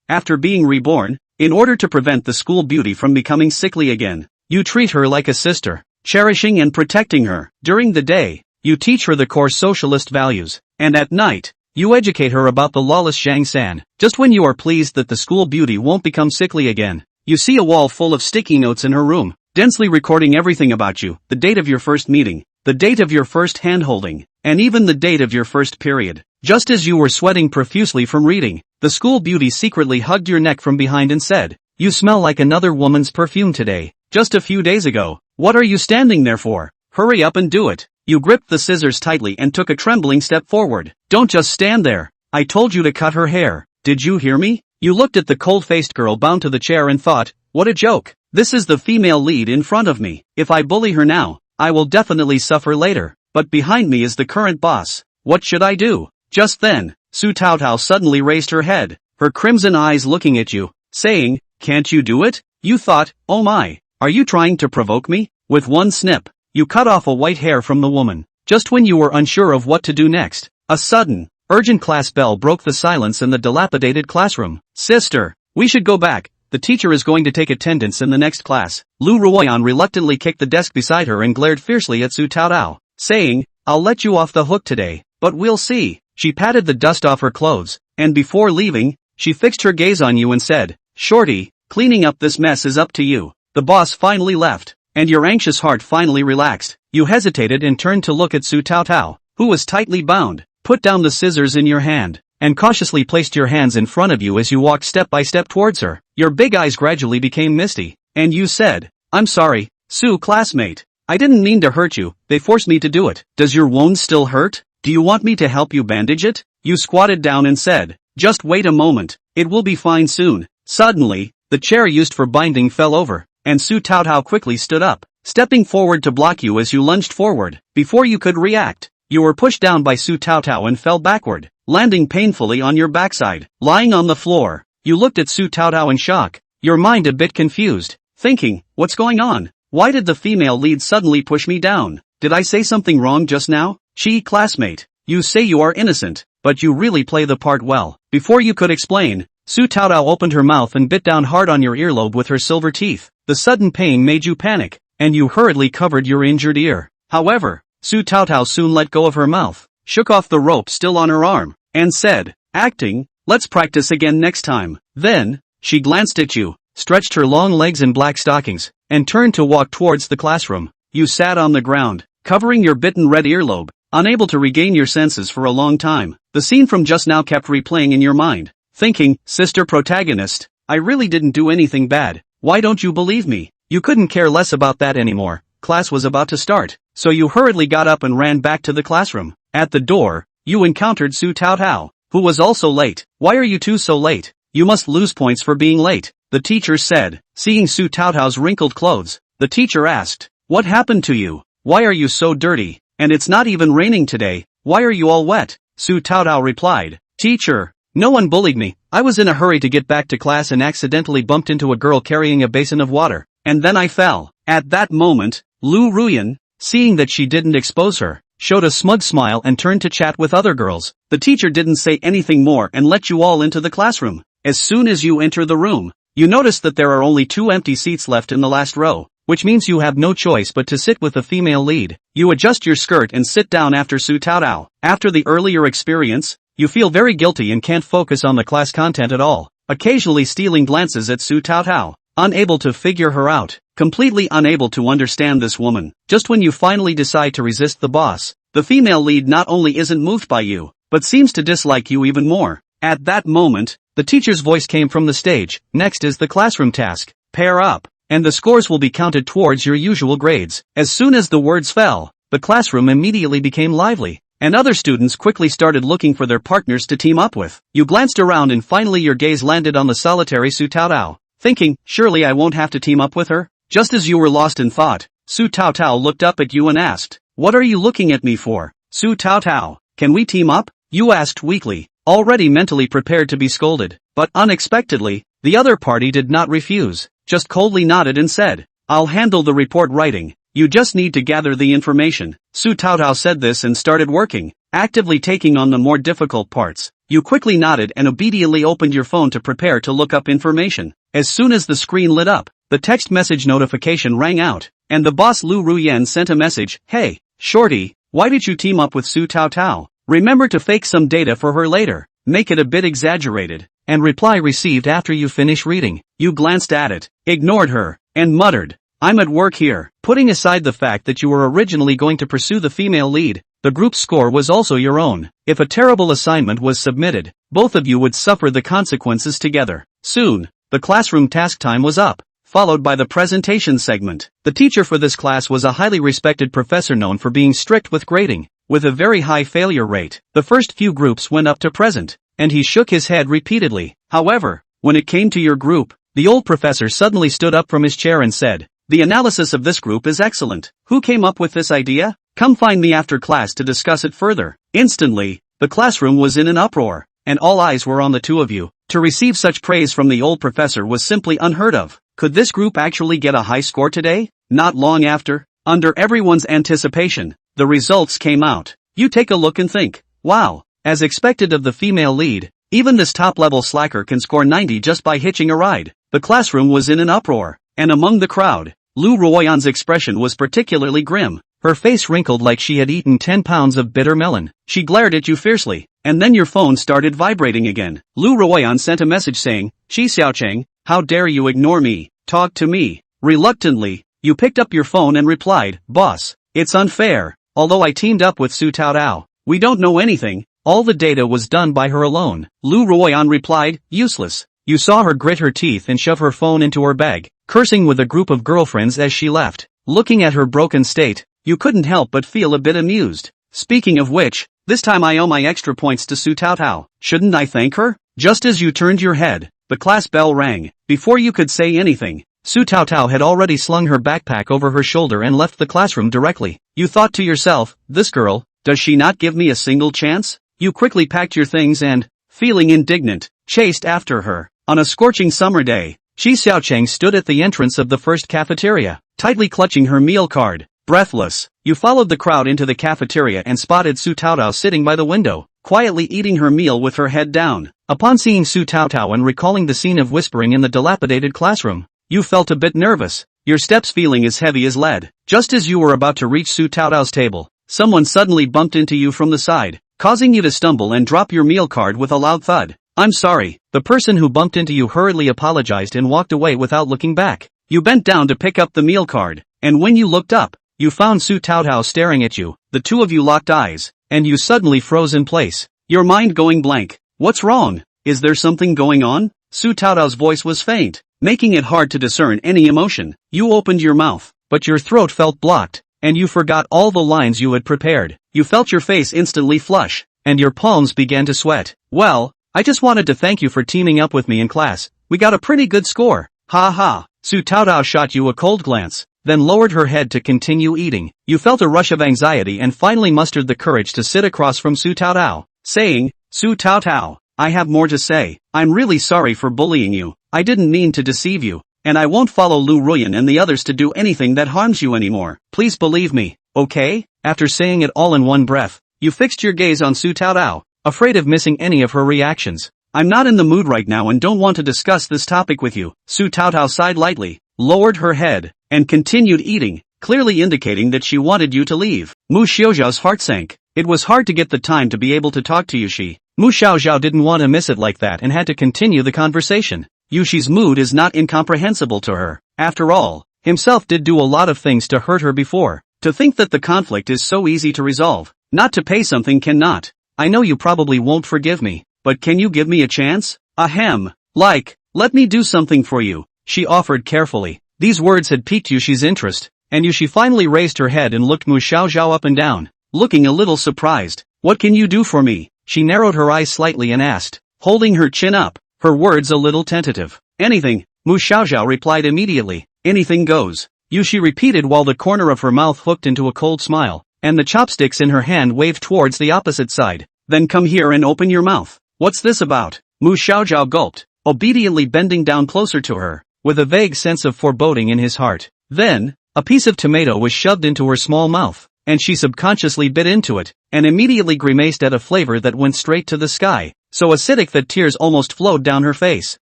after being reborn, in order to prevent the school beauty from becoming sickly again. You treat her like a sister, cherishing and protecting her. During the day, you teach her the core socialist values, and at night, you educate her about the lawless Zhang-san. Just when you are pleased that the school beauty won't become sickly again, you see a wall full of sticky notes in her room, densely recording everything about you, the date of your first meeting, the date of your first hand-holding, and even the date of your first period. Just as you were sweating profusely from reading, the school beauty secretly hugged your neck from behind and said, "You smell like another woman's perfume today. Just a few days ago. What are you standing there for? Hurry up and do it." You gripped the scissors tightly and took a trembling step forward. "Don't just stand there. I told you to cut her hair. Did you hear me?" You looked at the cold-faced girl bound to the chair and thought, "What a joke. This is the female lead in front of me. If I bully her now, I will definitely suffer later. But behind me is the current boss. What should I do?" Just then, Su Taotao suddenly raised her head, her crimson eyes looking at you, saying, "Can't you do it?" You thought, "Oh my, are you trying to provoke me?" With one snip, you cut off a white hair from the woman. Just when you were unsure of what to do next, a sudden, urgent class bell broke the silence in the dilapidated classroom. "Sister, we should go back. The teacher is going to take attendance in the next class." Lu Ruoyan reluctantly kicked the desk beside her and glared fiercely at Su Taotao, saying, "I'll let you off the hook today, but we'll see." She patted the dust off her clothes, and before leaving, she fixed her gaze on you and said, "Shorty, cleaning up this mess is up to you." The boss finally left, and your anxious heart finally relaxed. You hesitated and turned to look at Su Taotao, who was tightly bound. Put down the scissors in your hand, and cautiously placed your hands in front of you as you walked step by step towards her. Your big eyes gradually became misty, and you said, "I'm sorry, Su classmate. I didn't mean to hurt you, they forced me to do it." "Does your wound still hurt? Do you want me to help you bandage it?" You squatted down and said, "Just wait a moment, it will be fine soon." Suddenly, the chair used for binding fell over, and Su Taotao quickly stood up, stepping forward to block you as you lunged forward. Before you could react, you were pushed down by Su Taotao and fell backward, landing painfully on your backside. Lying on the floor, you looked at Su Taotao in shock, your mind a bit confused, thinking, "What's going on? Why did the female lead suddenly push me down? Did I say something wrong just now?" Classmate, you say you are innocent, but you really play the part well." Before you could explain, Su Taotao opened her mouth and bit down hard on your earlobe with her silver teeth. The sudden pain made you panic, and you hurriedly covered your injured ear. However, Su Taotao soon let go of her mouth, shook off the rope still on her arm, and said, "Acting, let's practice again next time." Then, she glanced at you, stretched her long legs in black stockings, and turned to walk towards the classroom. You sat on the ground, covering your bitten red earlobe, unable to regain your senses for a long time. The scene from just now kept replaying in your mind, thinking, "Sister protagonist, I really didn't do anything bad. Why don't you believe me?" You couldn't care less about that anymore. Class was about to start, so you hurriedly got up and ran back to the classroom. At the door, you encountered Su Taotao, who was also late. "Why are you two so late? You must lose points for being late," the teacher said. Seeing Su Taotao's wrinkled clothes, the teacher asked, "What happened to you? Why are you so dirty? And it's not even raining today. Why are you all wet?" Su Taotao replied, "Teacher, no one bullied me. I was in a hurry to get back to class and accidentally bumped into a girl carrying a basin of water, and then I fell." At that moment, Lu Ruyan, seeing that she didn't expose her, showed a smug smile and turned to chat with other girls. The teacher didn't say anything more and let you all into the classroom. As soon as you enter the room, you notice that there are only 2 empty seats left in the last row, which means you have no choice but to sit with the female lead. You adjust your skirt and sit down after Su Taotao. After the earlier experience, you feel very guilty and can't focus on the class content at all, occasionally stealing glances at Su Taotao, unable to figure her out, completely unable to understand this woman. Just when you finally decide to resist the boss, the female lead not only isn't moved by you, but seems to dislike you even more. At that moment, the teacher's voice came from the stage. "Next is the classroom task. Pair up, and the scores will be counted towards your usual grades." As soon as the words fell, the classroom immediately became lively, and other students quickly started looking for their partners to team up with. You glanced around and finally your gaze landed on the solitary Su Taotao, thinking, "Surely I won't have to team up with her?" Just as you were lost in thought, Su Taotao looked up at you and asked, "What are you looking at me for?" "Su Taotao, can we team up?" you asked weakly, already mentally prepared to be scolded. But unexpectedly, the other party did not refuse, just coldly nodded and said, "I'll handle the report writing. You just need to gather the information." Su Taotao said this and started working. actively taking on the more difficult parts. You quickly nodded and obediently opened your phone to prepare to look up information. As soon as the screen lit up, the text message notification rang out, and the boss Lu Ruyen sent a message, "Hey, shorty, why did you team up with Su Tao Tao? Remember to fake some data for her later, make it a bit exaggerated." And reply received after you finish reading. You glanced at it, ignored her, and muttered, "I'm at work here." Putting aside the fact that you were originally going to pursue the female lead, the group score was also your own. If a terrible assignment was submitted, both of you would suffer the consequences together. Soon, the classroom task time was up, followed by the presentation segment. The teacher for this class was a highly respected professor known for being strict with grading, with a very high failure rate. The first few groups went up to present, and he shook his head repeatedly. However, when it came to your group, the old professor suddenly stood up from his chair and said, "The analysis of this group is excellent. Who came up with this idea? Come find me after class to discuss it further." Instantly, the classroom was in an uproar, and all eyes were on the two of you. To receive such praise from the old professor was simply unheard of. Could this group actually get a high score today? Not long after, under everyone's anticipation, the results came out. You take a look and think, wow, as expected of the female lead, even this top-level slacker can score 90 just by hitching a ride. The classroom was in an uproar, and among the crowd, Lu Ruoyan's expression was particularly grim. Her face wrinkled like she had eaten 10 pounds of bitter melon. She glared at you fiercely, and then your phone started vibrating again. Lu Ruoyan sent a message saying, "Shi Xiaocheng, how dare you ignore me? Talk to me." Reluctantly, you picked up your phone and replied, "Boss, it's unfair. Although I teamed up with Su Tao Tao, we don't know anything. All the data was done by her alone." Lu Ruoyan replied, "Useless." You saw her grit her teeth and shove her phone into her bag, cursing with a group of girlfriends as she left. Looking at her broken state, you couldn't help but feel a bit amused. Speaking of which, this time I owe my extra points to Su Tao Tao. Shouldn't I thank her? Just as you turned your head, the class bell rang. Before you could say anything, Su Tao Tao had already slung her backpack over her shoulder and left the classroom directly. You thought to yourself, this girl, does she not give me a single chance? You quickly packed your things and, feeling indignant, chased after her. On a scorching summer day, Shi Xiaocheng stood at the entrance of the first cafeteria, tightly clutching her meal card. Breathless, you followed the crowd into the cafeteria and spotted Su Tao Tao sitting by the window, quietly eating her meal with her head down. Upon seeing Su Tao Tao and recalling the scene of whispering in the dilapidated classroom, you felt a bit nervous, your steps feeling as heavy as lead. Just as you were about to reach Su Tao Tao's table, someone suddenly bumped into you from the side, causing you to stumble and drop your meal card with a loud thud. "I'm sorry." The person who bumped into you hurriedly apologized and walked away without looking back. You bent down to pick up the meal card, and when you looked up, you found Su Tao Tao staring at you. The two of you locked eyes, and you suddenly froze in place, your mind going blank. "What's wrong? Is there something going on?" Su Tao Tao's voice was faint, making it hard to discern any emotion. You opened your mouth, but your throat felt blocked, and you forgot all the lines you had prepared. You felt your face instantly flush, and your palms began to sweat. "Well, I just wanted to thank you for teaming up with me in class. We got a pretty good score. Ha ha." Su Tao Tao shot you a cold glance, then lowered her head to continue eating. You felt a rush of anxiety and finally mustered the courage to sit across from Su Tao Tao, saying, "Su Tao Tao, I have more to say. I'm really sorry for bullying you. I didn't mean to deceive you, and I won't follow Lu Ruyan and the others to do anything that harms you anymore. Please believe me, okay?" After saying it all in one breath, you fixed your gaze on Su Tao Tao, afraid of missing any of her reactions. "I'm not in the mood right now and don't want to discuss this topic with you." Su Tao Tao sighed lightly, lowered her head, and continued eating, clearly indicating that she wanted you to leave. Mu Xiaozhao's heart sank. It was hard to get the time to be able to talk to Yushi. Mu Xiaozhao didn't want to miss it like that and had to continue the conversation. Yushi's mood is not incomprehensible to her. After all, himself did do a lot of things to hurt her before. To think that the conflict is so easy to resolve, not to pay something cannot. "I know you probably won't forgive me, but can you give me a chance? Ahem. Let me do something for you," she offered carefully. These words had piqued Yushi's interest, and Yushi finally raised her head and looked Mu Xiaozhao up and down, looking a little surprised. "What can you do for me?" She narrowed her eyes slightly and asked, holding her chin up, her words a little tentative. "Anything," Mu Xiaozhao replied immediately. "Anything goes," Yushi repeated while the corner of her mouth hooked into a cold smile, and the chopsticks in her hand waved towards the opposite side. "Then come here and open your mouth." "What's this about?" Mu Xiaozhao gulped, obediently bending down closer to her, with a vague sense of foreboding in his heart. Then, a piece of tomato was shoved into her small mouth. and she subconsciously bit into it, and immediately grimaced at a flavor that went straight to the sky, so acidic that tears almost flowed down her face.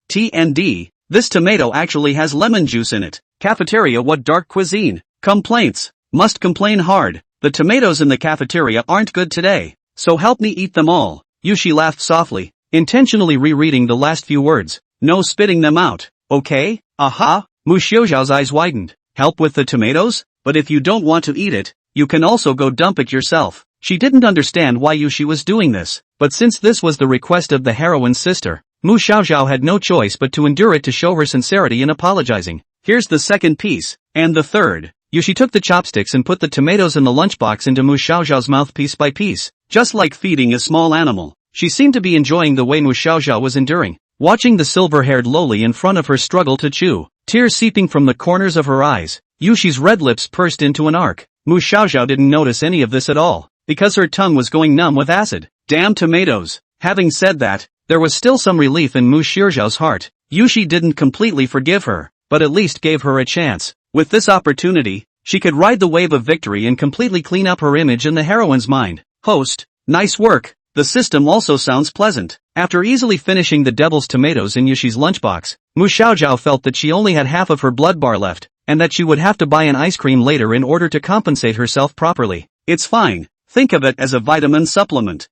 TND, this tomato actually has lemon juice in it. Cafeteria, what dark cuisine? Complaints. Must complain hard. The tomatoes in the cafeteria aren't good today, so help me eat them all. Yushi laughed softly, intentionally rereading the last few words. No spitting them out, okay? Aha! Mu Xiaoxiao's eyes widened. Help with the tomatoes? But if you don't want to eat it, you can also go dump it yourself. She didn't understand why Yushi was doing this, but since this was the request of the heroine's sister, Mu Xiaoxiao had no choice but to endure it to show her sincerity in apologizing. Here's the second piece, and the third. Yushi took the chopsticks and put the tomatoes in the lunchbox into Mu Xiaoxiao's mouth piece by piece, just like feeding a small animal. She seemed to be enjoying the way Mu Xiaoxiao was enduring, watching the silver-haired Loli in front of her struggle to chew, tears seeping from the corners of her eyes. Yushi's red lips pursed into an arc. Mu Xiaoxiao didn't notice any of this at all, because her tongue was going numb with acid. Damn tomatoes! Having said that, there was still some relief in Mu Xiaoxiao's heart. Yushi didn't completely forgive her, but at least gave her a chance. With this opportunity, she could ride the wave of victory and completely clean up her image in the heroine's mind. Host, nice work. The system also sounds pleasant. After easily finishing the devil's tomatoes in Yushi's lunchbox, Mu Xiaoxiao felt that she only had half of her blood bar left, and that she would have to buy an ice cream later in order to compensate herself properly. It's fine. Think of it as a vitamin supplement.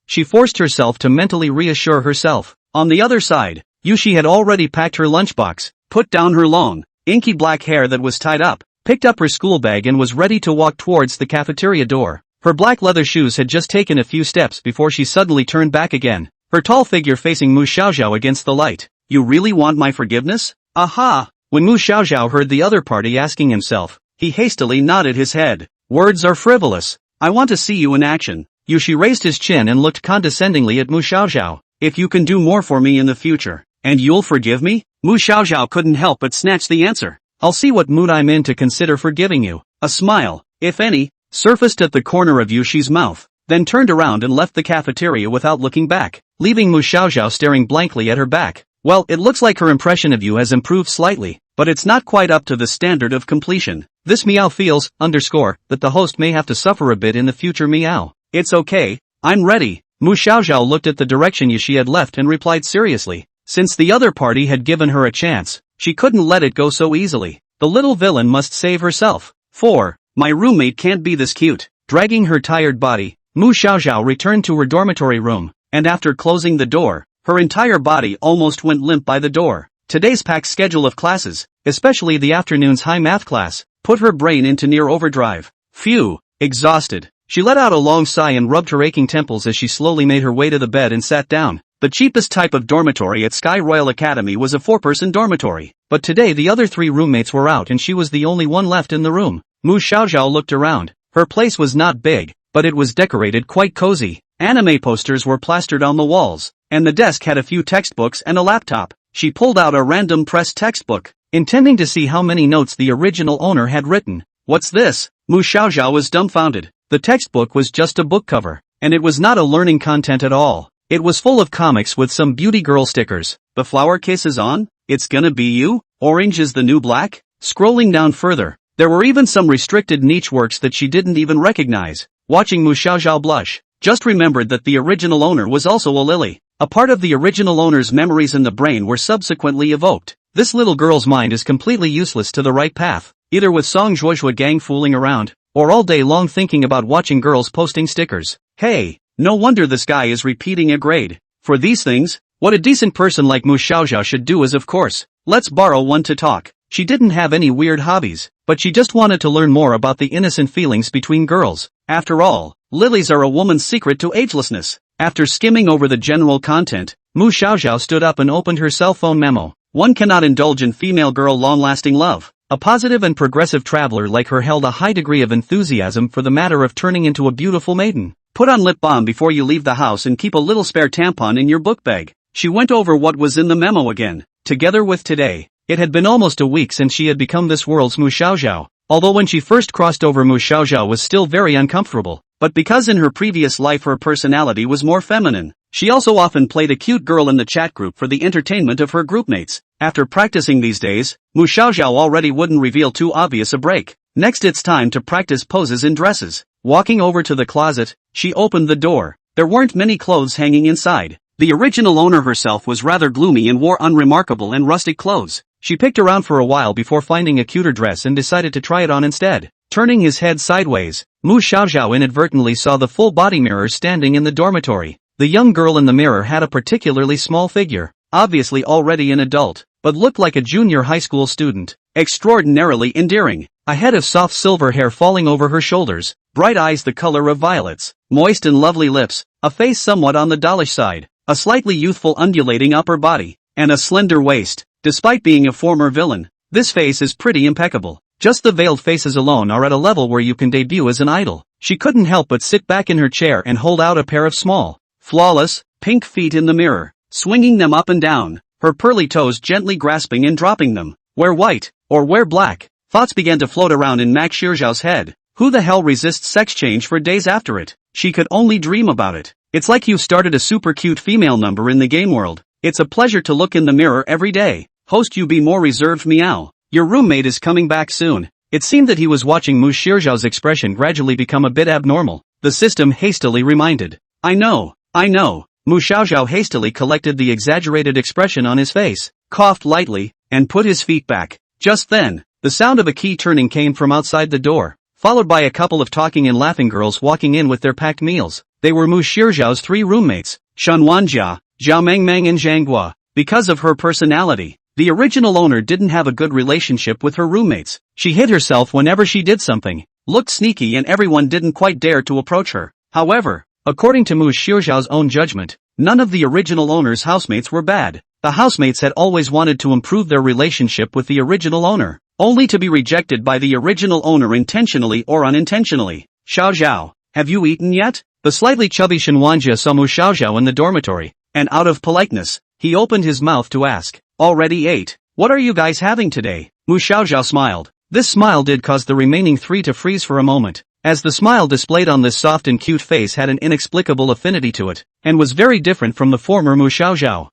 She forced herself to mentally reassure herself. On the other side, Yushi had already packed her lunchbox, put down her long, inky black hair that was tied up, picked up her school bag and was ready to walk towards the cafeteria door. Her black leather shoes had just taken a few steps before she suddenly turned back again, her tall figure facing Mu Xiaoxiao against the light. You really want my forgiveness? Aha! When Mu Xiaoxiao heard the other party asking himself, he hastily nodded his head. Words are frivolous. I want to see you in action. Yushi raised his chin and looked condescendingly at Mu Xiaoxiao. If you can do more for me in the future, and you'll forgive me? Mu Xiaoxiao couldn't help but snatch the answer. I'll see what mood I'm in to consider forgiving you. A smile, if any, surfaced at the corner of Yushi's mouth, then turned around and left the cafeteria without looking back, leaving Mu Xiaoxiao staring blankly at her back. Well, it looks like her impression of you has improved slightly, but it's not quite up to the standard of completion. This meow feels, that the host may have to suffer a bit in the future meow. It's okay, I'm ready. Mu Xiaoxiao looked at the direction Yushi had left and replied seriously. Since the other party had given her a chance, she couldn't let it go so easily. The little villain must save herself. 4. My roommate can't be this cute. Dragging her tired body, Mu Xiaoxiao returned to her dormitory room, and after closing the door, her entire body almost went limp by the door. Today's packed schedule of classes, especially the afternoon's high math class, put her brain into near overdrive. Phew, exhausted. She let out a long sigh and rubbed her aching temples as she slowly made her way to the bed and sat down. The cheapest type of dormitory at Sky Royal Academy was a 4-person dormitory, but today the other 3 roommates were out and she was the only one left in the room. Mu Xiaoxiao looked around. Her place was not big, but it was decorated quite cozy. Anime posters were plastered on the walls, and the desk had a few textbooks and a laptop. She pulled out a random press textbook, intending to see how many notes the original owner had written. What's this? Mu Xiaoxiao was dumbfounded. The textbook was just a book cover, and it was not a learning content at all. It was full of comics with some beauty girl stickers. The flower kiss is on? It's gonna be you? Orange is the new black? Scrolling down further, there were even some restricted niche works that she didn't even recognize. Watching Mu Xiaoxiao blush, just remembered that the original owner was also a lily. A part of the original owner's memories in the brain were subsequently evoked. This little girl's mind is completely useless to the right path, either with Song Zhuozhua gang fooling around, or all day long thinking about watching girls posting stickers. Hey, no wonder this guy is repeating a grade. For these things, what a decent person like Mu Xiaoxiao should do is of course, let's borrow one to talk. She didn't have any weird hobbies, but she just wanted to learn more about the innocent feelings between girls. After all, lilies are a woman's secret to agelessness. After skimming over the general content, Mu Xiaoxiao stood up and opened her cell phone memo. One cannot indulge in female girl long-lasting love. A positive and progressive traveler like her held a high degree of enthusiasm for the matter of turning into a beautiful maiden. Put on lip balm before you leave the house and keep a little spare tampon in your book bag. She went over what was in the memo again, together with today. It had been almost a week since she had become this world's Mu Xiaoxiao, although when she first crossed over Mu Xiaoxiao was still very uncomfortable, but because in her previous life her personality was more feminine. She also often played a cute girl in the chat group for the entertainment of her groupmates. After practicing these days, Mu Xiaoxiao already wouldn't reveal too obvious a break. Next it's time to practice poses in dresses. Walking over to the closet, she opened the door. There weren't many clothes hanging inside. The original owner herself was rather gloomy and wore unremarkable and rustic clothes. She picked around for a while before finding a cuter dress and decided to try it on instead. Turning his head sideways, Mu Xiaoxiao inadvertently saw the full body mirror standing in the dormitory. The young girl in the mirror had a particularly small figure, obviously already an adult, but looked like a junior high school student. Extraordinarily endearing. A head of soft silver hair falling over her shoulders, bright eyes the color of violets, moist and lovely lips, a face somewhat on the dollish side, a slightly youthful undulating upper body, and a slender waist. Despite being a former villain, this face is pretty impeccable. Just the veiled faces alone are at a level where you can debut as an idol. She couldn't help but sit back in her chair and hold out a pair of small, flawless, pink feet in the mirror, swinging them up and down, her pearly toes gently grasping and dropping them. Wear white, or wear black. Thoughts began to float around in Max Xiaoxiao's head. Who the hell resists sex change for days after it? She could only dream about it. It's like you've started a super cute female number in the game world. It's a pleasure to look in the mirror every day. Host, you be more reserved, meow. Your roommate is coming back soon. It seemed that he was watching Mu Xiaoxiao's expression gradually become a bit abnormal. The system hastily reminded. I know. Mu Xiaoxiao hastily collected the exaggerated expression on his face, coughed lightly, and put his feet back. Just then, the sound of a key turning came from outside the door, followed by a couple of talking and laughing girls walking in with their packed meals. They were Mu Xiaoxiao's three roommates, Shen Wanjia, Zhao Mengmeng and Zhang Guo. Because of her personality, the original owner didn't have a good relationship with her roommates. She hid herself whenever she did something, looked sneaky, and everyone didn't quite dare to approach her. However, according to Mu Xiaoxiao's own judgment, none of the original owner's housemates were bad. The housemates had always wanted to improve their relationship with the original owner, only to be rejected by the original owner intentionally or unintentionally. Xiaoxiao, have you eaten yet? The slightly chubby Shen Wanjia saw Mu Xiaoxiao in the dormitory, and out of politeness, he opened his mouth to ask, already ate? What are you guys having today? Mu Xiaoxiao smiled. This smile did cause the remaining three to freeze for a moment, as the smile displayed on this soft and cute face had an inexplicable affinity to it, and was very different from the former Mu Xiaoxiao.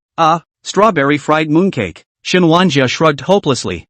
Strawberry fried mooncake. Shen Wanjia shrugged hopelessly.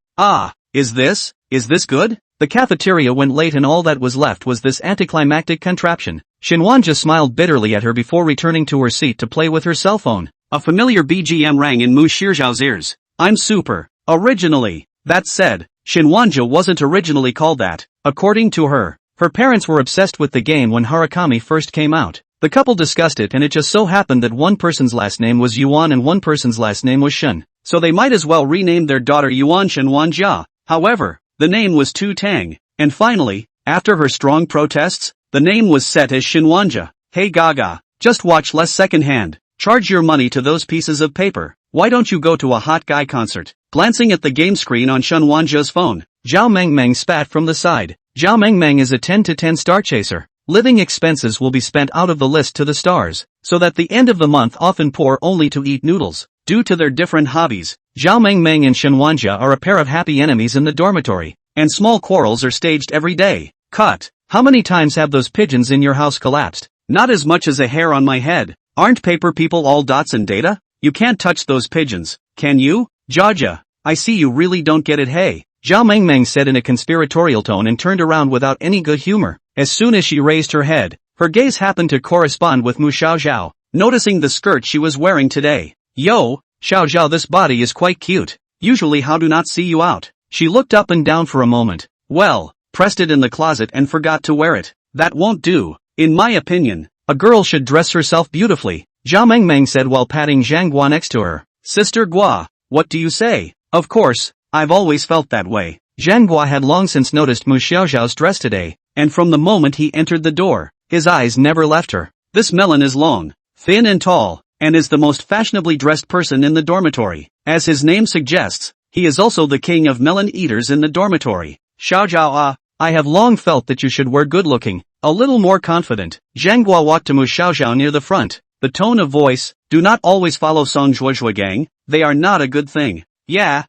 Is this good? The cafeteria went late and all that was left was this anticlimactic contraption. Shen Wanjia smiled bitterly at her before returning to her seat to play with her cell phone. A familiar BGM rang in Mu Xiaoxiao's ears. I'm super. Originally. That said, Shen Wanjia wasn't originally called that. According to her, her parents were obsessed with the game when Harakami first came out. The couple discussed it and it just so happened that one person's last name was Yuan and one person's last name was Shen, so they might as well rename their daughter Yuan Shen Wanjia. However, the name was too tang, and finally, after her strong protests, the name was set as Shen Wanjia. Hey Gaga, just watch less secondhand. Charge your money to those pieces of paper. Why don't you go to a hot guy concert? Glancing at the game screen on Shen Wanjia's phone, Zhao Mengmeng spat from the side. Zhao Mengmeng is a 10-10 star chaser. Living expenses will be spent out of the list to the stars, so that the end of the month often poor only to eat noodles. Due to their different hobbies, Zhao Mengmeng and Shen Wanjia are a pair of happy enemies in the dormitory, and small quarrels are staged every day. Cut. How many times have those pigeons in your house collapsed? Not as much as a hair on my head. Aren't paper people all dots and data? You can't touch those pigeons, can you? Jaja, I see you really don't get it. Hey, Zhao Mengmeng said in a conspiratorial tone and turned around without any good humor. As soon as she raised her head, her gaze happened to correspond with Mu Xiaoxiao, noticing the skirt she was wearing today. Yo, Xiaoxiao, this body is quite cute. Usually how do not see you out? She looked up and down for a moment. Well, pressed it in the closet and forgot to wear it. That won't do. In my opinion, a girl should dress herself beautifully, Zhao Mengmeng said while patting Zhang Guo next to her. Sister Guo, what do you say? Of course, I've always felt that way. Zhang Guo had long since noticed Mu Xiaoxiao's dress today, and from the moment he entered the door, his eyes never left her. This melon is long, thin and tall, and is the most fashionably dressed person in the dormitory. As his name suggests, he is also the king of melon eaters in the dormitory. Xiaoxiao, I have long felt that you should wear good-looking, a little more confident. Zhang Guo walked to Mu Xiaoxiao near the front. The tone of voice, do not always follow Song Zhuozhui gang, they are not a good thing. Yeah,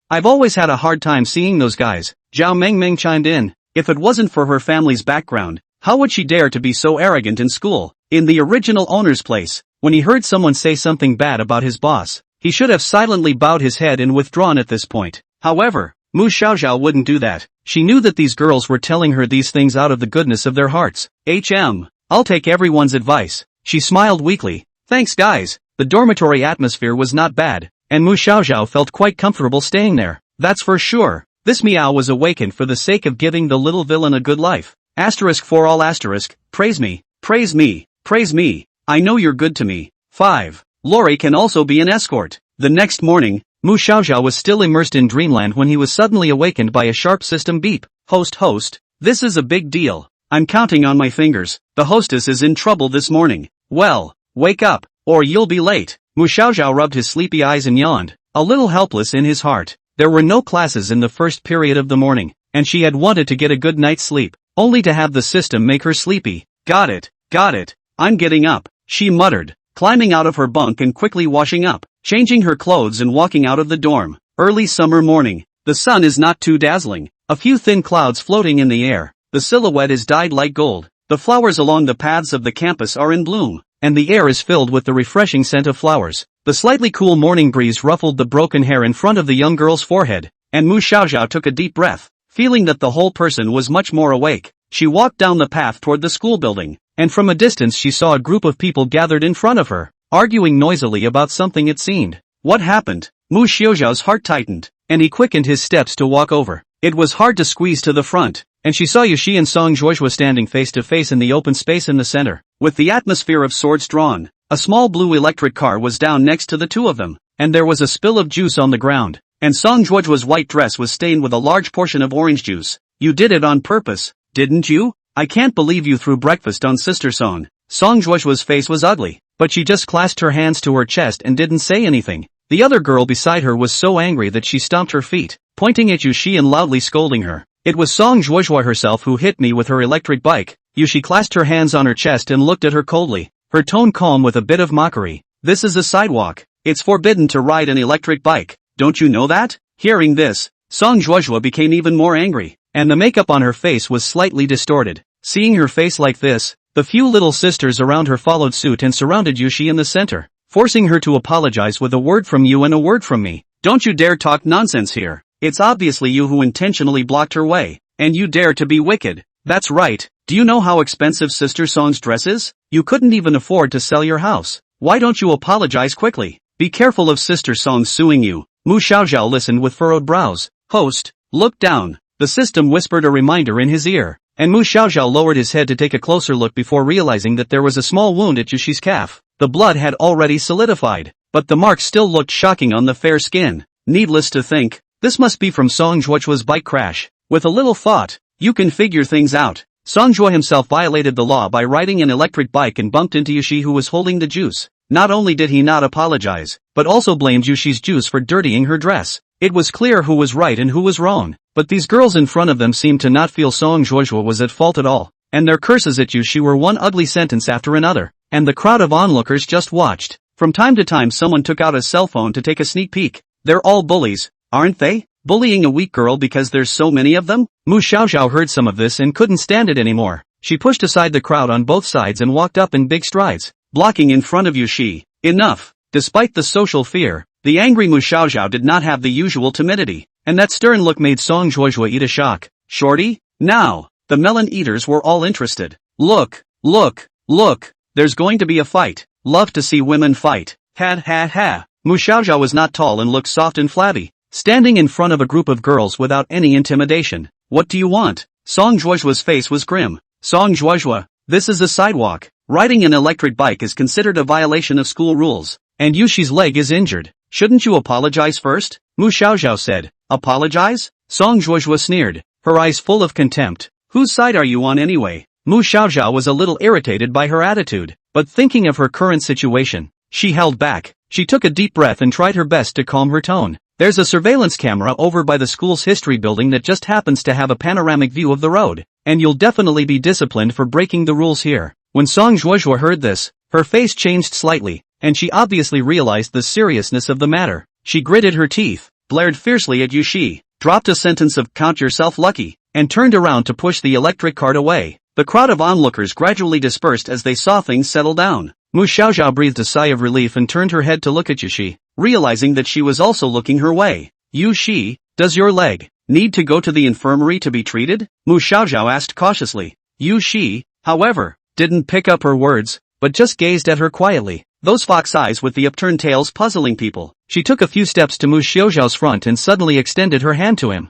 I've always had a hard time seeing those guys. Zhao Mengmeng chimed in. If it wasn't for her family's background, how would she dare to be so arrogant in school? In the original owner's place, when he heard someone say something bad about his boss, he should have silently bowed his head and withdrawn at this point. However, Mu Xiaoxiao wouldn't do that. She knew that these girls were telling her these things out of the goodness of their hearts. I'll take everyone's advice. She smiled weakly. Thanks guys. The dormitory atmosphere was not bad, and Mu Xiaoxiao felt quite comfortable staying there. That's for sure. This Miao was awakened for the sake of giving the little villain a good life. Asterisk for all asterisk, praise me, praise me, praise me. I know you're good to me. 5. Lori can also be an escort. The next morning, Mu Xiaoxiao was still immersed in dreamland when he was suddenly awakened by a sharp system beep. Host, this is a big deal. I'm counting on my fingers. The hostess is in trouble this morning. Well, wake up, or you'll be late. Mu Xiaoxiao rubbed his sleepy eyes and yawned, a little helpless in his heart. There were no classes in the first period of the morning, and she had wanted to get a good night's sleep, only to have the system make her sleepy. Got it. I'm getting up, she muttered, climbing out of her bunk and quickly washing up, changing her clothes and walking out of the dorm. Early summer morning. The sun is not too dazzling, a few thin clouds floating in the air. The silhouette is dyed light gold. The flowers along the paths of the campus are in bloom, and the air is filled with the refreshing scent of flowers. The slightly cool morning breeze ruffled the broken hair in front of the young girl's forehead, and Mu Xiaoxiao took a deep breath, feeling that the whole person was much more awake. She walked down the path toward the school building, and from a distance she saw a group of people gathered in front of her, arguing noisily about something it seemed. What happened? Mu Xiaoxiao's heart tightened, and he quickened his steps to walk over. It was hard to squeeze to the front, and she saw Yushi and Song Zhuozhua standing face to face in the open space in the center, with the atmosphere of swords drawn. A small blue electric car was down next to the two of them, and there was a spill of juice on the ground, and Song Zhuozhua's white dress was stained with a large portion of orange juice. You did it on purpose, didn't you? I can't believe you threw breakfast on Sister Song. Song Zhuozhua's face was ugly, but she just clasped her hands to her chest and didn't say anything. The other girl beside her was so angry that she stomped her feet, pointing at Yushi and loudly scolding her. It was Song Zhuozhua herself who hit me with her electric bike. Yushi clasped her hands on her chest and looked at her coldly, her tone calm with a bit of mockery. This is a sidewalk. It's forbidden to ride an electric bike. Don't you know that? Hearing this, Song Zhuozhua became even more angry, and the makeup on her face was slightly distorted. Seeing her face like this, the few little sisters around her followed suit and surrounded Yushi in the center, forcing her to apologize with a word from you and a word from me. Don't you dare talk nonsense here. It's obviously you who intentionally blocked her way, and you dare to be wicked. That's right. Do you know how expensive Sister Song's dress is? You couldn't even afford to sell your house. Why don't you apologize quickly? Be careful of Sister Song suing you. Mu Xiaoxiao listened with furrowed brows. Host, look down. The system whispered a reminder in his ear, and Mu Xiaoxiao lowered his head to take a closer look before realizing that there was a small wound at Yushi's calf. The blood had already solidified, but the mark still looked shocking on the fair skin. Needless to think, this must be from Song Zhuozhua's bike crash. With a little thought, you can figure things out. Song Zhuo himself violated the law by riding an electric bike and bumped into Yushi, who was holding the juice. Not only did he not apologize, but also blamed Yushi's juice for dirtying her dress. It was clear who was right and who was wrong, but these girls in front of them seemed to not feel Song Zhuozhua was at fault at all, and their curses at Yushi were one ugly sentence after another, and the crowd of onlookers just watched. From time to time someone took out a cell phone to take a sneak peek. They're all bullies, aren't they? Bullying a weak girl because there's so many of them? Mu Xiaoxiao heard some of this and couldn't stand it anymore. She pushed aside the crowd on both sides and walked up in big strides, blocking in front of Yushi. Enough. Despite the social fear, the angry Mu Xiaoxiao did not have the usual timidity, and that stern look made Song Zhuozhua eat a shock. Shorty? Now, the melon eaters were all interested. Look, there's going to be a fight. Love to see women fight. Ha. Mu Xiaoxiao was not tall and looked soft and flabby, standing in front of a group of girls without any intimidation. What do you want? Song Zhuozhua's face was grim. Song Zhuozhua, this is a sidewalk. Riding an electric bike is considered a violation of school rules, and Yushi's leg is injured. Shouldn't you apologize first? Mu Xiaoxiao said. Apologize? Song Zhuozhua sneered, her eyes full of contempt. Whose side are you on anyway? Mu Xiaoxiao was a little irritated by her attitude, but thinking of her current situation, she held back. She took a deep breath and tried her best to calm her tone. There's a surveillance camera over by the school's history building that just happens to have a panoramic view of the road, and you'll definitely be disciplined for breaking the rules here. When Song Zhuozhua heard this, her face changed slightly, and she obviously realized the seriousness of the matter. She gritted her teeth, blared fiercely at Yushi, dropped a sentence of "count yourself lucky," and turned around to push the electric cart away. The crowd of onlookers gradually dispersed as they saw things settle down. Mu Xiaoxiao breathed a sigh of relief and turned her head to look at Yushi, realizing that she was also looking her way. Yushi, does your leg need to go to the infirmary to be treated? Mu Xiaoxiao asked cautiously. She, however, didn't pick up her words, but just gazed at her quietly, those fox eyes with the upturned tails puzzling people. She took a few steps to Mu Xiaoxiao's front and suddenly extended her hand to him.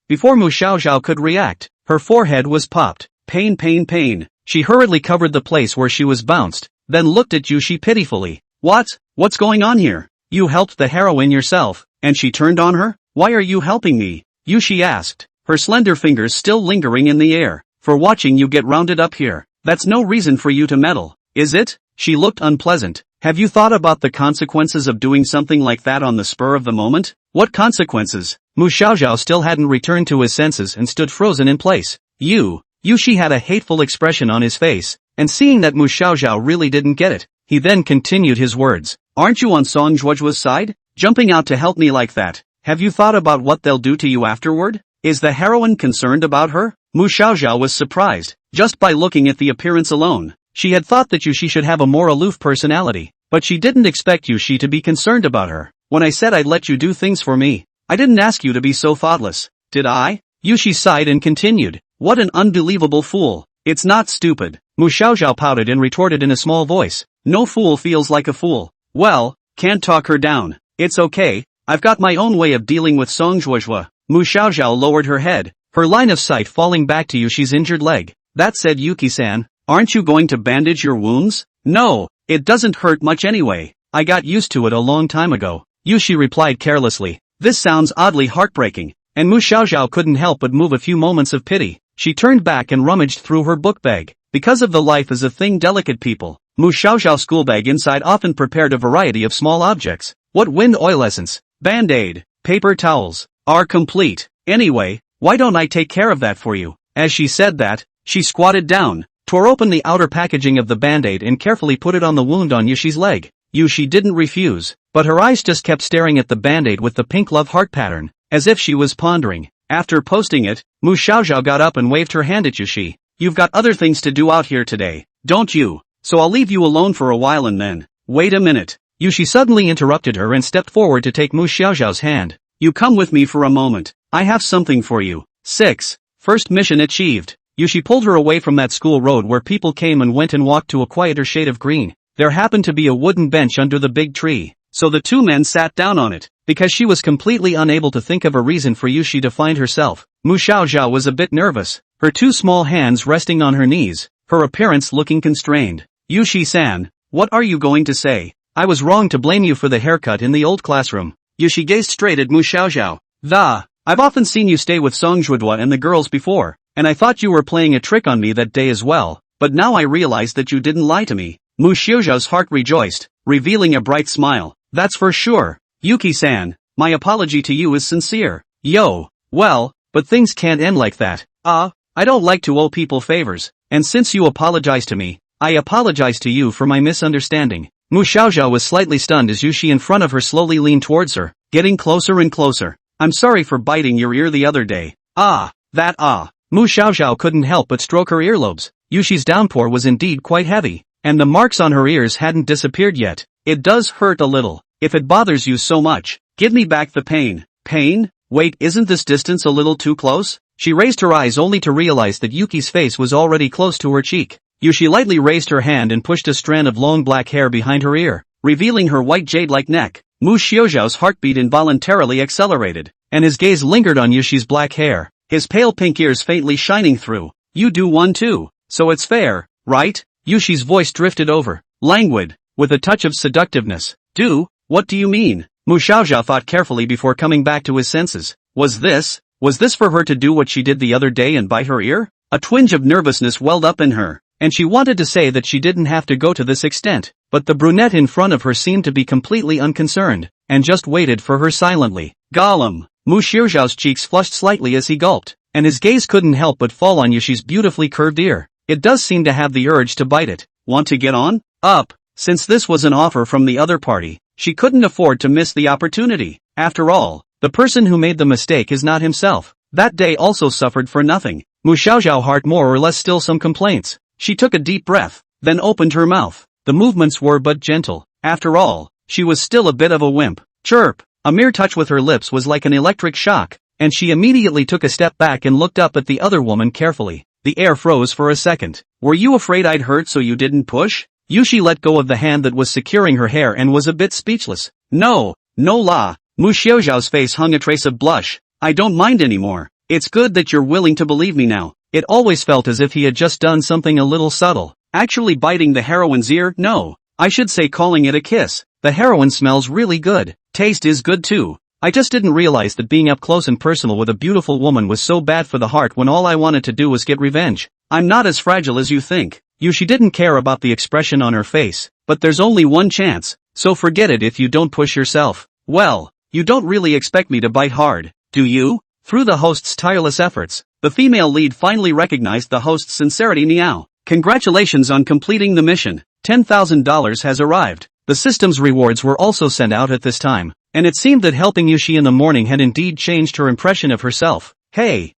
Before Mu Xiaoxiao could react, her forehead was popped. Pain, pain, pain. She hurriedly covered the place where she was bounced, then looked at Yushi pitifully. What's going on here? You helped the heroine yourself, and she turned on her? Why are you helping me? Yushi asked, her slender fingers still lingering in the air. For watching you get rounded up here. That's no reason for you to meddle, is it? She looked unpleasant. Have you thought about the consequences of doing something like that on the spur of the moment? What consequences? Mu Xiaoxiao still hadn't returned to his senses and stood frozen in place. Yushi had a hateful expression on his face, and seeing that Mu Xiaoxiao really didn't get it, he then continued his words. Aren't you on Song Zhuojua's side? Jumping out to help me like that. Have you thought about what they'll do to you afterward? Is the heroine concerned about her? Mu Xiaoxiao was surprised, just by looking at the appearance alone. She had thought that Yushi should have a more aloof personality, but she didn't expect Yushi to be concerned about her. When I said I'd let you do things for me, I didn't ask you to be so thoughtless, did I? Yushi sighed and continued. What an unbelievable fool. It's not stupid. Mu Xiaoxiao pouted and retorted in a small voice. No fool feels like a fool. Well, can't talk her down. It's okay, I've got my own way of dealing with Song Zhuojua. Mu Xiaoxiao lowered her head, her line of sight falling back to Yushi's injured leg. That said, Yuki-san, aren't you going to bandage your wounds? No, it doesn't hurt much anyway. I got used to it a long time ago. Yushi replied carelessly. This sounds oddly heartbreaking, and Mu Xiaoxiao couldn't help but move a few moments of pity. She turned back and rummaged through her book bag. Because of the life is a thing delicate people, Mu Xiaoxiao's school bag inside often prepared a variety of small objects. What wind oil essence, band-aid, paper towels, are complete. Anyway, why don't I take care of that for you? As she said that, she squatted down, tore open the outer packaging of the band-aid and carefully put it on the wound on Yushi's leg. Yushi didn't refuse, but her eyes just kept staring at the band-aid with the pink love heart pattern, as if she was pondering. After posting it, Mu Xiaoxiao got up and waved her hand at Yushi. You've got other things to do out here today, don't you? So I'll leave you alone for a while and then. Wait a minute. Yushi suddenly interrupted her and stepped forward to take Mu Xiaoxiao's hand. You come with me for a moment. I have something for you. 6. First mission achieved. Yushi pulled her away from that school road where people came and went and walked to a quieter shade of green. There happened to be a wooden bench under the big tree, so the two men sat down on it. Because she was completely unable to think of a reason for Yushi to find herself, Mu Xiaoxiao was a bit nervous, her two small hands resting on her knees, her appearance looking constrained. Yushi-san, what are you going to say? I was wrong to blame you for the haircut in the old classroom. Yushi gazed straight at Mu Xiaoxiao. I've often seen you stay with Song Zhuojua and the girls before, and I thought you were playing a trick on me that day as well, but now I realize that you didn't lie to me. Mu Xiaoxiao's heart rejoiced, revealing a bright smile. That's for sure. Yuki-san, my apology to you is sincere. Well, but things can't end like that. I don't like to owe people favors, and since you apologize to me, I apologize to you for my misunderstanding. Mu Xiaoxiao was slightly stunned as Yushi in front of her slowly leaned towards her, getting closer and closer. I'm sorry for biting your ear the other day. Mu Xiaoxiao couldn't help but stroke her earlobes. Yushi's downpour was indeed quite heavy, and the marks on her ears hadn't disappeared yet. It does hurt a little. If it bothers you so much, give me back the pain. Pain? Wait, isn't this distance a little too close? She raised her eyes only to realize that Yuki's face was already close to her cheek. Yushi lightly raised her hand and pushed a strand of long black hair behind her ear, revealing her white jade-like neck. Mu Xiaoxiao's heartbeat involuntarily accelerated, and his gaze lingered on Yushi's black hair, his pale pink ears faintly shining through. You do one too, so it's fair, right? Yushi's voice drifted over, languid, with a touch of seductiveness. Do? What do you mean? Mu Xiaoxiao thought carefully before coming back to his senses. Was this for her to do what she did the other day and bite her ear? A twinge of nervousness welled up in her, and she wanted to say that she didn't have to go to this extent, but the brunette in front of her seemed to be completely unconcerned, and just waited for her silently. Gollum! Mu Xiaoxiao's cheeks flushed slightly as he gulped, and his gaze couldn't help but fall on Yushi's beautifully curved ear. It does seem to have the urge to bite it. Want to get on? Up! Since this was an offer from the other party, she couldn't afford to miss the opportunity. After all, the person who made the mistake is not himself. That day also suffered for nothing. Mu Xiaoxiao heart more or less still some complaints. She took a deep breath, then opened her mouth. The movements were but gentle. After all, she was still a bit of a wimp. Chirp! A mere touch with her lips was like an electric shock. and she immediately took a step back and looked up at the other woman carefully. The air froze for a second. Were you afraid I'd hurt so you didn't push? Yushi let go of the hand that was securing her hair and was a bit speechless. No la. Mu Xiaozhao's face hung a trace of blush. I don't mind anymore. It's good that you're willing to believe me now. It always felt as if he had just done something a little subtle. Actually biting the heroine's ear? No. I should say calling it a kiss. The heroine smells really good. Taste is good too. I just didn't realize that being up close and personal with a beautiful woman was so bad for the heart when all I wanted to do was get revenge. I'm not as fragile as you think. Yushi didn't care about the expression on her face, but there's only one chance, so forget it if you don't push yourself. Well, you don't really expect me to bite hard, do you? Through the host's tireless efforts, the female lead finally recognized the host's sincerity. Meow. Congratulations on completing the mission. $10,000 has arrived. The system's rewards were also sent out at this time, and it seemed that helping Yushi in the morning had indeed changed her impression of herself. Hey.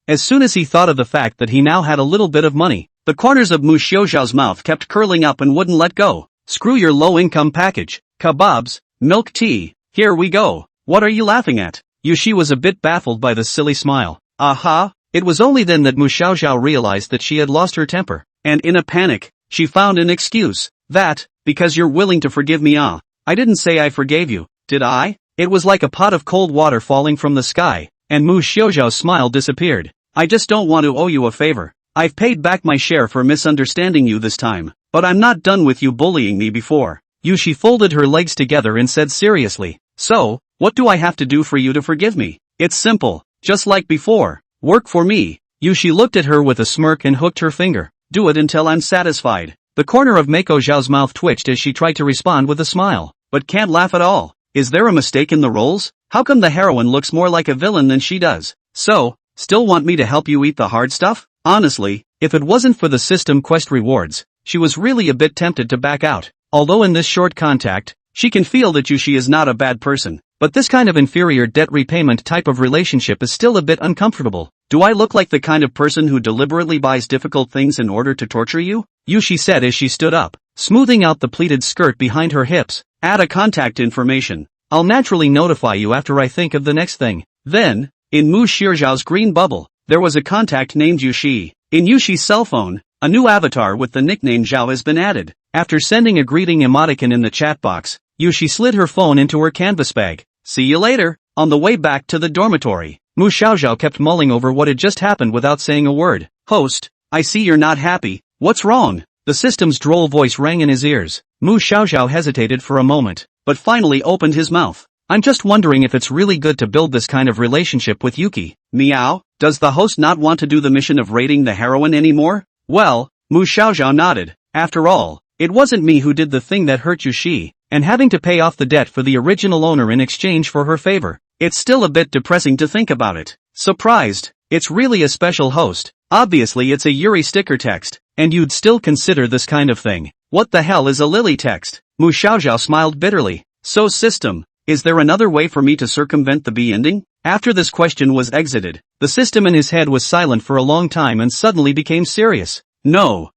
As soon as he thought of the fact that he now had a little bit of money, the corners of Mu Xiaozhao's mouth kept curling up and wouldn't let go. Screw your low-income package. Kebabs, milk tea, here we go. What are you laughing at? Yushi was a bit baffled by the silly smile. Aha! It was only then that Mu Xiaozhao realized that she had lost her temper, and in a panic, she found an excuse. That, because you're willing to forgive me. I didn't say I forgave you, did I? It was like a pot of cold water falling from the sky, and Mu Xiaozhao's smile disappeared. I just don't want to owe you a favor. I've paid back my share for misunderstanding you this time, but I'm not done with you bullying me before. Yushi folded her legs together and said seriously, so, what do I have to do for you to forgive me? It's simple, just like before. Work for me. Yushi looked at her with a smirk and hooked her finger. Do it until I'm satisfied. The corner of Meiko Zhao's mouth twitched as she tried to respond with a smile, but can't laugh at all. Is there a mistake in the roles? How come the heroine looks more like a villain than she does? So, still want me to help you eat the hard stuff? Honestly, if it wasn't for the system quest rewards, she was really a bit tempted to back out. Although in this short contact, she can feel that Yushi is not a bad person, but this kind of inferior debt repayment type of relationship is still a bit uncomfortable. Do I look like the kind of person who deliberately buys difficult things in order to torture you? Yushi said as she stood up, smoothing out the pleated skirt behind her hips. Add a contact information. I'll naturally notify you after I think of the next thing. Then, in Mu Xiaozhao's green bubble, there was a contact named Yushi. In Yushi's cell phone, a new avatar with the nickname Zhao has been added. After sending a greeting emoticon in the chat box, Yushi slid her phone into her canvas bag. See you later. On the way back to the dormitory, Mu Xiaozhao kept mulling over what had just happened without saying a word. Host, I see you're not happy. What's wrong? The system's droll voice rang in his ears. Mu Xiaozhao hesitated for a moment, but finally opened his mouth. I'm just wondering if it's really good to build this kind of relationship with Yuki. Meow, does the host not want to do the mission of raiding the heroine anymore? Well, Mu Xiaozhao nodded. After all, it wasn't me who did the thing that hurt Yushi, and having to pay off the debt for the original owner in exchange for her favor. It's still a bit depressing to think about it. Surprised, it's really a special host. Obviously it's a Yuri sticker text, and you'd still consider this kind of thing. What the hell is a Lily text? Mu Xiaozhao smiled bitterly. So system, is there another way for me to circumvent the B ending? After this question was exited, the system in his head was silent for a long time and suddenly became serious. No.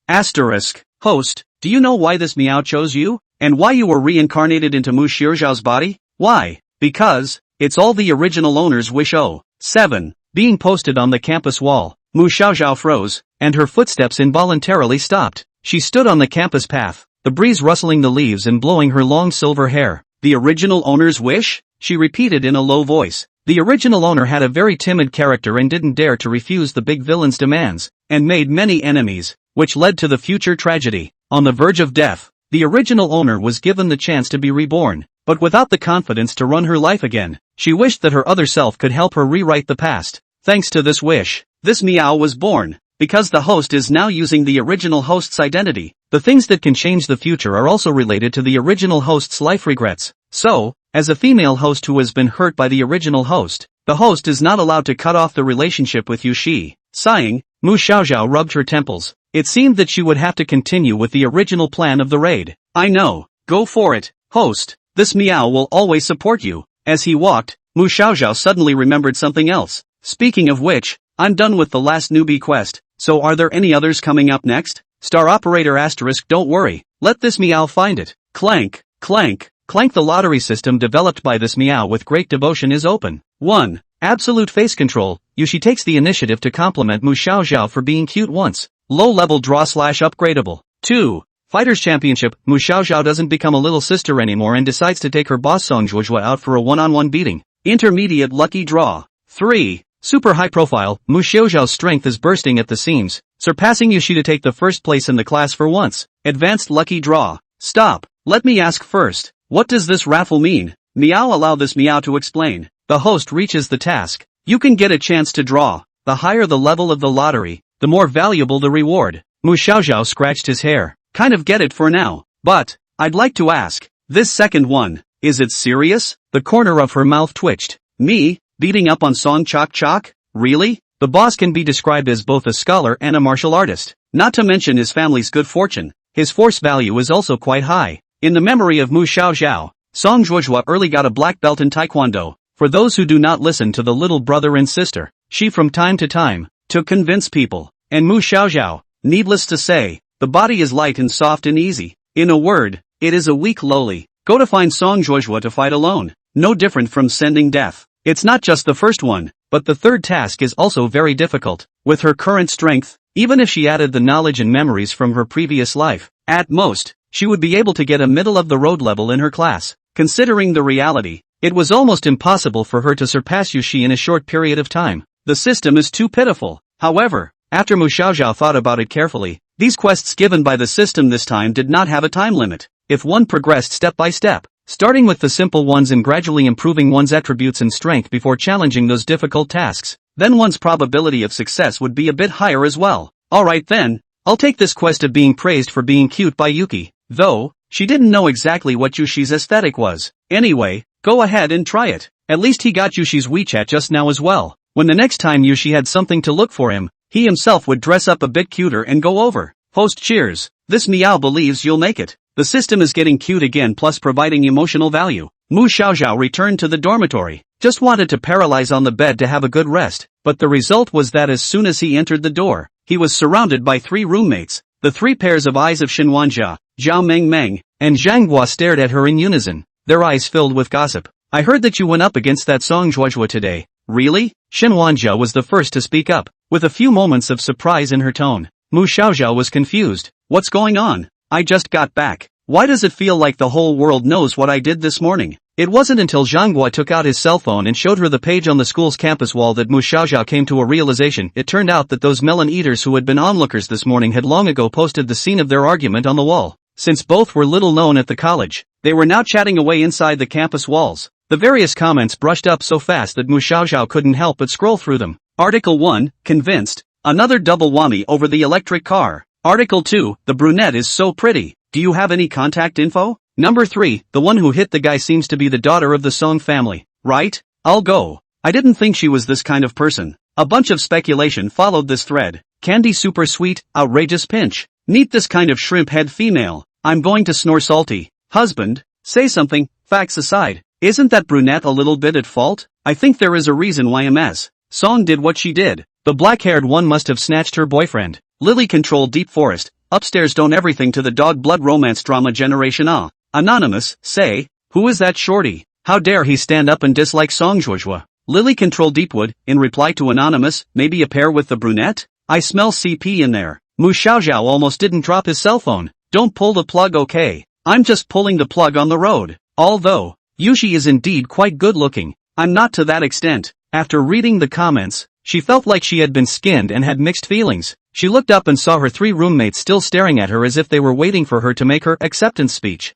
Asterisk. Host, do you know why this meow chose you? And why you were reincarnated into Mu Xiaozhao's body? Why? Because, it's all the original owner's wish. 7. Being posted on the campus wall, Mu Xiaozhao froze, and her footsteps involuntarily stopped. She stood on the campus path, the breeze rustling the leaves and blowing her long silver hair. The original owner's wish? She repeated in a low voice. The original owner had a very timid character and didn't dare to refuse the big villain's demands, and made many enemies, which led to the future tragedy. On the verge of death, the original owner was given the chance to be reborn, but without the confidence to run her life again. She wished that her other self could help her rewrite the past. Thanks to this wish, this meow was born. Because the host is now using the original host's identity, the things that can change the future are also related to the original host's life regrets. So, as a female host who has been hurt by the original host, the host is not allowed to cut off the relationship with Yushi. Sighing, Mu Xiaozhao rubbed her temples. It seemed that she would have to continue with the original plan of the raid. I know, go for it, host, this meow will always support you. As he walked, Mu Xiaozhao suddenly remembered something else. Speaking of which, I'm done with the last newbie quest, so are there any others coming up next? Star operator asterisk, don't worry, let this meow find it. Clank, clank. Clank. The lottery system developed by this meow with great devotion is open. 1. Absolute face control. Yushi takes the initiative to compliment Mu Xiaoxiao for being cute once. Low-level draw/upgradable. 2. Fighters Championship. Mu Xiaoxiao doesn't become a little sister anymore and decides to take her boss Song Juojue out for a one-on-one beating. Intermediate lucky draw. 3. Super high profile. Mu Xiaoxiao's strength is bursting at the seams, surpassing Yushi to take the first place in the class for once. Advanced lucky draw. Stop. Let me ask first. What does this raffle mean? Meow. Allow this meow to explain. The host reaches the task. You can get a chance to draw. The higher the level of the lottery, the more valuable the reward. Mu Xiaoxiao scratched his hair. Kind of get it for now. But, I'd like to ask, this second one, is it serious? The corner of her mouth twitched. Me? Beating up on Song Chok Chok? Really? The boss can be described as both a scholar and a martial artist. Not to mention his family's good fortune. His force value is also quite high. In the memory of Mu Xiaoxiao, Song Juojue early got a black belt in Taekwondo. For those who do not listen to the little brother and sister, she from time to time, to convince people. And Mu Xiaoxiao, needless to say, the body is light and soft and easy. In a word, it is a weak Loli. Go to find Song Juojue to fight alone. No different from sending death. It's not just the first one, but the third task is also very difficult. With her current strength, even if she added the knowledge and memories from her previous life, at most, she would be able to get a middle-of-the-road level in her class. Considering the reality, it was almost impossible for her to surpass Yushi in a short period of time. The system is too pitiful. However, after Mu Xiaoxiao thought about it carefully, these quests given by the system this time did not have a time limit. If one progressed step by step, starting with the simple ones and gradually improving one's attributes and strength before challenging those difficult tasks, then one's probability of success would be a bit higher as well. Alright then, I'll take this quest of being praised for being cute by Yuki, though, she didn't know exactly what Yushi's aesthetic was. Anyway, go ahead and try it. At least he got Yushi's WeChat just now as well. When the next time Yushi had something to look for him, he himself would dress up a bit cuter and go over. Host cheers. This meow believes you'll make it. The system is getting cute again plus providing emotional value. Mu Xiaoxiao returned to the dormitory. Just wanted to paralyze on the bed to have a good rest, but the result was that as soon as he entered the door, he was surrounded by 3 roommates. The 3 pairs of eyes of Xinhuanjia, Zhao Mengmeng, and Zhang Guo stared at her in unison, their eyes filled with gossip. I heard that you went up against that Song Juojue today. Really? Xinhuanjia was the first to speak up, with a few moments of surprise in her tone. Mu Xiaoxiao was confused. What's going on? I just got back. Why does it feel like the whole world knows what I did this morning? It wasn't until Zhang Guo took out his cell phone and showed her the page on the school's campus wall that Mu Xiaoxiao came to a realization. It turned out that those melon eaters who had been onlookers this morning had long ago posted the scene of their argument on the wall. Since both were little known at the college, they were now chatting away inside the campus walls. The various comments brushed up so fast that Mu Xiaoxiao couldn't help but scroll through them. Article 1, convinced. Another double whammy over the electric car. Article 2, the brunette is so pretty. Do you have any contact info? Number 3, the one who hit the guy seems to be the daughter of the Song family, right? I'll go. I didn't think she was this kind of person. A bunch of speculation followed this thread. Candy super sweet, outrageous pinch. Neat this kind of shrimp head female. I'm going to snore salty. Husband, say something. Facts aside, isn't that brunette a little bit at fault? I think there is a reason why Ms. Song did what she did. The black-haired one must have snatched her boyfriend. Lily control deep forest. Upstairs don't everything to the dog blood romance drama generation. Anonymous, say, who is that shorty? How dare he stand up and dislike Song Juojue? Lily control Deepwood, in reply to Anonymous, maybe a pair with the brunette? I smell CP in there. Mu Xiaoxiao almost didn't drop his cell phone. Don't pull the plug, okay? I'm just pulling the plug on the road. Although, Yushi is indeed quite good looking, I'm not to that extent. After reading the comments, she felt like she had been skinned and had mixed feelings. She looked up and saw her 3 roommates still staring at her as if they were waiting for her to make her acceptance speech.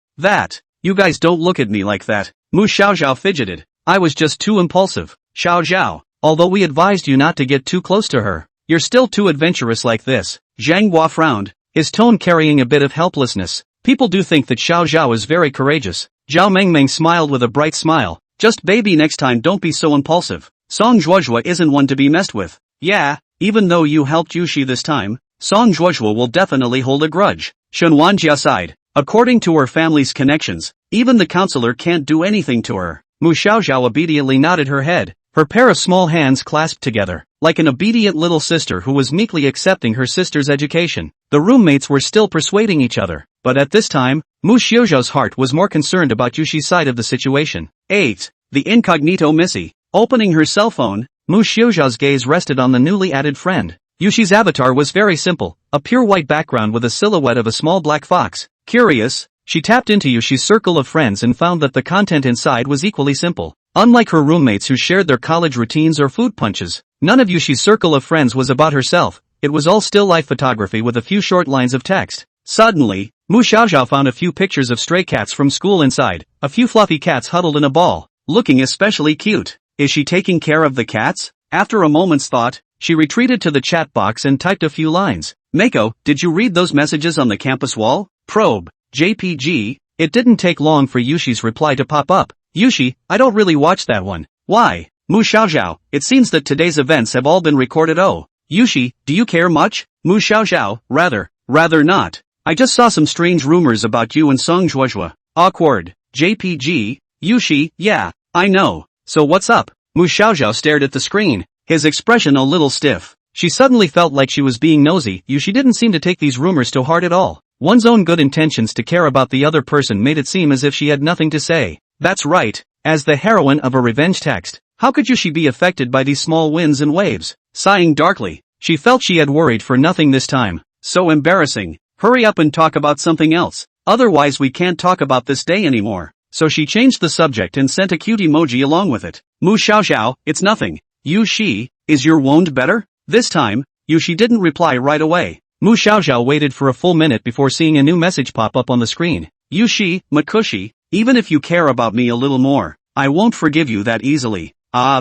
You guys don't look at me like that. Mu Xiaoxiao fidgeted. I was just too impulsive. Xiaoxiao, although we advised you not to get too close to her, you're still too adventurous like this. Zhang Guo frowned, his tone carrying a bit of helplessness. People do think that Xiaoxiao is very courageous. Zhao Mengmeng smiled with a bright smile. Just baby, next time don't be so impulsive. Song Juojue isn't one to be messed with. Yeah, even though you helped Yushi this time, Song Juojue will definitely hold a grudge. Xinhuanjia sighed. According to her family's connections, even the counselor can't do anything to her. Mu Xiaoxiao obediently nodded her head, her pair of small hands clasped together, like an obedient little sister who was meekly accepting her sister's education. The roommates were still persuading each other, but at this time, Mu Xiaozhao's heart was more concerned about Yushi's side of the situation. 8. The incognito Missy. Opening her cell phone, Mu Xiaozhao's gaze rested on the newly added friend. Yushi's avatar was very simple, a pure white background with a silhouette of a small black fox. Curious, she tapped into Yushi's circle of friends and found that the content inside was equally simple. Unlike her roommates who shared their college routines or food punches, none of Yushi's circle of friends was about herself. It was all still life photography with a few short lines of text. Suddenly, Mu Xiaozhao found a few pictures of stray cats from school inside, a few fluffy cats huddled in a ball, looking especially cute. Is she taking care of the cats? After a moment's thought, she retreated to the chat box and typed a few lines. Mako, did you read those messages on the campus wall? Probe. JPG. It didn't take long for Yushi's reply to pop up. Yushi, I don't really watch that one. Why? Mu Xiaozhao, it seems that today's events have all been recorded. Oh. Yushi, do you care much? Mu Xiaozhao, rather not. I just saw some strange rumors about you and Song Zhuozhua. Awkward. JPG. Yushi, yeah, I know. So what's up? Mu Xiaozhao stared at the screen, his expression a little stiff. She suddenly felt like she was being nosy. Yushi didn't seem to take these rumors to heart at all. One's own good intentions to care about the other person made it seem as if she had nothing to say. That's right, as the heroine of a revenge text, how could Yushi be affected by these small winds and waves? Sighing darkly, she felt she had worried for nothing this time. So embarrassing. Hurry up and talk about something else. Otherwise we can't talk about this day anymore. So she changed the subject and sent a cute emoji along with it. Mu Xiaozhao, it's nothing. Yushi, is your wound better? This time, Yushi didn't reply right away. Mu Xiaozhao waited for a full minute before seeing a new message pop up on the screen. Yushi, Makushi, even if you care about me a little more, I won't forgive you that easily.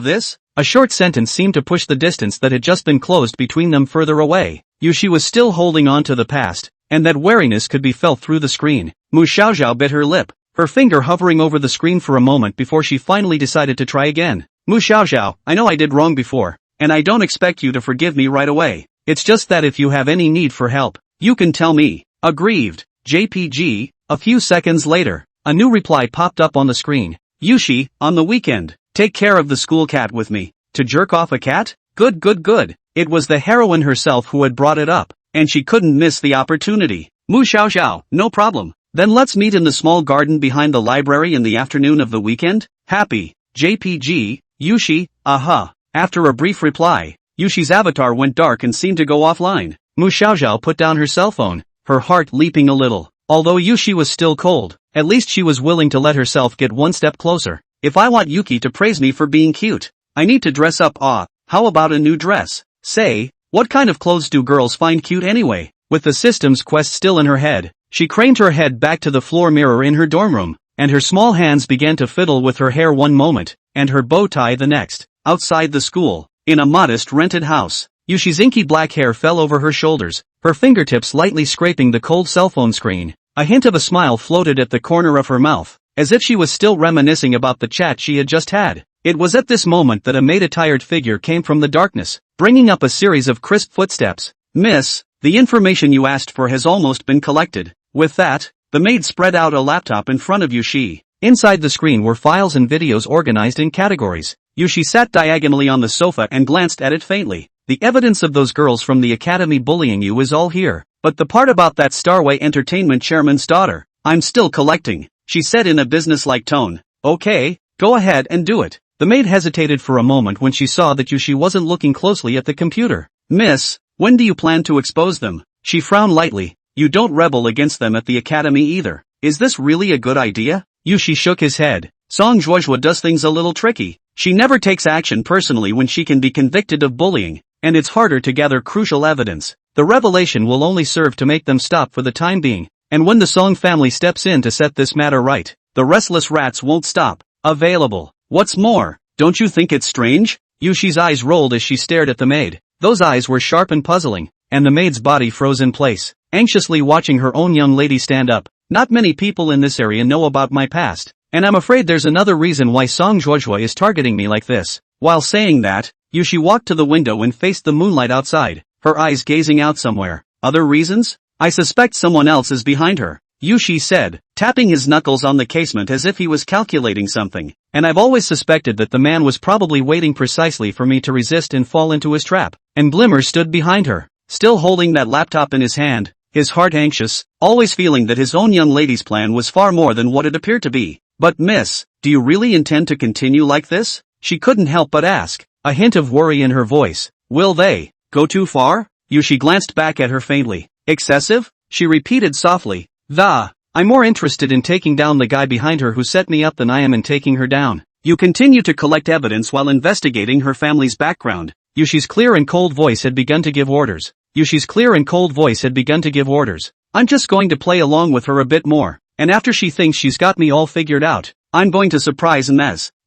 This? A short sentence seemed to push the distance that had just been closed between them further away. Yushi was still holding on to the past, and that wariness could be felt through the screen. Mu Xiaozhao bit her lip, her finger hovering over the screen for a moment before she finally decided to try again. Mu Xiaozhao, I know I did wrong before, and I don't expect you to forgive me right away. It's just that if you have any need for help, you can tell me. Aggrieved. JPG. A few seconds later, a new reply popped up on the screen. Yushi, on the weekend, take care of the school cat with me. To jerk off a cat? Good. It was the heroine herself who had brought it up, and she couldn't miss the opportunity. Mu Xiaozhao, no problem. Then let's meet in the small garden behind the library in the afternoon of the weekend. Happy. JPG. Yushi, aha. After a brief reply, Yushi's avatar went dark and seemed to go offline. Mu Xiaozhao put down her cell phone, her heart leaping a little. Although Yushi was still cold, at least she was willing to let herself get one step closer. If I want Yuki to praise me for being cute, I need to dress up. How about a new dress? Say, what kind of clothes do girls find cute anyway? With the systems quest still in her head, she craned her head back to the floor mirror in her dorm room, and her small hands began to fiddle with her hair one moment, and her bow tie the next. Outside the school, in a modest rented house, Yushi's inky black hair fell over her shoulders, her fingertips lightly scraping the cold cell phone screen. A hint of a smile floated at the corner of her mouth, as if she was still reminiscing about the chat she had just had. It was at this moment that a maid-attired figure came from the darkness, bringing up a series of crisp footsteps. Miss, the information you asked for has almost been collected. With that, the maid spread out a laptop in front of Yushi. Inside the screen were files and videos organized in categories. Yushi sat diagonally on the sofa and glanced at it faintly. The evidence of those girls from the academy bullying you is all here. But the part about that Starway Entertainment chairman's daughter, I'm still collecting, she said in a businesslike tone. Okay, go ahead and do it. The maid hesitated for a moment when she saw that Yushi wasn't looking closely at the computer. Miss, when do you plan to expose them? She frowned lightly. You don't rebel against them at the academy either. Is this really a good idea? Yushi shook his head. Song Zhuozhua does things a little tricky. She never takes action personally when she can be convicted of bullying, and it's harder to gather crucial evidence. The revelation will only serve to make them stop for the time being, and when the Song family steps in to set this matter right, the restless rats won't stop. Available. What's more, don't you think it's strange? Yushi's eyes rolled as she stared at the maid. Those eyes were sharp and puzzling, and the maid's body froze in place, anxiously watching her own young lady stand up. Not many people in this area know about my past, and I'm afraid there's another reason why Song Zhuozhua is targeting me like this. While saying that, Yushi walked to the window and faced the moonlight outside, her eyes gazing out somewhere. Other reasons? I suspect someone else is behind her, Yushi said, tapping his knuckles on the casement as if he was calculating something. And I've always suspected that the man was probably waiting precisely for me to resist and fall into his trap. And Blimmer stood behind her, still holding that laptop in his hand. his heart anxious, always feeling that his own young lady's plan was far more than what it appeared to be. But miss, do you really intend to continue like this? She couldn't help but ask, a hint of worry in her voice. Will they go too far? She glanced back at her faintly. Excessive? She repeated softly. I'm more interested in taking down the guy behind her who set me up than I am in taking her down. You continue to collect evidence while investigating her family's background. Yushi's clear and cold voice had begun to give orders. I'm just going to play along with her a bit more, and after she thinks she's got me all figured out, I'm going to surprise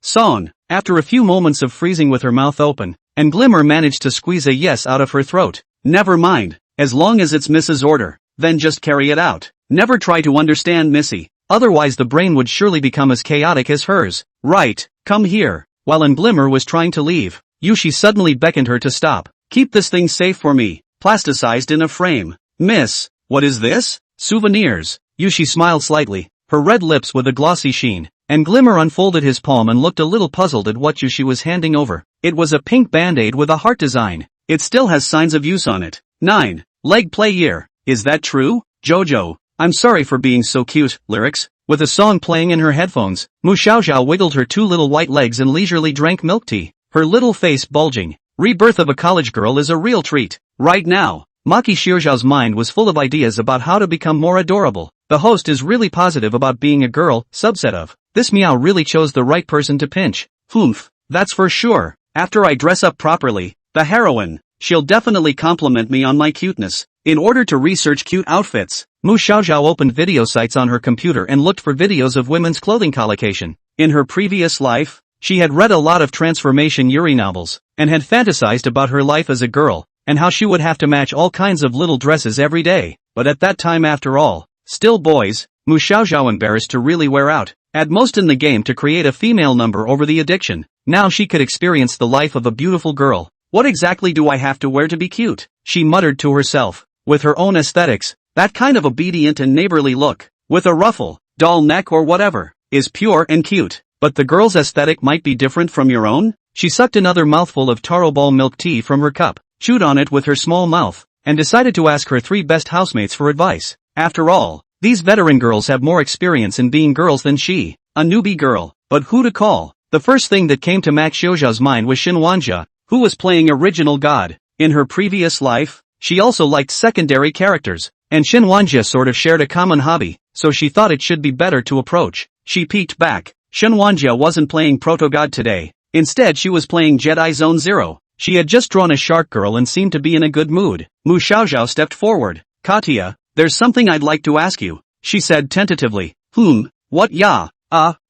Son. After a few moments of freezing with her mouth open, and Glimmer managed to squeeze a yes out of her throat. Never mind, as long as it's Mrs. Order, then just carry it out. Never try to understand Missy, otherwise the brain would surely become as chaotic as hers. Right, come here. While Glimmer was trying to leave, Yushi suddenly beckoned her to stop. Keep this thing safe for me, plasticized in a frame. Miss, what is this? Souvenirs. Yushi smiled slightly, her red lips with a glossy sheen, and Glimmer unfolded his palm and looked a little puzzled at what Yushi was handing over. It was a pink band-aid with a heart design. It still has signs of use on it. 9. Leg play year. Is that true? Jojo, I'm sorry for being so cute. Lyrics. With a song playing in her headphones, Mu Xiaoxiao wiggled her two little white legs and leisurely drank milk tea, her little face bulging. Rebirth of a college girl is a real treat. Right now, Maki Xiaoxiao's mind was full of ideas about how to become more adorable. The host is really positive about being a girl, subset of. This meow really chose the right person to pinch. Humph, that's for sure. After I dress up properly, the heroine, she'll definitely compliment me on my cuteness. In order to research cute outfits, Mu Xiaoxiao opened video sites on her computer and looked for videos of women's clothing collocation. In her previous life, she had read a lot of transformation Yuri novels, and had fantasized about her life as a girl, and how she would have to match all kinds of little dresses every day. But at that time, after all, still boys, Mu Xiaoxiao embarrassed to really wear out, at most in the game to create a female number over the addiction. Now she could experience the life of a beautiful girl. What exactly do I have to wear to be cute? She muttered to herself. With her own aesthetics, that kind of obedient and neighborly look, with a ruffle, doll neck or whatever, is pure and cute. But the girl's aesthetic might be different from your own? She sucked another mouthful of taro ball milk tea from her cup, chewed on it with her small mouth, and decided to ask her 3 best housemates for advice. After all, these veteran girls have more experience in being girls than she, a newbie girl. But who to call? The first thing that came to Max Xiaoxiao's mind was Shinwanja, who was playing Original God. In her previous life, she also liked secondary characters, and Shinwanja sort of shared a common hobby, so she thought it should be better to approach. She peeked back. Shinwanja wasn't playing Proto-God today. Instead she was playing Jedi Zone Zero. She had just drawn a shark girl and seemed to be in a good mood. Mu Xiaoxiao stepped forward. Katya, there's something I'd like to ask you, she said tentatively. What? Yeah.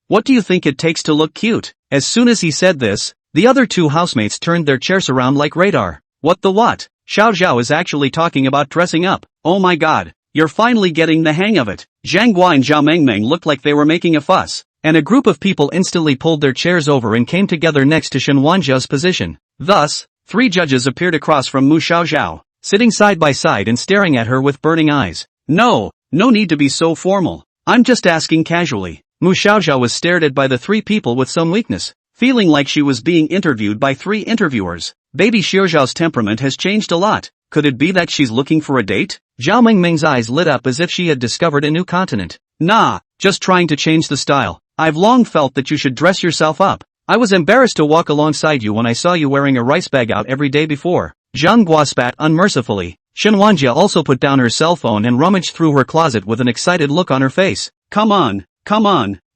What do you think it takes to look cute? As soon as he said this, the other 2 housemates turned their chairs around like radar. What the what? Xiao Zhao is actually talking about dressing up. Oh my god, you're finally getting the hang of it. Zhang Guo and Zhao Mengmeng looked like they were making a fuss, and a group of people instantly pulled their chairs over and came together next to Shinwanjia's position. Thus, 3 judges appeared across from Mu Xiaoxiao, sitting side by side and staring at her with burning eyes. No need to be so formal. I'm just asking casually. Mu Xiaoxiao was stared at by the 3 people with some weakness, feeling like she was being interviewed by 3 interviewers. Baby Xiaoxiao's temperament has changed a lot. Could it be that she's looking for a date? Zhao Mengmeng's eyes lit up as if she had discovered a new continent. Nah, just trying to change the style. I've long felt that you should dress yourself up. I was embarrassed to walk alongside you when I saw you wearing a rice bag out every day before. Zhang Guo spat unmercifully. Shinwanjia also put down her cell phone and rummaged through her closet with an excited look on her face. Come on.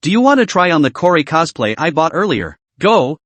Do you want to try on the Kori cosplay I bought earlier? Go.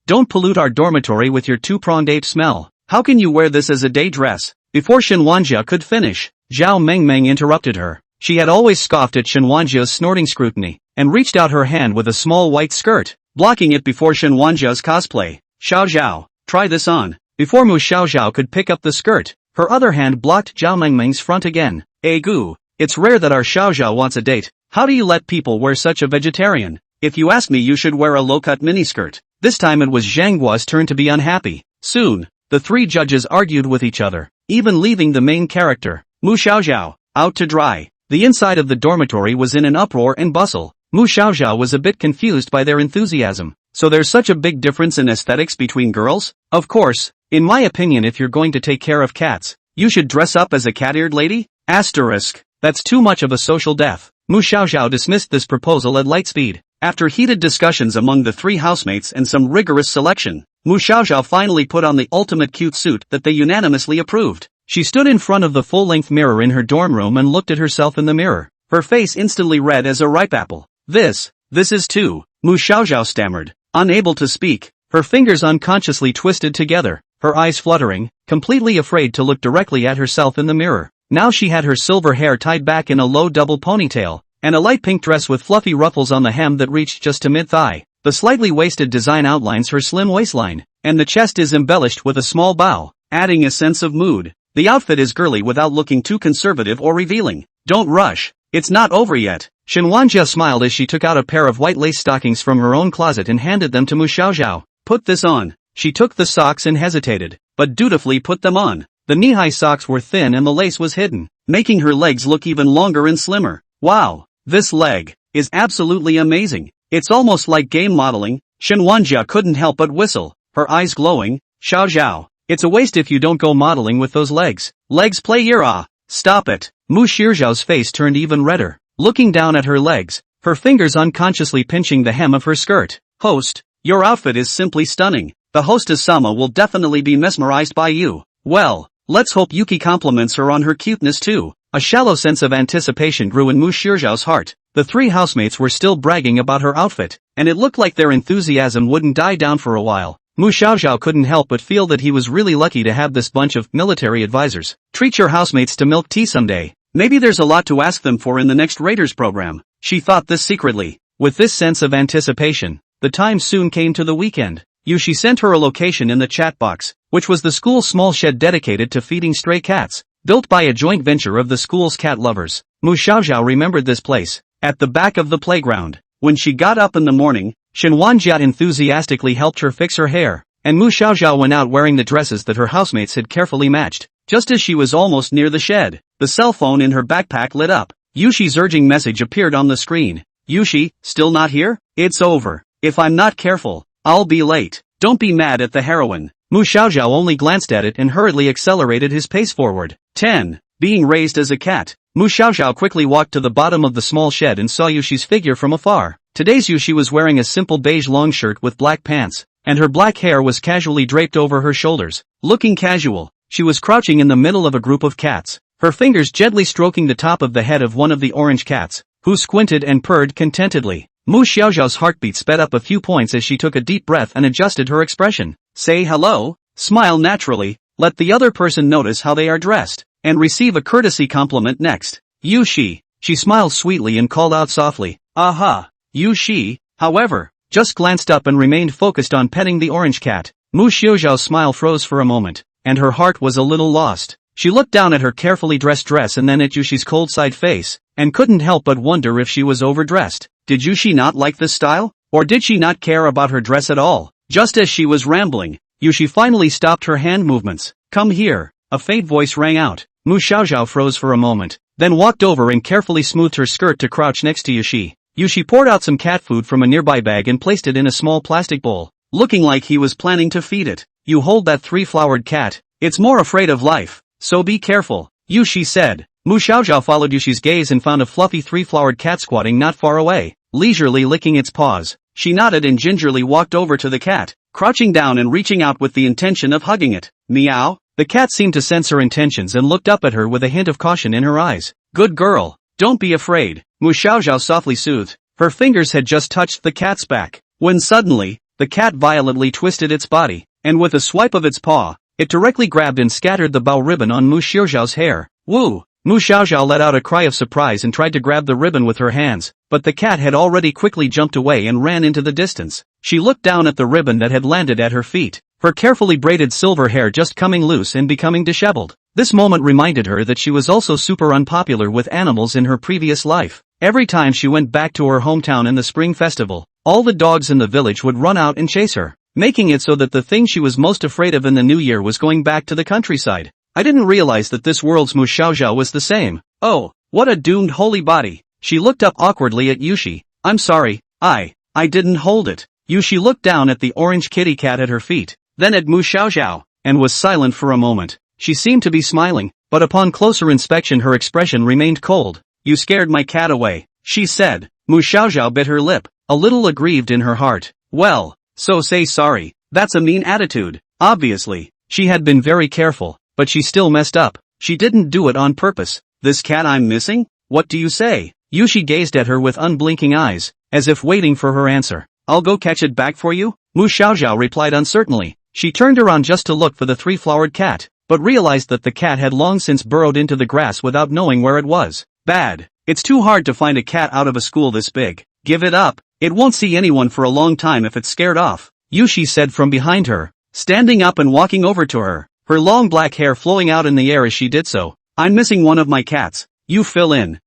Don't pollute our dormitory with your 2-pronged ape smell. How can you wear this as a day dress? Before Shinwanjia could finish, Zhao Mengmeng interrupted her. She had always scoffed at Shinwanjia's snorting scrutiny, and reached out her hand with a small white skirt, blocking it before Shinwanjia's cosplay. Xiao Zhao, try this on. Before Mu Xiaoxiao could pick up the skirt, her other hand blocked Zhao Mengmeng's front again. Goo, it's rare that our Xiao Zhao wants a date. How do you let people wear such a vegetarian? If you ask me, you should wear a low-cut miniskirt. This time it was Zhang Guo's turn to be unhappy. Soon, the 3 judges argued with each other, even leaving the main character, Mu Xiaoxiao, out to dry. The inside of the dormitory was in an uproar and bustle. Mu Xiaoxiao was a bit confused by their enthusiasm. So there's such a big difference in aesthetics between girls? Of course, in my opinion, if you're going to take care of cats, You should dress up as a cat-eared lady? Asterisk. That's too much of a social death. Mu Xiaoxiao dismissed this proposal at light speed. After heated discussions among the 3 housemates and some rigorous selection, Mu Xiaoxiao finally put on the ultimate cute suit that they unanimously approved. She stood in front of the full-length mirror in her dorm room and looked at herself in the mirror. Her face instantly red as a ripe apple. This is too, Mu Xiaoxiao stammered, unable to speak, her fingers unconsciously twisted together, her eyes fluttering, completely afraid to look directly at herself in the mirror. Now she had her silver hair tied back in a low double ponytail, and a light pink dress with fluffy ruffles on the hem that reached just to mid-thigh. The slightly waisted design outlines her slim waistline, and the chest is embellished with a small bow, adding a sense of mood. The outfit is girly without looking too conservative or revealing. Don't rush, it's not over yet. Shenwanjia smiled as she took out a pair of white lace stockings from her own closet and handed them to Mu Xiaoxiao. Put this on. She took the socks and hesitated, but dutifully put them on. The knee-high socks were thin and the lace was hidden, making her legs look even longer and slimmer. Wow, this leg is absolutely amazing. It's almost like game modeling. Shenwanjia couldn't help but whistle, her eyes glowing. Xiaoxiao, it's a waste if you don't go modeling with those legs. Legs play your Stop it. Mu Xiaoxiao's face turned even redder, looking down at her legs, her fingers unconsciously pinching the hem of her skirt. Host, your outfit is simply stunning. The hostess Sama will definitely be mesmerized by you. Well, let's hope Yuki compliments her on her cuteness too. A shallow sense of anticipation grew in Mu Xiaoxiao's heart. The 3 housemates were still bragging about her outfit, and it looked like their enthusiasm wouldn't die down for a while. Mu Xiaoxiao couldn't help but feel that he was really lucky to have this bunch of military advisors. Treat your housemates to milk tea someday. Maybe there's a lot to ask them for in the next Raiders program. She thought this secretly. With this sense of anticipation, the time soon came to the weekend. Yushi sent her a location in the chat box, which was the school's small shed dedicated to feeding stray cats, built by a joint venture of the school's cat lovers. Mu Xiaoxiao remembered this place, at the back of the playground. When she got up in the morning, Shenwanjia enthusiastically helped her fix her hair, and Mu Xiaoxiao went out wearing the dresses that her housemates had carefully matched. Just as she was almost near the shed, the cell phone in her backpack lit up. Yushi's urging message appeared on the screen. Yushi, still not here? It's over. If I'm not careful, I'll be late. Don't be mad at the heroine. Mu Xiaoxiao only glanced at it and hurriedly accelerated his pace forward. 10. Being raised as a cat. Mu Xiaoxiao quickly walked to the bottom of the small shed and saw Yushi's figure from afar. Today's Yushi was wearing a simple beige long shirt with black pants, and her black hair was casually draped over her shoulders. Looking casual, she was crouching in the middle of a group of cats, her fingers gently stroking the top of the head of one of the orange cats, who squinted and purred contentedly. Mu Xiaoxiao's heartbeat sped up a few points as she took a deep breath and adjusted her expression. Say hello, smile naturally, let the other person notice how they are dressed, and receive a courtesy compliment next. Yushi. She smiled sweetly and called out softly, aha. Yushi, however, just glanced up and remained focused on petting the orange cat. Mu Xiaoxiao's smile froze for a moment, and her heart was a little lost. She looked down at her carefully dressed dress and then at Yushi's cold-side face, and couldn't help but wonder if she was overdressed. Did Yushi not like this style? Or did she not care about her dress at all? Just as she was rambling, Yushi finally stopped her hand movements. Come here, a faint voice rang out. Mu Xiaoxiao froze for a moment, then walked over and carefully smoothed her skirt to crouch next to Yushi. Yushi poured out some cat food from a nearby bag and placed it in a small plastic bowl, looking like he was planning to feed it. You hold that 3-flowered cat, it's more afraid of life, so be careful, Yushi said. Mu Xiaoxiao followed Yushi's gaze and found a fluffy 3-flowered cat squatting not far away, leisurely licking its paws. She nodded and gingerly walked over to the cat, crouching down and reaching out with the intention of hugging it. Meow. The cat seemed to sense her intentions and looked up at her with a hint of caution in her eyes. Good girl, don't be afraid, Mu Xiaoxiao softly soothed. Her fingers had just touched the cat's back, when suddenly, the cat violently twisted its body, and with a swipe of its paw, it directly grabbed and scattered the bow ribbon on Mu Xiaoxiao's hair. Woo! Mu Xiaoxiao let out a cry of surprise and tried to grab the ribbon with her hands, but the cat had already quickly jumped away and ran into the distance. She looked down at the ribbon that had landed at her feet, her carefully braided silver hair just coming loose and becoming disheveled. This moment reminded her that she was also super unpopular with animals in her previous life. Every time she went back to her hometown in the spring festival, all the dogs in the village would run out and chase her, making it so that the thing she was most afraid of in the new year was going back to the countryside. I didn't realize that this world's Mu Xiaoxiao was the same. Oh, what a doomed holy body. She looked up awkwardly at Yushi. I'm sorry, I didn't hold it. Yushi looked down at the orange kitty cat at her feet, then at Mu Xiaoxiao, and was silent for a moment. she seemed to be smiling, but upon closer inspection her expression remained cold. You scared my cat away, she said. Mu Xiaoxiao bit her lip, a little aggrieved in her heart. Well, so say sorry, that's a mean attitude. Obviously, she had been very careful, but she still messed up. She didn't do it on purpose. This cat I'm missing? What do you say? Yushi gazed at her with unblinking eyes, as if waiting for her answer. I'll go catch it back for you? Mu Xiaoxiao replied uncertainly. She turned around just to look for the three-flowered cat, but realized that the cat had long since burrowed into the grass without knowing where it was. Bad. It's too hard to find a cat out of a school this big. Give it up. It won't see anyone for a long time if it's scared off, Yushi said from behind her, standing up and walking over to her, her long black hair flowing out in the air as she did so. I'm missing one of my cats. You fill in.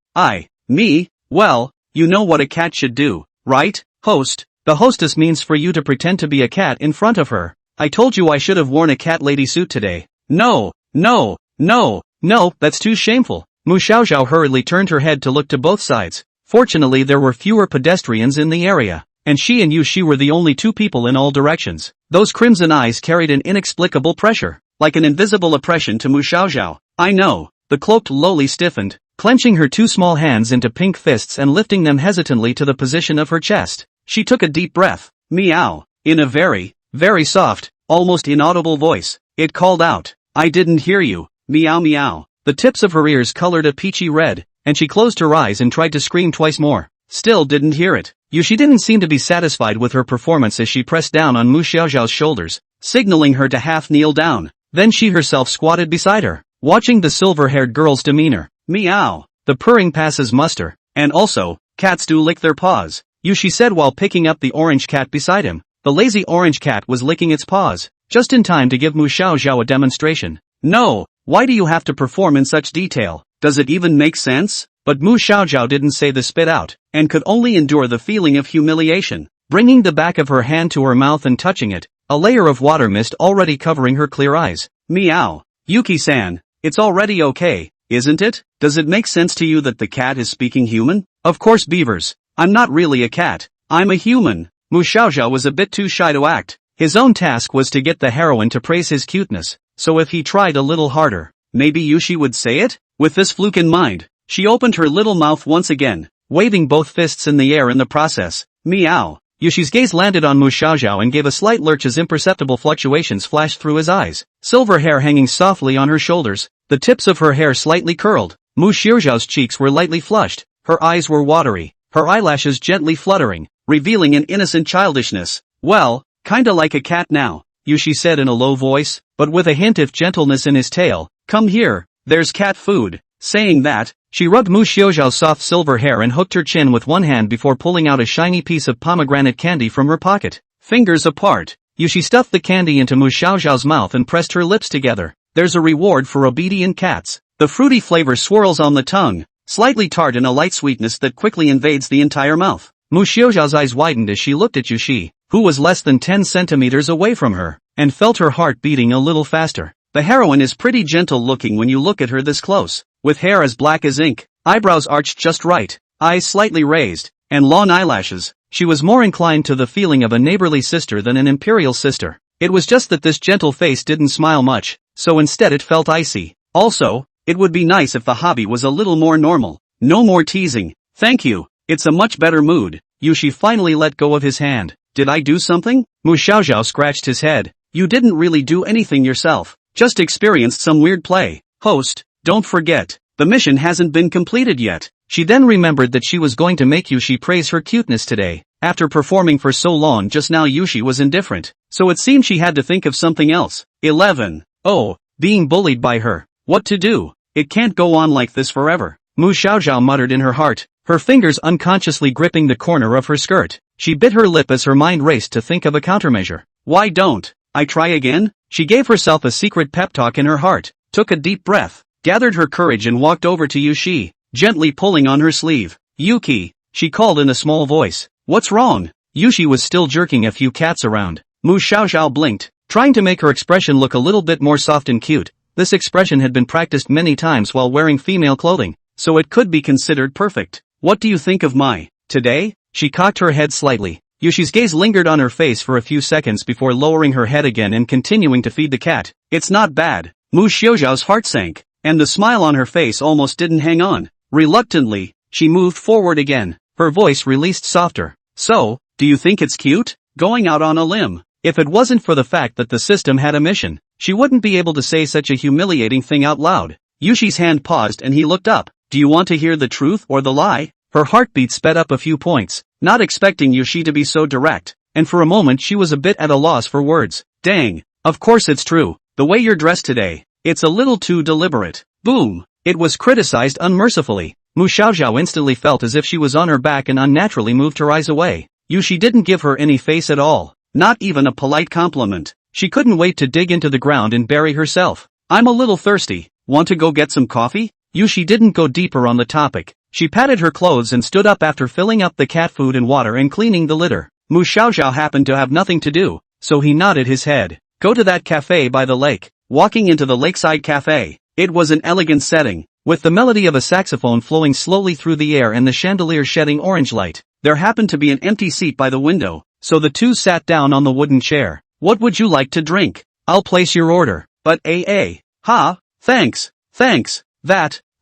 Me? Well, you know what a cat should do, right? Host. The hostess means for you to pretend to be a cat in front of her. I told you I should have worn a cat lady suit today. No, that's too shameful. Mu Xiaoxiao hurriedly turned her head to look to both sides. Fortunately there were fewer pedestrians in the area, and she and Yushi were the only two people in all directions. Those crimson eyes carried an inexplicable pressure, like an invisible oppression to Mu Xiaoxiao. I know. The cloaked Loli stiffened, clenching her two small hands into pink fists and lifting them hesitantly to the position of her chest. She took a deep breath. Meow. In a very, very soft, almost inaudible voice, it called out. I didn't hear you. Meow meow. The tips of her ears colored a peachy red, and she closed her eyes and tried to scream twice more. Still didn't hear it. Yushi didn't seem to be satisfied with her performance as she pressed down on Mu Xiaoxiao's shoulders, signaling her to half kneel down. Then she herself squatted beside her, watching the silver-haired girl's demeanor. Meow. The purring passes muster. And also, cats do lick their paws, Yushi said while picking up the orange cat beside him. The lazy orange cat was licking its paws, just in time to give Mu Xiaoxiao a demonstration. No, why do you have to perform in such detail? Does it even make sense? But Mu Xiaoxiao didn't say the spit out, and could only endure the feeling of humiliation. Bringing the back of her hand to her mouth and touching it, a layer of water mist already covering her clear eyes. Meow. Yuki-san, it's already okay, isn't it? Does it make sense to you that the cat is speaking human? Of course beavers. I'm not really a cat. I'm a human. Mu Xiaoxiao was a bit too shy to act. His own task was to get the heroine to praise his cuteness, so if he tried a little harder, maybe Yushi would say it? With this fluke in mind, she opened her little mouth once again, waving both fists in the air in the process. Meow. Yushi's gaze landed on Mu Xiaoxiao and gave a slight lurch as imperceptible fluctuations flashed through his eyes. Silver hair hanging softly on her shoulders, the tips of her hair slightly curled. Mu Xiaoxiao's cheeks were lightly flushed, her eyes were watery, her eyelashes gently fluttering, revealing an innocent childishness. Well, kinda like a cat now, Yushi said in a low voice, but with a hint of gentleness in his tail. Come here, there's cat food. Saying that, she rubbed Mu Xiaoxiao's soft silver hair and hooked her chin with one hand before pulling out a shiny piece of pomegranate candy from her pocket. Fingers apart, Yushi stuffed the candy into Mu Xiaoxiao's mouth and pressed her lips together. There's a reward for obedient cats. The fruity flavor swirls on the tongue, slightly tart and a light sweetness that quickly invades the entire mouth. Mu Xiaoxiao's eyes widened as she looked at Yushi, who was less than 10 centimeters away from her, and felt her heart beating a little faster. The heroine is pretty gentle looking when you look at her this close, with hair as black as ink, eyebrows arched just right, eyes slightly raised, and long eyelashes. She was more inclined to the feeling of a neighborly sister than an imperial sister. It was just that this gentle face didn't smile much, so instead it felt icy. Also, it would be nice if the hobby was a little more normal. No more teasing. Thank you. It's a much better mood. Yushi finally let go of his hand. Did I do something? Mu Xiaoxiao scratched his head. You didn't really do anything yourself. Just experienced some weird play. Host, don't forget, the mission hasn't been completed yet. She then remembered that she was going to make Yushi praise her cuteness today. After performing for so long just now Yushi was indifferent, so it seemed she had to think of something else. 11. Oh, being bullied by her. What to do? It can't go on like this forever. Mu Xiaoxiao muttered in her heart, her fingers unconsciously gripping the corner of her skirt. She bit her lip as her mind raced to think of a countermeasure. Why don't I try again? She gave herself a secret pep talk in her heart, took a deep breath, gathered her courage and walked over to Yushi, gently pulling on her sleeve. Yuki, she called in a small voice. What's wrong? Yushi was still jerking a few cats around. Mu Xiaoxiao blinked, trying to make her expression look a little bit more soft and cute. This expression had been practiced many times while wearing female clothing, so it could be considered perfect. What do you think of my today? She cocked her head slightly. Yushi's gaze lingered on her face for a few seconds before lowering her head again and continuing to feed the cat. It's not bad. Mu Xiaoxiao's heart sank, and the smile on her face almost didn't hang on. Reluctantly, she moved forward again, her voice released softer. So, do you think it's cute? Going out on a limb. If it wasn't for the fact that the system had a mission, she wouldn't be able to say such a humiliating thing out loud. Yushi's hand paused and he looked up. Do you want to hear the truth or the lie? Her heartbeat sped up a few points, not expecting Yushi to be so direct, and for a moment she was a bit at a loss for words. Dang, of course it's true. The way you're dressed today, it's a little too deliberate. Boom. It was criticized unmercifully. Mu Xiaoxiao instantly felt as if she was on her back and unnaturally moved her eyes away. Yushi didn't give her any face at all, not even a polite compliment. She couldn't wait to dig into the ground and bury herself. I'm a little thirsty, want to go get some coffee? Yushi didn't go deeper on the topic. She patted her clothes and stood up after filling up the cat food and water and cleaning the litter. Mu Xiaoxiao happened to have nothing to do, so he nodded his head. Go to that cafe by the lake. Walking into the lakeside cafe. It was an elegant setting, with the melody of a saxophone flowing slowly through the air and the chandelier shedding orange light. There happened to be an empty seat by the window, so the two sat down on the wooden chair. What would you like to drink? I'll place your order. But thanks.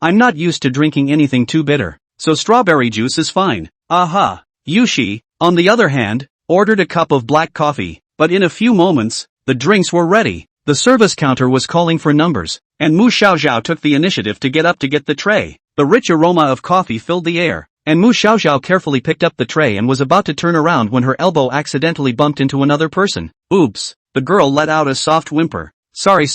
I'm not used to drinking anything too bitter, so strawberry juice is fine. Aha. Yushi, on the other hand, ordered a cup of black coffee, but in a few moments, the drinks were ready. The service counter was calling for numbers, and Mu Xiaoxiao took the initiative to get up to get the tray. The rich aroma of coffee filled the air, and Mu Xiaoxiao carefully picked up the tray and was about to turn around when her elbow accidentally bumped into another person. Oops, the girl let out a soft whimper. Sorry.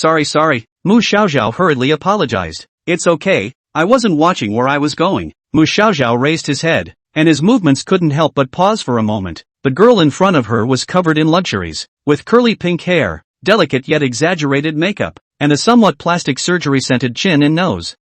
Mu Xiaoxiao hurriedly apologized. It's okay, I wasn't watching where I was going. Mu Xiaoxiao raised his head, and his movements couldn't help but pause for a moment. The girl in front of her was covered in luxuries, with curly pink hair, delicate yet exaggerated makeup, and a somewhat plastic surgery-scented chin and nose.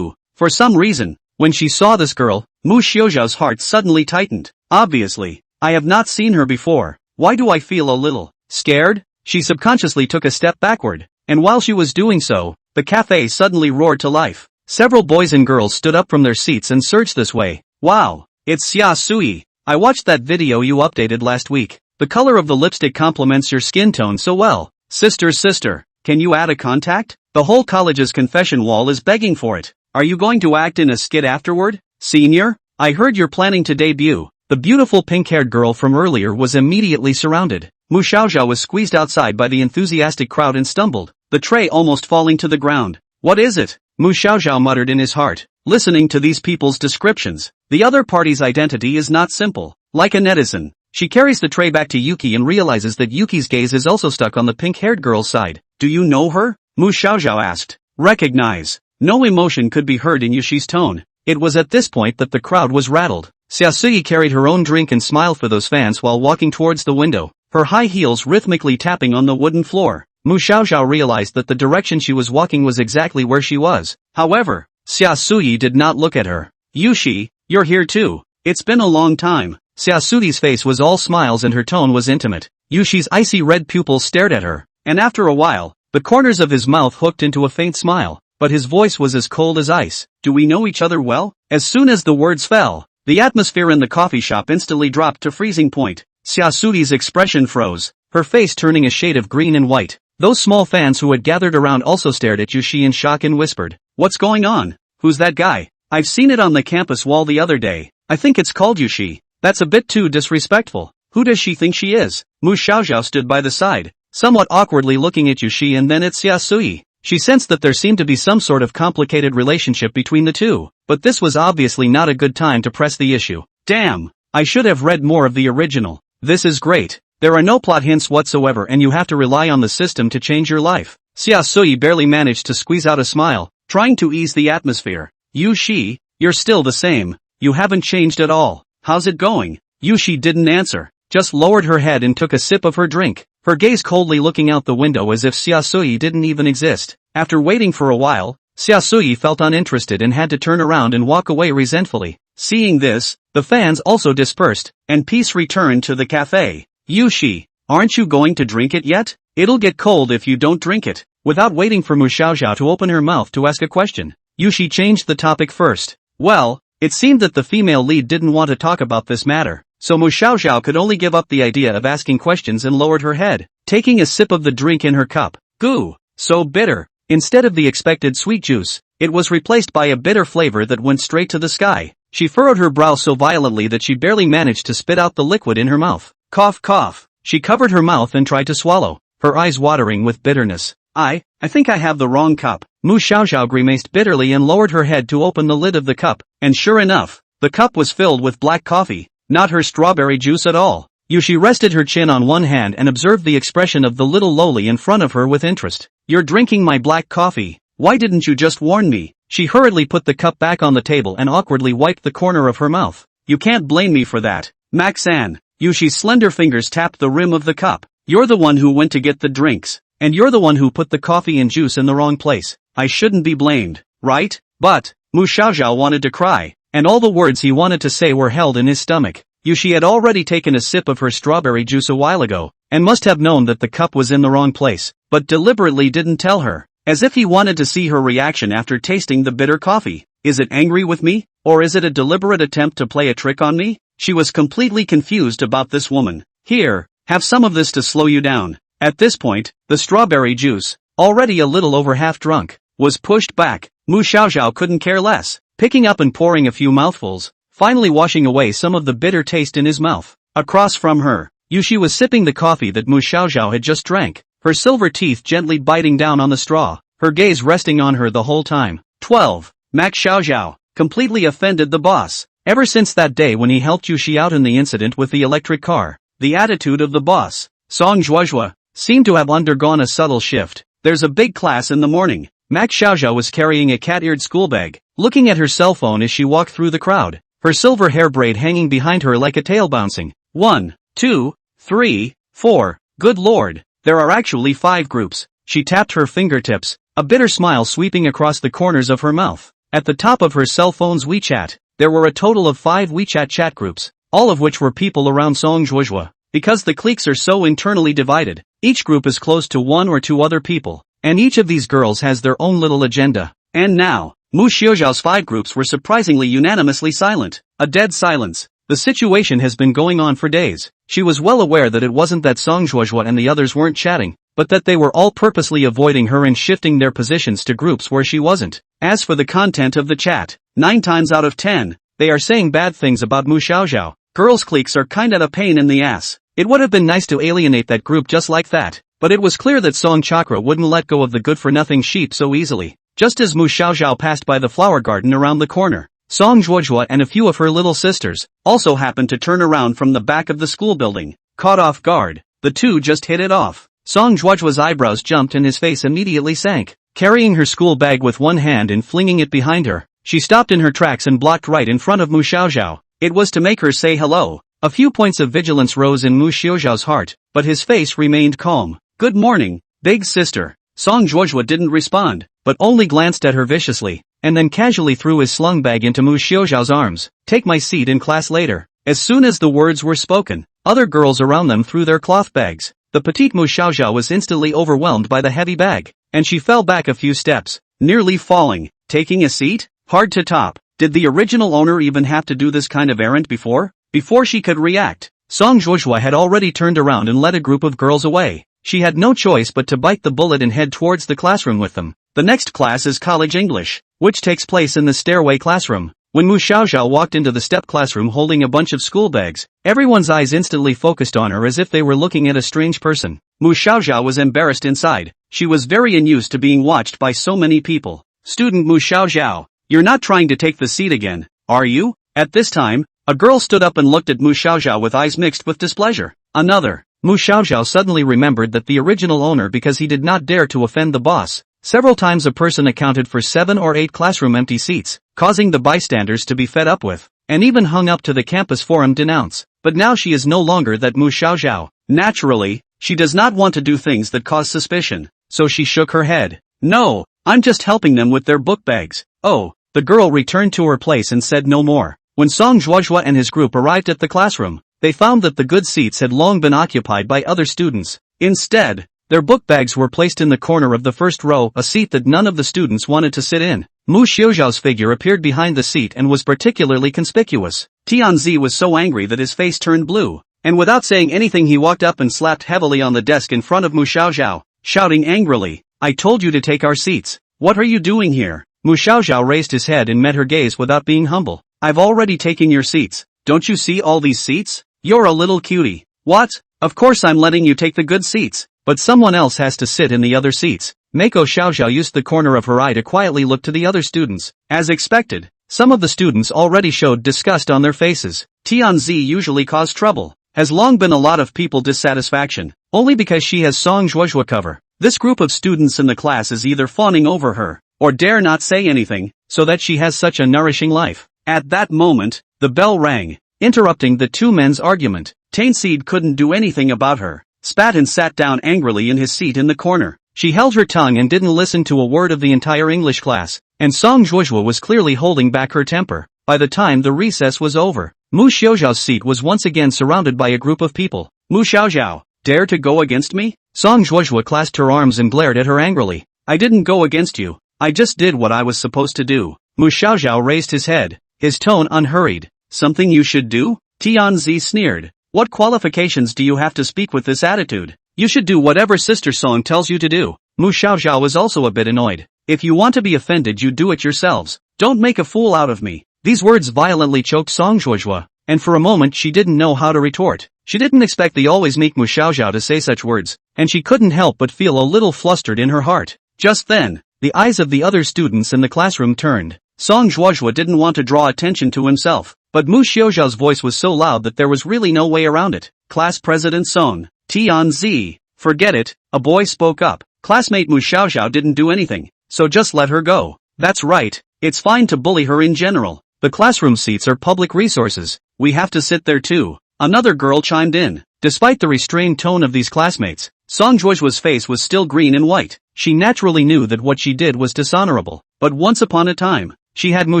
For some reason, when she saw this girl, Mu Xiaoxiao's heart suddenly tightened. Obviously, I have not seen her before. Why do I feel a little scared? She subconsciously took a step backward, and while she was doing so, the cafe suddenly roared to life. Several boys and girls stood up from their seats and surged this way. Wow, it's Xia Sui. I watched that video you updated last week. The color of the lipstick complements your skin tone so well. Sister, can you add a contact? The whole college's confession wall is begging for it. Are you going to act in a skit afterward? Senior, I heard you're planning to debut. The beautiful pink-haired girl from earlier was immediately surrounded. Mu Xiaoxiao was squeezed outside by the enthusiastic crowd and stumbled, the tray almost falling to the ground. What is it? Mu Xiaoxiao muttered in his heart, listening to these people's descriptions. The other party's identity is not simple. Like a netizen, she carries the tray back to Yuki and realizes that Yuki's gaze is also stuck on the pink-haired girl's side. Do you know her? Mu Xiaoxiao asked. Recognize. No emotion could be heard in Yushi's tone. It was at this point that the crowd was rattled. Xiaosui carried her own drink and smiled for those fans while walking towards the window, her high heels rhythmically tapping on the wooden floor. Mu Xiaoxiao realized that the direction she was walking was exactly where she was. However, Xiaosui did not look at her. Yushi, you're here too. It's been a long time. Xiaosui's face was all smiles and her tone was intimate. Yushi's icy red pupils stared at her, and after a while, the corners of his mouth hooked into a faint smile, but his voice was as cold as ice. Do we know each other well? As soon as the words fell, the atmosphere in the coffee shop instantly dropped to freezing point. Xiaosui's expression froze, her face turning a shade of green and white. Those small fans who had gathered around also stared at Yushi in shock and whispered, "What's going on? Who's that guy? I've seen it on the campus wall the other day. I think it's called Yushi. That's a bit too disrespectful. Who does she think she is?" Mu Xiaoxiao stood by the side, somewhat awkwardly looking at Yushi and then at Xiaosui. She sensed that there seemed to be some sort of complicated relationship between the two, but this was obviously not a good time to press the issue. Damn, I should have read more of the original. This is great. There are no plot hints whatsoever and you have to rely on the system to change your life. Xiaosui barely managed to squeeze out a smile, trying to ease the atmosphere. Yushi, you're still the same. You haven't changed at all. How's it going? Yushi didn't answer, just lowered her head and took a sip of her drink, her gaze coldly looking out the window as if Xiaosui didn't even exist. After waiting for a while, Xiaosui felt uninterested and had to turn around and walk away resentfully. Seeing this, the fans also dispersed, and peace returned to the cafe. Yushi, aren't you going to drink it yet? It'll get cold if you don't drink it. Without waiting for Mu Xiaoxiao to open her mouth to ask a question, Yushi changed the topic first. Well, it seemed that the female lead didn't want to talk about this matter, so Mu Xiaoxiao could only give up the idea of asking questions and lowered her head, taking a sip of the drink in her cup. Goo, so bitter. Instead of the expected sweet juice, it was replaced by a bitter flavor that went straight to the sky. She furrowed her brow so violently that she barely managed to spit out the liquid in her mouth. Cough cough. She covered her mouth and tried to swallow, her eyes watering with bitterness. I think I have the wrong cup. Mu Xiaoxiao grimaced bitterly and lowered her head to open the lid of the cup, and sure enough, the cup was filled with black coffee, not her strawberry juice at all. Yushi rested her chin on one hand and observed the expression of the little Loli in front of her with interest. You're drinking my black coffee. Why didn't you just warn me? She hurriedly put the cup back on the table and awkwardly wiped the corner of her mouth. You can't blame me for that. Max-san. Yushi's slender fingers tapped the rim of the cup. You're the one who went to get the drinks. And you're the one who put the coffee and juice in the wrong place. I shouldn't be blamed, right? But, Mu Xiaoxiao wanted to cry, and all the words he wanted to say were held in his stomach. Yushi had already taken a sip of her strawberry juice a while ago, and must have known that the cup was in the wrong place, but deliberately didn't tell her, as if he wanted to see her reaction after tasting the bitter coffee. Is it angry with me, or is it a deliberate attempt to play a trick on me? She was completely confused about this woman. Here, have some of this to slow you down. At this point, the strawberry juice, already a little over half drunk, was pushed back. Mu Xiaoxiao couldn't care less, picking up and pouring a few mouthfuls, finally washing away some of the bitter taste in his mouth. Across from her, Yushi was sipping the coffee that Mu Xiaoxiao had just drank, her silver teeth gently biting down on the straw, her gaze resting on her the whole time. 12. Max Xiaoxiao, completely offended the boss. Ever since that day when he helped Yushi out in the incident with the electric car, the attitude of the boss, Song Zhuozhua, seemed to have undergone a subtle shift. There's a big class in the morning. Max Xiaoxiao was carrying a cat-eared school bag, looking at her cell phone as she walked through the crowd, her silver hair braid hanging behind her like a tail bouncing. 1, 2, 3, 4. Good lord, there are actually 5 groups. She tapped her fingertips, a bitter smile sweeping across the corners of her mouth. At the top of her cell phone's WeChat, there were a total of 5 WeChat chat groups, all of which were people around Song Zhuozhua. Because the cliques are so internally divided, each group is close to 1 or 2 other people, and each of these girls has their own little agenda. And now, Mu Xiaoxiao's 5 groups were surprisingly unanimously silent. A dead silence. The situation has been going on for days. She was well aware that it wasn't that Song Zhuozhua and the others weren't chatting, but that they were all purposely avoiding her and shifting their positions to groups where she wasn't. As for the content of the chat, 9 times out of 10, they are saying bad things about Mu Xiaoxiao. Girls' cliques are kinda a pain in the ass. It would have been nice to alienate that group just like that, but it was clear that Song Chakra wouldn't let go of the good-for-nothing sheep so easily. Just as Mu Xiaoxiao passed by the flower garden around the corner, Song Zhuozhua and a few of her little sisters also happened to turn around from the back of the school building. Caught off guard, the two just hit it off. Song Zhuozhua's eyebrows jumped and his face immediately sank. Carrying her school bag with one hand and flinging it behind her, she stopped in her tracks and blocked right in front of Mu Xiaoxiao. It was to make her say hello. A few points of vigilance rose in Mu Xiaoxiao's heart, but his face remained calm. Good morning, big sister. Song Zhuozhua didn't respond, but only glanced at her viciously, and then casually threw his slung bag into Mu Xiaoxiao's arms. Take my seat in class later. As soon as the words were spoken, other girls around them threw their cloth bags. The petite Mu Xiaoxiao was instantly overwhelmed by the heavy bag, and she fell back a few steps, nearly falling. Taking a seat? Hard to top. Did the original owner even have to do this kind of errand before? Before she could react, Song Zhuozhua had already turned around and led a group of girls away. She had no choice but to bite the bullet and head towards the classroom with them. The next class is college English, which takes place in the stairway classroom. When Mu Xiaoxiao walked into the step classroom holding a bunch of school bags, everyone's eyes instantly focused on her as if they were looking at a strange person. Mu Xiaoxiao was embarrassed inside. She was very unused to being watched by so many people. Student Mu Xiaoxiao, you're not trying to take the seat again, are you? At this time, a girl stood up and looked at Mu Xiaoxiao with eyes mixed with displeasure. Another. Mu Xiaoxiao suddenly remembered that the original owner, because he did not dare to offend the boss, several times a person accounted for 7 or 8 classroom empty seats, causing the bystanders to be fed up with, and even hung up to the campus forum denounce. But now she is no longer that Mu Xiaoxiao. Naturally, she does not want to do things that cause suspicion, so she shook her head. No, I'm just helping them with their book bags. Oh, the girl returned to her place and said no more. When Song Zhuozhua and his group arrived at the classroom, they found that the good seats had long been occupied by other students. Instead, their book bags were placed in the corner of the first row, a seat that none of the students wanted to sit in. Mu Xiaoxiao's figure appeared behind the seat and was particularly conspicuous. Tianzi was so angry that his face turned blue, and without saying anything he walked up and slapped heavily on the desk in front of Mu Xiaoxiao, shouting angrily, I told you to take our seats. What are you doing here? Mu Xiaoxiao raised his head and met her gaze without being humble. I've already taken your seats. Don't you see all these seats? You're a little cutie. What? Of course I'm letting you take the good seats, but someone else has to sit in the other seats. Mako Xiaoxiao used the corner of her eye to quietly look to the other students. As expected, some of the students already showed disgust on their faces. Tianzi usually cause trouble. Has long been a lot of people dissatisfaction, only because she has Song Zhuozhua cover. This group of students in the class is either fawning over her, or dare not say anything, so that she has such a nourishing life. At that moment, the bell rang, interrupting the two men's argument. Tainseed couldn't do anything about her, spat and sat down angrily in his seat in the corner. She held her tongue and didn't listen to a word of the entire English class, and Song Zhuozhua was clearly holding back her temper. By the time the recess was over, Mu Xiaoxiao's seat was once again surrounded by a group of people. Mu Xiaoxiao, dare to go against me? Song Zhuozhua clasped her arms and glared at her angrily. I didn't go against you. I just did what I was supposed to do. Mu Xiaoxiao raised his head, his tone unhurried. Something you should do? Tianzi sneered. What qualifications do you have to speak with this attitude? You should do whatever Sister Song tells you to do. Mu Xiaoxiao was also a bit annoyed. If you want to be offended, you do it yourselves. Don't make a fool out of me. These words violently choked Song Zhuozhua, and for a moment she didn't know how to retort. She didn't expect the always meek Mu Xiaoxiao to say such words, and she couldn't help but feel a little flustered in her heart. Just then, the eyes of the other students in the classroom turned. Song Zhuozhua didn't want to draw attention to himself, but Mu Xiaoxiao's voice was so loud that there was really no way around it. Class President Song, Tianzi, forget it, a boy spoke up. Classmate Mu Xiaoxiao didn't do anything, so just let her go. That's right, it's fine to bully her in general. The classroom seats are public resources. We have to sit there too. Another girl chimed in. Despite the restrained tone of these classmates, Song Zhuozhua's face was still green and white. She naturally knew that what she did was dishonorable, but once upon a time, she had Mu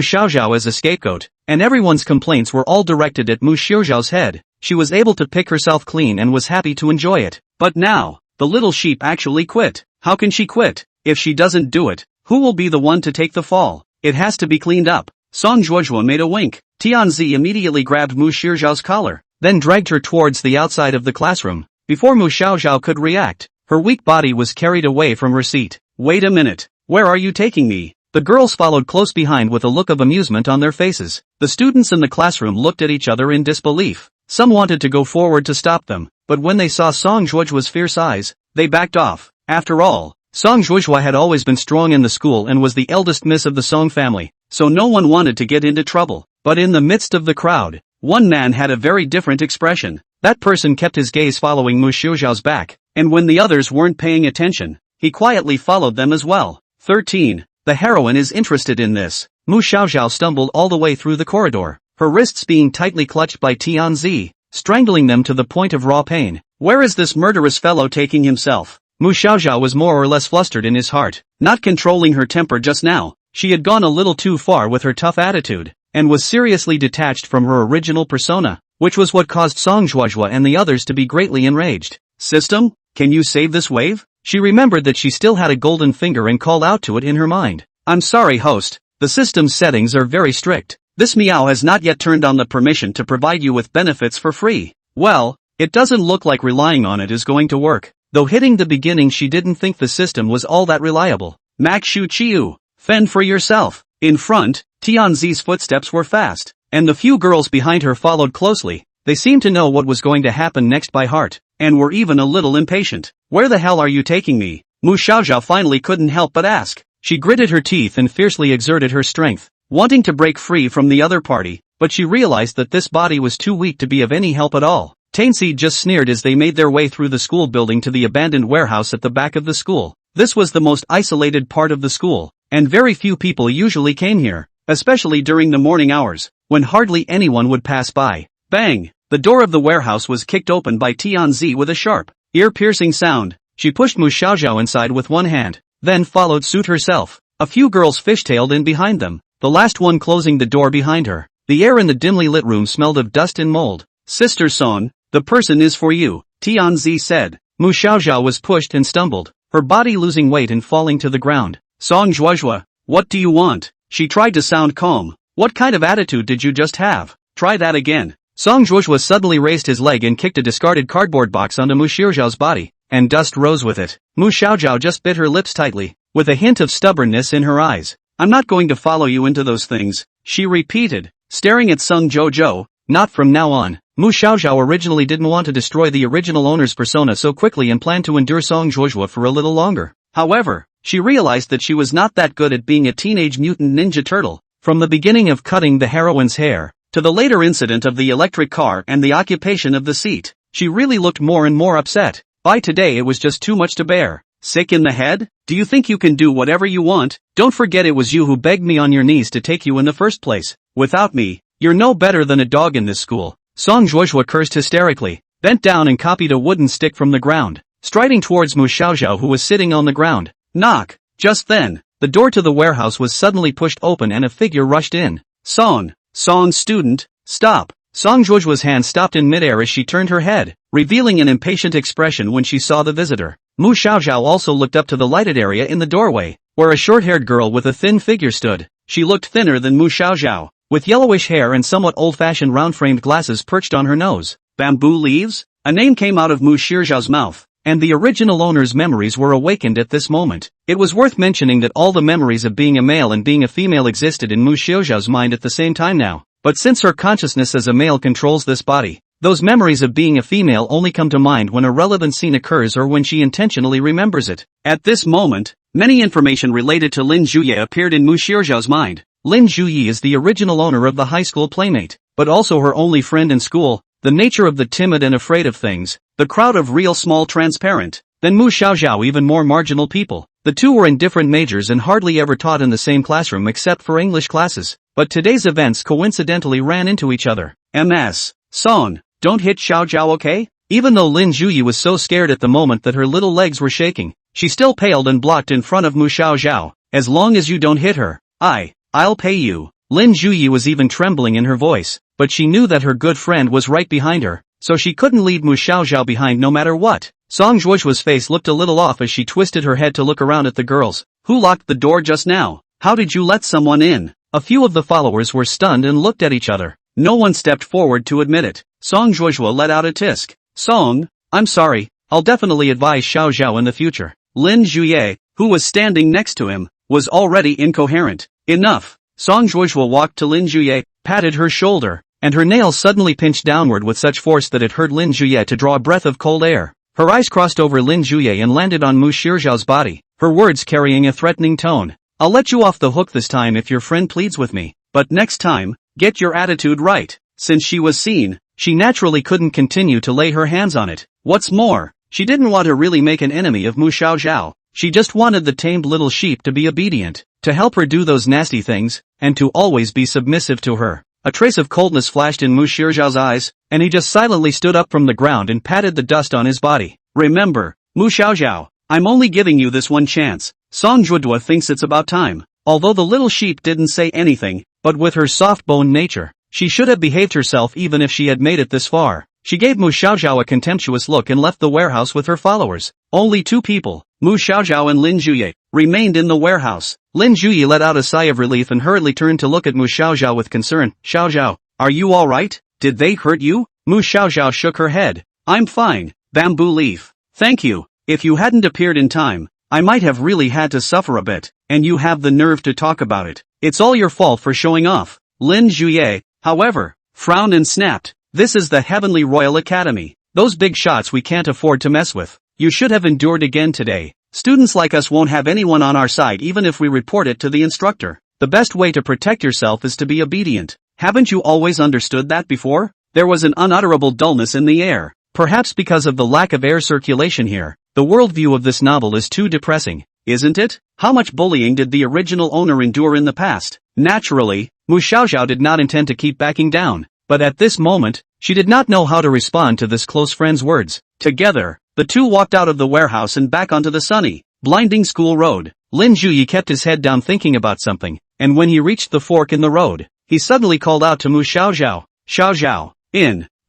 Xiaoxiao as a scapegoat, and everyone's complaints were all directed at Mu Xiaoxiao's head. She was able to pick herself clean and was happy to enjoy it. But now, the little sheep actually quit. How can she quit? If she doesn't do it, who will be the one to take the fall? It has to be cleaned up. Song Zhuozhua made a wink. Tianzi immediately grabbed Mu Xiaoxiao's collar, then dragged her towards the outside of the classroom. Before Mu Xiaoxiao could react, her weak body was carried away from her seat. Wait a minute, where are you taking me? The girls followed close behind with a look of amusement on their faces. The students in the classroom looked at each other in disbelief. Some wanted to go forward to stop them, but when they saw Song Zhuozhua's fierce eyes, they backed off. After all, Song Zhuozhua had always been strong in the school and was the eldest miss of the Song family, so no one wanted to get into trouble. But in the midst of the crowd, one man had a very different expression. That person kept his gaze following Mu Xiaoxiao's back, and when the others weren't paying attention, he quietly followed them as well. 13. The heroine is interested in this. Mu Xiaoxiao stumbled all the way through the corridor, her wrists being tightly clutched by Tianzi, strangling them to the point of raw pain. Where is this murderous fellow taking himself? Mu Xiaoxiao was more or less flustered in his heart, not controlling her temper just now. She had gone a little too far with her tough attitude, and was seriously detached from her original persona, which was what caused Song Zhuozhua and the others to be greatly enraged. System, can you save this wave? She remembered that she still had a golden finger and called out to it in her mind. I'm sorry, host, the system's settings are very strict. This meow has not yet turned on the permission to provide you with benefits for free. Well, it doesn't look like relying on it is going to work. Though hitting the beginning, she didn't think the system was all that reliable. Mak Shu Chiu, fend for yourself. In front, Tianzi's footsteps were fast, and the few girls behind her followed closely. They seemed to know what was going to happen next by heart, and were even a little impatient. Where the hell are you taking me? Mu Xiaoxiao finally couldn't help but ask. She gritted her teeth and fiercely exerted her strength, wanting to break free from the other party, but she realized that this body was too weak to be of any help at all. Tainseed just sneered as they made their way through the school building to the abandoned warehouse at the back of the school. This was the most isolated part of the school, and very few people usually came here, especially during the morning hours, when hardly anyone would pass by. Bang! The door of the warehouse was kicked open by Tianzi with a sharp, ear-piercing sound. She pushed Mu Xiaoxiao inside with one hand, then followed suit herself. A few girls fishtailed in behind them, the last one closing the door behind her. The air in the dimly lit room smelled of dust and mold. Sister Song, the person is for you, Tianzi said. Mu Xiaoxiao was pushed and stumbled, her body losing weight and falling to the ground. Song Zhuozhua, what do you want? She tried to sound calm. What kind of attitude did you just have? Try that again. Song Zhuozhua suddenly raised his leg and kicked a discarded cardboard box onto Mu Xiaoxiao's body. and dust rose with it. Mu Xiaojiao just bit her lips tightly, with a hint of stubbornness in her eyes. I'm not going to follow you into those things, she repeated, staring at Sung Jojo. Not from now on. Mu Xiaojiao originally didn't want to destroy the original owner's persona so quickly and planned to endure Song Jojo for a little longer. However, she realized that she was not that good at being a teenage mutant ninja turtle. From the beginning of cutting the heroine's hair, to the later incident of the electric car and the occupation of the seat, she really looked more and more upset. By today it was just too much to bear. Sick in the head? Do you think you can do whatever you want? Don't forget it was you who begged me on your knees to take you in the first place. Without me, you're no better than a dog in this school. Song Jojo cursed hysterically, bent down and copied a wooden stick from the ground, striding towards Mu Xiaojiao who was sitting on the ground. Knock! Just then, the door to the warehouse was suddenly pushed open and a figure rushed in. Song student, stop! Song Jojo's hand stopped in midair as she turned her head, revealing an impatient expression when she saw the visitor. Mu Xiaojiao also looked up to the lighted area in the doorway, where a short-haired girl with a thin figure stood. She looked thinner than Mu Xiaojiao, with yellowish hair and somewhat old-fashioned round-framed glasses perched on her nose. Bamboo leaves? A name came out of Mu Xiaojiao's mouth, and the original owner's memories were awakened at this moment. It was worth mentioning that all the memories of being a male and being a female existed in Mu Xiaojiao's mind at the same time now. But since her consciousness as a male controls this body, those memories of being a female only come to mind when a relevant scene occurs or when she intentionally remembers it. At this moment, many information related to Lin Zhuye appeared in Mu Xiaojiao's mind. Lin Zhuye is the original owner of the high school playmate, but also her only friend in school, the nature of the timid and afraid of things, the crowd of real small transparent, then Mu Xiaojiao even more marginal people. The two were in different majors and hardly ever taught in the same classroom except for English classes, but today's events coincidentally ran into each other. MS. Song, don't hit Xiaojiao, okay? Even though Lin Zhuye was so scared at the moment that her little legs were shaking, she still paled and blocked in front of Mu Xiaojiao. As long as you don't hit her, I'll pay you. Lin Zhuye was even trembling in her voice, but she knew that her good friend was right behind her, so she couldn't leave Mu Xiaojiao behind no matter what. Song Jojo's face looked a little off as she twisted her head to look around at the girls. Who locked the door just now? How did you let someone in? A few of the followers were stunned and looked at each other. No one stepped forward to admit it. Song Jojo let out a tisk. Song, I'm sorry, I'll definitely advise Xiaojiao in the future. Lin Zhuye, who was standing next to him, was already incoherent. Enough. Song Jojo walked to Lin Zhuye, patted her shoulder, and her nails suddenly pinched downward with such force that it hurt Lin Zhuye to draw a breath of cold air. Her eyes crossed over Lin Zhuye and landed on Mu Xiaojiao's body, her words carrying a threatening tone. I'll let you off the hook this time if your friend pleads with me, but next time, get your attitude right. Since she was seen, she naturally couldn't continue to lay her hands on it. What's more, she didn't want to really make an enemy of Mu Xiaojiao. She just wanted the tamed little sheep to be obedient, to help her do those nasty things, and to always be submissive to her. A trace of coldness flashed in Mu Xiaojiao's eyes, and he just silently stood up from the ground and patted the dust on his body. Remember, Mu Xiaojiao, I'm only giving you this one chance. Song Jojo thinks it's about time. Although the little sheep didn't say anything, but with her soft-boned nature, she should have behaved herself even if she had made it this far. She gave Mu Xiaojiao a contemptuous look and left the warehouse with her followers. Only two people, Mu Xiaojiao and Lin Zhuye, remained in the warehouse. Lin Zhuye let out a sigh of relief and hurriedly turned to look at Mu Xiaojiao with concern. Xiaojiao, are you alright? Did they hurt you? Mu Xiaojiao shook her head. I'm fine, bamboo leaf. Thank you. If you hadn't appeared in time, I might have really had to suffer a bit, and you have the nerve to talk about it. It's all your fault for showing off. Lin Zhuye, however, frowned and snapped. This is the Heavenly Royal Academy. Those big shots we can't afford to mess with. You should have endured again today. Students like us won't have anyone on our side even if we report it to the instructor. The best way to protect yourself is to be obedient. Haven't you always understood that before? There was an unutterable dullness in the air. Perhaps because of the lack of air circulation here. The worldview of this novel is too depressing, isn't it? How much bullying did the original owner endure in the past? Naturally, Mu Xiaojiao did not intend to keep backing down. But at this moment, she did not know how to respond to this close friend's words. Together, the two walked out of the warehouse and back onto the sunny, blinding school road. Lin Zhuye kept his head down thinking about something, and when he reached the fork in the road, he suddenly called out to Mu Xiaojiao. Xiaojiao,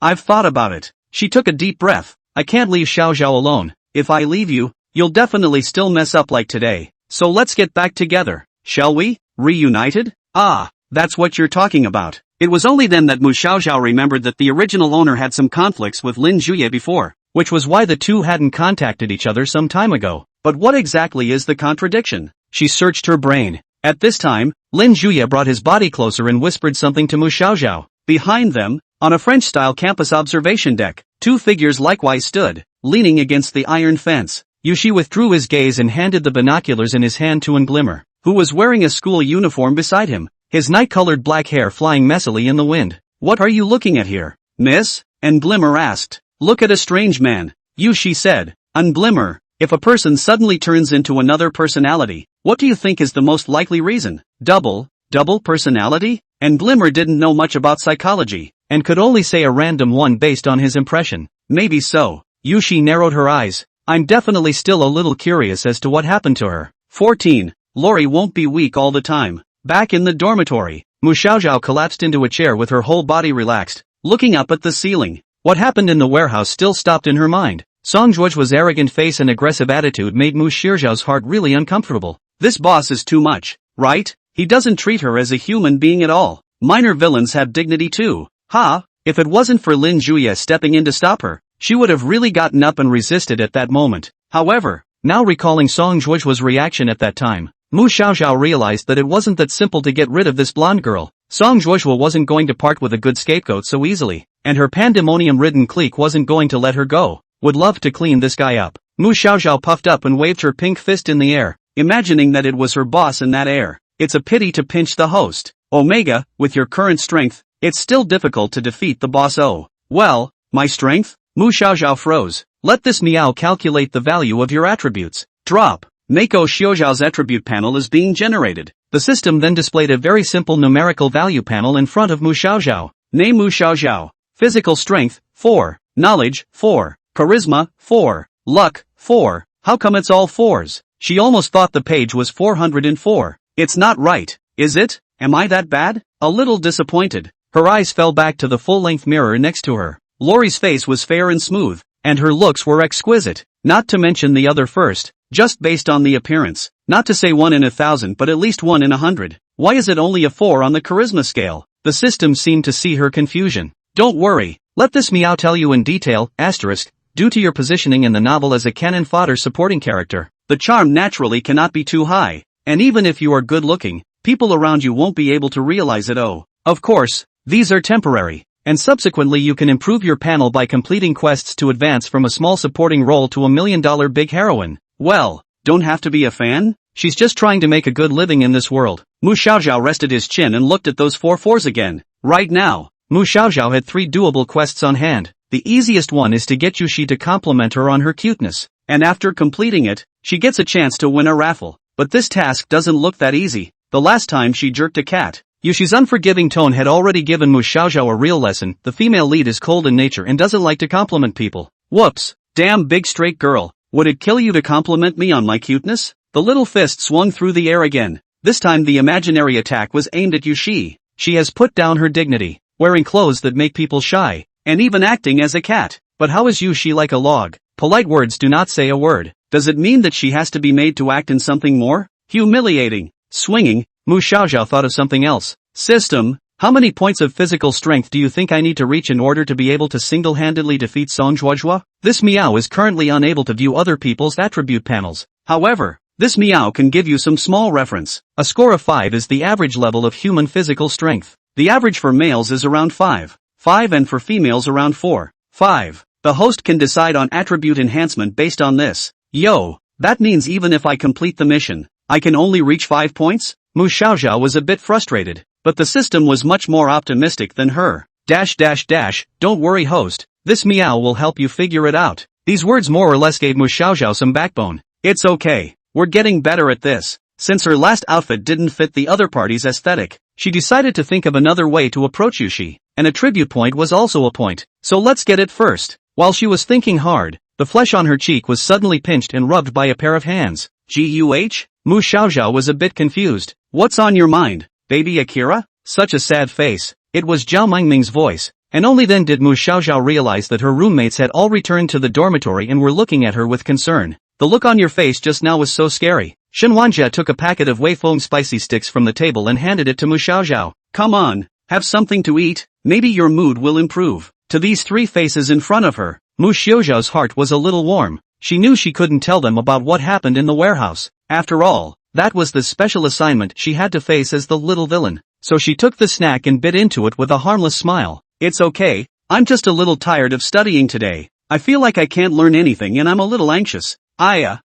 I've thought about it. She took a deep breath. I can't leave Xiaojiao alone. If I leave you, you'll definitely still mess up like today. So let's get back together, shall we? Reunited? Ah, that's what you're talking about. It was only then that Mu Xiaojiao remembered that the original owner had some conflicts with Lin Zhuye before. which was why the two hadn't contacted each other some time ago. But what exactly is the contradiction? She searched her brain. At this time, Lin Juya brought his body closer and whispered something to Mu Xiaoxiao. Behind them, on a French-style campus observation deck, two figures likewise stood, leaning against the iron fence. Yushi withdrew his gaze and handed the binoculars in his hand to Nglimmer, who was wearing a school uniform beside him, his night-colored black hair flying messily in the wind. "What are you looking at here, miss?" Nglimmer asked. "Look at a strange man," Yushi said. "Nglimmer, if a person suddenly turns into another personality, what do you think is the most likely reason? Double personality?" Nglimmer didn't know much about psychology, and could only say a random one based on his impression. "Maybe so." Yushi narrowed her eyes. "I'm definitely still a little curious as to what happened to her." 14. Lori won't be weak all the time. Back in the dormitory, Mu Xiaoxiao collapsed into a chair with her whole body relaxed, looking up at the ceiling. What happened in the warehouse still stopped in her mind. Song Juoju's arrogant face and aggressive attitude made Mu Xiaoxiao's heart really uncomfortable. This boss is too much, right? He doesn't treat her as a human being at all. Minor villains have dignity too. If it wasn't for Lin Juya stepping in to stop her, she would have really gotten up and resisted at that moment. However, now recalling Song Juoju's reaction at that time, Mu Xiaoxiao realized that it wasn't that simple to get rid of this blonde girl. Song Juojua wasn't going to part with a good scapegoat so easily, and her pandemonium-ridden clique wasn't going to let her go. Would love to clean this guy up. Mu Xiaoxiao puffed up and waved her pink fist in the air, imagining that it was her boss in that air. It's a pity to pinch the host. Omega, with your current strength, it's still difficult to defeat the boss. Oh, well, my strength? Mu Xiaoxiao froze. Let this Miao calculate the value of your attributes. Drop. Mako Xiaoxiao's attribute panel is being generated. The system then displayed a very simple numerical value panel in front of Mu Xiaoxiao. Name Mu Xiaoxiao. Physical strength, 4. Knowledge, 4. Charisma, 4. Luck, 4. How come it's all 4s? She almost thought the page was 404. It's not right, is it? Am I that bad? A little disappointed. Her eyes fell back to the full-length mirror next to her. Lori's face was fair and smooth, and her looks were exquisite. Not to mention the other first, just based on the appearance. Not to say 1 in 1,000 but at least 1 in 100. Why is it only a 4 on the charisma scale? The system seemed to see her confusion. Don't worry, let this Miao tell you in detail, asterisk, due to your positioning in the novel as a cannon fodder supporting character, the charm naturally cannot be too high, and even if you are good looking, people around you won't be able to realize it. Oh, of course, these are temporary, and subsequently you can improve your panel by completing quests to advance from a small supporting role to $1 million big heroine. Well, don't have to be a fan? She's just trying to make a good living in this world. Mu Xiaoxiao rested his chin and looked at those 4/4s again. Right now, Mu Xiaoxiao had 3 doable quests on hand. The easiest one is to get Yushi to compliment her on her cuteness, and after completing it, she gets a chance to win a raffle. But this task doesn't look that easy. The last time she jerked a cat, Yushi's unforgiving tone had already given Mu Xiaoxiao a real lesson. The female lead is cold in nature and doesn't like to compliment people. Whoops, damn big straight girl, would it kill you to compliment me on my cuteness? The little fist swung through the air again. This time the imaginary attack was aimed at Yushi. She has put down her dignity, wearing clothes that make people shy, and even acting as a cat. But how is Yushi like a log? Polite words do not say a word. Does it mean that she has to be made to act in something more humiliating? Swinging, Mu Xiaoxiao thought of something else. System, how many points of physical strength do you think I need to reach in order to be able to single-handedly defeat Song Juojua? This Miao is currently unable to view other people's attribute panels. However, this Miao can give you some small reference. A score of 5 is the average level of human physical strength. The average for males is around 5, and for females around 4, 5. The host can decide on attribute enhancement based on this. Yo, that means even if I complete the mission, I can only reach 5 points? Mu Xiaoxiao was a bit frustrated, but the system was much more optimistic than her. Don't worry host, this Miao will help you figure it out. These words more or less gave Mu Xiaoxiao some backbone. It's okay, we're getting better at this. Since her last outfit didn't fit the other party's aesthetic, she decided to think of another way to approach Yushi. An attribute point was also a point, so let's get it first. While she was thinking hard, the flesh on her cheek was suddenly pinched and rubbed by a pair of hands. Guh? Mu Xiaoxiao was a bit confused. What's on your mind, baby Akira? Such a sad face. It was Zhao Mingming's voice, and only then did Mu Xiaoxiao realize that her roommates had all returned to the dormitory and were looking at her with concern. The look on your face just now was so scary. Shen Wanjie took a packet of Weifeng spicy sticks from the table and handed it to Mu Xiaoxiao. Come on, have something to eat, maybe your mood will improve. To these 3 faces in front of her, Mu Xiaoxiao's heart was a little warm. She knew she couldn't tell them about what happened in the warehouse. After all, that was the special assignment she had to face as the little villain. So she took the snack and bit into it with a harmless smile. It's okay, I'm just a little tired of studying today. I feel like I can't learn anything and I'm a little anxious.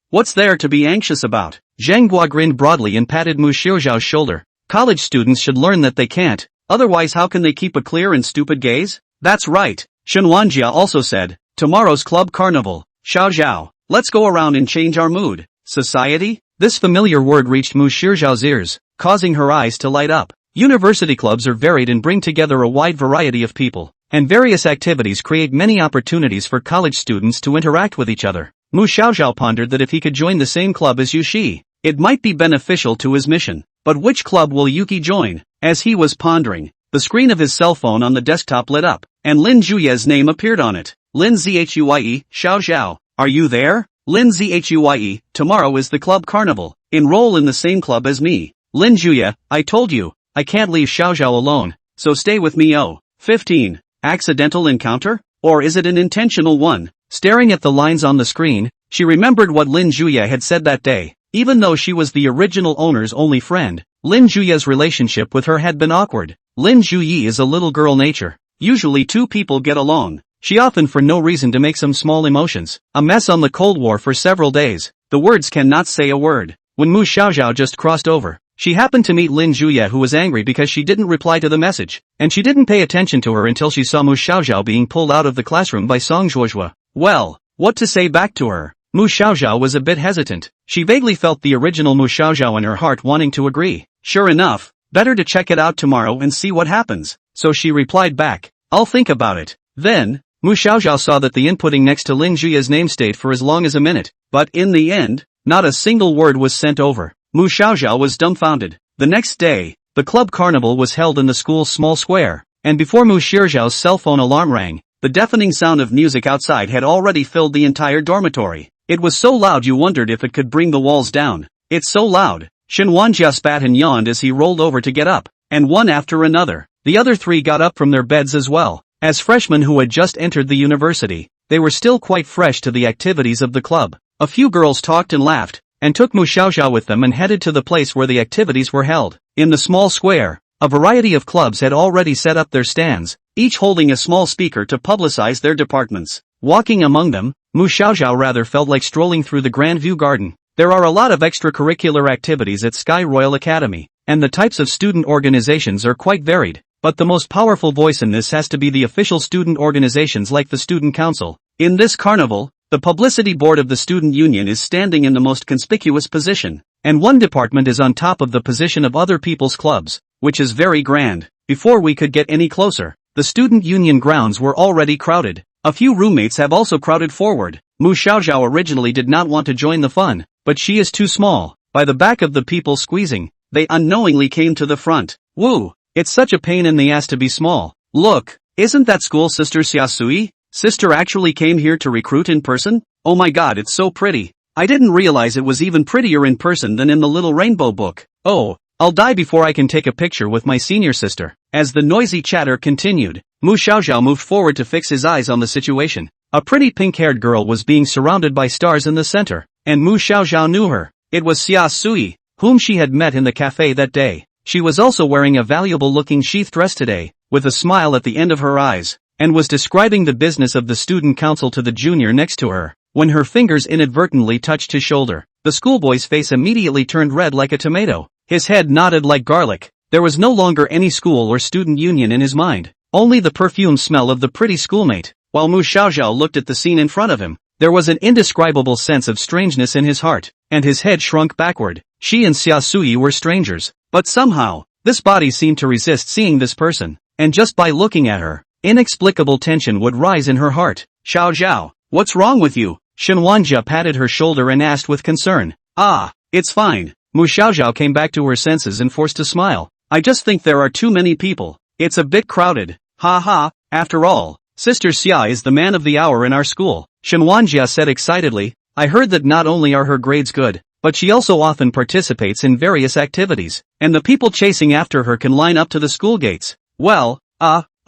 What's there to be anxious about? Zhang Guo grinned broadly and patted Mu Xiaoxiao's shoulder. College students should learn that they can't. Otherwise how can they keep a clear and stupid gaze? That's right, Shen Wanjia also said. Tomorrow's club carnival. Xiao Zhao, let's go around and change our mood. Society? This familiar word reached Mu Xiaoxiao's ears, causing her eyes to light up. University clubs are varied and bring together a wide variety of people, and various activities create many opportunities for college students to interact with each other. Mu Xiaoxiao pondered that if he could join the same club as Yuxi, it might be beneficial to his mission. But which club will Yuki join? As he was pondering, the screen of his cell phone on the desktop lit up, and Lin Zhuye's name appeared on it. Lin Zhuye, Xiao, are you there? Lin Zhuye, tomorrow is the club carnival. Enroll in the same club as me. Lin Zhuye, I told you, I can't leave Xiao alone, so stay with me. 15. Accidental encounter? Or is it an intentional one? Staring at the lines on the screen, she remembered what Lin Zhuye had said that day. Even though she was the original owner's only friend, Lin Zhuye's relationship with her had been awkward. Lin Zhuye is a little girl nature. Usually two people get along. She often for no reason to make some small emotions. A mess on the Cold War for several days. The words cannot say a word. When Mu Xiaoxiao just crossed over, she happened to meet Lin Zhuye, who was angry because she didn't reply to the message, and she didn't pay attention to her until she saw Mu Xiaoxiao being pulled out of the classroom by Song Zhuozhua. Well, what to say back to her? Mu Xiaoxiao was a bit hesitant. She vaguely felt the original Mu Xiaoxiao in her heart wanting to agree. Sure enough, better to check it out tomorrow and see what happens. So she replied back, I'll think about it. Then, Mu Xiaoxiao saw that the inputting next to Lin Zhuye's name stayed for as long as a minute, but in the end, not a single word was sent over. Mu Xiaoxiao was dumbfounded. The next day, the club carnival was held in the school's small square, and before Mu Xiaoxiao's cell phone alarm rang, the deafening sound of music outside had already filled the entire dormitory. It was so loud you wondered if it could bring the walls down. It's so loud. Shen Wanjia spat and yawned as he rolled over to get up, and one after another, the other three got up from their beds as well. As freshmen who had just entered the university, they were still quite fresh to the activities of the club. A few girls talked and laughed, and took Mu Xiaoxiao with them and headed to the place where the activities were held. In the small square, a variety of clubs had already set up their stands, each holding a small speaker to publicize their departments. Walking among them, Mu Xiaoxiao rather felt like strolling through the Grand View Garden. There are a lot of extracurricular activities at Sky Royal Academy, and the types of student organizations are quite varied. But the most powerful voice in this has to be the official student organizations like the Student Council. In this carnival, the publicity board of the student union is standing in the most conspicuous position, and one department is on top of the position of other people's clubs, which is very grand. Before we could get any closer, the student union grounds were already crowded. A few roommates have also crowded forward. Mu Xiaoxiao originally did not want to join the fun, but she is too small. By the back of the people squeezing, they unknowingly came to the front. Woo! It's such a pain in the ass to be small. Look, isn't that school sister Xiaosui? Sister actually came here to recruit in person? Oh my god, it's so pretty. I didn't realize it was even prettier in person than in the little rainbow book. Oh, I'll die before I can take a picture with my senior sister. As the noisy chatter continued, Mu Xiaoxiao moved forward to fix his eyes on the situation. A pretty pink-haired girl was being surrounded by stars in the center, and Mu Xiaoxiao knew her. It was Xiaosui, whom she had met in the cafe that day. She was also wearing a valuable-looking sheath dress today, with a smile at the end of her eyes, and was describing the business of the student council to the junior next to her, when her fingers inadvertently touched his shoulder. The schoolboy's face immediately turned red like a tomato. His head nodded like garlic. There was no longer any school or student union in his mind, only the perfumed smell of the pretty schoolmate. While Mu Xiaoxiao looked at the scene in front of him, there was an indescribable sense of strangeness in his heart, and his head shrunk backward. She and Xiaosui were strangers, but somehow, this body seemed to resist seeing this person, and just by looking at her, inexplicable tension would rise in her heart. Xiao Zhao, what's wrong with you? Shen Wanjia patted her shoulder and asked with concern. Ah, it's fine. Mu Xiaoxiao came back to her senses and forced a smile. I just think there are too many people. It's a bit crowded. Ha ha, after all, Sister Xia is the man of the hour in our school. Shen Wanjia said excitedly. I heard that not only are her grades good, but she also often participates in various activities, and the people chasing after her can line up to the school gates. Well,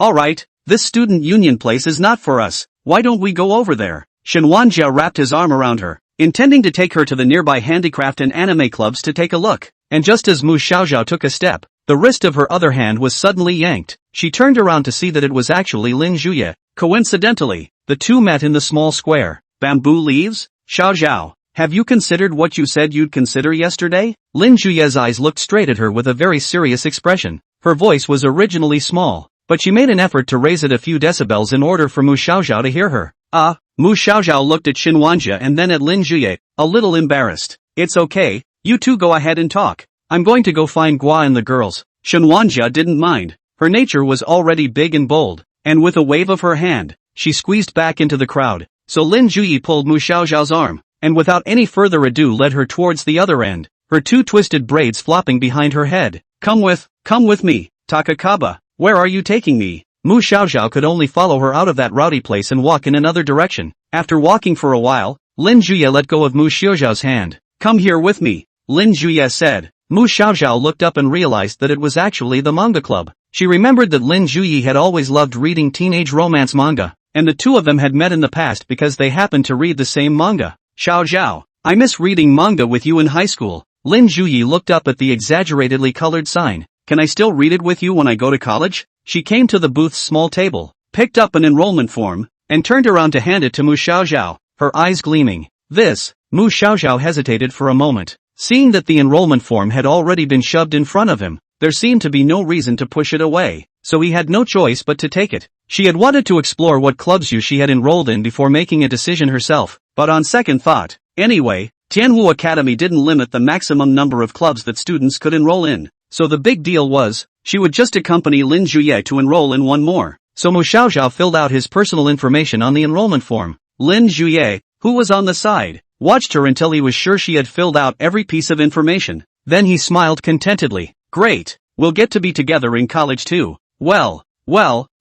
alright, this student union place is not for us. why don't we go over there? Shinwanja wrapped his arm around her, intending to take her to the nearby handicraft and anime clubs to take a look. And just as Mu Xiaoxiao took a step, the wrist of her other hand was suddenly yanked. She turned around to see that it was actually Lin Zhuye. Coincidentally, the two met in the small square. Bamboo leaves? Xiaoxiao, have you considered what you said you'd consider yesterday? Lin Zhuye's eyes looked straight at her with a very serious expression. Her voice was originally small, but she made an effort to raise it a few decibels in order for Mu Xiaoxiao to hear her. Mu Xiaoxiao looked at Shinwanja and then at Lin Zhuye, a little embarrassed. It's okay, you two go ahead and talk. I'm going to go find Gua and the girls. Shinwanja didn't mind. Her nature was already big and bold, and with a wave of her hand, she squeezed back into the crowd. So Lin Zhuye pulled Mu Xiaoxiao's arm, and without any further ado led her towards the other end, her two twisted braids flopping behind her head. Come with me, Takakaba, where are you taking me? Mu Xiaoxiao could only follow her out of that rowdy place and walk in another direction. After walking for a while, Lin Zhuye let go of Mu Xiaoxiao's hand. Come here with me, Lin Zhuye said. Mu Xiaoxiao looked up and realized that it was actually the manga club. She remembered that Lin Zhuye had always loved reading teenage romance manga, and the two of them had met in the past because they happened to read the same manga. Xiaoxiao, I miss reading manga with you in high school. Lin Zhuye looked up at the exaggeratedly colored sign. Can I still read it with you when I go to college? She came to the booth's small table, picked up an enrollment form, and turned around to hand it to Mu Xiaoxiao, her eyes gleaming. Mu Xiaoxiao hesitated for a moment. Seeing that the enrollment form had already been shoved in front of him, there seemed to be no reason to push it away, so he had no choice but to take it. She had wanted to explore what clubs she had enrolled in before making a decision herself, but on second thought, anyway, Tianwu Academy didn't limit the maximum number of clubs that students could enroll in, so the big deal was, she would just accompany Lin Zhuye to enroll in one more. So Mu Xiaoxiao filled out his personal information on the enrollment form. Lin Zhuye, who was on the side, watched her until he was sure she had filled out every piece of information. Then he smiled contentedly. Great, we'll get to be together in college too. Well,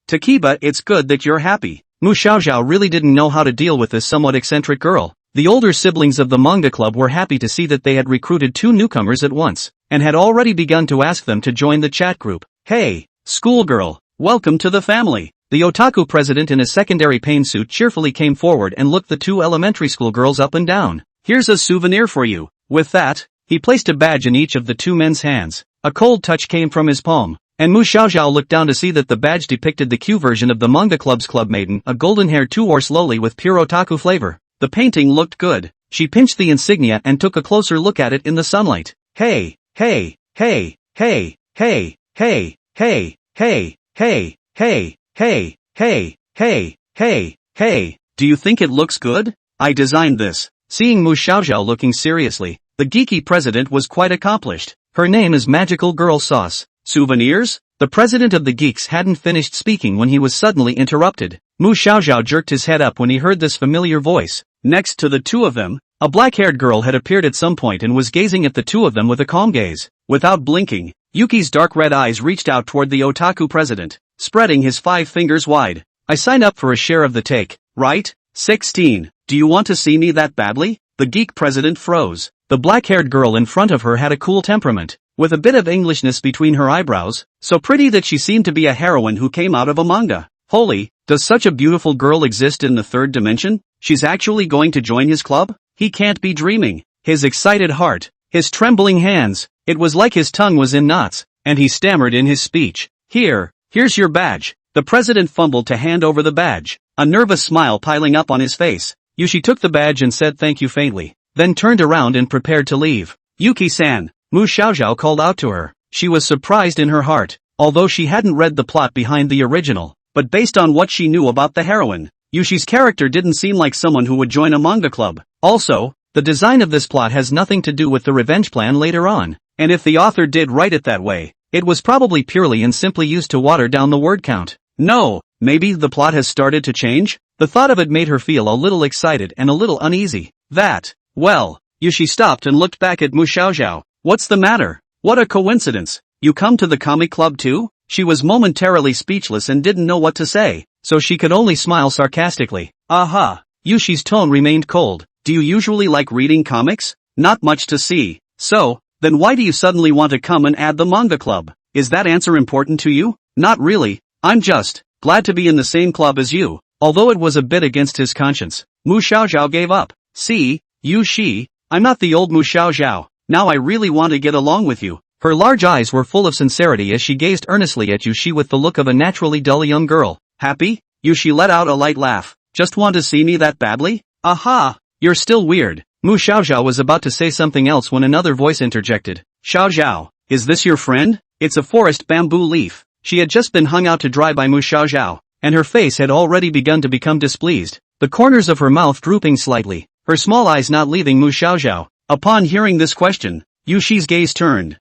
Takiba, it's good that you're happy. Mu Xiaoxiao really didn't know how to deal with this somewhat eccentric girl. The older siblings of the manga club were happy to see that they had recruited two newcomers at once, and had already begun to ask them to join the chat group. Hey, schoolgirl, welcome to the family. The otaku president in a secondary pain suit cheerfully came forward and looked the two elementary school girls up and down. Here's a souvenir for you. With that, he placed a badge in each of the two men's hands. A cold touch came from his palm, and Mu Xiaoxiao looked down to see that the badge depicted the Q version of the manga club's club maiden, a golden-haired two-horse Loli with pure otaku flavor. The painting looked good. She pinched the insignia and took a closer look at it in the sunlight. Hey, hey, hey, hey, hey, hey, hey, hey, hey, hey, hey, hey, hey, hey, hey, do you think it looks good? I designed this. Seeing Mu Xiaoxiao looking seriously, the geeky president was quite accomplished. Her name is Magical Girl Sauce. Souvenirs? The president of the geeks hadn't finished speaking when he was suddenly interrupted. Mu Xiaoxiao jerked his head up when he heard this familiar voice. Next to the two of them, a black-haired girl had appeared at some point and was gazing at the two of them with a calm gaze. Without blinking, Yuki's dark red eyes reached out toward the otaku president, spreading his 5 fingers wide. I signed up for a share of the take, right? 16. Do you want to see me that badly? The geek president froze. The black-haired girl in front of her had a cool temperament, with a bit of Englishness between her eyebrows, so pretty that she seemed to be a heroine who came out of a manga. Holy, does such a beautiful girl exist in the third dimension? She's actually going to join his club? He can't be dreaming. His excited heart, his trembling hands, it was like his tongue was in knots, and he stammered in his speech. Here's your badge. The president fumbled to hand over the badge, a nervous smile piling up on his face. Yuki took the badge and said thank you faintly, then turned around and prepared to leave. Yuki-san, Mu Xiaoxiao called out to her. She was surprised in her heart, although she hadn't read the plot behind the original, but based on what she knew about the heroine, Yushi's character didn't seem like someone who would join a manga club. Also, the design of this plot has nothing to do with the revenge plan later on, and if the author did write it that way, it was probably purely and simply used to water down the word count. No, maybe the plot has started to change? The thought of it made her feel a little excited and a little uneasy. Yushi stopped and looked back at Mu Xiaoxiao. What's the matter? What a coincidence. You come to the comic club too? She was momentarily speechless and didn't know what to say, so she could only smile sarcastically. Aha. Yushi's tone remained cold. Do you usually like reading comics? Not much to see. So, then why do you suddenly want to come and add the manga club? Is that answer important to you? Not really. I'm just glad to be in the same club as you. Although it was a bit against his conscience, Mu Xiaoxiao gave up. See, you she, I'm not the old Mu Xiaoxiao, now I really want to get along with you. Her large eyes were full of sincerity as she gazed earnestly at Yu Shi with the look of a naturally dull young girl. Happy? Yu Shi let out a light laugh. Just want to see me that badly? Aha! You're still weird. Mu Xiaoxiao was about to say something else when another voice interjected. Xiaoxiao, is this your friend? It's a forest bamboo leaf. She had just been hung out to dry by Mu Xiaoxiao, and her face had already begun to become displeased, the corners of her mouth drooping slightly, her small eyes not leaving Mu Xiaoxiao. Upon hearing this question, Yu Shi's gaze turned.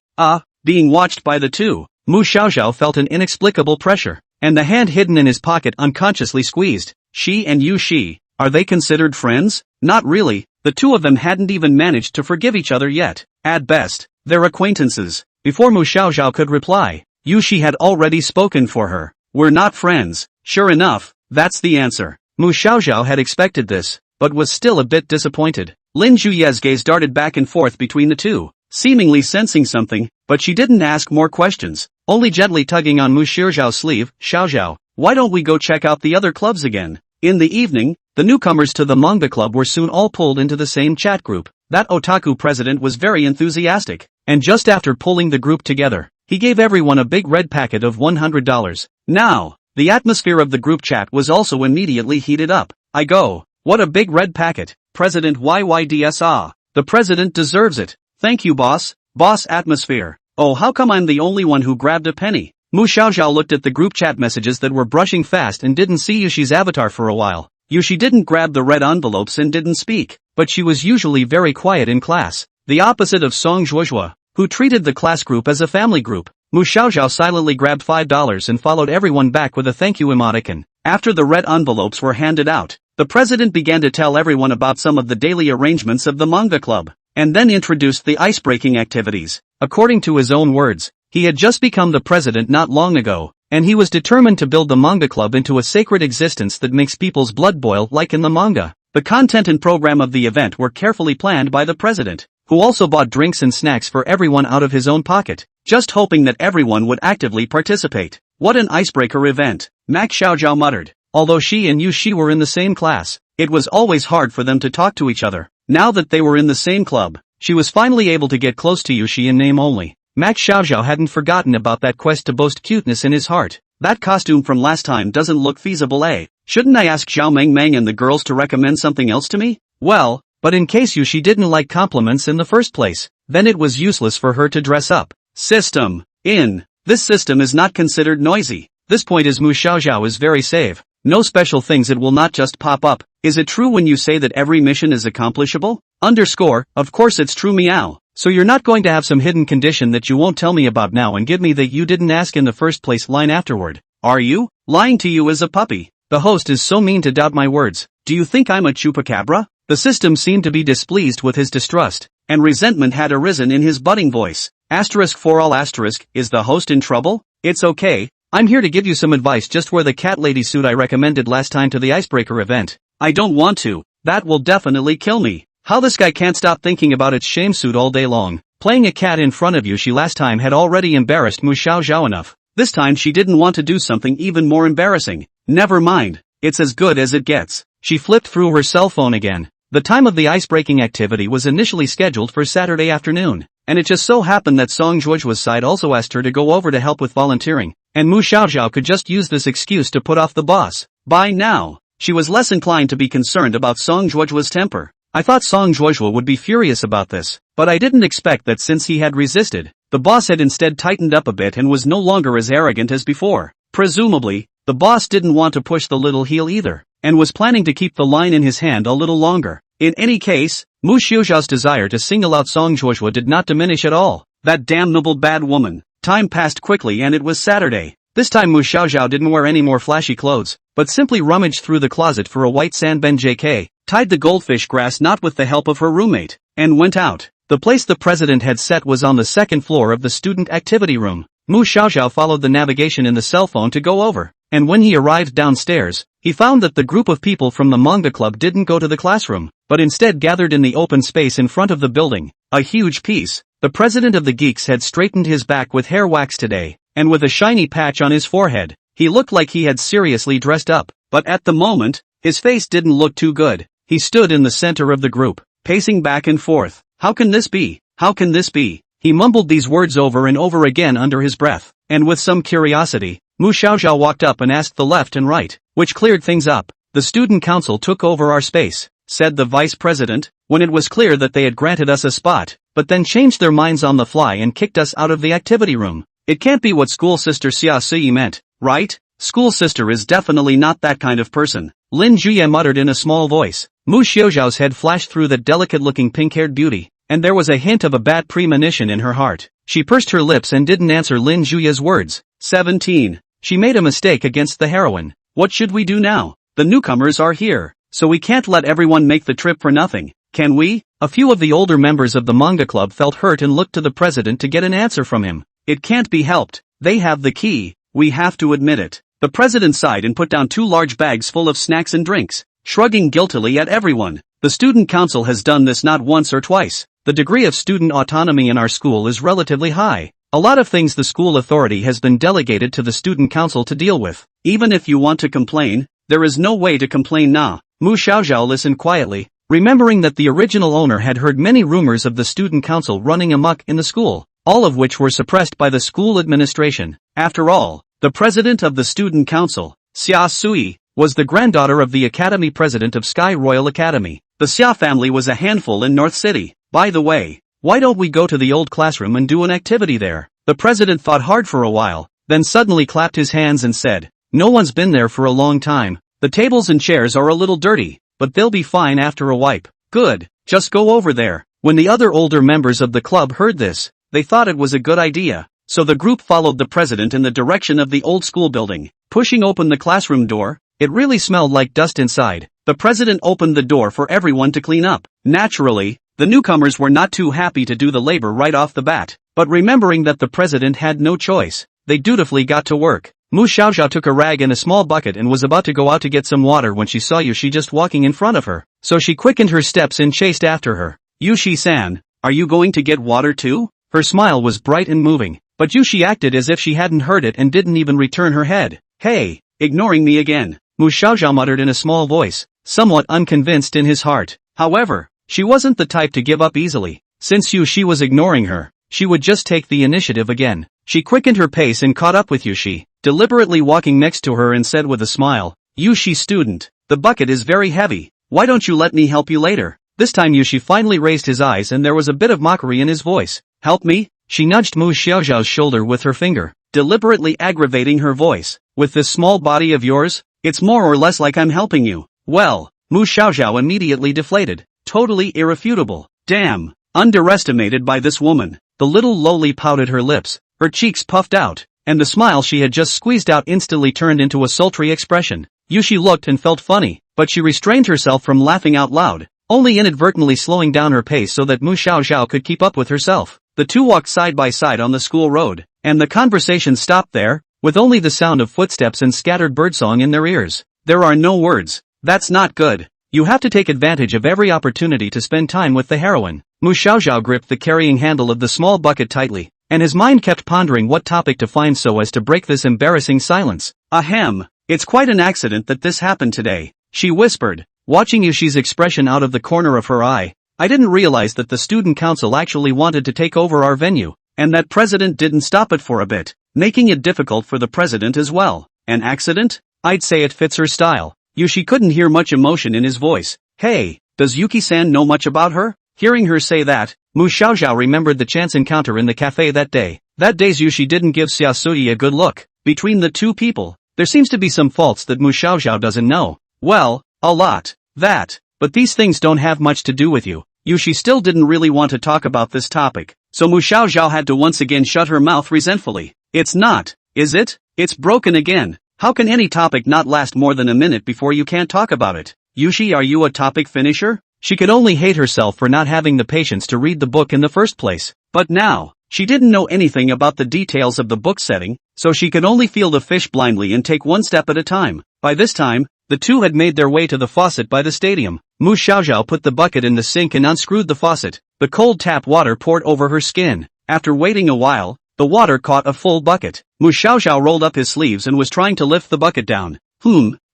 Being watched by the two, Mu Xiaoxiao felt an inexplicable pressure, and the hand hidden in his pocket unconsciously squeezed. She and Yu Shi, are they considered friends? Not really, the two of them hadn't even managed to forgive each other yet. At best, they're acquaintances. Before Mu Xiaoxiao could reply, Yu Shi had already spoken for her. We're not friends. Sure enough, that's the answer. Mu Xiaoxiao had expected this, but was still a bit disappointed. Lin Juye's gaze darted back and forth between the two, seemingly sensing something, but she didn't ask more questions, only gently tugging on Mu Xiaoxiao's sleeve. Xiaoxiao, why don't we go check out the other clubs again? In the evening, the newcomers to the manga club were soon all pulled into the same chat group. That otaku president was very enthusiastic, and just after pulling the group together, he gave everyone a big red packet of $100. Now, the atmosphere of the group chat was also immediately heated up. I go, what a big red packet, President YYDS. The president deserves it. Thank you boss. Boss atmosphere. Oh, how come I'm the only one who grabbed a penny? Mu Xiaoxiao looked at the group chat messages that were brushing fast and didn't see Yushi's avatar for a while. Yushi didn't grab the red envelopes and didn't speak, but she was usually very quiet in class, the opposite of Song Zhuozhua, who treated the class group as a family group. Mu Xiaoxiao silently grabbed $5 and followed everyone back with a thank you emoticon. After the red envelopes were handed out, the president began to tell everyone about some of the daily arrangements of the manga club, and then introduced the ice-breaking activities. According to his own words, he had just become the president not long ago, and he was determined to build the manga club into a sacred existence that makes people's blood boil like in the manga. The content and program of the event were carefully planned by the president, who also bought drinks and snacks for everyone out of his own pocket, just hoping that everyone would actively participate. What an icebreaker event, Mac Xiaojiao muttered. Although she and Yu Shi were in the same class, it was always hard for them to talk to each other. Now that they were in the same club, she was finally able to get close to Yu Shi in name only. Mac Xiaojiao hadn't forgotten about that quest to boast cuteness in his heart. That costume from last time doesn't look feasible, eh? Shouldn't I ask Xiao Meng and the girls to recommend something else to me? Well, but in case Yu Shi didn't like compliments in the first place, then it was useless for her to dress up. System. In. This system is not considered noisy. This point is Mu Xiaoxiao is very safe. No special things, it will not just pop up. Is it true when you say that every mission is accomplishable? Of course it's true, meow. So you're not going to have some hidden condition that you won't tell me about now and give me the you didn't ask in the first place line afterward. Are you? Lying to you as a puppy. The host is so mean to doubt my words. Do you think I'm a chupacabra? The system seemed to be displeased with his distrust, and resentment had arisen in his budding voice. For all is the host in trouble? It's okay. I'm here to give you some advice. Just wear the cat lady suit I recommended last time to the icebreaker event. I don't want to. That will definitely kill me. How this guy can't stop thinking about its shame suit all day long. Playing a cat in front of you, she last time had already embarrassed Mu Xiaoxiao enough. This time she didn't want to do something even more embarrassing. Never mind. It's as good as it gets. She flipped through her cell phone again. The time of the ice-breaking activity was initially scheduled for Saturday afternoon, and it just so happened that Song Zhuozhua's side also asked her to go over to help with volunteering, and Mu Xiaoxiao could just use this excuse to put off the boss. By now, she was less inclined to be concerned about Song Zhuozhua's temper. I thought Song Zhuozhua would be furious about this, but I didn't expect that since he had resisted, the boss had instead tightened up a bit and was no longer as arrogant as before. Presumably, the boss didn't want to push the little heel either, and was planning to keep the line in his hand a little longer. In any case, Mu Xiaoxiao's desire to single out Song Zhuozhua did not diminish at all. That damnable bad woman. Time passed quickly and it was Saturday. This time Mu Xiaoxiao didn't wear any more flashy clothes, but simply rummaged through the closet for a white Sanben JK, tied the goldfish grass knot with the help of her roommate, and went out. The place the president had set was on the second floor of the student activity room. Mu Xiaoxiao followed the navigation in the cell phone to go over, and when he arrived downstairs, he found that the group of people from the manga club didn't go to the classroom, but instead gathered in the open space in front of the building. A huge piece. The president of the geeks had straightened his back with hair wax today, and with a shiny patch on his forehead, he looked like he had seriously dressed up. but at the moment, his face didn't look too good. He stood in the center of the group, pacing back and forth. How can this be? How can this be? He mumbled these words over and over again under his breath, and with some curiosity, Mu Xiaoxiao walked up and asked the left and right, which cleared things up. The student council took over our space, said the vice president, when it was clear that they had granted us a spot, but then changed their minds on the fly and kicked us out of the activity room. It can't be what school sister Xia Suyi meant, right? School sister is definitely not that kind of person, Lin Juye muttered in a small voice. Mu Xiaoxiao's head flashed through that delicate-looking pink-haired beauty, and there was a hint of a bad premonition in her heart. She pursed her lips and didn't answer Lin Juye's words. 17. She made a mistake against the heroine. What should we do now? The newcomers are here, so we can't let everyone make the trip for nothing, can we? A few of the older members of the manga club felt hurt and looked to the president to get an answer from him. It can't be helped. They have the key. We have to admit it. The president sighed and put down 2 large bags full of snacks and drinks, shrugging guiltily at everyone. The student council has done this not once or twice. The degree of student autonomy in our school is relatively high. A lot of things the school authority has been delegated to the student council to deal with. Even if you want to complain, there is no way to complain now. Mu Xiaoxiao listened quietly, remembering that the original owner had heard many rumors of the student council running amok in the school, all of which were suppressed by the school administration. After all, the president of the student council, Xia Sui, was the granddaughter of the academy president of Sky Royal Academy. The Xia family was a handful in North City. By the way, why don't we go to the old classroom and do an activity there? The president thought hard for a while, then suddenly clapped his hands and said, no one's been there for a long time. The tables and chairs are a little dirty, but they'll be fine after a wipe. Good, just go over there. When the other older members of the club heard this, they thought it was a good idea, so the group followed the president in the direction of the old school building. Pushing open the classroom door, it really smelled like dust inside. The president opened the door for everyone to clean up. Naturally, the newcomers were not too happy to do the labor right off the bat, but remembering that the president had no choice, they dutifully got to work. Mu Xiaoxiao took a rag and a small bucket and was about to go out to get some water when she saw Yushi just walking in front of her, so she quickened her steps and chased after her. Yushi-san, are you going to get water too? Her smile was bright and moving, but Yushi acted as if she hadn't heard it and didn't even return her head. Hey, ignoring me again, Mu Xiaoxiao muttered in a small voice, somewhat unconvinced in his heart. However, she wasn't the type to give up easily. Since Yushi was ignoring her, she would just take the initiative again. She quickened her pace and caught up with Yushi, deliberately walking next to her and said with a smile, Yushi student, the bucket is very heavy. Why don't you let me help you later? This time Yushi finally raised his eyes and there was a bit of mockery in his voice. Help me? She nudged Mu Xiaoxiao's shoulder with her finger, deliberately aggravating her voice. With this small body of yours, it's more or less like I'm helping you. Well, Mu Xiaoxiao immediately deflated, totally irrefutable. Damn, underestimated by this woman. The little Loli pouted her lips, her cheeks puffed out, and the smile she had just squeezed out instantly turned into a sultry expression. Yushi looked and felt funny, but she restrained herself from laughing out loud, only inadvertently slowing down her pace so that Mu Xiaoxiao could keep up with herself. The two walked side by side on the school road, and the conversation stopped there, with only the sound of footsteps and scattered birdsong in their ears. There are no words. That's not good. You have to take advantage of every opportunity to spend time with the heroine. Mu Xiaoxiao gripped the carrying handle of the small bucket tightly, and his mind kept pondering what topic to find so as to break this embarrassing silence. Ahem, it's quite an accident that this happened today, she whispered, watching Yushi's expression out of the corner of her eye. I didn't realize that the student council actually wanted to take over our venue, and that president didn't stop it for a bit, making it difficult for the president as well. An accident? I'd say it fits her style. Yushi couldn't hear much emotion in his voice. Hey, does Yuki-san know much about her? Hearing her say that, Mu Xiaoxiao remembered the chance encounter in the cafe that day. That day's Yushi didn't give Xiaosui a good look. Between the two people, there seems to be some faults that Mu Xiaoxiao doesn't know. Well, a lot. But these things don't have much to do with you. Yushi still didn't really want to talk about this topic, so Mu Xiaoxiao had to once again shut her mouth resentfully. It's not, is it? It's broken again. How can any topic not last more than a minute before you can't talk about it? Yushi, are you a topic finisher? She could only hate herself for not having the patience to read the book in the first place. But now, she didn't know anything about the details of the book setting, so she could only feel the fish blindly and take one step at a time. By this time, the two had made their way to the faucet by the stadium. Mu Xiaoxiao put the bucket in the sink and unscrewed the faucet. The cold tap water poured over her skin. After waiting a while, the water caught a full bucket. Mu Xiaoxiao rolled up his sleeves and was trying to lift the bucket down.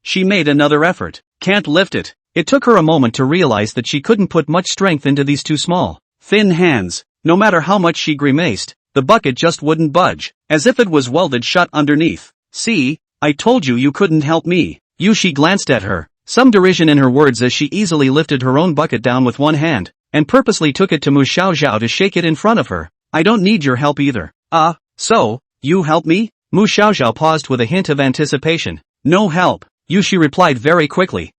She made another effort. Can't lift it. It took her a moment to realize that she couldn't put much strength into these two small, thin hands. No matter how much she grimaced, the bucket just wouldn't budge, as if it was welded shut underneath. See? I told you couldn't help me. Yushi glanced at her, some derision in her words as she easily lifted her own bucket down with one hand, and purposely took it to Mu Xiaoxiao to shake it in front of her. I don't need your help either. So, you help me? Mu Xiaoxiao paused with a hint of anticipation. No help, Yushi replied very quickly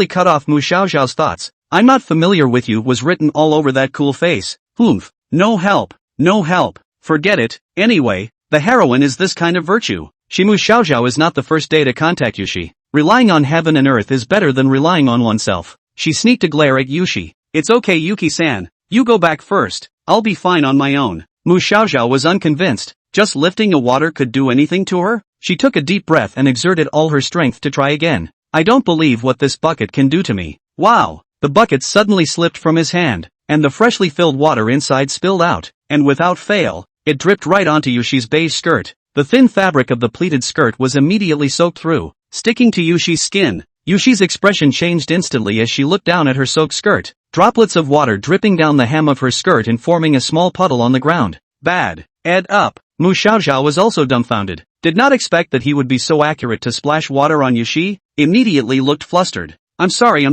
cut off Mu Xiaoxiao's thoughts. I'm not familiar with you was written all over that cool face. Oomph. No help. No help. Forget it. Anyway, the heroine is this kind of virtue. Mu Xiaoxiao is not the first day to contact Yushi. Relying on heaven and earth is better than relying on oneself. She sneaked a glare at Yushi. It's okay Yuki-san. You go back first. I'll be fine on my own. Mu Xiaoxiao was unconvinced. Just lifting a water could do anything to her? She took a deep breath and exerted all her strength to try again. I don't believe what this bucket can do to me. Wow! The bucket suddenly slipped from his hand, and the freshly filled water inside spilled out, and without fail, it dripped right onto Yushi's beige skirt. The thin fabric of the pleated skirt was immediately soaked through, sticking to Yushi's skin. Yushi's expression changed instantly as she looked down at her soaked skirt, droplets of water dripping down the hem of her skirt and forming a small puddle on the ground. Bad. Up. Mu Xiaoxiao was also dumbfounded. Did not expect that he would be so accurate to splash water on Yushi. Immediately looked flustered. I'm sorry.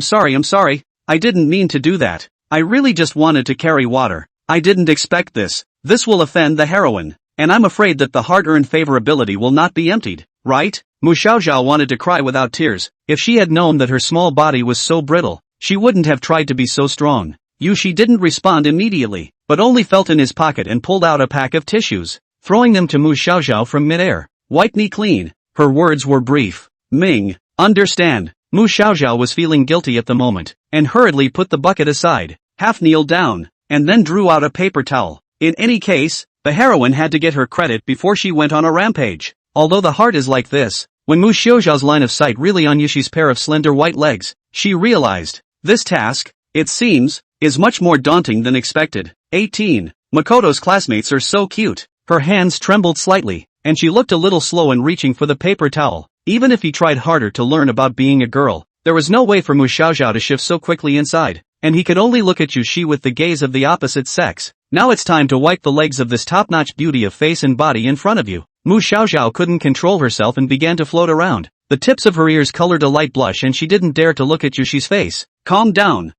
I didn't mean to do that. I really just wanted to carry water. I didn't expect this. This will offend the heroine. And I'm afraid that the hard-earned favorability will not be emptied, right? Mu Xiaoxiao wanted to cry without tears. If she had known that her small body was so brittle, she wouldn't have tried to be so strong. Yushi didn't respond immediately, but only felt in his pocket and pulled out a pack of tissues, throwing them to Mu Xiaoxiao from midair. Wipe me clean. Her words were brief. Ming. Understand. Mu Xiaoxiao was feeling guilty at the moment, and hurriedly put the bucket aside, half kneeled down, and then drew out a paper towel. In any case, the heroine had to get her credit before she went on a rampage. Although the heart is like this, when Mu Xiaoxiao's line of sight really on Yushi's pair of slender white legs, she realized, this task, it seems, is much more daunting than expected. 18. Makoto's classmates are so cute. Her hands trembled slightly, and she looked a little slow in reaching for the paper towel. Even if he tried harder to learn about being a girl, there was no way for Mu Xiaoxiao to shift so quickly inside, and he could only look at Yushi with the gaze of the opposite sex. Now it's time to wipe the legs of this top-notch beauty of face and body in front of you. Mu Xiaoxiao couldn't control herself and began to float around. The tips of her ears colored a light blush and she didn't dare to look at Yushi's face. Calm down.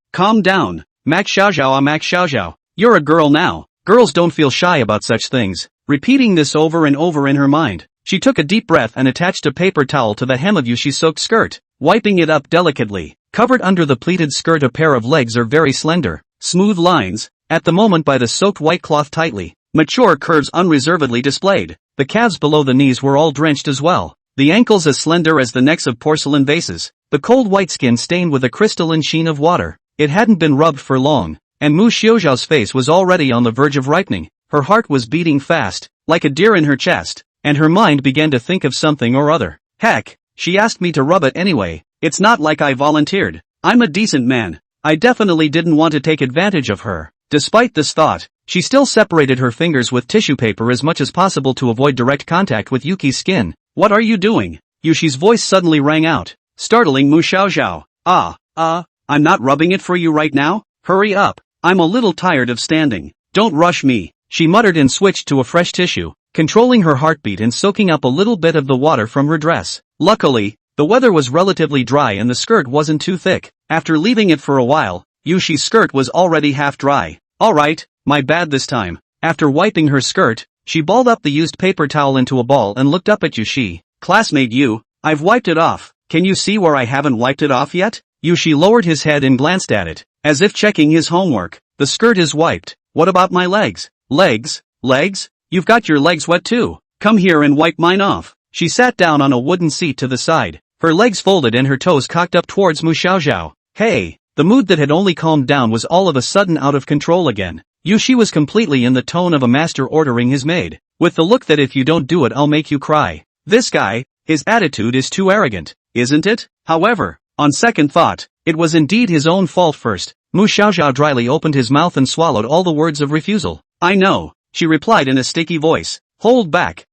Max Xiaoxiao. You're a girl now. Girls don't feel shy about such things. Repeating this over and over in her mind, she took a deep breath and attached a paper towel to the hem of Yushi's soaked skirt, wiping it up delicately. Covered under the pleated skirt a pair of legs are very slender, smooth lines, at the moment by the soaked white cloth tightly, mature curves unreservedly displayed. The calves below the knees were all drenched as well, the ankles as slender as the necks of porcelain vases, the cold white skin stained with a crystalline sheen of water. It hadn't been rubbed for long, and Mu Xiaoxiao's face was already on the verge of ripening. Her heart was beating fast, like a deer in her chest, and her mind began to think of something or other. Heck, she asked me to rub it anyway. It's not like I volunteered. I'm a decent man. I definitely didn't want to take advantage of her. Despite this thought, she still separated her fingers with tissue paper as much as possible to avoid direct contact with Yuki's skin. What are you doing? Yushi's voice suddenly rang out, startling Mu Xiaoxiao. I'm not rubbing it for you right now. Hurry up. I'm a little tired of standing. Don't rush me. She muttered and switched to a fresh tissue, controlling her heartbeat and soaking up a little bit of the water from her dress. Luckily, the weather was relatively dry and the skirt wasn't too thick. After leaving it for a while, Yushi's skirt was already half dry. Alright, my bad this time. After wiping her skirt, she balled up the used paper towel into a ball and looked up at Yushi. Classmate you, I've wiped it off. Can you see where I haven't wiped it off yet? Yushi lowered his head and glanced at it, as if checking his homework. The skirt is wiped. What about my legs? Legs? You've got your legs wet too. Come here and wipe mine off. She sat down on a wooden seat to the side, her legs folded and her toes cocked up towards Mu Xiaoxiao. Hey, the mood that had only calmed down was all of a sudden out of control again. Yushi was completely in the tone of a master ordering his maid, with the look that if you don't do it I'll make you cry. This guy, his attitude is too arrogant, isn't it? However, on second thought, it was indeed his own fault first. Mu Xiaoxiao dryly opened his mouth and swallowed all the words of refusal. I know, she replied in a sticky voice. Hold back.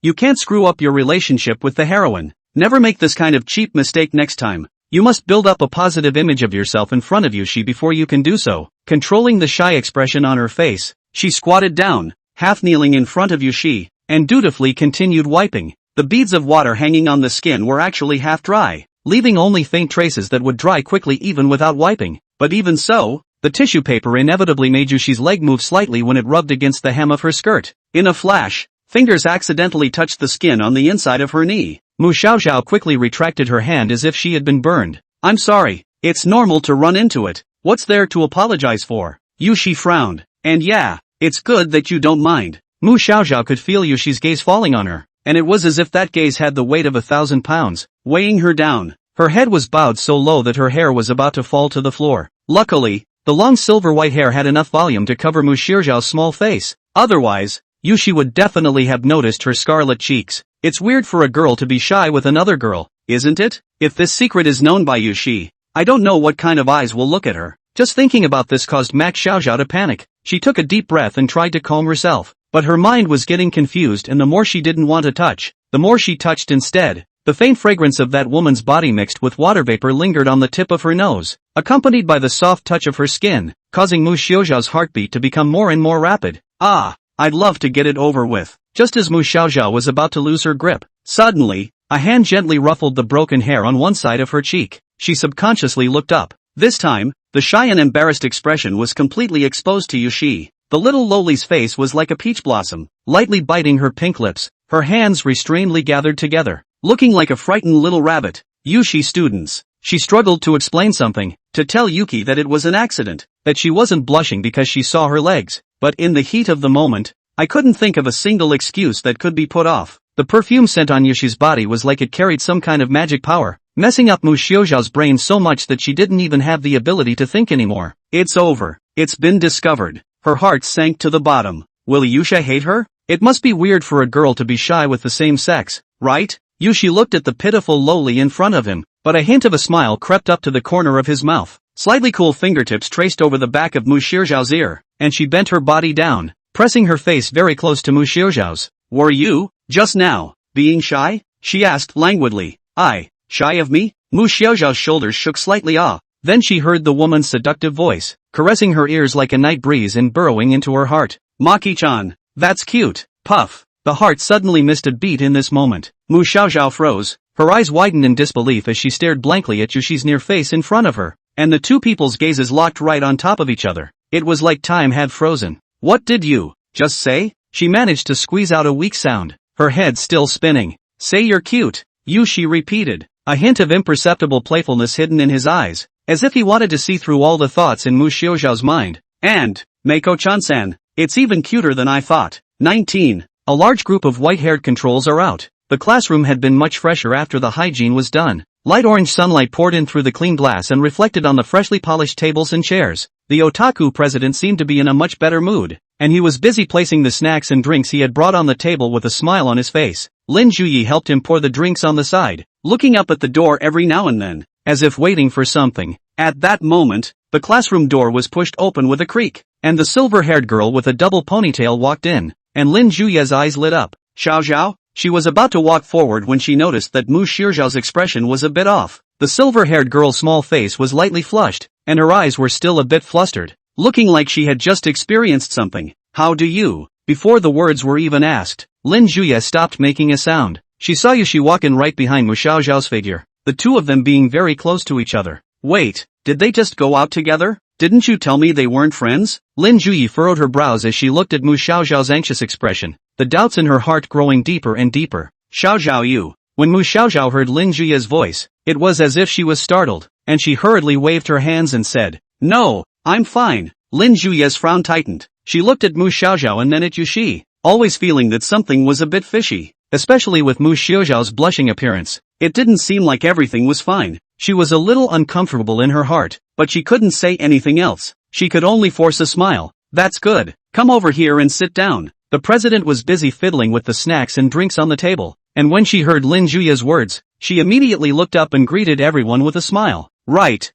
You can't screw up your relationship with the heroine. Never make this kind of cheap mistake next time. You must build up a positive image of yourself in front of Yushi before you can do so. Controlling the shy expression on her face, she squatted down, half kneeling in front of Yushi, and dutifully continued wiping. The beads of water hanging on the skin were actually half dry, leaving only faint traces that would dry quickly even without wiping. But even so, the tissue paper inevitably made Yushi's leg move slightly when it rubbed against the hem of her skirt. In a flash, fingers accidentally touched the skin on the inside of her knee. Mu Xiaoxiao quickly retracted her hand as if she had been burned. I'm sorry, it's normal to run into it. What's there to apologize for? Yushi frowned. And yeah, it's good that you don't mind. Mu Xiaoxiao could feel Yushi's gaze falling on her, and it was as if that gaze had the weight of 1,000 pounds, weighing her down. Her head was bowed so low that her hair was about to fall to the floor. Luckily, the long silver-white hair had enough volume to cover Mu Xiaoxiao's small face. Otherwise, Yushi would definitely have noticed her scarlet cheeks. It's weird for a girl to be shy with another girl, isn't it? If this secret is known by Yushi, I don't know what kind of eyes will look at her. Just thinking about this caused Max Xiaoxiao to panic. She took a deep breath and tried to calm herself. But her mind was getting confused, and the more she didn't want to touch, the more she touched instead. The faint fragrance of that woman's body mixed with water vapor lingered on the tip of her nose, accompanied by the soft touch of her skin, causing Mu Xiaoxiao's heartbeat to become more and more rapid. Ah, I'd love to get it over with. Just as Mu Xiaoxiao was about to lose her grip, suddenly, a hand gently ruffled the broken hair on one side of her cheek. She subconsciously looked up. This time, the shy and embarrassed expression was completely exposed to Yushi. The little Loli's face was like a peach blossom, lightly biting her pink lips, her hands restrainedly gathered together, looking like a frightened little rabbit. Yushi students. She struggled to explain something, to tell Yuki that it was an accident, that she wasn't blushing because she saw her legs, but in the heat of the moment, I couldn't think of a single excuse that could be put off. The perfume scent on Yushi's body was like it carried some kind of magic power, messing up Mu Xiaoxiao's brain so much that she didn't even have the ability to think anymore. It's over. It's been discovered. Her heart sank to the bottom. Will Yushi hate her? It must be weird for a girl to be shy with the same sex, right? Yushi looked at the pitiful Loli in front of him, but a hint of a smile crept up to the corner of his mouth. Slightly cool fingertips traced over the back of Mu Xiaoxiao's ear, and she bent her body down, pressing her face very close to Mu Xiaoxiao's. Were you, just now, being shy? She asked languidly. Shy of me? Mu Xiaoxiao's shoulders shook slightly. Then she heard the woman's seductive voice, caressing her ears like a night breeze and burrowing into her heart. Maki-chan, that's cute. Puff. The heart suddenly missed a beat in this moment. Mu Xiaoxiao froze, her eyes widened in disbelief as she stared blankly at Yushi's near face in front of her, and the two people's gazes locked right on top of each other. It was like time had frozen. What did you just say? She managed to squeeze out a weak sound, her head still spinning. Say you're cute, Yushi repeated, a hint of imperceptible playfulness hidden in his eyes, as if he wanted to see through all the thoughts in Mu Xiaoxiao's mind. And, Meiko-chan-san, it's even cuter than I thought. 19. A large group of white-haired controls are out. The classroom had been much fresher after the hygiene was done. Light orange sunlight poured in through the clean glass and reflected on the freshly polished tables and chairs. The otaku president seemed to be in a much better mood, and he was busy placing the snacks and drinks he had brought on the table with a smile on his face. Lin Juyi helped him pour the drinks on the side, looking up at the door every now and then, as if waiting for something. At that moment, the classroom door was pushed open with a creak, and the silver-haired girl with a double ponytail walked in, and Lin Juyi's eyes lit up. Xiaoxiao? She was about to walk forward when she noticed that Mu Xiaoxiao's expression was a bit off. The silver-haired girl's small face was lightly flushed, and her eyes were still a bit flustered, looking like she had just experienced something. How do you? Before the words were even asked, Lin Juyi stopped making a sound. She saw Yushi walk in right behind Mu Xiaoxiao's figure, the two of them being very close to each other. Wait, did they just go out together? Didn't you tell me they weren't friends? Lin Juyi furrowed her brows as she looked at Mu Xiaoxiao's anxious expression, the doubts in her heart growing deeper and deeper. Xiaoxiao you. When Mu Xiaoxiao heard Lin Juyi's voice, it was as if she was startled, and she hurriedly waved her hands and said, No, I'm fine. Lin Juyi's frown tightened. She looked at Mu Xiaoxiao and then at Yushi, always feeling that something was a bit fishy, especially with Mu Xiaoxiao's blushing appearance. It didn't seem like everything was fine. She was a little uncomfortable in her heart, but she couldn't say anything else. She could only force a smile. That's good. Come over here and sit down. The president was busy fiddling with the snacks and drinks on the table, and when she heard Lin Juyi's words, she immediately looked up and greeted everyone with a smile. Right,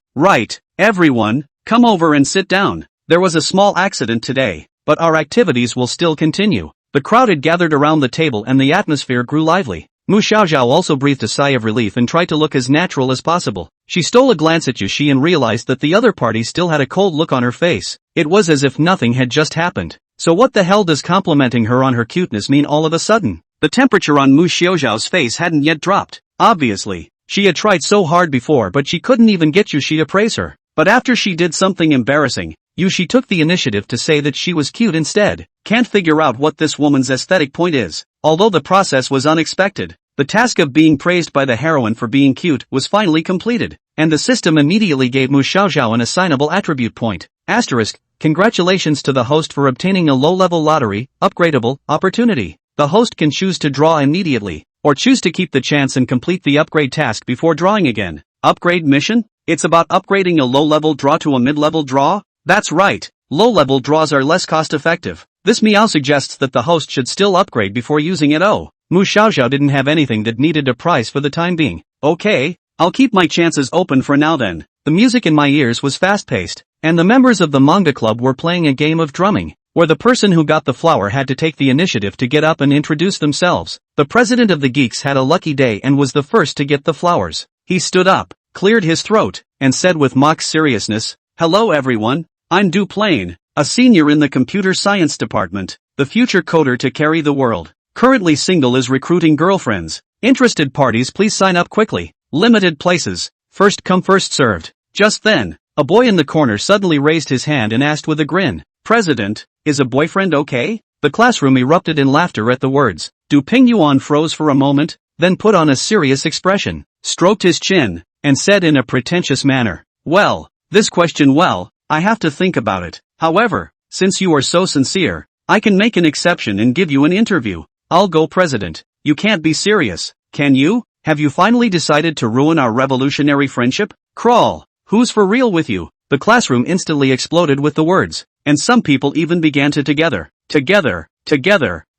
everyone, come over and sit down. There was a small accident today, but our activities will still continue. The crowd had gathered around the table and the atmosphere grew lively. Mu Xiaoxiao also breathed a sigh of relief and tried to look as natural as possible. She stole a glance at Yushi and realized that the other party still had a cold look on her face. It was as if nothing had just happened. So what the hell does complimenting her on her cuteness mean all of a sudden? The temperature on Mu Xiaoxiao's face hadn't yet dropped. Obviously, she had tried so hard before but she couldn't even get Yushi to praise her. But after she did something embarrassing, Yushi took the initiative to say that she was cute instead. Can't figure out what this woman's aesthetic point is. Although the process was unexpected, the task of being praised by the heroine for being cute was finally completed, and the system immediately gave Mu Xiaoxiao an assignable attribute point. Asterisk, congratulations to the host for obtaining a low-level lottery, upgradable, opportunity. The host can choose to draw immediately, or choose to keep the chance and complete the upgrade task before drawing again. Upgrade mission? It's about upgrading a low-level draw to a mid-level draw? That's right, low-level draws are less cost-effective. This meow suggests that the host should still upgrade before using it. Oh, Mu Xiaoxiao didn't have anything that needed a prize for the time being. Okay, I'll keep my chances open for now then. The music in my ears was fast-paced, and the members of the manga club were playing a game of drumming, where the person who got the flower had to take the initiative to get up and introduce themselves. The president of the geeks had a lucky day and was the first to get the flowers. He stood up, cleared his throat, and said with mock seriousness, "Hello everyone, I'm Duplain, a senior in the computer science department, the future coder to carry the world. Currently single is recruiting girlfriends. Interested parties please sign up quickly. Limited places, first come first served." Just then, a boy in the corner suddenly raised his hand and asked with a grin, "President, is a boyfriend okay?" The classroom erupted in laughter at the words. Du Pingyuan froze for a moment, then put on a serious expression, stroked his chin, and said in a pretentious manner, "Well, this question I have to think about it. However, since you are so sincere, I can make an exception and give you an interview." "I'll go, President. You can't be serious, can you? Have you finally decided to ruin our revolutionary friendship? Crawl, who's for real with you?" The classroom instantly exploded with the words, and some people even began to together,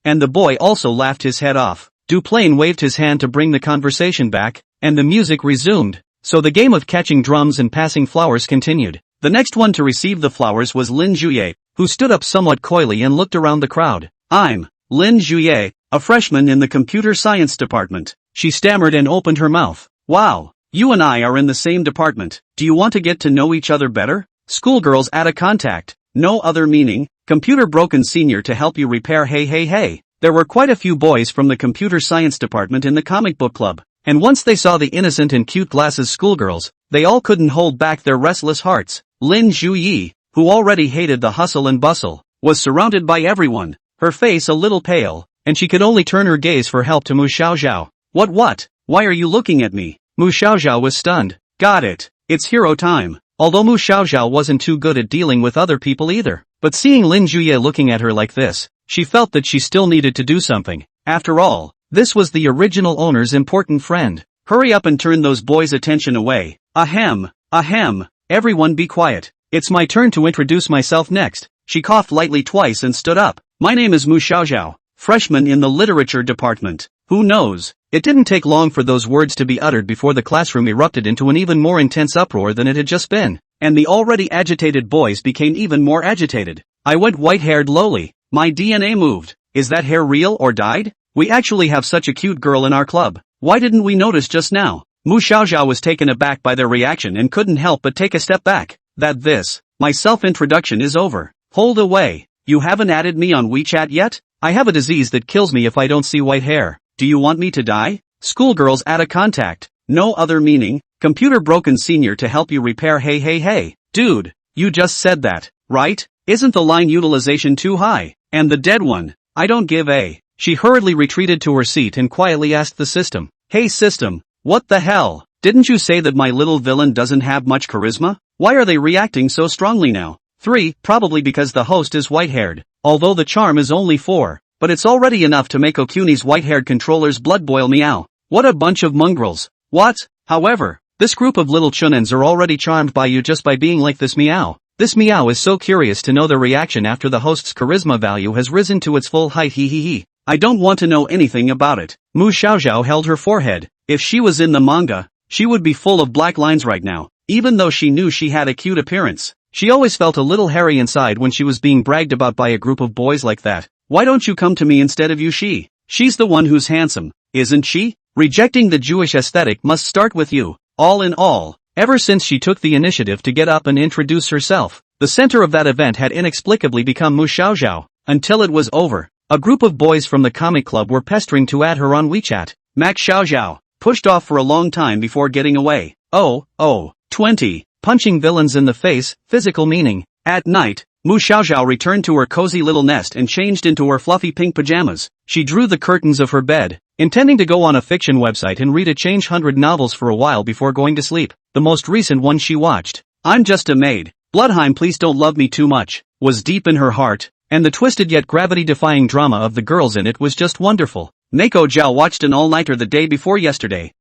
and the boy also laughed his head off. Duplain waved his hand to bring the conversation back, and the music resumed. So the game of catching drums and passing flowers continued. The next one to receive the flowers was Lin Juye, who stood up somewhat coyly and looked around the crowd. "I'm Lin Juye, a freshman in the computer science department." She stammered and opened her mouth. "Wow, you and I are in the same department. Do you want to get to know each other better?" Schoolgirls at a contact. No other meaning. Computer broken senior to help you repair. Hey. There were quite a few boys from the computer science department in the comic book club, and once they saw the innocent and cute glasses schoolgirls, they all couldn't hold back their restless hearts. Lin Juyi, who already hated the hustle and bustle, was surrounded by everyone, her face a little pale, and she could only turn her gaze for help to Mu Xiaoxiao. What? Why are you looking at me?" Mu Xiaoxiao was stunned. "Got it, it's hero time." Although Mu Xiaoxiao wasn't too good at dealing with other people either, but seeing Lin Juye looking at her like this, she felt that she still needed to do something. After all, this was the original owner's important friend. "Hurry up and turn those boys' attention away. Ahem. Everyone be quiet. It's my turn to introduce myself next." She coughed lightly twice and stood up. "My name is Mu Xiaoxiao, freshman in the literature department." Who knows? It didn't take long for those words to be uttered before the classroom erupted into an even more intense uproar than it had just been, and the already agitated boys became even more agitated. "I went white-haired Loli. My DNA moved. Is that hair real or dyed? We actually have such a cute girl in our club. Why didn't we notice just now?" Mu Xiaoxiao was taken aback by their reaction and couldn't help but take a step back. My self-introduction is over. Hold away. You haven't added me on WeChat yet? I have a disease that kills me if I don't see white hair. Do you want me to die? Schoolgirls at a contact. No other meaning. Computer broken senior to help you repair. Hey. Dude, you just said that, right? Isn't the line utilization too high? And the dead one? I don't give a. She hurriedly retreated to her seat and quietly asked the system. "Hey system, what the hell? Didn't you say that my little villain doesn't have much charisma? Why are they reacting so strongly now?" 3. Probably because the host is white-haired, although the charm is only 4. But it's already enough to make Okuni's white-haired controller's blood boil. Meow. What a bunch of mongrels. What? However, this group of little chunins are already charmed by you just by being like this. Meow. This meow is so curious to know the reaction after the host's charisma value has risen to its full height. I don't want to know anything about it. Mu Xiaoxiao held her forehead. If she was in the manga, she would be full of black lines right now. Even though she knew she had a cute appearance, she always felt a little hairy inside when she was being bragged about by a group of boys like that. "Why don't you come to me instead of Yushi? She's the one who's handsome. isn't she? Rejecting the Jewish aesthetic must start with you. All in all, ever since she took the initiative to get up and introduce herself, the center of that event had inexplicably become Mu Xiaoxiao, until it was over. A group of boys from the comic club were pestering to add her on WeChat. Max Xiaoxiao pushed off for a long time before getting away. 20. Punching villains in the face, physical meaning. At night, Mu Xiaoxiao returned to her cozy little nest and changed into her fluffy pink pajamas. She drew the curtains of her bed, intending to go on a fiction website and read a change 100 novels for a while before going to sleep. The most recent one she watched, I'm Just a Maid, Bloodheim Please Don't Love Me Too Much, was deep in her heart, and the twisted yet gravity-defying drama of the girls in it was just wonderful. Mako Zhao watched an all-nighter the day before yesterday.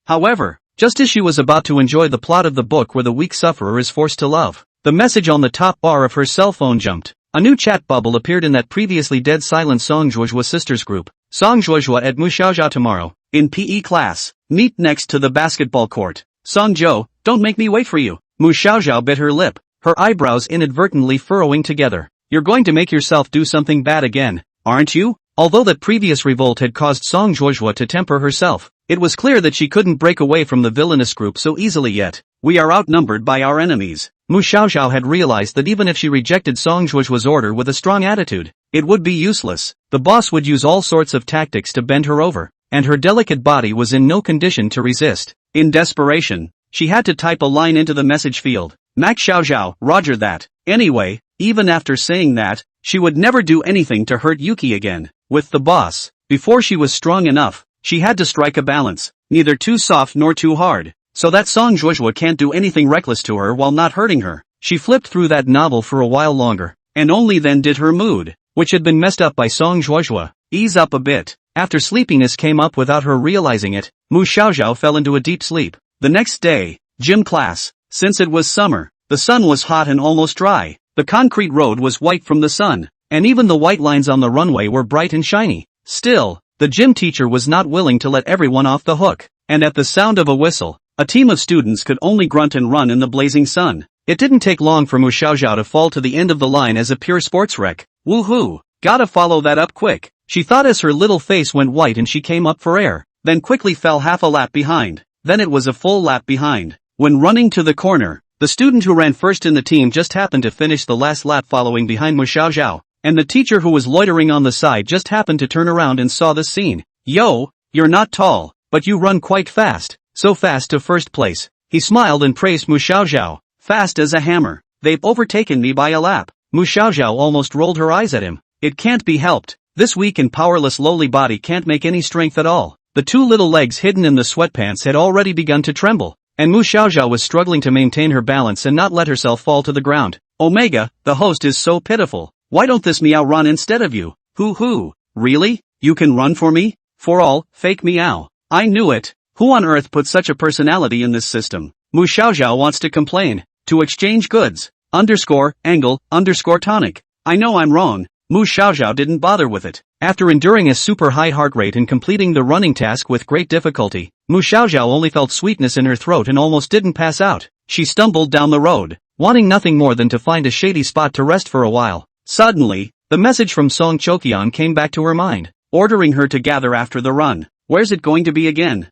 However, just as she was about to enjoy the plot of the book where the weak sufferer is forced to love, the message on the top bar of her cell phone jumped. A new chat bubble appeared in that previously dead silent Songjuojua sisters group. Songjuojua at Mu Xiaoxiao tomorrow, in PE class, meet next to the basketball court. Songjo, don't make me wait for you. Mu Xiaoxiao bit her lip, her eyebrows inadvertently furrowing together. You're going to make yourself do something bad again, aren't you? Although that previous revolt had caused Songjuojua to temper herself, it was clear that she couldn't break away from the villainous group so easily yet. We are outnumbered by our enemies. Mu Xiaoxiao had realized that even if she rejected Songjuojua's order with a strong attitude, it would be useless. The boss would use all sorts of tactics to bend her over, and her delicate body was in no condition to resist. In desperation, she had to type a line into the message field. Max Xiaoxiao, roger that. Anyway, even after saying that, she would never do anything to hurt Yuki again. With the boss, before she was strong enough, she had to strike a balance, neither too soft nor too hard, so that Songjuojua can't do anything reckless to her while not hurting her. She flipped through that novel for a while longer, and only then did her mood, which had been messed up by Songjuojua, ease up a bit. After sleepiness came up without her realizing it, Mu Xiaoxiao fell into a deep sleep. The next day, gym class. Since it was summer, the sun was hot and almost dry. The concrete road was white from the sun, and even the white lines on the runway were bright and shiny. Still, the gym teacher was not willing to let everyone off the hook, and at the sound of a whistle, a team of students could only grunt and run in the blazing sun. It didn't take long for Mu Xiaoxiao to fall to the end of the line as a pure sports wreck. Woohoo! Gotta follow that up quick, she thought as her little face went white and she came up for air, then quickly fell half a lap behind. Then it was a full lap behind. When running to the corner, the student who ran first in the team just happened to finish the last lap following behind Mu Xiaoxiao, and the teacher who was loitering on the side just happened to turn around and saw the scene. Yo, you're not tall, but you run quite fast, so fast to first place. He smiled and praised Mu Xiaoxiao, fast as a hammer. They've overtaken me by a lap. Mu Xiaoxiao almost rolled her eyes at him. It can't be helped. This weak and powerless lowly body can't make any strength at all. The two little legs hidden in the sweatpants had already begun to tremble, and Mu Xiaoxiao was struggling to maintain her balance and not let herself fall to the ground. Omega, the host is so pitiful. Why don't this meow run instead of you? Hoo. Really? You can run for me? For all, fake meow. I knew it. Who on earth put such a personality in this system? Mu Xiaoxiao wants to complain. To exchange goods. _angle, _tonic. I know I'm wrong. Mu Xiaoxiao didn't bother with it. After enduring a super high heart rate and completing the running task with great difficulty, Mu Xiaoxiao only felt sweetness in her throat and almost didn't pass out. She stumbled down the road, wanting nothing more than to find a shady spot to rest for a while. Suddenly, the message from Song Chokyeon came back to her mind, ordering her to gather after the run. Where's it going to be again?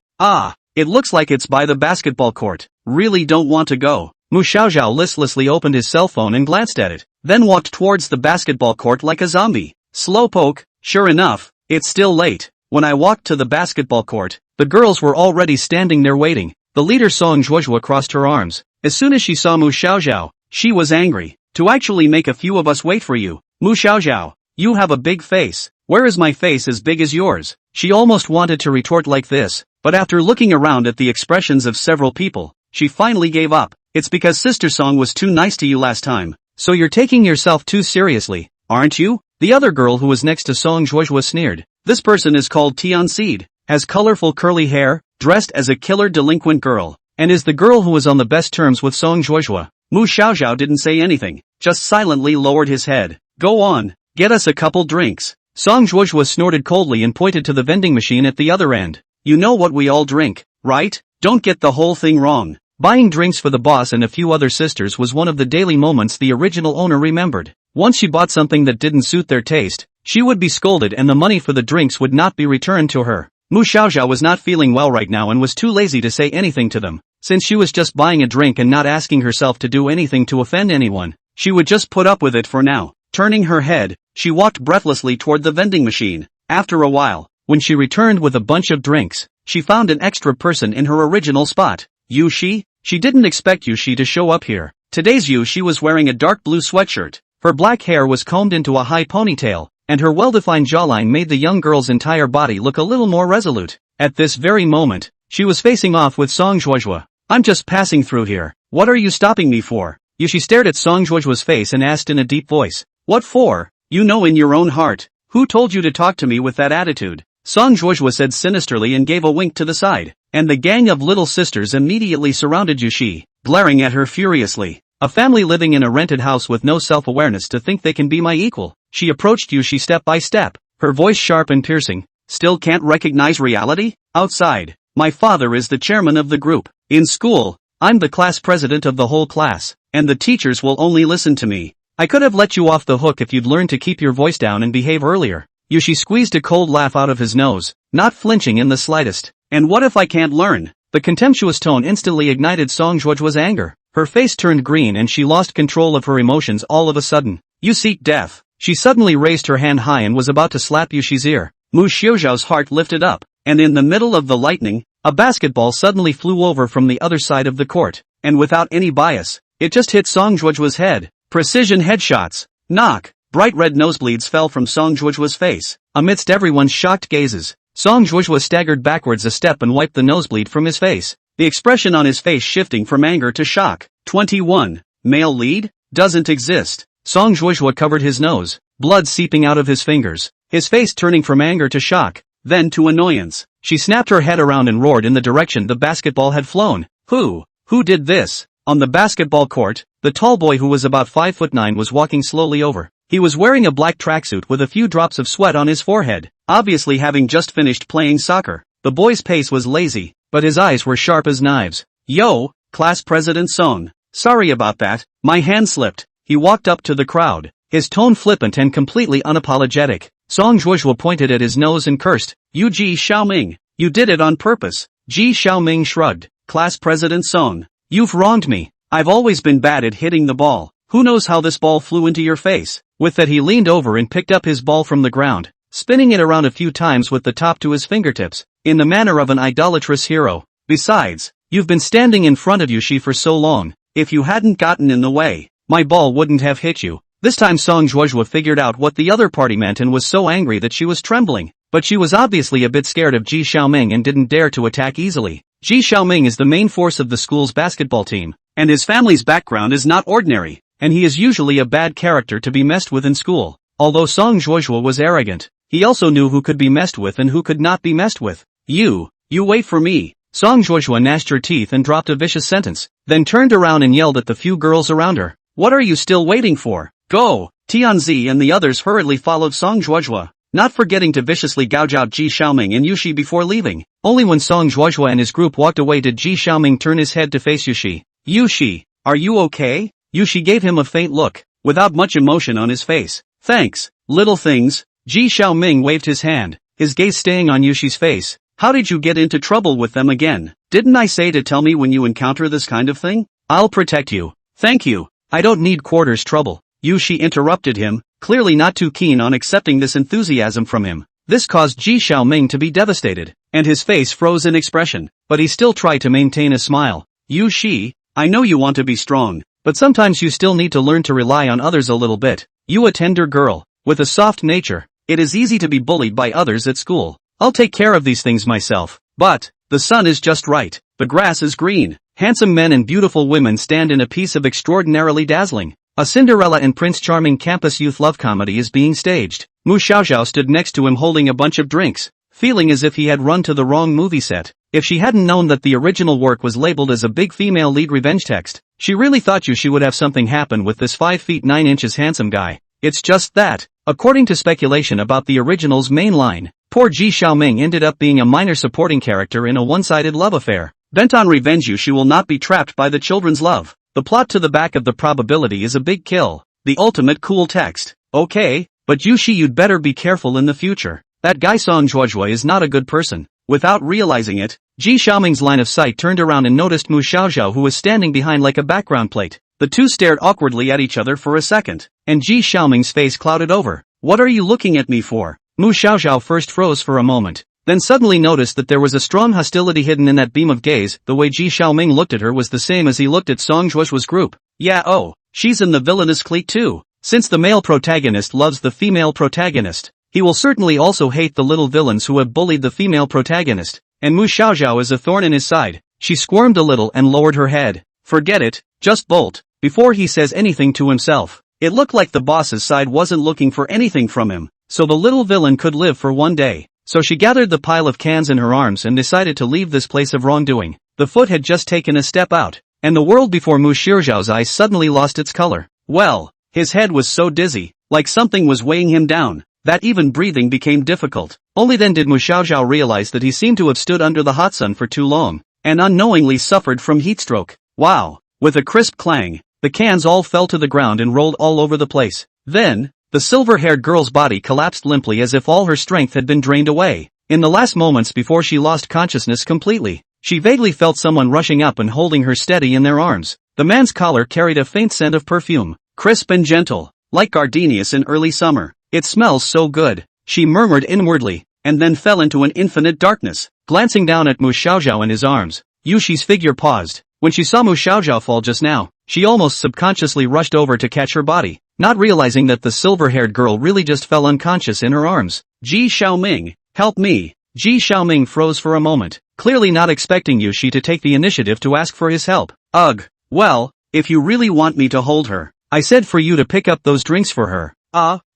It looks like it's by the basketball court. Really don't want to go. Mu Xiaoxiao listlessly opened his cell phone and glanced at it, then walked towards the basketball court like a zombie. Slowpoke. Sure enough, it's still late. When I walked to the basketball court, the girls were already standing there waiting. The leader Songjuojua crossed her arms. As soon as she saw Mu Xiaoxiao, she was angry. To actually make a few of us wait for you. Mu Xiaoxiao, you have a big face. Where is my face as big as yours? She almost wanted to retort like this, but after looking around at the expressions of several people, she finally gave up. It's because Sister Song was too nice to you last time. So you're taking yourself too seriously, aren't you? The other girl who was next to Songjuojua sneered. This person is called Tian Seed, has colorful curly hair, dressed as a killer delinquent girl, and is the girl who was on the best terms with Songjuojua. Mu Xiaoxiao didn't say anything, just silently lowered his head. Go on, get us a couple drinks. Songjuojua snorted coldly and pointed to the vending machine at the other end. You know what we all drink, right? Don't get the whole thing wrong. Buying drinks for the boss and a few other sisters was one of the daily moments the original owner remembered. Once she bought something that didn't suit their taste, she would be scolded and the money for the drinks would not be returned to her. Mu Xiaoxiao was not feeling well right now and was too lazy to say anything to them. Since she was just buying a drink and not asking herself to do anything to offend anyone, she would just put up with it for now. Turning her head, she walked breathlessly toward the vending machine. After a while, when she returned with a bunch of drinks, she found an extra person in her original spot. Yushi? She didn't expect Yushi to show up here. Today's Yushi was wearing a dark blue sweatshirt. Her black hair was combed into a high ponytail, and her well-defined jawline made the young girl's entire body look a little more resolute. At this very moment, she was facing off with Song Zhuozhuo. I'm just passing through here. What are you stopping me for? Yushi stared at Song Zhuozhuo's face and asked in a deep voice. What for? You know in your own heart. Who told you to talk to me with that attitude? Song Zhuozhuo said sinisterly and gave a wink to the side, and the gang of little sisters immediately surrounded Yushi, glaring at her furiously. A family living in a rented house with no self-awareness to think they can be my equal. She approached Yushi step by step, her voice sharp and piercing. Still can't recognize reality? Outside, my father is the chairman of the group. In school, I'm the class president of the whole class, and the teachers will only listen to me. I could have let you off the hook if you'd learned to keep your voice down and behave earlier. Yushi squeezed a cold laugh out of his nose, not flinching in the slightest. And what if I can't learn? The contemptuous tone instantly ignited Song Zhuozhuo's anger. Her face turned green and she lost control of her emotions all of a sudden. You seek death. She suddenly raised her hand high and was about to slap Yushi's ear. Mu Xiaoxiao's heart lifted up, and in the middle of the lightning, a basketball suddenly flew over from the other side of the court, and without any bias, it just hit Song Zhuozhuo's head. Precision headshots. Knock. Bright red nosebleeds fell from Song Zhuozhuo's face. Amidst everyone's shocked gazes, Song Zhuozhuo staggered backwards a step and wiped the nosebleed from his face, the expression on his face shifting from anger to shock. 21. Male lead? Doesn't exist. Song Zhuozhuo covered his nose, blood seeping out of his fingers, his face turning from anger to shock, then to annoyance. She snapped her head around and roared in the direction the basketball had flown. Who did this? On the basketball court, the tall boy who was about 5'9" was walking slowly over. He was wearing a black tracksuit with a few drops of sweat on his forehead, obviously having just finished playing soccer. The boy's pace was lazy, but his eyes were sharp as knives. Yo, class president Song. Sorry about that, my hand slipped. He walked up to the crowd, his tone flippant and completely unapologetic. Song Zhuozhuo pointed at his nose and cursed. You Ji Xiaoming, you did it on purpose. Ji Xiaoming shrugged. Class president Song. You've wronged me. I've always been bad at hitting the ball. Who knows how this ball flew into your face? With that he leaned over and picked up his ball from the ground, spinning it around a few times with the top to his fingertips, in the manner of an idolatrous hero. Besides, you've been standing in front of Yushi for so long. If you hadn't gotten in the way, my ball wouldn't have hit you. This time Song Zhuozhuo figured out what the other party meant and was so angry that she was trembling. But she was obviously a bit scared of Ji Xiaoming and didn't dare to attack easily. Ji Xiaoming is the main force of the school's basketball team, and his family's background is not ordinary, and he is usually a bad character to be messed with in school. Although Song Zhuozhuo was arrogant, he also knew who could be messed with and who could not be messed with. You wait for me. Song Zhuozhuo gnashed her teeth and dropped a vicious sentence, then turned around and yelled at the few girls around her. What are you still waiting for? Go! Tianzi and the others hurriedly followed Song Zhuozhuo, not forgetting to viciously gouge out Ji Xiaoming and Yushi before leaving. Only when Song Zhuozhuo and his group walked away did Ji Xiaoming turn his head to face Yushi. Yushi, are you okay? Yushi gave him a faint look, without much emotion on his face. Thanks, little things. Ji Xiaoming waved his hand, his gaze staying on Yushi's face. How did you get into trouble with them again? Didn't I say to tell me when you encounter this kind of thing? I'll protect you. Thank you. I don't need quarters trouble. Yushi interrupted him, clearly not too keen on accepting this enthusiasm from him. This caused Ji Xiaoming to be devastated, and his face froze in expression, but he still tried to maintain a smile. Yushi, I know you want to be strong, but sometimes you still need to learn to rely on others a little bit. You a tender girl, with a soft nature. It is easy to be bullied by others at school. I'll take care of these things myself. But, the sun is just right, the grass is green. Handsome men and beautiful women stand in a piece of extraordinarily dazzling. A Cinderella and Prince Charming campus youth love comedy is being staged. Mu Xiaoxiao stood next to him holding a bunch of drinks, feeling as if he had run to the wrong movie set. If she hadn't known that the original work was labeled as a big female lead revenge text, she really thought she would have something happen with this 5 feet 9 inches handsome guy. It's just that, according to speculation about the original's main line, poor Ji Xiaoming ended up being a minor supporting character in a one-sided love affair. Bent on revenge, she will not be trapped by the children's love. The plot to the back of the probability is a big kill. The ultimate cool text. Okay, but Yushi, you'd better be careful in the future. That guy Song Juojue is not a good person. Without realizing it, Ji Xiaoming's line of sight turned around and noticed Mu Xiaoxiao, who was standing behind like a background plate. The two stared awkwardly at each other for a second, and Ji Xiaoming's face clouded over. What are you looking at me for? Mu Xiaoxiao first froze for a moment, then suddenly noticed that there was a strong hostility hidden in that beam of gaze. The way Ji Xiaoming looked at her was the same as he looked at Song Juojue's group. Yeah, oh, she's in the villainous clique too. Since the male protagonist loves the female protagonist, he will certainly also hate the little villains who have bullied the female protagonist, and Mu Xiaoxiao is a thorn in his side. She squirmed a little and lowered her head. Forget it, just bolt, before he says anything to himself. It looked like the boss's side wasn't looking for anything from him, so the little villain could live for one day. So she gathered the pile of cans in her arms and decided to leave this place of wrongdoing. The foot had just taken a step out, and the world before Mu Xiaoxiao's eyes suddenly lost its color. Well, his head was so dizzy, like something was weighing him down, that even breathing became difficult. Only then did Mu Xiaoxiao realize that he seemed to have stood under the hot sun for too long, and unknowingly suffered from heatstroke. Wow! With a crisp clang, the cans all fell to the ground and rolled all over the place. Then, the silver-haired girl's body collapsed limply as if all her strength had been drained away. In the last moments before she lost consciousness completely, she vaguely felt someone rushing up and holding her steady in their arms. The man's collar carried a faint scent of perfume, crisp and gentle, like gardenias in early summer. It smells so good, she murmured inwardly, and then fell into an infinite darkness. Glancing down at Mu Xiaoxiao in his arms, Yushi's figure paused. When she saw Mu Xiaoxiao fall just now, she almost subconsciously rushed over to catch her body, not realizing that the silver-haired girl really just fell unconscious in her arms. Ji Xiaoming, help me. Ji Xiaoming froze for a moment, clearly not expecting Yushi to take the initiative to ask for his help. Ugh, well, if you really want me to hold her, I said for you to pick up those drinks for her.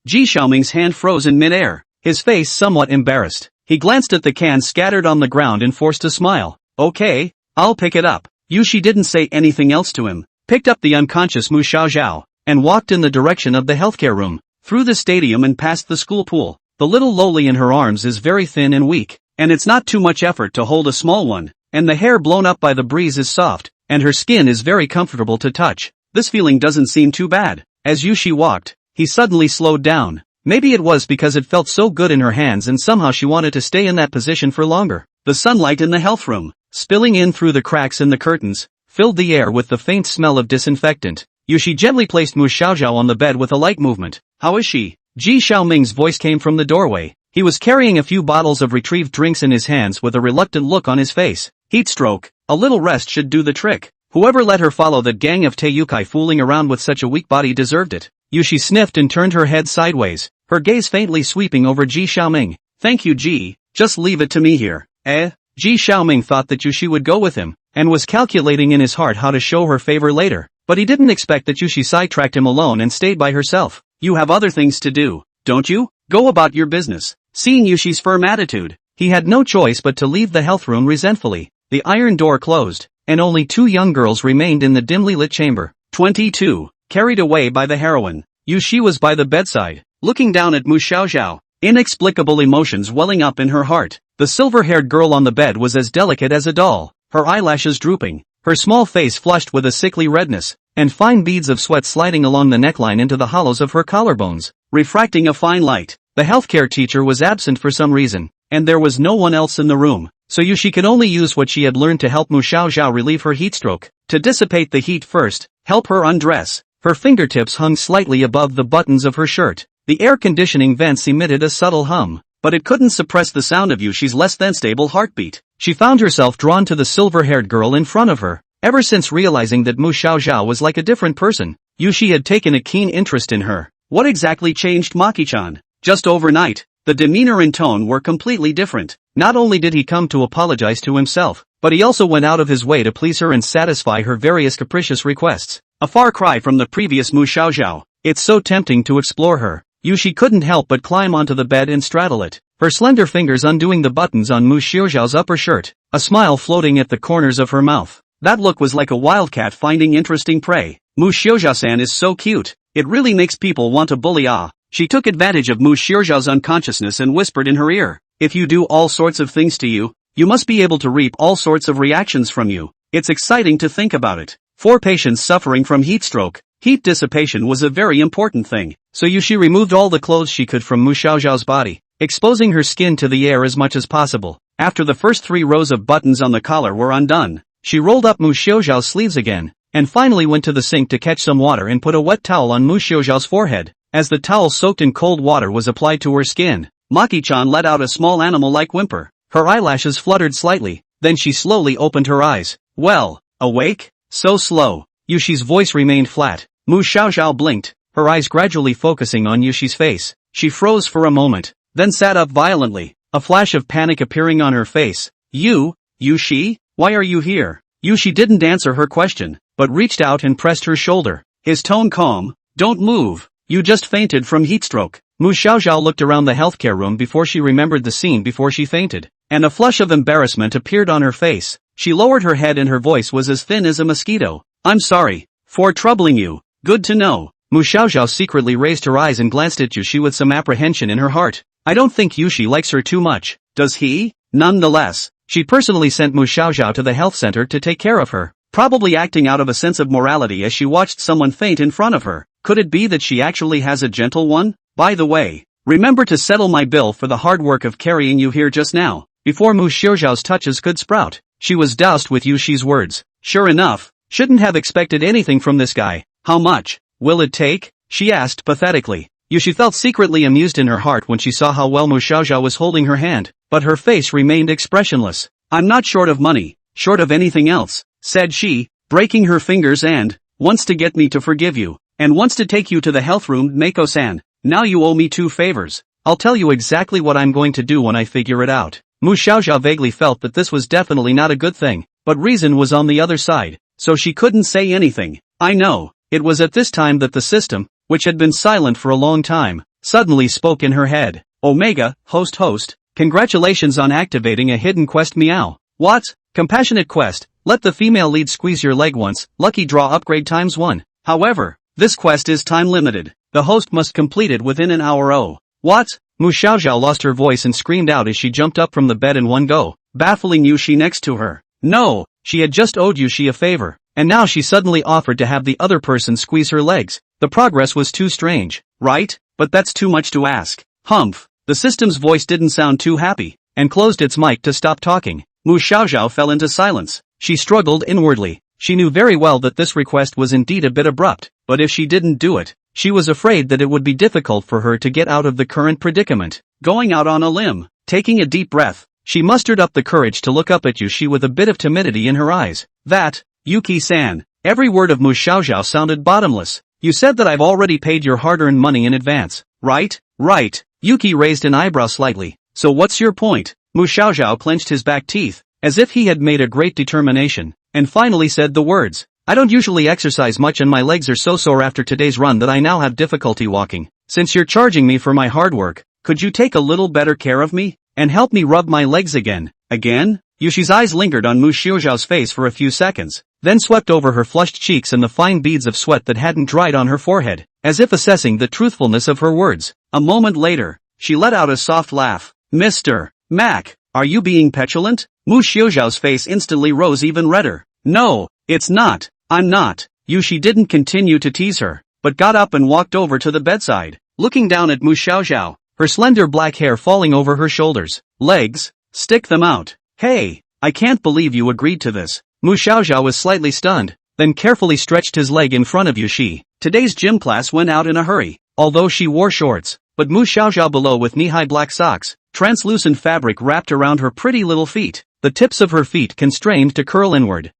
Ji Xiaoming's hand froze in midair, his face somewhat embarrassed. He glanced at the cans scattered on the ground and forced a smile. Okay, I'll pick it up. Yushi didn't say anything else to him, picked up the unconscious Mu Xiaoxiao, and walked in the direction of the healthcare room, through the stadium and past the school pool. The little Loli in her arms is very thin and weak, and it's not too much effort to hold a small one, and the hair blown up by the breeze is soft, and her skin is very comfortable to touch. This feeling doesn't seem too bad. As Yushi walked, he suddenly slowed down. Maybe it was because it felt so good in her hands and somehow she wanted to stay in that position for longer. The sunlight in the health room, spilling in through the cracks in the curtains, filled the air with the faint smell of disinfectant. Yushi gently placed Mu Xiaoxiao on the bed with a light movement. How is she? Ji Xiaoming's voice came from the doorway. He was carrying a few bottles of retrieved drinks in his hands with a reluctant look on his face. Heat stroke. A little rest should do the trick. Whoever let her follow that gang of Teiyukai fooling around with such a weak body deserved it. Yushi sniffed and turned her head sideways, her gaze faintly sweeping over Ji Xiaoming. Thank you, Ji. Just leave it to me here. Ji Xiaoming thought that Yushi would go with him, and was calculating in his heart how to show her favor later. But he didn't expect that Yushi sidetracked him alone and stayed by herself. You have other things to do, don't you? Go about your business. Seeing Yushi's firm attitude, he had no choice but to leave the health room resentfully. The iron door closed, and only two young girls remained in the dimly lit chamber. 22. Carried away by the heroine, Yushi was by the bedside, looking down at Mu Xiaoxiao, inexplicable emotions welling up in her heart. The silver-haired girl on the bed was as delicate as a doll, her eyelashes drooping, her small face flushed with a sickly redness, and fine beads of sweat sliding along the neckline into the hollows of her collarbones, refracting a fine light. The healthcare teacher was absent for some reason, and there was no one else in the room, so Yushi could only use what she had learned to help Mu Xiaoxiao relieve her heatstroke. To dissipate the heat first, help her undress. Her fingertips hung slightly above the buttons of her shirt. The air conditioning vents emitted a subtle hum, but it couldn't suppress the sound of Yushi's less than stable heartbeat. She found herself drawn to the silver-haired girl in front of her. Ever since realizing that Mu Xiaoxiao was like a different person, Yushi had taken a keen interest in her. What exactly changed Maki-chan? Just overnight, the demeanor and tone were completely different. Not only did he come to apologize to himself, but he also went out of his way to please her and satisfy her various capricious requests. A far cry from the previous Mu Xiaoxiao. It's so tempting to explore her. Yushi couldn't help but climb onto the bed and straddle it, her slender fingers undoing the buttons on Mu Xiaoxiao's upper shirt, a smile floating at the corners of her mouth. That look was like a wildcat finding interesting prey. Mu Xiaoxiao-san is so cute, it really makes people want to bully. She took advantage of Mu Xiaoxiao's unconsciousness and whispered in her ear, if you do all sorts of things to you, you must be able to reap all sorts of reactions from you. It's exciting to think about it. 4 patients suffering from heat stroke, Heat dissipation was a very important thing, so Yushi removed all the clothes she could from Mu Xiaoxiao's body, exposing her skin to the air as much as possible. After the first 3 rows of buttons on the collar were undone, she rolled up Mu Xiaoxiao's sleeves again, and finally went to the sink to catch some water and put a wet towel on Mu Xiaoxiao's forehead. As the towel soaked in cold water was applied to her skin, Maki-chan let out a small animal-like whimper. Her eyelashes fluttered slightly, then she slowly opened her eyes. Well, awake? So slow. Yushi's voice remained flat. Mu Xiaoxiao blinked, her eyes gradually focusing on Yushi's face. She froze for a moment, then sat up violently, a flash of panic appearing on her face. Yushi? Why are you here? Yushi didn't answer her question, but reached out and pressed her shoulder. His tone calm. Don't move. You just fainted from heatstroke. Mu Xiaoxiao looked around the healthcare room before she remembered the scene before she fainted, and a flush of embarrassment appeared on her face. She lowered her head and her voice was as thin as a mosquito. I'm sorry for troubling you. Good to know. Mu Xiaoxiao secretly raised her eyes and glanced at Yushi with some apprehension in her heart. I don't think Yushi likes her too much, does he? Nonetheless, she personally sent Mu Xiaoxiao to the health center to take care of her, probably acting out of a sense of morality as she watched someone faint in front of her. Could it be that she actually has a gentle one? By the way, remember to settle my bill for the hard work of carrying you here just now. Before Mu Xiaoxiao's touches could sprout, she was doused with Yushi's words. Sure enough, shouldn't have expected anything from this guy. How much will it take? She asked pathetically. Yushi felt secretly amused in her heart when she saw how well Mu Xiaoxiao was holding her hand, but her face remained expressionless. I'm not short of money, short of anything else, said she, breaking her fingers, and wants to get me to forgive you, and wants to take you to the health room, Mako-san. Now you owe me 2 favors. I'll tell you exactly what I'm going to do when I figure it out. Mu Xiaoxiao vaguely felt that this was definitely not a good thing, but reason was on the other side, so she couldn't say anything. I know. It was at this time that the system, which had been silent for a long time, suddenly spoke in her head. Omega, host, congratulations on activating a hidden quest. Meow. What? Compassionate quest. Let the female lead squeeze your leg once. Lucky draw upgrade ×1. However, this quest is time limited. The host must complete it within an hour. Oh. What? Mu Xiaoxiao lost her voice and screamed out as she jumped up from the bed in one go, baffling Yushi next to her. No, she had just owed Yushi a favor, and now she suddenly offered to have the other person squeeze her legs. The progress was too strange, right? But that's too much to ask. Humph. The system's voice didn't sound too happy, and closed its mic to stop talking. Mu Xiaoxiao fell into silence. She struggled inwardly. She knew very well that this request was indeed a bit abrupt, but if she didn't do it, she was afraid that it would be difficult for her to get out of the current predicament. Going out on a limb, taking a deep breath, she mustered up the courage to look up at Yushi with a bit of timidity in her eyes. That, Yuki-san. Every word of Mu Xiaoxiao sounded bottomless. You said that I've already paid your hard-earned money in advance, right? Right. Yuki raised an eyebrow slightly. So what's your point? Mu Xiaoxiao clenched his back teeth, as if he had made a great determination, and finally said the words. I don't usually exercise much and my legs are so sore after today's run that I now have difficulty walking. Since you're charging me for my hard work, could you take a little better care of me, and help me rub my legs again? Again? Yushi's eyes lingered on Mu Xiaoxiao's face for a few seconds, then swept over her flushed cheeks and the fine beads of sweat that hadn't dried on her forehead, as if assessing the truthfulness of her words. A moment later, she let out a soft laugh. Mr. Mac, are you being petulant? Mu Xiaoxiao's face instantly rose even redder. No, it's not. I'm not. Yushi didn't continue to tease her, but got up and walked over to the bedside, looking down at Mu Xiaoxiao, her slender black hair falling over her shoulders. Legs? Stick them out. Hey, I can't believe you agreed to this. Mu Xiaoxiao was slightly stunned, then carefully stretched his leg in front of Yushi. Today's gym class went out in a hurry, although she wore shorts, but Mu Xiaoxiao below with knee-high black socks, translucent fabric wrapped around her pretty little feet, the tips of her feet constrained to curl inward.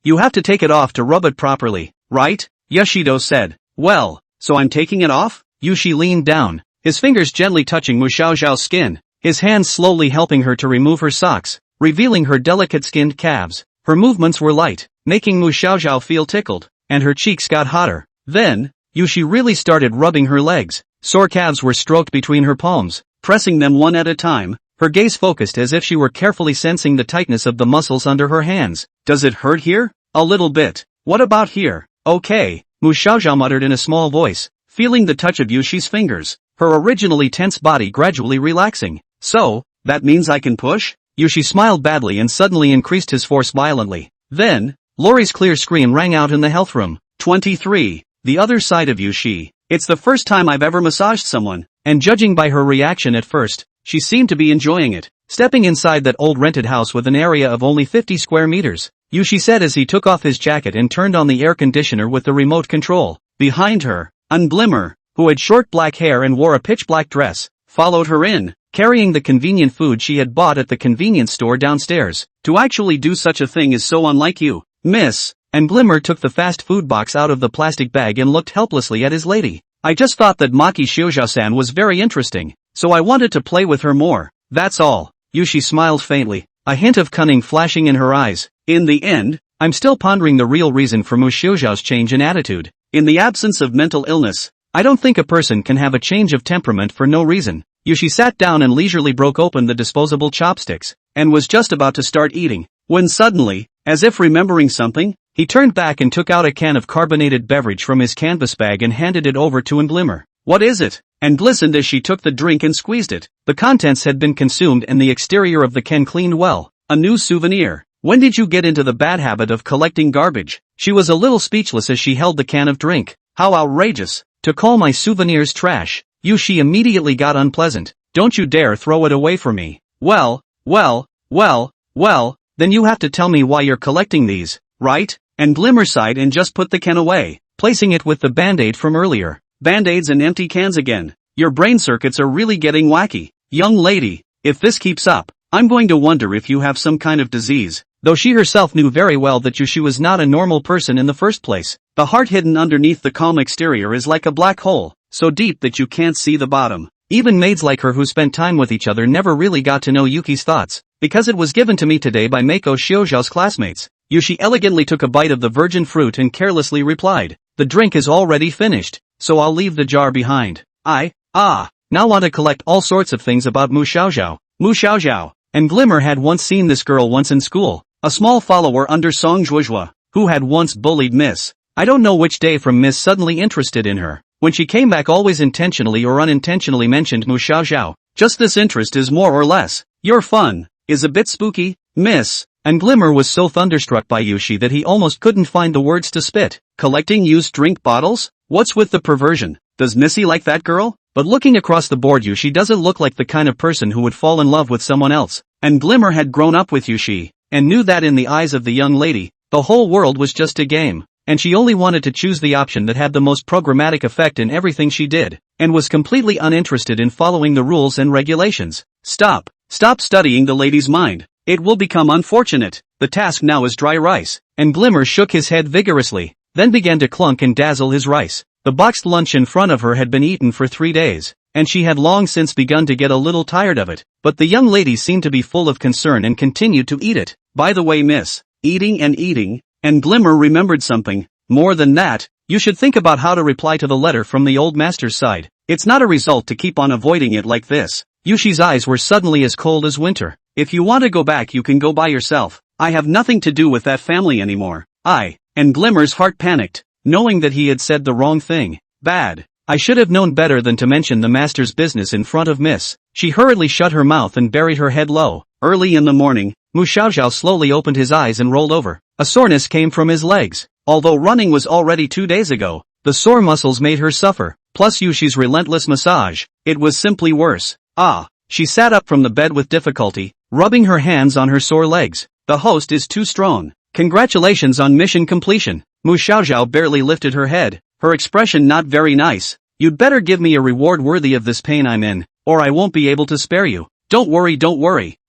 You have to take it off to rub it properly, right? Yoshido said. Well, so I'm taking it off? Yushi leaned down, his fingers gently touching Mu Xiaoxiao's skin, his hands slowly helping her to remove her socks, revealing her delicate-skinned calves. Her movements were light, making Mu Xiaoxiao feel tickled, and her cheeks got hotter. Then, Yushi really started rubbing her legs. Sore calves were stroked between her palms, pressing them one at a time, her gaze focused as if she were carefully sensing the tightness of the muscles under her hands. Does it hurt here? A little bit. What about here? Okay, Mu Xiaoxiao muttered in a small voice, feeling the touch of Yushi's fingers, her originally tense body gradually relaxing. So, that means I can push? Yushi smiled badly and suddenly increased his force violently. Then, Lori's clear scream rang out in the health room. 23. the other side of you. It's the first time I've ever massaged someone, and judging by her reaction at first, she seemed to be enjoying it. Stepping inside that old rented house with an area of only 50 square meters, Yushi said as he took off his jacket and turned on the air conditioner with the remote control. Behind her, Glimmer, who had short black hair and wore a pitch black dress, followed her in, carrying the convenient food she had bought at the convenience store downstairs. To actually do such a thing is so unlike you, miss. Glimmer took the fast food box out of the plastic bag and looked helplessly at his lady. I just thought that Maki Shoujo-san was very interesting, so I wanted to play with her more, that's all. Yushi smiled faintly, a hint of cunning flashing in her eyes. In the end, I'm still pondering the real reason for Mushoujo's change in attitude. In the absence of mental illness, I don't think a person can have a change of temperament for no reason. Yushi sat down and leisurely broke open the disposable chopsticks, and was just about to start eating, when suddenly, as if remembering something, he turned back and took out a can of carbonated beverage from his canvas bag and handed it over to Glimmer. What is it? And glistened as she took the drink and squeezed it. The contents had been consumed and the exterior of the can cleaned well. A new souvenir. When did you get into the bad habit of collecting garbage? She was a little speechless as she held the can of drink. How outrageous. To call my souvenirs trash. Yushi immediately got unpleasant. Don't you dare throw it away for me. Well, then you have to tell me why you're collecting these, right? And Glimmer sighed and just put the can away, placing it with the band-aid from earlier. Band-aids and empty cans again. Your brain circuits are really getting wacky. Young lady, if this keeps up, I'm going to wonder if you have some kind of disease. Though she herself knew very well that Yushi was not a normal person in the first place. The heart hidden underneath the calm exterior is like a black hole, so deep that you can't see the bottom. Even maids like her who spent time with each other never really got to know Yuki's thoughts, because it was given to me today by Mako Shoujo's classmates. Yushi elegantly took a bite of the virgin fruit and carelessly replied, the drink is already finished, so I'll leave the jar behind. Now want to collect all sorts of things about Mu Xiaozhao. And Glimmer had once seen this girl once in school, a small follower under Song Zhuozhua, who had once bullied Miss. I don't know which day from Miss suddenly interested in her. When she came back always intentionally or unintentionally mentioned Mu Xiaozhao. Just this interest is more or less. Your fun is a bit spooky, Miss. And Glimmer was so thunderstruck by Yushi that he almost couldn't find the words to spit. Collecting used drink bottles? What's with the perversion? Does Missy like that girl? But looking across the board, Yushi doesn't look like the kind of person who would fall in love with someone else. And Glimmer had grown up with Yushi, and knew that in the eyes of the young lady, the whole world was just a game. And she only wanted to choose the option that had the most programmatic effect in everything she did, and was completely uninterested in following the rules and regulations. Stop studying the lady's mind. It will become unfortunate. The task now is dry rice. And Glimmer shook his head vigorously, then began to clunk and dazzle his rice. The boxed lunch in front of her had been eaten for 3 days, and she had long since begun to get a little tired of it. But the young lady seemed to be full of concern and continued to eat it. By the way, Miss, eating, and Glimmer remembered something. More than that, you should think about how to reply to the letter from the old master's side. It's not a result to keep on avoiding it like this. Yushi's eyes were suddenly as cold as winter. If you want to go back, you can go by yourself. I have nothing to do with that family anymore. And Glimmer's heart panicked, knowing that he had said the wrong thing. Bad. I should have known better than to mention the master's business in front of Miss. She hurriedly shut her mouth and buried her head low. Early in the morning, Mu Xiaozhao slowly opened his eyes and rolled over. A soreness came from his legs. Although running was already 2 days ago, the sore muscles made her suffer. Plus Yushi's relentless massage. It was simply worse. She sat up from the bed with difficulty, rubbing her hands on her sore legs. The host is too strong. Congratulations on mission completion. Mu Xiaozhao barely lifted her head, her expression not very nice. You'd better give me a reward worthy of this pain I'm in, or I won't be able to spare you. Don't worry.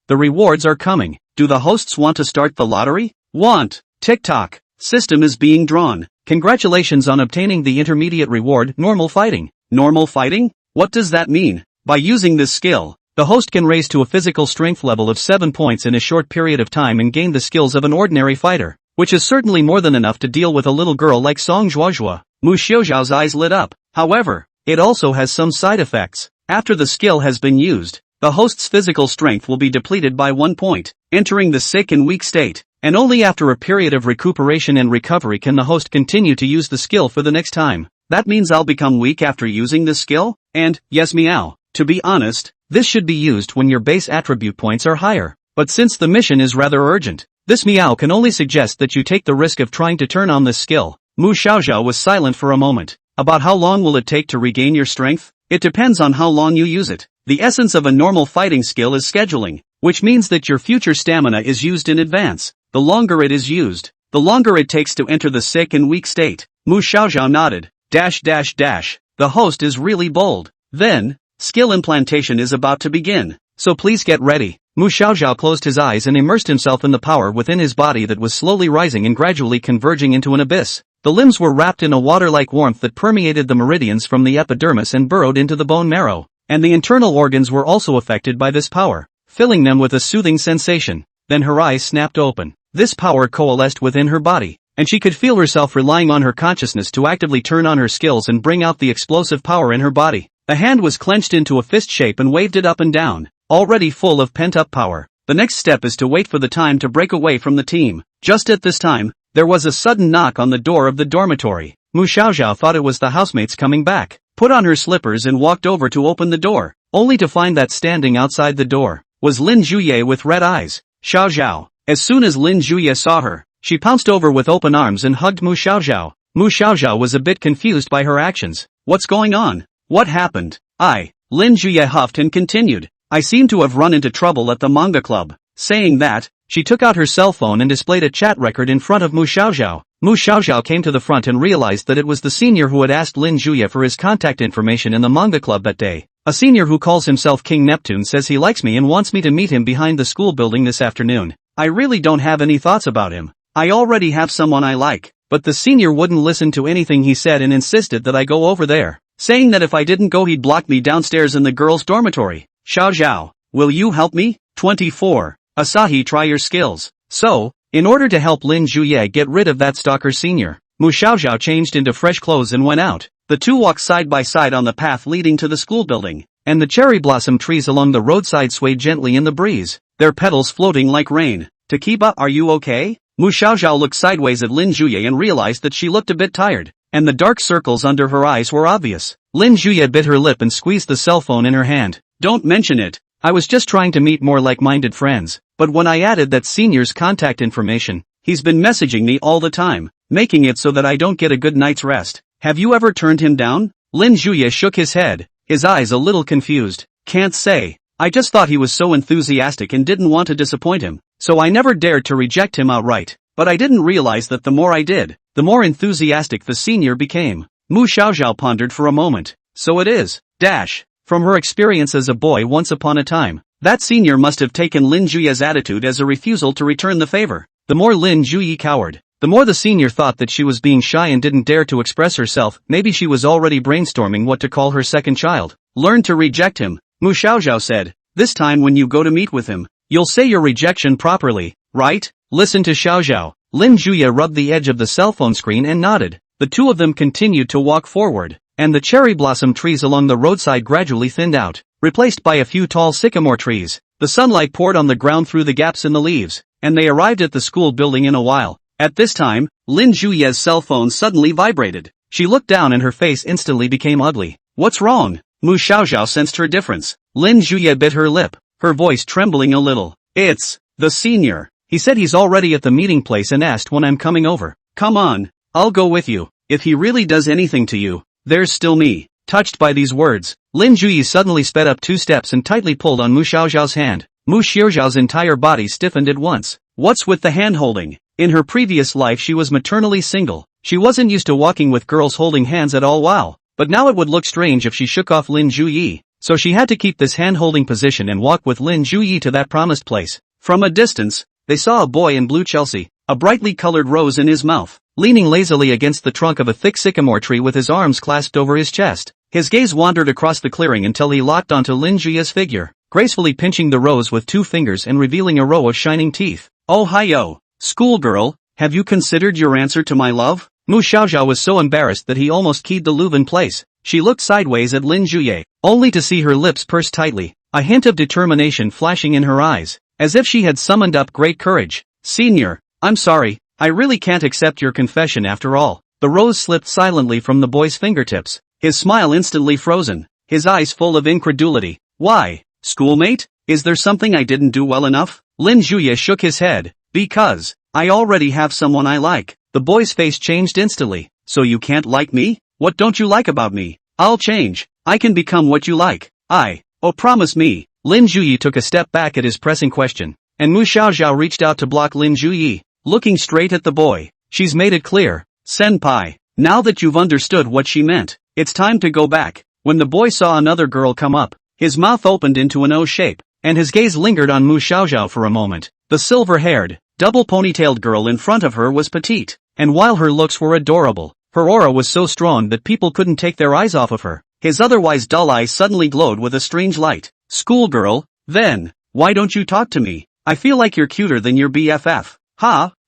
The rewards are coming. Do the hosts want to start the lottery? Want. Tick-tock. System is being drawn. Congratulations on obtaining the intermediate reward, normal fighting. Normal fighting? What does that mean? By using this skill, the host can raise to a physical strength level of 7 points in a short period of time and gain the skills of an ordinary fighter, which is certainly more than enough to deal with a little girl like Song Zhuozhua. Mu Xiaozhao's eyes lit up. However, it also has some side effects. After the skill has been used, the host's physical strength will be depleted by 1 point, entering the sick and weak state, and only after a period of recuperation and recovery can the host continue to use the skill for the next time. That means I'll become weak after using this skill? And, yes meow. To be honest, this should be used when your base attribute points are higher. But since the mission is rather urgent, this meow can only suggest that you take the risk of trying to turn on this skill. Mu Xiaoxiao was silent for a moment. About how long will it take to regain your strength? It depends on how long you use it. The essence of a normal fighting skill is scheduling, which means that your future stamina is used in advance. The longer it is used, the longer it takes to enter the sick and weak state. Mu Xiaoxiao nodded. The host is really bold. Then, skill implantation is about to begin, so please get ready. Mu Xiaoxiao closed his eyes and immersed himself in the power within his body that was slowly rising and gradually converging into an abyss. The limbs were wrapped in a water-like warmth that permeated the meridians from the epidermis and burrowed into the bone marrow, and the internal organs were also affected by this power, filling them with a soothing sensation. Then her eyes snapped open. This power coalesced within her body, and she could feel herself relying on her consciousness to actively turn on her skills and bring out the explosive power in her body. A hand was clenched into a fist shape and waved it up and down, already full of pent-up power. The next step is to wait for the time to break away from the team. Just at this time, there was a sudden knock on the door of the dormitory. Mu Xiaoxiao thought it was the housemates coming back, put on her slippers and walked over to open the door, only to find that standing outside the door was Lin Zhuye with red eyes. Xiaoxiao. As soon as Lin Zhuye saw her, she pounced over with open arms and hugged Mu Xiaoxiao. Mu Xiaoxiao was a bit confused by her actions. What's going on? What happened? Lin Zhuye huffed and continued. I seem to have run into trouble at the manga club. Saying that, she took out her cell phone and displayed a chat record in front of Mu Xiaoxiao. Mu Xiaoxiao came to the front and realized that it was the senior who had asked Lin Zhuye for his contact information in the manga club that day. A senior who calls himself King Neptune says he likes me and wants me to meet him behind the school building this afternoon. I really don't have any thoughts about him. I already have someone I like. But the senior wouldn't listen to anything he said and insisted that I go over there, saying that if I didn't go he'd block me downstairs in the girls' dormitory. Xiaoxiao, will you help me? 24. Asahi, try your skills. So, in order to help Lin Zhuye get rid of that stalker senior, Mu Xiaoxiao changed into fresh clothes and went out. The two walked side by side on the path leading to the school building, and the cherry blossom trees along the roadside swayed gently in the breeze, their petals floating like rain. To keep up, are you okay? Mu Xiaoxiao looked sideways at Lin Zhuye and realized that she looked a bit tired, and the dark circles under her eyes were obvious. Lin Zhuye bit her lip and squeezed the cell phone in her hand. Don't mention it. I was just trying to meet more like-minded friends, but when I added that senior's contact information, he's been messaging me all the time, making it so that I don't get a good night's rest. Have you ever turned him down? Lin Zhuye shook his head, his eyes a little confused. Can't say. I just thought he was so enthusiastic and didn't want to disappoint him, so I never dared to reject him outright. But I didn't realize that the more I did, the more enthusiastic the senior became. Mu Xiaoxiao pondered for a moment. So it is. From her experience as a boy once upon a time, that senior must have taken Lin Zhuye's attitude as a refusal to return the favor. The more Lin Zhuye cowered, the more the senior thought that she was being shy and didn't dare to express herself. Maybe she was already brainstorming what to call her second child. Learn to reject him, Mu Xiaoxiao said. This time when you go to meet with him, you'll say your rejection properly, right? Listen to Xiaoxiao. Lin Zhuye rubbed the edge of the cell phone screen and nodded. The two of them continued to walk forward, and the cherry blossom trees along the roadside gradually thinned out, replaced by a few tall sycamore trees. The sunlight poured on the ground through the gaps in the leaves, and they arrived at the school building in a while. At this time, Lin Zhuye's cell phone suddenly vibrated. She looked down and her face instantly became ugly. What's wrong? Mu Xiaoxiao sensed her difference. Lin Zhuye bit her lip, her voice trembling a little. It's the senior. He said he's already at the meeting place and asked when I'm coming over. Come on, I'll go with you. If he really does anything to you, there's still me. Touched by these words, Lin Zhuye suddenly sped up 2 steps and tightly pulled on Mu Xiaoxiao's hand. Mu Xiaoxiao's entire body stiffened at once. What's with the hand-holding? In her previous life she was maternally single. She wasn't used to walking with girls holding hands at all. Wow. But now it would look strange if she shook off Lin Zhuye, so she had to keep this hand-holding position and walk with Lin Zhuye to that promised place. From a distance, they saw a boy in blue Chelsea, a brightly colored rose in his mouth, leaning lazily against the trunk of a thick sycamore tree with his arms clasped over his chest. His gaze wandered across the clearing until he locked onto Lin Zhuye's figure, gracefully pinching the rose with 2 fingers and revealing a row of shining teeth. Oh hi-yo, schoolgirl, have you considered your answer to my love? Mu Xiaoxiao was so embarrassed that he almost keyed the Louvre in place. She looked sideways at Lin Zhuye, only to see her lips pursed tightly, a hint of determination flashing in her eyes, as if she had summoned up great courage. Senior, I'm sorry, I really can't accept your confession after all. The rose slipped silently from the boy's fingertips, his smile instantly frozen, his eyes full of incredulity. Why, schoolmate? Is there something I didn't do well enough? Lin Zhuye shook his head. Because I already have someone I like. The boy's face changed instantly. So you can't like me? What don't you like about me? I'll change. I can become what you like. Oh, promise me. Lin Juyi took a step back at his pressing question, and Mu Xiaoxiao reached out to block Lin Juyi, looking straight at the boy. She's made it clear. Senpai, now that you've understood what she meant, it's time to go back. When the boy saw another girl come up, his mouth opened into an O shape, and his gaze lingered on Mu Xiaoxiao for a moment. The silver-haired, double ponytailed girl in front of her was petite, and while her looks were adorable, her aura was so strong that people couldn't take their eyes off of her. His otherwise dull eyes suddenly glowed with a strange light. Schoolgirl, then, why don't you talk to me? I feel like you're cuter than your BFF.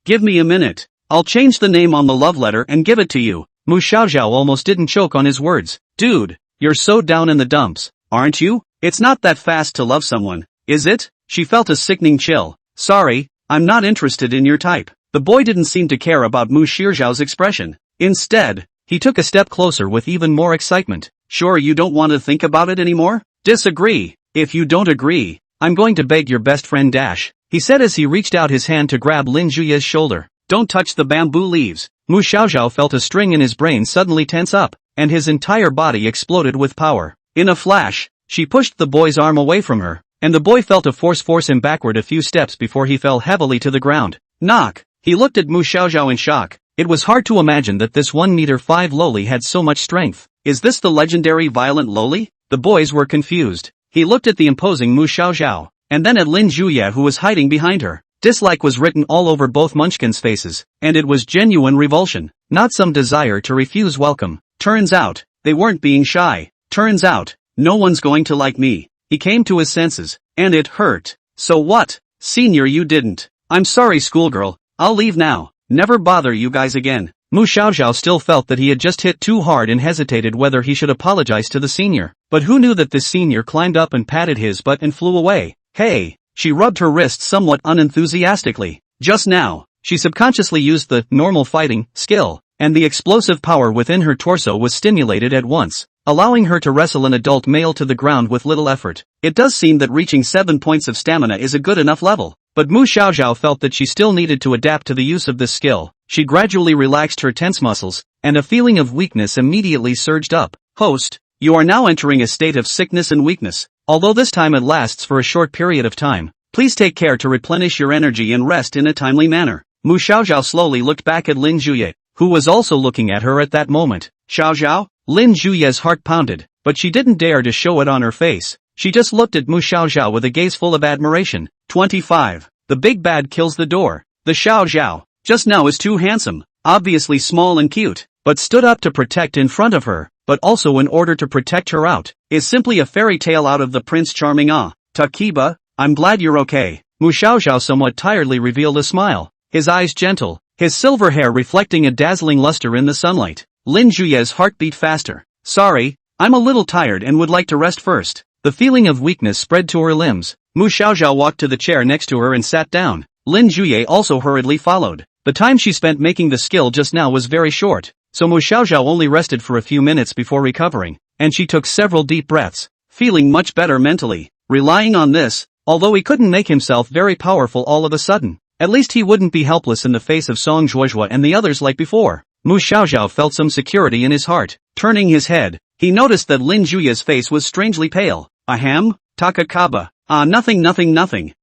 Give me a minute. I'll change the name on the love letter and give it to you. Mu Xiaoxiao almost didn't choke on his words. Dude, you're so down in the dumps, aren't you? It's not that fast to love someone, is it? She felt a sickening chill. Sorry, I'm not interested in your type. The boy didn't seem to care about Mu Xiaoxiao's expression. Instead, he took a step closer with even more excitement. Sure you don't want to think about it anymore? Disagree. If you don't agree, I'm going to beg your best friend Dash, he said as he reached out his hand to grab Lin Juye's shoulder. Don't touch the bamboo leaves. Mu Xiaoxiao felt a string in his brain suddenly tense up, and his entire body exploded with power. In a flash, she pushed the boy's arm away from her, and the boy felt a force him backward a few steps before he fell heavily to the ground. Knock! He looked at Mu Xiaoxiao in shock. It was hard to imagine that this 1-meter-5 Loli had so much strength. Is this the legendary violent Loli? The boys were confused. He looked at the imposing Mu Xiaoxiao, and then at Lin Juye who was hiding behind her. Dislike was written all over both Munchkins' faces, and it was genuine revulsion, not some desire to refuse welcome. Turns out, they weren't being shy. Turns out, no one's going to like me. He came to his senses, and it hurt. So what? Senior, you didn't. I'm sorry, schoolgirl. I'll leave now. Never bother you guys again. Mu Xiaoxiao still felt that he had just hit too hard and hesitated whether he should apologize to the senior. But who knew that this senior climbed up and patted his butt and flew away? Hey! She rubbed her wrist somewhat unenthusiastically. Just now, she subconsciously used the normal fighting skill, and the explosive power within her torso was stimulated at once, allowing her to wrestle an adult male to the ground with little effort. It does seem that reaching 7 points of stamina is a good enough level. But Mu Xiaoxiao felt that she still needed to adapt to the use of this skill. She gradually relaxed her tense muscles, and a feeling of weakness immediately surged up. Host, you are now entering a state of sickness and weakness. Although this time it lasts for a short period of time, please take care to replenish your energy and rest in a timely manner. Mu Xiaoxiao slowly looked back at Lin Juye, who was also looking at her at that moment. Xiaoxiao? Lin Juye's heart pounded, but she didn't dare to show it on her face. She just looked at Mu Xiaoxiao with a gaze full of admiration. 25. The big bad kills the door. The Xiaoxiao, just now is too handsome, obviously small and cute, but stood up to protect in front of her, but also in order to protect her out, is simply a fairy tale out of the Prince Charming. Takiba, I'm glad you're okay. Mu Xiaoxiao somewhat tiredly revealed a smile, his eyes gentle, his silver hair reflecting a dazzling luster in the sunlight. Lin Juye's heart beat faster. Sorry, I'm a little tired and would like to rest first. The feeling of weakness spread to her limbs. Mu Xiaoxiao walked to the chair next to her and sat down. Lin Juye also hurriedly followed. The time she spent making the skill just now was very short, so Mu Xiaoxiao only rested for a few minutes before recovering, and she took several deep breaths, feeling much better mentally. Relying on this, although he couldn't make himself very powerful all of a sudden, at least he wouldn't be helpless in the face of Song Zhuozhua and the others like before. Mu Xiaoxiao felt some security in his heart. Turning his head, he noticed that Lin Juye's face was strangely pale. Ahem? Takakaba. Nothing.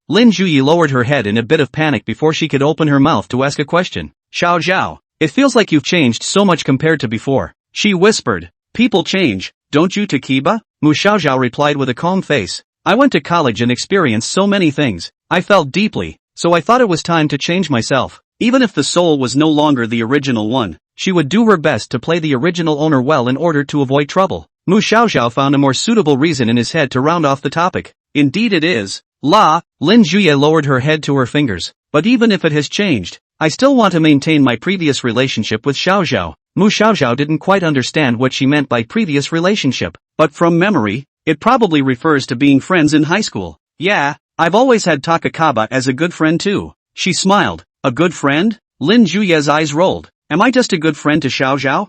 Lin Juye lowered her head in a bit of panic before she could open her mouth to ask a question. Xiaoxiao, it feels like you've changed so much compared to before. She whispered. People change, don't you, Takiba? Mu Xiaoxiao replied with a calm face. I went to college and experienced so many things. I felt deeply, so I thought it was time to change myself. Even if the soul was no longer the original one, she would do her best to play the original owner well in order to avoid trouble. Mu Xiaoxiao found a more suitable reason in his head to round off the topic. Indeed it is. Lin Juye lowered her head to her fingers. But even if it has changed, I still want to maintain my previous relationship with Xiaoxiao. Mu Xiaoxiao didn't quite understand what she meant by previous relationship, but from memory, it probably refers to being friends in high school. Yeah, I've always had Takakaba as a good friend too. She smiled. A good friend? Lin Juye's eyes rolled. Am I just a good friend to Xiaoxiao?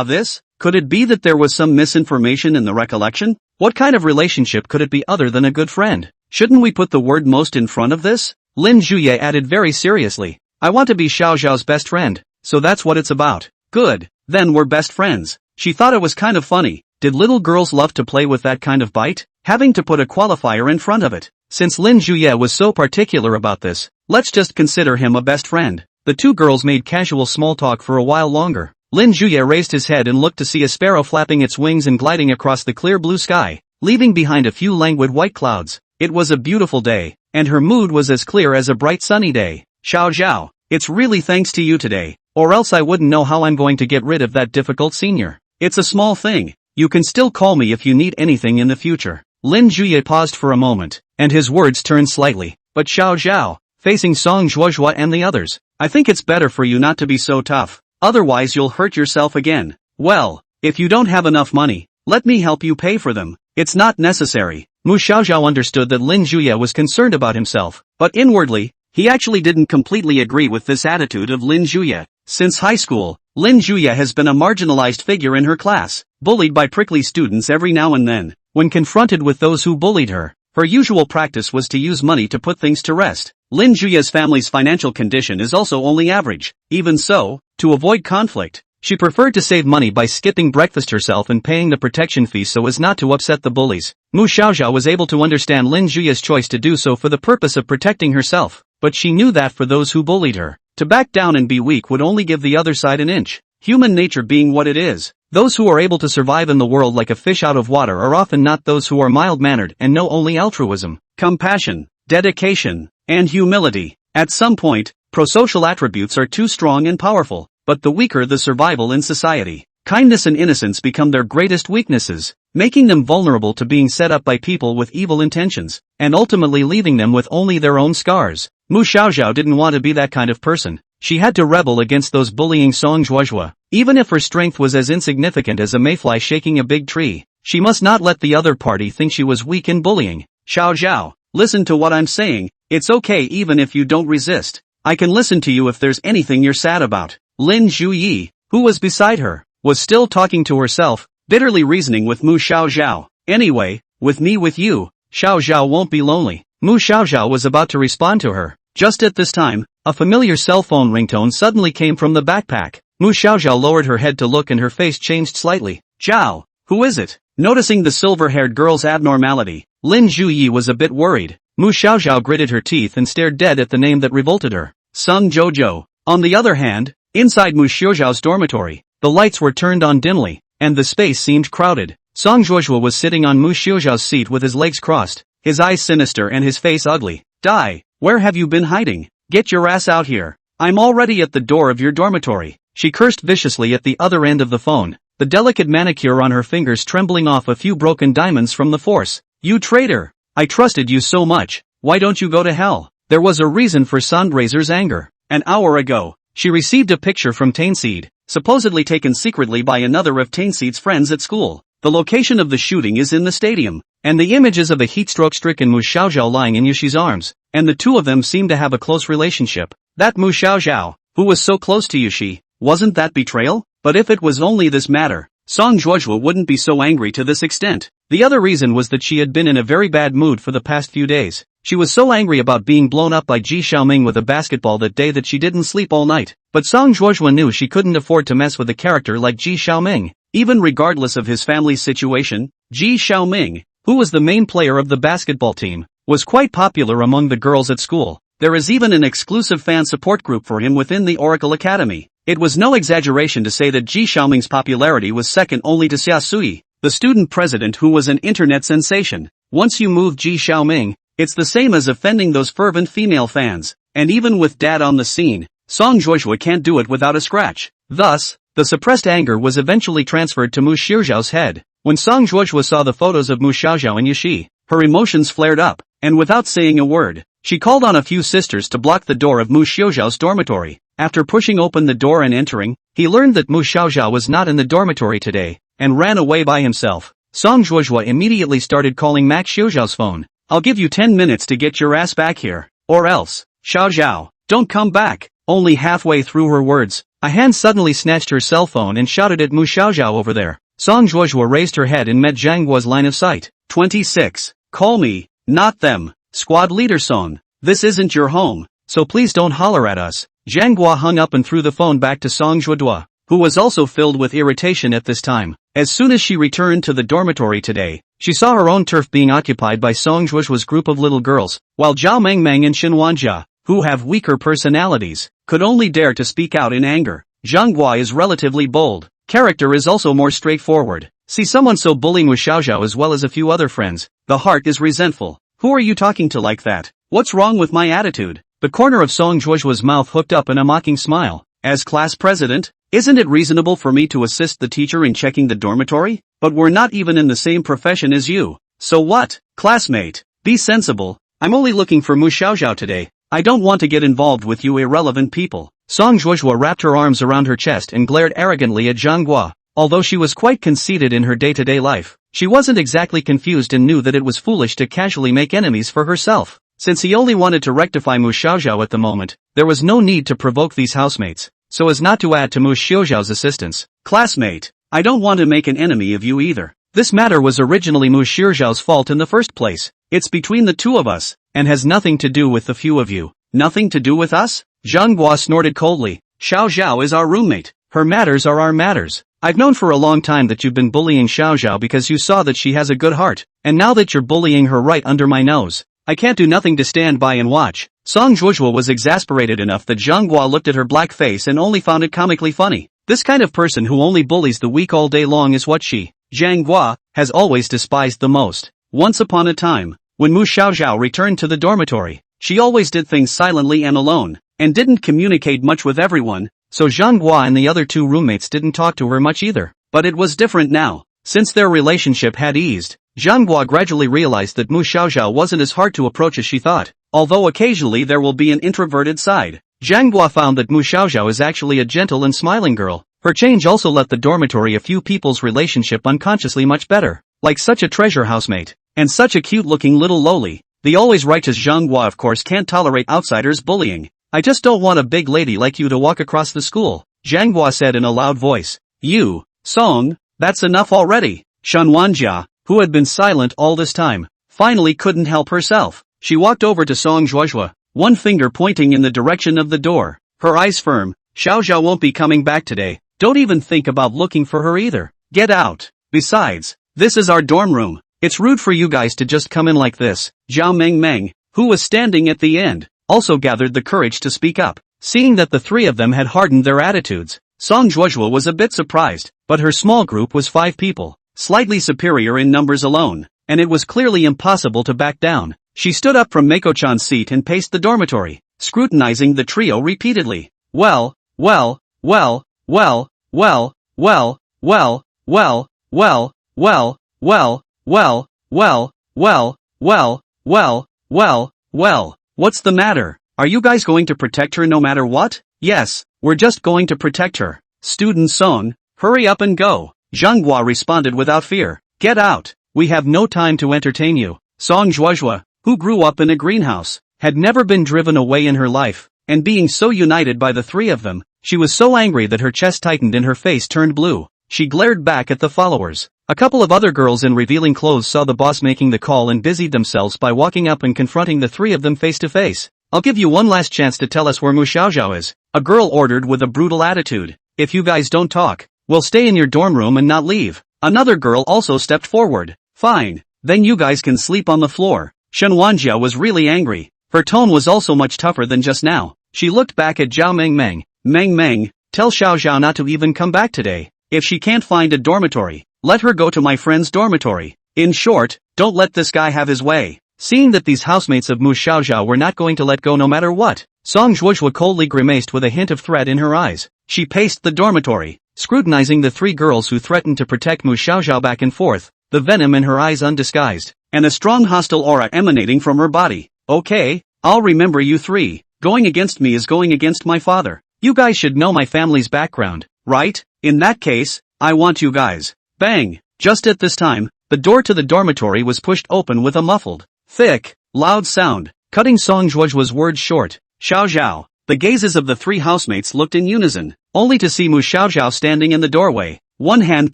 This? Could it be that there was some misinformation in the recollection? What kind of relationship could it be other than a good friend? Shouldn't we put the word most in front of this? Lin Juye added very seriously. I want to be Xiaoxiao's best friend. so that's what it's about. Good, then we're best friends. She thought it was kind of funny. Did little girls love to play with that kind of bite? Having to put a qualifier in front of it. Since Lin Juye was so particular about this, let's just consider him a best friend. The two girls made casual small talk for a while longer. Lin Juye raised his head and looked to see a sparrow flapping its wings and gliding across the clear blue sky, leaving behind a few languid white clouds. It was a beautiful day, and her mood was as clear as a bright sunny day. Xiao Zhao, it's really thanks to you today, or else I wouldn't know how I'm going to get rid of that difficult senior. It's a small thing. You can still call me if you need anything in the future. Lin Juye paused for a moment, and his words turned slightly. But Xiao Zhao, facing Song Zhuozhua and the others, I think it's better for you not to be so tough. Otherwise you'll hurt yourself again. Well, if you don't have enough money, let me help you pay for them. It's not necessary. Mu Xiaozhao understood that Lin Juye was concerned about himself, but inwardly, he actually didn't completely agree with this attitude of Lin Juye. Since high school, Lin Juye has been a marginalized figure in her class, bullied by prickly students every now and then. When confronted with those who bullied her, her usual practice was to use money to put things to rest. Lin Juye's family's financial condition is also only average. Even so, to avoid conflict, she preferred to save money by skipping breakfast herself and paying the protection fee so as not to upset the bullies. Mu Xiaozhao was able to understand Lin Juye's choice to do so for the purpose of protecting herself, but she knew that for those who bullied her, to back down and be weak would only give the other side an inch. Human nature being what it is, those who are able to survive in the world like a fish out of water are often not those who are mild-mannered and know only altruism, compassion, dedication, and humility. At some point, prosocial attributes are too strong and powerful, but the weaker the survival in society. Kindness and innocence become their greatest weaknesses, making them vulnerable to being set up by people with evil intentions, and ultimately leaving them with only their own scars. Mu Xiaozhao didn't want to be that kind of person. She had to rebel against those bullying Song Zhuozhua. Even if her strength was as insignificant as a mayfly shaking a big tree, she must not let the other party think she was weak in bullying. Xiao Zhao, listen to what I'm saying. It's okay even if you don't resist. I can listen to you if there's anything you're sad about. Lin Zhuyi, who was beside her, was still talking to herself, bitterly reasoning with Mu Xiaozhao. Anyway, with me with you, Xiao Zhao won't be lonely. Mu Xiaozhao was about to respond to her. Just at this time, a familiar cell phone ringtone suddenly came from the backpack. Mu Xiaozhao lowered her head to look and her face changed slightly. Zhao, who is it? Noticing the silver-haired girl's abnormality, Lin Zhuyi was a bit worried. Mu Xiaozhao gritted her teeth and stared dead at the name that revolted her. Sung Jojo. On the other hand, inside Mu Xiaozhao's dormitory, the lights were turned on dimly, and the space seemed crowded. Song Zhuozhua was sitting on Mu Xiaozhao's seat with his legs crossed, his eyes sinister and his face ugly. Dai, where have you been hiding? Get your ass out here. I'm already at the door of your dormitory. She cursed viciously at the other end of the phone, the delicate manicure on her fingers trembling off a few broken diamonds from the force. You traitor! I trusted you so much, why don't you go to hell? There was a reason for Sandrazer's anger. An hour ago, she received a picture from Tainseed, supposedly taken secretly by another of Tainseed's friends at school. The location of the shooting is in the stadium, and the image is of a heatstroke-stricken Mu Xiaozhao lying in Yushi's arms, and the two of them seem to have a close relationship. That Mu Xiaozhao, who was so close to Yushi, wasn't that betrayal? But if it was only this matter, Song Zhuozhua wouldn't be so angry to this extent. The other reason was that she had been in a very bad mood for the past few days. She was so angry about being blown up by Ji Xiaoming with a basketball that day that she didn't sleep all night. But Song Zhuozhua knew she couldn't afford to mess with a character like Ji Xiaoming. Even regardless of his family's situation, Ji Xiaoming, who was the main player of the basketball team, was quite popular among the girls at school. There is even an exclusive fan support group for him within the Oracle Academy. It was no exaggeration to say that Ji Xiaoming's popularity was second only to Xia Sui, the student president who was an internet sensation. Once you move Ji Xiaoming, it's the same as offending those fervent female fans, and even with Dad on the scene, Song Zhuozhua can't do it without a scratch. Thus, the suppressed anger was eventually transferred to Mu Xiaozhao's head. When Song Zhuozhua saw the photos of Mu Xiaozhao and Yushi, her emotions flared up, and without saying a word, she called on a few sisters to block the door of Mu Xiaozhao's dormitory. After pushing open the door and entering, he learned that Mu Xiaozhao was not in the dormitory today, and ran away by himself. Song Zhuozhua immediately started calling Max Xiaozhao's phone. I'll give you 10 minutes to get your ass back here, or else, Xiaozhao, don't come back. Only halfway through her words, a hand suddenly snatched her cell phone and shouted at Mu Xiaozhao over there. Song Zhuozhua raised her head and met Zhang Guo's line of sight. 26. Call me, not them. Squad leader Song, this isn't your home, so please don't holler at us. Zhang Guo hung up and threw the phone back to Song Zhuodua, who was also filled with irritation at this time. As soon as she returned to the dormitory today, she saw her own turf being occupied by Song Zhuodua's group of little girls, while Zhao Mengmeng and Xin Wanjia, who have weaker personalities, could only dare to speak out in anger. Zhang Guo is relatively bold. Character is also more straightforward. See someone so bullying with Xiaoxiao as well as a few other friends, the heart is resentful. Who are you talking to like that? What's wrong with my attitude? The corner of Song Zhuodua's mouth hooked up in a mocking smile. As class president, isn't it reasonable for me to assist the teacher in checking the dormitory? But we're not even in the same profession as you. So what? Classmate, be sensible. I'm only looking for Mu Xiaoxiao today. I don't want to get involved with you irrelevant people. Song Zhuodua wrapped her arms around her chest and glared arrogantly at Zhang Guo. Although she was quite conceited in her day-to-day life, she wasn't exactly confused and knew that it was foolish to casually make enemies for herself. Since he only wanted to rectify Mu Xiaoxiao at the moment, there was no need to provoke these housemates, so as not to add to Mu Xiaoxiao's assistance. Classmate, I don't want to make an enemy of you either. This matter was originally Mu Xiaoxiao's fault in the first place. It's between the two of us, and has nothing to do with the few of you. Nothing to do with us? Zhang Guo snorted coldly. Xiaoxiao is our roommate. Her matters are our matters. I've known for a long time that you've been bullying Xiaoxiao because you saw that she has a good heart, and now that you're bullying her right under my nose, I can't do nothing to stand by and watch. Song Zhuodua was exasperated enough that Zhang Guo looked at her black face and only found it comically funny. This kind of person who only bullies the weak all day long is what she, Zhang Guo, has always despised the most. Once upon a time, when Mu Xiaoxiao returned to the dormitory, she always did things silently and alone, and didn't communicate much with everyone, so Zhang Guo and the other two roommates didn't talk to her much either. But it was different now. Since their relationship had eased, Zhang Guo gradually realized that Mu Xiaoxiao wasn't as hard to approach as she thought, although occasionally there will be an introverted side. Zhang Guo found that Mu Xiaoxiao is actually a gentle and smiling girl. Her change also left the dormitory a few people's relationship unconsciously much better, like such a treasure housemate, and such a cute-looking little Loli. The always righteous Zhang Guo of course can't tolerate outsiders bullying. I just don't want a big lady like you to walk across the school, Zhang Guo said in a loud voice. You, Song, that's enough already. Xin Wanjia, who had been silent all this time, finally couldn't help herself. She walked over to Song Zhuodua, one finger pointing in the direction of the door, her eyes firm. Xiaoxiao won't be coming back today. Don't even think about looking for her either. Get out. Besides, this is our dorm room. It's rude for you guys to just come in like this. Zhao Mengmeng, who was standing at the end, also gathered the courage to speak up. Seeing that the three of them had hardened their attitudes, Song Zhuodua was a bit surprised, but her small group was 5 people, slightly superior in numbers alone, and it was clearly impossible to back down. She stood up from Mako-chan's seat and paced the dormitory, scrutinizing the trio repeatedly. Well, well, well, well, well, well, well, well, well, well, well, well, well, well, well, well, well, well. What's the matter? Are you guys going to protect her no matter what? Yes, we're just going to protect her. Student Song, hurry up and go. Zhang Guo responded without fear. Get out. We have no time to entertain you. Song Zhuodua, who grew up in a greenhouse, had never been driven away in her life, and being so united by the three of them, she was so angry that her chest tightened and her face turned blue. She glared back at the followers. A couple of other girls in revealing clothes saw the boss making the call and busied themselves by walking up and confronting the three of them face to face. I'll give you one last chance to tell us where Mu Xiaoxiao is, a girl ordered with a brutal attitude. If you guys don't talk, we'll stay in your dorm room and not leave. Another girl also stepped forward. Fine, then you guys can sleep on the floor. Xin Wanjia was really angry. Her tone was also much tougher than just now. She looked back at Zhao Mengmeng. Mengmeng, tell Xiaoxiao not to even come back today. If she can't find a dormitory, let her go to my friend's dormitory. In short, don't let this guy have his way. Seeing that these housemates of Mu Xiaoxiao were not going to let go no matter what, Song Zhuodua coldly grimaced with a hint of threat in her eyes. She paced the dormitory, scrutinizing the 3 girls who threatened to protect Mu Xiaoxiao back and forth, the venom in her eyes undisguised, and a strong hostile aura emanating from her body. Okay, I'll remember you 3. Going against me is going against my father. You guys should know my family's background, right? In that case, I want you guys. Bang! Just at this time, the door to the dormitory was pushed open with a muffled, thick, loud sound, cutting Song Zhuodua's words short. Xiaoxiao. The gazes of the 3 housemates looked in unison, only to see Mu Xiaoxiao standing in the doorway, one hand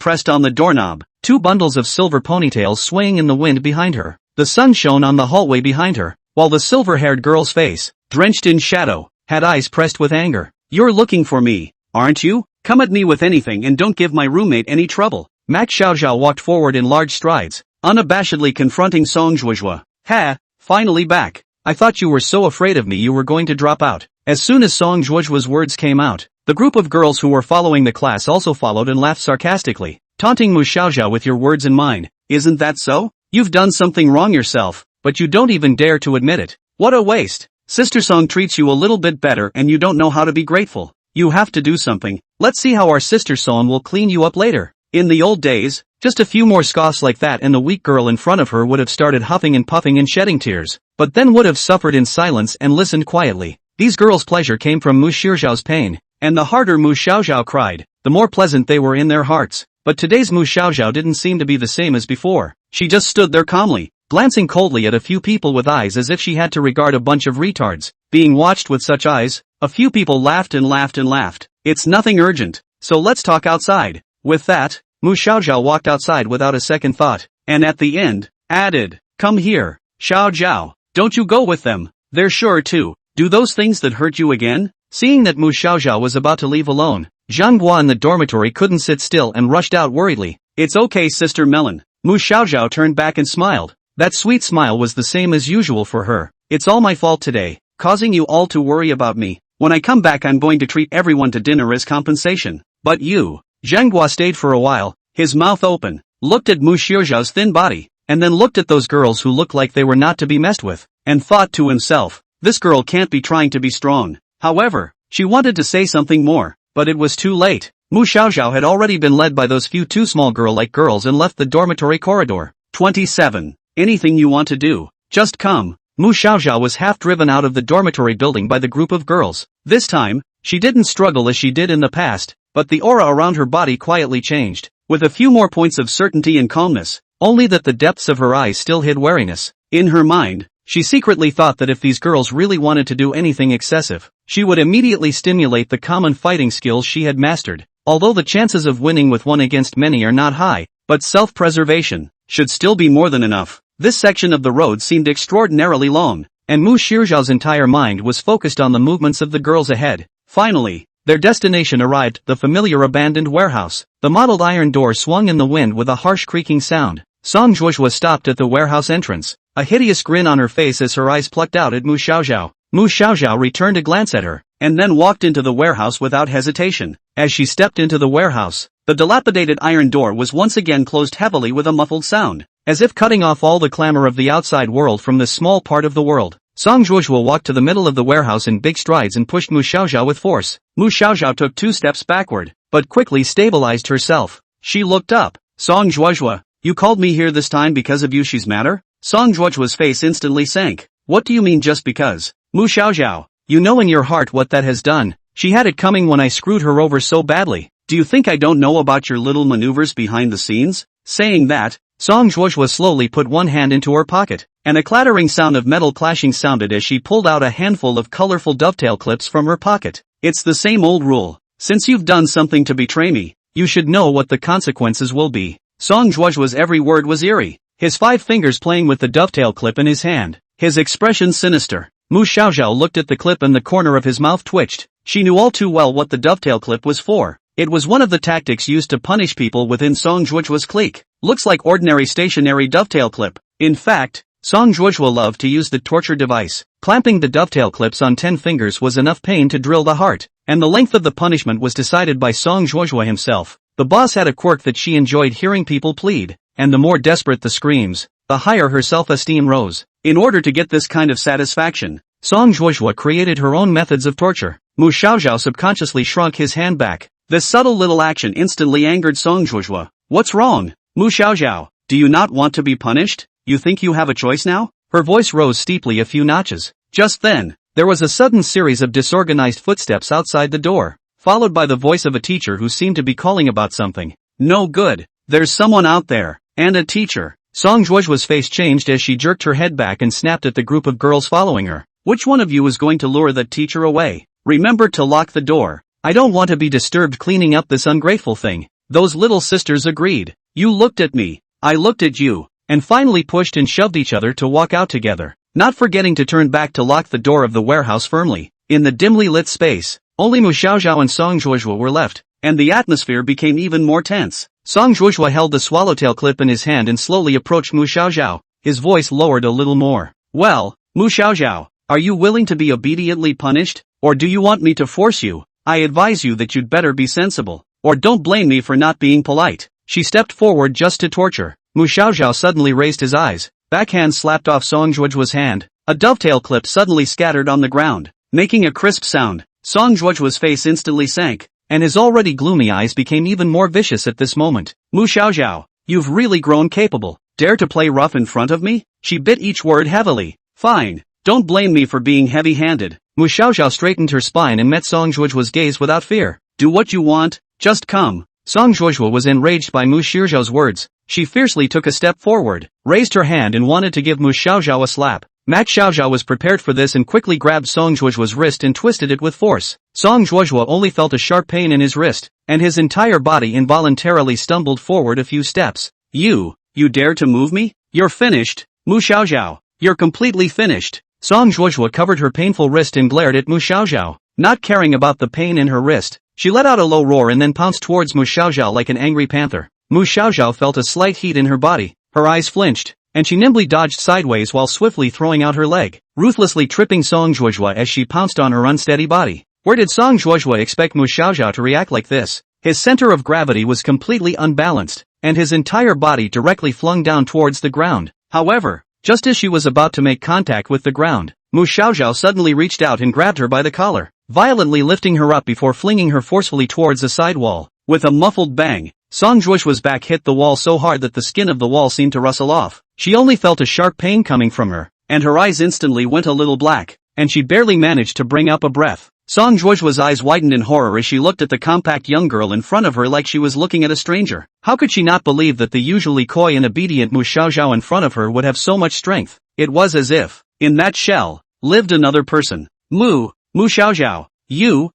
pressed on the doorknob, 2 bundles of silver ponytails swaying in the wind behind her. The sun shone on the hallway behind her, while the silver-haired girl's face, drenched in shadow, had eyes pressed with anger. You're looking for me, aren't you? Come at me with anything and don't give my roommate any trouble. Mak Xiaoxiao walked forward in large strides, unabashedly confronting Song Zhuozhuo. Ha, finally back. I thought you were so afraid of me you were going to drop out. As soon as Song Zhuozhuo's words came out, the group of girls who were following the class also followed and laughed sarcastically, taunting Mu Xiaoxiao with your words in mind. Isn't that so? You've done something wrong yourself, but you don't even dare to admit it. What a waste. Sister Song treats you a little bit better and you don't know how to be grateful. You have to do something. Let's see how our sister Song will clean you up later. In the old days, just a few more scoffs like that and the weak girl in front of her would have started huffing and puffing and shedding tears, but then would have suffered in silence and listened quietly. These girls' pleasure came from Mu Xiaoxiao's pain, and the harder Mu Xiaoxiao cried, the more pleasant they were in their hearts. But today's Mu Xiaoxiao didn't seem to be the same as before. She just stood there calmly, glancing coldly at a few people with eyes as if she had to regard a bunch of retards. Being watched with such eyes, a few people laughed and laughed and laughed. It's nothing urgent, so let's talk outside. With that, Mu Xiaoxiao walked outside without a second thought, and at the end, added, come here, Xiaoxiao, don't you go with them. They're sure to do those things that hurt you again. Seeing that Mu Xiaoxiao was about to leave alone, Zhang Guo in the dormitory couldn't sit still and rushed out worriedly. It's okay, Sister Melon. Mu Xiaoxiao turned back and smiled. That sweet smile was the same as usual for her. It's all my fault today, causing you all to worry about me. When I come back I'm going to treat everyone to dinner as compensation. But you. Zhang Guo stayed for a while, his mouth open, looked at Mu Xiaoxiao's thin body, and then looked at those girls who looked like they were not to be messed with, and thought to himself, this girl can't be trying to be strong. However, she wanted to say something more, but it was too late. Mu Xiaoxiao had already been led by those few too small girl-like girls and left the dormitory corridor. 27. Anything you want to do, just come. Mu Xiaoxiao was half driven out of the dormitory building by the group of girls. This time, she didn't struggle as she did in the past, but the aura around her body quietly changed, with a few more points of certainty and calmness, only that the depths of her eyes still hid wariness. In her mind, she secretly thought that if these girls really wanted to do anything excessive, she would immediately stimulate the common fighting skills she had mastered. Although the chances of winning with one against many are not high, but self-preservation should still be more than enough. This section of the road seemed extraordinarily long, and Mu Xiaoxiao's entire mind was focused on the movements of the girls ahead. Finally, their destination arrived, the familiar abandoned warehouse. The mottled iron door swung in the wind with a harsh creaking sound. Song Zhuozhuo stopped at the warehouse entrance, a hideous grin on her face as her eyes plucked out at Mu Xiaoxiao. Mu Xiaoxiao returned a glance at her, and then walked into the warehouse without hesitation. As she stepped into the warehouse, the dilapidated iron door was once again closed heavily with a muffled sound, as if cutting off all the clamor of the outside world from this small part of the world. Song Zhuozhuo walked to the middle of the warehouse in big strides and pushed Mu Xiaoxiao with force. Mu Xiaoxiao took 2 steps backward, but quickly stabilized herself. She looked up. Song Zhuozhuo, you called me here this time because of you? She's matter? Song Zhuozhuo's face instantly sank. What do you mean just because? Mu Xiaoxiao, you know in your heart what that has done. She had it coming when I screwed her over so badly. Do you think I don't know about your little maneuvers behind the scenes? Saying that, Song Zhuozhuo slowly put one hand into her pocket, and a clattering sound of metal clashing sounded as she pulled out a handful of colorful dovetail clips from her pocket. It's the same old rule. Since you've done something to betray me, you should know what the consequences will be. Song Zhuozhuo's every word was eerie, his 5 fingers playing with the dovetail clip in his hand, his expression sinister. Mu Xiaoxiao looked at the clip and the corner of his mouth twitched. She knew all too well what the dovetail clip was for. It was one of the tactics used to punish people within Song Zhuozhuo's clique. Looks like ordinary stationary dovetail clip. In fact, Song Zhuozhuo loved to use the torture device. Clamping the dovetail clips on 10 fingers was enough pain to drill the heart, and the length of the punishment was decided by Song Zhuozhuo himself. The boss had a quirk that she enjoyed hearing people plead, and the more desperate the screams, the higher her self-esteem rose. In order to get this kind of satisfaction, Song Zhuozhuo created her own methods of torture. Mu Xiaoxiao subconsciously shrunk his hand back. This subtle little action instantly angered Song Zhuozhuo. What's wrong? Mu Xiaoxiao, do you not want to be punished? You think you have a choice now? Her voice rose steeply a few notches. Just then, there was a sudden series of disorganized footsteps outside the door, followed by the voice of a teacher who seemed to be calling about something. No good. There's someone out there. And a teacher. Song Zhuozhuo's face changed as she jerked her head back and snapped at the group of girls following her. Which one of you is going to lure that teacher away? Remember to lock the door. I don't want to be disturbed cleaning up this ungrateful thing. Those little sisters agreed. You looked at me. I looked at you. And finally pushed and shoved each other to walk out together, not forgetting to turn back to lock the door of the warehouse firmly. In the dimly lit space, only Mu Xiaoxiao and Song Zhuozhuo were left, and the atmosphere became even more tense. Song Zhuozhuo held the swallowtail clip in his hand and slowly approached Mu Xiaoxiao, his voice lowered a little more. Well, Mu Xiaoxiao, are you willing to be obediently punished, or do you want me to force you? I advise you that you'd better be sensible, or don't blame me for not being polite. She stepped forward just to torture. Mu Xiaoxiao suddenly raised his eyes, backhand slapped off Song Zhuozhuo's hand. A dovetail clip suddenly scattered on the ground, making a crisp sound. Song Zhuozhuo's face instantly sank, and his already gloomy eyes became even more vicious at this moment. Mu Xiaoxiao, you've really grown capable. Dare to play rough in front of me? She bit each word heavily. Fine, don't blame me for being heavy-handed. Mu Xiaoxiao straightened her spine and met Song Zhuozhuo's gaze without fear. Do what you want, just come. Song Zhuozhuo was enraged by Mu Xiaoxiao's words. She fiercely took a step forward, raised her hand and wanted to give Mu Xiaoxiao a slap. Mac Xiaoxiao was prepared for this and quickly grabbed Song Zhuozhuo's wrist and twisted it with force. Song Zhuozhuo only felt a sharp pain in his wrist, and his entire body involuntarily stumbled forward a few steps. You dare to move me? You're finished, Mu Xiaoxiao. You're completely finished. Song Zhuozhuo covered her painful wrist and glared at Mu Xiaoxiao. Not caring about the pain in her wrist, she let out a low roar and then pounced towards Mu Xiaoxiao like an angry panther. Mu Xiaoxiao felt a slight heat in her body, her eyes flinched, and she nimbly dodged sideways while swiftly throwing out her leg, ruthlessly tripping Song Zhuozhuo as she pounced on her unsteady body. Where did Song Zhuozhuo expect Mu Xiaoxiao to react like this? His center of gravity was completely unbalanced, and his entire body directly flung down towards the ground. However, just as she was about to make contact with the ground, Mu Xiaoxiao suddenly reached out and grabbed her by the collar, violently lifting her up before flinging her forcefully towards the side wall. With a muffled bang, Song Zhuozhuo's back hit the wall so hard that the skin of the wall seemed to rustle off. She only felt a sharp pain coming from her, and her eyes instantly went a little black, and she barely managed to bring up a breath. Song Zhuozhuo's eyes widened in horror as she looked at the compact young girl in front of her like she was looking at a stranger. How could she not believe that the usually coy and obedient Mu Xiaoxiao in front of her would have so much strength? It was as if, in that shell, lived another person. Mu Xiaoxiao, you.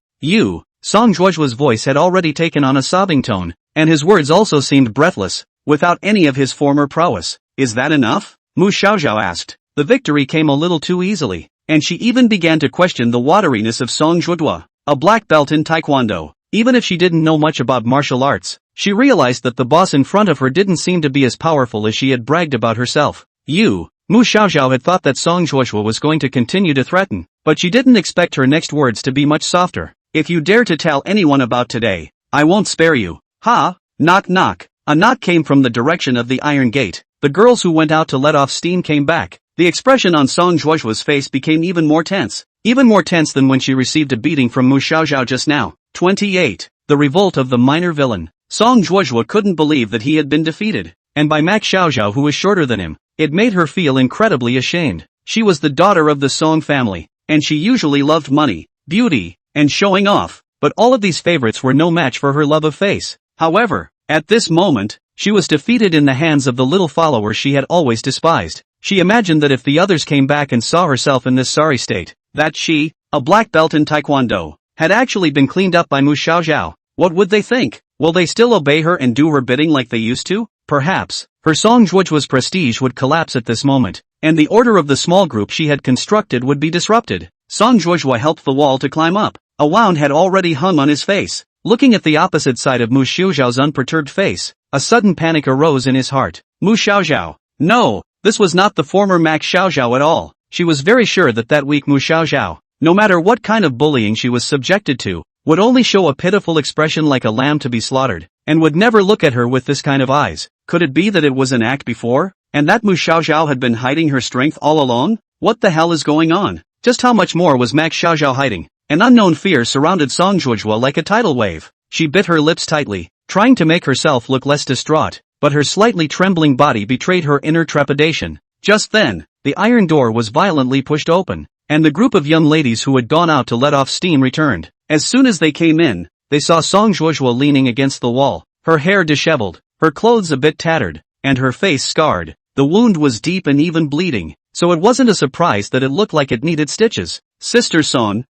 Song Zhuozhuo's voice had already taken on a sobbing tone, and his words also seemed breathless, without any of his former prowess. Is that enough? Mu Xiaoxiao asked. The victory came a little too easily, and she even began to question the wateriness of Song Zhuozhuo, a black belt in Taekwondo. Even if she didn't know much about martial arts, she realized that the boss in front of her didn't seem to be as powerful as she had bragged about herself. Mu Xiaoxiao had thought that Song Zhuozhuo was going to continue to threaten, but she didn't expect her next words to be much softer. If you dare to tell anyone about today, I won't spare you. Ha! Knock knock. A knock came from the direction of the iron gate. The girls who went out to let off steam came back. The expression on Song Zhuozhuo's face became even more tense than when she received a beating from Mu Xiaoxiao just now. 28. The revolt of the minor villain. Song Zhuozhuo couldn't believe that he had been defeated, and by Mac Xiaoxiao, who was shorter than him. It made her feel incredibly ashamed. She was the daughter of the Song family, and she usually loved money, beauty, and showing off, but all of these favorites were no match for her love of face. However, at this moment, she was defeated in the hands of the little follower she had always despised. She imagined that if the others came back and saw herself in this sorry state, that she, a black belt in Taekwondo, had actually been cleaned up by Mu Xiaoxiao, what would they think? Will they still obey her and do her bidding like they used to? Perhaps. Her Song Zhuozhuo's prestige would collapse at this moment, and the order of the small group she had constructed would be disrupted. Song Zhuozhuo helped the wall to climb up. A wound had already hung on his face. Looking at the opposite side of Mu Xiaoxiao's unperturbed face, a sudden panic arose in his heart. Mu Xiaoxiao. No, this was not the former Mac Xiaoxiao at all. She was very sure that weak Mu Xiaoxiao, no matter what kind of bullying she was subjected to, would only show a pitiful expression like a lamb to be slaughtered, and would never look at her with this kind of eyes. Could it be that it was an act before, and that Mu Xiaoxiao had been hiding her strength all along? What the hell is going on? Just how much more was Mac Xiaoxiao hiding? An unknown fear surrounded Song Zhuozhuo like a tidal wave. She bit her lips tightly, trying to make herself look less distraught, but her slightly trembling body betrayed her inner trepidation. Just then, the iron door was violently pushed open, and the group of young ladies who had gone out to let off steam returned. As soon as they came in, they saw Song Zhuozhuo leaning against the wall, her hair disheveled, her clothes a bit tattered, and her face scarred. The wound was deep and even bleeding, so it wasn't a surprise that it looked like it needed stitches. Sister Song,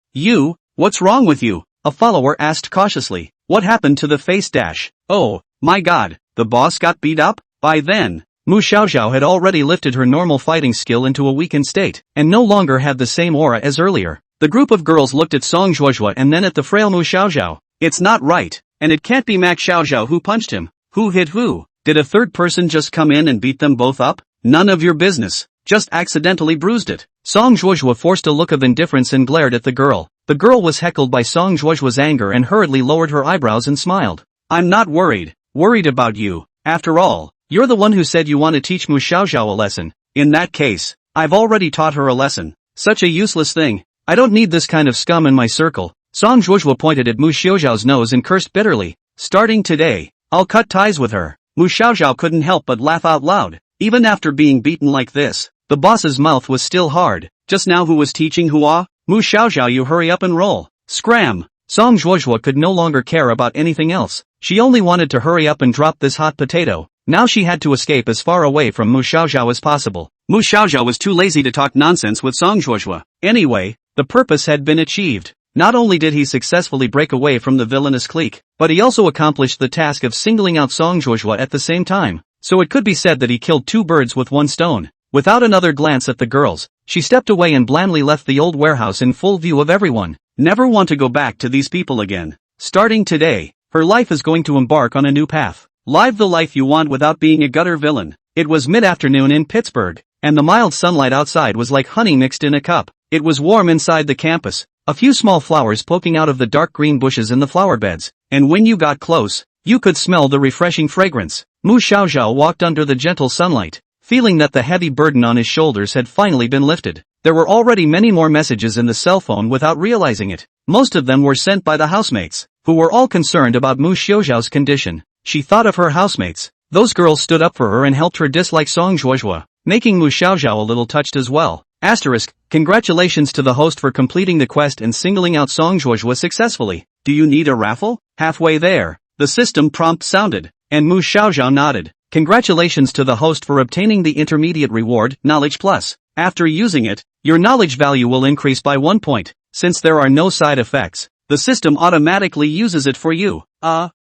what's wrong with you? A follower asked cautiously. What happened to the face dash? Oh, my god, the boss got beat up? By then, Mu Xiaoxiao had already lifted her normal fighting skill into a weakened state, and no longer had the same aura as earlier. The group of girls looked at Song Zhuozhua and then at the frail Mu Xiaoxiao. It's not right. And it can't be Mac Xiaoxiao who punched him. Who hit who? Did a third person just come in and beat them both up? None of your business. Just accidentally bruised it. Song Zhuozhua forced a look of indifference and glared at the girl. The girl was heckled by Song Zhuozhua's anger and hurriedly lowered her eyebrows and smiled. I'm not worried. Worried about you. After all, you're the one who said you want to teach Mu Xiaoxiao a lesson. In that case, I've already taught her a lesson. Such a useless thing. I don't need this kind of scum in my circle. Song Zhuozhua pointed at Mu Xiaoxiao's nose and cursed bitterly. Starting today, I'll cut ties with her. Mu Xiaoxiao couldn't help but laugh out loud. Even after being beaten like this, the boss's mouth was still hard. Just now who was teaching Hua? Mu Xiaoxiao, you hurry up and roll. Scram! Song Zhuozhua could no longer care about anything else. She only wanted to hurry up and drop this hot potato. Now she had to escape as far away from Mu Xiaoxiao as possible. Mu Xiaoxiao was too lazy to talk nonsense with Song Zhuozhua. Anyway, the purpose had been achieved. Not only did he successfully break away from the villainous clique, but he also accomplished the task of singling out Song Zhuozhua at the same time. So it could be said that he killed two birds with one stone. Without another glance at the girls, she stepped away and blandly left the old warehouse in full view of everyone. Never want to go back to these people again. Starting today, her life is going to embark on a new path. Live the life you want without being a gutter villain. It was mid-afternoon in Pittsburgh, and the mild sunlight outside was like honey mixed in a cup. It was warm inside the campus, a few small flowers poking out of the dark green bushes in the flower beds, and when you got close, you could smell the refreshing fragrance. Mu Xiaoxiao walked under the gentle sunlight, feeling that the heavy burden on his shoulders had finally been lifted. There were already many more messages in the cell phone without realizing it. Most of them were sent by the housemates, who were all concerned about Mu Xiaoxiao's condition. She thought of her housemates. Those girls stood up for her and helped her dislike Song Zhuozhua, making Mu Xiaoxiao a little touched as well. Asterisk, congratulations to the host for completing the quest and singling out Song Zhuozhua successfully. Do you need a raffle? Halfway there, the system prompt sounded, and Mu Xiaoxiao nodded. Congratulations to the host for obtaining the intermediate reward, Knowledge Plus. After using it, your knowledge value will increase by 1 point. Since there are no side effects, the system automatically uses it for you.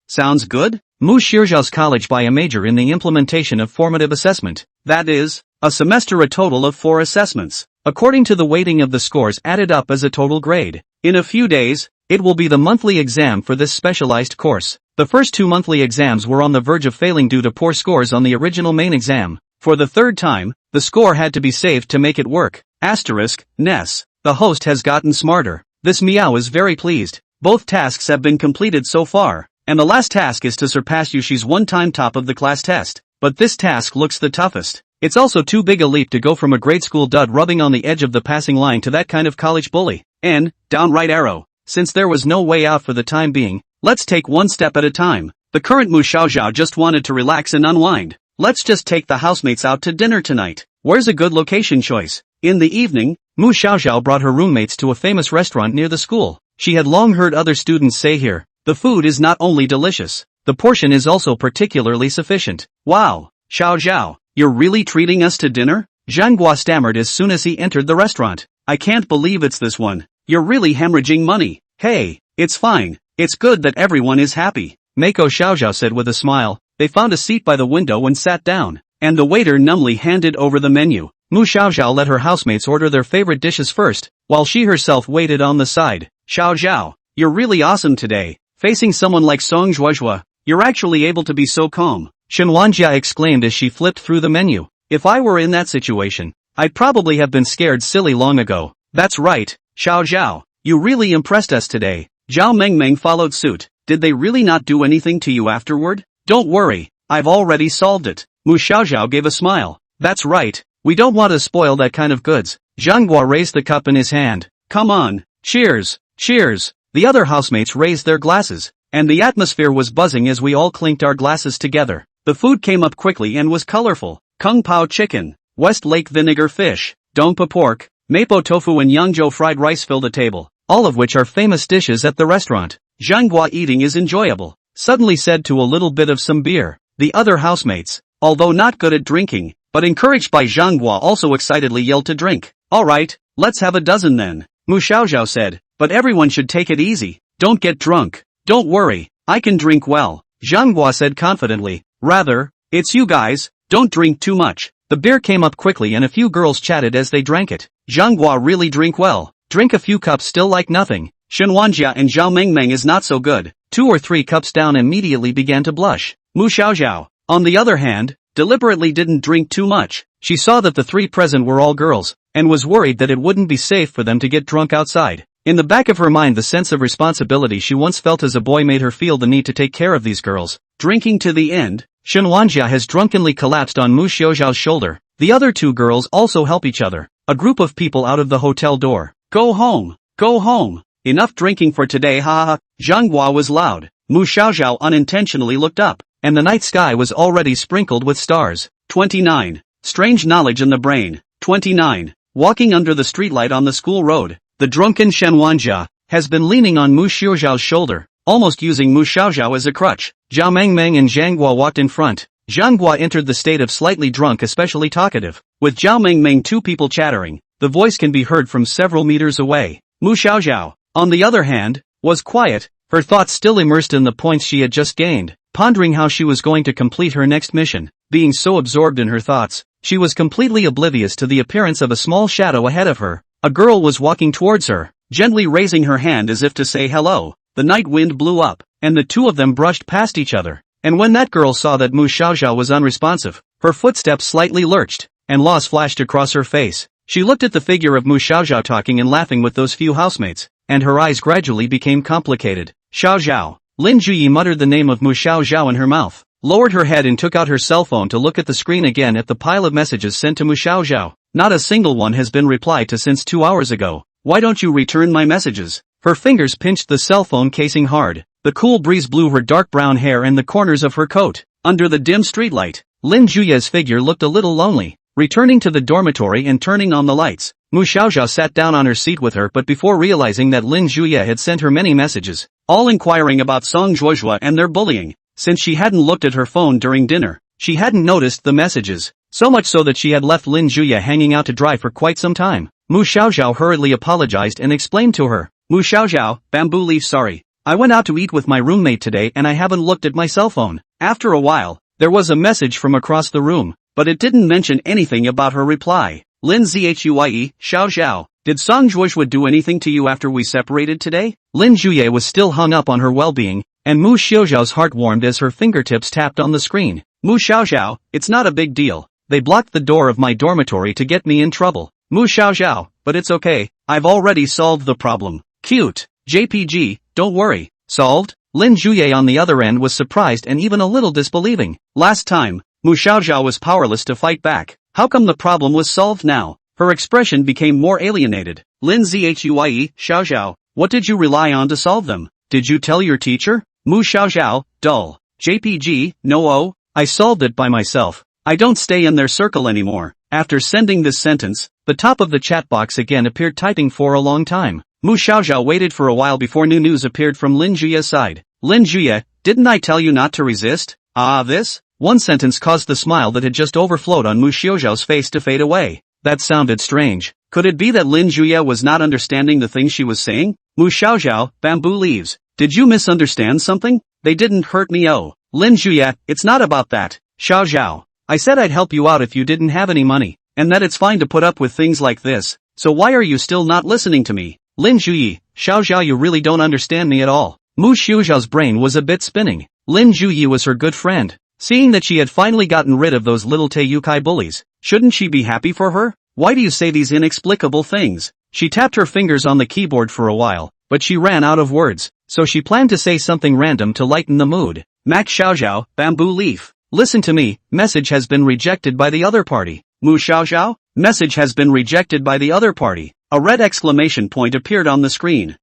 Sounds good? Mu Xiaoxiao's college by a major in the implementation of formative assessment. That is, a semester a total of 4 assessments, according to the weighting of the scores added up as a total grade. In a few days, it will be the monthly exam for this specialized course. The first 2 monthly exams were on the verge of failing due to poor scores on the original main exam. For the third time, the score had to be saved to make it work. Asterisk, Ness. The host has gotten smarter. This Meow is very pleased. Both tasks have been completed so far, and the last task is to surpass Yushi's one-time top of the class test. But this task looks the toughest. It's also too big a leap to go from a grade school dud rubbing on the edge of the passing line to that kind of college bully. And, downright arrow. Since there was no way out for the time being, let's take one step at a time. The current Mu Xiaoxiao just wanted to relax and unwind. Let's just take the housemates out to dinner tonight. Where's a good location choice? In the evening, Mu Xiaoxiao brought her roommates to a famous restaurant near the school. She had long heard other students say here, the food is not only delicious, the portion is also particularly sufficient. Wow, Xiaoxiao, you're really treating us to dinner? Zhang Guo stammered as soon as he entered the restaurant. I can't believe it's this one. You're really hemorrhaging money. Hey, it's fine. It's good that everyone is happy. Mako Xiaoxiao said with a smile. They found a seat by the window and sat down, and the waiter numbly handed over the menu. Mu Xiaoxiao let her housemates order their favorite dishes first, while she herself waited on the side. Xiaoxiao, you're really awesome today. Facing someone like Song Zhuozhua, you're actually able to be so calm. Shen Wanjia exclaimed as she flipped through the menu. If I were in that situation, I'd probably have been scared silly long ago. That's right, Xiaoxiao, you really impressed us today. Zhao Mengmeng followed suit. Did they really not do anything to you afterward? Don't worry, I've already solved it. Mu Xiaoxiao gave a smile. That's right, we don't want to spoil that kind of goods. Zhang Guo raised the cup in his hand. Come on, cheers, cheers. The other housemates raised their glasses, and the atmosphere was buzzing as we all clinked our glasses together. The food came up quickly and was colorful. Kung Pao chicken, West Lake vinegar fish, Dongpa pork, Mapo tofu and Yangzhou fried rice filled a table, all of which are famous dishes at the restaurant. Zhang Guo eating is enjoyable, suddenly said to a little bit of some beer. The other housemates, although not good at drinking, but encouraged by Zhang Guo also excitedly yelled to drink. Alright, let's have a dozen then, Mu Xiaoxiao said, but everyone should take it easy. Don't get drunk. Don't worry, I can drink well, Zhang Guo said confidently. Rather, it's you guys, don't drink too much. The beer came up quickly and a few girls chatted as they drank it. Zhang Guo really drink well. Drink a few cups still like nothing. Shen Wanjia and Zhao Mengmeng is not so good. 2 or 3 cups down immediately began to blush. Mu Xiaoxiao, on the other hand, deliberately didn't drink too much. She saw that the 3 present were all girls, and was worried that it wouldn't be safe for them to get drunk outside. In the back of her mind, the sense of responsibility she once felt as a boy made her feel the need to take care of these girls. Drinking to the end, Shen Wanjia has drunkenly collapsed on Mu Xiaoxiao's shoulder. The other 2 girls also help each other. A group of people out of the hotel door. Go home. Go home. Enough drinking for today, ha ha. Zhanghua was loud. Mu Xiaoxiao unintentionally looked up, and the night sky was already sprinkled with stars. 29. Strange knowledge in the brain. 29. Walking under the streetlight on the school road, the drunken Shen Wanjia has been leaning on Mu Xiaoxiao's shoulder, almost using Mu Xiaoxiao as a crutch. Zhao Mengmeng and Zhanghua walked in front. Zhanghua entered the state of slightly drunk, especially talkative. With Zhao Mengmeng 2 people chattering, the voice can be heard from several meters away. Mu Xiaoxiao, on the other hand, was quiet, her thoughts still immersed in the points she had just gained, pondering how she was going to complete her next mission. Being so absorbed in her thoughts, she was completely oblivious to the appearance of a small shadow ahead of her. A girl was walking towards her, gently raising her hand as if to say hello. The night wind blew up, and the 2 of them brushed past each other. And when that girl saw that Mu Xiaoxiao was unresponsive, her footsteps slightly lurched, and loss flashed across her face. She looked at the figure of Mu Xiaoxiao talking and laughing with those few housemates, and her eyes gradually became complicated. Xiaoxiao. Lin Juyi muttered the name of Mu Xiaoxiao in her mouth, lowered her head and took out her cell phone to look at the screen again at the pile of messages sent to Mu Xiaoxiao. Not a single one has been replied to since 2 hours ago. Why don't you return my messages? Her fingers pinched the cell phone casing hard. The cool breeze blew her dark brown hair and the corners of her coat. Under the dim streetlight, Lin Juye's figure looked a little lonely. Returning to the dormitory and turning on the lights, Mu Xiaoxiao sat down on her seat with her, but before realizing that Lin Juye had sent her many messages, all inquiring about Song Zhuozhua and their bullying. Since she hadn't looked at her phone during dinner, she hadn't noticed the messages, so much so that she had left Lin Juye hanging out to dry for quite some time. Mu Xiaoxiao hurriedly apologized and explained to her. Mu Xiaoxiao, bamboo leaf, sorry. I went out to eat with my roommate today and I haven't looked at my cell phone. After a while, there was a message from across the room, but it didn't mention anything about her reply. Lin Zhuye, Xiaoxiao, did Song Zhuozhua do anything to you after we separated today? Lin Juye was still hung up on her well-being, and Mu Xiaoxiao's heart warmed as her fingertips tapped on the screen. Mu Xiaoxiao, it's not a big deal. They blocked the door of my dormitory to get me in trouble. Mu Xiaoxiao, but it's okay, I've already solved the problem. Cute. JPG, don't worry. Solved? Lin Juye on the other end was surprised and even a little disbelieving. Last time, Mu Xiaoxiao was powerless to fight back. How come the problem was solved now? Her expression became more alienated. Lin Zhuye, Xiaoxiao, what did you rely on to solve them? Did you tell your teacher? Mu Xiaoxiao, dull. JPG, no, I solved it by myself. I don't stay in their circle anymore. After sending this sentence, the top of the chat box again appeared typing for a long time. Mu Xiaoxiao waited for a while before new news appeared from Lin Juye's side. Lin Juye, didn't I tell you not to resist? This? One sentence caused the smile that had just overflowed on Mu Xiaoxiao's face to fade away. That sounded strange. Could it be that Lin Juye was not understanding the things she was saying? Mu Xiaoxiao, bamboo leaves. Did you misunderstand something? They didn't hurt me. Oh. Lin Juye, it's not about that. Xiaoxiao, I said I'd help you out if you didn't have any money, and that it's fine to put up with things like this. So why are you still not listening to me? Lin Juyi, Xiaoxiao, you really don't understand me at all. Mu Xiaoxiao's brain was a bit spinning. Lin Juyi was her good friend. Seeing that she had finally gotten rid of those little Teiyukai bullies, shouldn't she be happy for her? Why do you say these inexplicable things? She tapped her fingers on the keyboard for a while, but she ran out of words, so she planned to say something random to lighten the mood. Mac Xiaoxiao, bamboo leaf. Listen to me, message has been rejected by the other party. Mu Xiaoxiao, message has been rejected by the other party. A red exclamation point appeared on the screen.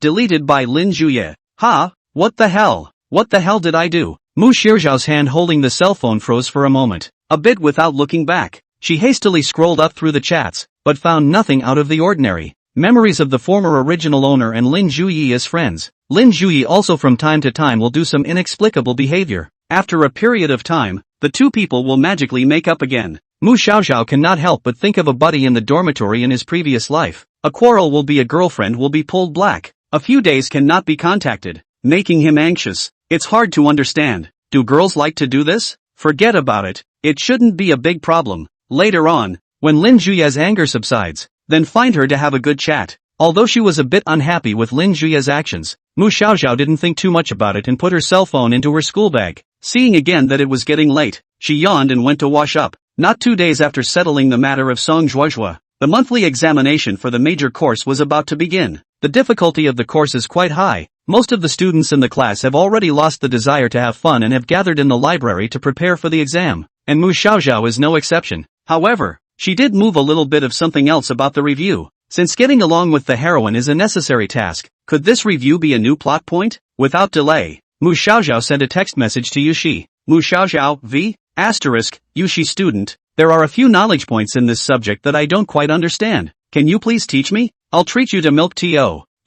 Deleted by Lin Juye. What the hell? What the hell did I do? Mu Xiaoxiao's hand holding the cell phone froze for a moment, a bit without looking back. She hastily scrolled up through the chats, but found nothing out of the ordinary. Memories of the former original owner and Lin Juyi as friends. Lin Juyi also from time to time will do some inexplicable behavior. After a period of time, the two people will magically make up again. Mu Xiaoxiao cannot help but think of a buddy in the dormitory in his previous life. A quarrel will be a girlfriend will be pulled black. A few days cannot be contacted, making him anxious. It's hard to understand. Do girls like to do this? Forget about it. It shouldn't be a big problem. Later on, when Lin Juye's anger subsides, then find her to have a good chat. Although she was a bit unhappy with Lin Juya's actions, Mu Xiaoxiao didn't think too much about it and put her cell phone into her school bag. Seeing again that it was getting late, she yawned and went to wash up. Not 2 days after settling the matter of Song Zhuozhua, the monthly examination for the major course was about to begin. The difficulty of the course is quite high. Most of the students in the class have already lost the desire to have fun and have gathered in the library to prepare for the exam, and Mu Xiaoxiao is no exception. However, she did move a little bit of something else about the review. Since getting along with the heroine is a necessary task, could this review be a new plot point? Without delay, Mu Xiaoxiao sent a text message to Yushi. Mu Xiaoxiao, v. Yushi student, there are a few knowledge points in this subject that I don't quite understand. Can you please teach me? I'll treat you to milk tea.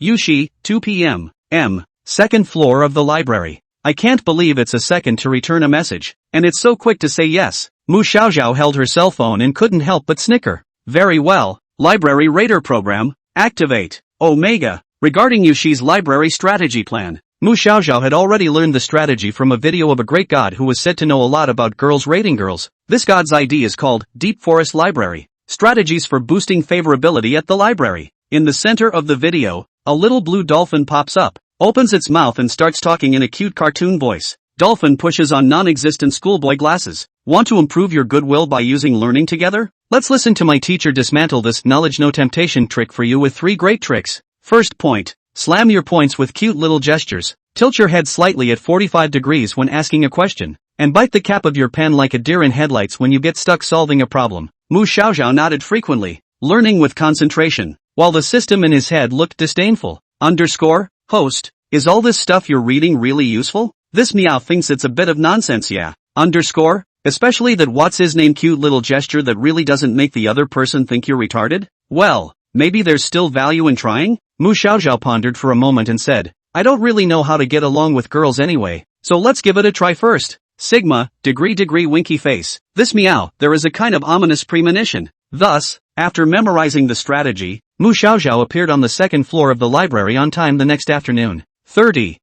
Yushi, 2 p.m. Second floor of the library. I can't believe it's a second to return a message, and it's so quick to say yes. Mu Xiaoxiao held her cell phone and couldn't help but snicker. Very well, library radar program, activate. Omega. Regarding Yushi's library strategy plan, Mu Xiaoxiao had already learned the strategy from a video of a great god who was said to know a lot about girls rating girls. This god's ID is called Deep Forest Library. Strategies for boosting favorability at the library. In the center of the video, a little blue dolphin pops up, opens its mouth and starts talking in a cute cartoon voice. Dolphin pushes on non-existent schoolboy glasses. Want to improve your goodwill by using learning together? Let's listen to my teacher dismantle this knowledge no temptation trick for you with 3 great tricks. First point. Slam your points with cute little gestures. Tilt your head slightly at 45 degrees when asking a question, and bite the cap of your pen like a deer in headlights when you get stuck solving a problem. Mu Xiaoxiao nodded frequently, learning with concentration, while the system in his head looked disdainful. Host, is all this stuff you're reading really useful? This meow thinks it's a bit of nonsense, yeah. Especially that what's his name cute little gesture that really doesn't make the other person think you're retarded? Well, maybe there's still value in trying? Mu Xiaoxiao pondered for a moment and said, I don't really know how to get along with girls anyway, so let's give it a try first. Sigma, degree winky face. This meow, there is a kind of ominous premonition. Thus, after memorizing the strategy, Mu Xiaoxiao appeared on the second floor of the library on time the next afternoon. 30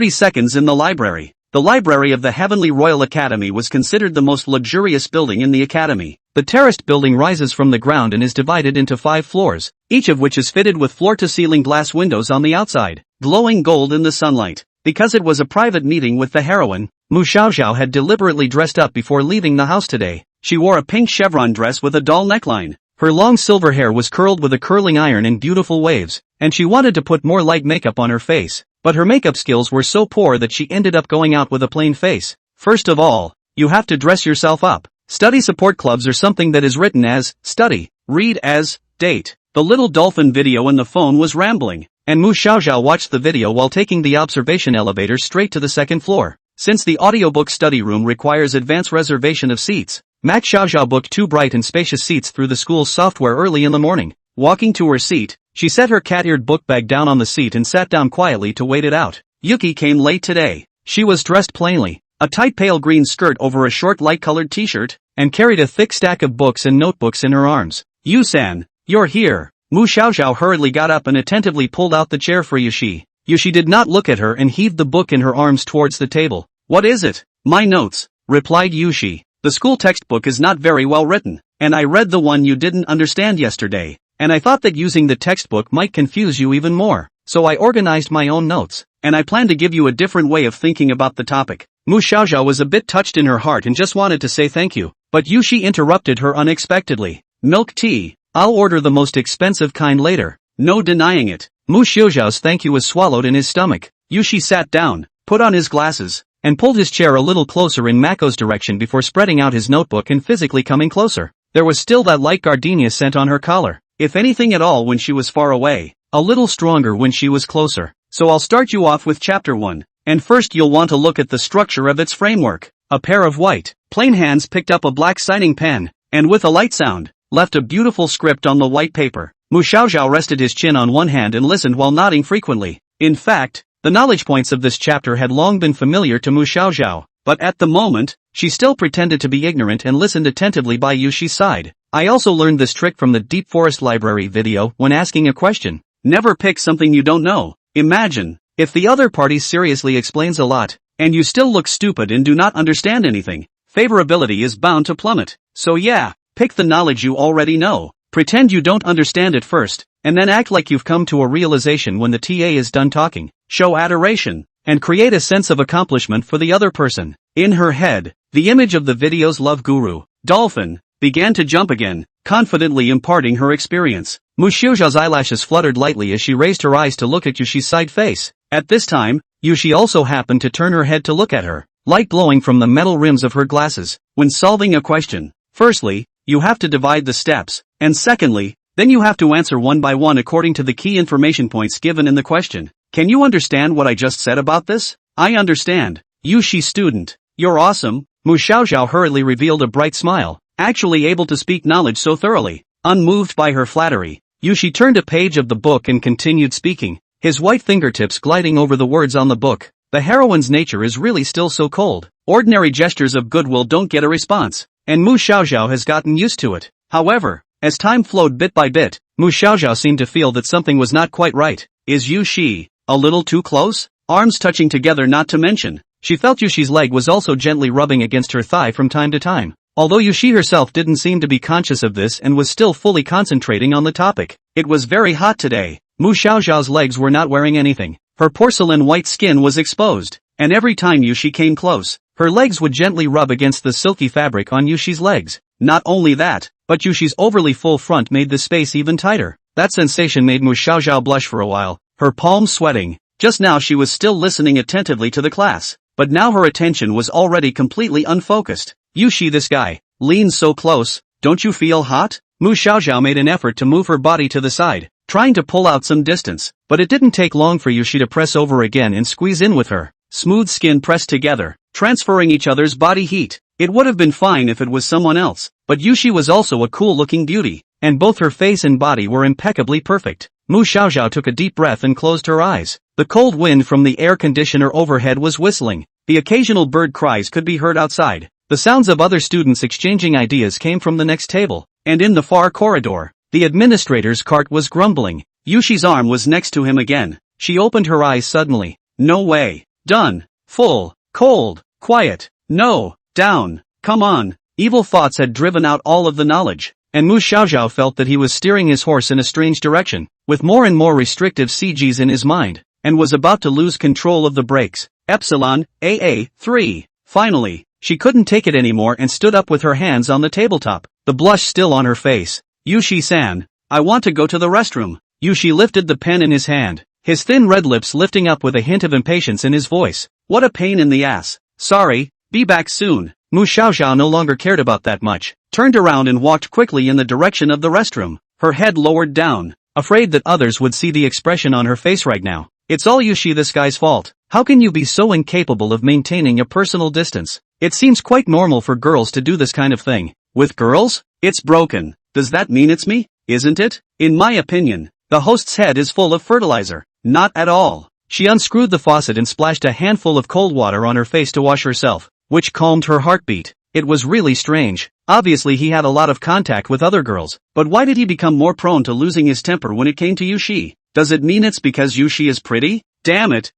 seconds in the library. The library of the Heavenly Royal Academy was considered the most luxurious building in the academy. The terraced building rises from the ground and is divided into 5 floors, each of which is fitted with floor-to-ceiling glass windows on the outside, glowing gold in the sunlight. Because it was a private meeting with the heroine, Mu Xiaoxiao had deliberately dressed up before leaving the house today. She wore a pink chevron dress with a doll neckline. Her long silver hair was curled with a curling iron in beautiful waves, and she wanted to put more light makeup on her face, but her makeup skills were so poor that she ended up going out with a plain face. First of all, you have to dress yourself up. Study support clubs are something that is written as study, read as date. The little dolphin video in the phone was rambling, and Mu Xiaoxiao watched the video while taking the observation elevator straight to the second floor. Since the audiobook study room requires advance reservation of seats, Mac Xiaoxiao booked 2 bright and spacious seats through the school's software early in the morning. Walking to her seat, she set her cat-eared book bag down on the seat and sat down quietly to wait it out. Yuki came late today. She was dressed plainly, a tight pale green skirt over a short light-colored t-shirt, and carried a thick stack of books and notebooks in her arms. Yu-san, you're here. Mu Xiaoxiao hurriedly got up and attentively pulled out the chair for Yushi. Yushi did not look at her and heaved the book in her arms towards the table. What is it? My notes, replied Yushi. The school textbook is not very well written, and I read the one you didn't understand yesterday, and I thought that using the textbook might confuse you even more, so I organized my own notes, and I plan to give you a different way of thinking about the topic. Mu Xiaoxiao was a bit touched in her heart and just wanted to say thank you, but Yushi interrupted her unexpectedly. Milk tea. I'll order the most expensive kind later. No denying it. Mu Xiaoxiao's thank you was swallowed in his stomach. Yushi sat down, put on his glasses, and pulled his chair a little closer in Mako's direction before spreading out his notebook and physically coming closer. There was still that light gardenia scent on her collar, if anything at all when she was far away, a little stronger when she was closer. So I'll start you off with chapter 1, and first you'll want to look at the structure of its framework. A pair of white, plain hands picked up a black signing pen, and with a light sound, left a beautiful script on the white paper. Mu Xiaoxiao rested his chin on one hand and listened while nodding frequently. In fact, the knowledge points of this chapter had long been familiar to Mu Xiaoxiao, but at the moment, she still pretended to be ignorant and listened attentively by Yushi's side. I also learned this trick from the Deep Forest Library video when asking a question. Never pick something you don't know. Imagine, if the other party seriously explains a lot, and you still look stupid and do not understand anything, favorability is bound to plummet. So yeah, pick the knowledge you already know. Pretend you don't understand it first, and then act like you've come to a realization when the TA is done talking. Show adoration, and create a sense of accomplishment for the other person. In her head, the image of the video's love guru, Dolphin, began to jump again, confidently imparting her experience. Mu Xiaoxiao's eyelashes fluttered lightly as she raised her eyes to look at Yushi's side face. At this time, Yushi also happened to turn her head to look at her, light glowing from the metal rims of her glasses. When solving a question, firstly, you have to divide the steps, and secondly, then you have to answer one by one according to the key information points given in the question. Can you understand what I just said about this? I understand. Yushi student, you're awesome. Mu Xiaoxiao hurriedly revealed a bright smile, actually able to speak knowledge so thoroughly. Unmoved by her flattery, Yushi turned a page of the book and continued speaking, his white fingertips gliding over the words on the book. The heroine's nature is really still so cold. Ordinary gestures of goodwill don't get a response, and Mu Xiaoxiao has gotten used to it. However, as time flowed bit by bit, Mu Xiaoxiao seemed to feel that something was not quite right. Is Yushi a little too close? Arms touching together, not to mention, she felt Yushi's leg was also gently rubbing against her thigh from time to time. Although Yushi herself didn't seem to be conscious of this and was still fully concentrating on the topic. It was very hot today. Mu Xiaoxiao's legs were not wearing anything. Her porcelain white skin was exposed, and every time Yushi came close, her legs would gently rub against the silky fabric on Yushi's legs. Not only that, but Yushi's overly full front made the space even tighter. That sensation made Mu Xiaoxiao blush for a while, her palms sweating. Just now she was still listening attentively to the class, but now her attention was already completely unfocused. Yushi, this guy leans so close, don't you feel hot? Mu Xiaoxiao made an effort to move her body to the side, trying to pull out some distance, but it didn't take long for Yushi to press over again and squeeze in with her. Smooth skin pressed together, transferring each other's body heat. It would have been fine if it was someone else, but Yushi was also a cool-looking beauty, and both her face and body were impeccably perfect. Mu Xiaoxiao took a deep breath and closed her eyes. The cold wind from the air conditioner overhead was whistling. The occasional bird cries could be heard outside. The sounds of other students exchanging ideas came from the next table, and in the far corridor, the administrator's cart was grumbling. Yushi's arm was next to him again. She opened her eyes suddenly. No way. Done. Full. Cold. Quiet. No. Down. Come on. Evil thoughts had driven out all of the knowledge, and Mu Xiaoxiao felt that he was steering his horse in a strange direction, with more and more restrictive CGs in his mind, and was about to lose control of the brakes. Epsilon, AA, 3. Finally, she couldn't take it anymore and stood up with her hands on the tabletop, the blush still on her face. Yushi-san, I want to go to the restroom. Yushi lifted the pen in his hand, his thin red lips lifting up with a hint of impatience in his voice. What a pain in the ass. Sorry, be back soon. Mu Xiaoxiao no longer cared about that much, turned around and walked quickly in the direction of the restroom, her head lowered down, afraid that others would see the expression on her face right now. It's all Yushi, this guy's fault. How can you be so incapable of maintaining a personal distance? It seems quite normal for girls to do this kind of thing. With girls? It's broken. Does that mean it's me? Isn't it? In my opinion, the host's head is full of fertilizer. Not at all. She unscrewed the faucet and splashed a handful of cold water on her face to wash herself, which calmed her heartbeat. It was really strange. Obviously he had a lot of contact with other girls, but why did he become more prone to losing his temper when it came to Yushi? Does it mean it's because Yushi is pretty? Damn it.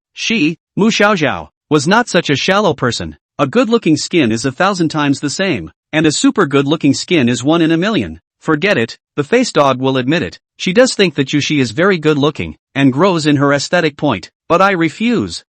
Mu Xiaoxiao, was not such a shallow person. A good-looking skin is 1,000 times the same, and a super good-looking skin is 1 in a million. Forget it, the face dog will admit it. She does think that Yushi is very good-looking, and grows in her aesthetic point, but I refuse.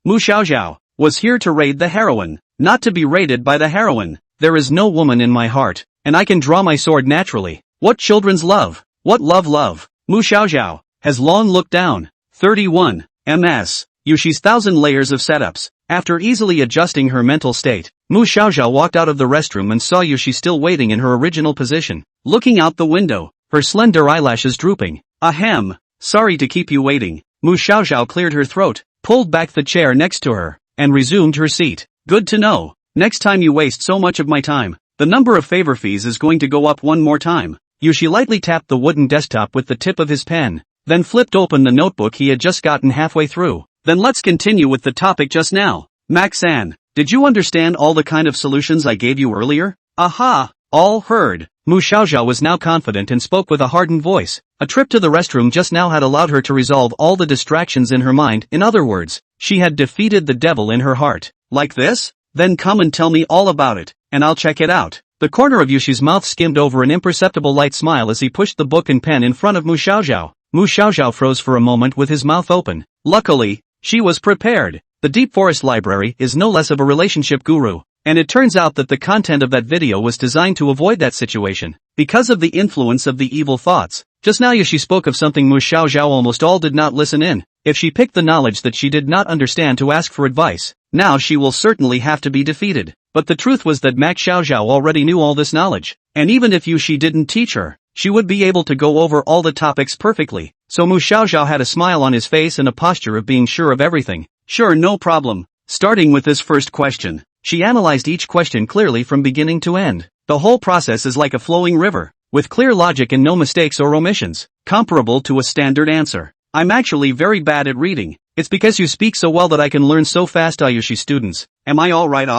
Mu Xiaoxiao, was here to raid the heroine, not to be raided by the heroine. There is no woman in my heart, and I can draw my sword naturally. What children's love? What love? Mu Xiaoxiao has long looked down. 31. MS. Yushi's 1,000 layers of setups. After easily adjusting her mental state, Mu Xiaoxiao walked out of the restroom and saw Yushi still waiting in her original position, looking out the window, her slender eyelashes drooping. Ahem. Sorry to keep you waiting. Mu Xiaoxiao cleared her throat, pulled back the chair next to her, and resumed her seat. Good to know. Next time you waste so much of my time, the number of favor fees is going to go up one more time. Yushi lightly tapped the wooden desktop with the tip of his pen, then flipped open the notebook he had just gotten halfway through. Then let's continue with the topic just now. Max-san, did you understand all the kind of solutions I gave you earlier? Aha! All heard. Mu Xiaoxiao was now confident and spoke with a hardened voice. A trip to the restroom just now had allowed her to resolve all the distractions in her mind. In other words, she had defeated the devil in her heart. Like this? Then come and tell me all about it, and I'll check it out. The corner of Yushi's mouth skimmed over an imperceptible light smile as he pushed the book and pen in front of Mu Xiaoxiao. Mu Xiaoxiao froze for a moment with his mouth open. Luckily, she was prepared. The Deep Forest Library is no less of a relationship guru, and it turns out that the content of that video was designed to avoid that situation. Because of the influence of the evil thoughts. Just now Yushi spoke of something Mu Xiaoxiao almost all did not listen in. If she picked the knowledge that she did not understand to ask for advice, now she will certainly have to be defeated. But the truth was that Mak Xiaoxiao already knew all this knowledge, and even if Yushi didn't teach her, she would be able to go over all the topics perfectly. So Mu Xiaoxiao had a smile on his face and a posture of being sure of everything. Sure, no problem. Starting with this first question, she analyzed each question clearly from beginning to end. The whole process is like a flowing river, with clear logic and no mistakes or omissions, comparable to a standard answer. I'm actually very bad at reading. It's because you speak so well that I can learn so fast, Yushi students. Am I alright?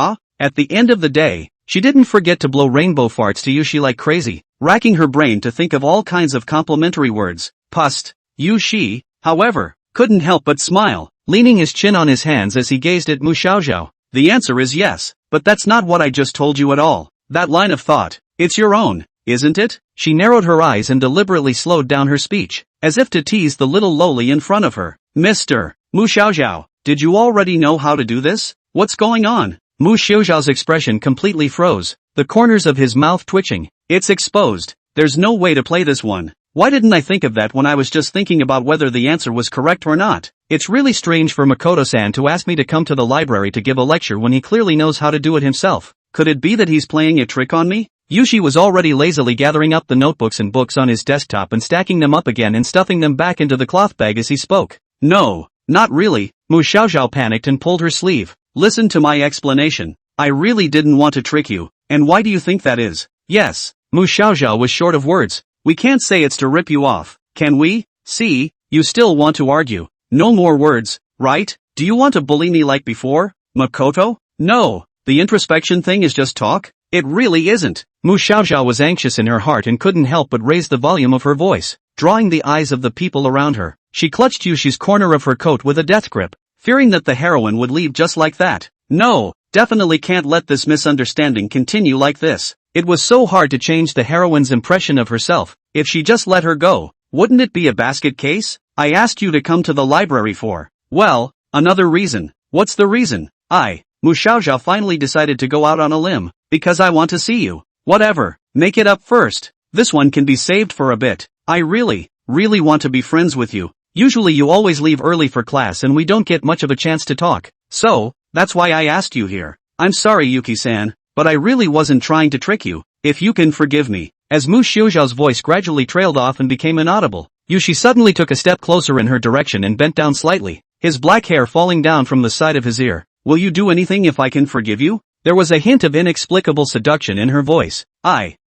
At the end of the day, she didn't forget to blow rainbow farts to Yushi like crazy, racking her brain to think of all kinds of complimentary words. Pust. Yushi, however, couldn't help but smile, leaning his chin on his hands as he gazed at Mu Xiaoxiao. The answer is yes, but that's not what I just told you at all. That line of thought, it's your own, isn't it? She narrowed her eyes and deliberately slowed down her speech, as if to tease the little Loli in front of her. Mr. Mu Xiaoxiao, did you already know how to do this? What's going on? Mu Xiaoxiao's expression completely froze, the corners of his mouth twitching. It's exposed. There's no way to play this one. Why didn't I think of that when I was just thinking about whether the answer was correct or not? It's really strange for Makoto-san to ask me to come to the library to give a lecture when he clearly knows how to do it himself. Could it be that he's playing a trick on me? Yushi was already lazily gathering up the notebooks and books on his desktop and stacking them up again and stuffing them back into the cloth bag as he spoke. No, not really. Mu Xiaoxiao panicked and pulled her sleeve. Listen to my explanation. I really didn't want to trick you, and why do you think that is? Yes, Mu Xiaoxiao was short of words. We can't say it's to rip you off, can we? See, you still want to argue. No more words, right? Do you want to bully me like before, Makoto? No, the introspection thing is just talk? It really isn't. Mu Xiaoxiao was anxious in her heart and couldn't help but raise the volume of her voice, drawing the eyes of the people around her. She clutched Yushi's corner of her coat with a death grip, fearing that the heroine would leave just like that. No, definitely can't let this misunderstanding continue like this. It was so hard to change the heroine's impression of herself. If she just let her go, wouldn't it be a basket case? I asked you to come to the library for, well, another reason. What's the reason? Mu Xiaoxiao finally decided to go out on a limb. Because I want to see you. Whatever, make it up first. This one can be saved for a bit. I really want to be friends with you. Usually you always leave early for class and we don't get much of a chance to talk. So, that's why I asked you here. I'm sorry Yuki-san, but I really wasn't trying to trick you. If you can forgive me. As Mu Xiaoxiao's voice gradually trailed off and became inaudible, Yushi suddenly took a step closer in her direction and bent down slightly, his black hair falling down from the side of his ear. Will you do anything if I can forgive you? There was a hint of inexplicable seduction in her voice.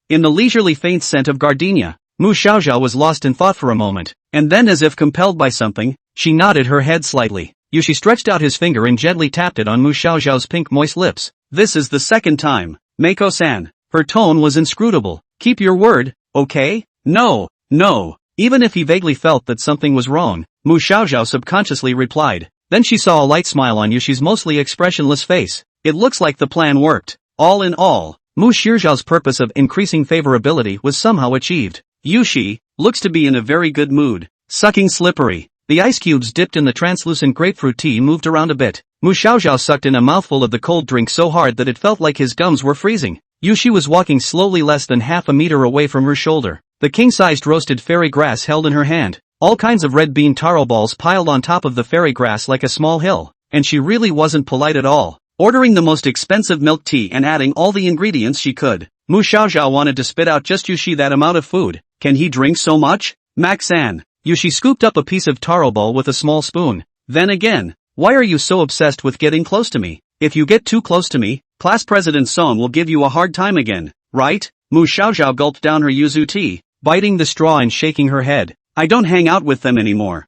In the leisurely faint scent of gardenia. Mu Xiaoxiao was lost in thought for a moment, and then as if compelled by something, she nodded her head slightly. Yushi stretched out his finger and gently tapped it on Mu Xiaoxiao's pink moist lips. This is the second time, Mako-san. Her tone was inscrutable. Keep your word, okay? No. Even if he vaguely felt that something was wrong, Mu Xiaoxiao subconsciously replied. Then she saw a light smile on Yushi's mostly expressionless face. It looks like the plan worked. All in all, Mu Xiaoxiao's purpose of increasing favorability was somehow achieved. Yushi looks to be in a very good mood. Sucking slippery. The ice cubes dipped in the translucent grapefruit tea moved around a bit. Mu Xiaoxiao sucked in a mouthful of the cold drink so hard that it felt like his gums were freezing. Yushi was walking slowly less than half a meter away from her shoulder. The king-sized roasted fairy grass held in her hand. All kinds of red bean taro balls piled on top of the fairy grass like a small hill. And she really wasn't polite at all. Ordering the most expensive milk tea and adding all the ingredients she could. Mu Xiaoxiao wanted to spit out just Yushi that amount of food. Can he drink so much? Max-san. Yushi scooped up a piece of taro ball with a small spoon. Then again, why are you so obsessed with getting close to me? If you get too close to me, Class President Song will give you a hard time again, right? Mu Xiaoxiao gulped down her yuzu tea, biting the straw and shaking her head. I don't hang out with them anymore.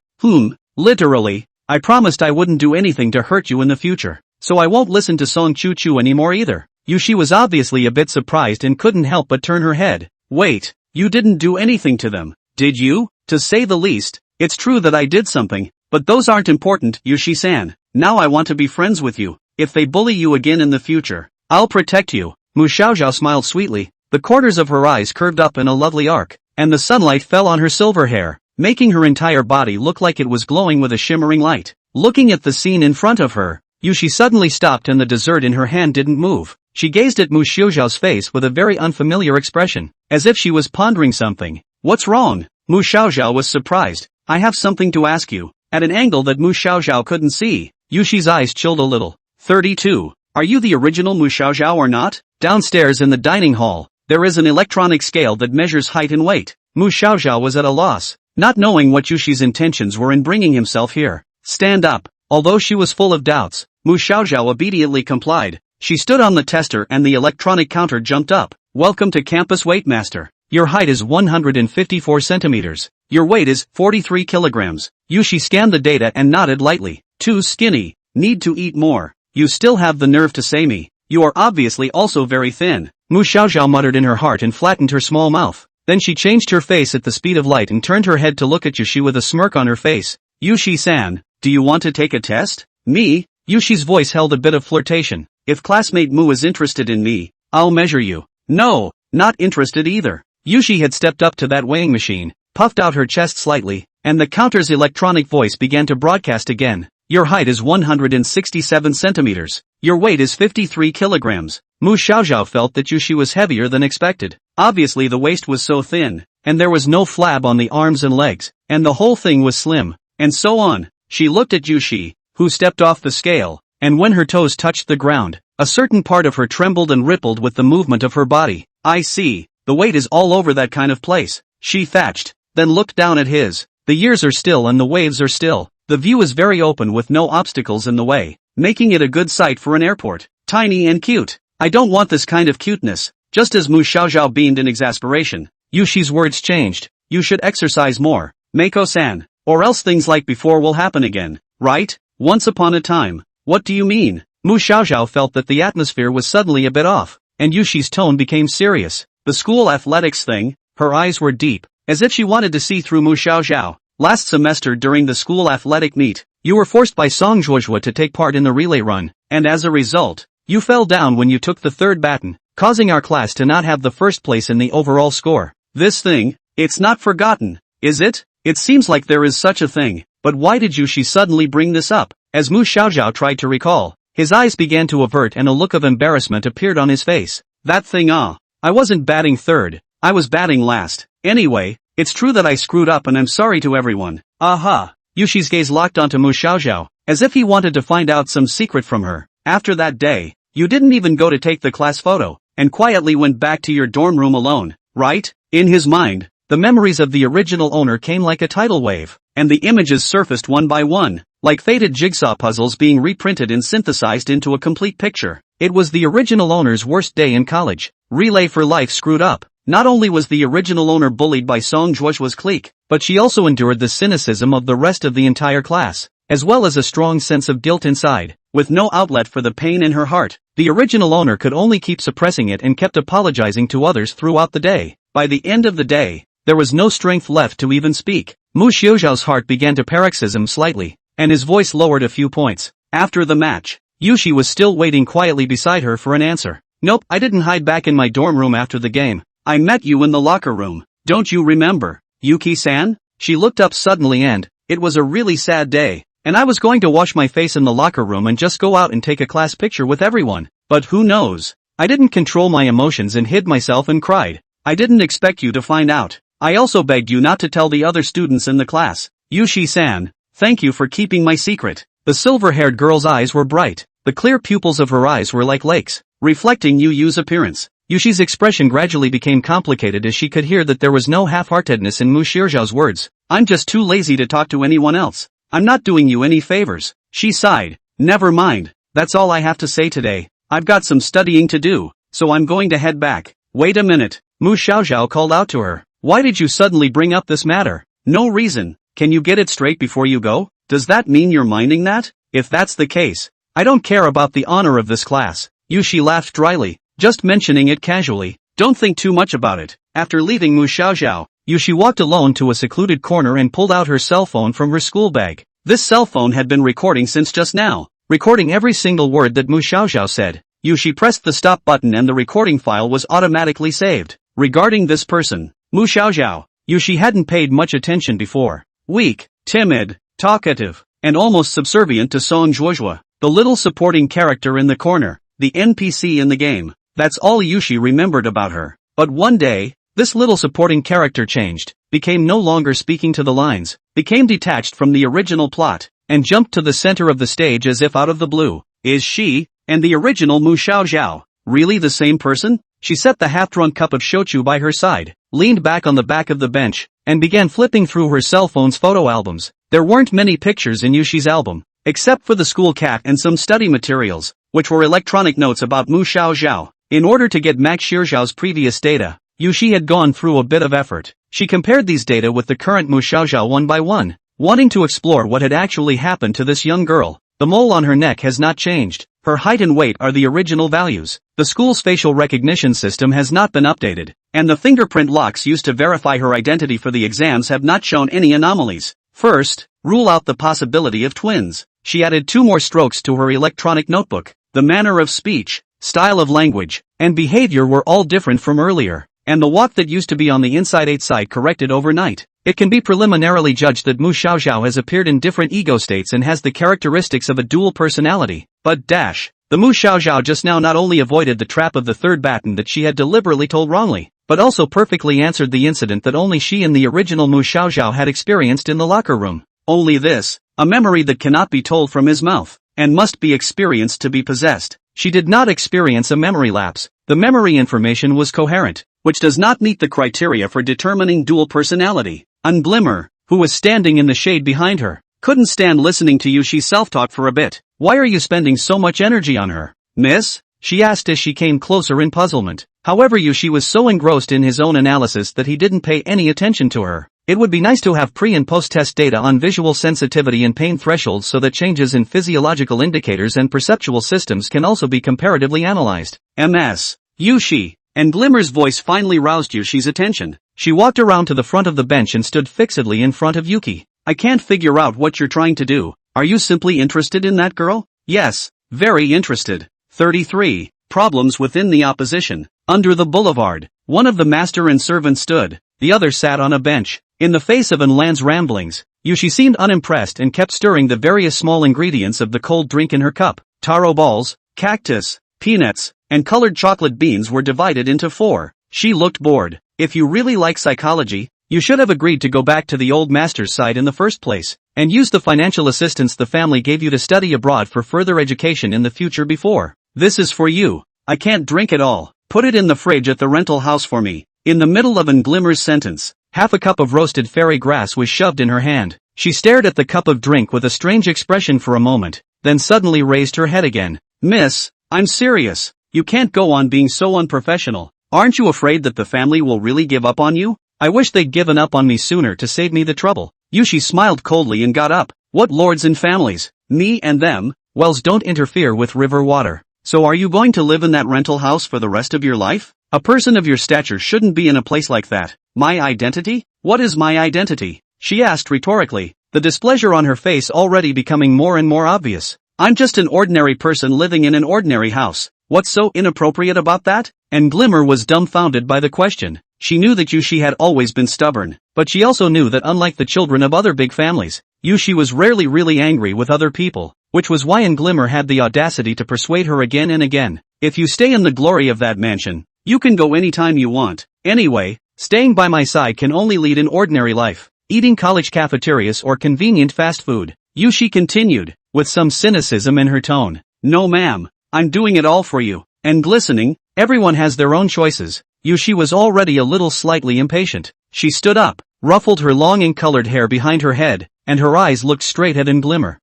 Literally. I promised I wouldn't do anything to hurt you in the future. So I won't listen to Song Chu anymore either. Yushi was obviously a bit surprised and couldn't help but turn her head. Wait, you didn't do anything to them, did you? To say the least, it's true that I did something, but those aren't important, Yushi-san. Now I want to be friends with you. If they bully you again in the future, I'll protect you. Mu Xiaoxiao smiled sweetly, The corners of her eyes curved up in a lovely arc, and the sunlight fell on her silver hair, making her entire body look like it was glowing with a shimmering light. Looking at the scene in front of her, Yushi suddenly stopped and the dessert in her hand didn't move. She gazed at Mu Xiaoxiao's face with a very unfamiliar expression, as if she was pondering something. What's wrong? Mu Xiaoxiao was surprised. I have something to ask you. At an angle that Mu Xiaoxiao couldn't see, Yushi's eyes chilled a little. 32. Are you the original Mu Xiaoxiao or not? Downstairs in the dining hall, there is an electronic scale that measures height and weight. Mu Xiaoxiao was at a loss, not knowing what Yushi's intentions were in bringing himself here. Stand up. Although she was full of doubts, Mu Xiaoxiao obediently complied. She stood on the tester and the electronic counter jumped up. Welcome to Campus Weightmaster. Your height is 154 centimeters. Your weight is 43 kilograms. Yushi scanned the data and nodded lightly. Too skinny. Need to eat more. You still have the nerve to say me. You are obviously also very thin. Mu Xiaoxiao muttered in her heart and flattened her small mouth. Then she changed her face at the speed of light and turned her head to look at Yushi with a smirk on her face. Yushi-san, do you want to take a test? Me? Yushi's voice held a bit of flirtation. If classmate Mu is interested in me, I'll measure you. No, not interested either. Yushi had stepped up to that weighing machine, puffed out her chest slightly, and the counter's electronic voice began to broadcast again. Your height is 167 centimeters. Your weight is 53 kilograms. Mu Xiaoxiao felt that Yushi was heavier than expected. Obviously the waist was so thin, and there was no flab on the arms and legs, and the whole thing was slim, and so on. She looked at Yushi, who stepped off the scale, and when her toes touched the ground, a certain part of her trembled and rippled with the movement of her body. I see, the weight is all over that kind of place, she thatched, then looked down at his. The years are still and the waves are still. The view is very open with no obstacles in the way, making it a good site for an airport. Tiny and cute. I don't want this kind of cuteness. Just as Mu Xiaoxiao beamed in exasperation, Yushi's words changed. You should exercise more, Mako-san, or else things like before will happen again, right? Once upon a time. What do you mean? Mu Xiaoxiao felt that the atmosphere was suddenly a bit off, and Yushi's tone became serious. The school athletics thing? Her eyes were deep, as if she wanted to see through Mu Xiaoxiao. Last semester during the school athletic meet, you were forced by Song Zhuozhua to take part in the relay run, and as a result, you fell down when you took the third baton, causing our class to not have the first place in the overall score. This thing, it's not forgotten, is it? It seems like there is such a thing, but why did Yushi suddenly bring this up? As Mu Xiaoxiao tried to recall, his eyes began to avert and a look of embarrassment appeared on his face. That thing I wasn't batting third, I was batting last. Anyway, it's true that I screwed up and I'm sorry to everyone. Aha! Yushi's gaze locked onto Mu Xiaoxiao, as if he wanted to find out some secret from her. After that day, you didn't even go to take the class photo, and quietly went back to your dorm room alone, right? In his mind, the memories of the original owner came like a tidal wave, and the images surfaced one by one, like faded jigsaw puzzles being reprinted and synthesized into a complete picture. It was the original owner's worst day in college. Relay for life screwed up. Not only was the original owner bullied by Song Zhuozhua's clique, but she also endured the cynicism of the rest of the entire class, as well as a strong sense of guilt inside. With no outlet for the pain in her heart, the original owner could only keep suppressing it and kept apologizing to others throughout the day. By the end of the day, there was no strength left to even speak. Mu Xiaoxiao's heart began to paroxysm slightly, and his voice lowered a few points. After the match, Yushi was still waiting quietly beside her for an answer. Nope, I didn't hide back in my dorm room after the game. I met you in the locker room. Don't you remember, Yuki-san? She looked up suddenly and, it was a really sad day, and I was going to wash my face in the locker room and just go out and take a class picture with everyone. But who knows? I didn't control my emotions and hid myself and cried. I didn't expect you to find out. I also begged you not to tell the other students in the class. Yushi-san, thank you for keeping my secret. The silver-haired girl's eyes were bright. The clear pupils of her eyes were like lakes, reflecting Yu's appearance. Yushi's expression gradually became complicated as she could hear that there was no half-heartedness in Mu Xiaoxiao's words. I'm just too lazy to talk to anyone else. I'm not doing you any favors. She sighed. Never mind. That's all I have to say today. I've got some studying to do, so I'm going to head back. Wait a minute. Mu Xiaoxiao called out to her. Why did you suddenly bring up this matter? No reason. Can you get it straight before you go? Does that mean you're minding that? If that's the case, I don't care about the honor of this class. Yushi laughed dryly. Just mentioning it casually. Don't think too much about it. After leaving Mu Xiaoxiao, Yushi walked alone to a secluded corner and pulled out her cell phone from her school bag. This cell phone had been recording since just now, recording every single word that Mu Xiaoxiao said. Yushi pressed the stop button and the recording file was automatically saved. Regarding this person, Mu Xiaoxiao, Yushi hadn't paid much attention before. Weak, timid, talkative, and almost subservient to Song Zhuozhua, the little supporting character in the corner, the NPC in the game. That's all Yushi remembered about her. But one day, this little supporting character changed, became no longer speaking to the lines, became detached from the original plot, and jumped to the center of the stage as if out of the blue. Is she, and the original Mu Xiaoxiao, really the same person? She set the half-drunk cup of shochu by her side, leaned back on the back of the bench, and began flipping through her cell phone's photo albums. There weren't many pictures in Yushi's album, except for the school cat and some study materials, which were electronic notes about Mu Xiaoxiao. In order to get Max Xiaoxiao's previous data, Yushi had gone through a bit of effort. She compared these data with the current Mu Xiaoxiao one by one, wanting to explore what had actually happened to this young girl. The mole on her neck has not changed. Her height and weight are the original values. The school's facial recognition system has not been updated, and the fingerprint locks used to verify her identity for the exams have not shown any anomalies. First, rule out the possibility of twins. She added 2 more strokes to her electronic notebook. The manner of speech, style of language, and behavior were all different from earlier, and the walk that used to be on the inside 8 side corrected overnight. It can be preliminarily judged that Mu Xiaoxiao has appeared in different ego states and has the characteristics of a dual personality. But the Mu Xiaoxiao just now not only avoided the trap of the third baton that she had deliberately told wrongly, but also perfectly answered the incident that only she and the original Mu Xiaoxiao had experienced in the locker room. Only this, a memory that cannot be told from his mouth, and must be experienced to be possessed. She did not experience a memory lapse. The memory information was coherent, which does not meet the criteria for determining dual personality. And Glimmer, who was standing in the shade behind her, couldn't stand listening to Yushi's self-talk for a bit. Why are you spending so much energy on her, miss? She asked as she came closer in puzzlement. However, Yushi was so engrossed in his own analysis that he didn't pay any attention to her. It would be nice to have pre- and post-test data on visual sensitivity and pain thresholds so that changes in physiological indicators and perceptual systems can also be comparatively analyzed. MS. Yushi. And Glimmer's voice finally roused Yushi's attention. She walked around to the front of the bench and stood fixedly in front of Yuki. I can't figure out what you're trying to do. Are you simply interested in that girl? Yes, very interested. 33. Problems within the opposition. Under the boulevard, one of the master and servant stood, the other sat on a bench. In the face of Enlan's ramblings, Yushi seemed unimpressed and kept stirring the various small ingredients of the cold drink in her cup. Taro balls, cactus, peanuts, and colored chocolate beans were divided into 4. She looked bored. If you really like psychology, you should have agreed to go back to the old master's side in the first place, and use the financial assistance the family gave you to study abroad for further education in the future before. This is for you. I can't drink it all. Put it in the fridge at the rental house for me. In the middle of Glimmer's sentence, half a cup of roasted fairy grass was shoved in her hand. She stared at the cup of drink with a strange expression for a moment, then suddenly raised her head again. Miss, I'm serious. You can't go on being so unprofessional. Aren't you afraid that the family will really give up on you? I wish they'd given up on me sooner to save me the trouble. Yushi smiled coldly and got up. What lords and families? Me and them? Wells don't interfere with river water. So are you going to live in that rental house for the rest of your life? A person of your stature shouldn't be in a place like that. My identity? What is my identity? She asked rhetorically, the displeasure on her face already becoming more and more obvious. I'm just an ordinary person living in an ordinary house. What's so inappropriate about that? And Glimmer was dumbfounded by the question. She knew that Yushi had always been stubborn, but she also knew that unlike the children of other big families, Yushi was rarely really angry with other people, which was why Glimmer had the audacity to persuade her again and again. If you stay in the glory of that mansion, you can go anytime you want. Anyway, staying by my side can only lead an ordinary life, eating college cafeterias or convenient fast food. Yushi continued, with some cynicism in her tone. No ma'am, I'm doing it all for you. And glistening, everyone has their own choices. Yushi was already a little slightly impatient. She stood up, ruffled her long and colored hair behind her head, and her eyes looked straight at Glimmer.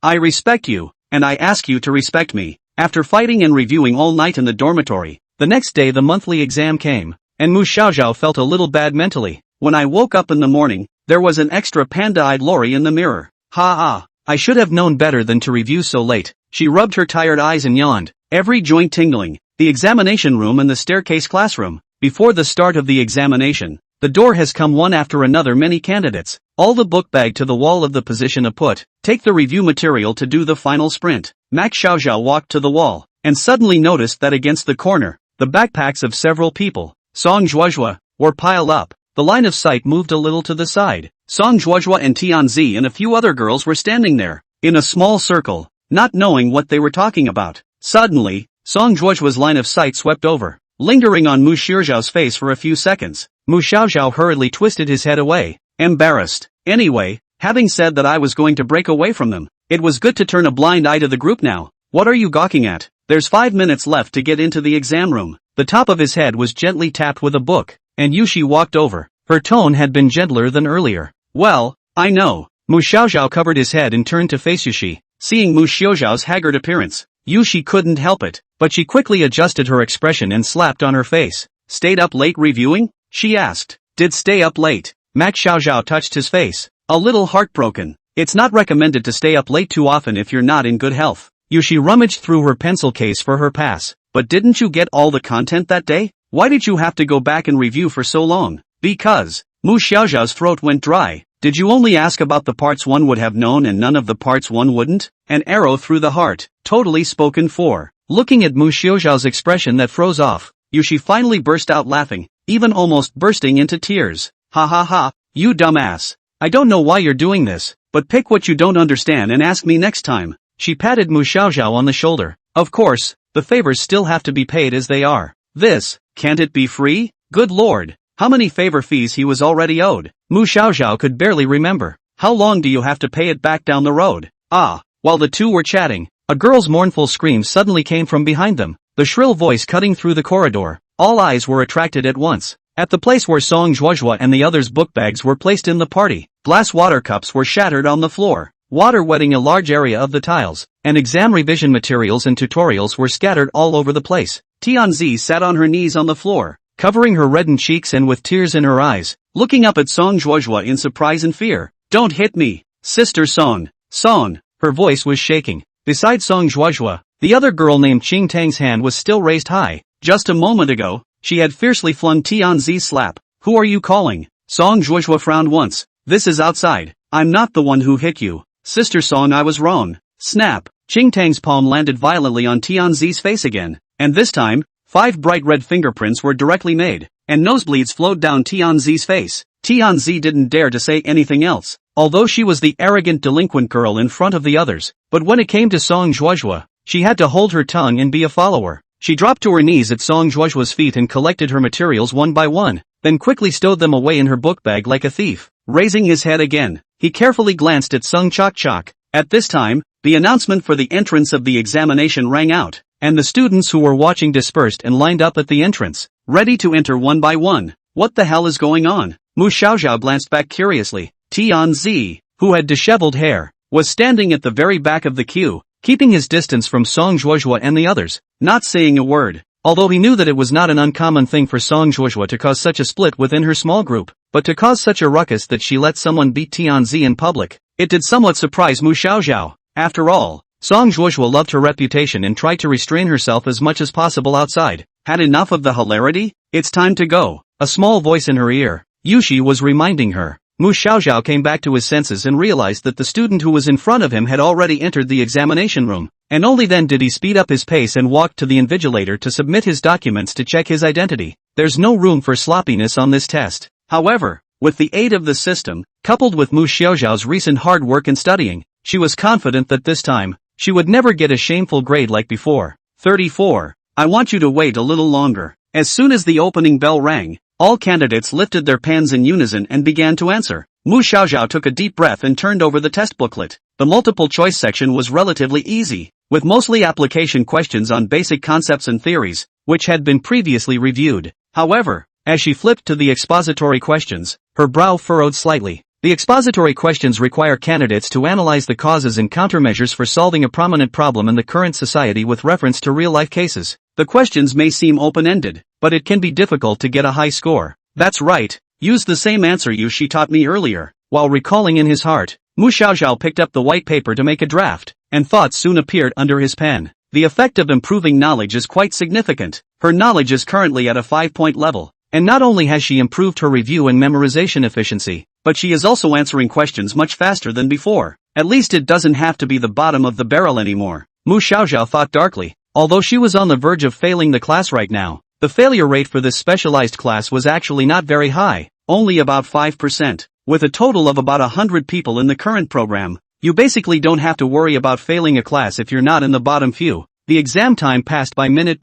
I respect you, and I ask you to respect me. After fighting and reviewing all night in the dormitory, the next day the monthly exam came, and Mu Xiaoxiao felt a little bad mentally. When I woke up in the morning, there was an extra panda-eyed Lori in the mirror. I should have known better than to review so late. She rubbed her tired eyes and yawned, every joint tingling. The examination room and the staircase classroom. Before the start of the examination, the door has come one after another many candidates. All the book bag to the wall of the position of put. Take the review material to do the final sprint. Max Xiaoxiao walked to the wall, and suddenly noticed that against the corner, the backpacks of several people, Song Zhuozhua, were piled up. The line of sight moved a little to the side. Song Zhuozhua and Tianzi and a few other girls were standing there, in a small circle, not knowing what they were talking about. Suddenly, Song Zhuozhua's line of sight swept over, lingering on Mu Xiaozhao's face for a few seconds. Mu Xiaozhao hurriedly twisted his head away, embarrassed. Anyway, having said that I was going to break away from them, it was good to turn a blind eye to the group now. What are you gawking at? There's 5 minutes left to get into the exam room. The top of his head was gently tapped with a book, and Yushi walked over. Her tone had been gentler than earlier. Well, I know. Mu Xiaozhao covered his head and turned to face Yushi. Seeing Mu Xiaozhao's haggard appearance, Yushi couldn't help it, but she quickly adjusted her expression and slapped on her face. Stayed up late reviewing? She asked. Did stay up late? Max Xiaozhao touched his face, a little heartbroken. It's not recommended to stay up late too often if you're not in good health. Yushi rummaged through her pencil case for her pass. But didn't you get all the content that day? Why did you have to go back and review for so long? Because, Mu Xiaozhao's throat went dry. Did you only ask about the parts one would have known and none of the parts one wouldn't? An arrow through the heart, totally spoken for. Looking at Mu Xiaozhao's expression that froze off, Yushi finally burst out laughing, even almost bursting into tears. Ha ha ha, you dumbass. I don't know why you're doing this, but pick what you don't understand and ask me next time. She patted Mu Xiaozhao on the shoulder. Of course, the favors still have to be paid as they are. Can't it be free? Good lord, how many favor fees he was already owed? Mu Xiaozhao could barely remember. How long do you have to pay it back down the road? While the two were chatting, a girl's mournful scream suddenly came from behind them, the shrill voice cutting through the corridor. All eyes were attracted at once. At the place where Song Zhuozhua and the others' book bags were placed in the party, glass water cups were shattered on the floor, water wetting a large area of the tiles, and exam revision materials and tutorials were scattered all over the place. Tianzi sat on her knees on the floor, covering her reddened cheeks and with tears in her eyes, looking up at Song Zhuozhua in surprise and fear. Don't hit me, Sister Song. Song, her voice was shaking. Beside Song Zhuozhua, the other girl named Qing Tang's hand was still raised high. Just a moment ago, she had fiercely flung Tianzi's slap. Who are you calling? Song Zhuozhua frowned once. This is outside. I'm not the one who hit you. Sister Song, I was wrong. Snap. Qing Tang's palm landed violently on Tianzi's face again, and this time, 5 bright red fingerprints were directly made, and nosebleeds flowed down Tianzi's face. Tianzi didn't dare to say anything else, although she was the arrogant delinquent girl in front of the others. But when it came to Song Zhuozhua, she had to hold her tongue and be a follower. She dropped to her knees at Song Zhuozhua's feet and collected her materials one by one, then quickly stowed them away in her book bag like a thief. Raising his head again, he carefully glanced at Sung Chok Chok. At this time, the announcement for the entrance of the examination rang out, and the students who were watching dispersed and lined up at the entrance, ready to enter one by one. What the hell is going on? Mu Xiaozhao glanced back curiously. Tianzi, who had disheveled hair, was standing at the very back of the queue, keeping his distance from Song Zhuozhua and the others, not saying a word. Although he knew that it was not an uncommon thing for Song Zhuozhua to cause such a split within her small group, but to cause such a ruckus that she let someone beat Tianzi in public, it did somewhat surprise Mu Xiaozhao. After all, Song Zhuozhua loved her reputation and tried to restrain herself as much as possible outside. Had enough of the hilarity? It's time to go. A small voice in her ear, Yushi, was reminding her. Mu Xiaozhao came back to his senses and realized that the student who was in front of him had already entered the examination room, and only then did he speed up his pace and walk to the invigilator to submit his documents to check his identity. There's no room for sloppiness on this test. However, with the aid of the system, coupled with Mu Xiaozhao's recent hard work and studying, she was confident that this time, she would never get a shameful grade like before. 34. I want you to wait a little longer. As soon as the opening bell rang, all candidates lifted their pens in unison and began to answer. Mu Xiaozhao took a deep breath and turned over the test booklet. The multiple choice section was relatively easy, with mostly application questions on basic concepts and theories, which had been previously reviewed. However, as she flipped to the expository questions, her brow furrowed slightly. The expository questions require candidates to analyze the causes and countermeasures for solving a prominent problem in the current society with reference to real-life cases. The questions may seem open-ended, but it can be difficult to get a high score. That's right, use the same answer Yushi taught me earlier. While recalling in his heart, Mu Xiaozhao picked up the white paper to make a draft, and thoughts soon appeared under his pen. The effect of improving knowledge is quite significant. Her knowledge is currently at a 5-point level, and not only has she improved her review and memorization efficiency, but she is also answering questions much faster than before. At least it doesn't have to be the bottom of the barrel anymore. Mu Xiaozhao thought darkly. Although she was on the verge of failing the class right now, the failure rate for this specialized class was actually not very high, only about 5%. With a total of about 100 people in the current program, you basically don't have to worry about failing a class if you're not in the bottom few. The exam time passed by minute,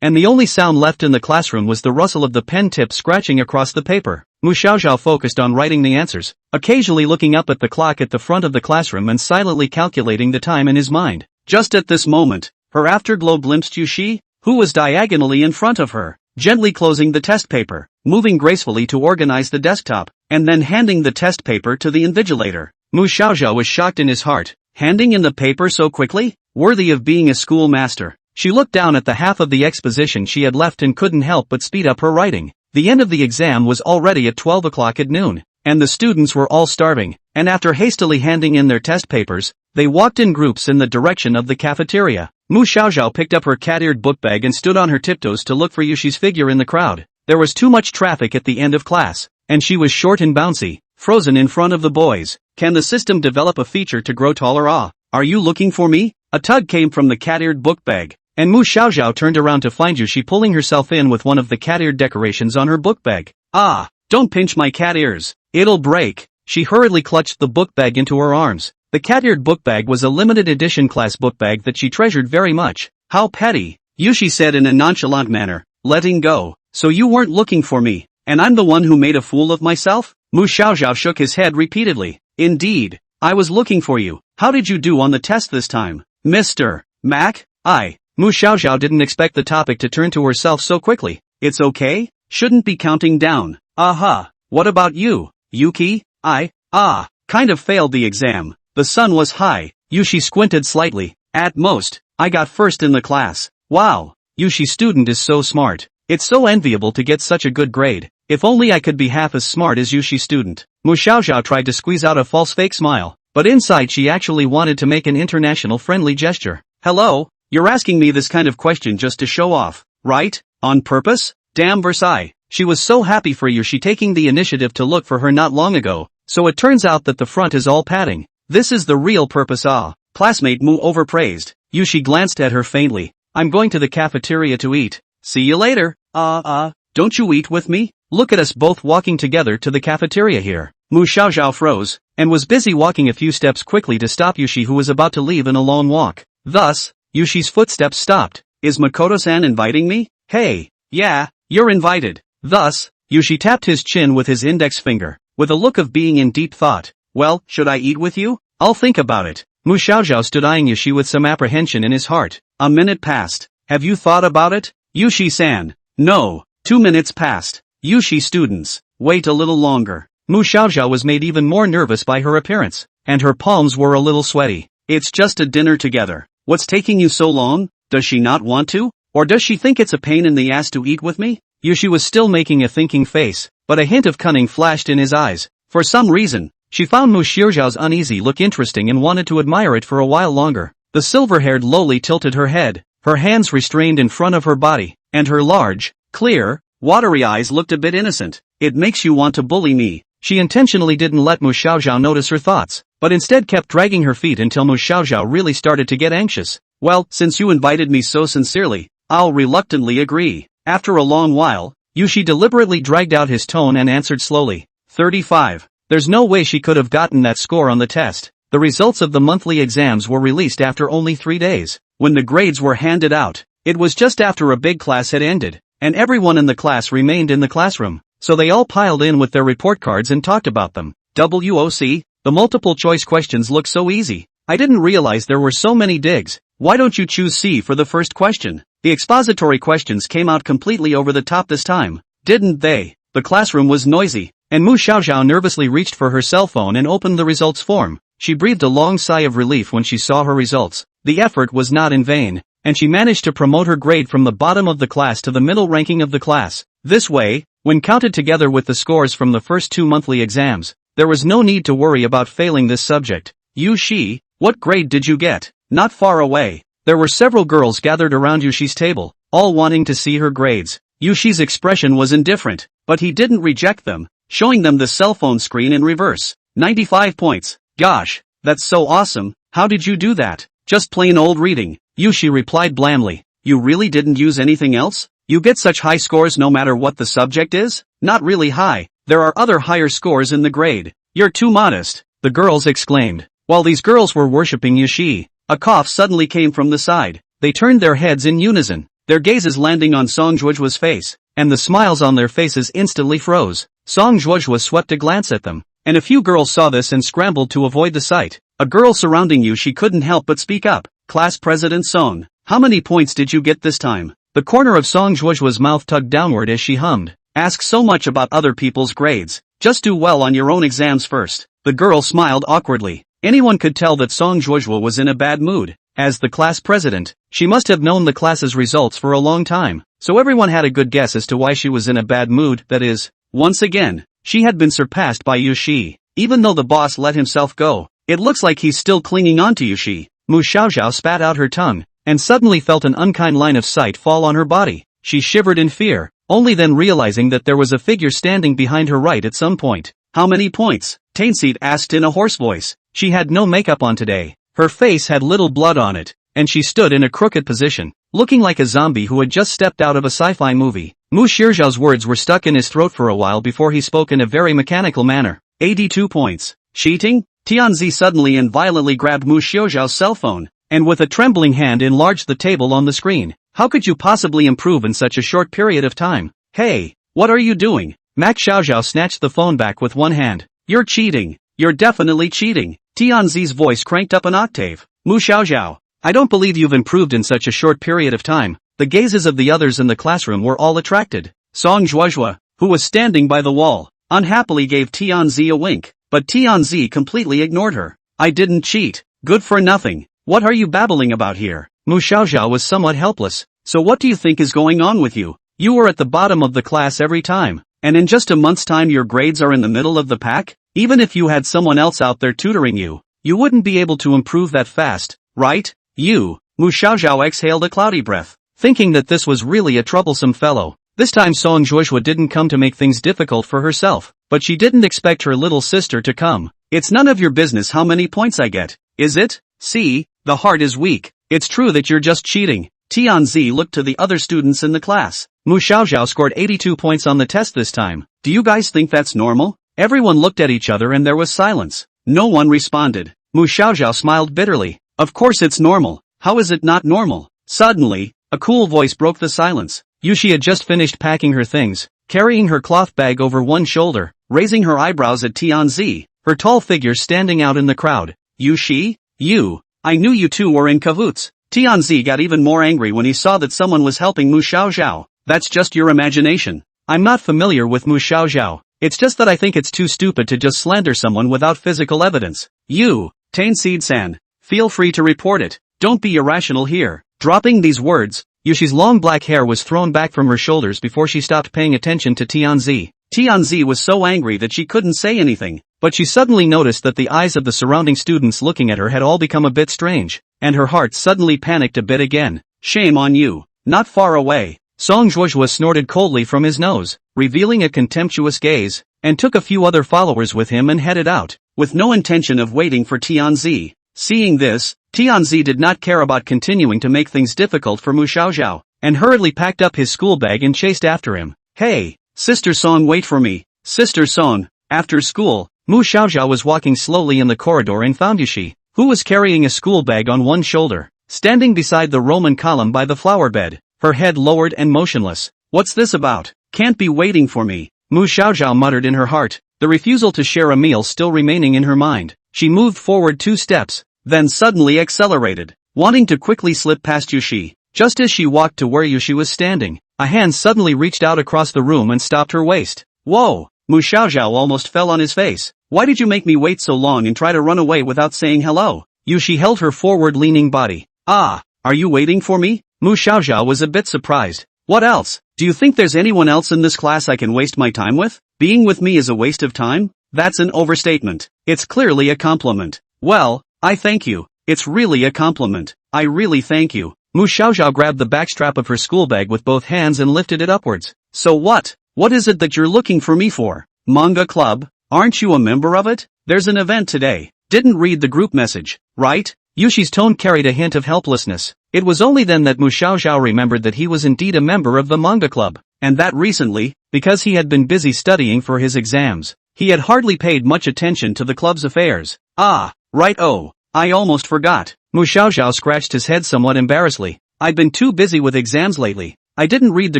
and the only sound left in the classroom was the rustle of the pen tip scratching across the paper. Mu Xiaoxiao focused on writing the answers, occasionally looking up at the clock at the front of the classroom and silently calculating the time in his mind. Just at this moment, her afterglow glimpsed Yu Shi, who was diagonally in front of her, gently closing the test paper, moving gracefully to organize the desktop, and then handing the test paper to the invigilator. Mu Xiaoxiao was shocked in his heart. Handing in the paper so quickly? Worthy of being a schoolmaster. She looked down at the half of the exposition she had left and couldn't help but speed up her writing. The end of the exam was already at 12 o'clock at noon, and the students were all starving, and after hastily handing in their test papers, they walked in groups in the direction of the cafeteria. Mu Xiaoxiao picked up her cat-eared book bag and stood on her tiptoes to look for Yushi's figure in the crowd. There was too much traffic at the end of class, and she was short and bouncy, frozen in front of the boys. Can the system develop a feature to grow taller? Ah, are you looking for me? A tug came from the cat-eared book bag, and Mu Xiaoxiao turned around to find Yushi pulling herself in with one of the cat-eared decorations on her book bag. Ah, don't pinch my cat ears. It'll break. She hurriedly clutched the book bag into her arms. The cat-eared book bag was a limited edition class book bag that she treasured very much. How petty, Yushi said in a nonchalant manner, letting go. So you weren't looking for me, and I'm the one who made a fool of myself? Mu Xiaoxiao shook his head repeatedly. Indeed, I was looking for you. How did you do on the test this time, Mr. Mac? Mu Xiaoxiao didn't expect the topic to turn to herself so quickly. It's okay? Shouldn't be counting down. Aha. What about you, Yuki? Kind of failed the exam. The sun was high. Yushi squinted slightly. At most, I got first in the class. Wow. Yushi student is so smart. It's so enviable to get such a good grade. If only I could be half as smart as Yushi student. Mu Xiaoxiao tried to squeeze out a false fake smile, but inside she actually wanted to make an international friendly gesture. Hello? You're asking me this kind of question just to show off, right? On purpose? Damn Versailles. She was so happy for Yushi taking the initiative to look for her not long ago, so it turns out that the front is all padding. This is the real purpose. Classmate Mu overpraised. Yushi glanced at her faintly. I'm going to the cafeteria to eat. See you later. Don't you eat with me? Look at us both walking together to the cafeteria here. Mu Xiaoxiao froze, and was busy walking a few steps quickly to stop Yushi, who was about to leave in a lone walk. Thus, Yushi's footsteps stopped. Is Makoto-san inviting me? Hey, yeah, you're invited. Thus, Yushi tapped his chin with his index finger, with a look of being in deep thought. Well, should I eat with you? I'll think about it. Mu Xiaoxiao stood eyeing Yushi with some apprehension in his heart. A minute passed. Have you thought about it? Yushi-san. No. 2 minutes passed. Yushi students. Wait a little longer. Mu Xiaoxiao was made even more nervous by her appearance, and her palms were a little sweaty. It's just a dinner together. What's taking you so long? Does she not want to? Or does she think it's a pain in the ass to eat with me? Yushi was still making a thinking face, but a hint of cunning flashed in his eyes. For some reason, she found Mu Xiaoxiao's uneasy look interesting and wanted to admire it for a while longer. The silver-haired Loli tilted her head, her hands restrained in front of her body, and her large, clear, watery eyes looked a bit innocent. It makes you want to bully me. She intentionally didn't let Mu Xiaoxiao notice her thoughts, but instead kept dragging her feet until Mu Xiaoxiao really started to get anxious. Well, since you invited me so sincerely, I'll reluctantly agree. After a long while, Yushi deliberately dragged out his tone and answered slowly. 35. There's no way she could have gotten that score on the test. The results of the monthly exams were released after only 3 days. When the grades were handed out, it was just after a big class had ended, and everyone in the class remained in the classroom. So they all piled in with their report cards and talked about them. WOC, the multiple choice questions look so easy. I didn't realize there were so many digs. Why don't you choose C for the first question? The expository questions came out completely over the top this time, didn't they? The classroom was noisy, and Mu Xiaoxiao nervously reached for her cell phone and opened the results form. She breathed a long sigh of relief when she saw her results. The effort was not in vain, and she managed to promote her grade from the bottom of the class to the middle ranking of the class. This way, when counted together with the scores from the first 2 monthly exams, there was no need to worry about failing this subject. Yushi, what grade did you get? Not far away, there were several girls gathered around Yushi's table, all wanting to see her grades. Yushi's expression was indifferent, but he didn't reject them, showing them the cell phone screen in reverse. 95 points. Gosh, that's so awesome. How did you do that? Just plain old reading. Yushi replied blandly. You really didn't use anything else? You get such high scores no matter what the subject is? Not really high, there are other higher scores in the grade. You're too modest, the girls exclaimed. While these girls were worshipping Yushi, a cough suddenly came from the side. They turned their heads in unison, their gazes landing on Song Juojua's face, and the smiles on their faces instantly froze. Song Juojua swept a glance at them, and a few girls saw this and scrambled to avoid the sight. A girl surrounding Yushi couldn't help but speak up. Class President Song, how many points did you get this time? The corner of Song Juojua's mouth tugged downward as she hummed. Ask so much about other people's grades. Just do well on your own exams first. The girl smiled awkwardly. Anyone could tell that Song Juojua was in a bad mood. As the class president, she must have known the class's results for a long time, so everyone had a good guess as to why she was in a bad mood. That is, once again, she had been surpassed by Yushi. Even though the boss let himself go, it looks like he's still clinging on to Yushi. Mu Xiaoxiao spat out her tongue, and suddenly felt an unkind line of sight fall on her body. She shivered in fear, only then realizing that there was a figure standing behind her right at some point. How many points? Tainseed asked in a hoarse voice. She had no makeup on today. Her face had little blood on it, and she stood in a crooked position, looking like a zombie who had just stepped out of a sci-fi movie. Mu Xiaoxiao's words were stuck in his throat for a while before he spoke in a very mechanical manner. 82 points. Cheating? Tianzi suddenly and violently grabbed Mu Xiaoxiao's cell phone, and with a trembling hand enlarged the table on the screen. How could you possibly improve in such a short period of time? Hey, what are you doing? Mac Xiaoxiao snatched the phone back with one hand. You're cheating. You're definitely cheating. Tianzi's voice cranked up an octave. Mu Xiaoxiao, I don't believe you've improved in such a short period of time. The gazes of the others in the classroom were all attracted. Song Juojua, who was standing by the wall, unhappily gave Tianzi a wink, but Tianzi completely ignored her. I didn't cheat. Good for nothing. What are you babbling about here? Mu Xiaoxiao was somewhat helpless. So what do you think is going on with you? You were at the bottom of the class every time, and in just a month's time your grades are in the middle of the pack? Even if you had someone else out there tutoring you, you wouldn't be able to improve that fast, right? You. Mu Xiaoxiao exhaled a cloudy breath, thinking that this was really a troublesome fellow. This time Song Juojua didn't come to make things difficult for herself, but she didn't expect her little sister to come. It's none of your business how many points I get, is it? See, the heart is weak. It's true that you're just cheating. Tianzi looked to the other students in the class. Mu Xiaoxiao scored 82 points on the test this time. Do you guys think that's normal? Everyone looked at each other and there was silence. No one responded. Mu Xiaoxiao smiled bitterly. Of course it's normal. How is it not normal? Suddenly, a cool voice broke the silence. Yushi had just finished packing her things, carrying her cloth bag over one shoulder, raising her eyebrows at Tianzi, her tall figure standing out in the crowd. Yushi? You. I knew you two were in cahoots. Tianzi got even more angry when he saw that someone was helping Mu Xiaoxiao. That's just your imagination. I'm not familiar with Mu Xiaoxiao. It's just that I think it's too stupid to just slander someone without physical evidence. You, Tainseed-san, feel free to report it. Don't be irrational here. Dropping these words, Yushi's long black hair was thrown back from her shoulders before she stopped paying attention to Tianzi. Tianzi was so angry that she couldn't say anything, but she suddenly noticed that the eyes of the surrounding students looking at her had all become a bit strange, and her heart suddenly panicked a bit again. Shame on you. Not far away, Song Juojua snorted coldly from his nose, revealing a contemptuous gaze, and took a few other followers with him and headed out, with no intention of waiting for Tianzi. Seeing this, Tianzi did not care about continuing to make things difficult for Mu Xiaoxiao, and hurriedly packed up his school bag and chased after him. Hey, Sister Song, wait for me. Sister Song. After school, Mu Xiaoxiao was walking slowly in the corridor and found Yushi, who was carrying a school bag on one shoulder, standing beside the Roman column by the flower bed, her head lowered and motionless. What's this about? Can't be waiting for me. Mu Xiaoxiao muttered in her heart, the refusal to share a meal still remaining in her mind. She moved forward 2 steps, then suddenly accelerated, wanting to quickly slip past Yushi. Just as she walked to where Yushi was standing, a hand suddenly reached out across the room and stopped her waist. Whoa! Mu Xiaoxiao almost fell on his face. Why did you make me wait so long and try to run away without saying hello? Yushi held her forward-leaning body. Ah, are you waiting for me? Mu Xiaoxiao was a bit surprised. What else? Do you think there's anyone else in this class I can waste my time with? Being with me is a waste of time? That's an overstatement. It's clearly a compliment. Well, I thank you. It's really a compliment. I really thank you. Mu Xiaoxiao grabbed the backstrap of her school bag with both hands and lifted it upwards. So what? What is it that you're looking for me for? Manga club? Aren't you a member of it? There's an event today. Didn't read the group message, right? Yushi's tone carried a hint of helplessness. It was only then that Mu Xiaoxiao remembered that he was indeed a member of the manga club, and that recently, because he had been busy studying for his exams, he had hardly paid much attention to the club's affairs. Ah, right, oh, I almost forgot. Mu Xiaoxiao scratched his head somewhat embarrassedly. I'd been too busy with exams lately. I didn't read the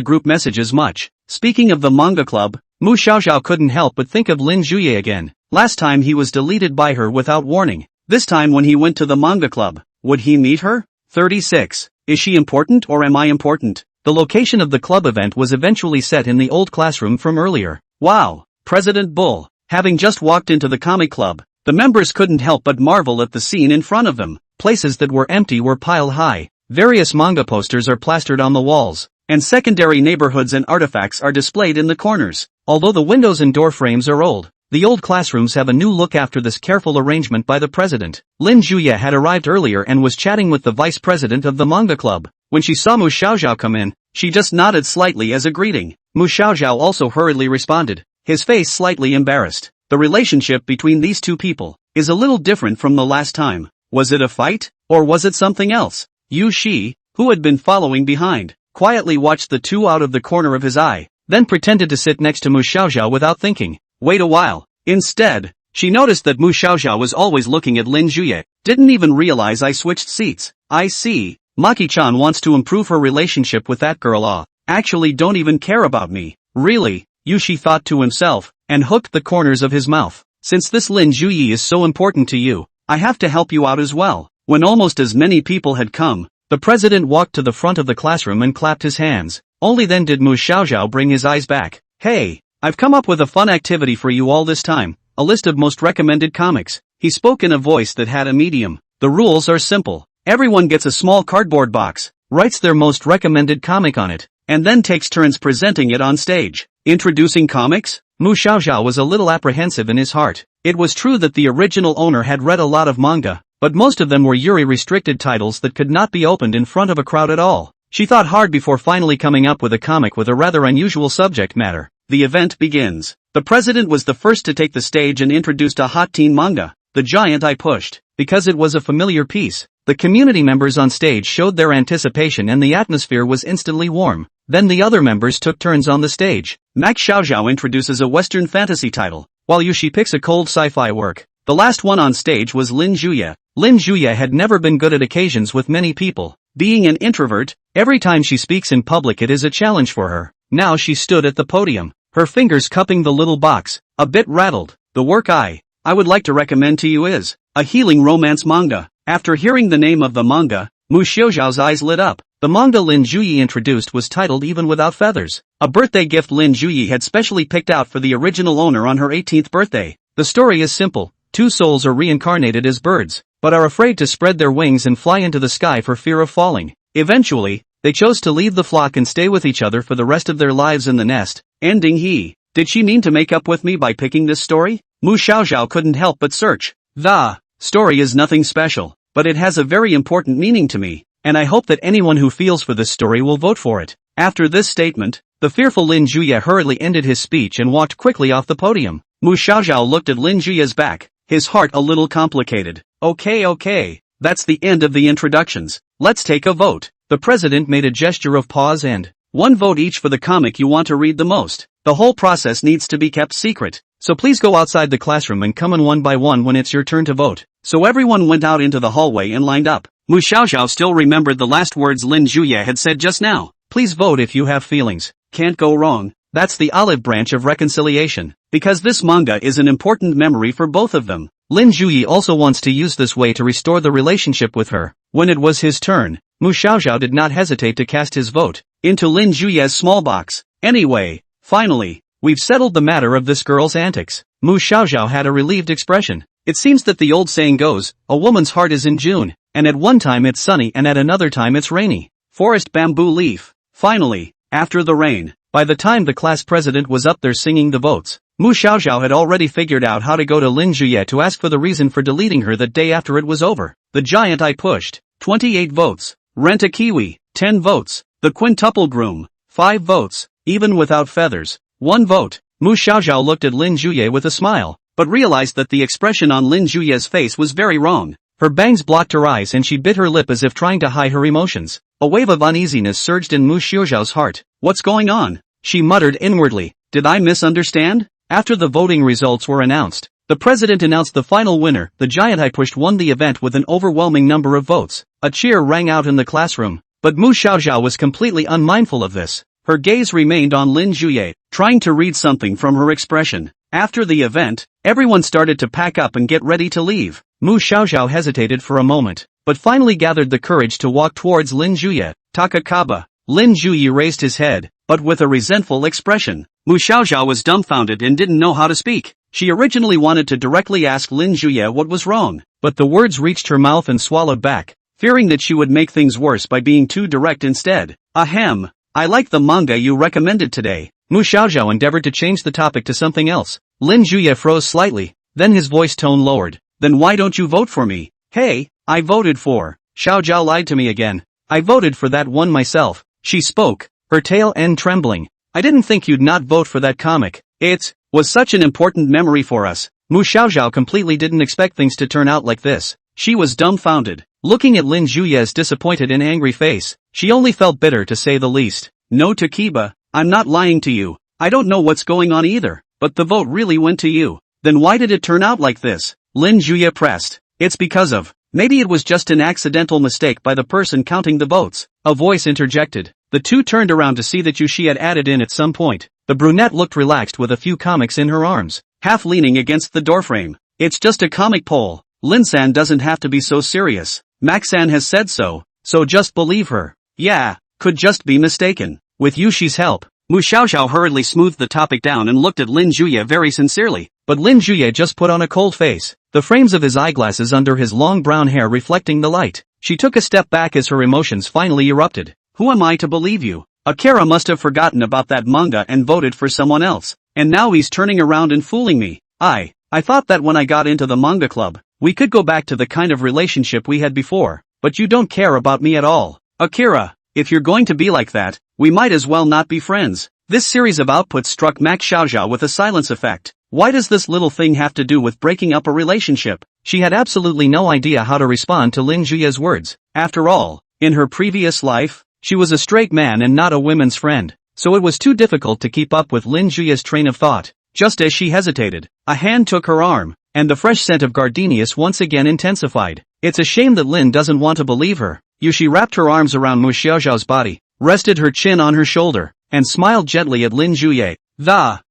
group messages much. Speaking of the manga club, Mu Xiaoxiao couldn't help but think of Lin Juye again. Last time he was deleted by her without warning. This time when he went to the manga club, would he meet her? 36. Is she important or am I important? The location of the club event was eventually set in the old classroom from earlier. Wow, President Bull. Having just walked into the comic club, the members couldn't help but marvel at the scene in front of them. Places that were empty were piled high. Various manga posters are plastered on the walls, and secondary neighborhoods and artifacts are displayed in the corners. Although the windows and door frames are old, the old classrooms have a new look after this careful arrangement by the president. Lin Juye had arrived earlier and was chatting with the vice president of the manga club. When she saw Mu Xiaoxiao come in, she just nodded slightly as a greeting. Mu Xiaoxiao also hurriedly responded, his face slightly embarrassed. The relationship between these two people is a little different from the last time. Was it a fight, or was it something else? Yu Shi, who had been following behind, quietly watched the two out of the corner of his eye, then pretended to sit next to Mu Xiaoxiao without thinking. Wait a while. Instead, she noticed that Mu Xiaoxiao was always looking at Lin Juye. Didn't even realize I switched seats. I see. Maki-chan wants to improve her relationship with that girl. Actually don't even care about me. Really? Yushi thought to himself, and hooked the corners of his mouth. Since this Lin Juye is so important to you, I have to help you out as well. When almost as many people had come, the president walked to the front of the classroom and clapped his hands. Only then did Mu Xiaoxiao bring his eyes back. Hey, I've come up with a fun activity for you all this time. A list of most recommended comics. He spoke in a voice that had a medium. The rules are simple. Everyone gets a small cardboard box, writes their most recommended comic on it, and then takes turns presenting it on stage. Introducing comics? Mu Xiaoxiao was a little apprehensive in his heart. It was true that the original owner had read a lot of manga, but most of them were Yuri-restricted titles that could not be opened in front of a crowd at all. She thought hard before finally coming up with a comic with a rather unusual subject matter. The event begins. The president was the first to take the stage and introduced a hot teen manga, The Giant I Pushed. Because it was a familiar piece, the community members on stage showed their anticipation and the atmosphere was instantly warm. Then the other members took turns on the stage. Max Xiaoxiao introduces a Western fantasy title, while Yushi picks a cold sci-fi work. The last one on stage was Lin Juye. Lin Juye had never been good at occasions with many people. Being an introvert, every time she speaks in public it is a challenge for her. Now she stood at the podium, her fingers cupping the little box, a bit rattled. The work I would like to recommend to you is a healing romance manga. After hearing the name of the manga, Mu Xiaoxiao's eyes lit up. The manga Lin Juye introduced was titled Even Without Feathers, a birthday gift Lin Juye had specially picked out for the original owner on her 18th birthday. The story is simple. Two souls are reincarnated as birds, but are afraid to spread their wings and fly into the sky for fear of falling. Eventually, they chose to leave the flock and stay with each other for the rest of their lives in the nest. Ending he. Did she mean to make up with me by picking this story? Mu Xiaoxiao couldn't help but search. The story is nothing special, but it has a very important meaning to me, and I hope that anyone who feels for this story will vote for it. After this statement, the fearful Lin Juye hurriedly ended his speech and walked quickly off the podium. Mu Xiaoxiao looked at Lin Juye's back, his heart a little complicated. Okay, that's the end of the introductions. Let's take a vote. The president made a gesture of pause and one vote each for the comic you want to read the most. The whole process needs to be kept secret, so please go outside the classroom and come in one by one when it's your turn to vote. So everyone went out into the hallway and lined up. Mu Xiaoxiao still remembered the last words Lin Juye had said just now. Please vote if you have feelings. Can't go wrong. That's the olive branch of reconciliation. Because this manga is an important memory for both of them. Lin Juye also wants to use this way to restore the relationship with her. When it was his turn, Mu Xiaoxiao did not hesitate to cast his vote into Lin Juye's small box. Anyway, finally, we've settled the matter of this girl's antics. Mu Xiaoxiao had a relieved expression. It seems that the old saying goes, a woman's heart is in June, and at one time it's sunny and at another time it's rainy. Forest bamboo leaf. Finally, after the rain, by the time the class president was up there singing the votes, Mu Xiaoxiao had already figured out how to go to Lin Juye to ask for the reason for deleting her that day after it was over. The giant I pushed, 28 votes. Rent a kiwi, 10 votes. The quintuple groom, 5 votes. Even without feathers, 1 vote. Mu Xiaoxiao looked at Lin Juye with a smile, but realized that the expression on Lin Juye's face was very wrong. Her bangs blocked her eyes and she bit her lip as if trying to hide her emotions. A wave of uneasiness surged in Mu Xiaoxiao's heart. What's going on? She muttered inwardly. Did I misunderstand? After the voting results were announced, the president announced the final winner. The giant I pushed won the event with an overwhelming number of votes. A cheer rang out in the classroom. But Mu Xiaoxiao was completely unmindful of this. Her gaze remained on Lin Juye, trying to read something from her expression. After the event, everyone started to pack up and get ready to leave. Mu Xiaoxiao hesitated for a moment, but finally gathered the courage to walk towards Lin Juye. Takakaba. Lin Juye raised his head, but with a resentful expression. Mu Xiaoxiao was dumbfounded and didn't know how to speak. She originally wanted to directly ask Lin Juye what was wrong, but the words reached her mouth and swallowed back, fearing that she would make things worse by being too direct instead. Ahem. I like the manga you recommended today. Mu Xiaoxiao endeavored to change the topic to something else. Lin Juye froze slightly, then his voice tone lowered. Then why don't you vote for me? Hey, I voted for. Xiaoxiao lied to me again. I voted for that one myself. She spoke, her tail end trembling. I didn't think you'd not vote for that comic. It was such an important memory for us. Mu Xiaoxiao completely didn't expect things to turn out like this. She was dumbfounded, looking at Lin Juye's disappointed and angry face. She only felt bitter to say the least. No Takiba, I'm not lying to you. I don't know what's going on either, but the vote really went to you. Then why did it turn out like this? Lin Juye pressed. It's because of. Maybe it was just an accidental mistake by the person counting the votes. A voice interjected. The two turned around to see that Yushi had added in at some point. The brunette looked relaxed with a few comics in her arms, half leaning against the doorframe. It's just a comic poll. Lin-san doesn't have to be so serious. Max-san has said so, so just believe her. Yeah, could just be mistaken. With Yushi's help, Mu Xiaoxiao hurriedly smoothed the topic down and looked at Lin Juye very sincerely. But Lin Juye just put on a cold face, the frames of his eyeglasses under his long brown hair reflecting the light. She took a step back as her emotions finally erupted. Who am I to believe you? Akira must have forgotten about that manga and voted for someone else. And now he's turning around and fooling me. I thought that when I got into the manga club, we could go back to the kind of relationship we had before. But you don't care about me at all. Akira, if you're going to be like that, we might as well not be friends. This series of outputs struck Max Xiaoxiao with a silence effect. Why does this little thing have to do with breaking up a relationship? She had absolutely no idea how to respond to Lin Juye's words. After all, in her previous life, she was a straight man and not a women's friend, so it was too difficult to keep up with Lin Juye's train of thought. Just as she hesitated, a hand took her arm, and the fresh scent of gardenias once again intensified. It's a shame that Lin doesn't want to believe her. Yushi wrapped her arms around Mu Xiaoxiao's body, rested her chin on her shoulder, and smiled gently at Lin Juye.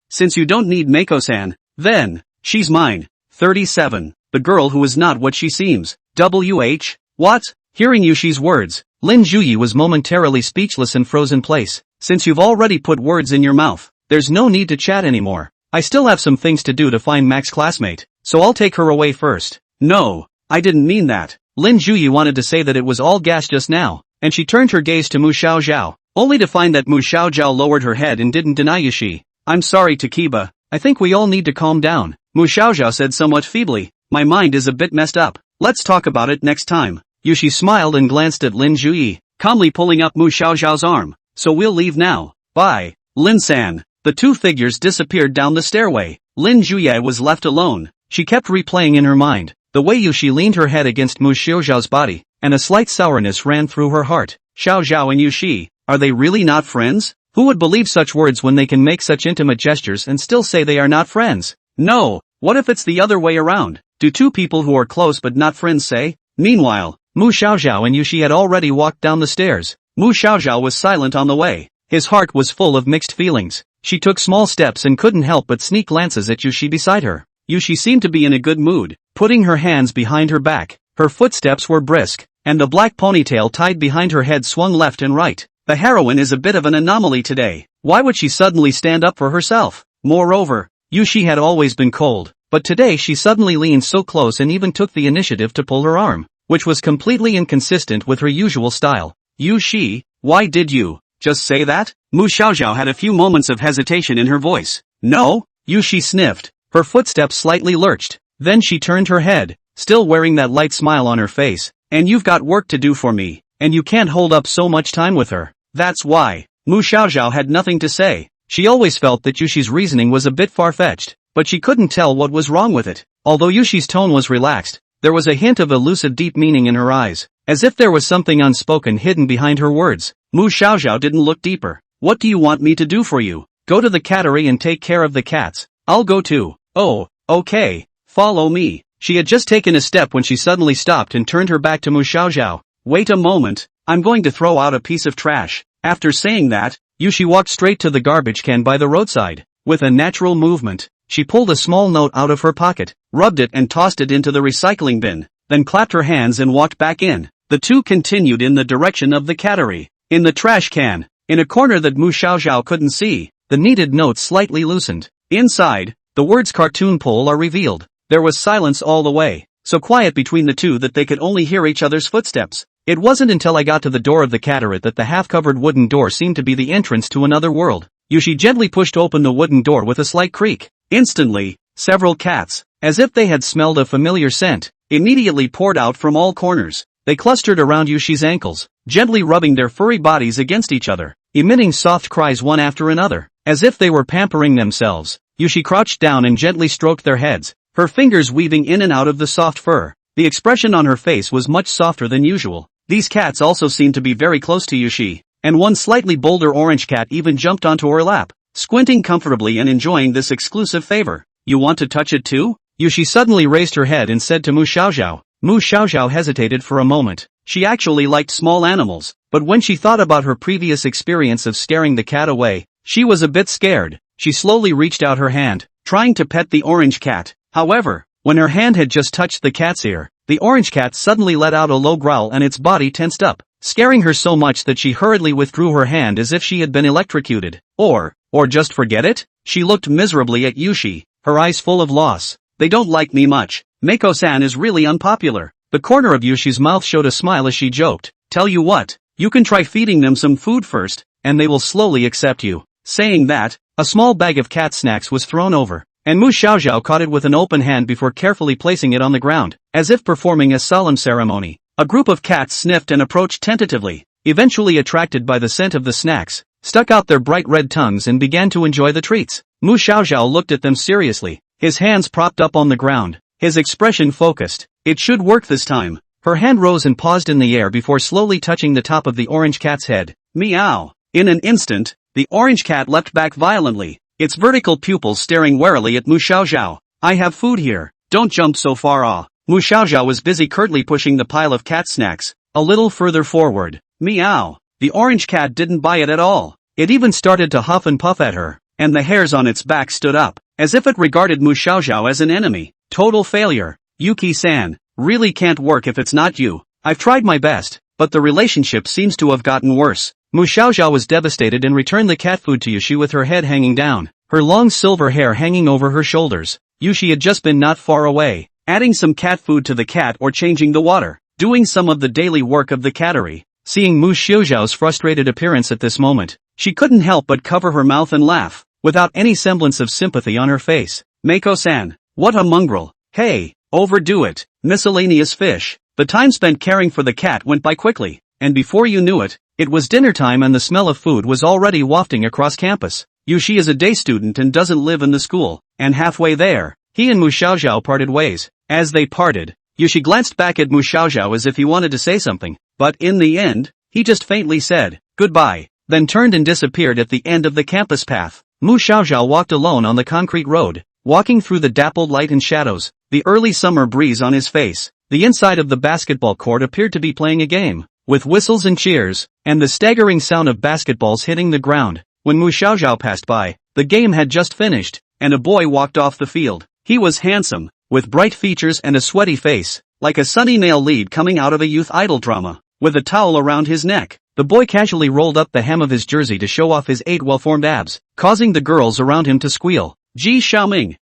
Since you don't need Mako-san, then, she's mine. 37. The girl who is not what she seems. WH? What? Hearing Yushi's words, Lin Juye was momentarily speechless and froze in place. Since you've already put words in your mouth, there's no need to chat anymore. I still have some things to do to find Mac's classmate, so I'll take her away first. No, I didn't mean that. Lin Juye wanted to say that it was all gas just now, and she turned her gaze to Mu Xiaoxiao, only to find that Mu Xiaoxiao lowered her head and didn't deny Yushi. I'm sorry Takiba, I think we all need to calm down. Mu Xiaoxiao said somewhat feebly. My mind is a bit messed up. Let's talk about it next time. Yushi smiled and glanced at Lin Juye, calmly pulling up Mu Xiaoxiao's arm. So we'll leave now. Bye. Lin-san. The two figures disappeared down the stairway. Lin Juye was left alone. She kept replaying in her mind the way Yushi leaned her head against Mu Xiaoxiao's body, and a slight sourness ran through her heart. Xiaoxiao and Yushi, are they really not friends? Who would believe such words when they can make such intimate gestures and still say they are not friends? No, what if it's the other way around? Do two people who are close but not friends say? Meanwhile, Mu Xiaoxiao and Yushi had already walked down the stairs. Mu Xiaoxiao was silent on the way. His heart was full of mixed feelings. She took small steps and couldn't help but sneak glances at Yushi beside her. Yushi seemed to be in a good mood, putting her hands behind her back. Her footsteps were brisk, and the black ponytail tied behind her head swung left and right. The heroine is a bit of an anomaly today. Why would she suddenly stand up for herself? Moreover, Yushi had always been cold, but today she suddenly leaned so close and even took the initiative to pull her arm, which was completely inconsistent with her usual style. Yushi, why did you just say that? Mu Xiaoxiao had a few moments of hesitation in her voice. No? Yushi sniffed. Her footsteps slightly lurched. Then she turned her head, still wearing that light smile on her face. And you've got work to do for me, and you can't hold up so much time with her. That's why. Mu Xiaoxiao had nothing to say. She always felt that Yushi's reasoning was a bit far-fetched, but she couldn't tell what was wrong with it. Although Yushi's tone was relaxed, There was a hint of elusive deep meaning in her eyes, as if there was something unspoken hidden behind her words. Mu Xiaoxiao didn't look deeper. What do you want me to do for you? Go to the cattery and take care of the cats. I'll go too. Oh, okay. Follow me. She had just taken a step when she suddenly stopped and turned her back to Mu Xiaoxiao. Wait a moment. I'm going to throw out a piece of trash. After saying that, Yushi walked straight to the garbage can by the roadside. With a natural movement, she pulled a small note out of her pocket, rubbed it and tossed it into the recycling bin, then clapped her hands and walked back in. The two continued in the direction of the cattery. In the trash can, in a corner that Mu Xiaoxiao couldn't see, the kneaded note slightly loosened. Inside, the words cartoon pole are revealed. There was silence all the way, so quiet between the two that they could only hear each other's footsteps. It wasn't until I got to the door of the cattery that the half-covered wooden door seemed to be the entrance to another world. Yushi gently pushed open the wooden door with a slight creak. Instantly, several cats, as if they had smelled a familiar scent, immediately poured out from all corners. They clustered around Yushi's ankles, gently rubbing their furry bodies against each other, emitting soft cries one after another, as if they were pampering themselves. Yushi crouched down and gently stroked their heads, her fingers weaving in and out of the soft fur. The expression on her face was much softer than usual. These cats also seemed to be very close to Yushi, and one slightly bolder orange cat even jumped onto her lap, squinting comfortably and enjoying this exclusive favor. You want to touch it too? Yushi suddenly raised her head and said to Mu Xiaoxiao. Mu Xiaoxiao hesitated for a moment. She actually liked small animals, but when she thought about her previous experience of scaring the cat away, she was a bit scared. She slowly reached out her hand, trying to pet the orange cat. However, when her hand had just touched the cat's ear, the orange cat suddenly let out a low growl and its body tensed up, scaring her so much that she hurriedly withdrew her hand as if she had been electrocuted. Or just forget it? She looked miserably at Yushi, her eyes full of loss. They don't like me much. Mako-san is really unpopular. The corner of Yushi's mouth showed a smile as she joked. Tell you what, you can try feeding them some food first, and they will slowly accept you. Saying that, a small bag of cat snacks was thrown over, and Mu Xiaoxiao caught it with an open hand before carefully placing it on the ground, as if performing a solemn ceremony. A group of cats sniffed and approached tentatively, eventually attracted by the scent of the snacks, stuck out their bright red tongues and began to enjoy the treats. Mu Xiaoxiao looked at them seriously, his hands propped up on the ground, his expression focused. It should work this time. Her hand rose and paused in the air before slowly touching the top of the orange cat's head. Meow. In an instant, the orange cat leapt back violently, its vertical pupils staring warily at Mu Xiaoxiao. I have food here. Don't jump so far. Mu Xiaoxiao was busy curtly pushing the pile of cat snacks a little further forward. Meow. The orange cat didn't buy it at all. It even started to huff and puff at her, and the hairs on its back stood up, as if it regarded Mu Xiaoxiao as an enemy. Total failure. Yuki-san, really can't work if it's not you. I've tried my best, but the relationship seems to have gotten worse. Mu Xiaoxiao was devastated and returned the cat food to Yushi with her head hanging down, her long silver hair hanging over her shoulders. Yushi had just been not far away, adding some cat food to the cat or changing the water, doing some of the daily work of the cattery. Seeing Mu Xiaoxiao's frustrated appearance at this moment, she couldn't help but cover her mouth and laugh, without any semblance of sympathy on her face. Mako-san, what a mongrel. Hey, overdo it. Miscellaneous fish. The time spent caring for the cat went by quickly, and before you knew it, it was dinner time and the smell of food was already wafting across campus. Yushi is a day student and doesn't live in the school, and halfway there, he and Mu Xiaoxiao parted ways. As they parted, Yushi glanced back at Mu Xiaoxiao as if he wanted to say something, but in the end, he just faintly said, goodbye, then turned and disappeared at the end of the campus path. Mu Xiaoxiao walked alone on the concrete road, walking through the dappled light and shadows, the early summer breeze on his face. The inside of the basketball court appeared to be playing a game, with whistles and cheers, and the staggering sound of basketballs hitting the ground. When Mu Xiaoxiao passed by, the game had just finished, and a boy walked off the field. He was handsome, with bright features and a sweaty face, like a Sunny male lead coming out of a youth idol drama. With a towel around his neck, the boy casually rolled up the hem of his jersey to show off his 8 well-formed abs, causing the girls around him to squeal. Ji Xiaoming,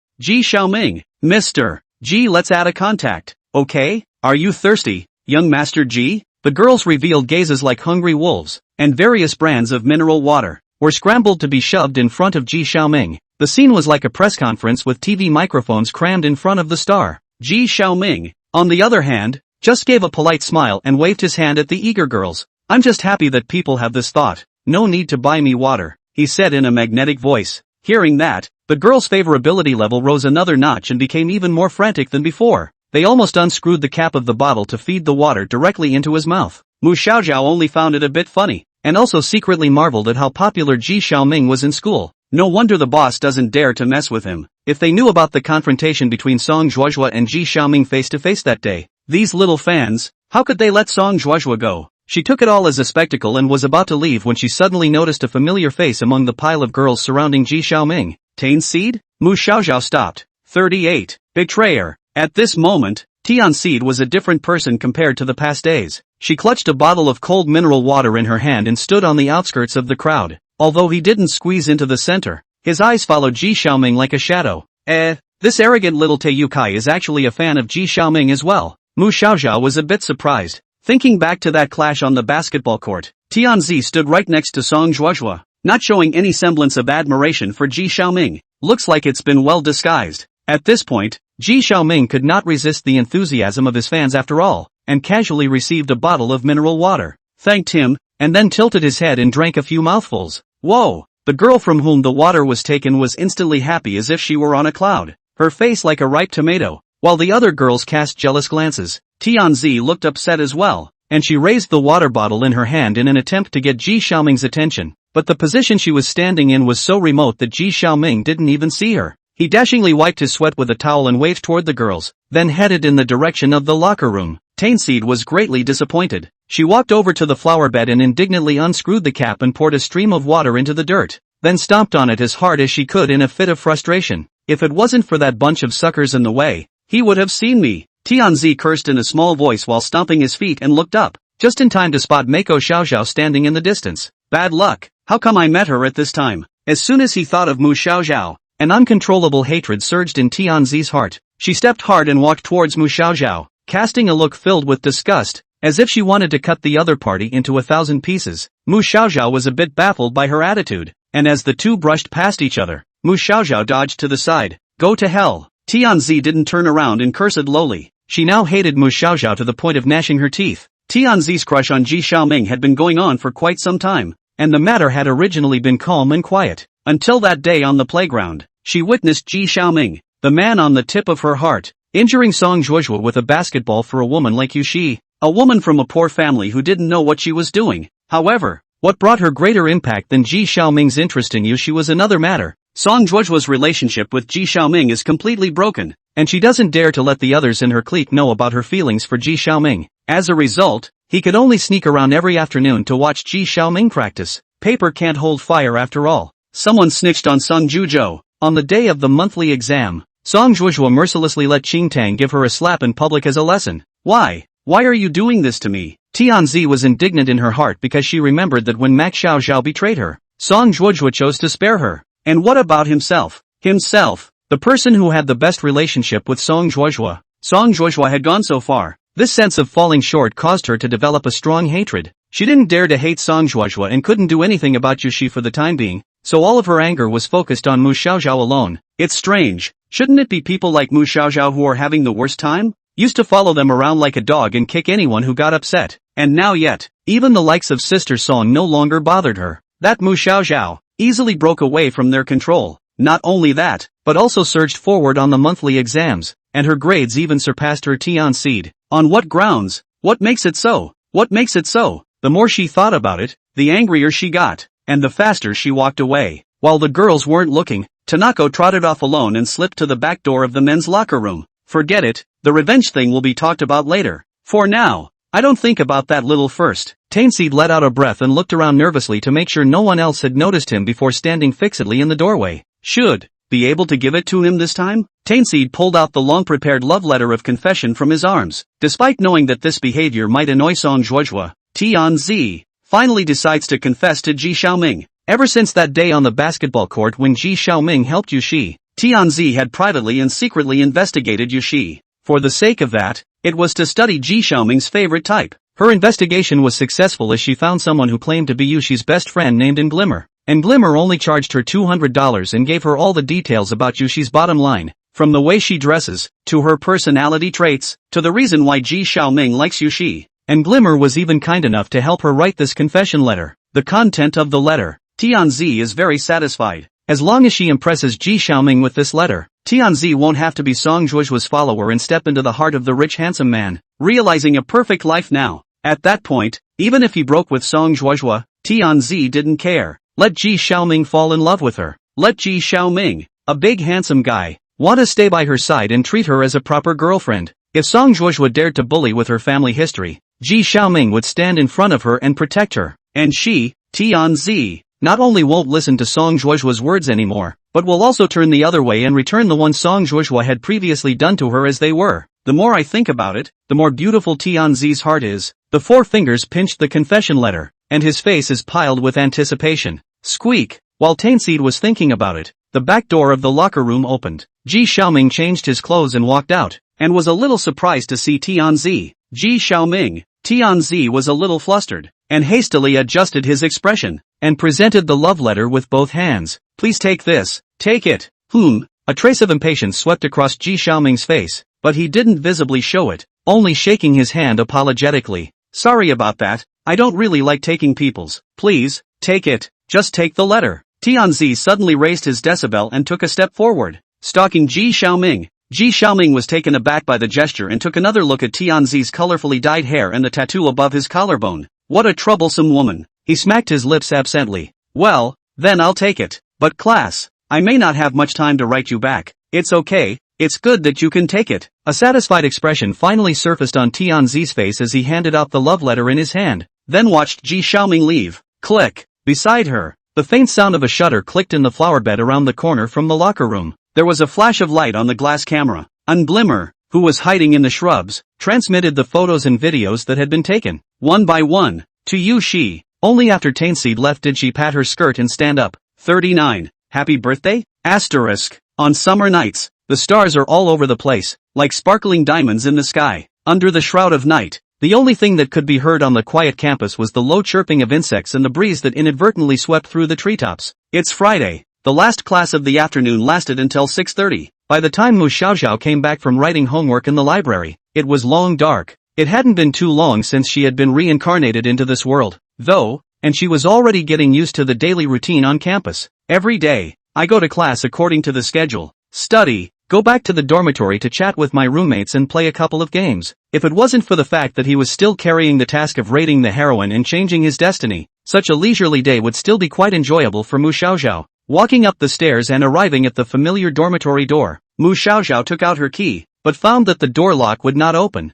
Mr. G, let's add a contact, okay? Are you thirsty, young Master G? The girls revealed gazes like hungry wolves, and various brands of mineral water were scrambled to be shoved in front of Ji Xiaoming. The scene was like a press conference with TV microphones crammed in front of the star. Ji Xiaoming, on the other hand, just gave a polite smile and waved his hand at the eager girls. I'm just happy that people have this thought. No need to buy me water, he said in a magnetic voice. Hearing that, the girls' favorability level rose another notch and became even more frantic than before. they almost unscrewed the cap of the bottle to feed the water directly into his mouth. Mu Xiaojiao only found it a bit funny, and also secretly marveled at how popular Ji Xiaoming was in school. No wonder the boss doesn't dare to mess with him. If they knew about the confrontation between Song Zhuozhua and Ji Xiaoming face to face that day, these little fans, how could they let Song Zhuozhua go? She took it all as a spectacle and was about to leave when she suddenly noticed a familiar face among the pile of girls surrounding Ji Xiaoming. Tain's Seed? Mu Xiaojiao stopped. 38. Betrayer. At this moment, Tian Seed was a different person compared to the past days. She clutched a bottle of cold mineral water in her hand and stood on the outskirts of the crowd. Although he didn't squeeze into the center, his eyes followed Ji Xiaoming like a shadow. This arrogant little Taiyukai is actually a fan of Ji Xiaoming as well. Mu Xiaojiao was a bit surprised. Thinking back to that clash on the basketball court, Tianzi stood right next to Song Zhuozhua, not showing any semblance of admiration for Ji Xiaoming. Looks like it's been well disguised. At this point, Ji Xiaoming could not resist the enthusiasm of his fans after all, and casually received a bottle of mineral water, thanked him, and then tilted his head and drank a few mouthfuls. Whoa! The girl from whom the water was taken was instantly happy as if she were on a cloud, her face like a ripe tomato, while the other girls cast jealous glances. Tianzi looked upset as well, and she raised the water bottle in her hand in an attempt to get Ji Xiaoming's attention, but the position she was standing in was so remote that Ji Xiaoming didn't even see her. He dashingly wiped his sweat with a towel and waved toward the girls, then headed in the direction of the locker room. Tainseed was greatly disappointed. She walked over to the flower bed and indignantly unscrewed the cap and poured a stream of water into the dirt, then stomped on it as hard as she could in a fit of frustration. If it wasn't for that bunch of suckers in the way, he would have seen me. Tianzi cursed in a small voice while stomping his feet and looked up, just in time to spot Mako Xiaoxiao standing in the distance. Bad luck, how come I met her at this time? As soon as he thought of Mu Xiaoxiao, an uncontrollable hatred surged in Tianzi's heart. She stepped hard and walked towards Mu Xiaoxiao, casting a look filled with disgust, as if she wanted to cut the other party into 1,000 pieces. Mu Xiaoxiao was a bit baffled by her attitude, and as the two brushed past each other, Mu Xiaoxiao dodged to the side. Go to hell. Tianzi didn't turn around and cursed Loli. She now hated Mu Xiaoxiao to the point of gnashing her teeth. Tianzi's crush on Ji Xiaoming had been going on for quite some time, and the matter had originally been calm and quiet, until that day on the playground. She witnessed Ji Xiaoming, the man on the tip of her heart, injuring Song Zhuozhua with a basketball for a woman like Yushi, a woman from a poor family who didn't know what she was doing. However, what brought her greater impact than Ji Xiaoming's interest in Yushi was another matter. Song Zhuozhua's relationship with Ji Xiaoming is completely broken, and she doesn't dare to let the others in her clique know about her feelings for Ji Xiaoming. As a result, he could only sneak around every afternoon to watch Ji Xiaoming practice. Paper can't hold fire after all. Someone snitched on Sung Juzhou. On the day of the monthly exam, Song Zhuozhua mercilessly let Qing Tang give her a slap in public as a lesson. Why? Why are you doing this to me? Tianzi was indignant in her heart because she remembered that when Mac Xiaoxiao betrayed her, Song Zhuozhua chose to spare her. And what about himself? Himself, the person who had the best relationship with Song Zhuozhua. Song Zhuozhua had gone so far. This sense of falling short caused her to develop a strong hatred. She didn't dare to hate Song Zhuozhua and couldn't do anything about Yushi for the time being, so all of her anger was focused on Mu Xiaoxiao alone. It's strange, shouldn't it be people like Mu Xiaoxiao who are having the worst time? Used to follow them around like a dog and kick anyone who got upset, and now yet, even the likes of Sister Song no longer bothered her. That Mu Xiaoxiao easily broke away from their control. Not only that, but also surged forward on the monthly exams, and her grades even surpassed her Tian Seed. On what grounds? What makes it so? What makes it so? The more she thought about it, the angrier she got, and the faster she walked away. While the girls weren't looking, Tanako trotted off alone and slipped to the back door of the men's locker room. Forget it, the revenge thing will be talked about later. For now, I don't think about that little first. Tainseed let out a breath and looked around nervously to make sure no one else had noticed him before standing fixedly in the doorway. Should be able to give it to him this time? Tainseed pulled out the long-prepared love letter of confession from his arms. Despite knowing that this behavior might annoy Song Zhuozhua, Tianzi finally decides to confess to Ji Xiaoming. Ever since that day on the basketball court when Ji Xiaoming helped Yushi, Tianzi had privately and secretly investigated Yushi. For the sake of that, it was to study Ji Xiaoming's favorite type. Her investigation was successful as she found someone who claimed to be Yushi's best friend named Nglimmer. Nglimmer only charged her $200 and gave her all the details about Yushi's bottom line, from the way she dresses, to her personality traits, to the reason why Ji Xiaoming likes Yushi. Nglimmer was even kind enough to help her write this confession letter. The content of the letter. Tianzi is very satisfied. As long as she impresses Ji Xiaoming with this letter, Tianzi won't have to be Song Zhuojua's follower and step into the heart of the rich handsome man, realizing a perfect life now. At that point, even if he broke with Song Zhuojua, Tianzi didn't care. Let Ji Xiaoming fall in love with her. Let Ji Xiaoming, a big handsome guy, want to stay by her side and treat her as a proper girlfriend. If Song Zhuojua dared to bully with her family history, Ji Xiaoming would stand in front of her and protect her. And she, Tianzi, not only won't listen to Song Zhuojua's words anymore, but will also turn the other way and return the one Song Zhuojua had previously done to her as they were. The more I think about it, the more beautiful Tianzi's heart is. The four fingers pinched the confession letter, and his face is piled with anticipation. Squeak! While Tainseed was thinking about it, the back door of the locker room opened. Ji Xiaoming changed his clothes and walked out, and was a little surprised to see Tianzi. Ji Xiaoming. Tianzi was a little flustered, and hastily adjusted his expression, and presented the love letter with both hands. Please take this. Take it. A trace of impatience swept across Ji Xiaoming's face, but he didn't visibly show it, only shaking his hand apologetically. Sorry about that, I don't really like taking people's. Please, take it. Just take the letter. Tianzi suddenly raised his decibel and took a step forward, stalking Ji Xiaoming. Ji Xiaoming was taken aback by the gesture and took another look at Tianzi's colorfully dyed hair and the tattoo above his collarbone. What a troublesome woman. He smacked his lips absently. Well, then I'll take it. But class, I may not have much time to write you back. It's okay, it's good that you can take it. A satisfied expression finally surfaced on Tianzi's face as he handed out the love letter in his hand, then watched Ji Xiaoming leave. Click. Beside her, the faint sound of a shutter clicked in the flower bed around the corner from the locker room. There was a flash of light on the glass camera. Glimmer, who was hiding in the shrubs, transmitted the photos and videos that had been taken, one by one, to Yu Shi. Only after Tainseed left did she pat her skirt and stand up. 39. Happy birthday? Asterisk. On summer nights, the stars are all over the place, like sparkling diamonds in the sky. Under the shroud of night, the only thing that could be heard on the quiet campus was the low chirping of insects and the breeze that inadvertently swept through the treetops. It's Friday. The last class of the afternoon lasted until 6:30. By the time Mu Xiaoxiao came back from writing homework in the library, it was long dark. It hadn't been too long since she had been reincarnated into this world, though, and she was already getting used to the daily routine on campus. Every day, I go to class according to the schedule, study, go back to the dormitory to chat with my roommates and play a couple of games. If it wasn't for the fact that he was still carrying the task of raiding the heroine and changing his destiny, such a leisurely day would still be quite enjoyable for Mu Xiaoxiao. Walking up the stairs and arriving at the familiar dormitory door, Mu Xiaoxiao took out her key, but found that the door lock would not open.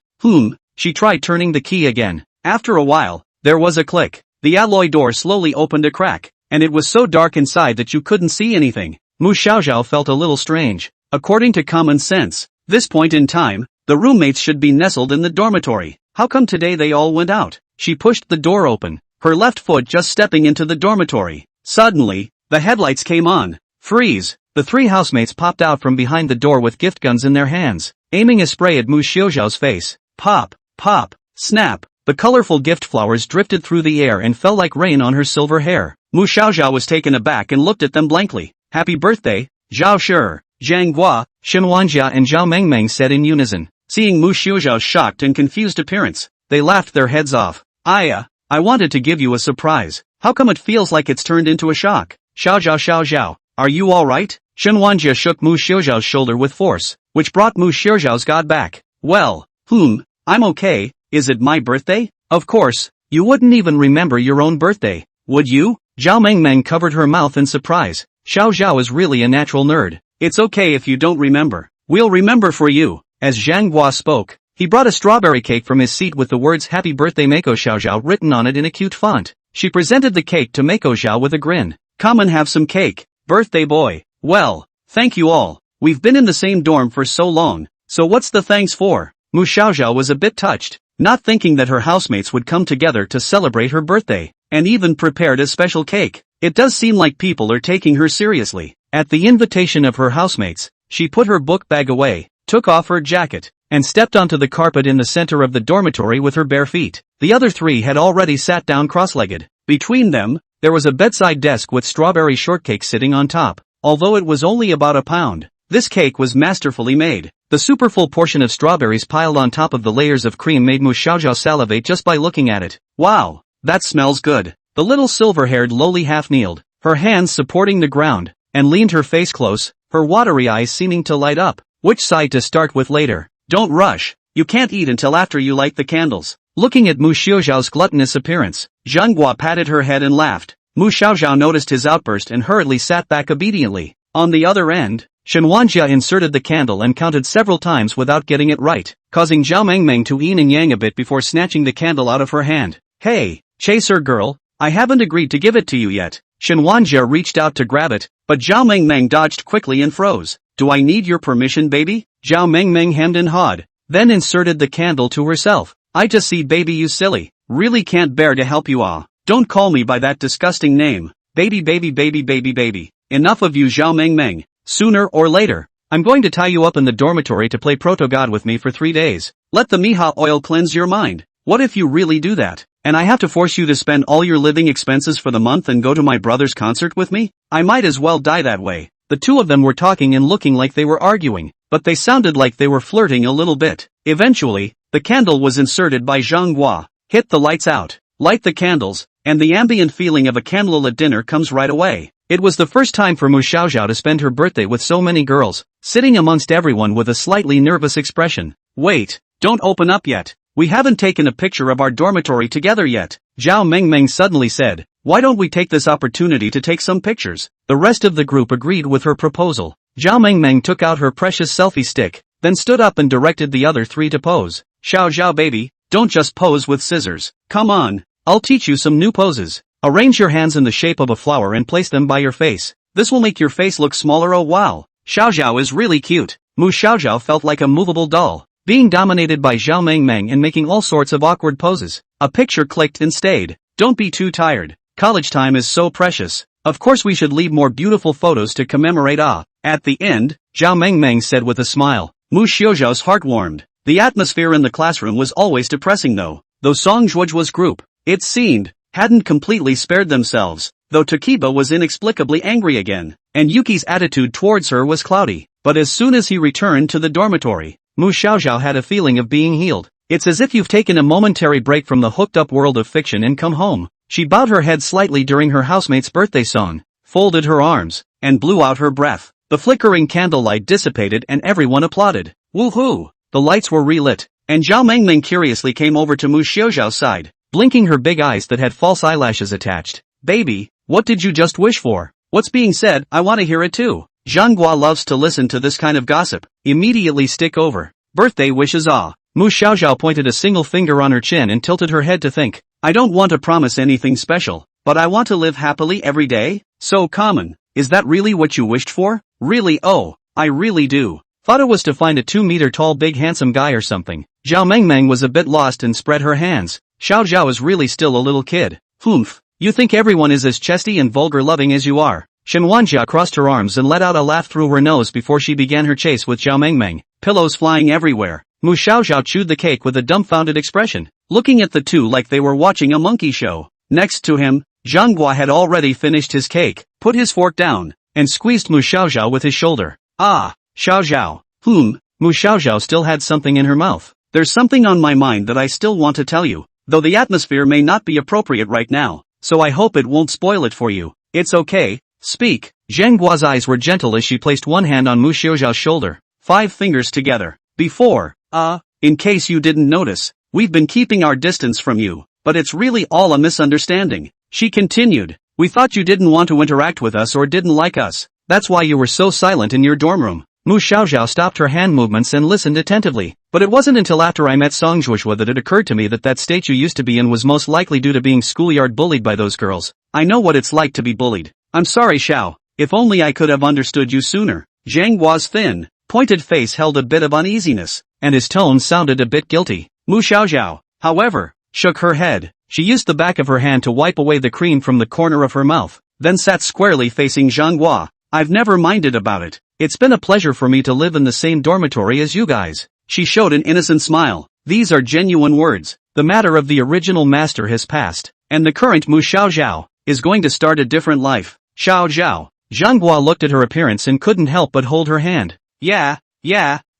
She tried turning the key again. After a while, there was a click. The alloy door slowly opened a crack, and it was so dark inside that you couldn't see anything. Mu Xiaoxiao felt a little strange. According to common sense, this point in time, the roommates should be nestled in the dormitory. How come today they all went out? She pushed the door open, her left foot just stepping into the dormitory. Suddenly, the headlights came on. Freeze! The three housemates popped out from behind the door with gift guns in their hands, aiming a spray at Mu Xiaoxiao's face. Pop, pop, snap! The colorful gift flowers drifted through the air and fell like rain on her silver hair. Mu Xiaoxiao was taken aback and looked at them blankly. Happy birthday, Zhao Shi! Zhang Guo, Shen Wanjia and Zhao Mengmeng said in unison. Seeing Mu Xiaoxiao's shocked and confused appearance, they laughed their heads off. I wanted to give you a surprise. How come it feels like it's turned into a shock? Xiao, are you alright? Shen Wanjia shook Mu Xiaoxiao's shoulder with force, which brought Mu Xiaoxiao's guard back. Well, I'm okay. Is it my birthday? Of course, you wouldn't even remember your own birthday, would you? Zhao Mengmeng covered her mouth in surprise. Xiao Zhao is really a natural nerd. It's okay if you don't remember. We'll remember for you. As Zhang Guo spoke, he brought a strawberry cake from his seat with the words Happy Birthday Mako Xiao Zhao written on it in a cute font. She presented the cake to Mako Zhao with a grin. Come and have some cake, birthday boy. Well, thank you all. We've been in the same dorm for so long, so what's the thanks for? Mu Xiaoxiao was a bit touched, not thinking that her housemates would come together to celebrate her birthday, and even prepared a special cake. It does seem like people are taking her seriously. At the invitation of her housemates, she put her book bag away, took off her jacket, and stepped onto the carpet in the center of the dormitory with her bare feet. The other three had already sat down cross-legged. Between them, there was a bedside desk with strawberry shortcake sitting on top. Although it was only about a pound, this cake was masterfully made. The superfull portion of strawberries piled on top of the layers of cream made Mu Xiaoxiao salivate just by looking at it. Wow, that smells good. The little silver-haired Loli half-kneeled, her hands supporting the ground, and leaned her face close, her watery eyes seeming to light up. Which side to start with later? Don't rush. You can't eat until after you light the candles. Looking at Mu Xiaoxiao's gluttonous appearance, Zhanghua patted her head and laughed. Mu Xiaoxiao noticed his outburst and hurriedly sat back obediently. On the other end, Shen Wanjia inserted the candle and counted several times without getting it right, causing Zhao Mengmeng to yin and yang a bit before snatching the candle out of her hand. Hey, chaser girl, I haven't agreed to give it to you yet. Shen Wanjia reached out to grab it, but Zhao Mengmeng dodged quickly and froze. Do I need your permission, baby? Zhao Mengmeng hemmed and hawed, then inserted the candle to herself. I just see baby, you silly. Really can't bear to help you ah. Don't call me by that disgusting name. Baby baby baby baby baby. Enough of you, Zhao Mengmeng. Sooner or later, I'm going to tie you up in the dormitory to play proto-god with me for 3 days. Let the Miha oil cleanse your mind. What if you really do that, and I have to force you to spend all your living expenses for the month and go to my brother's concert with me? I might as well die that way. The two of them were talking and looking like they were arguing, but they sounded like they were flirting a little bit. Eventually, the candle was inserted by Zhanghua. Hit the lights out, light the candles, and the ambient feeling of a candlelit dinner comes right away. It was the first time for Mu Xiaoxiao to spend her birthday with so many girls, sitting amongst everyone with a slightly nervous expression. Wait, don't open up yet. We haven't taken a picture of our dormitory together yet. Zhao Mengmeng suddenly said, why don't we take this opportunity to take some pictures? The rest of the group agreed with her proposal. Zhao Mengmeng took out her precious selfie stick, then stood up and directed the other three to pose. Xiao baby, don't just pose with scissors. Come on, I'll teach you some new poses. Arrange your hands in the shape of a flower and place them by your face. This will make your face look smaller. Oh wow. Xiaoxiao is really cute. Mu Xiaoxiao felt like a movable doll, being dominated by Zhao Mengmeng and making all sorts of awkward poses. A picture clicked and stayed. Don't be too tired. College time is so precious. Of course we should leave more beautiful photos to commemorate At the end, Zhao Mengmeng said with a smile. Mu Xiaoxiao's heart warmed. The atmosphere in the classroom was always depressing though Song Zhuojua's group, it seemed, hadn't completely spared themselves, though Takiba was inexplicably angry again, and Yuki's attitude towards her was cloudy. But as soon as he returned to the dormitory, Mu Xiaoxiao had a feeling of being healed. It's as if you've taken a momentary break from the hooked-up world of fiction and come home. She bowed her head slightly during her housemate's birthday song, folded her arms, and blew out her breath. The flickering candlelight dissipated and everyone applauded. Woohoo! The lights were relit, and Zhao Mengmeng curiously came over to Mu Xiaoxiao's side, blinking her big eyes that had false eyelashes attached. Baby, what did you just wish for? What's being said? I want to hear it too. Zhanghua loves to listen to this kind of gossip. Immediately stick over. Birthday wishes Mu Xiaoxiao pointed a single finger on her chin and tilted her head to think. I don't want to promise anything special, but I want to live happily every day? So common. Is that really what you wished for? Really? Oh, I really do. Thought it was to find a 2-meter tall big handsome guy or something. Zhao Mengmeng was a bit lost and spread her hands. Xiao Zhao is really still a little kid. Humph. You think everyone is as chesty and vulgar loving as you are. Shen Wanjia crossed her arms and let out a laugh through her nose before she began her chase with Zhao Mengmeng, pillows flying everywhere. Mu Xiaoxiao chewed the cake with a dumbfounded expression, looking at the two like they were watching a monkey show. Next to him, Zhanghua had already finished his cake, put his fork down, and squeezed Mu Xiaoxiao with his shoulder. Xiaoxiao. Mu Xiaoxiao still had something in her mouth. There's something on my mind that I still want to tell you, though the atmosphere may not be appropriate right now, so I hope it won't spoil it for you. It's okay, speak. Zhanghua's eyes were gentle as she placed one hand on Mu Xiaoxiao's shoulder, 5 fingers together. In case you didn't notice, we've been keeping our distance from you, but it's really all a misunderstanding. She continued, we thought you didn't want to interact with us or didn't like us. That's why you were so silent in your dorm room. Mu Xiaoxiao stopped her hand movements and listened attentively. But it wasn't until after I met Song Zhuozhua that it occurred to me that state you used to be in was most likely due to being schoolyard bullied by those girls. I know what it's like to be bullied. I'm sorry, Xiao. If only I could have understood you sooner. Zhang Hua's thin, pointed face held a bit of uneasiness, and his tone sounded a bit guilty. Mu Xiaoxiao, however, shook her head. She used the back of her hand to wipe away the cream from the corner of her mouth, then sat squarely facing Zhang Hua. I've never minded about it. It's been a pleasure for me to live in the same dormitory as you guys. She showed an innocent smile. These are genuine words. The matter of the original master has passed, and the current Mu Xiaoxiao is going to start a different life. Xiao Zhao. Zhang Hua looked at her appearance and couldn't help but hold her hand. Yeah,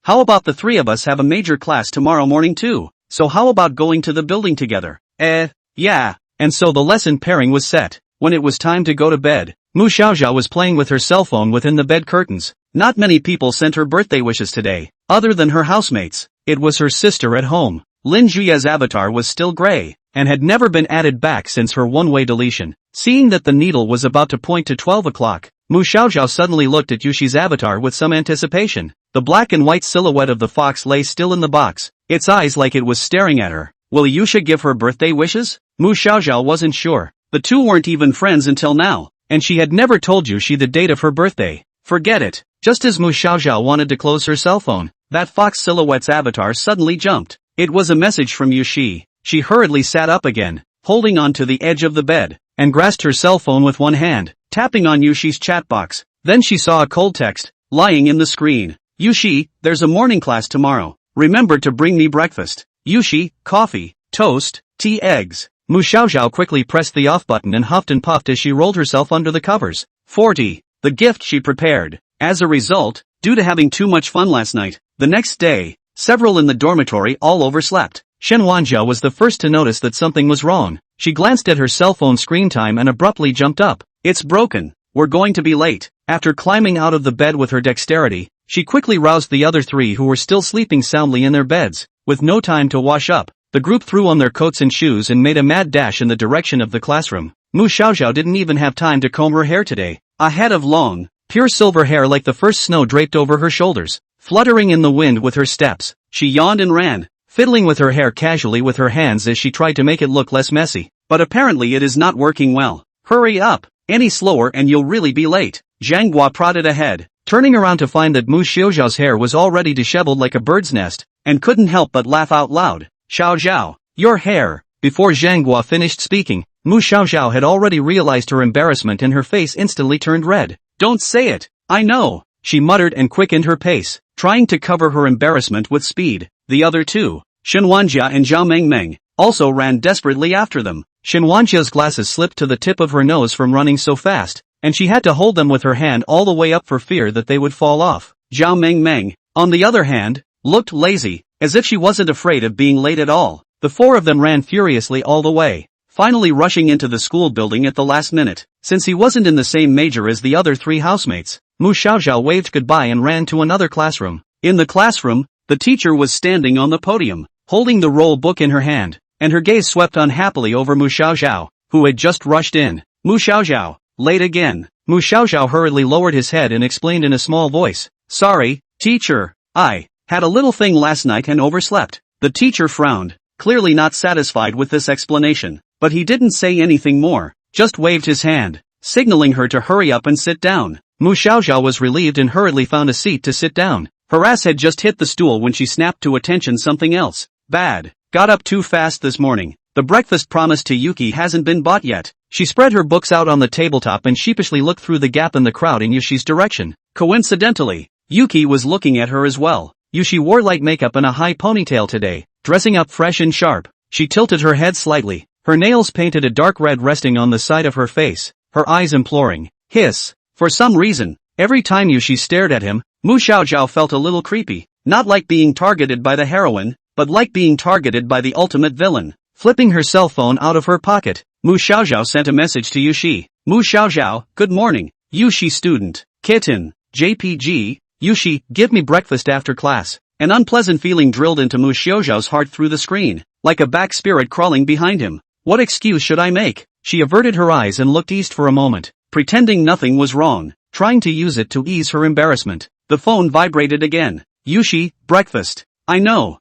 how about the 3 of us have a major class tomorrow morning too? So how about going to the building together? Yeah. And so the lesson pairing was set. When it was time to go to bed, Mu Xiaoxiao was playing with her cell phone within the bed curtains. Not many people sent her birthday wishes today, other than her housemates. It was her sister at home. Lin Juye's avatar was still gray, and had never been added back since her one-way deletion. Seeing that the needle was about to point to 12 o'clock, Mu Xiaoxiao suddenly looked at Yushi's avatar with some anticipation. The black and white silhouette of the fox lay still in the box, its eyes like it was staring at her. Will Yusha give her birthday wishes? Mu Xiaoxiao wasn't sure. The two weren't even friends until now, and she had never told Yushi the date of her birthday. Forget it. Just as Mu Xiaoxiao wanted to close her cell phone, that fox silhouette's avatar suddenly jumped. It was a message from Yushi. She hurriedly sat up again, holding on to the edge of the bed, and grasped her cell phone with one hand, tapping on Yushi's chat box. Then she saw a cold text, lying in the screen. Yushi, there's a morning class tomorrow. Remember to bring me breakfast. Yushi, coffee, toast, tea, eggs. Mu Xiaoxiao quickly pressed the off button and huffed and puffed as she rolled herself under the covers. 40. The gift she prepared. As a result, due to having too much fun last night, the next day, several in the dormitory all overslept. Shen Wanjia was the first to notice that something was wrong. She glanced at her cell phone screen time and abruptly jumped up. It's broken. We're going to be late. After climbing out of the bed with her dexterity, she quickly roused the other three who were still sleeping soundly in their beds. With no time to wash up, the group threw on their coats and shoes and made a mad dash in the direction of the classroom. Mu Xiaoxiao didn't even have time to comb her hair today. A head of long, pure silver hair like the first snow draped over her shoulders, fluttering in the wind with her steps. She yawned and ran, fiddling with her hair casually with her hands as she tried to make it look less messy. But apparently it is not working well. Hurry up! Any slower and you'll really be late. Zhang Guo prodded ahead, turning around to find that Mu Xiaoxiao's hair was already disheveled like a bird's nest, and couldn't help but laugh out loud. Xiaoxiao, your hair! Before Zhang Guo finished speaking, Mu Xiaoxiao had already realized her embarrassment and her face instantly turned red. Don't say it! I know! She muttered and quickened her pace, trying to cover her embarrassment with speed. The other two, Shen Wanjia and Zhao Mengmeng, also ran desperately after them. Shen Wanjia's glasses slipped to the tip of her nose from running so fast, and she had to hold them with her hand all the way up for fear that they would fall off. Zhao Mengmeng, on the other hand, looked lazy, as if she wasn't afraid of being late at all. The four of them ran furiously all the way, finally rushing into the school building at the last minute. Since he wasn't in the same major as the other three housemates, Mu Xiaoxiao waved goodbye and ran to another classroom. In the classroom, the teacher was standing on the podium, holding the roll book in her hand, and her gaze swept unhappily over Mu Xiaoxiao, who had just rushed in. Mu Xiaoxiao, late again. Mu Xiaoxiao hurriedly lowered his head and explained in a small voice. Sorry, teacher, I had a little thing last night and overslept. The teacher frowned, clearly not satisfied with this explanation, but he didn't say anything more, just waved his hand, signaling her to hurry up and sit down. Mu Xiaoxiao was relieved and hurriedly found a seat to sit down. Her ass had just hit the stool when she snapped to attention something else. Bad. Got up too fast this morning. The breakfast promised to Yuki hasn't been bought yet. She spread her books out on the tabletop and sheepishly looked through the gap in the crowd in Yushi's direction. Coincidentally, Yuki was looking at her as well. Yushi wore light makeup and a high ponytail today, dressing up fresh and sharp. She tilted her head slightly, her nails painted a dark red resting on the side of her face, her eyes imploring. Hiss. For some reason, every time Yushi stared at him, Mu Xiaoxiao felt a little creepy, not like being targeted by the heroine, but like being targeted by the ultimate villain. Flipping her cell phone out of her pocket, Mu Xiaoxiao sent a message to Yushi. Mu Xiaoxiao, good morning. Yushi student. Kitten. JPG. Yushi, give me breakfast after class. An unpleasant feeling drilled into Mu Xiaoxiao's heart through the screen, like a back spirit crawling behind him. What excuse should I make? She averted her eyes and looked east for a moment, pretending nothing was wrong, trying to use it to ease her embarrassment. The phone vibrated again. Yushi, breakfast. I know.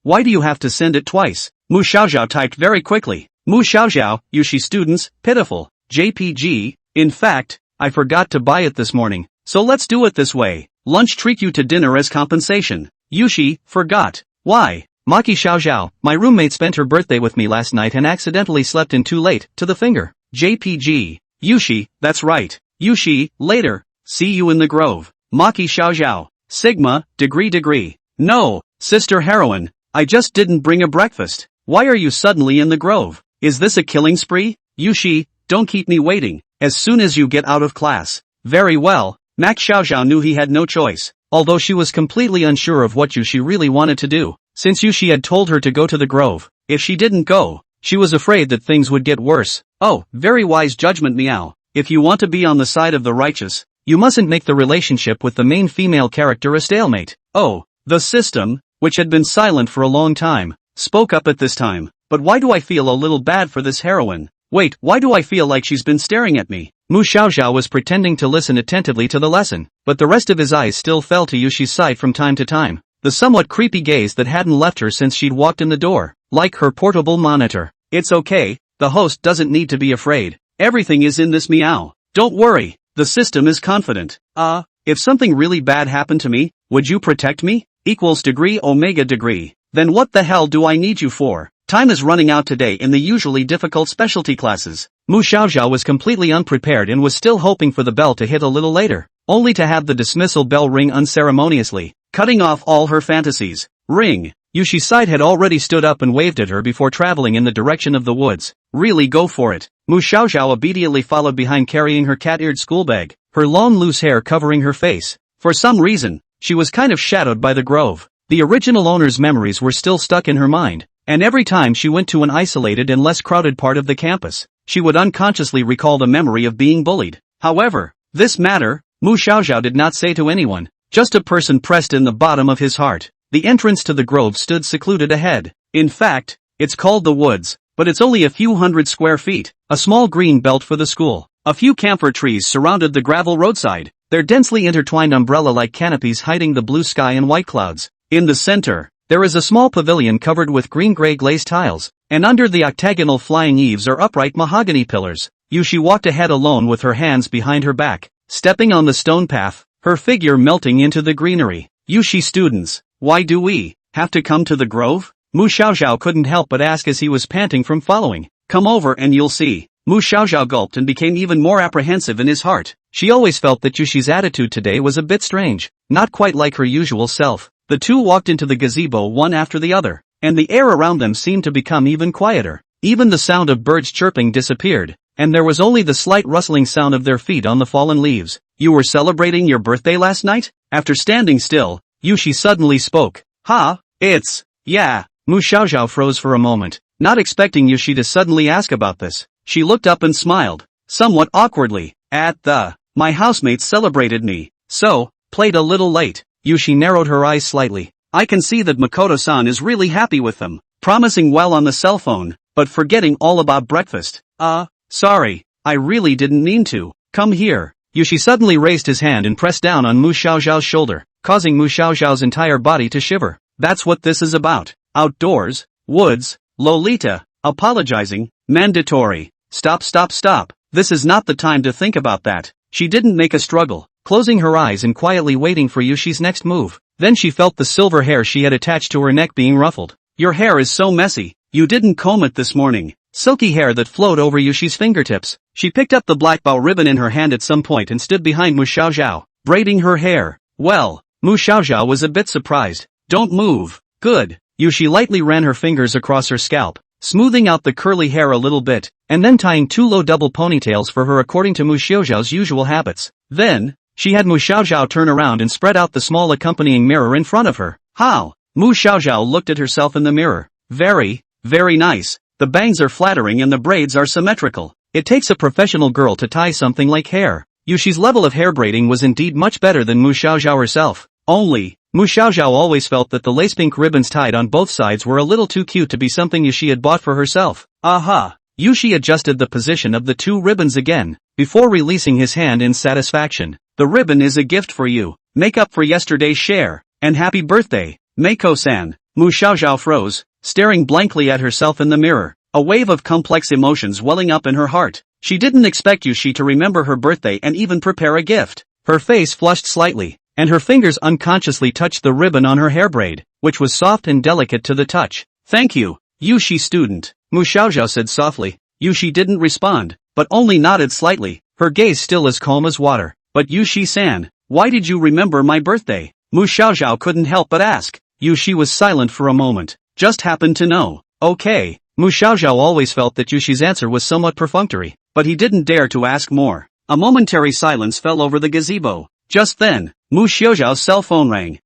Why do you have to send it twice? Mu Xiaoxiao typed very quickly. Mu Xiaoxiao, Yushi students, pitiful. JPG, in fact, I forgot to buy it this morning, so let's do it this way. Lunch treat you to dinner as compensation. Yushi, forgot. Why? Maki Xiaoxiao, my roommate spent her birthday with me last night and accidentally slept in too late, to the finger. JPG. Yushi, that's right. Yushi, later. See you in the grove. Maki Xiaoxiao. Sigma, degree. No, sister heroine, I just didn't bring a breakfast. Why are you suddenly in the grove? Is this a killing spree? Yushi, don't keep me waiting. As soon as you get out of class. Very well. Mak Xiaoxiao knew he had no choice, although she was completely unsure of what Yushi really wanted to do. Since Yushi had told her to go to the grove, if she didn't go, she was afraid that things would get worse. Oh, very wise judgment, meow. If you want to be on the side of the righteous, you mustn't make the relationship with the main female character a stalemate. Oh, the system, which had been silent for a long time, spoke up at this time. But why do I feel a little bad for this heroine? Wait, why do I feel like she's been staring at me? Mu Xiaoxiao was pretending to listen attentively to the lesson, but the rest of his eyes still fell to Yushi's side from time to time. The somewhat creepy gaze that hadn't left her since she'd walked in the door, like her portable monitor. It's okay, the host doesn't need to be afraid. Everything is in this meow. Don't worry, the system is confident. If something really bad happened to me, would you protect me? Equals degree omega degree. Then what the hell do I need you for? Time is running out today in the usually difficult specialty classes. Mu Xiaoxiao was completely unprepared and was still hoping for the bell to hit a little later, only to have the dismissal bell ring unceremoniously, cutting off all her fantasies. Ring. Yushi's side had already stood up and waved at her before traveling in the direction of the woods. Really go for it. Mu Xiaoxiao obediently followed behind carrying her cat-eared schoolbag, her long loose hair covering her face. For some reason, she was kind of shadowed by the grove. The original owner's memories were still stuck in her mind, and every time she went to an isolated and less crowded part of the campus, she would unconsciously recall the memory of being bullied. However, this matter, Mu Xiaoxiao did not say to anyone, just a person pressed in the bottom of his heart. The entrance to the grove stood secluded ahead. In fact, it's called the woods, but it's only a few hundred square feet, a small green belt for the school. A few camphor trees surrounded the gravel roadside, their densely intertwined umbrella-like canopies hiding the blue sky and white clouds. In the center, there is a small pavilion covered with green-gray glazed tiles, and under the octagonal flying eaves are upright mahogany pillars. Yushi walked ahead alone with her hands behind her back, stepping on the stone path, her figure melting into the greenery. Yushi students, why do we have to come to the grove? Mu Xiaoxiao couldn't help but ask as he was panting from following. Come over and you'll see. Mu Xiaoxiao gulped and became even more apprehensive in his heart. She always felt that Yushi's attitude today was a bit strange, not quite like her usual self. The two walked into the gazebo one after the other, and the air around them seemed to become even quieter. Even the sound of birds chirping disappeared, and there was only the slight rustling sound of their feet on the fallen leaves. You were celebrating your birthday last night? After standing still, Yushi suddenly spoke. Yeah. Mu Xiaoxiao froze for a moment, not expecting Yushi to suddenly ask about this. She looked up and smiled, somewhat awkwardly. My housemates celebrated me, so, played a little late. Yushi narrowed her eyes slightly. I can see that Makoto-san is really happy with them, promising well on the cell phone, but forgetting all about breakfast. Sorry, I really didn't mean to. Come here. Yushi suddenly raised his hand and pressed down on Mu Xiaoxiao's shoulder, causing Mu Xiaoxiao's entire body to shiver. That's what this is about. Outdoors, woods, Lolita, apologizing, mandatory. Stop. This is not the time to think about that. She didn't make a struggle, closing her eyes and quietly waiting for Yushi's next move. Then she felt the silver hair she had attached to her neck being ruffled. Your hair is so messy. You didn't comb it this morning. Silky hair that flowed over Yushi's fingertips. She picked up the black bow ribbon in her hand at some point and stood behind Mu Xiaoxiao, braiding her hair. Well, Mu Xiaoxiao was a bit surprised. Don't move. Good. Yushi lightly ran her fingers across her scalp, smoothing out the curly hair a little bit, and then tying two low double ponytails for her according to Mu Xiaoxiao's usual habits. Then, she had Mu Xiaoxiao turn around and spread out the small accompanying mirror in front of her. How? Mu Xiaoxiao looked at herself in the mirror. Very nice. The bangs are flattering and the braids are symmetrical. It takes a professional girl to tie something like hair. Yushi's level of hair braiding was indeed much better than Mu Xiaoxiao herself. Only, Mu Xiaoxiao always felt that the lace pink ribbons tied on both sides were a little too cute to be something Yushi had bought for herself. Aha! Yushi adjusted the position of the two ribbons again, before releasing his hand in satisfaction. The ribbon is a gift for you. Make up for yesterday's share. And happy birthday, Meiko-san. Mu Xiaoxiao froze, staring blankly at herself in the mirror, a wave of complex emotions welling up in her heart. She didn't expect Yushi to remember her birthday and even prepare a gift. Her face flushed slightly, and her fingers unconsciously touched the ribbon on her hair braid, which was soft and delicate to the touch. Thank you, Yushi student, Mu Xiaoxiao said softly. Yushi didn't respond, but only nodded slightly, her gaze still as calm as water. But Yushi-san, why did you remember my birthday? Mu Xiaoxiao couldn't help but ask. Yushi was silent for a moment. Just happened to know. Okay. Mu Xiaoxiao always felt that Yushi's answer was somewhat perfunctory, but he didn't dare to ask more. A momentary silence fell over the gazebo. Just then, Mu Xiaoxiao's cell phone rang.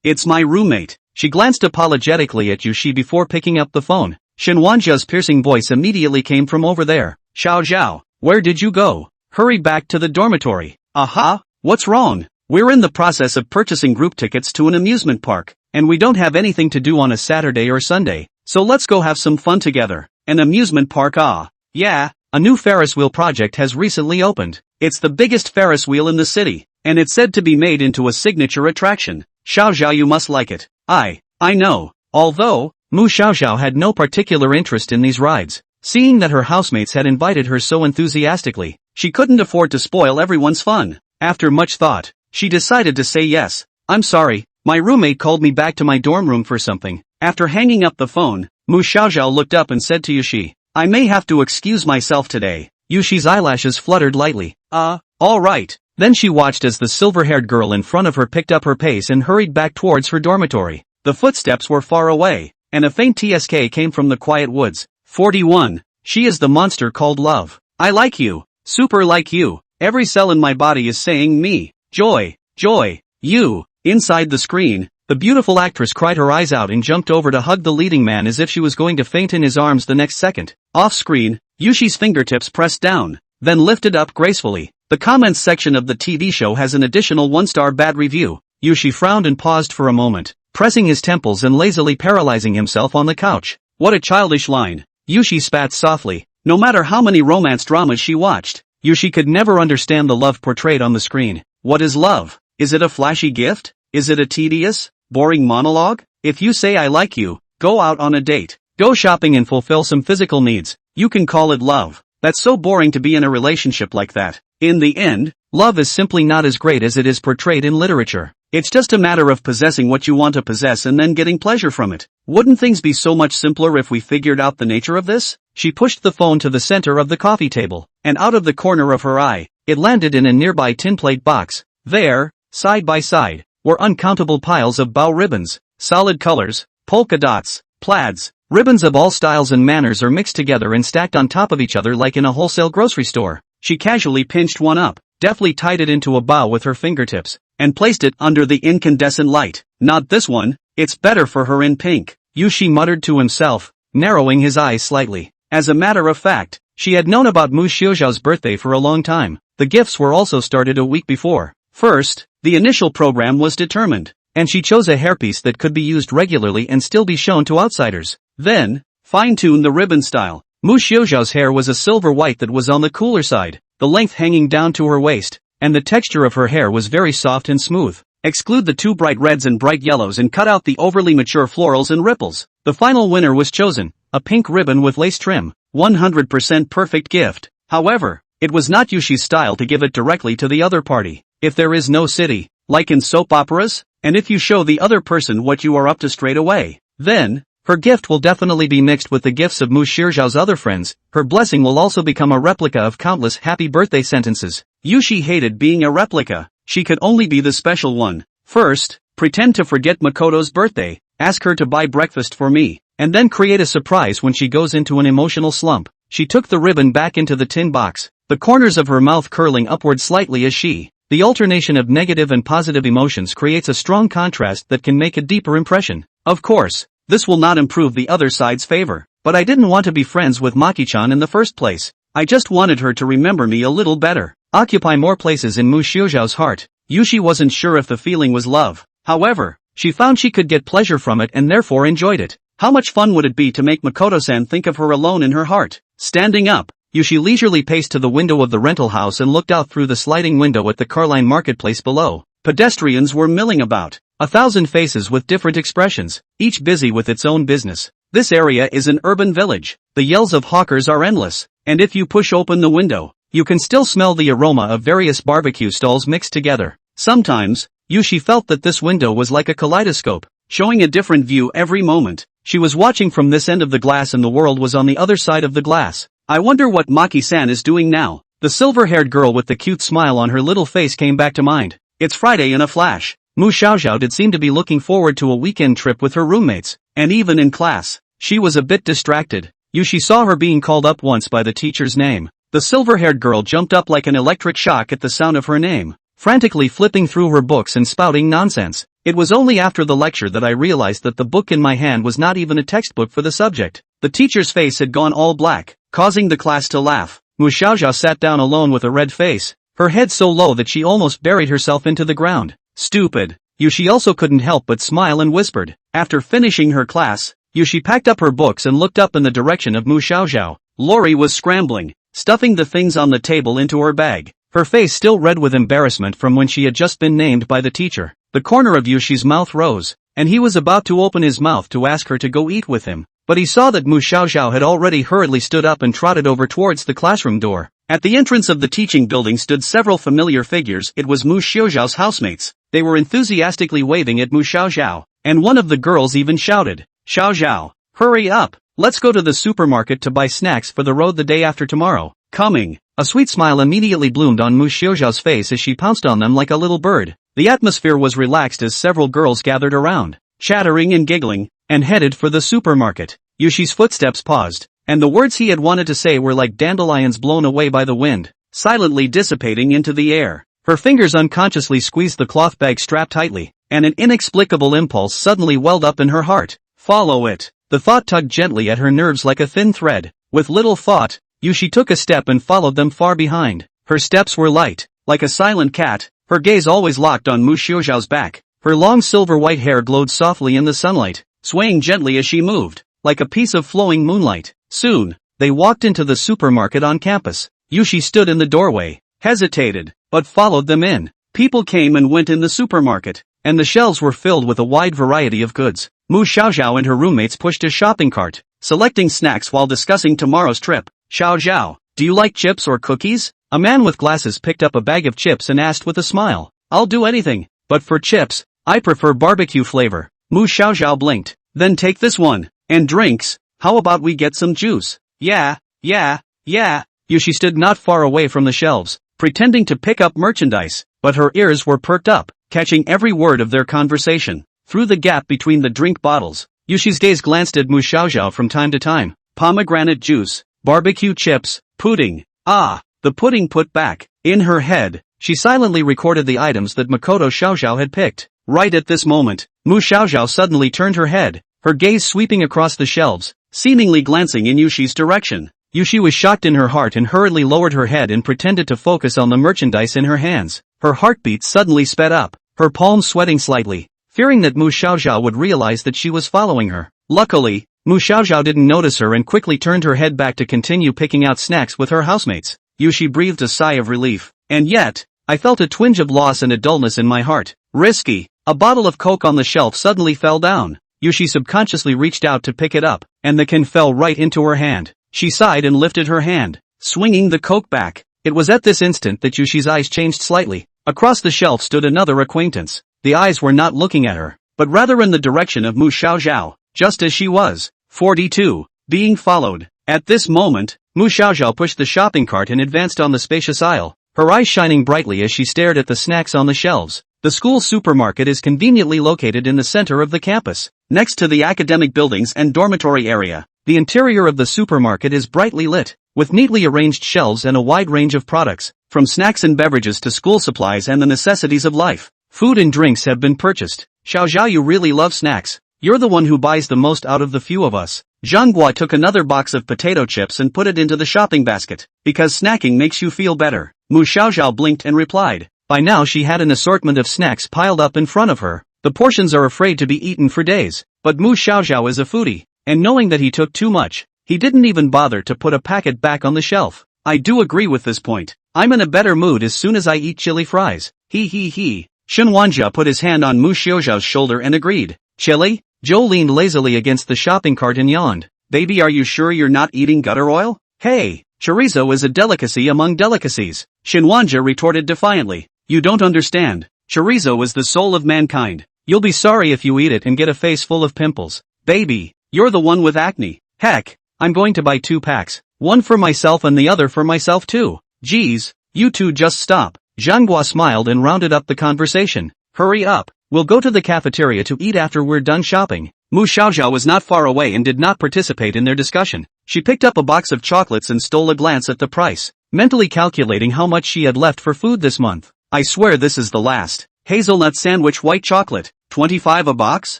It's my roommate. She glanced apologetically at Yushi before picking up the phone. Shin Wanjia's piercing voice immediately came from over there. Xiao Zhao, where did you go? Hurry back to the dormitory. Aha, what's wrong? We're in the process of purchasing group tickets to an amusement park, and we don't have anything to do on a Saturday or Sunday, so let's go have some fun together. An amusement park? Ah, yeah, a new Ferris wheel project has recently opened. It's the biggest Ferris wheel in the city, and it's said to be made into a signature attraction. Xiao Zhao, you must like it. I know. Although, Mu Xiaoxiao had no particular interest in these rides. Seeing that her housemates had invited her so enthusiastically, she couldn't afford to spoil everyone's fun. After much thought, she decided to say yes. I'm sorry, my roommate called me back to my dorm room for something. After hanging up the phone, Mu Xiaoxiao looked up and said to Yushi, I may have to excuse myself today. Yushi's eyelashes fluttered lightly. Alright. Then she watched as the silver-haired girl in front of her picked up her pace and hurried back towards her dormitory. The footsteps were far away, and a faint TSK came from the quiet woods. 41. She is the monster called love. I like you. Super like you. Every cell in my body is saying me. Joy. Joy. You. Inside the screen, the beautiful actress cried her eyes out and jumped over to hug the leading man as if she was going to faint in his arms the next second. Off-screen, Yushi's fingertips pressed down, then lifted up gracefully. The comments section of the TV show has an additional 1-star bad review. Yushi frowned and paused for a moment, pressing his temples and lazily paralyzing himself on the couch. What a childish line. Yushi spat softly. No matter how many romance dramas she watched, Yushi could never understand the love portrayed on the screen. What is love? Is it a flashy gift? Is it a tedious, boring monologue? If you say I like you, go out on a date, go shopping and fulfill some physical needs, you can call it love. That's so boring to be in a relationship like that. In the end, love is simply not as great as it is portrayed in literature. It's just a matter of possessing what you want to possess and then getting pleasure from it. Wouldn't things be so much simpler if we figured out the nature of this? She pushed the phone to the center of the coffee table, and out of the corner of her eye, it landed in a nearby tin plate box. There, side by side, were uncountable piles of bow ribbons, solid colors, polka dots, plaids. Ribbons of all styles and manners are mixed together and stacked on top of each other like in a wholesale grocery store. She casually pinched one up, deftly tied it into a bow with her fingertips, and placed it under the incandescent light. Not this one, it's better for her in pink, Yushi muttered to himself, narrowing his eyes slightly. As a matter of fact, she had known about Mu Xiaoxiao's birthday for a long time. The gifts were also started a week before. First, the initial program was determined, and she chose a hairpiece that could be used regularly and still be shown to outsiders. Then, fine-tune the ribbon style. Mu Xiaoxiao's hair was a silver white that was on the cooler side, the length hanging down to her waist, and the texture of her hair was very soft and smooth. Exclude the too bright reds and bright yellows and cut out the overly mature florals and ripples. The final winner was chosen, a pink ribbon with lace trim. 100% perfect gift. However, it was not Yushi's style to give it directly to the other party. If there is no city, like in soap operas, and if you show the other person what you are up to straight away, then, her gift will definitely be mixed with the gifts of Mu Xiaoxiao's other friends. Her blessing will also become a replica of countless happy birthday sentences. Yushi hated being a replica. She could only be the special one. First, pretend to forget Makoto's birthday, ask her to buy breakfast for me, and then create a surprise when she goes into an emotional slump. She took the ribbon back into the tin box, the corners of her mouth curling upward slightly as the alternation of negative and positive emotions creates a strong contrast that can make a deeper impression. Of course, this will not improve the other side's favor, but I didn't want to be friends with Maki-chan in the first place. I just wanted her to remember me a little better, occupy more places in Mu Xiaoxiao's heart. Yushi wasn't sure if the feeling was love. However, she found she could get pleasure from it and therefore enjoyed it. How much fun would it be to make Makoto-san think of her alone in her heart? Standing up, Yushi leisurely paced to the window of the rental house and looked out through the sliding window at the Carline marketplace below. Pedestrians were milling about, 1,000 faces with different expressions, each busy with its own business. This area is an urban village. The yells of hawkers are endless, and if you push open the window, you can still smell the aroma of various barbecue stalls mixed together. Sometimes, Yushi felt that this window was like a kaleidoscope, showing a different view every moment. She was watching from this end of the glass and the world was on the other side of the glass. I wonder what Maki-san is doing now. The silver-haired girl with the cute smile on her little face came back to mind. It's Friday in a flash. Mu Xiaoxiao did seem to be looking forward to a weekend trip with her roommates, and even in class, she was a bit distracted. Yushi saw her being called up once by the teacher's name. The silver-haired girl jumped up like an electric shock at the sound of her name, frantically flipping through her books and spouting nonsense. It was only after the lecture that I realized that the book in my hand was not even a textbook for the subject. The teacher's face had gone all black, causing the class to laugh. Mu Xiaoxiao sat down alone with a red face, her head so low that she almost buried herself into the ground. Stupid. Yushi also couldn't help but smile and whispered. After finishing her class, Yushi packed up her books and looked up in the direction of Mu Xiaoxiao. Lori was scrambling, stuffing the things on the table into her bag, her face still red with embarrassment from when she had just been named by the teacher. The corner of Yushi's mouth rose, and he was about to open his mouth to ask her to go eat with him, but he saw that Mu Xiaoxiao had already hurriedly stood up and trotted over towards the classroom door. At the entrance of the teaching building stood several familiar figures. It was Mu Xiaoxiao's housemates. They were enthusiastically waving at Mu Xiaoxiao, and one of the girls even shouted, "Xiaoxiao, hurry up! Let's go to the supermarket to buy snacks for the road the day after tomorrow." Coming. A sweet smile immediately bloomed on Mu Xiaoxiao's face as she pounced on them like a little bird. The atmosphere was relaxed as several girls gathered around, chattering and giggling, and headed for the supermarket. Yushi's footsteps paused, and the words he had wanted to say were like dandelions blown away by the wind, silently dissipating into the air. Her fingers unconsciously squeezed the cloth bag strapped tightly, and an inexplicable impulse suddenly welled up in her heart. Follow it. The thought tugged gently at her nerves like a thin thread. With little thought, Yushi took a step and followed them far behind. Her steps were light, like a silent cat, her gaze always locked on Mu Xiaoxiao's back. Her long silver-white hair glowed softly in the sunlight, swaying gently as she moved, like a piece of flowing moonlight. Soon, they walked into the supermarket on campus. Yushi stood in the doorway, hesitated, but followed them in. People came and went in the supermarket, and the shelves were filled with a wide variety of goods. Mu Xiaoxiao and her roommates pushed a shopping cart, selecting snacks while discussing tomorrow's trip. "Xiaoxiao, do you like chips or cookies?" A man with glasses picked up a bag of chips and asked with a smile. "I'll do anything, but for chips, I prefer barbecue flavor." Mu Xiaoxiao blinked. "Then take this one. And drinks, how about we get some juice?" Yeah. Yushi stood not far away from the shelves, pretending to pick up merchandise, but her ears were perked up, catching every word of their conversation. Through the gap between the drink bottles, Yushi's gaze glanced at Mu Xiaoxiao from time to time. Pomegranate juice, barbecue chips, pudding. The pudding put back. In her head, she silently recorded the items that Makoto Xiaoxiao had picked. Right at this moment, Mu Xiaoxiao suddenly turned her head, her gaze sweeping across the shelves, seemingly glancing in Yushi's direction. Yushi was shocked in her heart and hurriedly lowered her head and pretended to focus on the merchandise in her hands. Her heartbeat suddenly sped up, her palms sweating slightly, fearing that Mu Xiaoxiao would realize that she was following her. Luckily, Mu Xiaoxiao didn't notice her and quickly turned her head back to continue picking out snacks with her housemates. Yushi breathed a sigh of relief. And yet, I felt a twinge of loss and a dullness in my heart. Risky. A bottle of Coke on the shelf suddenly fell down. Yushi subconsciously reached out to pick it up, and the can fell right into her hand. She sighed and lifted her hand, swinging the Coke back. It was at this instant that Yushi's eyes changed slightly. Across the shelf stood another acquaintance. The eyes were not looking at her, but rather in the direction of Mu Xiaoxiao, just as she was. 42. Being followed. At this moment, Mu Xiaoxiao pushed the shopping cart and advanced on the spacious aisle, her eyes shining brightly as she stared at the snacks on the shelves. The school supermarket is conveniently located in the center of the campus, next to the academic buildings and dormitory area. The interior of the supermarket is brightly lit, with neatly arranged shelves and a wide range of products, from snacks and beverages to school supplies and the necessities of life. Food and drinks have been purchased. Xiaoxiao, you really love snacks. You're the one who buys the most out of the few of us. Zhanghua took another box of potato chips and put it into the shopping basket. Because snacking makes you feel better. Mu Xiaoxiao blinked and replied. By now she had an assortment of snacks piled up in front of her. The portions are afraid to be eaten for days. But Mu Xiaoxiao is a foodie, and knowing that he took too much, he didn't even bother to put a packet back on the shelf. I do agree with this point. I'm in a better mood as soon as I eat chili fries. He. Shenwanjia put his hand on Mu Xiaoxiao's shoulder and agreed. Chili? Joe leaned lazily against the shopping cart and yawned. Baby, are you sure you're not eating gutter oil? Hey, chorizo is a delicacy among delicacies. Shenwanjia retorted defiantly. You don't understand. Chorizo is the soul of mankind. You'll be sorry if you eat it and get a face full of pimples. Baby, you're the one with acne. Heck, I'm going to buy 2 packs. One for myself and the other for myself too. Geez, you two just stop. Zhanghua smiled and rounded up the conversation. Hurry up. We'll go to the cafeteria to eat after we're done shopping. Mu Xiaoxiao was not far away and did not participate in their discussion. She picked up a box of chocolates and stole a glance at the price, mentally calculating how much she had left for food this month. I swear this is the last. Hazelnut sandwich white chocolate, 25 a box?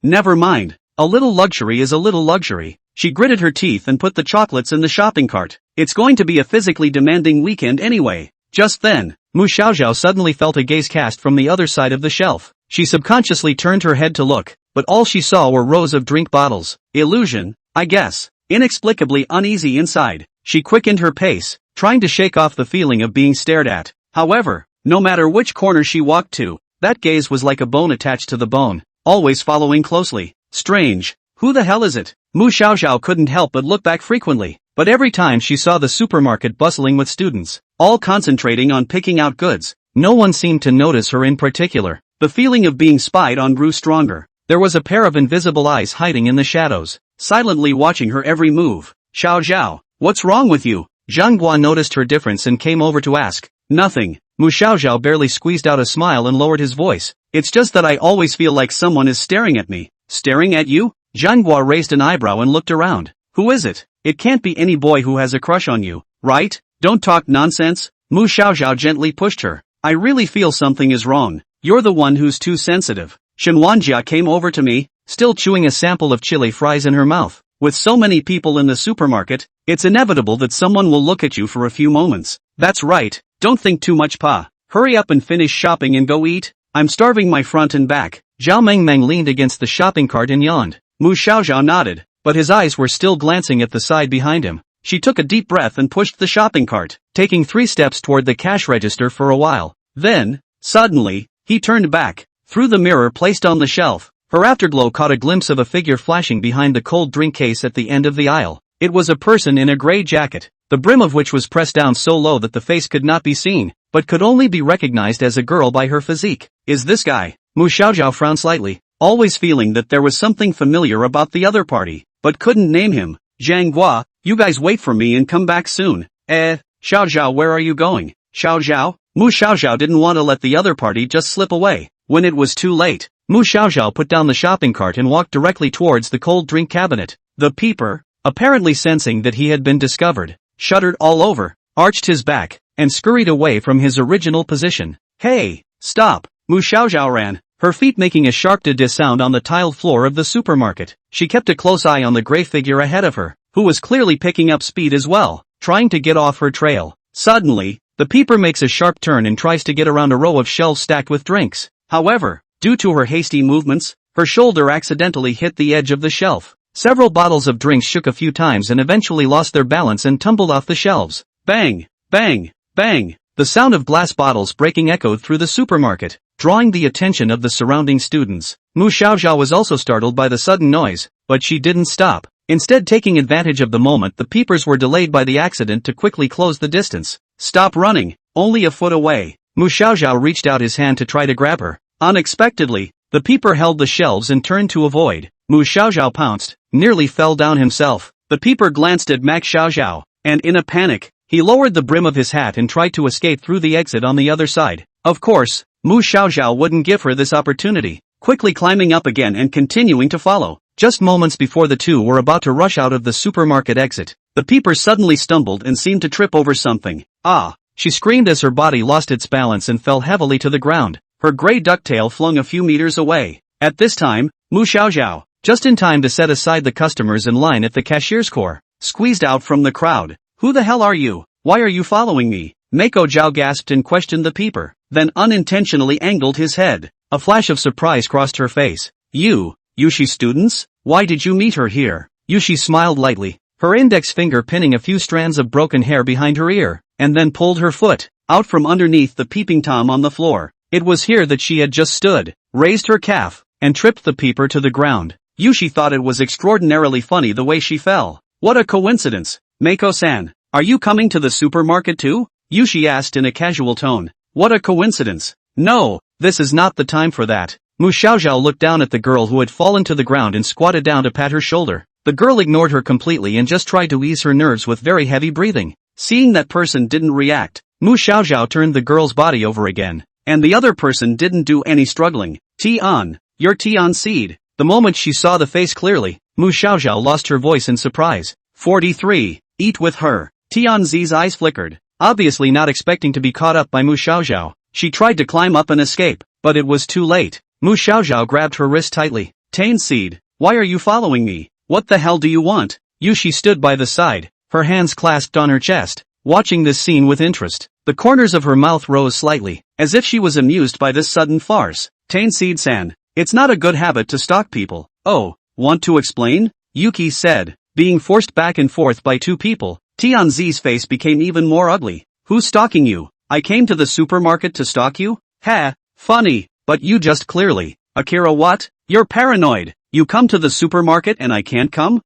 Never mind. A little luxury is a little luxury. She gritted her teeth and put the chocolates in the shopping cart. It's going to be a physically demanding weekend anyway. Just then, Mu Xiaoxiao suddenly felt a gaze cast from the other side of the shelf. She subconsciously turned her head to look, but all she saw were rows of drink bottles. Illusion, I guess. Inexplicably uneasy inside, she quickened her pace, trying to shake off the feeling of being stared at. However, no matter which corner she walked to, that gaze was like a bone attached to the bone, always following closely. Strange. Who the hell is it? Mu Xiaoxiao couldn't help but look back frequently, but every time she saw the supermarket bustling with students, all concentrating on picking out goods, no one seemed to notice her in particular. The feeling of being spied on grew stronger. There was a pair of invisible eyes hiding in the shadows, silently watching her every move. Xiaoxiao, what's wrong with you? Zhang Guo noticed her difference and came over to ask. Nothing. Mu Xiaoxiao barely squeezed out a smile and lowered his voice. It's just that I always feel like someone is staring at me. Staring at you? Zhang Guo raised an eyebrow and looked around. Who is it? It can't be any boy who has a crush on you, right? Don't talk nonsense. Mu Xiaoxiao gently pushed her. I really feel something is wrong. You're the one who's too sensitive. Shen Wanjia came over to me, still chewing a sample of chili fries in her mouth. With so many people in the supermarket, it's inevitable that someone will look at you for a few moments. That's right, don't think too much pa. Hurry up and finish shopping and go eat. I'm starving my front and back. Zhao Mengmeng leaned against the shopping cart and yawned. Mu Xiaoxiao nodded, but his eyes were still glancing at the side behind him. She took a deep breath and pushed the shopping cart, taking 3 steps toward the cash register for a while. Then, suddenly, he turned back. Through the mirror placed on the shelf, her afterglow caught a glimpse of a figure flashing behind the cold drink case at the end of the aisle. It was a person in a gray jacket, the brim of which was pressed down so low that the face could not be seen, but could only be recognized as a girl by her physique. Is this guy? Mu Xiaoxiao frowned slightly, always feeling that there was something familiar about the other party, but couldn't name him. Zhang Guo, you guys wait for me and come back soon. Xiaoxiao, where are you going? Xiaoxiao? Mu Xiaoxiao didn't want to let the other party just slip away. When it was too late, Mu Xiaoxiao put down the shopping cart and walked directly towards the cold drink cabinet. The peeper, apparently sensing that he had been discovered, shuddered all over, arched his back, and scurried away from his original position. Hey, stop! Mu Xiaoxiao ran, her feet making a sharp de sound on the tiled floor of the supermarket. She kept a close eye on the gray figure ahead of her, who was clearly picking up speed as well, trying to get off her trail. Suddenly, the peeper makes a sharp turn and tries to get around a row of shelves stacked with drinks. However, due to her hasty movements, her shoulder accidentally hit the edge of the shelf. Several bottles of drinks shook a few times and eventually lost their balance and tumbled off the shelves. Bang! Bang! Bang! The sound of glass bottles breaking echoed through the supermarket, drawing the attention of the surrounding students. Mu Xiaoxiao was also startled by the sudden noise, but she didn't stop. Instead, taking advantage of the moment the peepers were delayed by the accident to quickly close the distance. Stop running, only a foot away. Mu Xiaoxiao reached out his hand to try to grab her. Unexpectedly, the peeper held the shelves and turned to avoid. Mu Xiaoxiao pounced, nearly fell down himself. The peeper glanced at Max Xiaoxiao, and in a panic, he lowered the brim of his hat and tried to escape through the exit on the other side. Of course, Mu Xiaoxiao wouldn't give her this opportunity, quickly climbing up again and continuing to follow. Just moments before the two were about to rush out of the supermarket exit, the peeper suddenly stumbled and seemed to trip over something. Ah! She screamed as her body lost its balance and fell heavily to the ground, her gray ducktail flung a few meters away. At this time, Mu Xiaoxiao, just in time to set aside the customers in line at the cashier's court, squeezed out from the crowd. Who the hell are you? Why are you following me? Mako Zhao gasped and questioned the peeper, then unintentionally angled his head. A flash of surprise crossed her face. Yushi students? Why did you meet her here? Yushi smiled lightly, her index finger pinning a few strands of broken hair behind her ear, and then pulled her foot out from underneath the peeping Tom on the floor. It was here that she had just stood, raised her calf, and tripped the peeper to the ground. Yushi thought it was extraordinarily funny the way she fell. What a coincidence. Mako-san, are you coming to the supermarket too? Yushi asked in a casual tone. What a coincidence. No, this is not the time for that. Mu Xiaoxiao looked down at the girl who had fallen to the ground and squatted down to pat her shoulder. The girl ignored her completely and just tried to ease her nerves with very heavy breathing. Seeing that person didn't react, Mu Xiaoxiao turned the girl's body over again, and the other person didn't do any struggling. Tian, you're Tian Seed. The moment she saw the face clearly, Mu Xiaoxiao lost her voice in surprise. 43. Eat with her. Tian Zi's eyes flickered, obviously not expecting to be caught up by Mu Xiaoxiao. She tried to climb up and escape, but it was too late. Mu Xiaoxiao grabbed her wrist tightly. Tian Seed, why are you following me? What the hell do you want? Yushi stood by the side, her hands clasped on her chest, watching this scene with interest. The corners of her mouth rose slightly, as if she was amused by this sudden farce. Tainseed-san, it's not a good habit to stalk people. Oh, want to explain? Yuki said. Being forced back and forth by two people, Tianzi's face became even more ugly. Who's stalking you? I came to the supermarket to stalk you? Ha, funny, but you just clearly. Akira what? You're paranoid. You come to the supermarket and I can't come?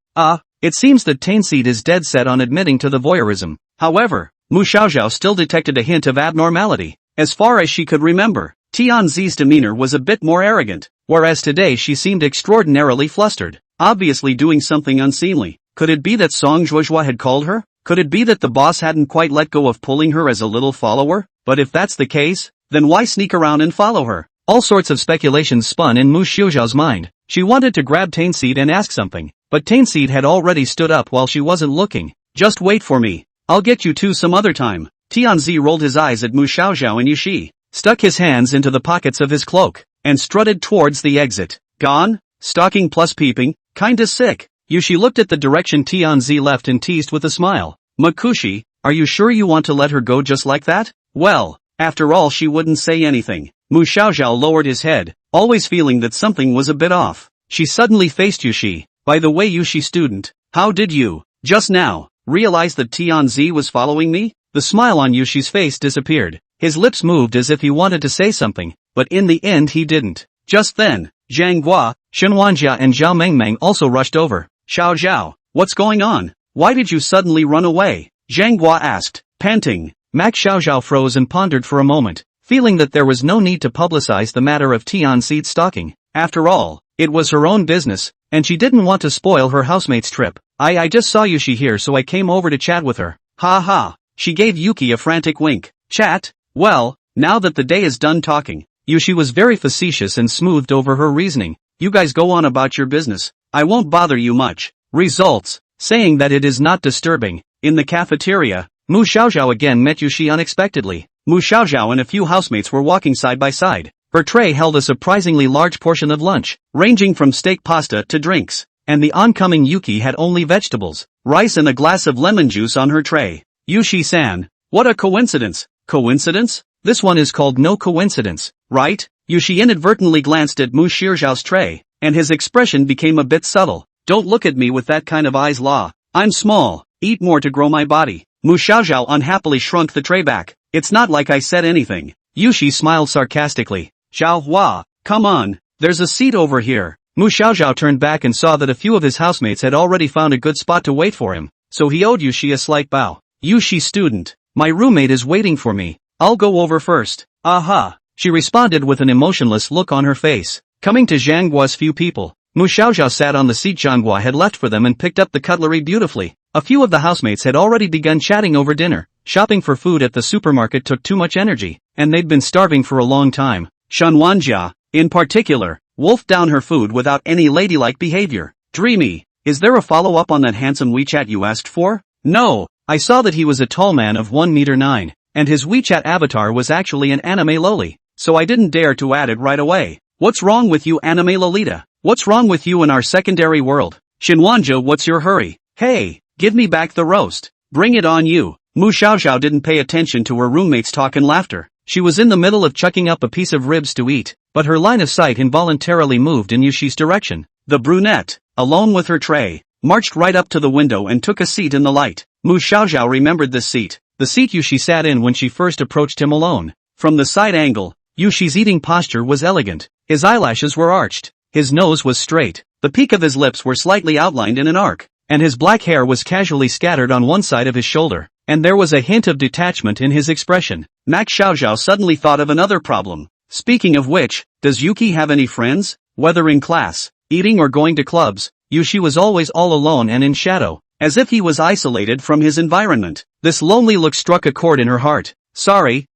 It seems that Tainseed is dead set on admitting to the voyeurism. However, Mu Xiaoxiao still detected a hint of abnormality. As far as she could remember, Tianzi's demeanor was a bit more arrogant, whereas today she seemed extraordinarily flustered, obviously doing something unseemly. Could it be that Song Zhuozhua had called her? Could it be that the boss hadn't quite let go of pulling her as a little follower? But if that's the case, then why sneak around and follow her? All sorts of speculations spun in Mu Xiaoxiao's mind. She wanted to grab Tainseed and ask something, but Tainseed had already stood up while she wasn't looking. Just wait for me. I'll get you two some other time. Tianzi rolled his eyes at Mu Xiaoxiao and Yushi, stuck his hands into the pockets of his cloak, and strutted towards the exit. Gone? Stalking plus peeping? Kinda sick. Yushi looked at the direction Tianzi left and teased with a smile. Makushi, are you sure you want to let her go just like that? Well, after all she wouldn't say anything. Mu Xiaoxiao lowered his head, always feeling that something was a bit off. She suddenly faced Yushi. By the way, Yushi student, how did you, just now, realize that Tianzi was following me? The smile on Yushi's face disappeared. His lips moved as if he wanted to say something, but in the end he didn't. Just then, Zhang Guo, Shenwanjia and Zhao Mengmeng also rushed over. Xiao Zhao, what's going on? Why did you suddenly run away? Zhang Guo asked, panting. Max Xiaozhao froze and pondered for a moment, feeling that there was no need to publicize the matter of Tianzi's stalking. After all, it was her own business, and she didn't want to spoil her housemate's trip. I just saw Yushi here so I came over to chat with her. Ha ha. She gave Yuki a frantic wink. Chat? Well, now that the day is done talking. Yushi was very facetious and smoothed over her reasoning. You guys go on about your business. I won't bother you much. Results. Saying that it is not disturbing. In the cafeteria, Mu Xiaoxiao again met Yushi unexpectedly. Mu Xiaoxiao and a few housemates were walking side by side. Her tray held a surprisingly large portion of lunch, ranging from steak pasta to drinks, and the oncoming Yuki had only vegetables, rice and a glass of lemon juice on her tray. Yushi-san, what a coincidence. Coincidence? This one is called no coincidence, right? Yushi inadvertently glanced at Mu Xiaoxiao's tray, and his expression became a bit subtle. Don't look at me with that kind of eyes law. I'm small, eat more to grow my body. Mu Xiaoxiao unhappily shrunk the tray back. It's not like I said anything. Yushi smiled sarcastically. Xiao Hua, come on, there's a seat over here. Mu Xiaoxiao turned back and saw that a few of his housemates had already found a good spot to wait for him, so he owed Yushi a slight bow. Yushi student, my roommate is waiting for me. I'll go over first. Aha, she responded with an emotionless look on her face. Coming to Zhang Guo's few people, Mu Xiaoxiao sat on the seat Zhang Guo had left for them and picked up the cutlery beautifully. A few of the housemates had already begun chatting over dinner. Shopping for food at the supermarket took too much energy, and they'd been starving for a long time. Shenwanjia, in particular, wolfed down her food without any ladylike behavior. Dreamy, is there a follow-up on that handsome WeChat you asked for? No, I saw that he was a tall man of 1 meter 9, and his WeChat avatar was actually an anime Loli, so I didn't dare to add it right away. What's wrong with you, anime Lolita? What's wrong with you in our secondary world? Shenwanjia, what's your hurry? Hey, give me back the roast. Bring it on you. Mu Xiaoxiao didn't pay attention to her roommate's talk and laughter. She was in the middle of chucking up a piece of ribs to eat, but her line of sight involuntarily moved in Yushi's direction. The brunette, alone with her tray, marched right up to the window and took a seat in the light. Mu Xiaoxiao remembered this seat, the seat Yushi sat in when she first approached him alone. From the side angle, Yushi's eating posture was elegant. His eyelashes were arched, his nose was straight, the peak of his lips were slightly outlined in an arc, and his black hair was casually scattered on one side of his shoulder, and there was a hint of detachment in his expression. Max Xiaoxiao suddenly thought of another problem. Speaking of which, does Yuki have any friends? Whether in class, eating or going to clubs, Yushi was always all alone and in shadow, as if he was isolated from his environment. This lonely look struck a chord in her heart. Sorry,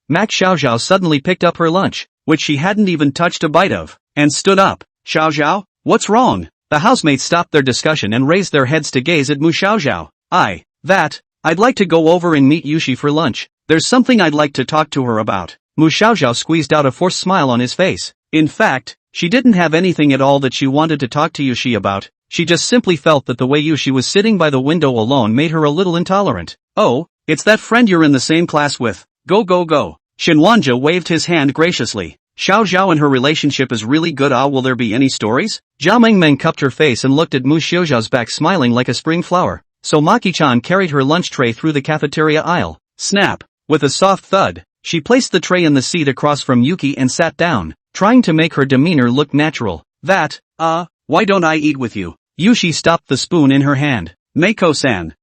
Max Xiaoxiao suddenly picked up her lunch, which she hadn't even touched a bite of, and stood up. Xiaoxiao, what's wrong? The housemates stopped their discussion and raised their heads to gaze at Mu Xiaoxiao. I'd like to go over and meet Yushi for lunch. There's something I'd like to talk to her about. Mu Xiaoxiao squeezed out a forced smile on his face. In fact, she didn't have anything at all that she wanted to talk to Yushi about. She just simply felt that the way Yushi was sitting by the window alone made her a little intolerant. Oh, it's that friend you're in the same class with. Go go go. Shinwanja waved his hand graciously. Xiao Zhao and her relationship is really good. Will there be any stories? Zhao Mengmeng cupped her face and looked at Mu Xiaozhao's back, smiling like a spring flower. So Maki-chan carried her lunch tray through the cafeteria aisle. Snap! With a soft thud, she placed the tray in the seat across from Yuki and sat down, trying to make her demeanor look natural. Why don't I eat with you? Yushi stopped the spoon in her hand. Meiko-san.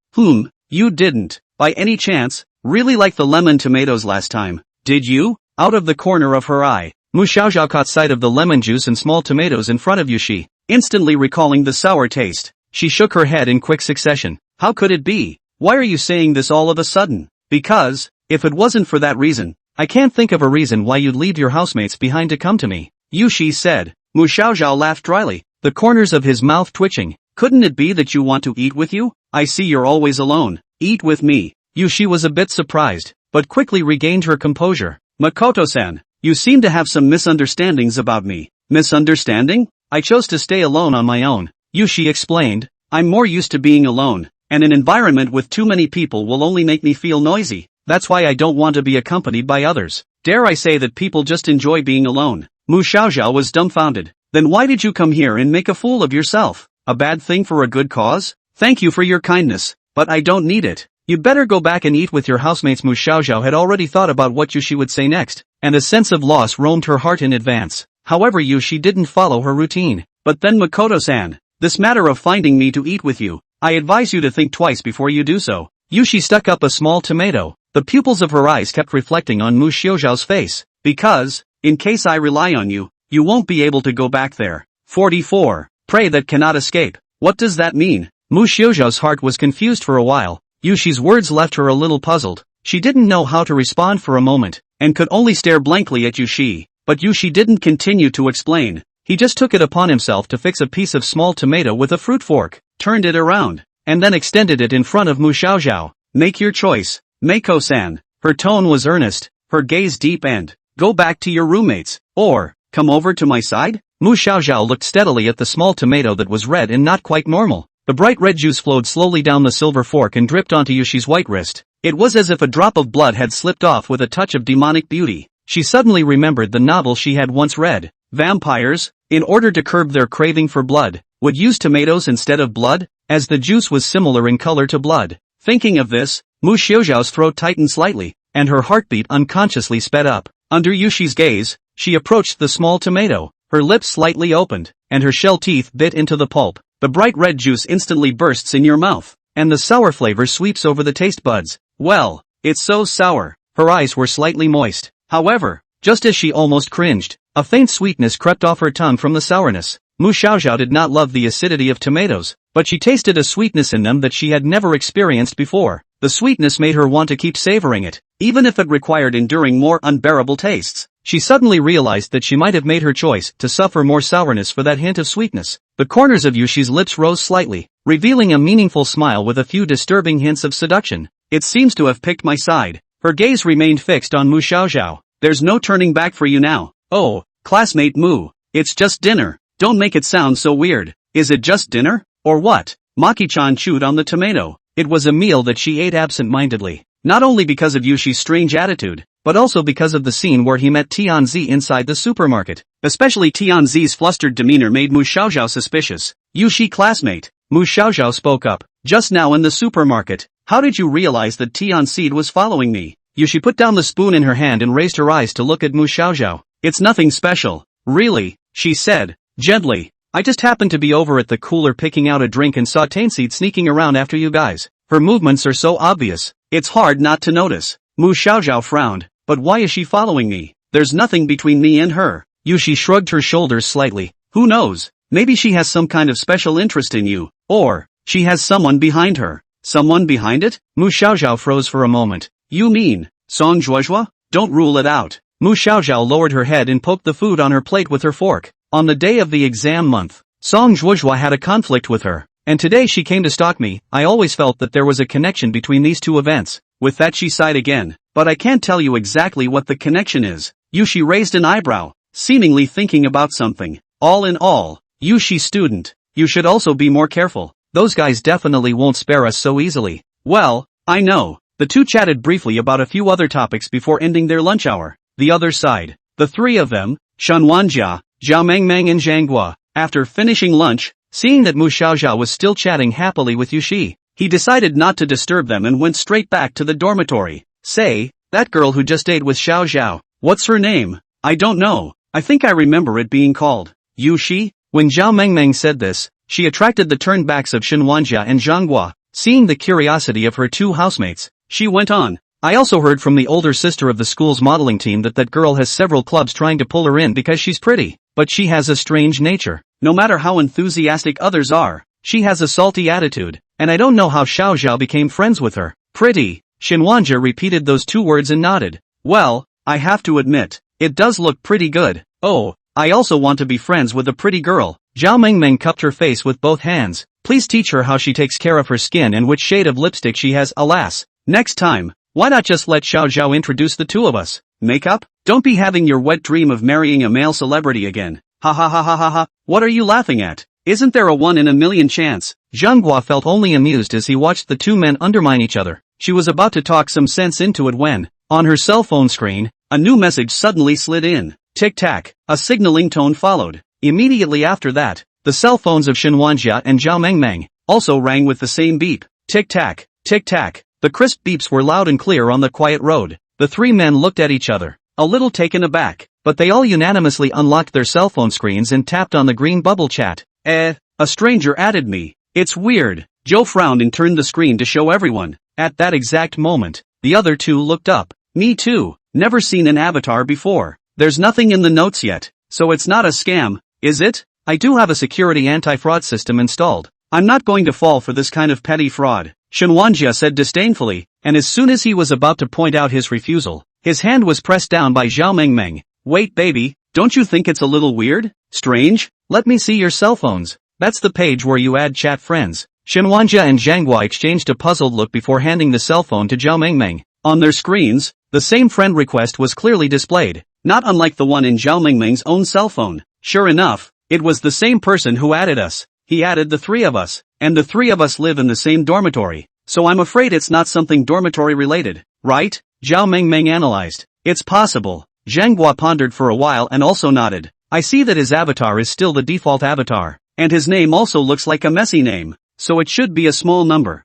You didn't, by any chance, really like the lemon tomatoes last time, did you? Out of the corner of her eye, Mu Xiaozhao caught sight of the lemon juice and small tomatoes in front of Yushi, instantly recalling the sour taste. She shook her head in quick succession. How could it be? Why are you saying this all of a sudden? Because, if it wasn't for that reason, I can't think of a reason why you'd leave your housemates behind to come to me, Yushi said. Mu Xiaozhao laughed dryly, the corners of his mouth twitching. Couldn't it be that you want to eat with you? I see you're always alone. Eat with me. Yushi was a bit surprised, but quickly regained her composure. Makoto-san, you seem to have some misunderstandings about me. Misunderstanding? I chose to stay alone on my own, Yushi explained. I'm more used to being alone, and an environment with too many people will only make me feel noisy. That's why I don't want to be accompanied by others. Dare I say that people just enjoy being alone? Mu Xiaozhao was dumbfounded. Then why did you come here and make a fool of yourself? A bad thing for a good cause? Thank you for your kindness, but I don't need it. You'd better go back and eat with your housemates. Mu Xiaozhao had already thought about what Yushi would say next, and a sense of loss roamed her heart in advance. However, Yushi didn't follow her routine. But then Makoto-san, this matter of finding me to eat with you, I advise you to think twice before you do so. Yushi stuck up a small tomato. The pupils of her eyes kept reflecting on Mu Xiaozhao's face. Because, in case I rely on you, you won't be able to go back there. 44. Prey that cannot escape. What does that mean? Mu Xiaozhao's heart was confused for a while. Yushi's words left her a little puzzled. She didn't know how to respond for a moment, and could only stare blankly at Yushi. But Yushi didn't continue to explain. He just took it upon himself to fix a piece of small tomato with a fruit fork, turned it around, and then extended it in front of Mu Xiaozhao. Make your choice, Meiko-san. Her tone was earnest, her gaze deep and, go back to your roommates, or, come over to my side? Mu Xiaozhao looked steadily at the small tomato that was red and not quite normal. The bright red juice flowed slowly down the silver fork and dripped onto Yushi's white wrist. It was as if a drop of blood had slipped off with a touch of demonic beauty. She suddenly remembered the novel she had once read. Vampires, in order to curb their craving for blood, would use tomatoes instead of blood, as the juice was similar in color to blood. Thinking of this, Mu Xiaozhao's throat tightened slightly, and her heartbeat unconsciously sped up. Under Yushi's gaze, she approached the small tomato. Her lips slightly opened, and her shell teeth bit into the pulp. The bright red juice instantly bursts in your mouth, and the sour flavor sweeps over the taste buds. Well, it's so sour. Her eyes were slightly moist. However, just as she almost cringed, a faint sweetness crept off her tongue from the sourness. Mu Xiaozhao did not love the acidity of tomatoes, but she tasted a sweetness in them that she had never experienced before. The sweetness made her want to keep savoring it, even if it required enduring more unbearable tastes. She suddenly realized that she might have made her choice to suffer more sourness for that hint of sweetness. The corners of Yushi's lips rose slightly, revealing a meaningful smile with a few disturbing hints of seduction. It seems to have picked my side. Her gaze remained fixed on Mu Xiaozhao. There's no turning back for you now. Oh, classmate Mu, it's just dinner. Don't make it sound so weird. Is it just dinner? Or what? Maki-chan chewed on the tomato. It was a meal that she ate absent-mindedly. Not only because of Yushi's strange attitude, but also because of the scene where he met Tianzi inside the supermarket. Especially Tianzi's flustered demeanor made Mu Xiaozhao suspicious. Yushi classmate, Mu Xiaozhao spoke up. Just now in the supermarket, how did you realize that Tianzi was following me? Yushi put down the spoon in her hand and raised her eyes to look at Mu Xiaozhao. It's nothing special. Really, she said, gently. I just happened to be over at the cooler picking out a drink and saw Tianzi sneaking around after you guys. Her movements are so obvious, it's hard not to notice. Mu Xiaozhao frowned. But why is she following me? There's nothing between me and her. Yushi shrugged her shoulders slightly. Who knows? Maybe she has some kind of special interest in you. Or, she has someone behind her. Someone behind it? Mu Xiaozhao froze for a moment. You mean, Song Zhuozhua? Don't rule it out. Mu Xiaozhao lowered her head and poked the food on her plate with her fork. On the day of the exam month, Song Zhuozhua had a conflict with her. And today she came to stalk me. I always felt that there was a connection between these two events. With that she sighed again. But I can't tell you exactly what the connection is. Yushi raised an eyebrow, seemingly thinking about something. All in all, Yushi student, you should also be more careful. Those guys definitely won't spare us so easily. Well, I know. The two chatted briefly about a few other topics before ending their lunch hour. The other side. The three of them, Shenwanjia, Zhao Mengmeng and Zhanghua, after finishing lunch, seeing that Mu Xiaojia was still chatting happily with Yushi, he decided not to disturb them and went straight back to the dormitory. Say, that girl who just ate with Xiaoxiao, what's her name? I don't know. I think I remember it being called Yushi. When Zhao Mengmeng said this, she attracted the turned backs of Shenwanjia and Zhanghua. Seeing the curiosity of her two housemates, she went on. I also heard from the older sister of the school's modeling team that girl has several clubs trying to pull her in because she's pretty, but she has a strange nature. No matter how enthusiastic others are, she has a salty attitude, and I don't know how Xiaoxiao became friends with her. Pretty. Shenwanjia repeated those two words and nodded. Well, I have to admit, it does look pretty good. Oh, I also want to be friends with a pretty girl. Zhao Mengmeng cupped her face with both hands. Please teach her how she takes care of her skin and which shade of lipstick she has. Alas, next time, why not just let Xiaoxiao introduce the two of us? Makeup? Don't be having your wet dream of marrying a male celebrity again. Ha ha ha ha ha ha, what are you laughing at? Isn't there a 1 in a million chance? Zhanghua felt only amused as he watched the two men undermine each other. She was about to talk some sense into it when, on her cell phone screen, a new message suddenly slid in. Tic-tac, a signaling tone followed. Immediately after that, the cell phones of Shenwanjia and Zhao Mengmeng also rang with the same beep. Tic-tac, tic-tac. The crisp beeps were loud and clear on the quiet road. The three men looked at each other, a little taken aback, but they all unanimously unlocked their cell phone screens and tapped on the green bubble chat. A stranger added me. It's weird. Joe frowned and turned the screen to show everyone. At that exact moment, the other two looked up. Me too. Never seen an avatar before. There's nothing in the notes yet, so it's not a scam, is it? I do have a security anti-fraud system installed. I'm not going to fall for this kind of petty fraud, Shenwanjia said disdainfully, and as soon as he was about to point out his refusal, his hand was pressed down by Zhao Mengmeng. Wait baby, don't you think it's a little weird? Strange? Let me see your cell phones. That's the page where you add chat friends. Shenwanjia and Zhanghua exchanged a puzzled look before handing the cell phone to Zhao Mengmeng. On their screens, the same friend request was clearly displayed, not unlike the one in Zhao Mengmeng's own cell phone. Sure enough, it was the same person who added us. He added the three of us, and the three of us live in the same dormitory, so I'm afraid it's not something dormitory related, right? Zhao Mengmeng analyzed. It's possible. Zhanghua pondered for a while and also nodded. I see that his avatar is still the default avatar, and his name also looks like a messy name, so it should be a small number.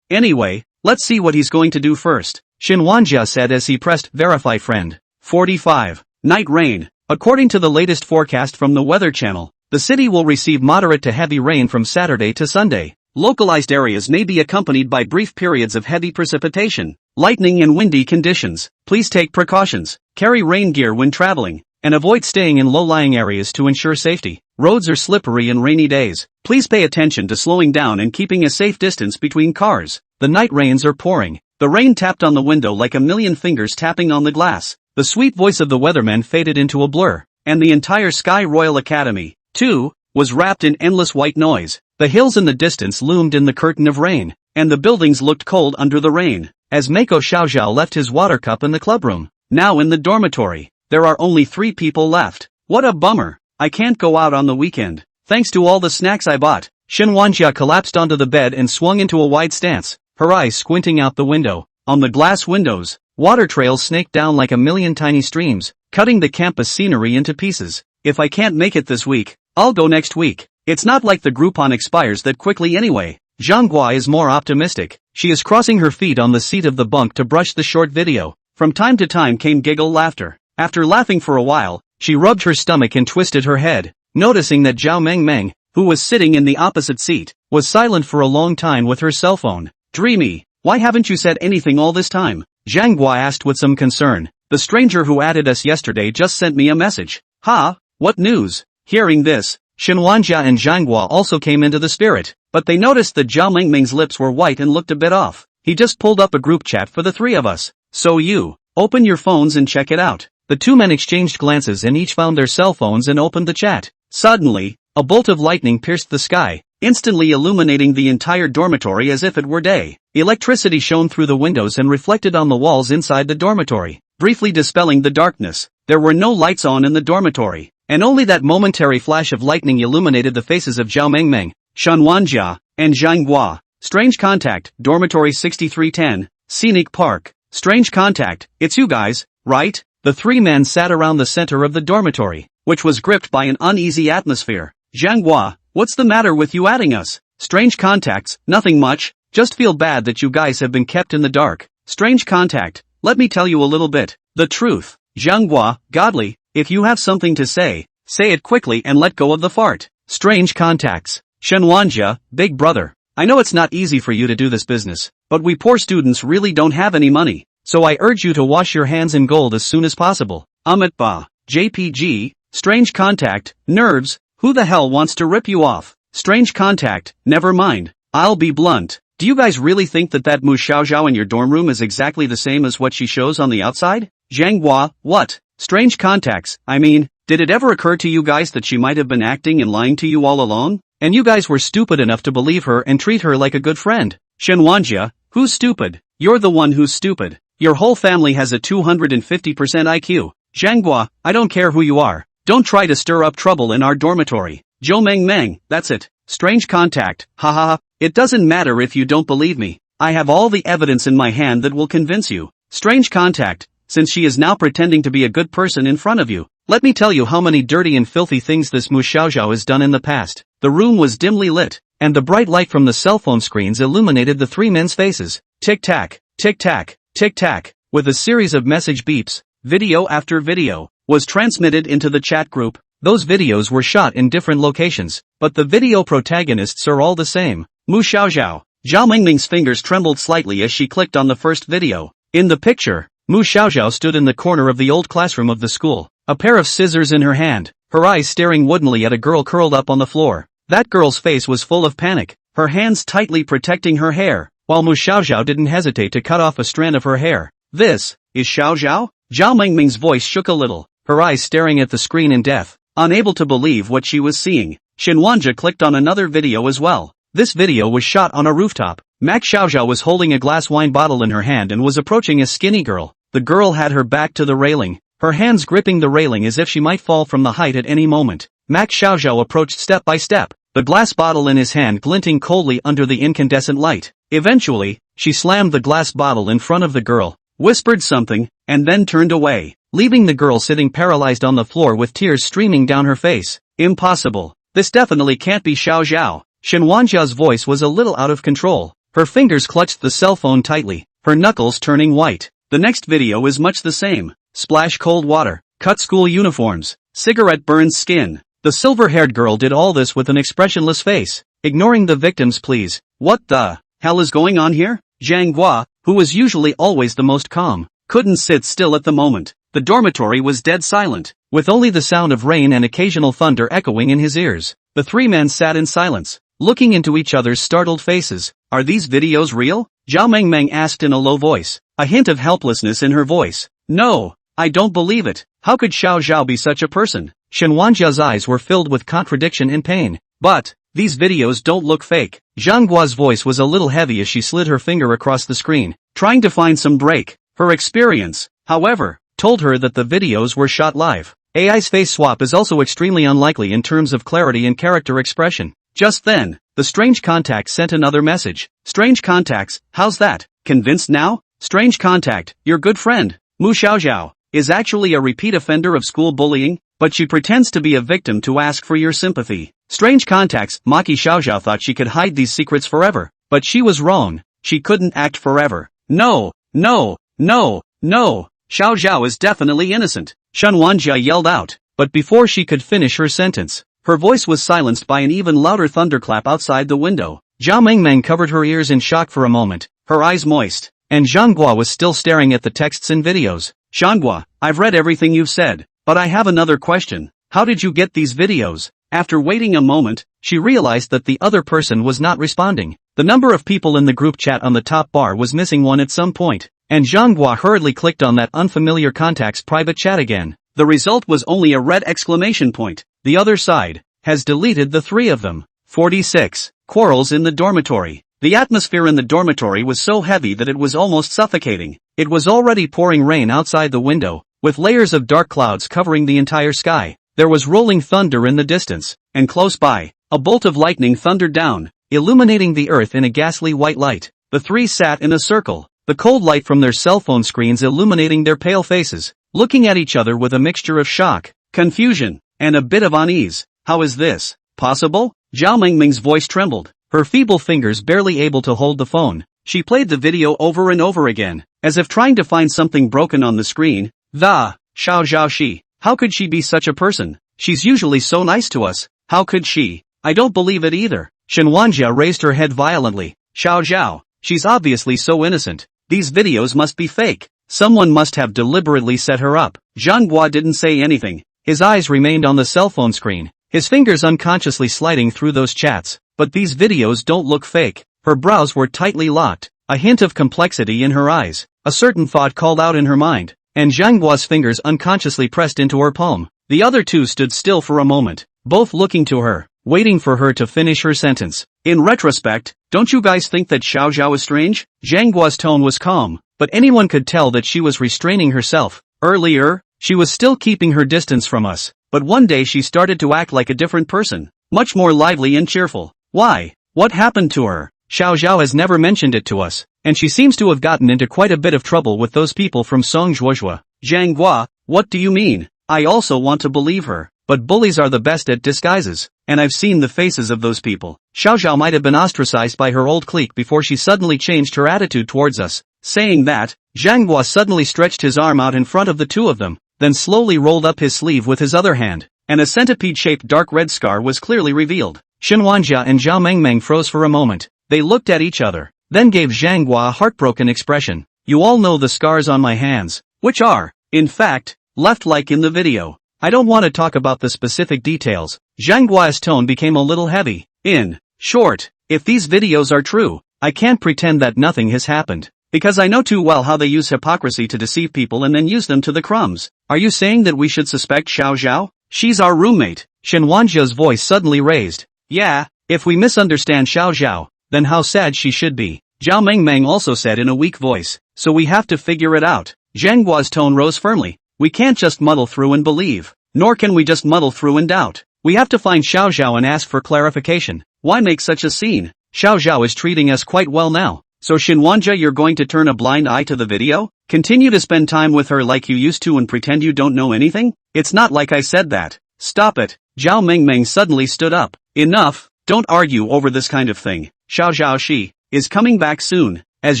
Anyway, let's see what he's going to do first, Shenwanjia said as he pressed verify friend. 45. Night rain. According to the latest forecast from the Weather Channel, the city will receive moderate to heavy rain from Saturday to Sunday. Localized areas may be accompanied by brief periods of heavy precipitation, lightning and windy conditions. Please take precautions, carry rain gear when traveling, and avoid staying in low-lying areas to ensure safety. Roads are slippery in rainy days. Please pay attention to slowing down and keeping a safe distance between cars. The night rains are pouring. The rain tapped on the window like a million fingers tapping on the glass. The sweet voice of the weatherman faded into a blur, and the entire Sky Royal Academy, too, was wrapped in endless white noise. The hills in the distance loomed in the curtain of rain, and the buildings looked cold under the rain. As Mako Xiaoxiao left his water cup in the clubroom, now in the dormitory, there are only 3 people left. What a bummer. I can't go out on the weekend. Thanks to all the snacks I bought. Shenwanjia collapsed onto the bed and swung into a wide stance, her eyes squinting out the window. On the glass windows, water trails snaked down like a million tiny streams, cutting the campus scenery into pieces. If I can't make it this week, I'll go next week. It's not like the Groupon expires that quickly anyway. Zhanghua is more optimistic. She is crossing her feet on the seat of the bunk to brush the short video. From time to time came giggle laughter. After laughing for a while, she rubbed her stomach and twisted her head, noticing that Zhao Mengmeng, who was sitting in the opposite seat, was silent for a long time with her cell phone. Dreamy, why haven't you said anything all this time? Zhanghua asked with some concern. The stranger who added us yesterday just sent me a message. Ha, what news? Hearing this, Shenwanjia and Zhanghua also came into the spirit, but they noticed that Zhao Mengmeng's lips were white and looked a bit off. He just pulled up a group chat for the 3 of us. So you, open your phones and check it out. The 2 men exchanged glances and each found their cell phones and opened the chat. Suddenly, a bolt of lightning pierced the sky, instantly illuminating the entire dormitory as if it were day. Electricity shone through the windows and reflected on the walls inside the dormitory, briefly dispelling the darkness. There were no lights on in the dormitory, and only that momentary flash of lightning illuminated the faces of Zhao Mengmeng, Shen Wanjia, and Zhang Hua. Strange contact, dormitory 6310, Scenic Park. Strange contact, it's you guys, right? The three men sat around the center of the dormitory, which was gripped by an uneasy atmosphere. Zhang Hua, what's the matter with you adding us? Strange contacts, nothing much, just feel bad that you guys have been kept in the dark. Strange contact, let me tell you a little bit. The truth. Zhang Hua, godly, if you have something to say it quickly and let go of the fart. Strange contacts. Shen Wanjia, big brother. I know it's not easy for you to do this business, but we poor students really don't have any money, so I urge you to wash your hands in gold as soon as possible. Amit Ba. JPG, strange contact, nerves, who the hell wants to rip you off? Strange contact, never mind, I'll be blunt. Do you guys really think that Mu Xiaoxiao in your dorm room is exactly the same as what she shows on the outside? Zhang Hua, what? Strange contacts, I mean, did it ever occur to you guys that she might have been acting and lying to you all along? And you guys were stupid enough to believe her and treat her like a good friend. Shen Wanjia, who's stupid? You're the one who's stupid. Your whole family has a 250% IQ. Zhang Hua, I don't care who you are. Don't try to stir up trouble in our dormitory. Zhou Mengmeng, that's it. Strange contact, haha. It doesn't matter if you don't believe me. I have all the evidence in my hand that will convince you. Strange contact, since she is now pretending to be a good person in front of you. Let me tell you how many dirty and filthy things this Mu Xiaoxiao has done in the past. The room was dimly lit, and the bright light from the cell phone screens illuminated the three men's faces. Tick-tack, tick-tack, tick-tack, with a series of message beeps, video after video, was transmitted into the chat group. Those videos were shot in different locations, but the video protagonists are all the same. Mu Xiaoxiao. Zhao Mengming's fingers trembled slightly as she clicked on the first video. In the picture, Mu Xiaoxiao stood in the corner of the old classroom of the school, a pair of scissors in her hand, her eyes staring woodenly at a girl curled up on the floor. That girl's face was full of panic, her hands tightly protecting her hair, while Mu Xiaoxiao didn't hesitate to cut off a strand of her hair. This is Xiaoxiao? Zhao Mengming's voice shook a little, her eyes staring at the screen in death, unable to believe what she was seeing. Shen Wanjia clicked on another video as well. This video was shot on a rooftop. Mac Xiaoxiao was holding a glass wine bottle in her hand and was approaching a skinny girl. The girl had her back to the railing, her hands gripping the railing as if she might fall from the height at any moment. Mac Xiaoxiao approached step by step, the glass bottle in his hand glinting coldly under the incandescent light. Eventually, she slammed the glass bottle in front of the girl, whispered something, and then turned away, leaving the girl sitting paralyzed on the floor with tears streaming down her face. Impossible. This definitely can't be Xiaoxiao. Shen Wanjia's voice was a little out of control. Her fingers clutched the cell phone tightly, her knuckles turning white. The next video is much the same. Splash cold water, cut school uniforms, cigarette burns skin. The silver-haired girl did all this with an expressionless face, ignoring the victims. Please, what the hell is going on here? Zhang Hua, who was usually always the most calm, couldn't sit still at the moment. The dormitory was dead silent, with only the sound of rain and occasional thunder echoing in his ears. The three men sat in silence, looking into each other's startled faces. Are these videos real? Zhao Mengmeng asked in a low voice, a hint of helplessness in her voice. No, I don't believe it. How could Xiaoxiao be such a person? Shen Wanjia's eyes were filled with contradiction and pain. But these videos don't look fake. Zhang Hua's voice was a little heavy as she slid her finger across the screen, trying to find some break. Her experience, however, told her that the videos were shot live. AI's face swap is also extremely unlikely in terms of clarity and character expression. Just then, the strange contact sent another message. Strange contacts, how's that? Convinced now? Strange contact, your good friend, Mu Xiaoxiao, is actually a repeat offender of school bullying, but she pretends to be a victim to ask for your sympathy. Strange contacts, Maki Xiaoxiao thought she could hide these secrets forever, but she was wrong. She couldn't act forever. No, no, no, no. Xiaoxiao is definitely innocent. Shen Wanjia yelled out, but before she could finish her sentence, her voice was silenced by an even louder thunderclap outside the window. Zhao Mengmeng covered her ears in shock for a moment, her eyes moist, and Zhang Hua was still staring at the texts and videos. Zhang Hua, I've read everything you've said, but I have another question. How did you get these videos? After waiting a moment, she realized that the other person was not responding. The number of people in the group chat on the top bar was missing one at some point, and Zhang Hua hurriedly clicked on that unfamiliar contact's private chat again. The result was only a red exclamation point. The other side has deleted the three of them. 46. Quarrels in the dormitory. The atmosphere in the dormitory was so heavy that it was almost suffocating. It was already pouring rain outside the window, with layers of dark clouds covering the entire sky. There was rolling thunder in the distance, and close by, a bolt of lightning thundered down, illuminating the earth in a ghastly white light. The three sat in a circle, the cold light from their cell phone screens illuminating their pale faces, looking at each other with a mixture of shock, confusion, and a bit of unease. How is this possible? Zhao Mengming's voice trembled, her feeble fingers barely able to hold the phone. She played the video over and over again, as if trying to find something broken on the screen. Xiao Zhaoxi, how could she be such a person? She's usually so nice to us. How could she? I don't believe it either. Shenwanjia raised her head violently. Zhao, she's obviously so innocent. These videos must be fake. Someone must have deliberately set her up. Zhang Guo didn't say anything. His eyes remained on the cell phone screen, his fingers unconsciously sliding through those chats. But these videos don't look fake. Her brows were tightly locked, a hint of complexity in her eyes. A certain thought called out in her mind, and Zhang Guo's fingers unconsciously pressed into her palm. The other two stood still for a moment, both looking to her, waiting for her to finish her sentence. In retrospect, don't you guys think that Xiao is strange? Zhang Guo's tone was calm, but anyone could tell that she was restraining herself. Earlier, she was still keeping her distance from us, but one day she started to act like a different person, much more lively and cheerful. Why? What happened to her? Xiao has never mentioned it to us, and she seems to have gotten into quite a bit of trouble with those people from Songzhuozhua. Zhang Guo, what do you mean? I also want to believe her, but bullies are the best at disguises, and I've seen the faces of those people. Xiao might have been ostracized by her old clique before she suddenly changed her attitude towards us. Saying that, Zhang Guo suddenly stretched his arm out in front of the two of them, then slowly rolled up his sleeve with his other hand, and a centipede-shaped dark red scar was clearly revealed. Shenwanjia and Zhao Mengming froze for a moment. They looked at each other, then gave Zhang Guo a heartbroken expression. You all know the scars on my hands, which are, in fact, left like in the video. I don't want to talk about the specific details. Zhang Guo's tone became a little heavy. In short, if these videos are true, I can't pretend that nothing has happened, because I know too well how they use hypocrisy to deceive people and then use them to the crumbs. Are you saying that we should suspect Xiao? She's our roommate. Shenwanjia's voice suddenly raised. Yeah, if we misunderstand Xiao, then how sad she should be. Zhao Mengming also said in a weak voice. So we have to figure it out. Zhang Guo's tone rose firmly. We can't just muddle through and believe, nor can we just muddle through and doubt. We have to find Xiao and ask for clarification. Why make such a scene? Xiao is treating us quite well now. So Shenwanjia, you're going to turn a blind eye to the video? Continue to spend time with her like you used to and pretend you don't know anything? It's not like I said that. Stop it. Zhao Mengming suddenly stood up. Enough, don't argue over this kind of thing. Xiao is coming back soon. As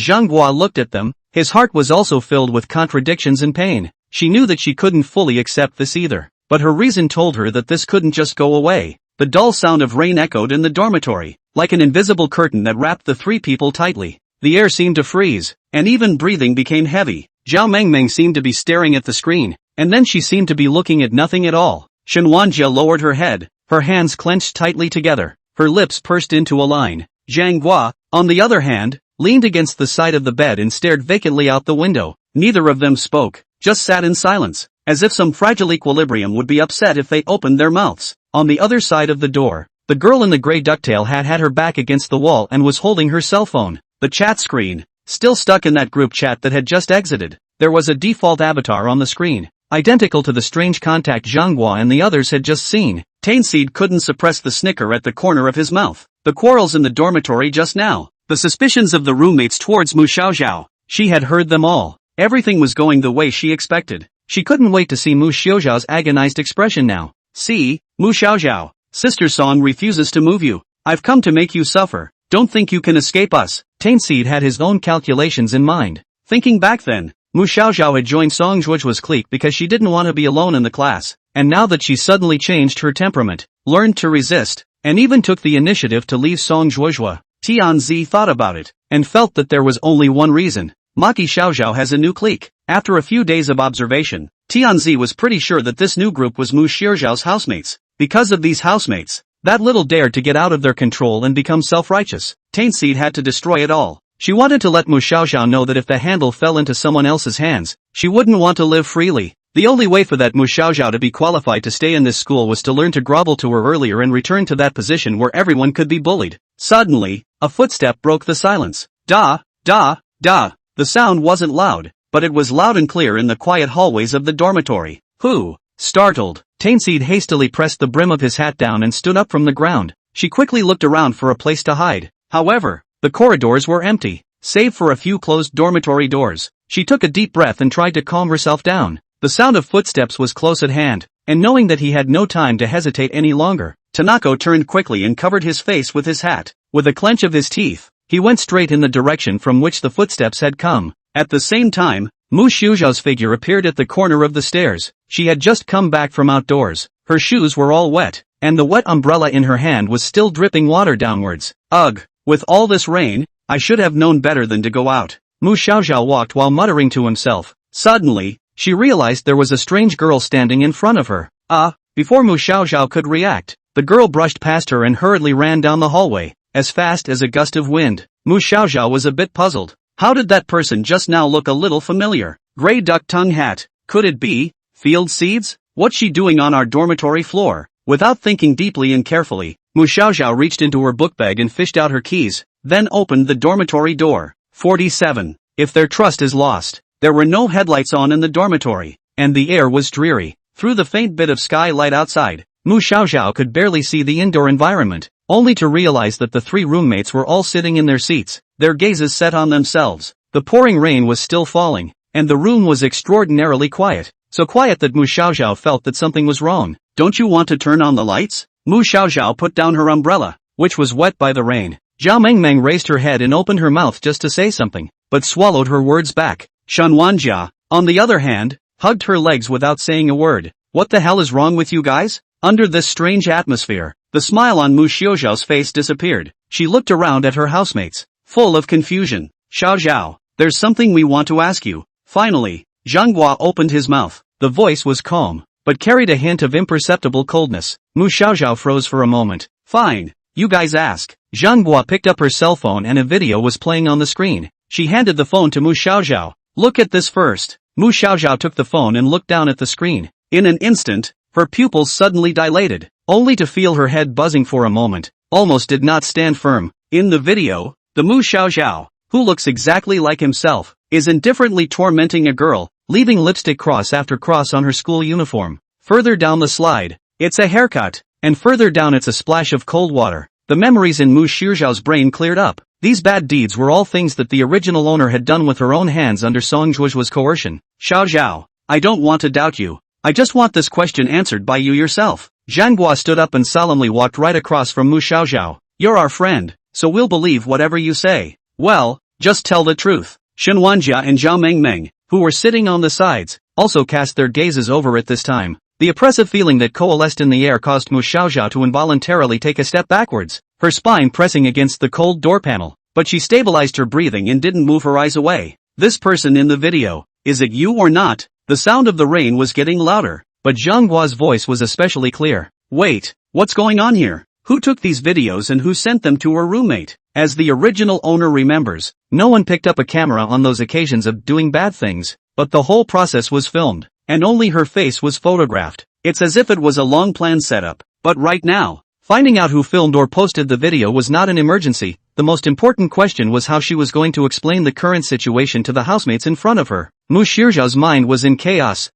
Zhang Guo looked at them, his heart was also filled with contradictions and pain. She knew that she couldn't fully accept this either, but her reason told her that this couldn't just go away. The dull sound of rain echoed in the dormitory, like an invisible curtain that wrapped the three people tightly. The air seemed to freeze, and even breathing became heavy. Zhao Mengming seemed to be staring at the screen, and then she seemed to be looking at nothing at all. Shenwanjia lowered her head, her hands clenched tightly together, her lips pursed into a line. Zhang Guo, on the other hand, leaned against the side of the bed and stared vacantly out the window. Neither of them spoke, just sat in silence, as if some fragile equilibrium would be upset if they opened their mouths. On the other side of the door, the girl in the gray ducktail hat had her back against the wall and was holding her cell phone. The chat screen, still stuck in that group chat that had just exited. There was a default avatar on the screen, identical to the strange contact Zhang Guo and the others had just seen. Tainseed couldn't suppress the snicker at the corner of his mouth. The quarrels in the dormitory just now, the suspicions of the roommates towards Mu Xiaoxiao, she had heard them all. Everything was going the way she expected. She couldn't wait to see Mu Xiaoxiao's agonized expression now. See, Mu Xiaoxiao, Sister Song refuses to move you. I've come to make you suffer. Don't think you can escape us. Tainseed had his own calculations in mind. Thinking back then, Mu Xiaoxiao had joined Song Zhuozhua's clique because she didn't want to be alone in the class, and now that she suddenly changed her temperament, learned to resist, and even took the initiative to leave Song Zhuozhua, Tianzi thought about it, and felt that there was only one reason. Maki Xiaoxiao has a new clique. After a few days of observation, Tianzi was pretty sure that this new group was Mu Xiaoxiao's housemates. Because of these housemates, that little dared to get out of their control and become self-righteous. Tainseed had to destroy it all. She wanted to let Mu Xiaoxiao know that if the handle fell into someone else's hands, she wouldn't want to live freely. The only way for that Mu Xiaoxiao to be qualified to stay in this school was to learn to grovel to her earlier and return to that position where everyone could be bullied. Suddenly, a footstep broke the silence. Da. The sound wasn't loud, but it was loud and clear in the quiet hallways of the dormitory. Who? Startled, Tainseed hastily pressed the brim of his hat down and stood up from the ground. She quickly looked around for a place to hide. However, the corridors were empty, save for a few closed dormitory doors. She took a deep breath and tried to calm herself down. The sound of footsteps was close at hand, and knowing that he had no time to hesitate any longer, Tanako turned quickly and covered his face with his hat. With a clench of his teeth, he went straight in the direction from which the footsteps had come. At the same time, Mu Xiuxiao's figure appeared at the corner of the stairs. She had just come back from outdoors. Her shoes were all wet, and the wet umbrella in her hand was still dripping water downwards. Ugh, with all this rain, I should have known better than to go out. Mu Xiaoxiao walked while muttering to himself. Suddenly, she realized there was a strange girl standing in front of her. Before Mu Xiaoxiao could react, the girl brushed past her and hurriedly ran down the hallway, as fast as a gust of wind. Mu Xiaoxiao was a bit puzzled. How did that person just now look a little familiar? Gray duck tongue hat. Could it be field seeds? What's she doing on our dormitory floor? Without thinking deeply and carefully, Mu Xiaoxiao reached into her book bag and fished out her keys, then opened the dormitory door. 47. If their trust is lost. There were no headlights on in the dormitory, and the air was dreary. Through the faint bit of sky light outside, Mu Xiaoxiao could barely see the indoor environment, only to realize that the three roommates were all sitting in their seats, their gazes set on themselves. The pouring rain was still falling, and the room was extraordinarily quiet, so quiet that Mu Xiaoxiao felt that something was wrong. Don't you want to turn on the lights? Mu Xiaoxiao put down her umbrella, which was wet by the rain. Zhao Mengmeng raised her head and opened her mouth just to say something, but swallowed her words back. Shan Wanjia, on the other hand, hugged her legs without saying a word. What the hell is wrong with you guys? Under this strange atmosphere, the smile on Mu Xiaoxiao's face disappeared. She looked around at her housemates, full of confusion. Xiaoxiao, there's something we want to ask you. Finally, Zhanghua opened his mouth. The voice was calm, but carried a hint of imperceptible coldness. Mu Xiaoxiao froze for a moment. Fine, you guys ask. Zhanghua picked up her cell phone and a video was playing on the screen. She handed the phone to Mu Xiaoxiao. Look at this first. Mu Xiaoxiao took the phone and looked down at the screen. In an instant, her pupils suddenly dilated, only to feel her head buzzing for a moment. Almost did not stand firm. In the video, the Mu Xiaoxiao, who looks exactly like himself, is indifferently tormenting a girl, leaving lipstick cross after cross on her school uniform. Further down the slide, it's a haircut, and further down it's a splash of cold water. The memories in Mu Xiaoxiao's brain cleared up. These bad deeds were all things that the original owner had done with her own hands under Song Zhuo's coercion. Xiaoxiao, I don't want to doubt you. I just want this question answered by you yourself. Zhanghua stood up and solemnly walked right across from Mu Xiaoxiao. You're our friend, so we'll believe whatever you say. Well, just tell the truth. Shen Wanjia and Zhao Mengmeng, who were sitting on the sides, also cast their gazes over it this time. The oppressive feeling that coalesced in the air caused Mu Xiaoxiao to involuntarily take a step backwards, her spine pressing against the cold door panel. But she stabilized her breathing and didn't move her eyes away. This person in the video, is it you or not? The sound of the rain was getting louder, but Zhanghua's voice was especially clear. Wait, what's going on here? Who took these videos and who sent them to her roommate? As the original owner remembers, no one picked up a camera on those occasions of doing bad things, but the whole process was filmed, and only her face was photographed. It's as if it was a long-planned setup. But right now, finding out who filmed or posted the video was not an emergency. The most important question was how she was going to explain the current situation to the housemates in front of her. Mu Xiaoxiao's mind was in chaos.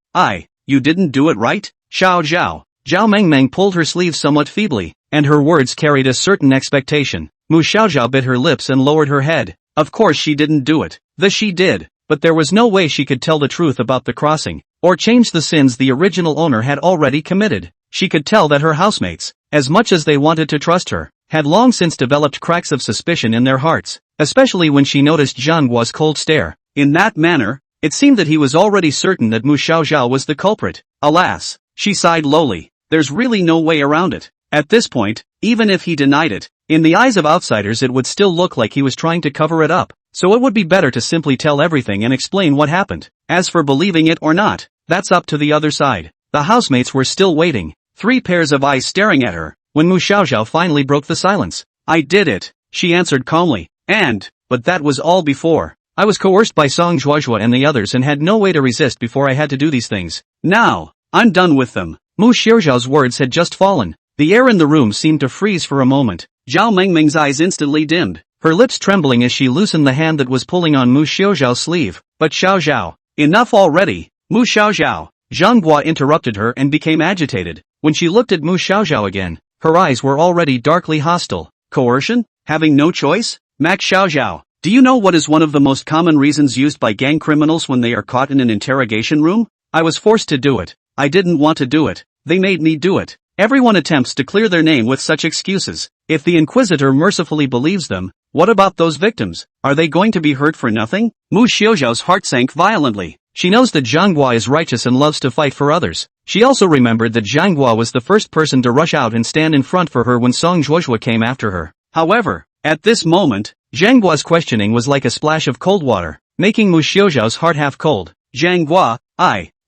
You didn't do it right? Xiaoxiao. Zhao Mengmeng pulled her sleeve somewhat feebly, and her words carried a certain expectation. Mu Xiaoxiao bit her lips and lowered her head. Of course she didn't do it. She did, but there was no way she could tell the truth about the crossing, or change the sins the original owner had already committed. She could tell that her housemates, as much as they wanted to trust her, had long since developed cracks of suspicion in their hearts, especially when she noticed Zhanghua's cold stare. In that manner, it seemed that he was already certain that Mu Xiaoxiao was the culprit. Alas, she sighed lowly, there's really no way around it. At this point, even if he denied it, in the eyes of outsiders it would still look like he was trying to cover it up, so it would be better to simply tell everything and explain what happened. As for believing it or not, that's up to the other side. The housemates were still waiting, 3 pairs of eyes staring at her, when Mu Xiaoxiao finally broke the silence. I did it, she answered calmly, but that was all before. I was coerced by Song Zhuozhuo and the others and had no way to resist before I had to do these things. Now, I'm done with them. Mu Xiaoxiao's words had just fallen. The air in the room seemed to freeze for a moment. Zhao Mengmeng's eyes instantly dimmed, her lips trembling as she loosened the hand that was pulling on Mu Xiaoxiao's sleeve. But Xiaoxiao, enough already. Mu Xiaoxiao. Zhang Guo interrupted her and became agitated. When she looked at Mu Xiaoxiao again, her eyes were already darkly hostile. Coercion? Having no choice? Max Xiaoxiao, do you know what is one of the most common reasons used by gang criminals when they are caught in an interrogation room? I was forced to do it. I didn't want to do it. They made me do it. Everyone attempts to clear their name with such excuses. If the Inquisitor mercifully believes them, what about those victims? Are they going to be hurt for nothing? Mu Xiaoxiao's heart sank violently. She knows that Zhang Guo is righteous and loves to fight for others. She also remembered that Zhang Guo was the first person to rush out and stand in front for her when Song Zhuozhua came after her. However, at this moment, Zhang Guo's questioning was like a splash of cold water, making Mu Xiaoxiao's heart half cold. Zhang Guo,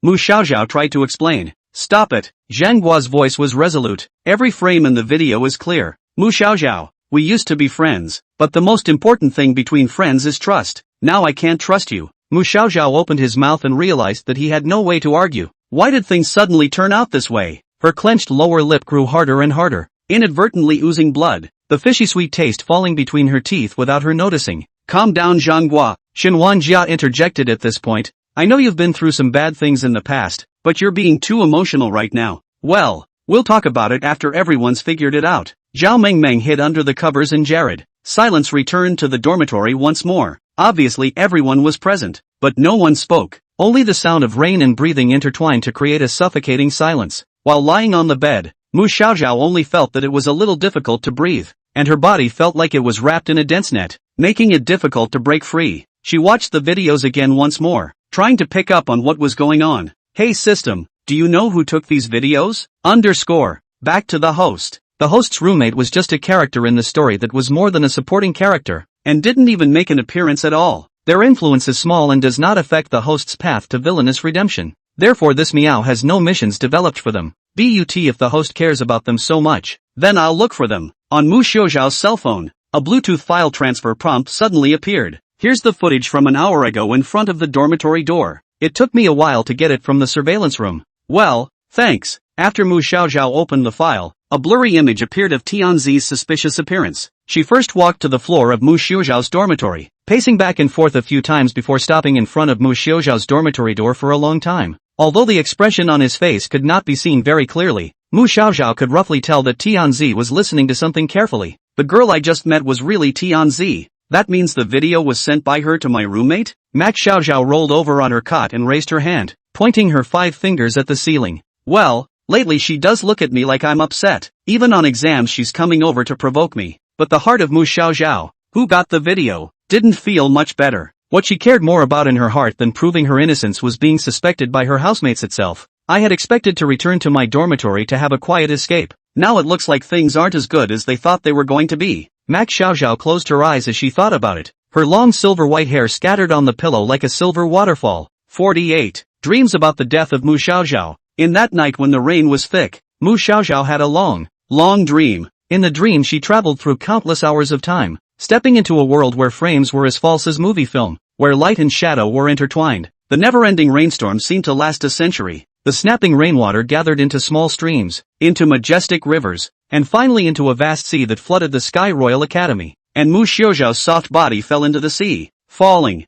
Mu Xiaoxiao tried to explain. Stop it. Zhang Guo's voice was resolute. Every frame in the video is clear. Mu Xiaoxiao, we used to be friends, but the most important thing between friends is trust. Now I can't trust you. Mu Xiaoxiao opened his mouth and realized that he had no way to argue. Why did things suddenly turn out this way? Her clenched lower lip grew harder and harder, inadvertently oozing blood, the fishy sweet taste falling between her teeth without her noticing. Calm down, Zhang Guo. Xinhuan Jia interjected at this point. I know you've been through some bad things in the past, but you're being too emotional right now. Well, we'll talk about it after everyone's figured it out. Zhao Mengmeng hid under the covers and Jared. Silence returned to the dormitory once more. Obviously everyone was present, but no one spoke. Only the sound of rain and breathing intertwined to create a suffocating silence. While lying on the bed, Mu Xiaoxiao only felt that it was a little difficult to breathe, and her body felt like it was wrapped in a dense net, making it difficult to break free. She watched the videos again once more, trying to pick up on what was going on. Hey system, do you know who took these videos? Back to the host. The host's roommate was just a character in the story that was more than a supporting character, and didn't even make an appearance at all. Their influence is small and does not affect the host's path to villainous redemption. Therefore this meow has no missions developed for them. But if the host cares about them so much, then I'll look for them. On Mu Xiaoxiao's cell phone, a Bluetooth file transfer prompt suddenly appeared. Here's the footage from an hour ago in front of the dormitory door. It took me a while to get it from the surveillance room. Well, thanks. After Mu Xiaoxiao opened the file, a blurry image appeared of Tianzi's suspicious appearance. She first walked to the floor of Mu Xiaoxiao's dormitory, pacing back and forth a few times before stopping in front of Mu Xiaoxiao's dormitory door for a long time. Although the expression on his face could not be seen very clearly, Mu Xiaoxiao could roughly tell that Tianzi was listening to something carefully. The girl I just met was really Tianzi. That means the video was sent by her to my roommate? Max Xiaoxiao rolled over on her cot and raised her hand, pointing her 5 fingers at the ceiling. Well, lately she does look at me like I'm upset. Even on exams she's coming over to provoke me. But the heart of Mu Xiaoxiao, who got the video, didn't feel much better. What she cared more about in her heart than proving her innocence was being suspected by her housemates itself. I had expected to return to my dormitory to have a quiet escape. Now it looks like things aren't as good as they thought they were going to be. Max Xiaoxiao closed her eyes as she thought about it. Her long silver white hair scattered on the pillow like a silver waterfall. 48. Dreams about the death of Mu Xiaoxiao. In that night when the rain was thick, Mu Xiaoxiao had a long dream. In the dream she traveled through countless hours of time, stepping into a world where frames were as false as movie film, where light and shadow were intertwined. The never-ending rainstorm seemed to last a century. The snapping rainwater gathered into small streams, into majestic rivers, and finally into a vast sea that flooded the Sky Royal Academy. And Mu Xiaoxiao's soft body fell into the sea, falling.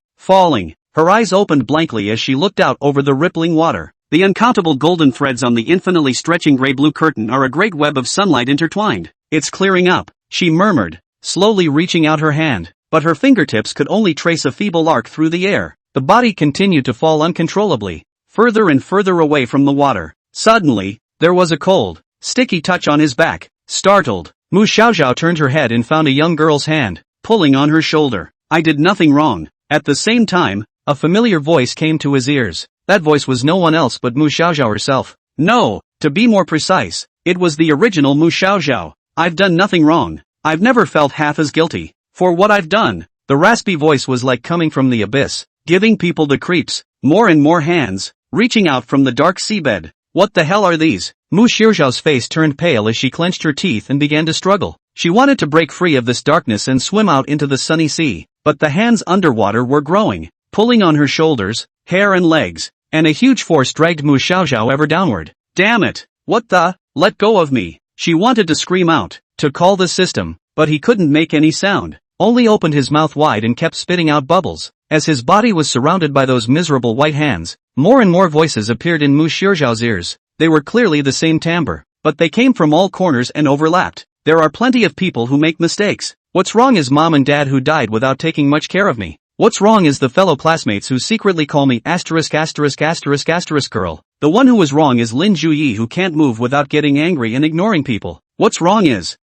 Her eyes opened blankly as she looked out over the rippling water. The uncountable golden threads on the infinitely stretching gray-blue curtain are a great web of sunlight intertwined. It's clearing up, she murmured, slowly reaching out her hand. But her fingertips could only trace a feeble arc through the air. The body continued to fall uncontrollably, further and further away from the water. Suddenly, there was a cold, sticky touch on his back. Startled, Mu Xiaoxiao turned her head and found a young girl's hand, pulling on her shoulder. I did nothing wrong. At the same time, a familiar voice came to his ears. That voice was no one else but Mu Xiaoxiao herself. No, to be more precise, it was the original Mu Xiaoxiao. I've done nothing wrong. I've never felt half as guilty for what I've done. The raspy voice was like coming from the abyss, giving people the creeps. More and more hands, reaching out from the dark seabed. What the hell are these? Mu Xiaoxiao's face turned pale as she clenched her teeth and began to struggle. She wanted to break free of this darkness and swim out into the sunny sea, but the hands underwater were growing, pulling on her shoulders, hair and legs, and a huge force dragged Mu Xiaoxiao ever downward. Damn it! What the? Let go of me! She wanted to scream out, to call the system, but he couldn't make any sound, only opened his mouth wide and kept spitting out bubbles. As his body was surrounded by those miserable white hands, more and more voices appeared in Mu Xiaozhao's ears. They were clearly the same timbre, but they came from all corners and overlapped. There are plenty of people who make mistakes. What's wrong is mom and dad who died without taking much care of me. What's wrong is the fellow classmates who secretly call me asterisk asterisk asterisk asterisk girl. The one who was wrong is Lin Juyi who can't move without getting angry and ignoring people. What's wrong is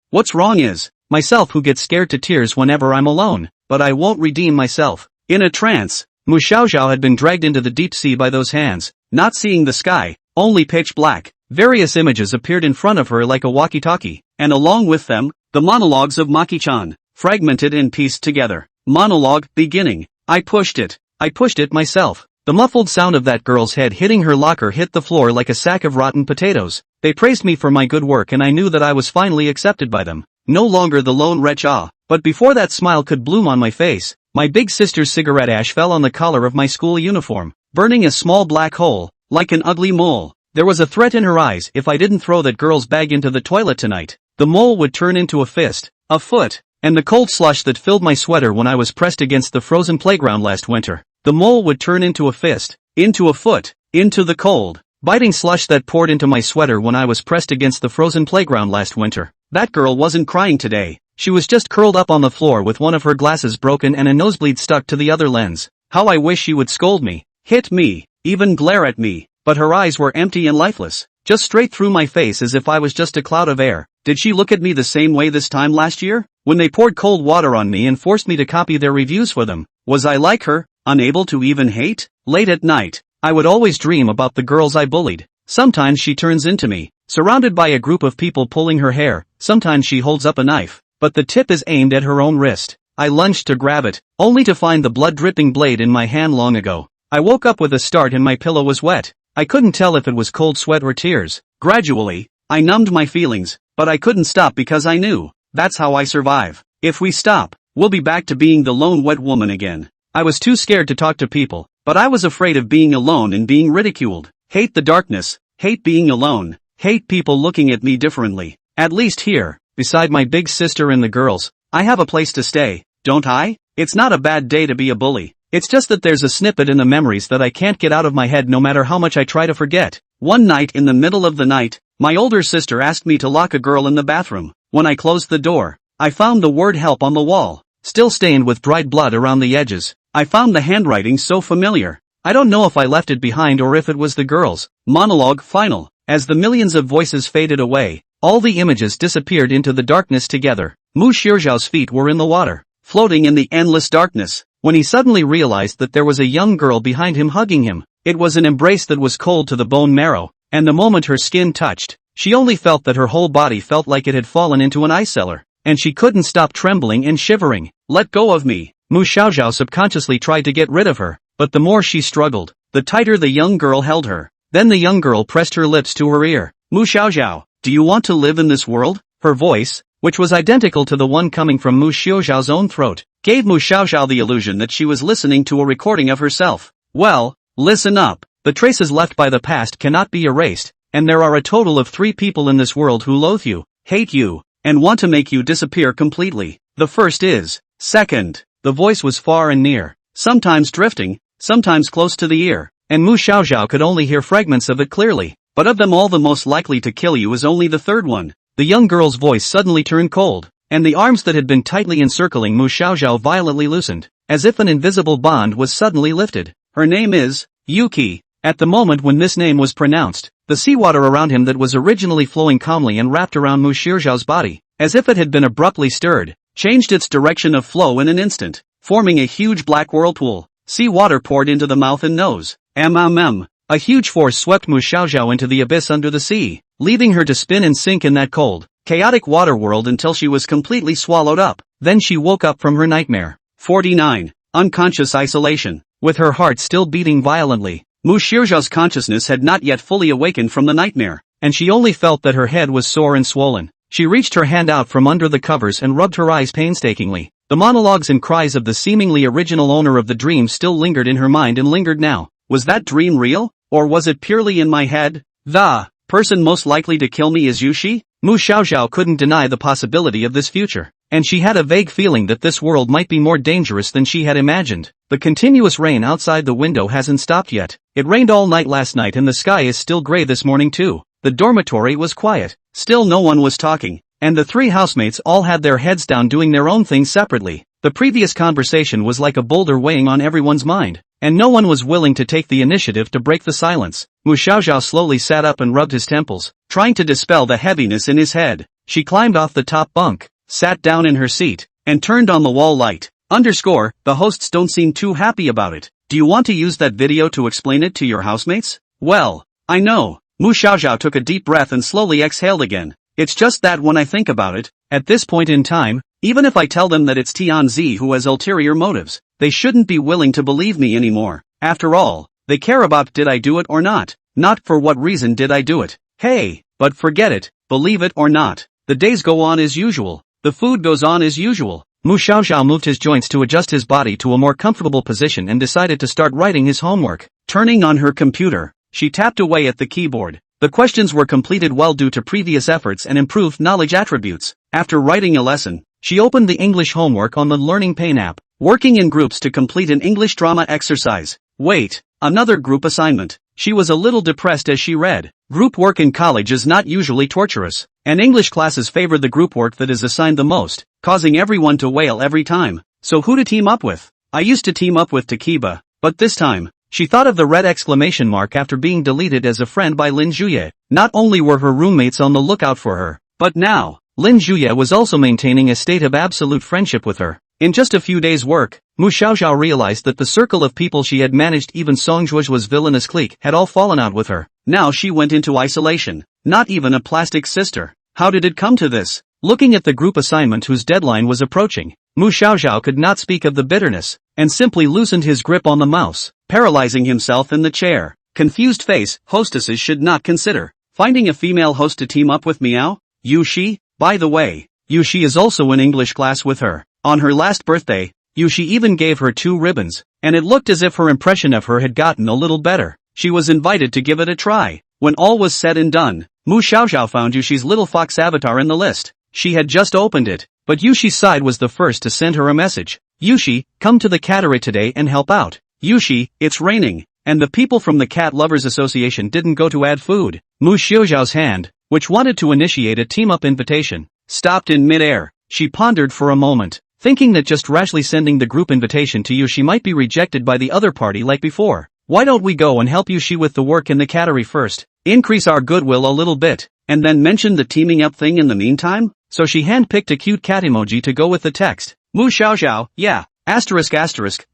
myself who gets scared to tears whenever I'm alone, but I won't redeem myself. In a trance, Mu Xiaozhao had been dragged into the deep sea by those hands, not seeing the sky, only pitch black. Various images appeared in front of her like a walkie-talkie, and along with them, the monologues of Maki-chan, fragmented and pieced together. Monologue, beginning. I pushed it myself. The muffled sound of that girl's head hitting her locker hit the floor like a sack of rotten potatoes. They praised me for my good work and I knew that I was finally accepted by them. No longer the lone wretch but before that smile could bloom on my face, my big sister's cigarette ash fell on the collar of my school uniform, burning a small black hole, like an ugly mole. There was a threat in her eyes. If I didn't throw that girl's bag into the toilet tonight, the mole would turn into a fist, a foot, and the cold slush that filled my sweater when I was pressed against the frozen playground last winter. The mole would turn into a fist, into a foot, into the cold, biting slush that poured into my sweater when I was pressed against the frozen playground last winter. That girl wasn't crying today. She was just curled up on the floor with one of her glasses broken and a nosebleed stuck to the other lens. How I wish she would scold me, hit me, even glare at me. But her eyes were empty and lifeless, just straight through my face as if I was just a cloud of air. Did she look at me the same way this time last year, when they poured cold water on me and forced me to copy their reviews for them? Was I like her, unable to even hate? Late at night, I would always dream about the girls I bullied. Sometimes she turns into me, surrounded by a group of people pulling her hair. Sometimes she holds up a knife, but the tip is aimed at her own wrist. I lunged to grab it, only to find the blood-dripping blade in my hand long ago. I woke up with a start and my pillow was wet. I couldn't tell if it was cold sweat or tears. Gradually, I numbed my feelings, but I couldn't stop because I knew, that's how I survive. If we stop, we'll be back to being the lone wet woman again. I was too scared to talk to people, but I was afraid of being alone and being ridiculed. Hate the darkness, hate being alone, hate people looking at me differently. At least here, beside my big sister and the girls, I have a place to stay, don't I? It's not a bad day to be a bully. It's just that there's a snippet in the memories that I can't get out of my head no matter how much I try to forget. One night in the middle of the night, my older sister asked me to lock a girl in the bathroom. When I closed the door, I found the word help on the wall, still stained with dried blood around the edges. I found the handwriting so familiar. I don't know if I left it behind or if it was the girl's. Monologue final. As the millions of voices faded away, all the images disappeared into the darkness together. Mu Xiaozhao's feet were in the water, floating in the endless darkness, when he suddenly realized that there was a young girl behind him hugging him. It was an embrace that was cold to the bone marrow, and the moment her skin touched, she only felt that her whole body felt like it had fallen into an ice cellar, and she couldn't stop trembling and shivering. Let go of me. Mu Xiaozhao subconsciously tried to get rid of her, but the more she struggled, the tighter the young girl held her. Then the young girl pressed her lips to her ear. Mu Xiaozhao, do you want to live in this world? Her voice, which was identical to the one coming from Mu Xiaozhao's own throat, gave Mu Xiaozhao the illusion that she was listening to a recording of herself. Well, listen up. The traces left by the past cannot be erased, and there are a total of 3 people in this world who loathe you, hate you, and want to make you disappear completely. The first is, second. The voice was far and near, sometimes drifting, sometimes close to the ear, and Mu Xiaozhao could only hear fragments of it clearly. But of them all, the most likely to kill you is only the third one. The young girl's voice suddenly turned cold, and the arms that had been tightly encircling Mu Xiaozhao violently loosened, as if an invisible bond was suddenly lifted. Her name is Yuki. At the moment when this name was pronounced, the seawater around him that was originally flowing calmly and wrapped around Mu Xiaozhao's body, as if it had been abruptly stirred, changed its direction of flow in an instant, forming a huge black whirlpool. Sea water poured into the mouth and nose. A huge force swept Mu Xiaozhao into the abyss under the sea, leaving her to spin and sink in that cold, chaotic water world until she was completely swallowed up. Then she woke up from her nightmare. 49. Unconscious isolation. With her heart still beating violently, Mu Xiaozhao's consciousness had not yet fully awakened from the nightmare, and she only felt that her head was sore and swollen. She reached her hand out from under the covers and rubbed her eyes painstakingly. The monologues and cries of the seemingly original owner of the dream still lingered in her mind and lingered now. Was that dream real, or was it purely in my head? The person most likely to kill me is Yushi? Mu Xiaoxiao couldn't deny the possibility of this future, and she had a vague feeling that this world might be more dangerous than she had imagined. The continuous rain outside the window hasn't stopped yet. It rained all night last night and the sky is still gray this morning too. The dormitory was quiet. Still no one was talking, and the three housemates all had their heads down doing their own things separately. The previous conversation was like a boulder weighing on everyone's mind, and no one was willing to take the initiative to break the silence. Mu Xiaoxiao slowly sat up and rubbed his temples, trying to dispel the heaviness in his head. She climbed off the top bunk, sat down in her seat, and turned on the wall light. The hosts don't seem too happy about it. Do you want to use that video to explain it to your housemates? Well, I know. Mu Xiaoxiao took a deep breath and slowly exhaled again. It's just that when I think about it, at this point in time, even if I tell them that it's Tianzi who has ulterior motives, they shouldn't be willing to believe me anymore. After all, they care about did I do it or not for what reason did I do it. Hey, but forget it, believe it or not. The days go on as usual. The food goes on as usual. Mu Xiaoxiao moved his joints to adjust his body to a more comfortable position and decided to start writing his homework. Turning on her computer, she tapped away at the keyboard. The questions were completed well due to previous efforts and improved knowledge attributes. After writing a lesson, she opened the English homework on the Learning Pain app, working in groups to complete an English drama exercise. Wait, another group assignment. She was a little depressed as she read. Group work in college is not usually torturous, and English classes favor the group work that is assigned the most, causing everyone to wail every time. So who to team up with? I used to team up with Takiba, but this time, she thought of the red exclamation mark after being deleted as a friend by Lin Zhuye. Not only were her roommates on the lookout for her, but now, Lin Zhuye was also maintaining a state of absolute friendship with her. In just a few days' work, Mu Xiaoxiao realized that the circle of people she had managed, even Song Zhuo's villainous clique, had all fallen out with her. Now she went into isolation. Not even a plastic sister. How did it come to this? Looking at the group assignment whose deadline was approaching, Mu Xiaoxiao could not speak of the bitterness, and simply loosened his grip on the mouse, paralyzing himself in the chair. Confused face. Hostesses should not consider finding a female host to team up with Miao. Yushi? By the way, Yushi is also in English class with her. On her last birthday, Yushi even gave her 2 ribbons, and it looked as if her impression of her had gotten a little better. She was invited to give it a try. When all was said and done, Mu Xiaoxiao found Yushi's little fox avatar in the list. She had just opened it, but Yushi's side was the first to send her a message. Yushi, come to the cattery today and help out. Yushi, it's raining, and the people from the Cat Lovers Association didn't go to add food. Mu Xiaoxiao's hand, which wanted to initiate a team-up invitation, stopped in mid-air. She pondered for a moment, thinking that just rashly sending the group invitation to Yushi might be rejected by the other party like before. Why don't we go and help Yushi with the work in the cattery first, increase our goodwill a little bit, and then mention the teaming up thing in the meantime? So she handpicked a cute cat emoji to go with the text. Mu Xiaoxiao, yeah, ***,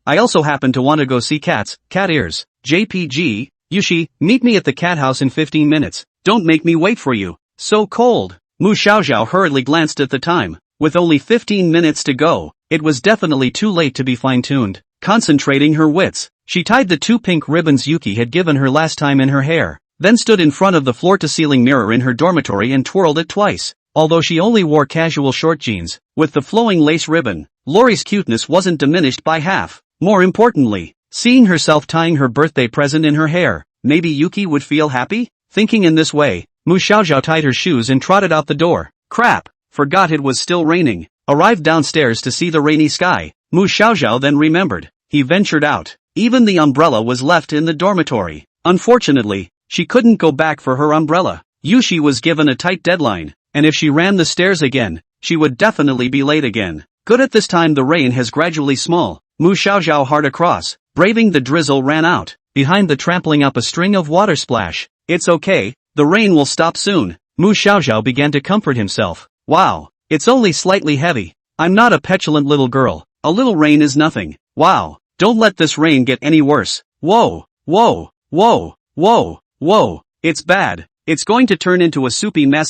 I also happen to want to go see cats, cat ears. JPG, Yushi, meet me at the cat house in 15 minutes, don't make me wait for you. So cold. Mu Xiaoxiao hurriedly glanced at the time. With only 15 minutes to go, it was definitely too late to be fine-tuned. Concentrating her wits, she tied the 2 pink ribbons Yuki had given her last time in her hair, then stood in front of the floor-to-ceiling mirror in her dormitory and twirled it twice. Although she only wore casual short jeans, with the flowing lace ribbon, Lori's cuteness wasn't diminished by half. More importantly, seeing herself tying her birthday present in her hair, maybe Yuki would feel happy? Thinking in this way, Mu Xiaoxiao tied her shoes and trotted out the door. Crap! Forgot it was still raining. Arrived downstairs to see the rainy sky. Mu Xiaoxiao then remembered. He ventured out. Even the umbrella was left in the dormitory. Unfortunately, she couldn't go back for her umbrella. Yushi was given a tight deadline, and if she ran the stairs again, she would definitely be late again. Good at this time the rain has gradually small. Mu Xiaoxiao hard across. Braving the drizzle ran out. Behind the trampling up a string of water splash. It's okay, the rain will stop soon. Mu Xiaoxiao began to comfort himself. Wow, it's only slightly heavy. I'm not a petulant little girl. A little rain is nothing. Wow, don't let this rain get any worse. Whoa, whoa, whoa, whoa, whoa, it's bad. It's going to turn into a soupy mess.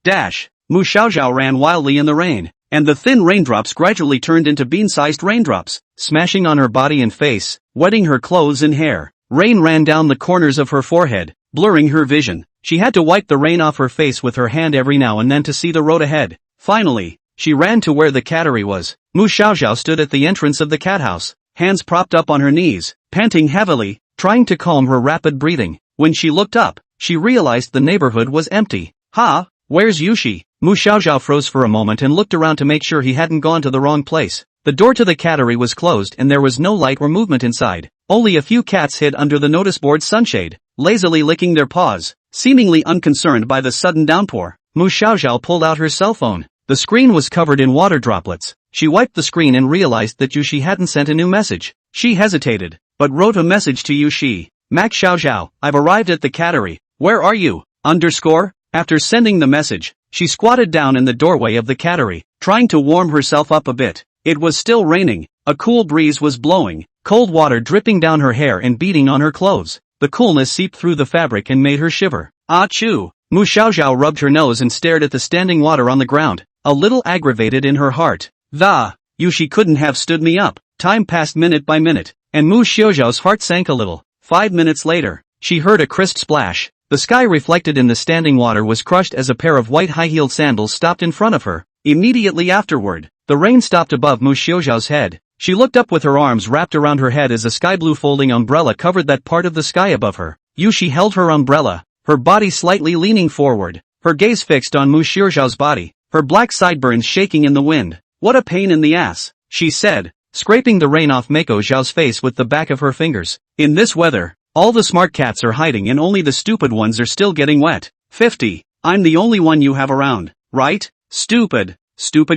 Dash. Mu Xiaoxiao ran wildly in the rain, and the thin raindrops gradually turned into bean-sized raindrops, smashing on her body and face, wetting her clothes and hair. Rain ran down the corners of her forehead, blurring her vision. She had to wipe the rain off her face with her hand every now and then to see the road ahead. Finally, she ran to where the cattery was. Mu Xiaoxiao stood at the entrance of the cat house, hands propped up on her knees, panting heavily, trying to calm her rapid breathing. When she looked up, she realized the neighborhood was empty. Ha! Where's Yushi? Mu Xiaoxiao froze for a moment and looked around to make sure he hadn't gone to the wrong place. The door to the cattery was closed and there was no light or movement inside. Only a few cats hid under the notice board sunshade, lazily licking their paws, seemingly unconcerned by the sudden downpour. Mu Xiaoxiao pulled out her cell phone. The screen was covered in water droplets. She wiped the screen and realized that Yushi hadn't sent a new message. She hesitated, but wrote a message to Yushi. Max Xiaoxiao, I've arrived at the cattery. Where are you? After sending the message, she squatted down in the doorway of the cattery, trying to warm herself up a bit. It was still raining. A cool breeze was blowing, cold water dripping down her hair and beating on her clothes. The coolness seeped through the fabric and made her shiver. Achoo! Mu Xiaoxiao rubbed her nose and stared at the standing water on the ground, a little aggravated in her heart. Yushi couldn't have stood me up. Time passed minute by minute, and Mu Xiaoxiao's heart sank a little. 5 minutes later, she heard a crisp splash. The sky reflected in the standing water was crushed as a pair of white high-heeled sandals stopped in front of her. Immediately afterward, the rain stopped above Mu Xiaoxiao's head. She looked up with her arms wrapped around her head as a sky-blue folding umbrella covered that part of the sky above her. Yushi held her umbrella, her body slightly leaning forward, her gaze fixed on Mu Xiaoxiao's body, her black sideburns shaking in the wind. What a pain in the ass, she said, scraping the rain off Mako Zhao's face with the back of her fingers. In this weather, all the smart cats are hiding and only the stupid ones are still getting wet. 50. I'm the only one you have around, right? Stupid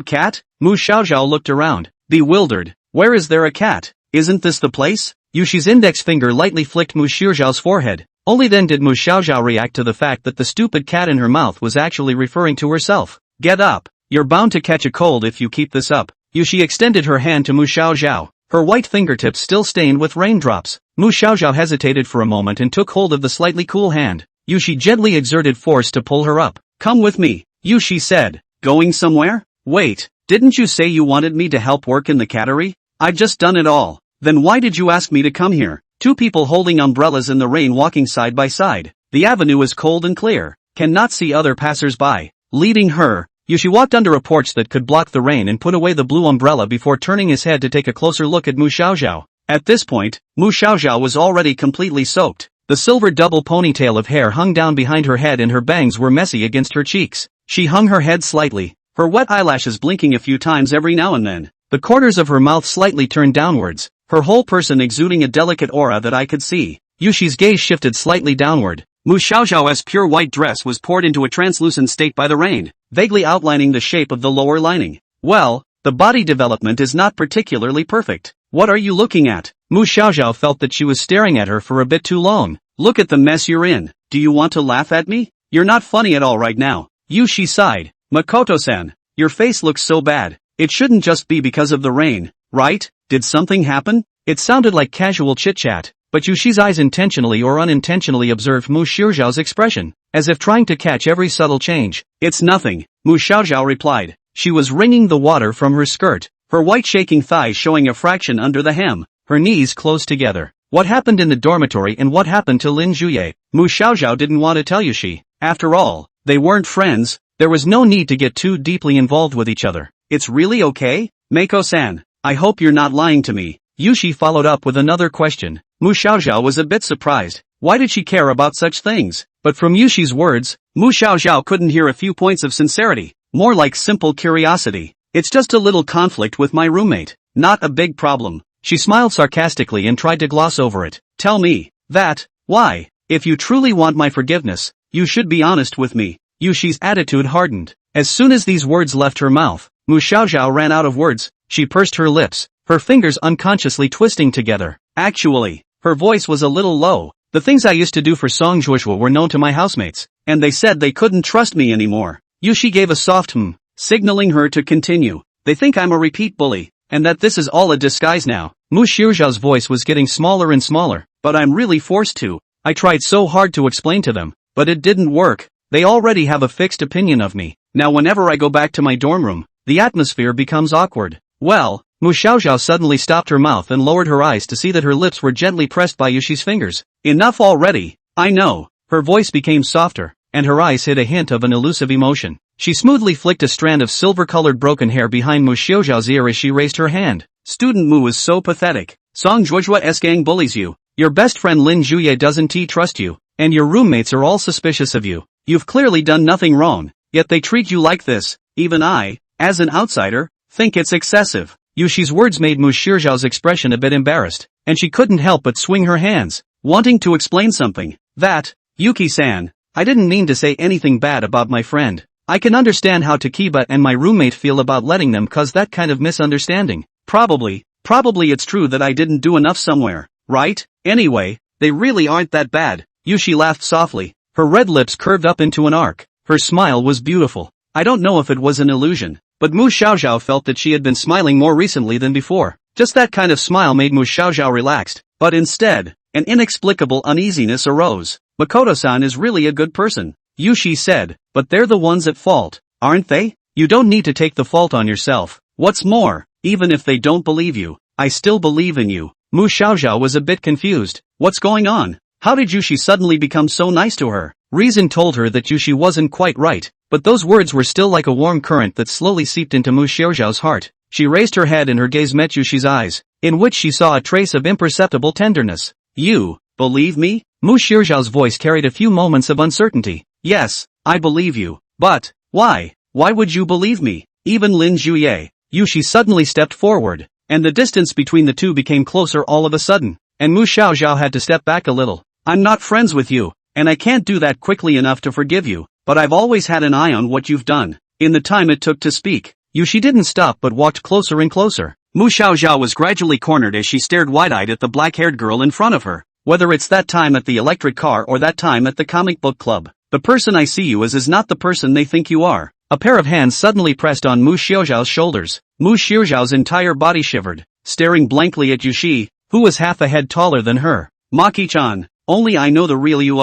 cat? Mu Xiaoxiao looked around, bewildered. Where is there a cat? Isn't this the place? Yushi's index finger lightly flicked Mu Xiaoxiao's forehead. Only then did Mu Xiaoxiao react to the fact that the stupid cat in her mouth was actually referring to herself. Get up. You're bound to catch a cold if you keep this up. Yushi extended her hand to Mu Xiaoxiao, her white fingertips still stained with raindrops. Mu Xiaoxiao hesitated for a moment and took hold of the slightly cool hand. Yushi gently exerted force to pull her up. Come with me, Yushi said. Going somewhere? Wait, didn't you say you wanted me to help work in the cattery? I've just done it all. Then why did you ask me to come here? Two people holding umbrellas in the rain walking side by side. The avenue is cold and clear. Cannot see other passers-by. Leading her, Yushi walked under a porch that could block the rain and put away the blue umbrella before turning his head to take a closer look at Mu Xiaoxiao. At this point, Mu Xiaoxiao was already completely soaked. The silver double ponytail of hair hung down behind her head and her bangs were messy against her cheeks. She hung her head slightly, her wet eyelashes blinking a few times every now and then. The corners of her mouth slightly turned downwards, her whole person exuding a delicate aura that I could see. Yushi's gaze shifted slightly downward. Mu Xiaoxiao's pure white dress was poured into a translucent state by the rain, vaguely outlining the shape of the lower lining. Well, the body development is not particularly perfect. What are you looking at? Mu Xiaoxiao felt that she was staring at her for a bit too long. Look at the mess you're in. Do you want to laugh at me? You're not funny at all right now. Yushi sighed. Makoto-san, your face looks so bad. It shouldn't just be because of the rain, right? Did something happen? It sounded like casual chit-chat, but Yushi's eyes intentionally or unintentionally observed Mu Xiaoxiao's expression, as if trying to catch every subtle change. It's nothing, Mu Xiaoxiao replied. She was wringing the water from her skirt, her white shaking thighs showing a fraction under the hem, her knees closed together. What happened in the dormitory and what happened to Lin Juye? Mu Xiaoxiao didn't want to tell Yushi. After all, they weren't friends. There was no need to get too deeply involved with each other. It's really okay? Mako-san, I hope you're not lying to me. Yushi followed up with another question. Mu Xiaoxiao was a bit surprised. Why did she care about such things? But from Yushi's words, Mu Xiaoxiao couldn't hear a few points of sincerity, more like simple curiosity. It's just a little conflict with my roommate. Not a big problem. She smiled sarcastically and tried to gloss over it. Tell me that. Why? If you truly want my forgiveness, you should be honest with me. Yushi's attitude hardened. As soon as these words left her mouth, Mu Xiaoxiao ran out of words. She pursed her lips, her fingers unconsciously twisting together. Actually, her voice was a little low. The things I used to do for Song Zhuozhuo were known to my housemates, and they said they couldn't trust me anymore. Yushi gave a soft signaling her to continue. They think I'm a repeat bully, and that this is all a disguise now. Mu Xiaoxiao's voice was getting smaller and smaller, but I'm really forced to. I tried so hard to explain to them, but it didn't work. They already have a fixed opinion of me. Now whenever I go back to my dorm room, the atmosphere becomes awkward. Well, Mu Xiaoxiao suddenly stopped her mouth and lowered her eyes to see that her lips were gently pressed by Yushi's fingers. Enough already. I know. Her voice became softer, and her eyes hid a hint of an elusive emotion. She smoothly flicked a strand of silver-colored broken hair behind Mu Xiaoxiao's ear as she raised her hand. Student Mu is so pathetic. Song Zhuozhuo's gang bullies you. Your best friend Lin Juye doesn't trust you. and your roommates are all suspicious of you. You've clearly done nothing wrong, yet they treat you like this. Even I, as an outsider, think it's excessive. Yushi's words made Mu Xiaoxiao's expression a bit embarrassed, and she couldn't help but swing her hands, wanting to explain something. That, Yuki-san, I didn't mean to say anything bad about my friend. I can understand how Takiba and my roommate feel about letting them cause that kind of misunderstanding. Probably it's true that I didn't do enough somewhere, right? Anyway, they really aren't that bad. Yushi laughed softly, her red lips curved up into an arc. Her smile was beautiful. I don't know if it was an illusion, but Mu Xiaoxiao felt that she had been smiling more recently than before. Just that kind of smile made Mu Xiaoxiao relaxed, but instead, an inexplicable uneasiness arose. Makoto-san is really a good person, Yushi said, but they're the ones at fault, aren't they? You don't need to take the fault on yourself. What's more, even if they don't believe you, I still believe in you. Mu Xiaoxiao was a bit confused. What's going on? How did Yushi suddenly become so nice to her? Reason told her that Yushi wasn't quite right, but those words were still like a warm current that slowly seeped into Mu Xiaoxiao's heart. She raised her head and her gaze met Yushi's eyes, in which she saw a trace of imperceptible tenderness. You believe me? Mu Xiaoxiao's voice carried a few moments of uncertainty. Yes, I believe you. But, why? Why would you believe me? Even Lin Juye. Yushi suddenly stepped forward, and the distance between the two became closer all of a sudden, and Mu Xiaoxiao had to step back a little. I'm not friends with you, and I can't do that quickly enough to forgive you, but I've always had an eye on what you've done. In the time it took to speak, Yushi didn't stop but walked closer and closer. Mu Xiaoxiao was gradually cornered as she stared wide-eyed at the black-haired girl in front of her. Whether it's that time at the electric car or that time at the comic book club, the person I see you as is not the person they think you are. A pair of hands suddenly pressed on Mu Xiaoxiao's shoulders. Mu Xiaoxiao's entire body shivered, staring blankly at Yushi, who was half a head taller than her. Maki-chan, only I know the real you.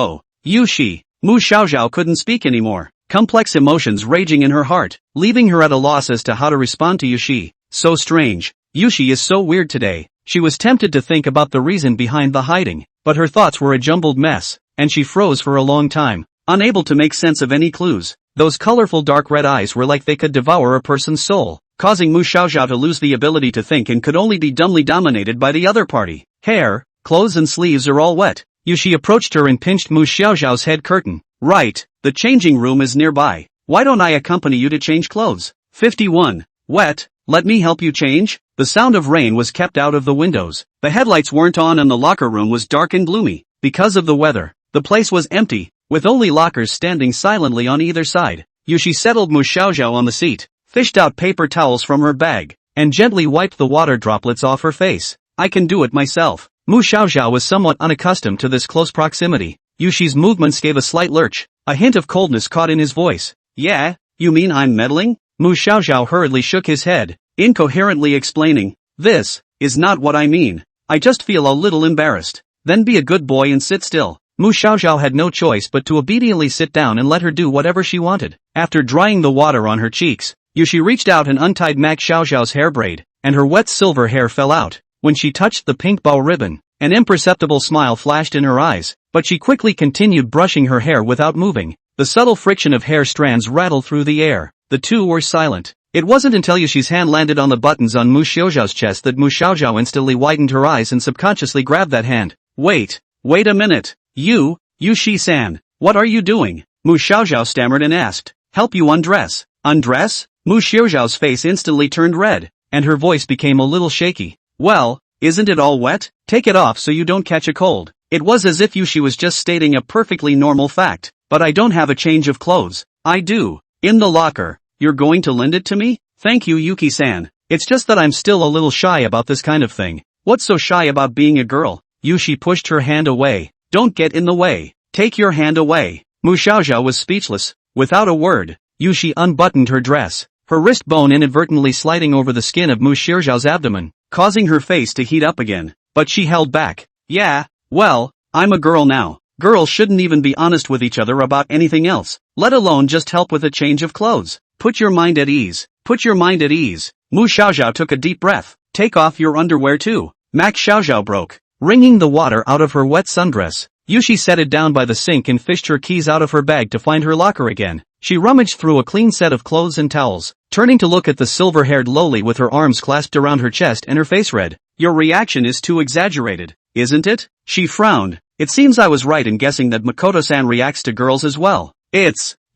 Yushi. Mu Xiaoxiao couldn't speak anymore, complex emotions raging in her heart, leaving her at a loss as to how to respond to Yushi. So strange. Yushi is so weird today. She was tempted to think about the reason behind the hiding, but her thoughts were a jumbled mess, and she froze for a long time, unable to make sense of any clues. Those colorful dark red eyes were like they could devour a person's soul, causing Mu Xiaoxiao to lose the ability to think and could only be dumbly dominated by the other party. Hair, clothes and sleeves are all wet. Yushi approached her and pinched Mu Xiaoxiao's head curtain. Right, the changing room is nearby. Why don't I accompany you to change clothes? 51. Wet, let me help you change? The sound of rain was kept out of the windows. The headlights weren't on and the locker room was dark and gloomy. Because of the weather, the place was empty, with only lockers standing silently on either side. Yushi settled Mu Xiaoxiao on the seat, fished out paper towels from her bag, and gently wiped the water droplets off her face. I can do it myself. Mu Xiaoxiao was somewhat unaccustomed to this close proximity. Yushi's movements gave a slight lurch, a hint of coldness caught in his voice. Yeah, you mean I'm meddling? Mu Xiaoxiao hurriedly shook his head, incoherently explaining, this is not what I mean. I just feel a little embarrassed. Then be a good boy and sit still. Mu Xiaoxiao had no choice but to obediently sit down and let her do whatever she wanted. After drying the water on her cheeks, Yushi reached out and untied Mak Xiaoxiao's hair braid, and her wet silver hair fell out. When she touched the pink bow ribbon, an imperceptible smile flashed in her eyes, but she quickly continued brushing her hair without moving. The subtle friction of hair strands rattled through the air. The two were silent. It wasn't until Yushi's hand landed on the buttons on Mu Xiaoxiao's chest that Mu Xiaoxiao instantly widened her eyes and subconsciously grabbed that hand. Wait a minute. Yushi-san, what are you doing? Mu Xiaoxiao stammered and asked. Help you undress. Undress? Mu Xiaoxiao's face instantly turned red, and her voice became a little shaky. Well, isn't it all wet? Take it off so you don't catch a cold. It was as if Yushi was just stating a perfectly normal fact. But I don't have a change of clothes. I do. In the locker. You're going to lend it to me? Thank you, Yuki-san. It's just that I'm still a little shy about this kind of thing. What's so shy about being a girl? Yushi pushed her hand away. Don't get in the way. Take your hand away. Mu Xiaoxiao was speechless. Without a word, Yushi unbuttoned her dress, her wrist bone inadvertently sliding over the skin of Mu Xiaoxiao's abdomen, causing her face to heat up again. But she held back. Yeah, well, I'm a girl now. Girls shouldn't even be honest with each other about anything else, let alone just help with a change of clothes. Put your mind at ease. Put your mind at ease. Mu Xiaoxiao took a deep breath. Take off your underwear too. Mak Xiaoxiao broke, wringing the water out of her wet sundress. Yushi sat it down by the sink and fished her keys out of her bag to find her locker again. She rummaged through a clean set of clothes and towels, turning to look at the silver-haired Loli with her arms clasped around her chest and her face red. Your reaction is too exaggerated, isn't it? She frowned, It seems I was right in guessing that Makoto-san reacts to girls as well.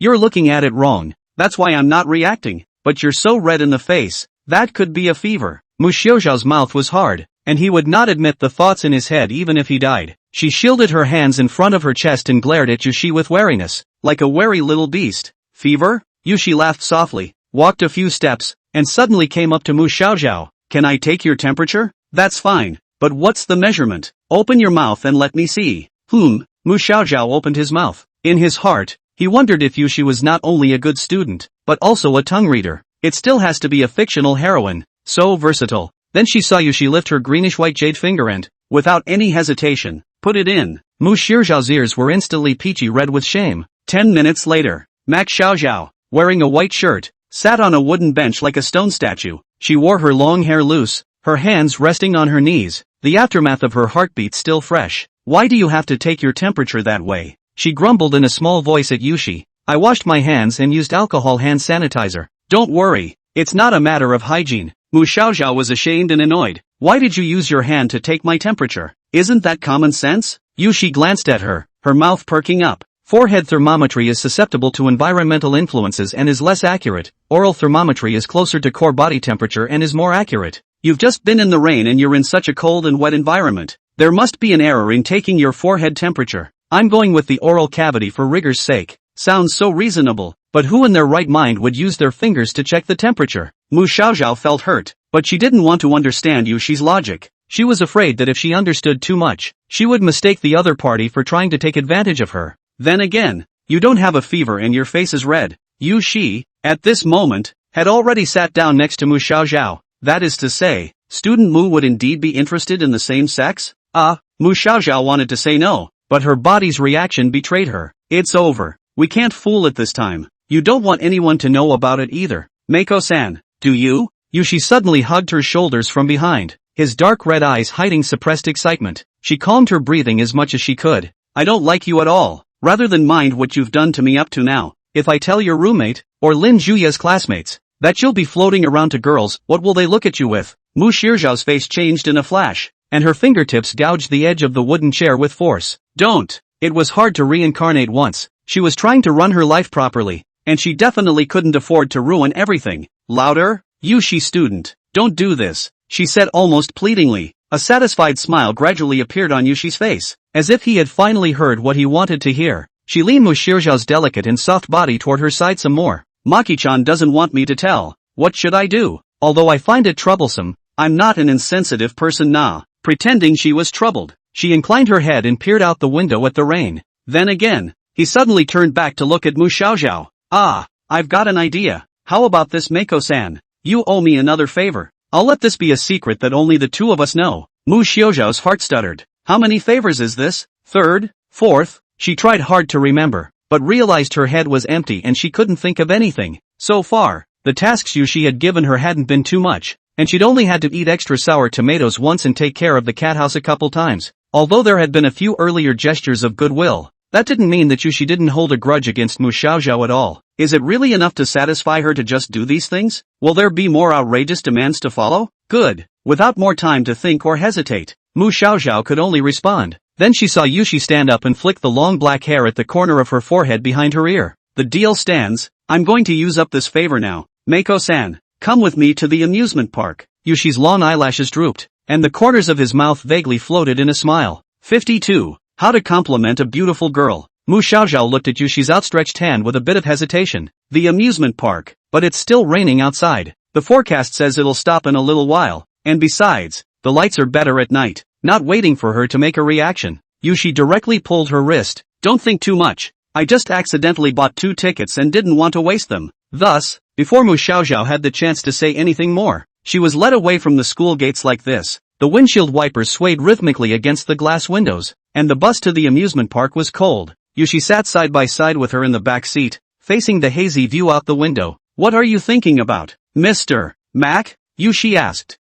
You're looking at it wrong. That's why I'm not reacting. But you're so red in the face. That could be a fever. Mu Xiaoxiao's mouth was hard, and he would not admit the thoughts in his head even if he died. She shielded her hands in front of her chest and glared at Yushi with wariness, like a wary little beast. Fever? Yushi laughed softly, walked a few steps, and suddenly came up to Mu Xiaoxiao. Can I take your temperature? That's fine. But what's the measurement? Open your mouth and let me see. Mu Xiaoxiao opened his mouth. In his heart, he wondered if Yushi was not only a good student, but also a tongue reader. It still has to be a fictional heroine, so versatile. Then she saw Yushi lift her greenish-white jade finger and, without any hesitation, put it in. Mu Xiaoxiao's ears were instantly peachy red with shame. 10 minutes later, Mak Xiaoxiao, wearing a white shirt, sat on a wooden bench like a stone statue. She wore her long hair loose, her hands resting on her knees, the aftermath of her heartbeat still fresh. Why do you have to take your temperature that way? She grumbled in a small voice at Yushi. I washed my hands and used alcohol hand sanitizer. Don't worry, it's not a matter of hygiene. Mu Xiaoxiao was ashamed and annoyed. Why did you use your hand to take my temperature? Isn't that common sense? Yushi glanced at her, her mouth perking up. Forehead thermometry is susceptible to environmental influences and is less accurate. Oral thermometry is closer to core body temperature and is more accurate. You've just been in the rain and you're in such a cold and wet environment. There must be an error in taking your forehead temperature. I'm going with the oral cavity for rigor's sake. Sounds so reasonable, but who in their right mind would use their fingers to check the temperature? Mu Xiaoxiao felt hurt, but she didn't want to understand Yushi's logic. She was afraid that if she understood too much, she would mistake the other party for trying to take advantage of her. Then again, you don't have a fever and your face is red. Yushi, at this moment, had already sat down next to Mu Xiaoxiao. That is to say, student Mu would indeed be interested in the same sex? Mu Xiaoxiao wanted to say no, but her body's reaction betrayed her. It's over. We can't fool it this time. You don't want anyone to know about it either. Mako-san, do you? Yushi suddenly hugged her shoulders from behind, his dark red eyes hiding suppressed excitement. She calmed her breathing as much as she could. I don't like you at all. Rather than mind what you've done to me up to now, if I tell your roommate, or Lin Juya's classmates, that you'll be floating around to girls, what will they look at you with? Mu Xiaoxiao's face changed in a flash, and her fingertips gouged the edge of the wooden chair with force. Don't! It was hard to reincarnate once. She was trying to run her life properly, and she definitely couldn't afford to ruin everything. Louder? Yushi student, don't do this, she said almost pleadingly. A satisfied smile gradually appeared on Yushi's face, as if he had finally heard what he wanted to hear. She leaned Mu Xiaoxiao's delicate and soft body toward her side some more. Maki-chan doesn't want me to tell. What should I do? Although I find it troublesome, I'm not an insensitive person nah. Pretending she was troubled, she inclined her head and peered out the window at the rain. Then again, he suddenly turned back to look at Mu Xiaoxiao. I've got an idea. How about this, Mako-san? You owe me another favor. I'll let this be a secret that only the two of us know. Mu Xiaoxiao's heart stuttered. How many favors is this? Third? Fourth? She tried hard to remember, but realized her head was empty and she couldn't think of anything. So far, the tasks Yushi had given her hadn't been too much, and she'd only had to eat extra sour tomatoes once and take care of the cat house a couple times. Although there had been a few earlier gestures of goodwill, that didn't mean that Yushi didn't hold a grudge against Mu Xiaoxiao at all. Is it really enough to satisfy her to just do these things? Will there be more outrageous demands to follow? Good. Without more time to think or hesitate, Mu Xiaoxiao could only respond. Then she saw Yushi stand up and flick the long black hair at the corner of her forehead behind her ear. The deal stands. I'm going to use up this favor now. Mako-san, come with me to the amusement park. Yushi's long eyelashes drooped, and the corners of his mouth vaguely floated in a smile. 52. How to compliment a beautiful girl. Mu Xiaoxiao looked at Yushi's outstretched hand with a bit of hesitation. The amusement park, but it's still raining outside. The forecast says it'll stop in a little while, and besides, the lights are better at night. Not waiting for her to make a reaction, Yushi directly pulled her wrist. Don't think too much. I just accidentally bought 2 tickets and didn't want to waste them. Thus, before Mu Xiaoxiao had the chance to say anything more, she was led away from the school gates like this. The windshield wipers swayed rhythmically against the glass windows, and the bus to the amusement park was cold. Yushi sat side by side with her in the back seat, facing the hazy view out the window. What are you thinking about, Mr. Mac? Yushi asked.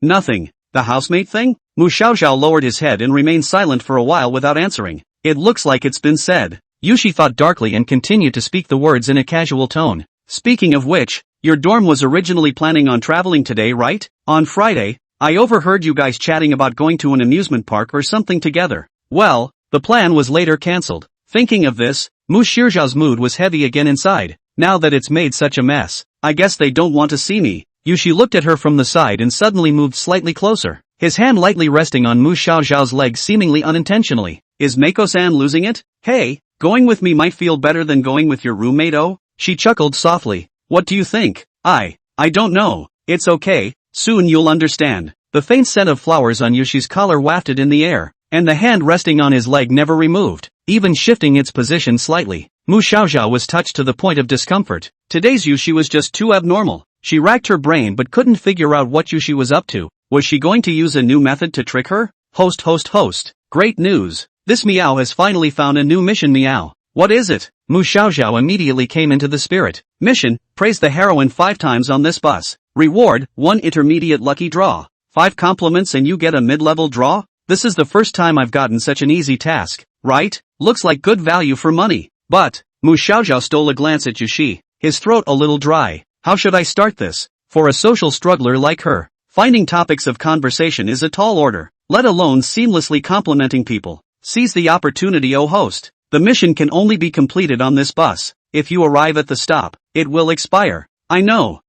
Nothing. The housemate thing? Mu Xiaoxiao lowered his head and remained silent for a while without answering. It looks like it's been said. Yushi thought darkly and continued to speak the words in a casual tone. Speaking of which, your dorm was originally planning on traveling today, right? On Friday, I overheard you guys chatting about going to an amusement park or something together. Well, The plan was later cancelled. Thinking of this, Mu Xiaoxiao's mood was heavy again inside. Now that it's made such a mess, I guess they don't want to see me. Yushi looked at her from the side and suddenly moved slightly closer, his hand lightly resting on Mu Xiaoxiao's leg seemingly unintentionally. Is Mako-san losing it? Hey, going with me might feel better than going with your roommate, oh? She chuckled softly. What do you think? I don't know. It's okay, soon you'll understand. The faint scent of flowers on Yushi's collar wafted in the air, and the hand resting on his leg never removed, even shifting its position slightly. Mu Xiaoxiao was touched to the point of discomfort. Today's Yushi was just too abnormal. She racked her brain but couldn't figure out what Yushi was up to. Was she going to use a new method to trick her? Host. Great news. This Meow has finally found a new mission. Meow. What is it? Mu Xiaoxiao immediately came into the spirit. Mission, praise the heroine 5 times on this bus. Reward, 1 intermediate lucky draw. 5 compliments and you get a mid-level draw? This is the first time I've gotten such an easy task, right? Looks like good value for money. But, Mu Xiaoxiao stole a glance at Yushi, his throat a little dry. How should I start this? For a social struggler like her, finding topics of conversation is a tall order, let alone seamlessly complimenting people. Seize the opportunity, oh host. The mission can only be completed on this bus. If you arrive at the stop, it will expire. I know.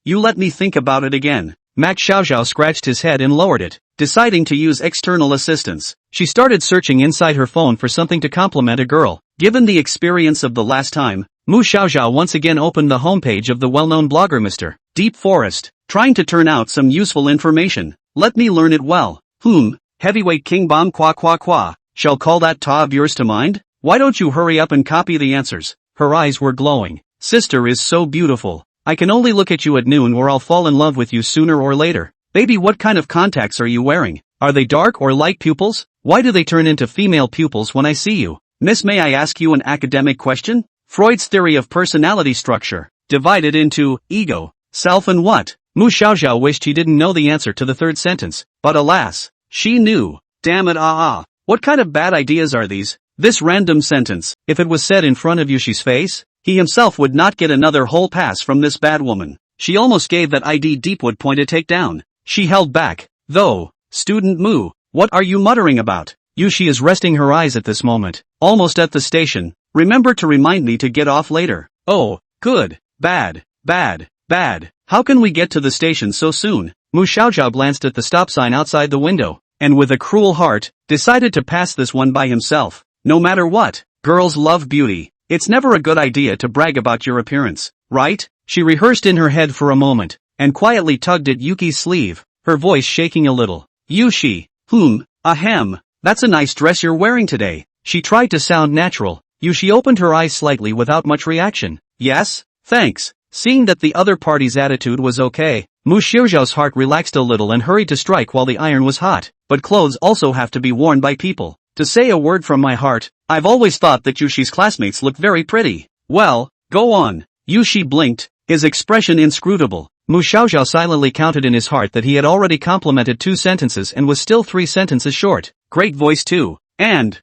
You let me think about it again. Max Xiaoxiao scratched his head and lowered it, deciding to use external assistance. She started searching inside her phone for something to compliment a girl. Given the experience of the last time, Mu Xiaoxiao once again opened the homepage of the well-known blogger Mr. Deep Forest, trying to turn out some useful information. Let me learn it well. Heavyweight King Bomb Qua. Shall call that ta of yours to mind? Why don't you hurry up and copy the answers? Her eyes were glowing. Sister is so beautiful. I can only look at you at noon or I'll fall in love with you sooner or later. Baby, what kind of contacts are you wearing? Are they dark or light pupils? Why do they turn into female pupils when I see you? Miss, may I ask you an academic question? Freud's theory of personality structure, divided into ego, self and what? Mu Xiaoxiao wished he didn't know the answer to the third sentence, but alas, she knew. Damn it, what kind of bad ideas are these? This random sentence, if it was said in front of Yushi's face, he himself would not get another whole pass from this bad woman. She almost gave that ID Deepwood point a takedown. She held back, though. Student Mu, what are you muttering about? Yushi is resting her eyes at this moment, almost at the station. Remember to remind me to get off later. Oh, good, bad. How can we get to the station so soon? Mu Xiaoxiao glanced at the stop sign outside the window, and with a cruel heart, decided to pass this one by himself. No matter what, girls love beauty. It's never a good idea to brag about your appearance, right? She rehearsed in her head for a moment, and quietly tugged at Yuki's sleeve, her voice shaking a little. Yushi, ahem, that's a nice dress you're wearing today. She tried to sound natural. Yushi opened her eyes slightly without much reaction. Yes, thanks. Seeing that the other party's attitude was okay, Mu Xiaoxiao's heart relaxed a little and hurried to strike while the iron was hot. But clothes also have to be worn by people. To say a word from my heart, I've always thought that Yushi's classmates look very pretty. Well, go on. Yushi blinked, his expression inscrutable. Mu Xiaoxiao silently counted in his heart that he had already complimented 2 sentences and was still 3 sentences short. Great voice too. And,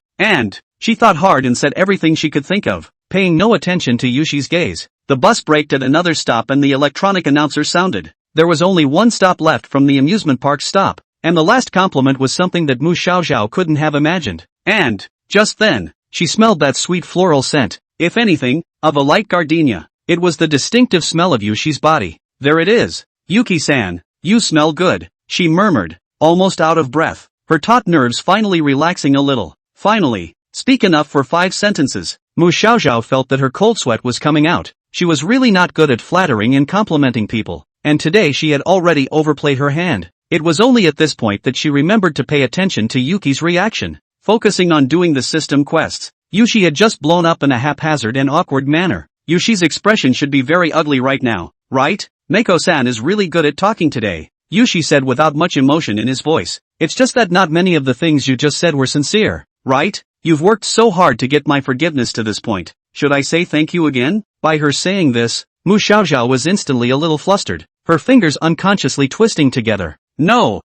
she thought hard and said everything she could think of, paying no attention to Yushi's gaze. The bus braked at another stop and the electronic announcer sounded. There was only one stop left from the amusement park stop, and the last compliment was something that Mu Xiaoxiao couldn't have imagined. And, just then, she smelled that sweet floral scent, if anything, of a light gardenia. It was the distinctive smell of Yushi's body. There it is. Yuki-san, you smell good, she murmured, almost out of breath, her taut nerves finally relaxing a little. Finally, speak enough for 5 sentences. Mu Xiaoxiao felt that her cold sweat was coming out. She was really not good at flattering and complimenting people, and today she had already overplayed her hand. It was only at this point that she remembered to pay attention to Yuki's reaction. Focusing on doing the system quests, Yushi had just blown up in a haphazard and awkward manner. Yushi's expression should be very ugly right now, right? Mako-san is really good at talking today, Yushi said without much emotion in his voice. It's just that not many of the things you just said were sincere, right? You've worked so hard to get my forgiveness to this point. Should I say thank you again? By her saying this, Mu Xiaoxiao was instantly a little flustered, her fingers unconsciously twisting together. No,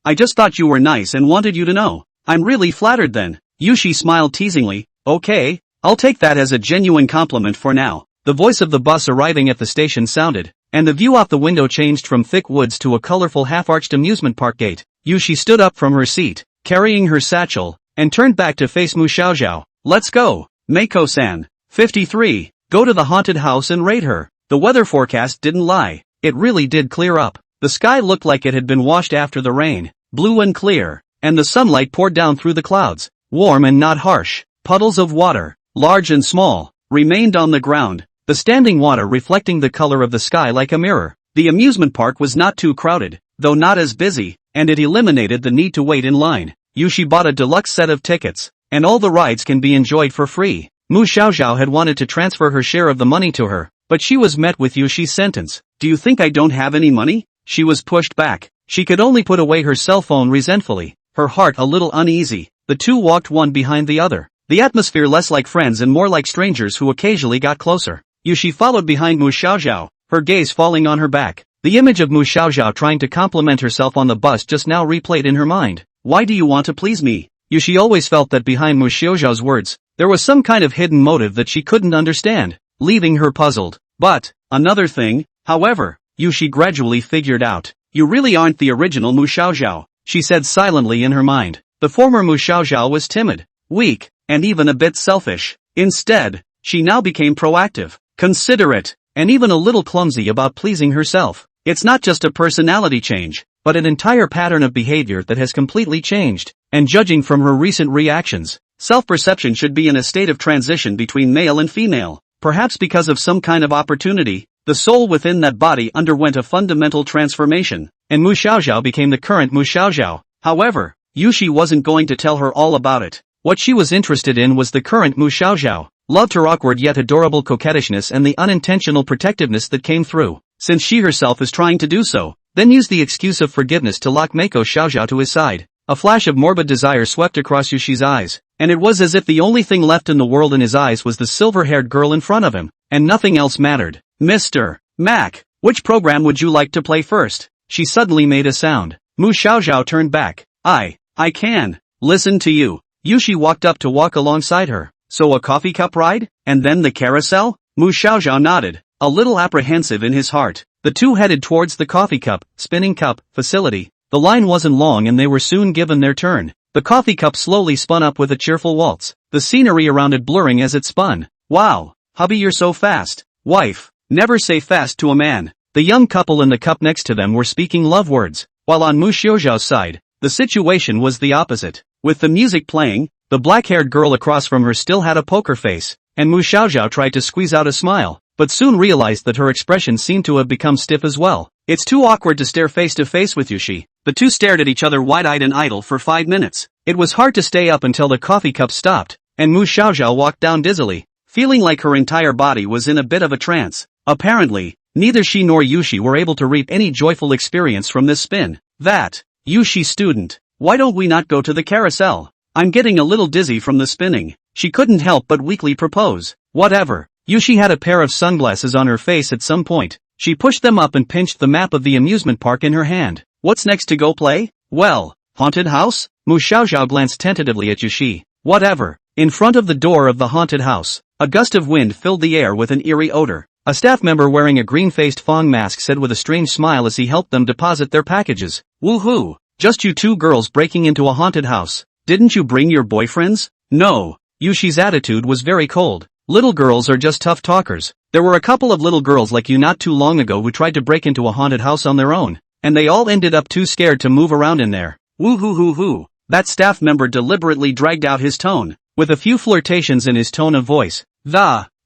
I just thought you were nice and wanted you to know. I'm really flattered then. Yushi smiled teasingly. Okay, I'll take that as a genuine compliment for now. The voice of the bus arriving at the station sounded, and the view out the window changed from thick woods to a colorful half-arched amusement park gate. Yushi stood up from her seat, carrying her satchel, and turned back to face Mu Xiaoxiao. Let's go. Mako-san. 53. Go to the haunted house and raid her. The weather forecast didn't lie. It really did clear up. The sky looked like it had been washed after the rain, blue and clear, and the sunlight poured down through the clouds, warm and not harsh. Puddles of water, large and small, remained on the ground, the standing water reflecting the color of the sky like a mirror. The amusement park was not too crowded, though not as busy, and it eliminated the need to wait in line. Yushi bought a deluxe set of tickets, and all the rides can be enjoyed for free. Mu Xiaoxiao had wanted to transfer her share of the money to her, but she was met with Yushi's sentence. Do you think I don't have any money? She was pushed back. She could only put away her cell phone resentfully, her heart a little uneasy. The two walked one behind the other, the atmosphere less like friends and more like strangers who occasionally got closer. Yushi followed behind Mu Xiaoxiao, her gaze falling on her back. The image of Mu Xiaoxiao trying to compliment herself on the bus just now replayed in her mind. Why do you want to please me? Yushi always felt that behind Mu Xiaoxiao's words, there was some kind of hidden motive that she couldn't understand, leaving her puzzled. But, another thing, however, Yushi gradually figured out. You really aren't the original Mu Xiaoxiao, she said silently in her mind. The former Mu Xiaoxiao was timid, weak, and even a bit selfish. Instead, she now became proactive, considerate, and even a little clumsy about pleasing herself. It's not just a personality change, but an entire pattern of behavior that has completely changed. And judging from her recent reactions, self-perception should be in a state of transition between male and female. Perhaps because of some kind of opportunity, the soul within that body underwent a fundamental transformation, and Mu Xiaoxiao became the current Mu Xiaoxiao. However, Yushi wasn't going to tell her all about it. What she was interested in was the current Mu Xiaoxiao, loved her awkward yet adorable coquettishness and the unintentional protectiveness that came through, since she herself is trying to do so, then used the excuse of forgiveness to lock Mako Xiaoxiao to his side. A flash of morbid desire swept across Yushi's eyes, and it was as if the only thing left in the world in his eyes was the silver-haired girl in front of him, and nothing else mattered. Mr. Mac, which program would you like to play first? She suddenly made a sound. Mu Xiaoxiao turned back. I can listen to you. Yushi walked up to walk alongside her. So a coffee cup ride? And then the carousel? Mu Xiaoxiao nodded, a little apprehensive in his heart. The two headed towards the coffee cup, spinning cup, facility. The line wasn't long and they were soon given their turn. The coffee cup slowly spun up with a cheerful waltz, the scenery around it blurring as it spun. Wow, hubby, you're so fast. Wife, never say fast to a man. The young couple in the cup next to them were speaking love words, while on Mu Xiaoxiao's side, the situation was the opposite. With the music playing, the black-haired girl across from her still had a poker face, and Mu Xiaoxiao tried to squeeze out a smile, but soon realized that her expression seemed to have become stiff as well. It's too awkward to stare face to face with Yushi. The two stared at each other wide-eyed and idle for 5 minutes. It was hard to stay up until the coffee cup stopped, and Mu Xiaoxiao walked down dizzily, feeling like her entire body was in a bit of a trance. Apparently, neither she nor Yushi were able to reap any joyful experience from this spin. That, Yushi student, why don't we not go to the carousel? I'm getting a little dizzy from the spinning. She couldn't help but weakly propose. Whatever. Yushi had a pair of sunglasses on her face at some point. She pushed them up and pinched the map of the amusement park in her hand. What's next to go play? Well, haunted house? Mu Xiaoxiao glanced tentatively at Yushi. Whatever. In front of the door of the haunted house, a gust of wind filled the air with an eerie odor. A staff member wearing a green-faced Fong mask said with a strange smile as he helped them deposit their packages. Woohoo! Just you two girls breaking into a haunted house. Didn't you bring your boyfriends? No. Yushi's attitude was very cold. Little girls are just tough talkers. There were a couple of little girls like you not too long ago who tried to break into a haunted house on their own, and they all ended up too scared to move around in there. Woo-hoo-hoo-hoo. That staff member deliberately dragged out his tone, with a few flirtations in his tone of voice.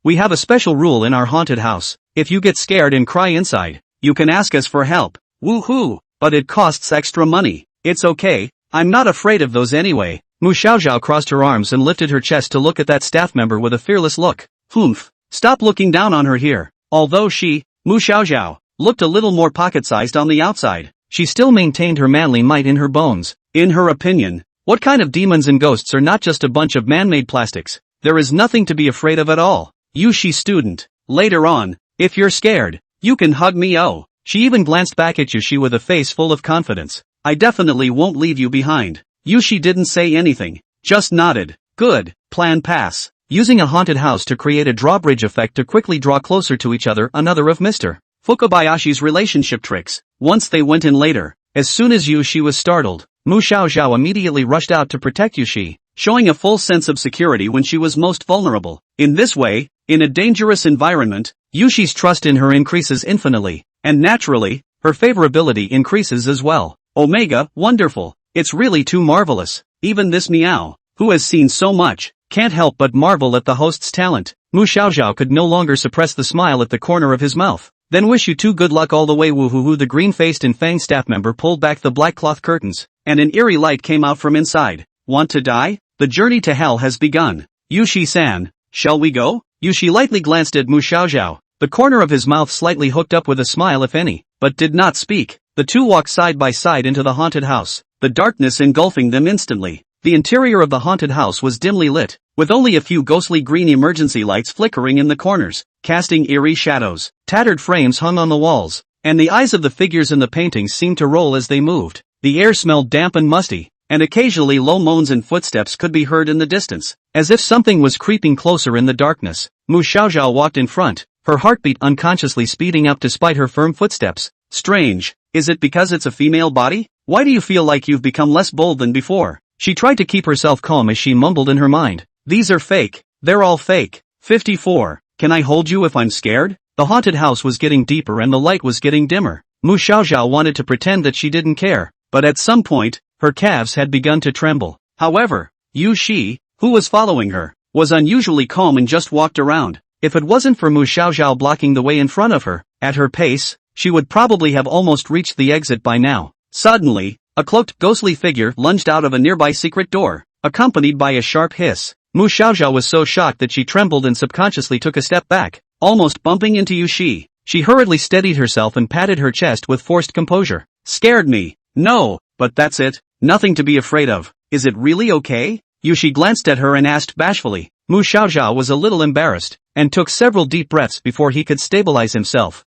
We have a special rule in our haunted house. If you get scared and cry inside, you can ask us for help. Woohoo! But it costs extra money. It's okay, I'm not afraid of those anyway. Mu Xiaoxiao crossed her arms and lifted her chest to look at that staff member with a fearless look. Humph. Stop looking down on her here. Although she, Mu Xiaoxiao, looked a little more pocket-sized on the outside, she still maintained her manly might in her bones. In her opinion, what kind of demons and ghosts are not just a bunch of man-made plastics? There is nothing to be afraid of at all. Yushi student. Later on, if you're scared, you can hug me. Oh. She even glanced back at Yushi with a face full of confidence. I definitely won't leave you behind. Yushi didn't say anything, just nodded. Good, plan pass. Using a haunted house to create a drawbridge effect to quickly draw closer to each other, another of Mr. Fukabayashi's relationship tricks. Once they went in later, as soon as Yushi was startled, Mu Xiaoxiao immediately rushed out to protect Yushi. showing a full sense of security when she was most vulnerable. In this way, in a dangerous environment, Yushi's trust in her increases infinitely, and naturally, her favorability increases as well. Omega, wonderful. It's really too marvelous. Even this Meow, who has seen so much, can't help but marvel at the host's talent. Mu Xiaoxiao could no longer suppress the smile at the corner of his mouth. Then wish you two good luck all the way. Woohoo! The green-faced and fanged staff member pulled back the black cloth curtains, and an eerie light came out from inside. Want to die? The journey to hell has begun. Yushi-san, shall we go? Yushi lightly glanced at Mu Xiaoxiao, the corner of his mouth slightly hooked up with a smile if any, but did not speak. The two walked side by side into the haunted house, the darkness engulfing them instantly. The interior of the haunted house was dimly lit, with only a few ghostly green emergency lights flickering in the corners, casting eerie shadows. Tattered frames hung on the walls, and the eyes of the figures in the paintings seemed to roll as they moved. The air smelled damp and musty, and occasionally low moans and footsteps could be heard in the distance, as if something was creeping closer in the darkness. Mu Xiaoxiao walked in front, her heartbeat unconsciously speeding up despite her firm footsteps. Strange, is it because it's a female body? Why do you feel like you've become less bold than before? She tried to keep herself calm as she mumbled in her mind. These are fake, they're all fake. 54. Can I hold you if I'm scared? The haunted house was getting deeper and the light was getting dimmer. Mu Xiaoxiao wanted to pretend that she didn't care, but at some point, her calves had begun to tremble. However, Yu Shi, who was following her, was unusually calm and just walked around. If it wasn't for Mu Xiaoxiao blocking the way in front of her, at her pace, she would probably have almost reached the exit by now. Suddenly, a cloaked ghostly figure lunged out of a nearby secret door, accompanied by a sharp hiss. Mu Xiaoxiao was so shocked that she trembled and subconsciously took a step back, almost bumping into Yu Shi. She hurriedly steadied herself and patted her chest with forced composure. Scared me? No, but that's it. Nothing to be afraid of. Is it really okay? Yu Shi glanced at her and asked bashfully. Mu Xiaoxiao was a little embarrassed, and took several deep breaths before he could stabilize himself.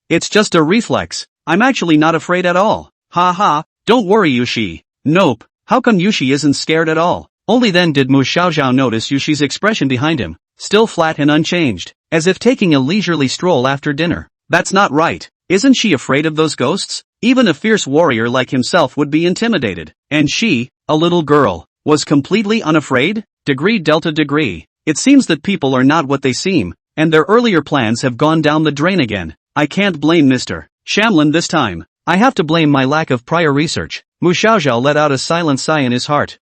It's just a reflex. I'm actually not afraid at all. Ha ha, don't worry Yu Shi. Nope, how come Yu Shi isn't scared at all? Only then did Mu Xiaoxiao notice Yu Shi's expression behind him, still flat and unchanged, as if taking a leisurely stroll after dinner. That's not right. Isn't she afraid of those ghosts? Even a fierce warrior like himself would be intimidated. And she, a little girl, was completely unafraid? Degree delta degree. It seems that people are not what they seem, and their earlier plans have gone down the drain again. I can't blame Mr. Shamlin this time. I have to blame my lack of prior research. Mu Xiaoxiao let out a silent sigh in his heart.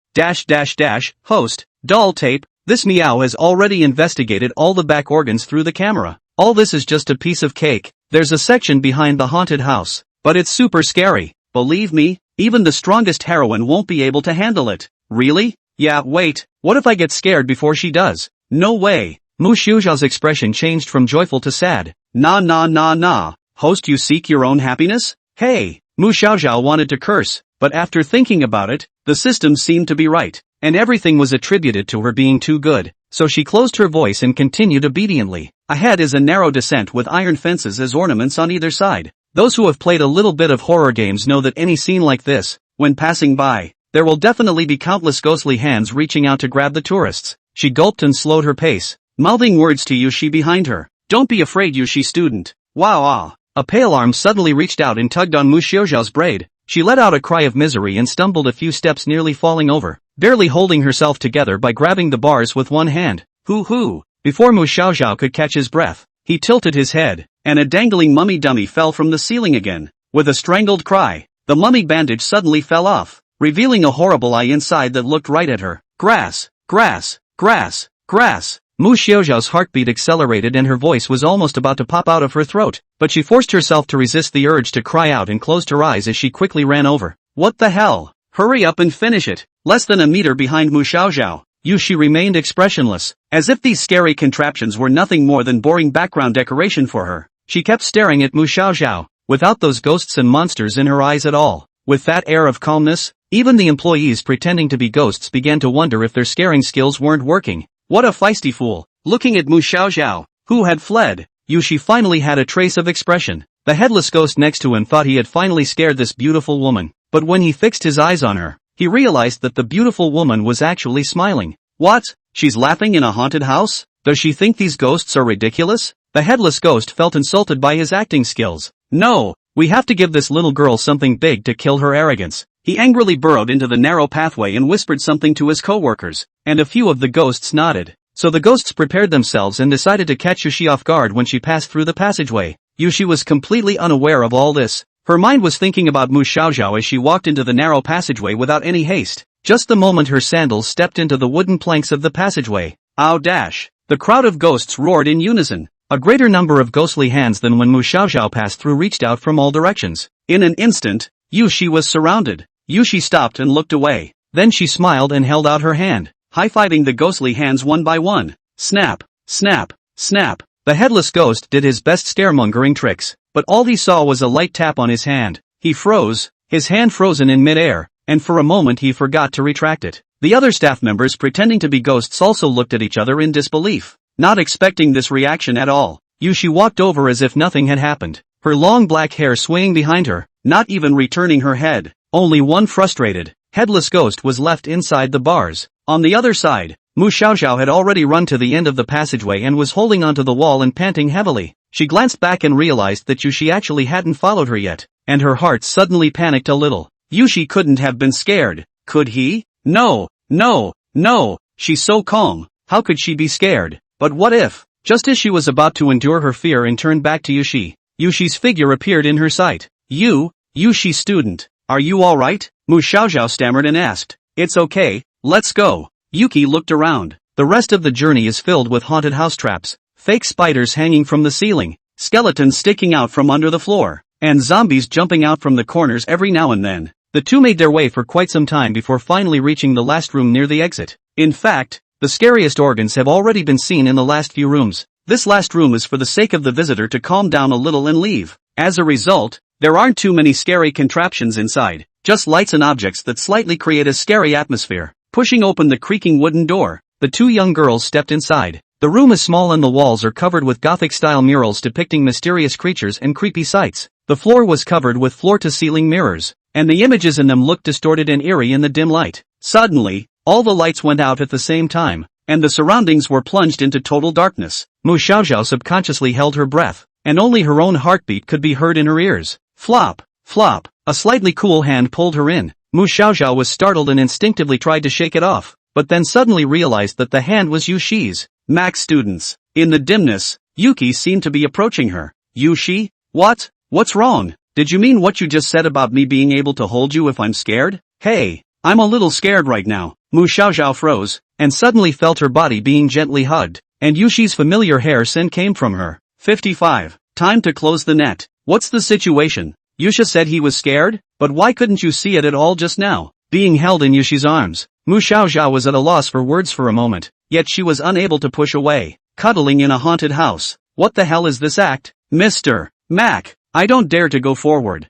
Host, doll tape, this Meow has already investigated all the back organs through the camera. All this is just a piece of cake. There's a section behind the haunted house, but it's super scary. Believe me, even the strongest heroine won't be able to handle it. Really? Yeah, wait, what if I get scared before she does? No way. Mu Xiaoxiao's expression changed from joyful to sad. Nah. Host, you seek your own happiness? Hey, Mu Xiaoxiao wanted to curse, but after thinking about it, the system seemed to be right, and everything was attributed to her being too good, so she closed her voice and continued obediently. Ahead is a narrow descent with iron fences as ornaments on either side. Those who have played a little bit of horror games know that any scene like this, when passing by, there will definitely be countless ghostly hands reaching out to grab the tourists. She gulped and slowed her pace, mouthing words to Yu Shi behind her. Don't be afraid, Yu Shi student. Wow. A pale arm suddenly reached out and tugged on Mu Xiaoxiao's braid. She let out a cry of misery and stumbled a few steps, nearly falling over, barely holding herself together by grabbing the bars with one hand. Hoo! Before Mu Xiaoxiao could catch his breath, he tilted his head, and a dangling mummy dummy fell from the ceiling again. With a strangled cry, the mummy bandage suddenly fell off, revealing a horrible eye inside that looked right at her. Grass. Mu Xiaoxiao's heartbeat accelerated and her voice was almost about to pop out of her throat, but she forced herself to resist the urge to cry out and closed her eyes as she quickly ran over. What the hell? Hurry up and finish it. Less than a meter behind Mu Xiaoxiao, Yu Shi remained expressionless, as if these scary contraptions were nothing more than boring background decoration for her. She kept staring at Mu Xiaoxiao, without those ghosts and monsters in her eyes at all. With that air of calmness, even the employees pretending to be ghosts began to wonder if their scaring skills weren't working. What a feisty fool. Looking at Mu Xiaoxiao, who had fled, Yu Shi finally had a trace of expression. The headless ghost next to him thought he had finally scared this beautiful woman, but when he fixed his eyes on her, he realized that the beautiful woman was actually smiling. What? She's laughing in a haunted house? Does she think these ghosts are ridiculous? The headless ghost felt insulted by his acting skills. No, we have to give this little girl something big to kill her arrogance. He angrily burrowed into the narrow pathway and whispered something to his co-workers, and a few of the ghosts nodded. So the ghosts prepared themselves and decided to catch Yushi off guard when she passed through the passageway. Yushi was completely unaware of all this. Her mind was thinking about Mu Xiaoxiao as she walked into the narrow passageway without any haste. Just the moment her sandals stepped into the wooden planks of the passageway. Ow dash! The crowd of ghosts roared in unison. A greater number of ghostly hands than when Mu Xiaoxiao passed through reached out from all directions. In an instant, Yushi was surrounded. Yushi stopped and looked away. Then she smiled and held out her hand, high-fiving the ghostly hands one by one. Snap, snap, snap. The headless ghost did his best scaremongering tricks, but all he saw was a light tap on his hand. He froze, his hand frozen in midair, and for a moment he forgot to retract it. The other staff members pretending to be ghosts also looked at each other in disbelief, not expecting this reaction at all. Yushi walked over as if nothing had happened, her long black hair swaying behind her, not even returning her head. Only one frustrated, headless ghost was left inside the bars. On the other side, Mu Xiaoxiao had already run to the end of the passageway and was holding onto the wall and panting heavily. She glanced back and realized that Yushi actually hadn't followed her yet, and her heart suddenly panicked a little. Yushi couldn't have been scared, could he? No, no, no, she's so calm, how could she be scared? But what if? Just as she was about to endure her fear and turn back to Yushi, Yushi's figure appeared in her sight. Yushi student, are you alright? Mu Xiaoxiao stammered and asked. It's okay, let's go. Yuki looked around. The rest of the journey is filled with haunted house traps, fake spiders hanging from the ceiling, skeletons sticking out from under the floor, and zombies jumping out from the corners every now and then. The two made their way for quite some time before finally reaching the last room near the exit. In fact, the scariest organs have already been seen in the last few rooms. This last room is for the sake of the visitor to calm down a little and leave. As a result, there aren't too many scary contraptions inside, just lights and objects that slightly create a scary atmosphere. Pushing open the creaking wooden door, the two young girls stepped inside. The room is small and the walls are covered with Gothic-style murals depicting mysterious creatures and creepy sights. The floor was covered with floor-to-ceiling mirrors, and the images in them looked distorted and eerie in the dim light. Suddenly, all the lights went out at the same time, and the surroundings were plunged into total darkness. Mu Xiaoxiao subconsciously held her breath, and only her own heartbeat could be heard in her ears. Flop, flop, a slightly cool hand pulled her in. Mu Xiaoxiao was startled and instinctively tried to shake it off, but then suddenly realized that the hand was Yushi's. Max students. In the dimness, Yuki seemed to be approaching her. Yushi? What? What's wrong? Did you mean what you just said about me being able to hold you if I'm scared? Hey, I'm a little scared right now. Mu Xiaoxiao froze, and suddenly felt her body being gently hugged, and Yushi's familiar hair scent came from her. 55. Time to close the net. What's the situation? Yusha said he was scared, but why couldn't you see it at all just now? Being held in Yushi's arms, Mu Xiaoxiao was at a loss for words for a moment, yet she was unable to push away. Cuddling in a haunted house. What the hell is this act? Mr. Mac, I don't dare to go forward.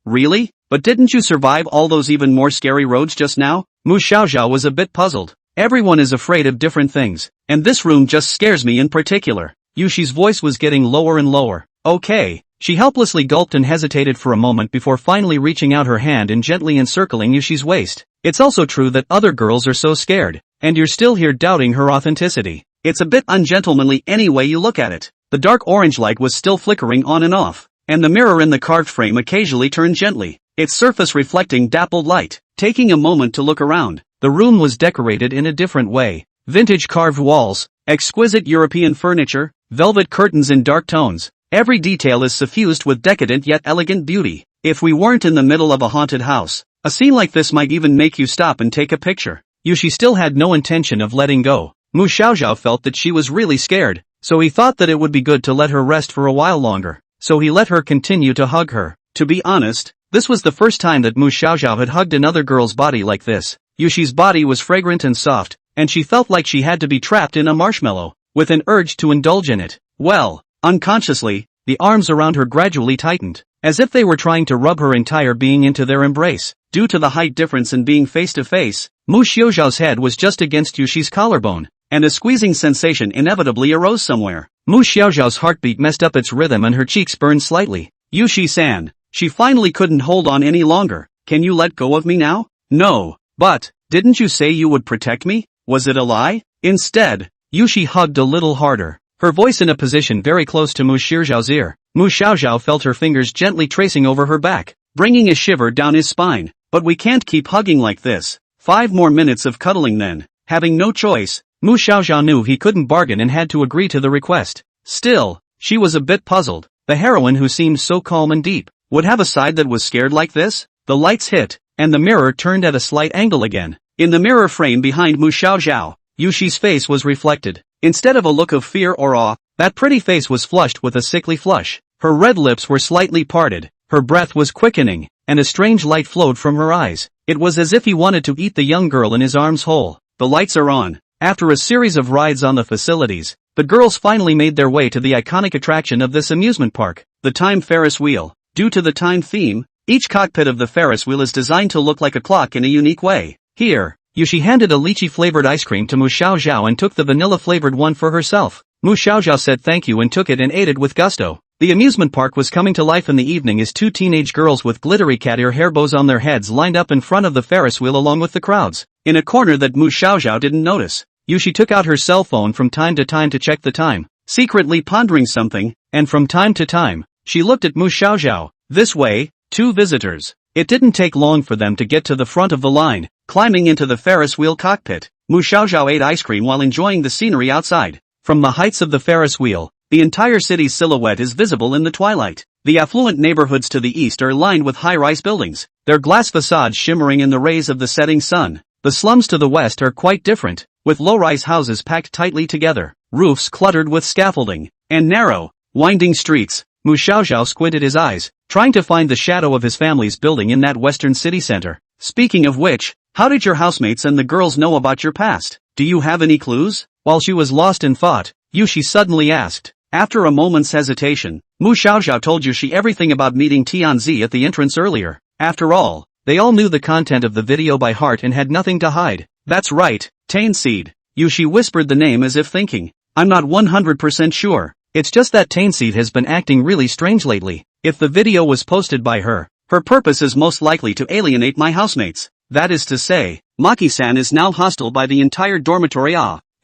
Really? But didn't you survive all those even more scary roads just now? Mu Xiaoxiao was a bit puzzled. Everyone is afraid of different things, and this room just scares me in particular. Yushi's voice was getting lower and lower. Okay. She helplessly gulped and hesitated for a moment before finally reaching out her hand and gently encircling Yushi's waist. It's also true that other girls are so scared, and you're still here doubting her authenticity. It's a bit ungentlemanly any way you look at it. The dark orange light was still flickering on and off, and the mirror in the carved frame occasionally turned gently, its surface reflecting dappled light. Taking a moment to look around, the room was decorated in a different way. Vintage carved walls, exquisite European furniture, velvet curtains in dark tones. Every detail is suffused with decadent yet elegant beauty. If we weren't in the middle of a haunted house, a scene like this might even make you stop and take a picture. Yushi still had no intention of letting go. Mu Xiaoxiao felt that she was really scared, so he thought that it would be good to let her rest for a while longer. So he let her continue to hug her. To be honest, this was the first time that Mu Xiaoxiao had hugged another girl's body like this. Yushi's body was fragrant and soft, and she felt like she had to be trapped in a marshmallow, with an urge to indulge in it. Well, unconsciously, the arms around her gradually tightened, as if they were trying to rub her entire being into their embrace. Due to the height difference and being face to face, Mu Xiaoxiao's head was just against Yushi's collarbone, and a squeezing sensation inevitably arose somewhere. Mu Xiaoxiao's heartbeat messed up its rhythm and her cheeks burned slightly. Yushi-san. She finally couldn't hold on any longer. Can you let go of me now? No. But, didn't you say you would protect me? Was it a lie? Instead, Yushi hugged a little harder, her voice in a position very close to Mu Xiaoxiao's ear. Mu Xiaoxiao felt her fingers gently tracing over her back, bringing a shiver down his spine. But we can't keep hugging like this. 5 more minutes of cuddling then. Having no choice, Mu Xiaoxiao knew he couldn't bargain and had to agree to the request. Still, she was a bit puzzled. The heroine who seemed so calm and deep would have a side that was scared like this? The lights hit, and the mirror turned at a slight angle again. In the mirror frame behind Mu Xiaoxiao, Yushi's face was reflected. Instead of a look of fear or awe, that pretty face was flushed with a sickly flush. Her red lips were slightly parted, her breath was quickening, and a strange light flowed from her eyes. It was as if he wanted to eat the young girl in his arms whole. The lights are on. After a series of rides on the facilities, the girls finally made their way to the iconic attraction of this amusement park, the Time Ferris Wheel. Due to the time theme, each cockpit of the Ferris wheel is designed to look like a clock in a unique way. Here, Yushi handed a lychee-flavored ice cream to Mu Xiaoxiao and took the vanilla-flavored one for herself. Mu Xiaoxiao said thank you and took it and ate it with gusto. The amusement park was coming to life in the evening as 2 teenage girls with glittery cat ear hair bows on their heads lined up in front of the Ferris wheel along with the crowds. In a corner that Mu Xiaoxiao didn't notice, Yushi took out her cell phone from time to time to check the time, secretly pondering something, and from time to time, she looked at Mu Xiaoxiao. This way, 2 visitors. It didn't take long for them to get to the front of the line. Climbing into the Ferris wheel cockpit, Mu Xiaoxiao ate ice cream while enjoying the scenery outside. From the heights of the Ferris wheel, the entire city's silhouette is visible in the twilight. The affluent neighborhoods to the east are lined with high-rise buildings, their glass facades shimmering in the rays of the setting sun. The slums to the west are quite different, with low-rise houses packed tightly together, roofs cluttered with scaffolding, and narrow, winding streets. Mu Xiaoxiao squinted his eyes, trying to find the shadow of his family's building in that western city center. Speaking of which, how did your housemates and the girls know about your past? Do you have any clues? While she was lost in thought, Yushi suddenly asked. After a moment's hesitation, Mu Xiaoxiao told Yushi everything about meeting Tianzi at the entrance earlier. After all, they all knew the content of the video by heart and had nothing to hide. That's right, Tainseed. Yushi whispered the name as if thinking. I'm not 100% sure. It's just that Tainseed has been acting really strange lately. If the video was posted by her, her purpose is most likely to alienate my housemates. That is to say, Maki-san is now hostile by the entire dormitory.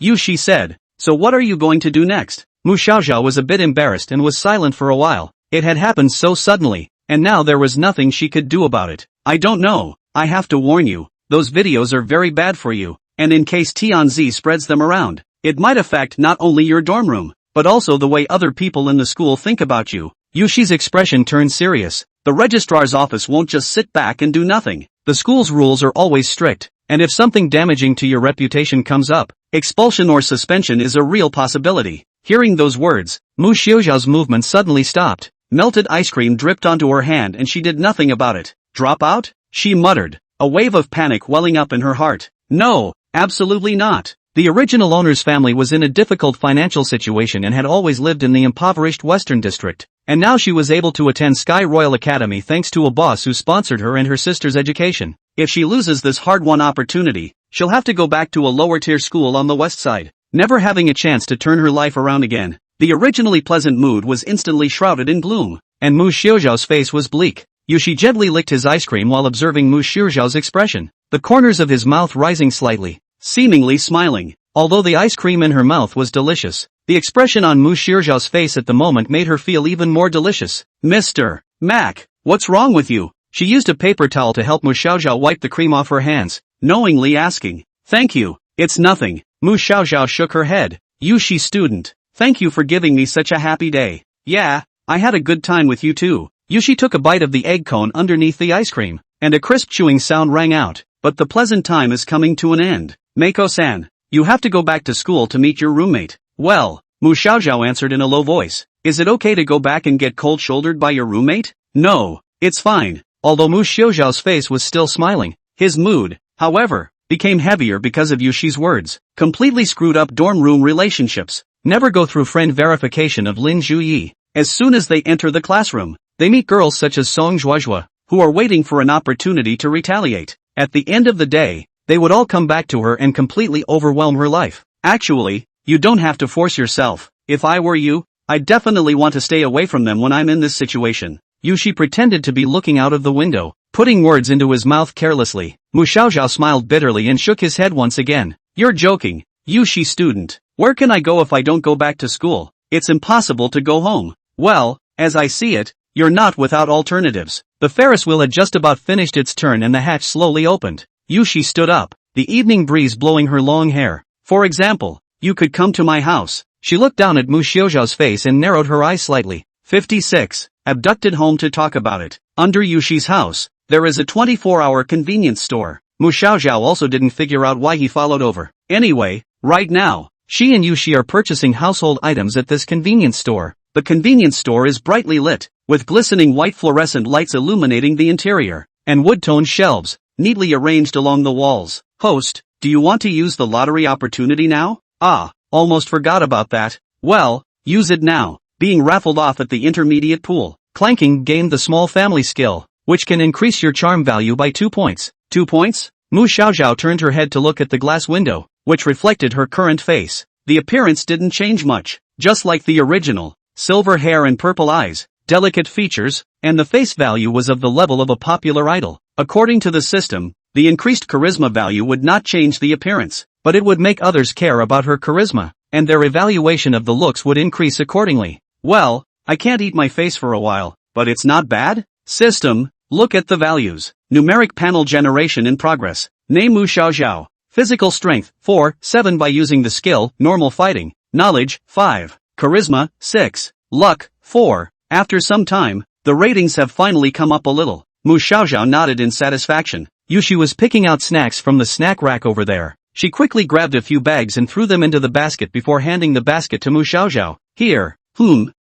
Yushi said. So what are you going to do next? Mu Xiaoxiao was a bit embarrassed and was silent for a while. It had happened so suddenly, and now there was nothing she could do about it. I don't know. I have to warn you, those videos are very bad for you, and in case Tianzi spreads them around, it might affect not only your dorm room, but also the way other people in the school think about you. Yushi's expression turned serious. The registrar's office won't just sit back and do nothing. The school's rules are always strict, and if something damaging to your reputation comes up, expulsion or suspension is a real possibility. Hearing those words, Mu Xiaoxiao's movement suddenly stopped. Melted ice cream dripped onto her hand and she did nothing about it. Drop out? She muttered, a wave of panic welling up in her heart. No, absolutely not. The original owner's family was in a difficult financial situation and had always lived in the impoverished Western District, and now she was able to attend Sky Royal Academy thanks to a boss who sponsored her and her sister's education. If she loses this hard-won opportunity, she'll have to go back to a lower-tier school on the west side, never having a chance to turn her life around again. The originally pleasant mood was instantly shrouded in gloom, and Mu Xiaoxiao's face was bleak. Yushi gently licked his ice cream while observing Mu Xiaoxiao's expression, the corners of his mouth rising slightly, seemingly smiling. Although the ice cream in her mouth was delicious, the expression on Mu Xiaoxiao's face at the moment made her feel even more delicious. Mr. Mac, what's wrong with you? She used a paper towel to help Mu Xiaoxiao wipe the cream off her hands, knowingly asking. Thank you. It's nothing. Mu Xiaoxiao shook her head. Yushi student, thank you for giving me such a happy day. Yeah, I had a good time with you too. Yushi took a bite of the egg cone underneath the ice cream, and a crisp chewing sound rang out. But the pleasant time is coming to an end. Mako-san, you have to go back to school to meet your roommate. Well, Mu Xiaoxiao answered in a low voice. Is it okay to go back and get cold-shouldered by your roommate? No, it's fine. Although Mu Xiaoxiao's face was still smiling, his mood, however, became heavier because of Yushi's words. Completely screwed up dorm room relationships. Never go through friend verification of Lin Zhuyi. As soon as they enter the classroom, they meet girls such as Song Zhuozhua, who are waiting for an opportunity to retaliate. At the end of the day, they would all come back to her and completely overwhelm her life. Actually, you don't have to force yourself. If I were you, I'd definitely want to stay away from them when I'm in this situation. Yushi pretended to be looking out of the window, putting words into his mouth carelessly. Mu Xiaoxiao smiled bitterly and shook his head once again. You're joking, Yushi student. Where can I go if I don't go back to school? It's impossible to go home. Well, as I see it, you're not without alternatives. The The Ferris wheel had just about finished its turn and the hatch slowly opened. Yushi stood up, the evening breeze blowing her long hair. For example, you could come to my house. She looked down at Mu Xiaoxiao's face and narrowed her eyes slightly. 56. Abducted home to talk about it. Under Yushi's house, there is a 24-hour convenience store. Mu Xiaoxiao also didn't figure out why he followed over. Anyway, right now, she and Yushi are purchasing household items at this convenience store. The convenience store is brightly lit, with glistening white fluorescent lights illuminating the interior, and wood-toned shelves, neatly arranged along the walls. Host, do you want to use the lottery opportunity now? Ah, almost forgot about that. Well, use it now. Being raffled off at the intermediate pool. Clanking gained the small family skill, which can increase your charm value by 2 points. 2 points? Mu Xiaoxiao turned her head to look at the glass window, which reflected her current face. The appearance didn't change much, just like the original. Silver hair and purple eyes, delicate features, and the face value was of the level of a popular idol. According to the system, the increased charisma value would not change the appearance, but it would make others care about her charisma, and their evaluation of the looks would increase accordingly. Well, I can't eat my face for a while, but it's not bad? System, look at the values. Numeric panel generation in progress. Name Mu Xiaoxiao. Physical strength, 4, 7 by using the skill, normal fighting. Knowledge, 5. Charisma, 6. Luck, 4. After some time, the ratings have finally come up a little. Mu Xiaoxiao nodded in satisfaction. Yushi was picking out snacks from the snack rack over there. She quickly grabbed a few bags and threw them into the basket before handing the basket to Mu Xiaoxiao. Here.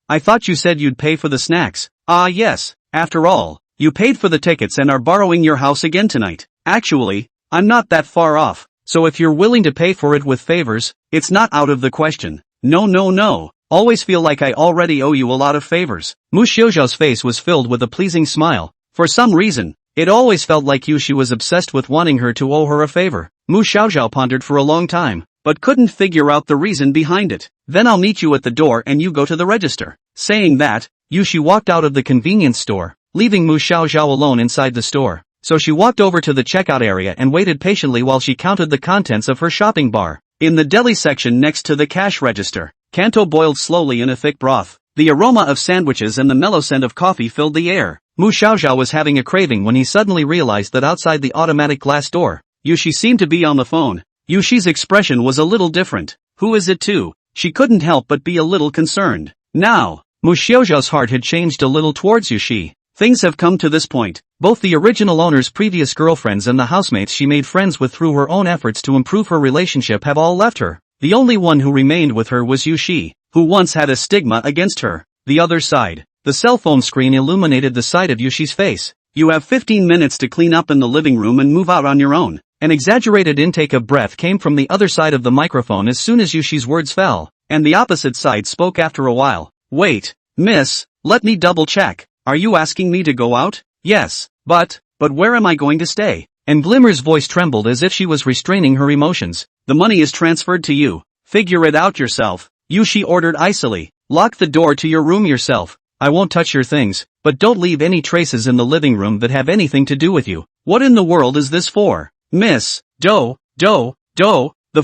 I thought you said you'd pay for the snacks. Ah yes, after all, you paid for the tickets and are borrowing your house again tonight. Actually, I'm not that far off, so if you're willing to pay for it with favors, it's not out of the question. No. Always feel like I already owe you a lot of favors. Mu Xiaoxiao's face was filled with a pleasing smile. For some reason, it always felt like Yushi was obsessed with wanting her to owe her a favor. Mu Xiaoxiao pondered for a long time, but couldn't figure out the reason behind it. Then I'll meet you at the door and you go to the register. Saying that, Yushi walked out of the convenience store, leaving Mu Xiaoxiao alone inside the store. So she walked over to the checkout area and waited patiently while she counted the contents of her shopping bar. In the deli section next to the cash register, Kanto boiled slowly in a thick broth. The aroma of sandwiches and the mellow scent of coffee filled the air. Mu Xiaoxiao was having a craving when he suddenly realized that outside the automatic glass door, Yushi seemed to be on the phone. Yushi's expression was a little different. Who is it to? She couldn't help but be a little concerned. Now, Mu Xiaoxiao's heart had changed a little towards Yushi. Things have come to this point. Both the original owner's previous girlfriends and the housemates she made friends with through her own efforts to improve her relationship have all left her. The only one who remained with her was Yushi, who once had a stigma against her. The other side. The cell phone screen illuminated the side of Yushi's face. You have 15 minutes to clean up in the living room and move out on your own. An exaggerated intake of breath came from the other side of the microphone as soon as Yushi's words fell, and the opposite side spoke after a while. Wait, miss, let me double check. Are you asking me to go out? Yes, but where am I going to stay? And Glimmer's voice trembled as if she was restraining her emotions. The money is transferred to you. Figure it out yourself. Yushi ordered icily. Lock the door to your room yourself. I won't touch your things, but don't leave any traces in the living room that have anything to do with you. What in the world is this for? Miss, the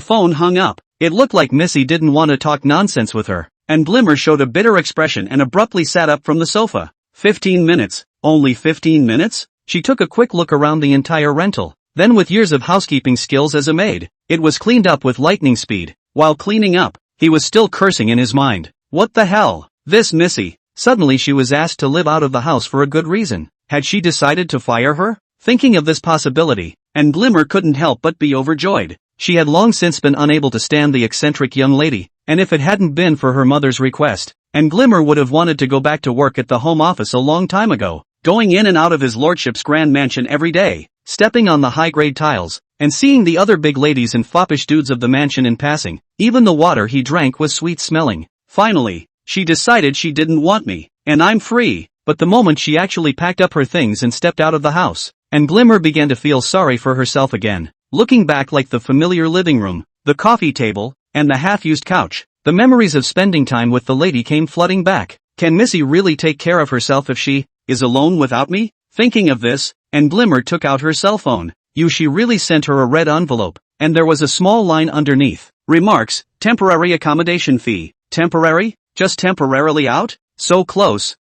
phone hung up. It looked like Missy didn't want to talk nonsense with her, and Glimmer showed a bitter expression and abruptly sat up from the sofa. 15 minutes. Only 15 minutes? She took a quick look around the entire rental. Then with years of housekeeping skills as a maid, it was cleaned up with lightning speed. While cleaning up, he was still cursing in his mind. What the hell? This Missy. Suddenly she was asked to live out of the house for a good reason. Had she decided to fire her? Thinking of this possibility, and Glimmer couldn't help but be overjoyed. She had long since been unable to stand the eccentric young lady, and if it hadn't been for her mother's request, and Glimmer would have wanted to go back to work at the home office a long time ago, going in and out of his lordship's grand mansion every day, stepping on the high-grade tiles, and seeing the other big ladies and foppish dudes of the mansion in passing. Even the water he drank was sweet-smelling. Finally, she decided she didn't want me, and I'm free. But the moment she actually packed up her things and stepped out of the house, and Glimmer began to feel sorry for herself again, looking back like the familiar living room, the coffee table, and the half-used couch. The memories of spending time with the lady came flooding back. Can Missy really take care of herself if she is alone without me? Thinking of this, and Glimmer took out her cell phone. Yushi really sent her a red envelope, and there was a small line underneath. Remarks, temporary accommodation fee. Temporary? Just temporarily out? So close.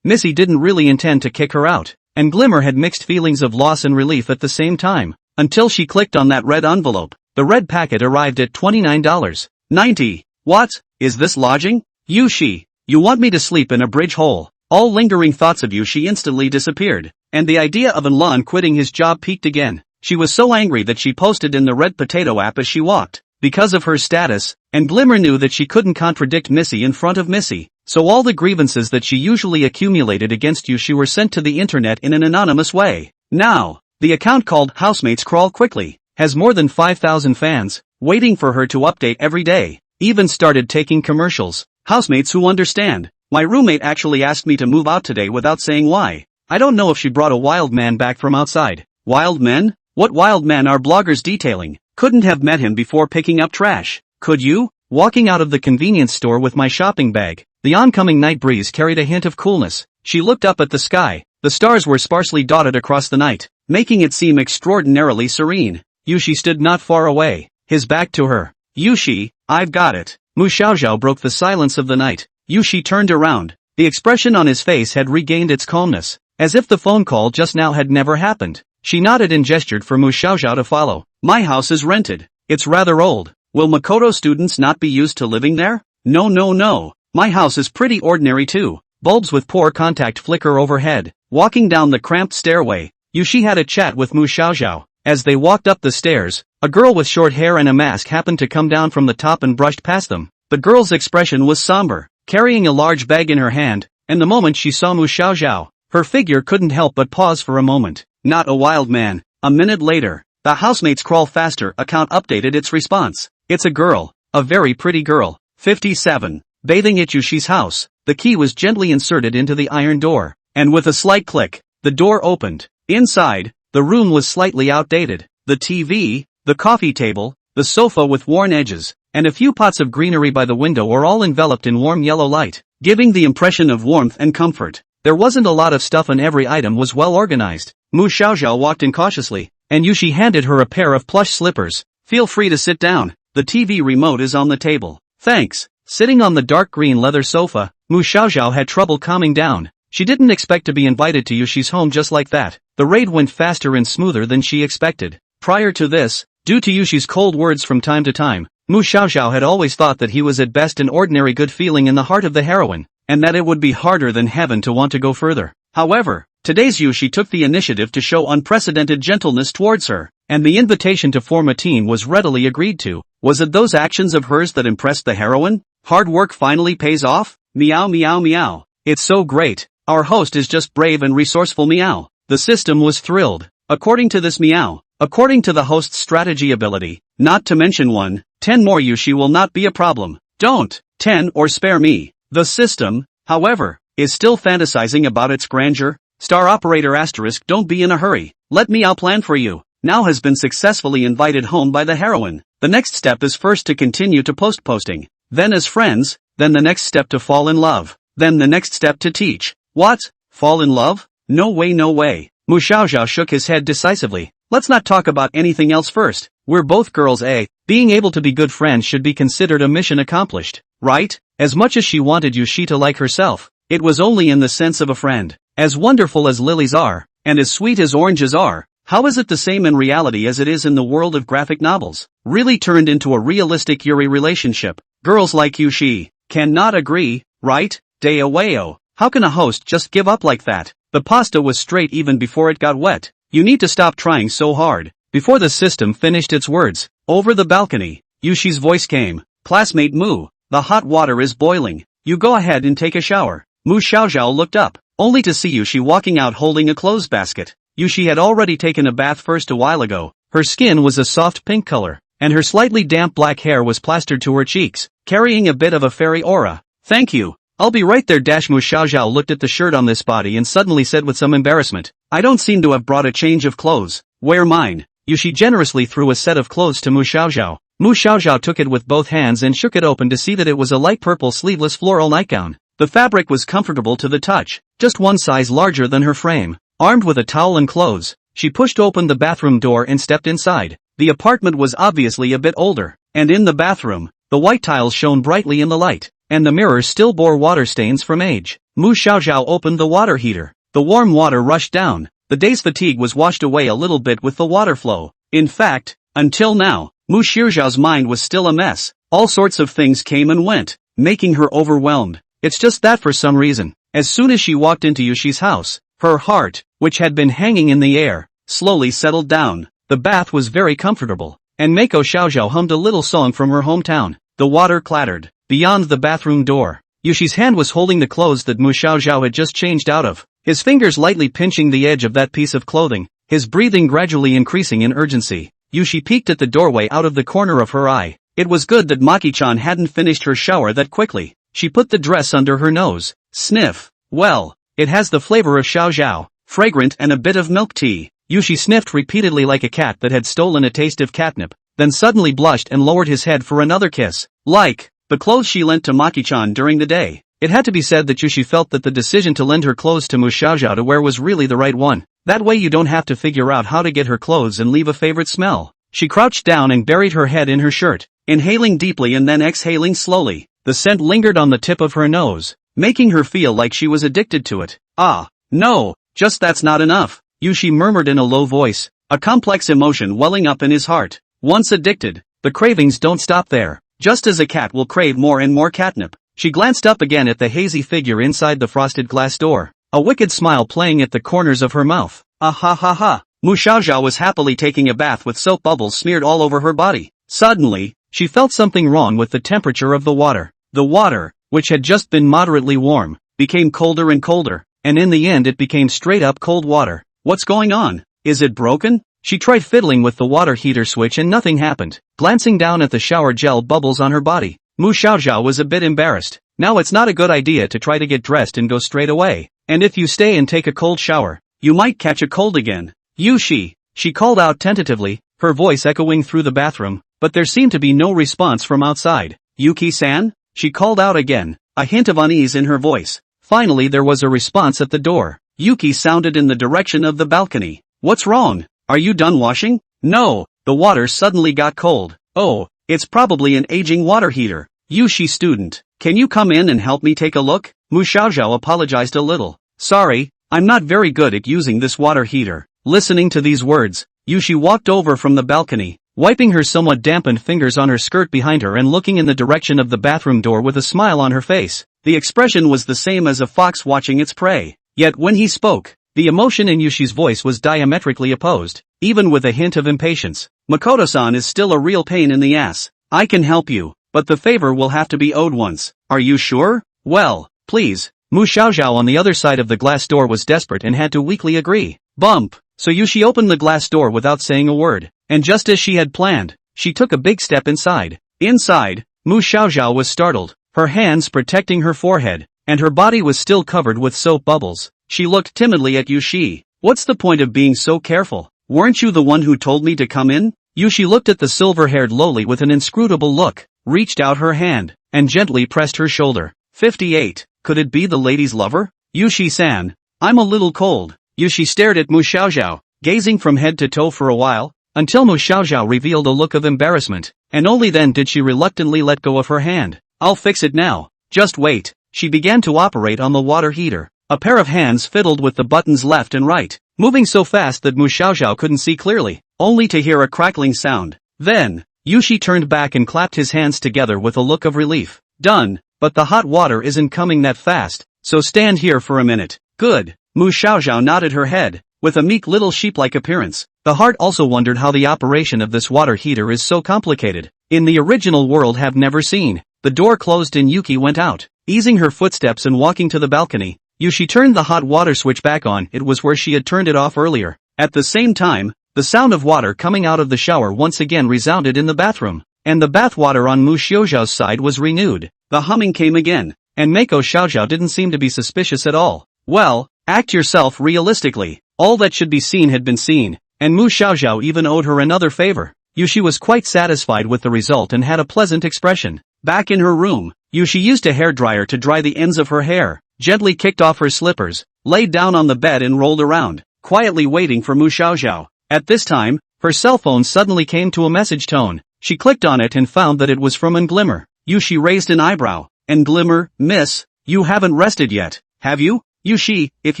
Missy didn't really intend to kick her out, and Glimmer had mixed feelings of loss and relief at the same time, until she clicked on that red envelope. The red packet arrived at $29.90. What? Is this lodging? Yushi, you want me to sleep in a bridge hole? All lingering thoughts of Yushi instantly disappeared, and the idea of Enlon quitting his job peaked again. She was so angry that she posted in the Red Potato app as she walked, because of her status, and Glimmer knew that she couldn't contradict Missy in front of Missy, so all the grievances that she usually accumulated against Yushi were sent to the internet in an anonymous way. Now, the account called Housemates Crawl Quickly has more than 5,000 fans, waiting for her to update every day, even started taking commercials. Housemates who understand. My roommate actually asked me to move out today without saying why. I don't know if she brought a wild man back from outside. Wild men? What wild men are bloggers detailing? Couldn't have met him before picking up trash. Could you? Walking out of the convenience store with my shopping bag, the oncoming night breeze carried a hint of coolness. She looked up at the sky. The stars were sparsely dotted across the night, making it seem extraordinarily serene. Yushi stood not far away, his back to her. Yushi, I've got it. Mu Xiaoxiao broke the silence of the night. Yushi turned around. The expression on his face had regained its calmness, as if the phone call just now had never happened. She nodded and gestured for Mu Xiaoxiao to follow. My house is rented. It's rather old. Will Makoto students not be used to living there? No. My house is pretty ordinary too. Bulbs with poor contact flicker overhead. Walking down the cramped stairway, Yushi had a chat with Mu Xiaoxiao. As they walked up the stairs, a girl with short hair and a mask happened to come down from the top and brushed past them. The girl's expression was somber, carrying a large bag in her hand, and the moment she saw Mu Xiaoxiao, her figure couldn't help but pause for a moment. Not a wild man. A minute later, the Housemates Crawl Faster account updated its response. It's a girl, a very pretty girl, 57, bathing at Yushi's house. The key was gently inserted into the iron door, and with a slight click, the door opened. Inside, the room was slightly outdated. The TV, the coffee table, the sofa with worn edges, and a few pots of greenery by the window were all enveloped in warm yellow light, giving the impression of warmth and comfort. There wasn't a lot of stuff and every item was well organized. Mu Xiaoxiao walked in cautiously, and Yushi handed her a pair of plush slippers. Feel free to sit down. The TV remote is on the table. Thanks. Sitting on the dark green leather sofa, Mu Xiaoxiao had trouble calming down. She didn't expect to be invited to Yushi's home just like that. The raid went faster and smoother than she expected. Prior to this, due to Yushi's cold words from time to time, Mu Xiaoxiao had always thought that he was at best an ordinary good feeling in the heart of the heroine, and that it would be harder than heaven to want to go further. However, today's Yushi took the initiative to show unprecedented gentleness towards her, and the invitation to form a team was readily agreed to. Was it those actions of hers that impressed the heroine? Hard work finally pays off? Meow meow meow. It's so great. Our host is just brave and resourceful meow. The system was thrilled. According to this meow, according to the host's strategy ability, not to mention 10 more Yushi will not be a problem. Don't, 10 or spare me. The system, however, is still fantasizing about its grandeur. Star operator asterisk don't be in a hurry. Let me outplan for you. Now has been successfully invited home by the heroine. The next step is first to continue to posting. Then as friends, then the next step to fall in love. Then the next step to teach. What? Fall in love? No way. Mu Xiaoxiao shook his head decisively. Let's not talk about anything else first. We're both girls, eh? Being able to be good friends should be considered a mission accomplished, right? As much as she wanted Yushi to like herself, it was only in the sense of a friend. As wonderful as lilies are, and as sweet as oranges are, how is it the same in reality as it is in the world of graphic novels? Really turned into a realistic Yuri relationship. Girls like Yushi cannot agree, right? Deo. How can a host just give up like that? The pasta was straight even before it got wet. You need to stop trying so hard. Before the system finished its words, over the balcony, Yushi's voice came. Classmate Mu, the hot water is boiling. You go ahead and take a shower. Mu Xiaoxiao looked up, only to see Yushi walking out holding a clothes basket. Yushi had already taken a bath first a while ago. Her skin was a soft pink color, and her slightly damp black hair was plastered to her cheeks, carrying a bit of a fairy aura. Thank you. I'll be right there. Mu Xiaoxiao looked at the shirt on this body and suddenly said with some embarrassment, I don't seem to have brought a change of clothes. Wear mine. Yushi generously threw a set of clothes to Mu Xiaoxiao. Mu Xiaoxiao took it with both hands and shook it open to see that it was a light purple sleeveless floral nightgown. The fabric was comfortable to the touch, just one size larger than her frame. Armed with a towel and clothes, she pushed open the bathroom door and stepped inside. The apartment was obviously a bit older, and in the bathroom, the white tiles shone brightly in the light, and the mirror still bore water stains from age. Mu Xiaoxiao opened the water heater. The warm water rushed down. The day's fatigue was washed away a little bit with the water flow. In fact, until now, Mu Xiaoxiao's mind was still a mess. All sorts of things came and went, making her overwhelmed. It's just that for some reason, as soon as she walked into Yushi's house, her heart, which had been hanging in the air, slowly settled down. The bath was very comfortable, and Mako Xiaoxiao hummed a little song from her hometown. The water clattered. Beyond the bathroom door, Yushi's hand was holding the clothes that Mu Xiaoxiao had just changed out of, his fingers lightly pinching the edge of that piece of clothing, his breathing gradually increasing in urgency. Yushi peeked at the doorway out of the corner of her eye. It was good that Maki-chan hadn't finished her shower that quickly. She put the dress under her nose. Sniff. Well, it has the flavor of xiaoxiao, fragrant and a bit of milk tea. Yushi sniffed repeatedly like a cat that had stolen a taste of catnip, then suddenly blushed and lowered his head for another kiss. Like the clothes she lent to Maki-chan during the day. It had to be said that Yushi felt that the decision to lend her clothes to Mu Xiaoxiao to wear was really the right one. That way you don't have to figure out how to get her clothes and leave a favorite smell. She crouched down and buried her head in her shirt, inhaling deeply and then exhaling slowly. The scent lingered on the tip of her nose, making her feel like she was addicted to it. Ah, no, just that's not enough, Yushi murmured in a low voice, a complex emotion welling up in his heart. Once addicted, the cravings don't stop there. Just as a cat will crave more and more catnip. She glanced up again at the hazy figure inside the frosted glass door, a wicked smile playing at the corners of her mouth. Ah ha ha ha. Mu Xiaoxiao was happily taking a bath with soap bubbles smeared all over her body. Suddenly, she felt something wrong with the temperature of the water. The water, which had just been moderately warm, became colder and colder, and in the end it became straight up cold water. What's going on? Is it broken? She tried fiddling with the water heater switch and nothing happened. Glancing down at the shower gel bubbles on her body, Mu Xiaoxiao was a bit embarrassed. Now it's not a good idea to try to get dressed and go straight away. And if you stay and take a cold shower, you might catch a cold again. Yushi, she called out tentatively, her voice echoing through the bathroom, but there seemed to be no response from outside. Yuki-san? She called out again, a hint of unease in her voice. Finally there was a response at the door. Yuki sounded in the direction of the balcony. What's wrong? Are you done washing? No, the water suddenly got cold. Oh, it's probably an aging water heater. Yushi student, can you come in and help me take a look? Mu Xiaoxiao apologized a little. Sorry, I'm not very good at using this water heater. Listening to these words, Yushi walked over from the balcony, wiping her somewhat dampened fingers on her skirt behind her and looking in the direction of the bathroom door with a smile on her face. The expression was the same as a fox watching its prey. Yet when he spoke, the emotion in Yushi's voice was diametrically opposed, even with a hint of impatience. Makoto-san is still a real pain in the ass. I can help you, but the favor will have to be owed once. Are you sure? Well, please. Mu Xiaoxiao on the other side of the glass door was desperate and had to weakly agree. Bump. So Yushi opened the glass door without saying a word, and just as she had planned, she took a big step inside. Inside, Mu Xiaoxiao was startled, her hands protecting her forehead, and her body was still covered with soap bubbles. She looked timidly at Yushi. What's the point of being so careful? Weren't you the one who told me to come in? Yushi looked at the silver-haired Loli with an inscrutable look, reached out her hand, and gently pressed her shoulder. 58. Could it be the lady's lover? Yushi-san, I'm a little cold. Yushi stared at Mu Xiaoxiao, gazing from head to toe for a while, until Mu Xiaoxiao revealed a look of embarrassment, and only then did she reluctantly let go of her hand. I'll fix it now. Just wait. She began to operate on the water heater. A pair of hands fiddled with the buttons left and right, moving so fast that Mu Xiaoxiao couldn't see clearly, only to hear a crackling sound. Then, Yushi turned back and clapped his hands together with a look of relief. Done, but the hot water isn't coming that fast, so stand here for a minute. Good. Mu Xiaoxiao nodded her head, with a meek little sheep-like appearance. The heart also wondered how the operation of this water heater is so complicated. In the original world have never seen. The door closed and Yuki went out, easing her footsteps and walking to the balcony. Yushi turned the hot water switch back on. It was where she had turned it off earlier. At the same time, the sound of water coming out of the shower once again resounded in the bathroom, and the bath water on Mu Xiaoxiao's side was renewed. The humming came again, and Mako Xiaoxiao didn't seem to be suspicious at all. Well, act yourself realistically. All that should be seen had been seen, and Mu Xiaoxiao even owed her another favor. Yushi was quite satisfied with the result and had a pleasant expression. Back in her room, Yushi used a hairdryer to dry the ends of her hair, gently kicked off her slippers, laid down on the bed and rolled around, quietly waiting for Mu Xiaoxiao. At this time, her cell phone suddenly came to a message tone. She clicked on it and found that it was from Nglimmer. Yushi raised an eyebrow. Nglimmer, miss, you haven't rested yet. have you? Yushi, if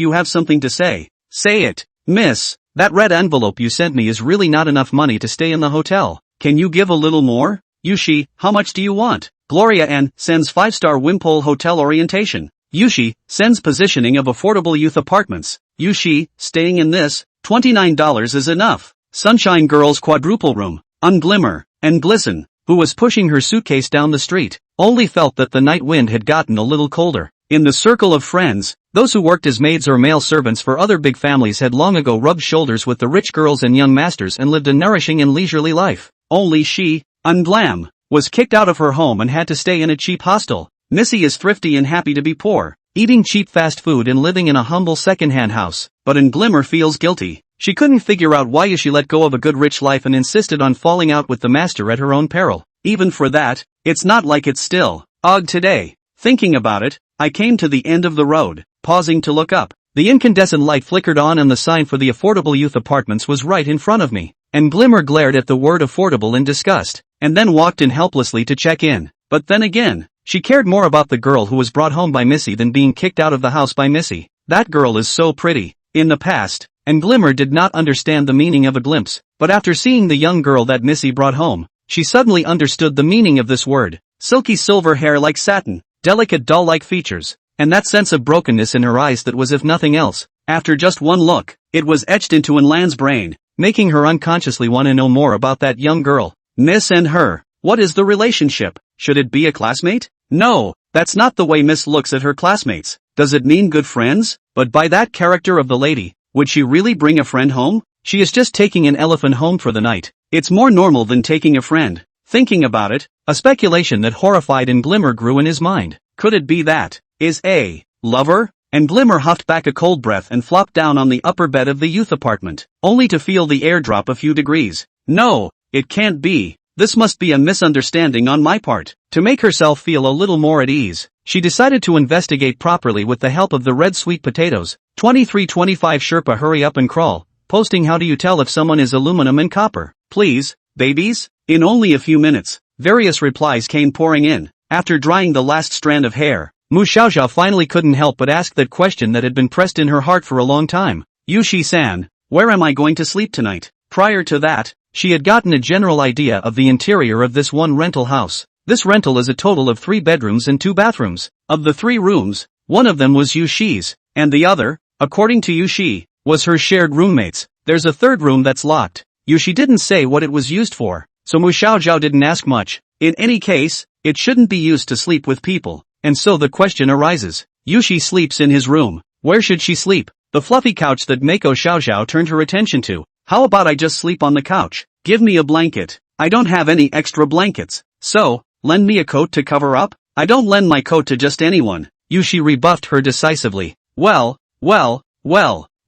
you have something to say, say it. Miss, that red envelope you sent me is really not enough money to stay in the hotel. Can you give a little more? Yushi, how much do you want? Gloria N. sends 5-star Wimpole Hotel orientation. Yushi, sends positioning of affordable youth apartments. Yushi, staying in this, $29 is enough. Sunshine Girls quadruple room. Unglimmer, and Glisten, who was pushing her suitcase down the street, only felt that the night wind had gotten a little colder. In the circle of friends, those who worked as maids or male servants for other big families had long ago rubbed shoulders with the rich girls and young masters and lived a nourishing and leisurely life. Only she, Unglam, was kicked out of her home and had to stay in a cheap hostel. Missy is thrifty and happy to be poor, eating cheap fast food and living in a humble second-hand house, but Unglimmer feels guilty. She couldn't figure out why she let go of a good rich life and insisted on falling out with the master at her own peril. Even for that, it's not like it's still. Today. Thinking about it, I came to the end of the road, pausing to look up. The incandescent light flickered on and the sign for the affordable youth apartments was right in front of me. And Glimmer glared at the word affordable in disgust, and then walked in helplessly to check in. But then again, she cared more about the girl who was brought home by Missy than being kicked out of the house by Missy. That girl is so pretty. In the past, and Glimmer did not understand the meaning of a glimpse, but after seeing the young girl that Missy brought home, she suddenly understood the meaning of this word. Silky silver hair like satin, delicate doll-like features, and that sense of brokenness in her eyes that was if nothing else. After just one look, it was etched into Enlan's brain, making her unconsciously want to know more about that young girl. Miss and her. What is the relationship? Should it be a classmate? No, that's not the way Miss looks at her classmates. Does it mean good friends? But by that character of the lady, would she really bring a friend home? She is just taking an elephant home for the night. It's more normal than taking a friend. Thinking about it, a speculation that horrified and Glimmer grew in his mind. Could it be that is a lover? And Glimmer huffed back a cold breath and flopped down on the upper bed of the youth apartment, only to feel the air drop a few degrees. No, it can't be. This must be a misunderstanding on my part. To make herself feel a little more at ease, she decided to investigate properly with the help of the red sweet potatoes. 2325 Sherpa hurry up and crawl, posting how do you tell if someone is aluminum and copper? Please, babies? In only a few minutes, various replies came pouring in. After drying the last strand of hair, Mu Xiaoxiao finally couldn't help but ask that question that had been pressed in her heart for a long time. Yushi-san, where am I going to sleep tonight? Prior to that, she had gotten a general idea of the interior of this one rental house. This rental is a total of 3 bedrooms and 2 bathrooms. Of the 3 rooms, one of them was Yushi's, and the other, according to Yushi, was her shared roommate's. There's a 3rd room that's locked. Yushi didn't say what it was used for, so Mu Xiaoxiao didn't ask much. In any case, it shouldn't be used to sleep with people. And so the question arises. Yushi sleeps in his room. Where should she sleep? The fluffy couch that Mako Xiaoxiao turned her attention to. How about I just sleep on the couch? Give me a blanket. I don't have any extra blankets. So, lend me a coat to cover up? I don't lend my coat to just anyone. Yushi rebuffed her decisively. Well,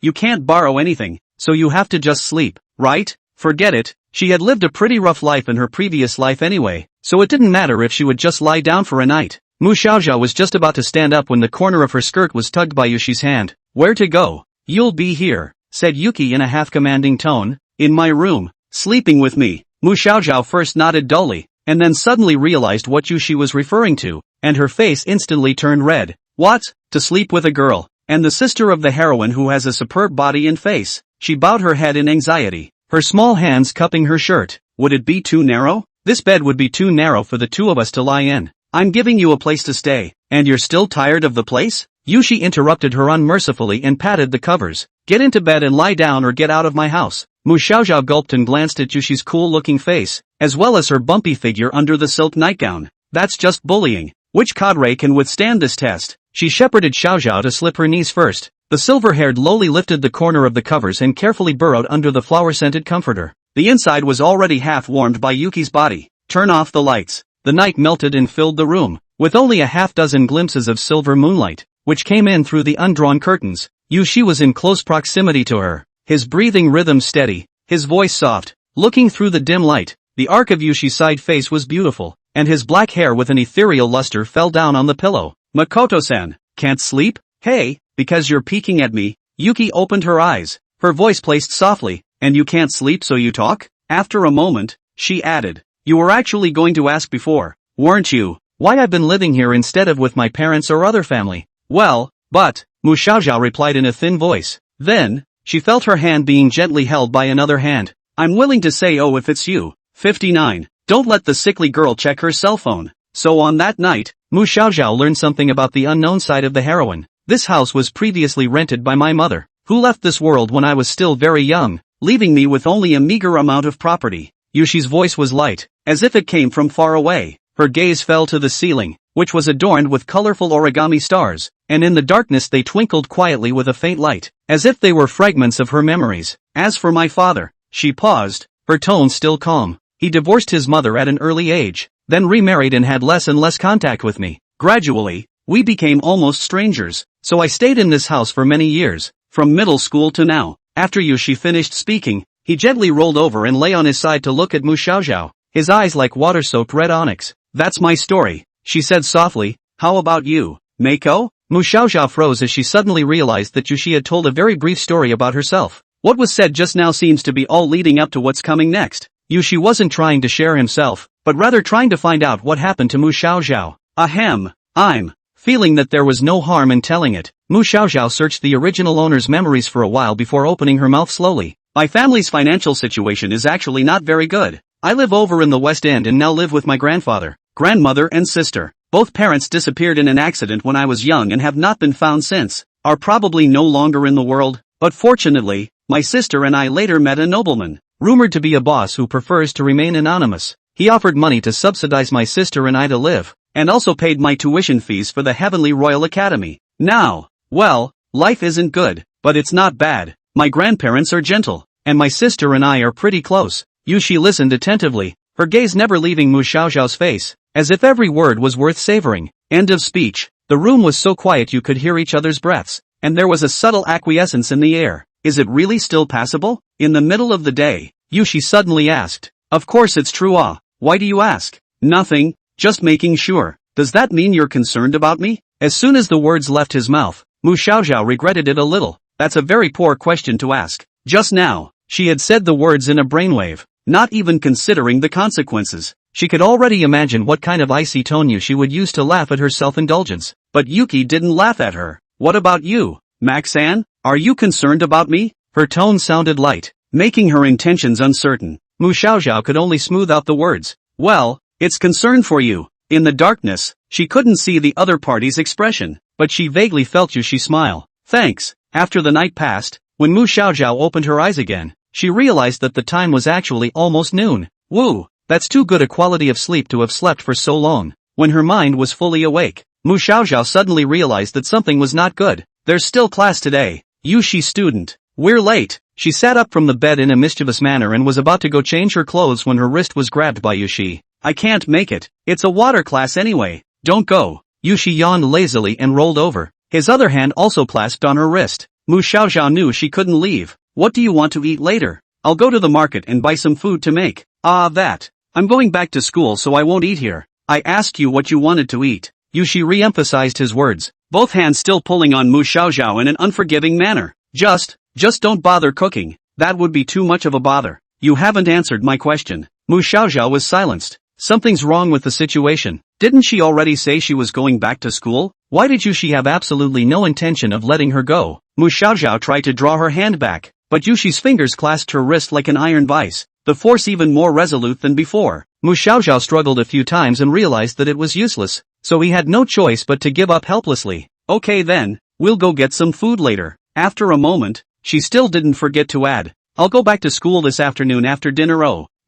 you can't borrow anything, so you have to just sleep, right? Forget it. She had lived a pretty rough life in her previous life anyway, so it didn't matter if she would just lie down for a night. Mu Xiaoxiao was just about to stand up when the corner of her skirt was tugged by Yushi's hand. Where to go? You'll be here, said Yuki in a half-commanding tone. In my room, sleeping with me. Mu Xiaoxiao first nodded dully, and then suddenly realized what Yushi was referring to, and her face instantly turned red. What? To sleep with a girl, and the sister of the heroine who has a superb body and face. She bowed her head in anxiety, her small hands cupping her shirt. Would it be too narrow? This bed would be too narrow for the 2 of us to lie in. I'm giving you a place to stay, and you're still tired of the place? Yushi interrupted her unmercifully and patted the covers. Get into bed and lie down or get out of my house. Mu Xiaoxiao gulped and glanced at Yushi's cool-looking face, as well as her bumpy figure under the silk nightgown. That's just bullying. Which cadre can withstand this test? She shepherded Xiaoxiao to slip her knees first. The silver-haired Loli lifted the corner of the covers and carefully burrowed under the flower-scented comforter. The inside was already half-warmed by Yuki's body. Turn off the lights. The night melted and filled the room, with only a half-dozen glimpses of silver moonlight, which came in through the undrawn curtains. Yushi was in close proximity to her, his breathing rhythm steady, his voice soft. Looking through the dim light, the arc of Yushi's side face was beautiful, and his black hair with an ethereal luster fell down on the pillow. Makoto-san, can't sleep? Hey, because you're peeking at me. Yuki opened her eyes, her voice placed softly. And you can't sleep so you talk? After a moment, she added, you were actually going to ask before, weren't you, why I've been living here instead of with my parents or other family? Well, But, Mu Xiaoxiao replied in a thin voice. Then, she felt her hand being gently held by another hand. I'm willing to say oh if it's you. 59. Don't let the sickly girl check her cell phone. So on that night, Mu Xiaoxiao learned something about the unknown side of the heroine. This house was previously rented by my mother, who left this world when I was still very young, leaving me with only a meager amount of property. Yushi's voice was light, as if it came from far away. Her gaze fell to the ceiling, which was adorned with colorful origami stars, and in the darkness they twinkled quietly with a faint light, as if they were fragments of her memories. As for my father, she paused, her tone still calm. He divorced his mother at an early age, then remarried and had less and less contact with me. Gradually, we became almost strangers, so I stayed in this house for many years, from middle school to now. After Yushi finished speaking, he gently rolled over and lay on his side to look at Mu Xiaoxiao, his eyes like water-soaked red onyx. That's my story, she said softly. How about you, Mako? Mu Xiaoxiao froze as she suddenly realized that Yushi had told a very brief story about herself. What was said just now seems to be all leading up to what's coming next. Yushi wasn't trying to share himself, but rather trying to find out what happened to Mu Xiaoxiao. Ahem, I'm feeling that there was no harm in telling it. Mu Xiaoxiao searched the original owner's memories for a while before opening her mouth slowly. My family's financial situation is actually not very good. I live over in the West End and now live with my grandfather, grandmother and sister. Both parents disappeared in an accident when I was young and have not been found since. Are probably no longer in the world, but fortunately, my sister and I later met a nobleman, rumored to be a boss who prefers to remain anonymous. He offered money to subsidize my sister and I to live, and also paid my tuition fees for the Heavenly Royal Academy. Now, well, life isn't good, but it's not bad. My grandparents are gentle, and my sister and I are pretty close. Yushi listened attentively, her gaze never leaving Mu Xiaoxiao's face, as if every word was worth savoring. End of speech. The room was so quiet you could hear each other's breaths, and there was a subtle acquiescence in the air. Is it really still passable? In the middle of the day, Yushi suddenly asked. Of course it's true. Why do you ask? Nothing, just making sure. Does that mean you're concerned about me? As soon as the words left his mouth, Mu Xiaoxiao regretted it a little. That's a very poor question to ask. Just now, she had said the words in a brainwave, not even considering the consequences. She could already imagine what kind of icy tone Yushi would use to laugh at her self-indulgence. But Yuki didn't laugh at her. What about you, Max-san? Are you concerned about me? Her tone sounded light, making her intentions uncertain. Mu Xiaoxiao could only smooth out the words. Well, it's concern for you. In the darkness, she couldn't see the other party's expression, but she vaguely felt Yushi smile. Thanks. After the night passed, when Mu Xiaoxiao opened her eyes again, she realized that the time was actually almost noon. Woo, that's too good a quality of sleep to have slept for so long. When her mind was fully awake, Mu Xiaoxiao suddenly realized that something was not good. There's still class today. Yushi student. We're late. She sat up from the bed in a mischievous manner and was about to go change her clothes when her wrist was grabbed by Yushi. I can't make it. It's a water class anyway. Don't go. Yushi yawned lazily and rolled over. His other hand also clasped on her wrist. Mu Xiaoxiao knew she couldn't leave. What do you want to eat later? I'll go to the market and buy some food to make. That. I'm going back to school so I won't eat here. I asked you what you wanted to eat. Yushi re-emphasized his words, both hands still pulling on Mu Xiaoxiao in an unforgiving manner. Just don't bother cooking. That would be too much of a bother. You haven't answered my question. Mu Xiaoxiao was silenced. Something's wrong with the situation. Didn't she already say she was going back to school? Why did Yushi have absolutely no intention of letting her go? Mu Xiaoxiao tried to draw her hand back, but Yushi's fingers clasped her wrist like an iron vice, the force even more resolute than before. Mu Xiaoxiao struggled a few times and realized that it was useless, so he had no choice but to give up helplessly. Okay then, we'll go get some food later. After a moment, she still didn't forget to add, I'll go back to school this afternoon after dinner.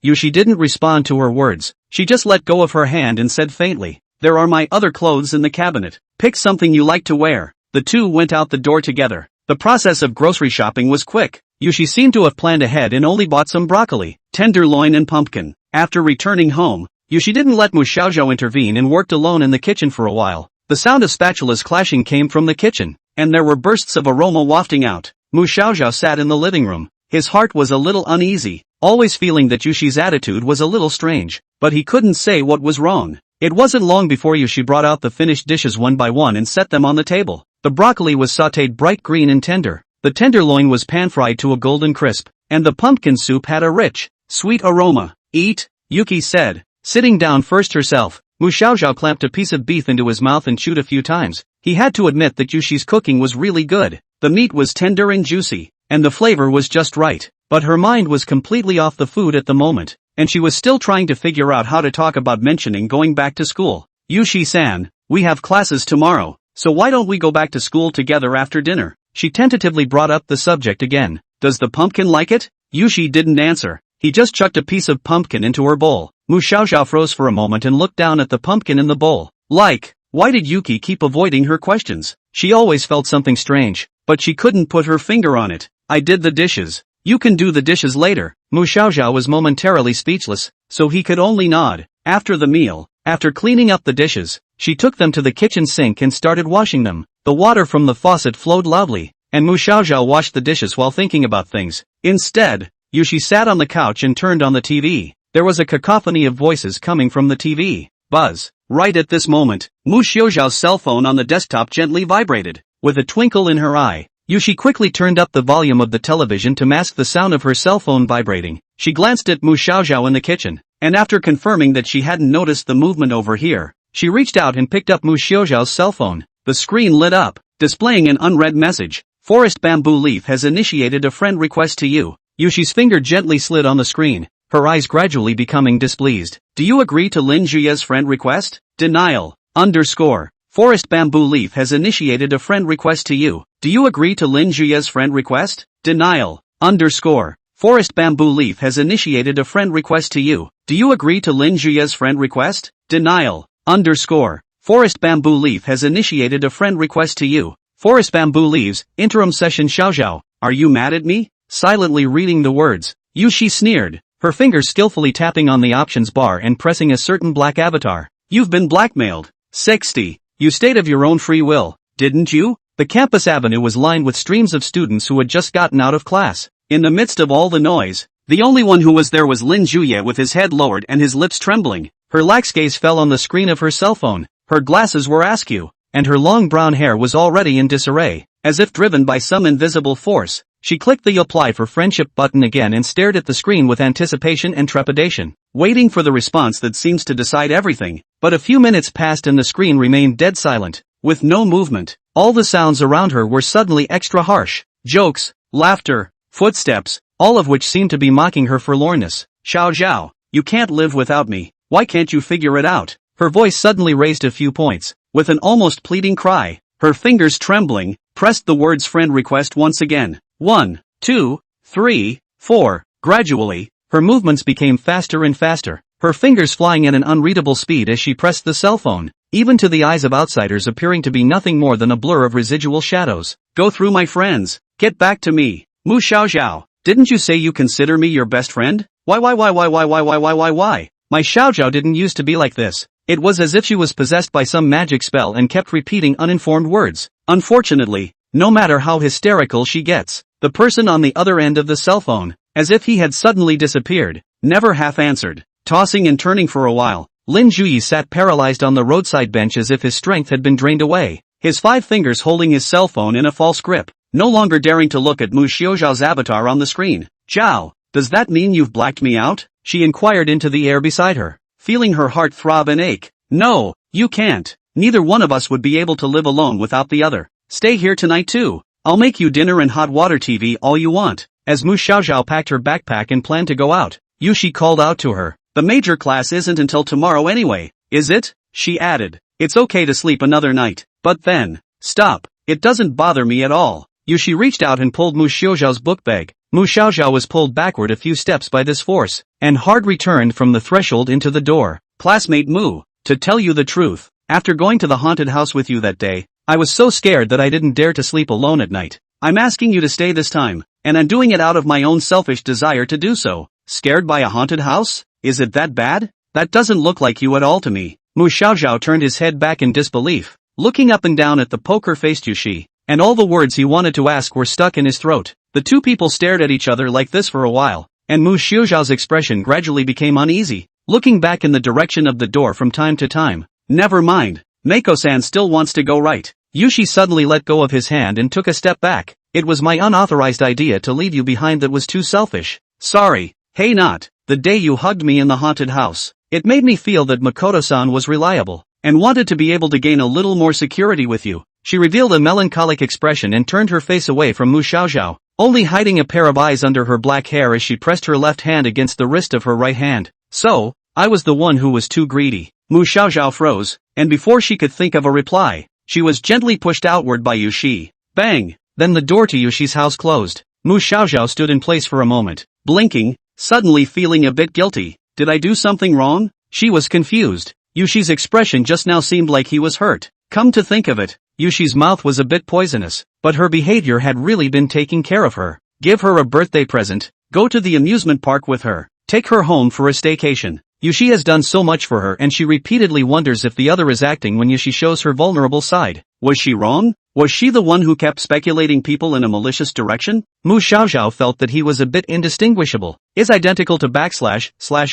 Yushi didn't respond to her words. She just let go of her hand and said faintly, there are my other clothes in the cabinet. Pick something you like to wear. The two went out the door together. The process of grocery shopping was quick. Yushi seemed to have planned ahead and only bought some broccoli, tenderloin and pumpkin. After returning home, Yushi didn't let Mu Xiaoxiao intervene and worked alone in the kitchen for a while. The sound of spatulas clashing came from the kitchen, and there were bursts of aroma wafting out. Mu Xiaoxiao sat in the living room. His heart was a little uneasy, always feeling that Yushi's attitude was a little strange, but he couldn't say what was wrong. It wasn't long before Yushi brought out the finished dishes one by one and set them on the table. The broccoli was sautéed bright green and tender, the tenderloin was pan-fried to a golden crisp, and the pumpkin soup had a rich, sweet aroma. Eat, Yuki said, sitting down first herself. Mu Xiaoxiao clamped a piece of beef into his mouth and chewed a few times. He had to admit that Yushi's cooking was really good. The meat was tender and juicy, and the flavor was just right. But her mind was completely off the food at the moment, and she was still trying to figure out how to talk about mentioning going back to school. Yushi-san, we have classes tomorrow, so why don't we go back to school together after dinner? She tentatively brought up the subject again. Does the pumpkin like it? Yushi didn't answer. He just chucked a piece of pumpkin into her bowl. Mu Xiaoxiao froze for a moment and looked down at the pumpkin in the bowl. Why did Yuki keep avoiding her questions? She always felt something strange, but she couldn't put her finger on it. I did the dishes. You can do the dishes later. Mu Xiaoxiao was momentarily speechless, so he could only nod. After the meal, after cleaning up the dishes, she took them to the kitchen sink and started washing them. The water from the faucet flowed loudly, and Mu Xiaoxiao washed the dishes while thinking about things. Instead, Yushi sat on the couch and turned on the TV. There was a cacophony of voices coming from the TV. Buzz. Right at this moment, Mu Xiaoxiao's cell phone on the desktop gently vibrated. With a twinkle in her eye, Yushi quickly turned up the volume of the television to mask the sound of her cell phone vibrating. She glanced at Mu Xiaoxiao in the kitchen, and after confirming that she hadn't noticed the movement over here, she reached out and picked up Mu Xiaoxiao's cell phone. The screen lit up, displaying an unread message. Forest Bamboo Leaf has initiated a friend request to you. Yushi's finger gently slid on the screen, her eyes gradually becoming displeased. Do you agree to Lin Juye's friend request? Denial. Forest Bamboo Leaf has initiated a friend request to you. Do you agree to Lin Juye's friend request? Denial. Forest Bamboo Leaf has initiated a friend request to you. Do you agree to Lin Juye's friend request? Denial. Forest Bamboo Leaf has initiated a friend request to you. Forest Bamboo Leaves, interim session Xiaoxiao. Are you mad at me? Silently reading the words, Yushi sneered, her fingers skillfully tapping on the options bar and pressing a certain black avatar. You've been blackmailed. 60. You stayed of your own free will, didn't you? The campus avenue was lined with streams of students who had just gotten out of class. In the midst of all the noise, the only one who was there was Lin Juye with his head lowered and his lips trembling. Her lax gaze fell on the screen of her cell phone. Her glasses were askew, and her long brown hair was already in disarray. As if driven by some invisible force, she clicked the Apply for Friendship button again and stared at the screen with anticipation and trepidation, waiting for the response that seems to decide everything. But a few minutes passed and the screen remained dead silent, with no movement. All the sounds around her were suddenly extra harsh. Jokes, laughter, footsteps, all of which seemed to be mocking her forlornness. Xiaoxiao, you can't live without me. Why can't you figure it out? Her voice suddenly raised a few points, with an almost pleading cry. Her fingers trembling, pressed the words friend request once again. 1, 2, 3, 4. Gradually, her movements became faster and faster, her fingers flying at an unreadable speed as she pressed the cell phone, even to the eyes of outsiders appearing to be nothing more than a blur of residual shadows. Go through my friends. Get back to me. Mu Xiaoxiao, didn't you say you consider me your best friend? Why? My Xiaoxiao didn't used to be like this. It was as if she was possessed by some magic spell and kept repeating uninformed words. Unfortunately, no matter how hysterical she gets, the person on the other end of the cell phone, as if he had suddenly disappeared, never half answered. Tossing and turning for a while, Lin Juyi sat paralyzed on the roadside bench as if his strength had been drained away, his 5 fingers holding his cell phone in a false grip, no longer daring to look at Mu Xiaoxiao's avatar on the screen. Zhao, does that mean you've blacked me out? She inquired into the air beside her, feeling her heart throb and ache. No, you can't. Neither one of us would be able to live alone without the other. Stay here tonight too. I'll make you dinner and hot water TV all you want. As Mu Xiaoxiao packed her backpack and planned to go out, Yushi called out to her. The major class isn't until tomorrow anyway, is it? She added. It's okay to sleep another night. But then, stop. It doesn't bother me at all. Yushi reached out and pulled Mu Xiaoxiao's book bag. Mu Xiaoxiao was pulled backward a few steps by this force, and hard returned from the threshold into the door. Classmate Mu, to tell you the truth, after going to the haunted house with you that day, I was so scared that I didn't dare to sleep alone at night. I'm asking you to stay this time, and I'm doing it out of my own selfish desire to do so. Scared by a haunted house? Is it that bad? That doesn't look like you at all to me. Mu Xiaoxiao turned his head back in disbelief, looking up and down at the poker-faced Yushi, and all the words he wanted to ask were stuck in his throat. The two people stared at each other like this for a while, and Mu Xiaoxiao's expression gradually became uneasy, looking back in the direction of the door from time to time. Never mind. Mako-san still wants to go, right? Yushi suddenly let go of his hand and took a step back. It was my unauthorized idea to leave you behind that was too selfish. Sorry. Hey, not. The day you hugged me in the haunted house, it made me feel that Makoto-san was reliable, and wanted to be able to gain a little more security with you. she revealed a melancholic expression and turned her face away from Mu Xiaoxiao, only hiding a pair of eyes under her black hair as she pressed her left hand against the wrist of her right hand. So, I was the one who was too greedy. Mu Xiaoxiao froze, and before she could think of a reply, she was gently pushed outward by Yuxi. Bang! Then the door to Yushi's house closed. Mu Xiaoxiao stood in place for a moment, blinking, suddenly feeling a bit guilty. Did I do something wrong? She was confused. Yushi's expression just now seemed like he was hurt. Come to think of it, Yushi's mouth was a bit poisonous, but her behavior had really been taking care of her. Give her a birthday present, go to the amusement park with her, take her home for a staycation. Yushi has done so much for her and she repeatedly wonders if the other is acting when Yushi shows her vulnerable side. Was she wrong? Was she the one who kept speculating people in a malicious direction? Mu Xiaoxiao felt that he was a bit indistinguishable. Is identical to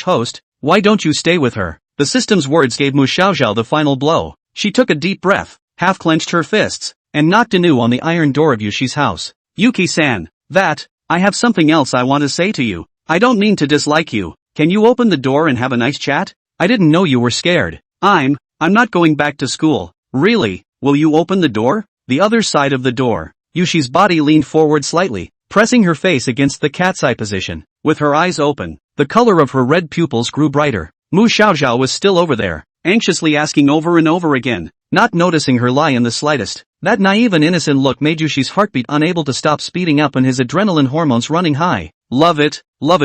/ host, why don't you stay with her? The system's words gave Mu Xiaoxiao the final blow. She took a deep breath, half-clenched her fists, and knocked anew on the iron door of Yushi's house. Yuki-san, I have something else I want to say to you. I don't mean to dislike you. Can you open the door and have a nice chat? I didn't know you were scared. I'm not going back to school. Really, will you open the door? The other side of the door. Yushi's body leaned forward slightly, pressing her face against the cat's eye position. With her eyes open, the color of her red pupils grew brighter. Mu Xiaoxiao was still over there, anxiously asking over and over again, not noticing her lie in the slightest. That naive and innocent look made Yushi's heartbeat unable to stop speeding up and his adrenaline hormones running high. Love it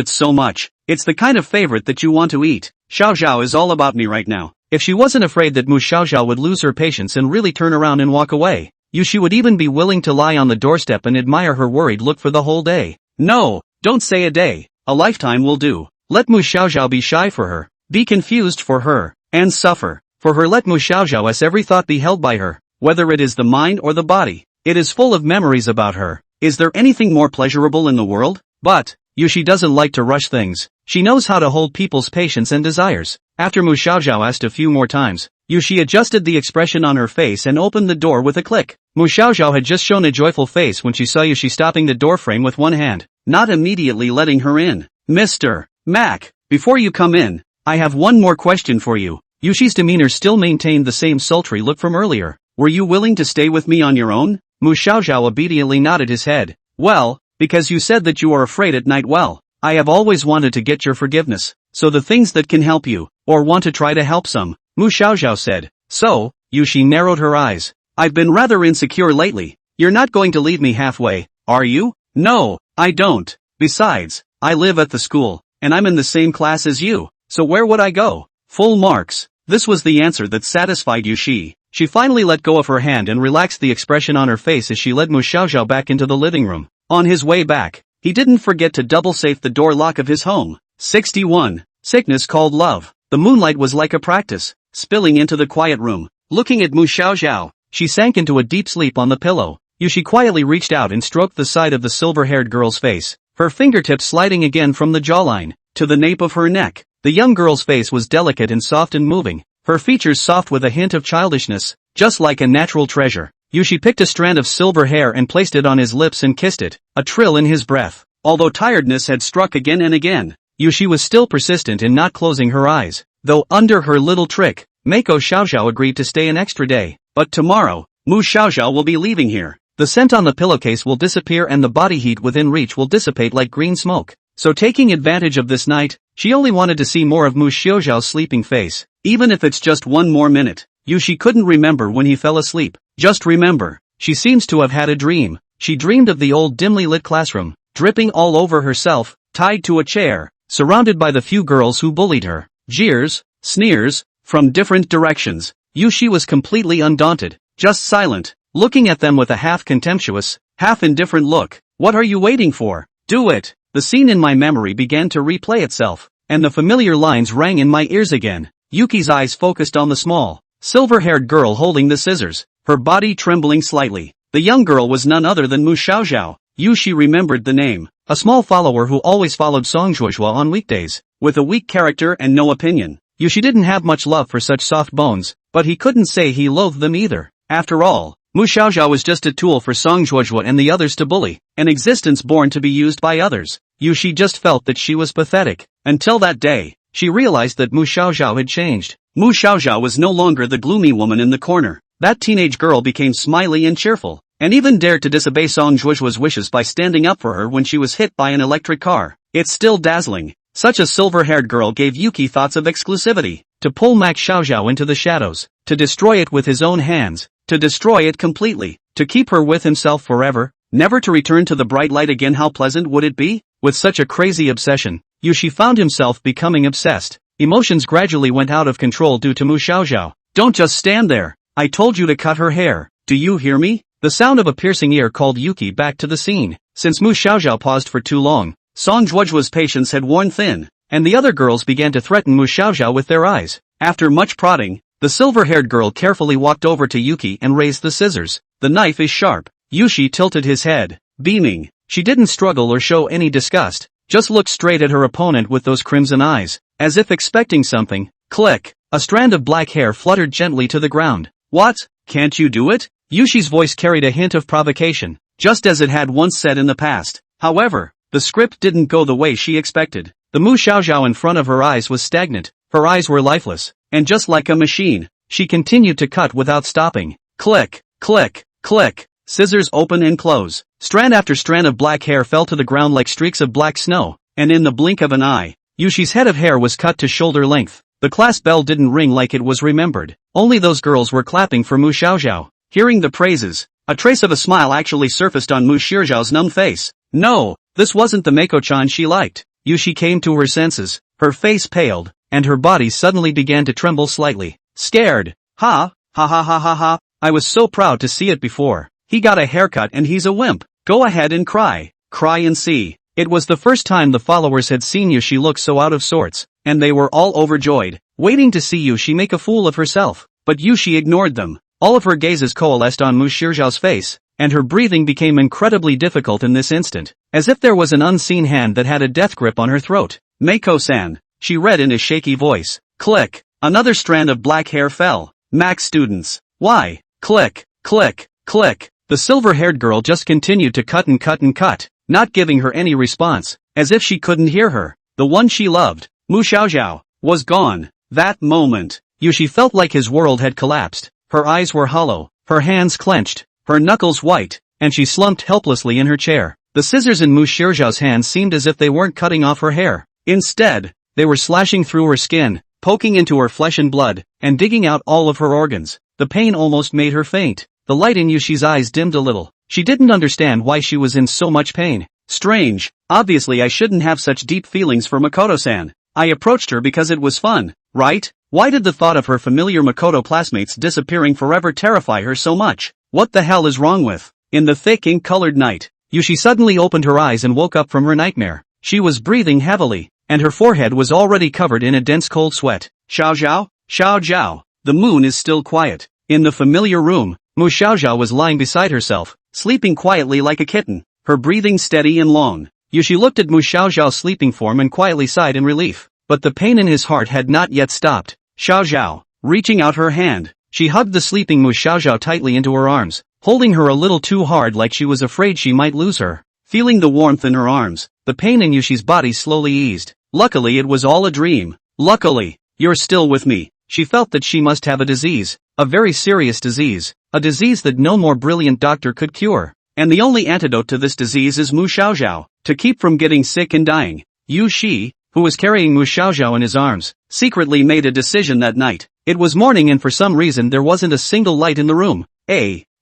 so much. It's the kind of favorite that you want to eat. Xiaoxiao is all about me right now. If she wasn't afraid that Mu Xiaoxiao would lose her patience and really turn around and walk away, Yushi would even be willing to lie on the doorstep and admire her worried look for the whole day. No, don't say a day. A lifetime will do. Let Mu Xiaoxiao be shy for her, be confused for her, and suffer for her. Let Mu Xiaoxiao's every thought be held by her, whether it is the mind or the body. It is full of memories about her. Is there anything more pleasurable in the world? But Yushi doesn't like to rush things. She knows how to hold people's patience and desires. After Mu Xiaoxiao asked a few more times, Yushi adjusted the expression on her face and opened the door with a click. Mu Xiaoxiao had just shown a joyful face when she saw Yushi stopping the doorframe with one hand, not immediately letting her in. Mr. Mac, before you come in, I have one more question for you. Yushi's demeanor still maintained the same sultry look from earlier. Were you willing to stay with me on your own? Mu Xiaoxiao obediently nodded his head. Well, because you said that you are afraid at night. Well, I have always wanted to get your forgiveness, so the things that can help you, or want to try to help some, Mu Xiaoxiao said. So, Yushi narrowed her eyes. I've been rather insecure lately. You're not going to leave me halfway, are you? No, I don't. Besides, I live at the school, and I'm in the same class as you, so where would I go? Full marks. This was the answer that satisfied Yushi. She finally let go of her hand and relaxed the expression on her face as she led Mu Xiaoxiao back into the living room. On his way back, he didn't forget to double-safe the door lock of his home. 61. Sickness called love. The moonlight was like a practice, spilling into the quiet room. Looking at Mu Xiaoxiao, she sank into a deep sleep on the pillow. Yushi quietly reached out and stroked the side of the silver-haired girl's face, her fingertips sliding again from the jawline to the nape of her neck. The young girl's face was delicate and soft and moving, her features soft with a hint of childishness, just like a natural treasure. Yushi picked a strand of silver hair and placed it on his lips and kissed it, a trill in his breath. Although tiredness had struck again and again, Yushi was still persistent in not closing her eyes. Though under her little trick, Mako Xiaoxiao agreed to stay an extra day. But tomorrow, Mu Xiaoxiao will be leaving here. The scent on the pillowcase will disappear and the body heat within reach will dissipate like green smoke. So taking advantage of this night, she only wanted to see more of Mu Xiaoxiao's sleeping face. Even if it's just one more minute. Yushi couldn't remember when he fell asleep. Just remember, she seems to have had a dream. She dreamed of the old dimly lit classroom, dripping all over herself, tied to a chair, surrounded by the few girls who bullied her. Jeers, sneers, from different directions. Yushi was completely undaunted, just silent, looking at them with a half-contemptuous, half-indifferent look. What are you waiting for? Do it! The scene in my memory began to replay itself, and the familiar lines rang in my ears again. Yuki's eyes focused on the small, silver-haired girl holding the scissors, her body trembling slightly. The young girl was none other than Mu Xiaoxiao. Yushi remembered the name, a small follower who always followed Song Zhuozhuo on weekdays, with a weak character and no opinion. Yushi didn't have much love for such soft bones, but he couldn't say he loathed them either. After all, Mu Xiaoxiao was just a tool for Song Zhuozhuo and the others to bully, an existence born to be used by others. Yushi just felt that she was pathetic. Until that day, she realized that Mu Xiaoxiao had changed. Mu Xiaoxiao was no longer the gloomy woman in the corner. that teenage girl became smiley and cheerful, and even dared to disobey Song Jujua's wishes by standing up for her when she was hit by an electric car. It's still dazzling. Such a silver-haired girl gave Yuki thoughts of exclusivity, to pull Max Xiaoxiao into the shadows, to destroy it with his own hands, to destroy it completely, to keep her with himself forever, never to return to the bright light again. How pleasant would it be? With such a crazy obsession, Yushi found himself becoming obsessed. Emotions gradually went out of control due to Mu Xiaoxiao. Don't just stand there. I told you to cut her hair. Do you hear me? The sound of a piercing ear called Yuki back to the scene. Since Mu Xiaoxiao paused for too long, Song Jujua's patience had worn thin, and the other girls began to threaten Mu Xiaoxiao with their eyes. After much prodding, the silver-haired girl carefully walked over to Yuki and raised the scissors. The knife is sharp. Yushi tilted his head, beaming. She didn't struggle or show any disgust, just looked straight at her opponent with those crimson eyes, as if expecting something. Click. A strand of black hair fluttered gently to the ground. What? Can't you do it? Yushi's voice carried a hint of provocation, just as it had once said in the past. However, the script didn't go the way she expected. The Mu Xiaoxiao in front of her eyes was stagnant, her eyes were lifeless, and just like a machine, she continued to cut without stopping. Click, click, click, scissors open and close. Strand after strand of black hair fell to the ground like streaks of black snow, and in the blink of an eye, Yushi's head of hair was cut to shoulder length. The class bell didn't ring like it was remembered. Only those girls were clapping for Mu Xiaoxiao. Hearing the praises, a trace of a smile actually surfaced on Mu Xiaoxiao's numb face. No, this wasn't the Mako-chan she liked. Yushi came to her senses, her face paled, and her body suddenly began to tremble slightly. Scared. Ha, ha ha ha ha ha, I was so proud to see it before. He got a haircut and he's a wimp. Go ahead and cry. Cry and see. It was the first time the followers had seen Yushi look so out of sorts, and they were all overjoyed, waiting to see Yushi make a fool of herself. But Yushi ignored them. All of her gazes coalesced on Mu Xiaoxiao's face, and her breathing became incredibly difficult in this instant, as if there was an unseen hand that had a death grip on her throat. Mako-san, she read in a shaky voice. Click. Another strand of black hair fell. Max students. Why? Click, click, click. The silver-haired girl just continued to cut and cut and cut, not giving her any response, as if she couldn't hear her. The one she loved, Mu Xiaoxiao, was gone. That moment, Yushi felt like his world had collapsed. Her eyes were hollow, her hands clenched, her knuckles white, and she slumped helplessly in her chair. The scissors in Mu Xiaoxiao's hands seemed as if they weren't cutting off her hair. Instead, they were slashing through her skin, poking into her flesh and blood, and digging out all of her organs. The pain almost made her faint. The light in Yushi's eyes dimmed a little. She didn't understand why she was in so much pain. Strange. Obviously I shouldn't have such deep feelings for Makoto-san. I approached her because it was fun, right? Why did the thought of her familiar Makoto classmates disappearing forever terrify her so much? What the hell is wrong with? In the thick ink-colored night, Yushi suddenly opened her eyes and woke up from her nightmare. She was breathing heavily, and her forehead was already covered in a dense cold sweat. Xiaoxiao? Xiaoxiao. The moon is still quiet. In the familiar room, Mu Xiaoxiao was lying beside herself, sleeping quietly like a kitten, her breathing steady and long. Yushi looked at Mu Xiaoxiao's sleeping form and quietly sighed in relief, but the pain in his heart had not yet stopped. Xiaoxiao. Reaching out her hand, she hugged the sleeping Mu Xiaoxiao tightly into her arms, holding her a little too hard like she was afraid she might lose her. Feeling the warmth in her arms, the pain in Yushi's body slowly eased. Luckily it was all a dream. Luckily, you're still with me. She felt that she must have a disease, a very serious disease, a disease that no more brilliant doctor could cure. And the only antidote to this disease is Mu Xiaoxiao, to keep from getting sick and dying. Yushi, who was carrying Mu Xiaoxiao in his arms, secretly made a decision that night. It was morning and for some reason there wasn't a single light in the room.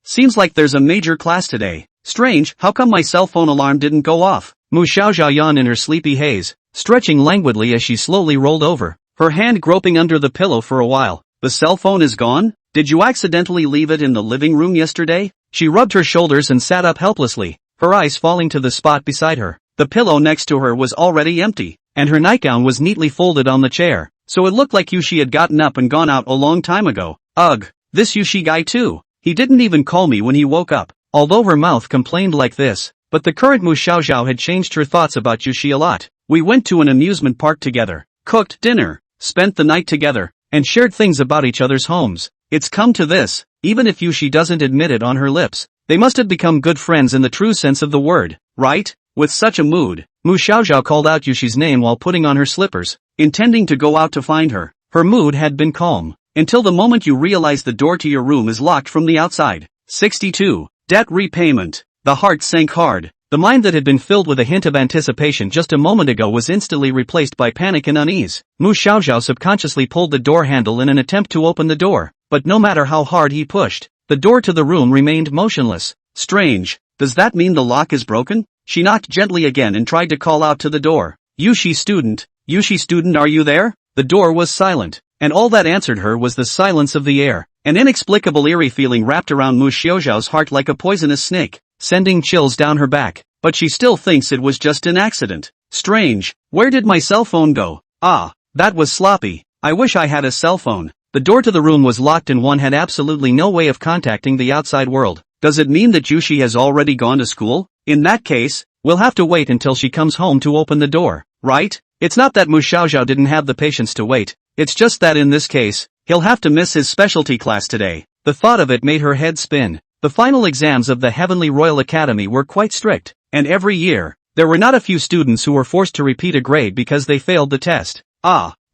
Seems like there's a major class today. Strange, how come my cell phone alarm didn't go off? Mu Xiaoxiao yawned in her sleepy haze, stretching languidly as she slowly rolled over, her hand groping under the pillow for a while. The cell phone is gone? Did you accidentally leave it in the living room yesterday? She rubbed her shoulders and sat up helplessly, her eyes falling to the spot beside her. The pillow next to her was already empty, and her nightgown was neatly folded on the chair, so it looked like Yushi had gotten up and gone out a long time ago. Ugh, this Yushi guy too. He didn't even call me when he woke up. Although her mouth complained like this, but the current Mu Xiaoxiao had changed her thoughts about Yushi a lot. We went to an amusement park together, cooked dinner, spent the night together, and shared things about each other's homes. It's come to this, even if Yushi doesn't admit it on her lips. They must have become good friends in the true sense of the word, right? With such a mood, Mu Xiaoxiao called out Yushi's name while putting on her slippers, intending to go out to find her. Her mood had been calm. until the moment you realize the door to your room is locked from the outside. 62. Debt repayment. The heart sank hard. The mind that had been filled with a hint of anticipation just a moment ago was instantly replaced by panic and unease. Mu Xiaoxiao subconsciously pulled the door handle in an attempt to open the door, but no matter how hard he pushed, the door to the room remained motionless. Strange. Does that mean the lock is broken? She knocked gently again and tried to call out to the door. Yushi student, are you there? The door was silent, and all that answered her was the silence of the air. An inexplicable eerie feeling wrapped around Mu Xiaoxiao's heart like a poisonous snake, sending chills down her back, but she still thinks it was just an accident. Strange. Where did my cell phone go? Ah, that was sloppy. I wish I had a cell phone. The door to the room was locked and one had absolutely no way of contacting the outside world. Does it mean that Yushi has already gone to school? In that case, we'll have to wait until she comes home to open the door, right? It's not that Mu Xiaoxiao didn't have the patience to wait, it's just that in this case, he'll have to miss his specialty class today. The thought of it made her head spin. The final exams of the Heavenly Royal Academy were quite strict, and every year, there were not a few students who were forced to repeat a grade because they failed the test.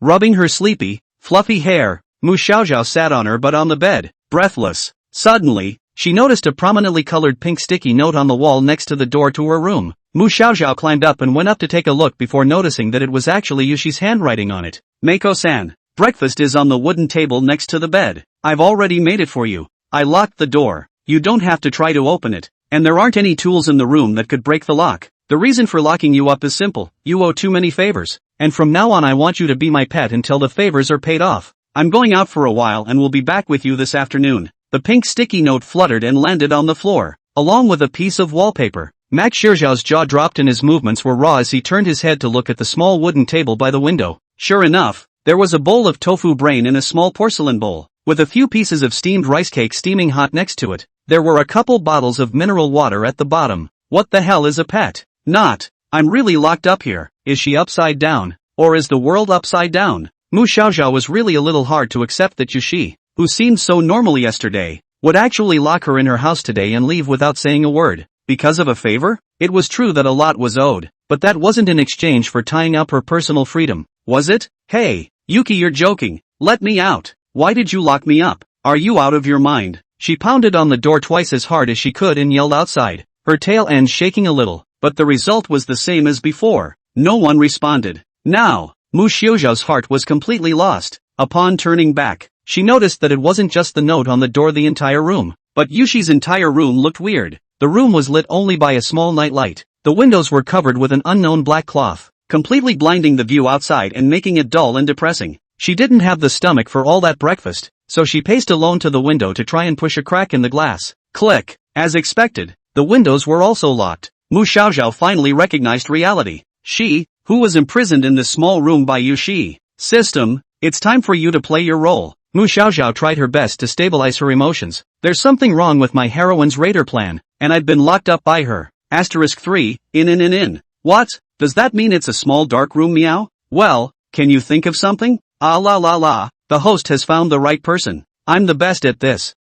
Rubbing her sleepy, fluffy hair, Mu Xiaoxiao sat on her butt on the bed, breathless. Suddenly, she noticed a prominently colored pink sticky note on the wall next to the door to her room. Mu Xiaoxiao climbed up and went up to take a look before noticing that it was actually Yushi's handwriting on it. Mako-san, breakfast is on the wooden table next to the bed. I've already made it for you. I locked the door. You don't have to try to open it, and there aren't any tools in the room that could break the lock. The reason for locking you up is simple. You owe too many favors, and from now on I want you to be my pet until the favors are paid off. I'm going out for a while and will be back with you this afternoon. The pink sticky note fluttered and landed on the floor, along with a piece of wallpaper. Max Xiaoxiao's jaw dropped and his movements were raw as he turned his head to look at the small wooden table by the window. Sure enough, there was a bowl of tofu brain in a small porcelain bowl, with a few pieces of steamed rice cake steaming hot next to it. There were a couple bottles of mineral water at the bottom. What the hell is a pet? Not. I'm really locked up here. Is she upside down? Or is the world upside down? Mu Xiaoxiao was really a little hard to accept that Yushi, who seemed so normal yesterday, would actually lock her in her house today and leave without saying a word. Because of a favor? It was true that a lot was owed, but that wasn't in exchange for tying up her personal freedom, was it? Hey, Yuki, you're joking. Let me out. Why did you lock me up? Are you out of your mind? She pounded on the door twice as hard as she could and yelled outside, her tail end shaking a little, but the result was the same as before. No one responded. Now, Mu Xiaoxiao's heart was completely lost. Upon turning back, she noticed that it wasn't just the note on the door, the entire room, but Yushi's entire room looked weird. The room was lit only by a small night light. The windows were covered with an unknown black cloth, completely blinding the view outside and making it dull and depressing. She didn't have the stomach for all that breakfast, so she paced alone to the window to try and push a crack in the glass. Click. As expected, the windows were also locked. Mu Xiaoxiao finally recognized reality. She, who was imprisoned in this small room by Yushi. System, it's time for you to play your role. Mu Xiaoxiao tried her best to stabilize her emotions. There's something wrong with my heroine's radar plan, and I've been locked up by her. *3, in. What? Does that mean it's a small dark room, meow? Well, can you think of something? The host has found the right person. I'm the best at this.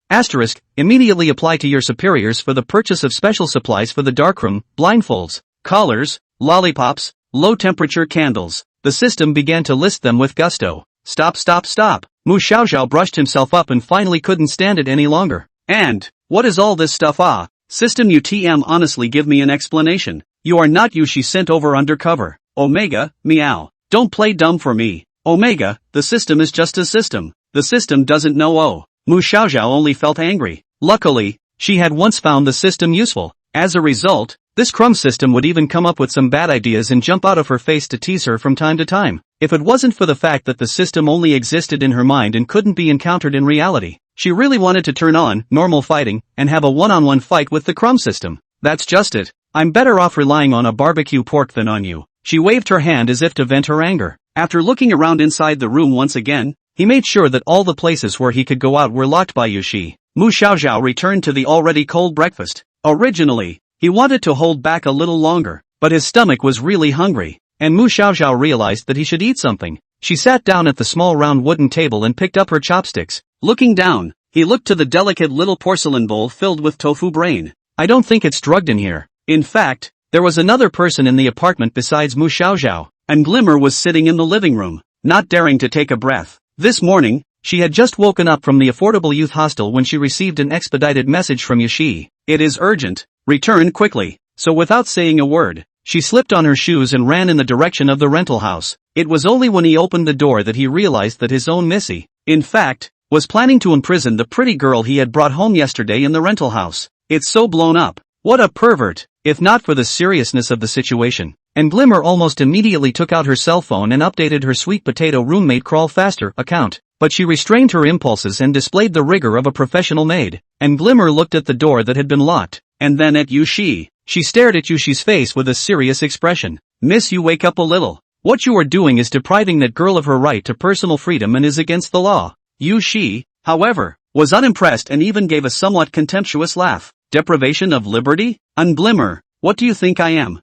Immediately apply to your superiors for the purchase of special supplies for the darkroom, blindfolds, collars, lollipops, low-temperature candles. The system began to list them with gusto. Stop. Mu Xiaoxiao brushed himself up and finally couldn't stand it any longer. And, what is all this stuff? System UTM, honestly give me an explanation. You are not Yushi sent over undercover. Omega, meow. Don't play dumb for me. Omega, the system is just a system. The system doesn't know. Mu Xiaoxiao only felt angry. Luckily, she had once found the system useful. As a result, this crumb system would even come up with some bad ideas and jump out of her face to tease her from time to time. If it wasn't for the fact that the system only existed in her mind and couldn't be encountered in reality, she really wanted to turn on normal fighting and have a one-on-one fight with the crumb system. That's just it. I'm better off relying on a barbecue pork than on you. She waved her hand as if to vent her anger. After looking around inside the room once again, he made sure that all the places where he could go out were locked by Yushi. Mu Xiaoxiao returned to the already cold breakfast. Originally, he wanted to hold back a little longer, but his stomach was really hungry, and Mu Xiaoxiao realized that he should eat something. She sat down at the small round wooden table and picked up her chopsticks. Looking down, he looked to the delicate little porcelain bowl filled with tofu brain. I don't think it's drugged in here. In fact, there was another person in the apartment besides Mu Xiaoxiao, and Glimmer was sitting in the living room, not daring to take a breath. This morning, She had just woken up from the affordable youth hostel when she received an expedited message from Yushi. It is urgent. Return quickly. So without saying a word, she slipped on her shoes and ran in the direction of the rental house. It was only when he opened the door that he realized that his own Missy, in fact, was planning to imprison the pretty girl he had brought home yesterday in the rental house. It's so blown up. What a pervert. If not for the seriousness of the situation. And Glimmer almost immediately took out her cell phone and updated her sweet potato roommate Crawl Faster account. But she restrained her impulses and displayed the rigor of a professional maid. And Glimmer looked at the door that had been locked, and then at Yushi. She stared at Yushi's face with a serious expression. Miss, you wake up a little. What you are doing is depriving that girl of her right to personal freedom and is against the law. Yushi, however, was unimpressed and even gave a somewhat contemptuous laugh. Deprivation of liberty? And Glimmer, what do you think I am?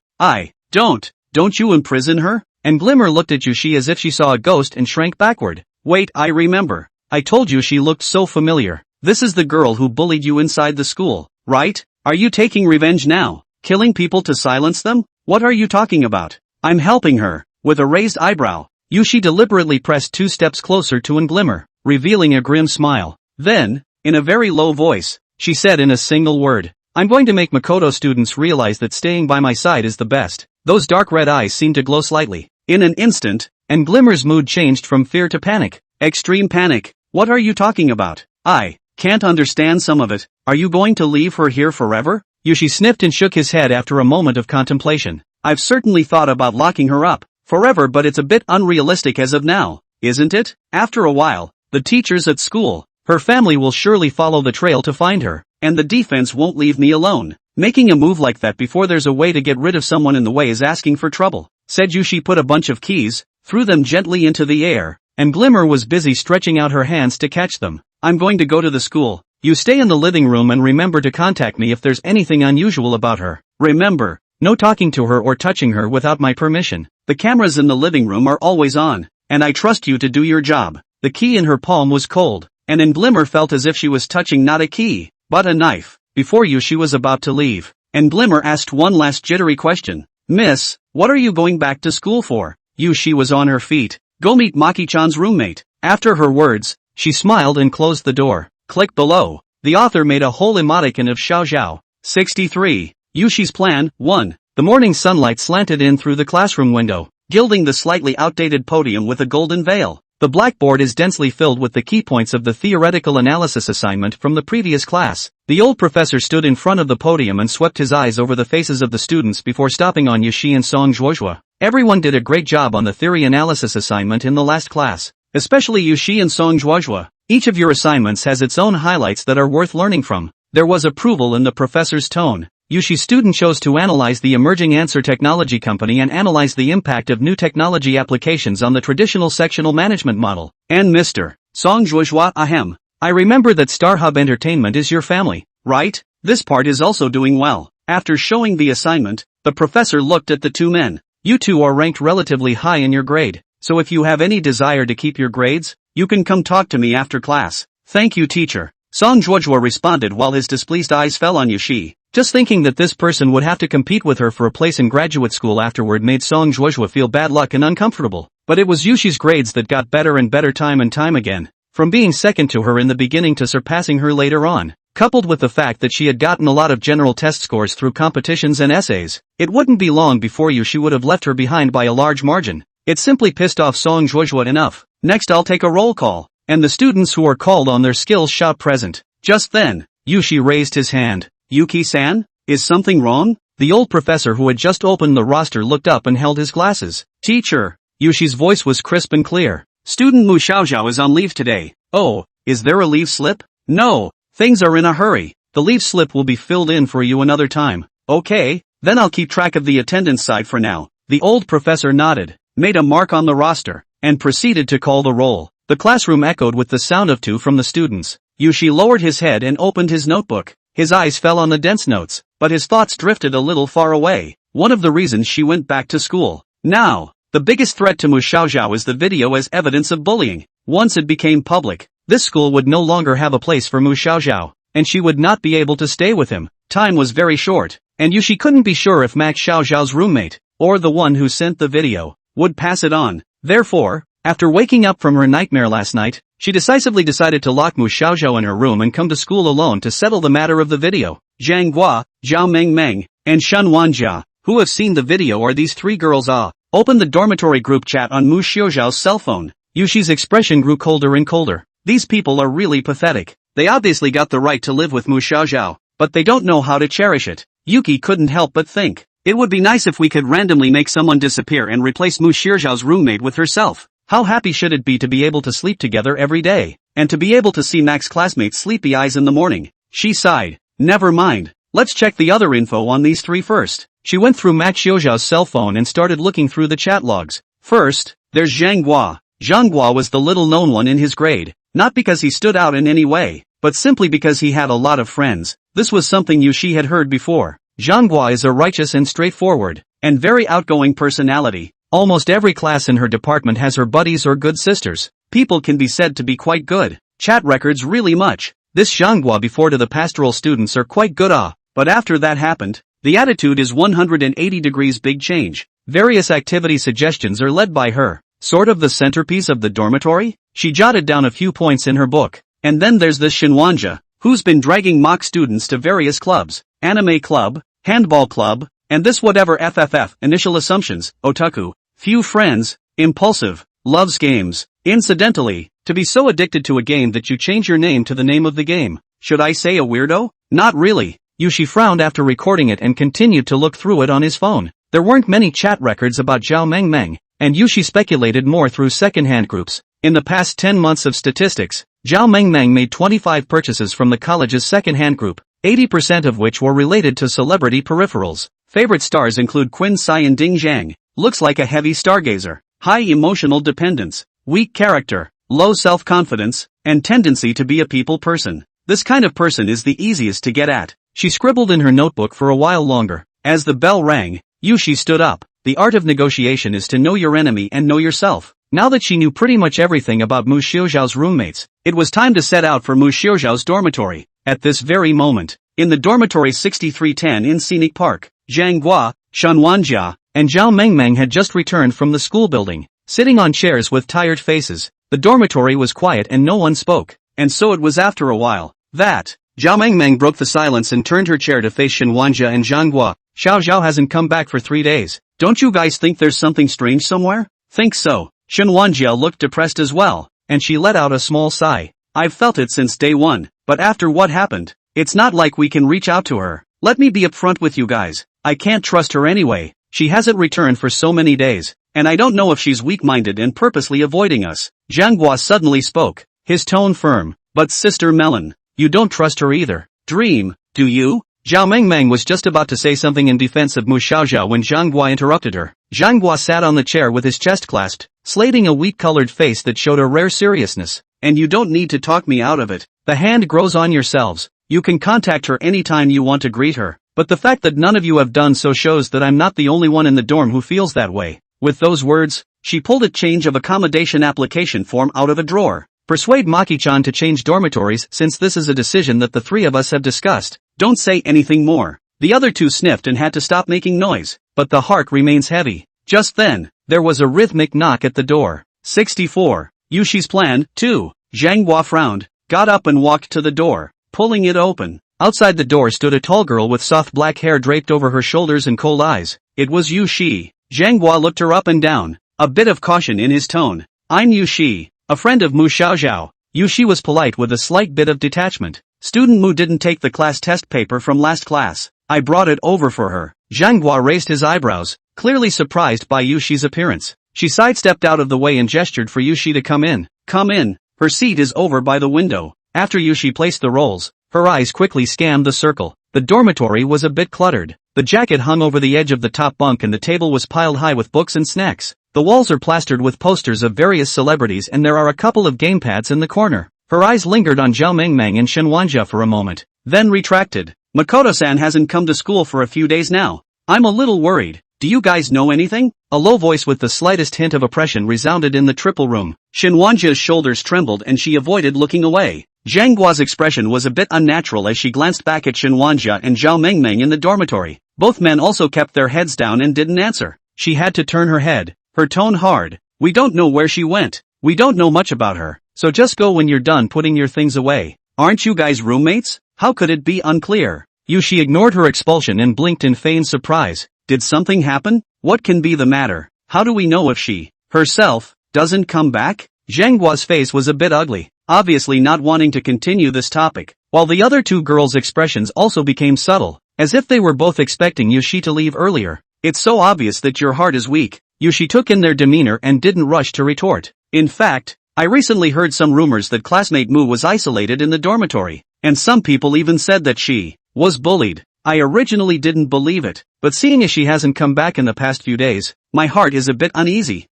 Don't you imprison her? And Glimmer looked at Yushi as if she saw a ghost and shrank backward. Wait, I remember. I told you she looked so familiar. This is the girl who bullied you inside the school, right? Are you taking revenge now? Killing people to silence them? What are you talking about? I'm helping her. With a raised eyebrow, Yushi deliberately pressed 2 steps closer to Glimmer, revealing a grim smile. Then, in a very low voice, she said in a single word, I'm going to make Makoto students realize that staying by my side is the best. Those dark red eyes seemed to glow slightly. In an instant, Glimmer's mood changed from fear to panic. Extreme panic. What are you talking about? I can't understand some of it. Are you going to leave her here forever? Yushi sniffed and shook his head after a moment of contemplation. I've certainly thought about locking her up forever, but it's a bit unrealistic as of now, isn't it? After a while, the teachers at school, her family will surely follow the trail to find her, and the defense won't leave me alone. Making a move like that before there's a way to get rid of someone in the way is asking for trouble. Said Yushi put a bunch of keys, threw them gently into the air, and Glimmer was busy stretching out her hands to catch them. I'm going to go to the school. You stay in the living room and remember to contact me if there's anything unusual about her. Remember, no talking to her or touching her without my permission. The cameras in the living room are always on, and I trust you to do your job. The key in her palm was cold, and Glimmer felt as if she was touching not a key, but a knife. Before Yushi was about to leave, Glimmer asked one last jittery question. Miss, what are you going back to school for? Yushi was on her feet. Go meet Maki-chan's roommate. After her words, she smiled and closed the door. Click below. The author made a whole emoticon of Xiao Zhao. 63. Yushi's plan. 1. The morning sunlight slanted in through the classroom window, gilding the slightly outdated podium with a golden veil. The blackboard is densely filled with the key points of the theoretical analysis assignment from the previous class. The old professor stood in front of the podium and swept his eyes over the faces of the students before stopping on Yushi and Song Zhuozhua. Everyone did a great job on the theory analysis assignment in the last class, especially Yushi and Song Zhuozhua. Each of your assignments has its own highlights that are worth learning from. There was approval in the professor's tone. Yushi's student chose to analyze the emerging answer technology company and analyze the impact of new technology applications on the traditional sectional management model. And Mr. Song Zhuozhua, ahem. I remember that StarHub Entertainment is your family, right? This part is also doing well. After showing the assignment, the professor looked at the two men. You two are ranked relatively high in your grade, so if you have any desire to keep your grades, you can come talk to me after class. Thank you, teacher. Song Zhuozhua responded while his displeased eyes fell on Yushi. Just thinking that this person would have to compete with her for a place in graduate school afterward made Song Zhuozhua feel bad luck and uncomfortable. But it was Yushi's grades that got better and better time and time again, from being second to her in the beginning to surpassing her later on. Coupled with the fact that she had gotten a lot of general test scores through competitions and essays, it wouldn't be long before Yushi would have left her behind by a large margin. It simply pissed off Song Zhuozhua enough. Next I'll take a roll call, and the students who are called on their skills shout present. Just then, Yushi raised his hand. Yuki-san? Is something wrong? The old professor who had just opened the roster looked up and held his glasses. Teacher. Yushi's voice was crisp and clear. Student Mu Xiaozhao is on leave today. Oh, is there a leave slip? No. Things are in a hurry. The leave slip will be filled in for you another time. Okay, then I'll keep track of the attendance side for now. The old professor nodded, made a mark on the roster, and proceeded to call the roll. The classroom echoed with the sound of two from the students. Yushi lowered his head and opened his notebook. His eyes fell on the dense notes, but his thoughts drifted a little far away. One of the reasons she went back to school. Now, the biggest threat to Mu Xiaozhao is the video as evidence of bullying. Once it became public, this school would no longer have a place for Mu Xiaozhao, and she would not be able to stay with him. Time was very short, and Yushi couldn't be sure if Max Xiaozhao's roommate, or the one who sent the video, would pass it on. Therefore, After waking up from her nightmare last night, she decisively decided to lock Mu Xiaozhou in her room and come to school alone to settle the matter of the video. Zhang Guo, Zhao Mengmeng, and Shen Wanjia, who have seen the video, are these three girls. Open the dormitory group chat on Mu Xiaozhou's cell phone. Yushi's expression grew colder and colder. These people are really pathetic. They obviously got the right to live with Mu Xiaozhou, but they don't know how to cherish it. Yuki couldn't help but think, it would be nice if we could randomly make someone disappear and replace Mu Xiaozhou's roommate with herself. How happy should it be to be able to sleep together every day, and to be able to see Mac's classmates' sleepy eyes in the morning. She sighed. Never mind. Let's check the other info on these three first. She went through Mac Xiaozhou's cell phone and started looking through the chat logs. First, there's Zhang Guo. Zhang Guo was the little-known one in his grade, not because he stood out in any way, but simply because he had a lot of friends. This was something Yushi had heard before. Zhang Guo is a righteous and straightforward, and very outgoing personality. Almost every class in her department has her buddies or good sisters. People can be said to be quite good. Chat records really much. This Zhang Guo before to the pastoral students are quite good but after that happened, the attitude is 180 degrees big change. Various activity suggestions are led by her. Sort of the centerpiece of the dormitory? She jotted down a few points in her book. And then there's this Shinwanja, who's been dragging mock students to various clubs. Anime club, handball club, and this whatever FFF, initial assumptions, otaku, few friends, impulsive, loves games. Incidentally, to be so addicted to a game that you change your name to the name of the game. Should I say a weirdo? Not really. Yushi frowned after recording it and continued to look through it on his phone. There weren't many chat records about Zhao Mengmeng, and Yushi speculated more through second-hand groups. In the past 10 months of statistics, Zhao Mengmeng made 25 purchases from the college's second-hand group, 80% of which were related to celebrity peripherals. Favorite stars include Qin Sai and Ding Zhang. Looks like a heavy stargazer. High emotional dependence, weak character, low self-confidence, and tendency to be a people person. This kind of person is the easiest to get at. She scribbled in her notebook for a while longer. As the bell rang, Yushi stood up. The art of negotiation is to know your enemy and know yourself. Now that she knew pretty much everything about Mu Xiaozhou's roommates, it was time to set out for Mu Xiaozhou's dormitory. At this very moment, in the dormitory 6310 in Scenic Park, Zhang Guo, Shen Wanjia, and Zhao Mengmeng had just returned from the school building. Sitting on chairs with tired faces, the dormitory was quiet and no one spoke. And so it was after a while that Zhao Mengmeng broke the silence and turned her chair to face Shen Wanjia and Zhang Guo. Xiao Zhao hasn't come back for 3 days. Don't you guys think there's something strange somewhere? Think so. Shen Wanjia looked depressed as well, and she let out a small sigh. I've felt it since day one, but after what happened, it's not like we can reach out to her. Let me be upfront with you guys. I can't trust her anyway. She hasn't returned for so many days, and I don't know if she's weak-minded and purposely avoiding us. Zhang Guo suddenly spoke, his tone firm. But Sister Melon, you don't trust her either. Dream, do you? Zhao Mengmeng was just about to say something in defense of Mu Xiaozhou when Zhang Guo interrupted her. Zhang Guo sat on the chair with his chest clasped, slating a wheat-colored face that showed a rare seriousness. And you don't need to talk me out of it. The hand grows on yourselves. You can contact her anytime you want to greet her. But the fact that none of you have done so shows that I'm not the only one in the dorm who feels that way. With those words, she pulled a change of accommodation application form out of a drawer. Persuade Maki-chan to change dormitories since this is a decision that the three of us have discussed. Don't say anything more. The other two sniffed and had to stop making noise, but the heart remains heavy. Just then, there was a rhythmic knock at the door. 64. Yushi's plan, too. Zhang Guo frowned, got up and walked to the door, pulling it open. Outside the door stood a tall girl with soft black hair draped over her shoulders and cold eyes. It was Yushi. Zhang Guo looked her up and down, a bit of caution in his tone. I'm Yushi, a friend of Mu Xiaozhou. Yushi was polite with a slight bit of detachment. Student Mu didn't take the class test paper from last class. I brought it over for her. Zhang Guo raised his eyebrows, clearly surprised by Yushi's appearance. She sidestepped out of the way and gestured for Yushi to come in. Come in. Her seat is over by the window. After Yushi placed the rolls, her eyes quickly scanned the circle. The dormitory was a bit cluttered. The jacket hung over the edge of the top bunk and the table was piled high with books and snacks. The walls are plastered with posters of various celebrities and there are a couple of gamepads in the corner. Her eyes lingered on Zhao Mengmeng and Shen Wanjia for a moment, then retracted. Makoto-san hasn't come to school for a few days now. I'm a little worried. Do you guys know anything? A low voice with the slightest hint of oppression resounded in the triple room. Shen Wanjia's shoulders trembled and she avoided looking away. Zhang Guo's expression was a bit unnatural as she glanced back at Shen Wanjia and Zhao Mengmeng in the dormitory. Both men also kept their heads down and didn't answer. She had to turn her head, her tone hard. We don't know where she went. We don't know much about her, so just go when you're done putting your things away. Aren't you guys roommates? How could it be unclear? Yushi ignored her expulsion and blinked in feigned surprise. Did something happen? What can be the matter? How do we know if she, herself, doesn't come back? Zhangguo's face was a bit ugly, obviously not wanting to continue this topic, while the other two girls' expressions also became subtle, as if they were both expecting Yushi to leave earlier. It's so obvious that your heart is weak. Yushi took in their demeanor and didn't rush to retort. In fact, I recently heard some rumors that classmate Mu was isolated in the dormitory, and some people even said that she was bullied. I originally didn't believe it, but seeing as she hasn't come back in the past few days, my heart is a bit uneasy.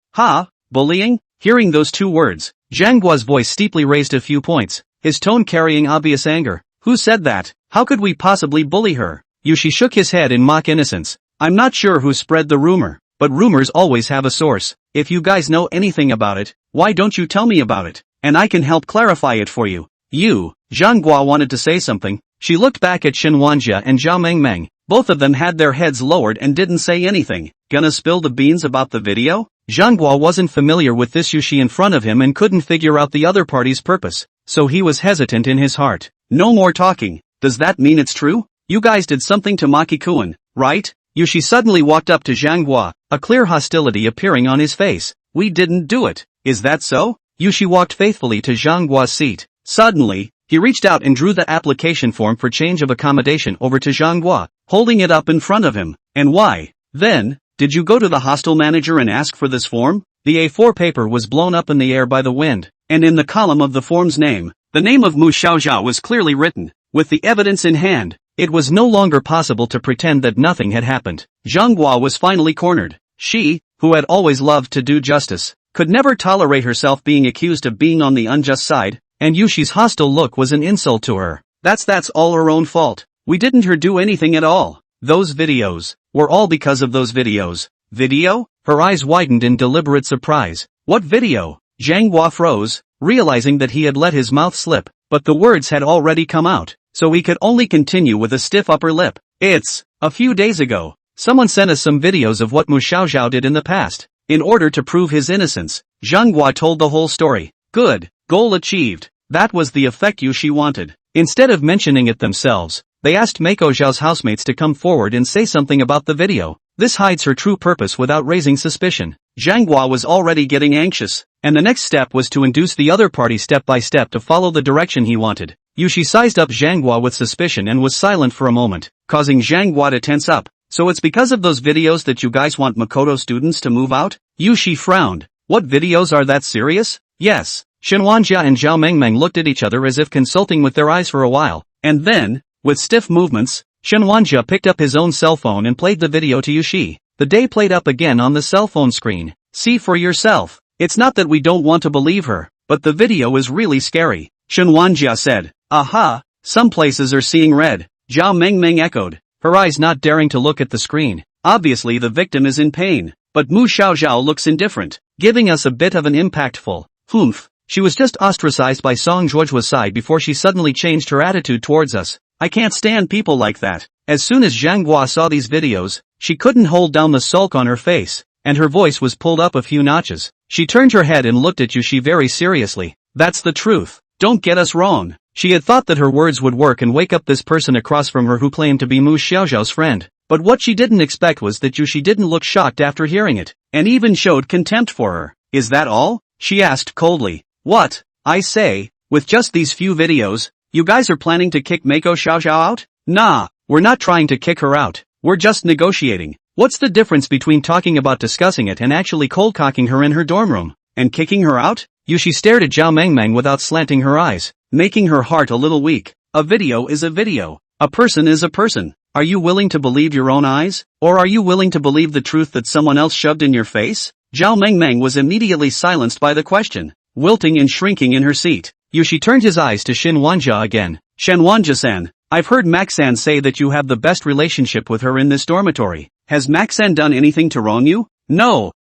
Bullying? Hearing those two words, Zhangguo's voice steeply raised a few points, his tone carrying obvious anger. Who said that? How could we possibly bully her? Yushi shook his head in mock innocence. I'm not sure who spread the rumor, but rumors always have a source. If you guys know anything about it, why don't you tell me about it, and I can help clarify it for you. Zhanghua wanted to say something. She looked back at Shenwanjia and Zhao Mengmeng. Both of them had their heads lowered and didn't say anything. Gonna spill the beans about the video? Zhanghua wasn't familiar with this Yushi in front of him and couldn't figure out the other party's purpose, so he was hesitant in his heart. No more talking. Does that mean it's true? You guys did something to Maki-kun, right? Yushi suddenly walked up to Zhanghua, a clear hostility appearing on his face. We didn't do it. Is that so? Yushi walked faithfully to Zhanggua's seat. Suddenly, he reached out and drew the application form for change of accommodation over to Zhanghua, holding it up in front of him. And why? Then, did you go to the hostel manager and ask for this form? The A4 paper was blown up in the air by the wind, and in the column of the form's name, the name of Mu Xiaoxiao was clearly written. With the evidence in hand, it was no longer possible to pretend that nothing had happened. Zhanghua was finally cornered. She, who had always loved to do justice, could never tolerate herself being accused of being on the unjust side, and Yushi's hostile look was an insult to her. That's all her own fault. We didn't her do anything at all. Those videos were all because of those videos. Video? Her eyes widened in deliberate surprise. What video? Zhanghua froze, realizing that he had let his mouth slip, but the words had already come out, so he could only continue with a stiff upper lip. It's a few days ago. Someone sent us some videos of what Mu Xiaoxiao did in the past. In order to prove his innocence, Zhanghua told the whole story. Good. Goal achieved. That was the effect Yushi wanted. Instead of mentioning it themselves, they asked Mako Zhao's housemates to come forward and say something about the video. This hides her true purpose without raising suspicion. Zhanghua was already getting anxious, and the next step was to induce the other party step by step to follow the direction he wanted. Yushi sized up Zhanghua with suspicion and was silent for a moment, causing Zhanghua to tense up. So it's because of those videos that you guys want Makoto students to move out? Yushi frowned. What videos are that serious? Yes. Shenwanjia and Zhao Mengmeng looked at each other as if consulting with their eyes for a while, and then, with stiff movements, Shenwanjia picked up his own cell phone and played the video to Yushi. The day played up again on the cell phone screen. See for yourself. It's not that we don't want to believe her, but the video is really scary. Shenwanjia said. Aha, some places are seeing red. Zhao Mengmeng echoed, her eyes not daring to look at the screen. Obviously the victim is in pain, but Mu Xiaoxiao looks indifferent, giving us a bit of an impactful humph. She was just ostracized by Song Zhuojua's side before she suddenly changed her attitude towards us. I can't stand people like that. As soon as Zhanghua saw these videos, she couldn't hold down the sulk on her face, and her voice was pulled up a few notches. She turned her head and looked at Yushi very seriously. That's the truth. Don't get us wrong. She had thought that her words would work and wake up this person across from her who claimed to be Mu Xiaoxiao's friend. But what she didn't expect was that Yushi didn't look shocked after hearing it, and even showed contempt for her. Is that all? She asked coldly. What? I say, with just these few videos, you guys are planning to kick Mako Xiaoxiao out? Nah, we're not trying to kick her out. We're just negotiating. What's the difference between talking about discussing it and actually cold-cocking her in her dorm room? And kicking her out? Yushi stared at Zhao Mengmeng without slanting her eyes, making her heart a little weak. A video is a video. A person is a person. Are you willing to believe your own eyes? Or are you willing to believe the truth that someone else shoved in your face? Zhao Mengmeng was immediately silenced by the question, wilting and shrinking in her seat. Yushi turned his eyes to Shenwanjia again. Shenwanjia-san, I've heard Max-san say that you have the best relationship with her in this dormitory. Has Max-san done anything to wrong you? No,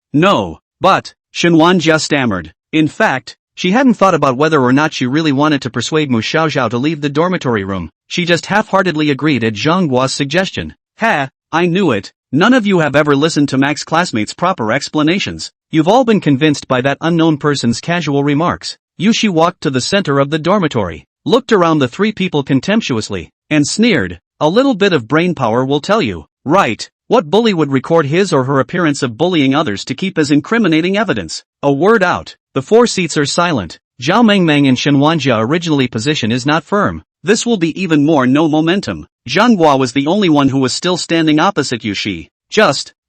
but, Shenwanjia stammered. In fact, she hadn't thought about whether or not she really wanted to persuade Mu Xiaoxiao to leave the dormitory room. She just half-heartedly agreed at Zhanggua's suggestion. I knew it. None of you have ever listened to Mac's classmates' proper explanations. You've all been convinced by that unknown person's casual remarks. Yushi walked to the center of the dormitory, looked around the three people contemptuously, and sneered. A little bit of brainpower will tell you. Right. What bully would record his or her appearance of bullying others to keep as incriminating evidence? A word out. The 4 seats are silent. Zhao Mengmeng and Shenwanjia originally position is not firm. This will be even more no momentum. Zhanghua was the only one who was still standing opposite Yushi.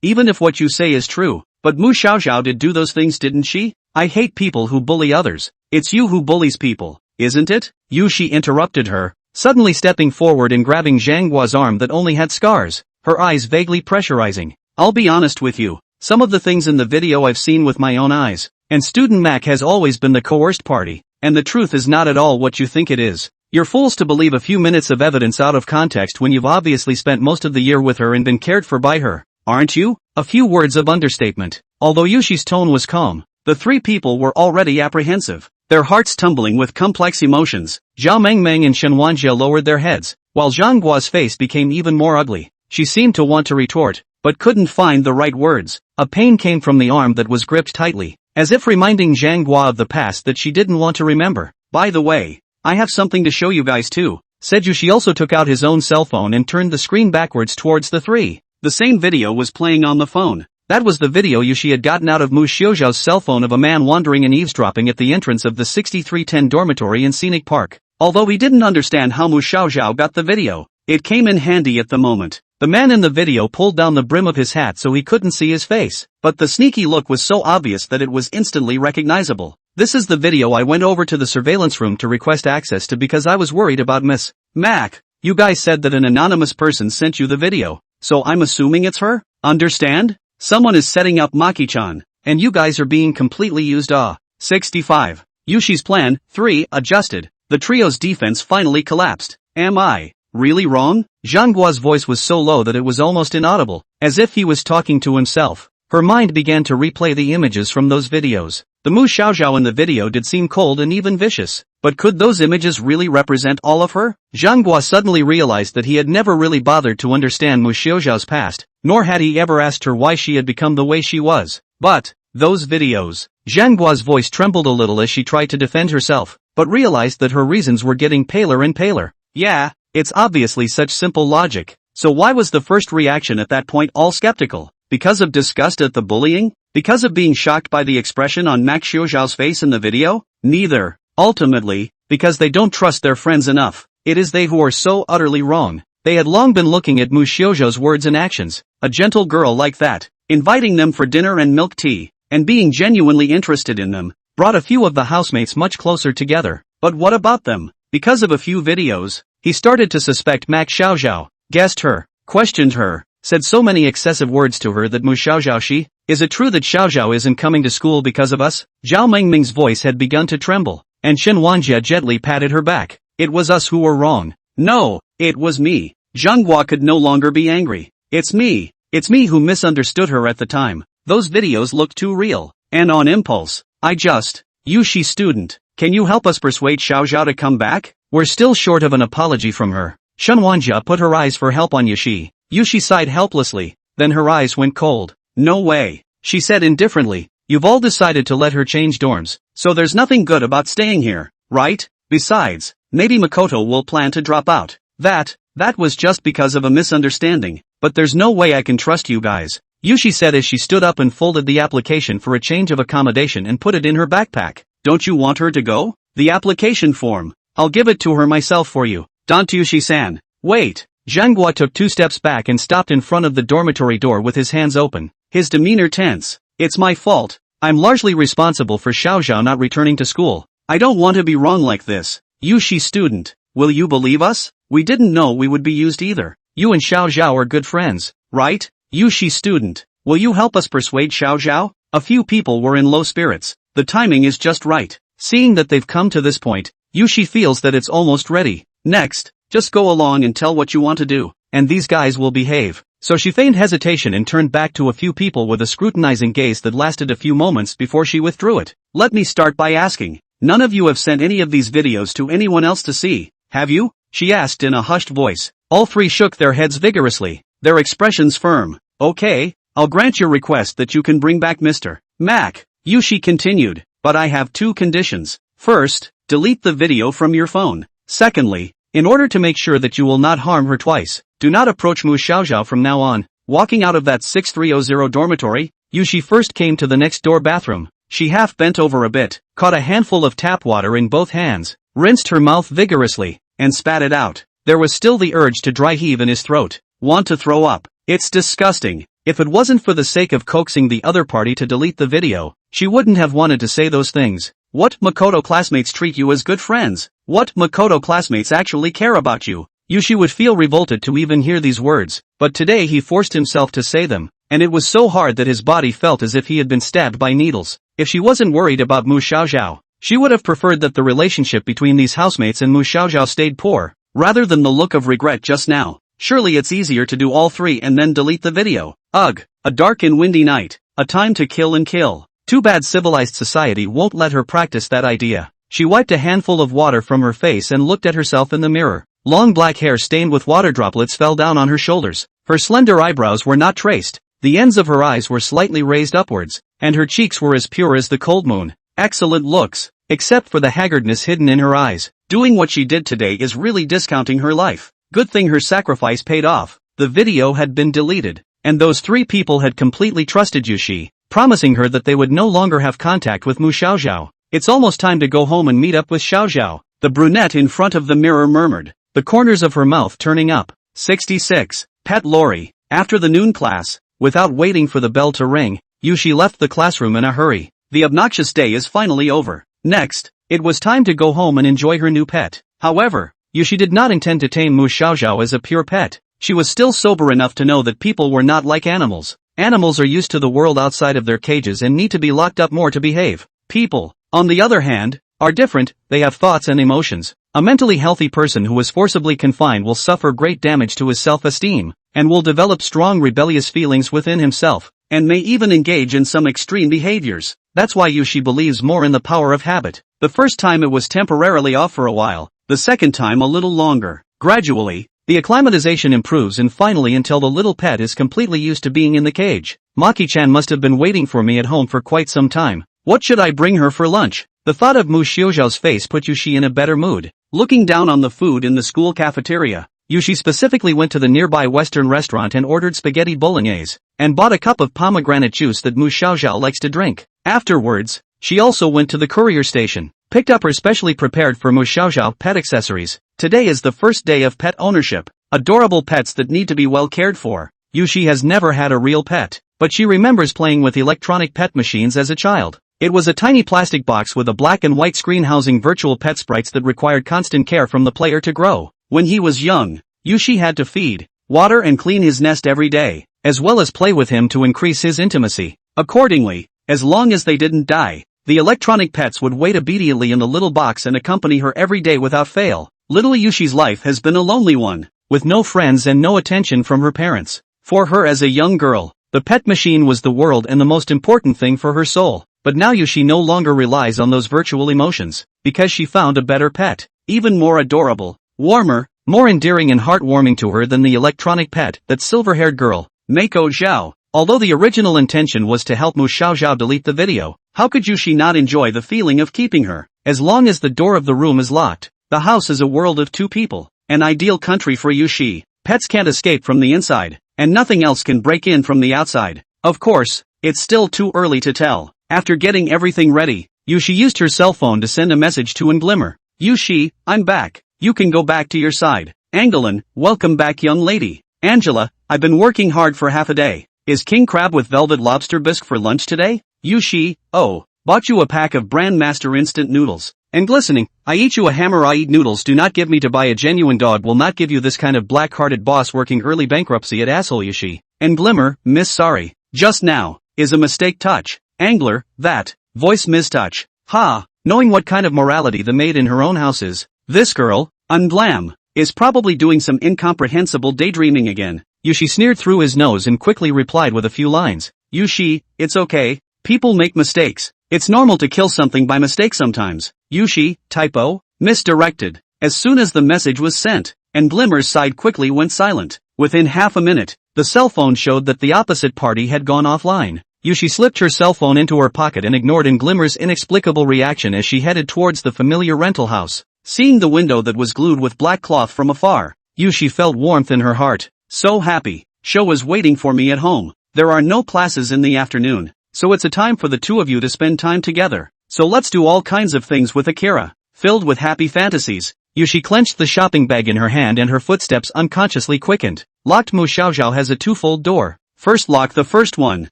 Even if what you say is true. But Mu Xiaoxiao did do those things, didn't she? I hate people who bully others. It's you who bullies people, isn't it? Yushi interrupted her, suddenly stepping forward and grabbing Zhanghua's arm that only had scars, her eyes vaguely pressurizing. I'll be honest with you, some of the things in the video I've seen with my own eyes, and student Mac has always been the coerced party, and the truth is not at all what you think it is. You're fools to believe a few minutes of evidence out of context when you've obviously spent most of the year with her and been cared for by her, aren't you? A few words of understatement. Although Yushi's tone was calm, the 3 people were already apprehensive, their hearts tumbling with complex emotions. Zhao Mengmeng and Shenwanjia lowered their heads, while Zhanggua's face became even more ugly. She seemed to want to retort, but couldn't find the right words. A pain came from the arm that was gripped tightly, as if reminding Zhanghua of the past that she didn't want to remember. By the way, I have something to show you guys too, said Yushi. Also took out his own cell phone and turned the screen backwards towards the 3. The same video was playing on the phone. That was the video Yushi had gotten out of Mu Xiaoxiao's cell phone of a man wandering and eavesdropping at the entrance of the 6310 dormitory in Scenic Park. Although he didn't understand how Mu Xiaoxiao got the video, it came in handy at the moment. The man in the video pulled down the brim of his hat so he couldn't see his face, but the sneaky look was so obvious that it was instantly recognizable. This is the video I went over to the surveillance room to request access to because I was worried about Miss Mac. You guys said that an anonymous person sent you the video, so I'm assuming it's her? Understand? Someone is setting up Maki-chan, and you guys are being completely used. 65. Yushi's plan, 3, adjusted. The trio's defense finally collapsed. Am I really wrong? Zhanggua's voice was so low that it was almost inaudible, as if he was talking to himself. Her mind began to replay the images from those videos. The Mu Xiaoxiao in the video did seem cold and even vicious, but could those images really represent all of her? Zhanghua suddenly realized that he had never really bothered to understand Mu Xiaoxiao's past, nor had he ever asked her why she had become the way she was. But those videos. Zhanggua's voice trembled a little as she tried to defend herself, but realized that her reasons were getting paler and paler. Yeah, it's obviously such simple logic. So why was the first reaction at that point all skeptical? Because of disgust at the bullying? Because of being shocked by the expression on Mac Xiaoxiao's face in the video? Neither. Ultimately, because they don't trust their friends enough. It is they who are so utterly wrong. They had long been looking at Mu Xiaoxiao's words and actions. A gentle girl like that, inviting them for dinner and milk tea, and being genuinely interested in them, brought a few of the housemates much closer together. But what about them? Because of a few videos, he started to suspect Mac Xiaoxiao, guessed her, questioned her, said so many excessive words to her that Mu Xiaoxiao. Is it true that Xiaoxiao isn't coming to school because of us? Zhao Mengming's voice had begun to tremble, and Shen Wanjie gently patted her back. It was us who were wrong. No, it was me. Zhanghua could no longer be angry. It's me who misunderstood her at the time. Those videos looked too real, and on impulse, Yushi student, can you help us persuade Xiaoxiao to come back? We're still short of an apology from her. Shen Wanjie put her eyes for help on Yushi. Yushi sighed helplessly, then her eyes went cold. No way, she said indifferently. You've all decided to let her change dorms, so there's nothing good about staying here, right? Besides, maybe Makoto will plan to drop out. That was just because of a misunderstanding, but there's no way I can trust you guys, Yushi said as she stood up and folded the application for a change of accommodation and put it in her backpack. Don't you want her to go? The application form. I'll give it to her myself for you. Don't Yushi-san. Wait. Zhanghua took 2 steps back and stopped in front of the dormitory door with his hands open, his demeanor tense. It's my fault. I'm largely responsible for Xiaoxiao not returning to school. I don't want to be wrong like this. Yushi student, will you believe us? We didn't know we would be used either. You and Xiaoxiao are good friends, right? Yushi student, will you help us persuade Xiaoxiao? A few people were in low spirits. The timing is just right. Seeing that they've come to this point, Yushi feels that it's almost ready. Next, just go along and tell what you want to do, and these guys will behave. So she feigned hesitation and turned back to a few people with a scrutinizing gaze that lasted a few moments before she withdrew it. Let me start by asking, none of you have sent any of these videos to anyone else to see, have you? She asked in a hushed voice. All 3 shook their heads vigorously. their expressions firm. Okay, I'll grant your request that you can bring back Mr. Mac. Yushi continued, but I have two conditions. First, delete the video from your phone. Secondly, in order to make sure that you will not harm her twice, do not approach Mu Xiaoxiao from now on. Walking out of that 6300 dormitory, Yushi first came to the next door bathroom. She half bent over a bit, caught a handful of tap water in both hands, rinsed her mouth vigorously, and spat it out. There was still the urge to dry heave in his throat. Want to throw up. It's disgusting. If it wasn't for the sake of coaxing the other party to delete the video, she wouldn't have wanted to say those things. What Makoto classmates treat you as good friends? What Makoto classmates actually care about you? Yushi would feel revolted to even hear these words, but today he forced himself to say them, and it was so hard that his body felt as if he had been stabbed by needles. If she wasn't worried about Mu Xiaoxiao, she would have preferred that the relationship between these housemates and Mu Xiaoxiao stayed poor, rather than the look of regret just now. Surely it's easier to do all three and then delete the video. Ugh, a dark and windy night, a time to kill and kill. Too bad civilized society won't let her practice that idea. She wiped a handful of water from her face and looked at herself in the mirror. Long black hair stained with water droplets fell down on her shoulders. Her slender eyebrows were not traced. The ends of her eyes were slightly raised upwards, and her cheeks were as pure as the cold moon. Excellent looks, except for the haggardness hidden in her eyes. Doing what she did today is really discounting her life. Good thing her sacrifice paid off. The video had been deleted, and those three people had completely trusted Yushi, promising her that they would no longer have contact with Mu Xiaoxiao. It's almost time to go home and meet up with Xiaoxiao, the brunette in front of the mirror murmured, the corners of her mouth turning up. 66. Pet Lori. After the noon class, without waiting for the bell to ring, Yushi left the classroom in a hurry. The obnoxious day is finally over. Next, it was time to go home and enjoy her new pet. However, Yushi did not intend to tame Mu Xiaoxiao as a pure pet. She was still sober enough to know that people were not like animals. Animals are used to the world outside of their cages and need to be locked up more to behave. People, on the other hand, are different. They have thoughts and emotions. A mentally healthy person who is forcibly confined will suffer great damage to his self-esteem, and will develop strong rebellious feelings within himself, and may even engage in some extreme behaviors. That's why Yushi believes more in the power of habit. The first time it was temporarily off for a while, the second time a little longer. Gradually, the acclimatization improves and finally until the little pet is completely used to being in the cage. Maki-chan must have been waiting for me at home for quite some time. What should I bring her for lunch? The thought of Mu Xiaoxiao's face put Yushi in a better mood. Looking down on the food in the school cafeteria, Yushi specifically went to the nearby Western restaurant and ordered spaghetti bolognese, and bought a cup of pomegranate juice that Mu Xiaoxiao likes to drink. Afterwards, she also went to the courier station, picked up her specially prepared for Mu Xiaoxiao pet accessories. Today is the first day of pet ownership. Adorable pets that need to be well cared for. Yushi has never had a real pet, but she remembers playing with electronic pet machines as a child. It was a tiny plastic box with a black and white screen housing virtual pet sprites that required constant care from the player to grow. When he was young, Yushi had to feed, water and clean his nest every day, as well as play with him to increase his intimacy. Accordingly, as long as they didn't die, the electronic pets would wait obediently in the little box and accompany her every day without fail. Little Yushi's life has been a lonely one, with no friends and no attention from her parents. For her as a young girl, the pet machine was the world and the most important thing for her soul. But now Yushi no longer relies on those virtual emotions, because she found a better pet, even more adorable, warmer, more endearing and heartwarming to her than the electronic pet, that silver-haired girl, Mako Zhao. Although the original intention was to help Mu Xiaoxiao delete the video, how could Yushi not enjoy the feeling of keeping her? As long as the door of the room is locked, the house is a world of two people, an ideal country for Yushi. Pets can't escape from the inside, and nothing else can break in from the outside. Of course, it's still too early to tell. After getting everything ready, Yushi used her cell phone to send a message to Nglimmer. Yushi, I'm back. You can go back to your side. Angeline, welcome back young lady. Angela, I've been working hard for half a day. Is king crab with velvet lobster bisque for lunch today? Yushi, oh, bought you a pack of brand master instant noodles. And glistening, I eat you a hammer. I eat noodles. Do not give me to buy a genuine dog. Will not give you this kind of black-hearted boss working early bankruptcy at asshole Yushi. And Glimmer, miss sorry. Just now, is a mistake touch. Angler, that, voice mistouch. Ha, knowing what kind of morality the maid in her own house is, this girl, Unglam, is probably doing some incomprehensible daydreaming again. Yushi sneered through his nose and quickly replied with a few lines. Yushi, it's okay, people make mistakes. It's normal to kill something by mistake sometimes. Yushi, typo, misdirected. As soon as the message was sent, and Glimmer's side quickly went silent. Within half a minute, the cell phone showed that the opposite party had gone offline. Yushi slipped her cell phone into her pocket and ignored in Glimmer's inexplicable reaction as she headed towards the familiar rental house. Seeing the window that was glued with black cloth from afar, Yushi felt warmth in her heart. So happy. Show is waiting for me at home. There are no classes in the afternoon, so it's a time for the two of you to spend time together. So let's do all kinds of things with Akira. Filled with happy fantasies, Yushi clenched the shopping bag in her hand and her footsteps unconsciously quickened. Locked Mu Xiaoxiao has a two-fold door. First lock the first one,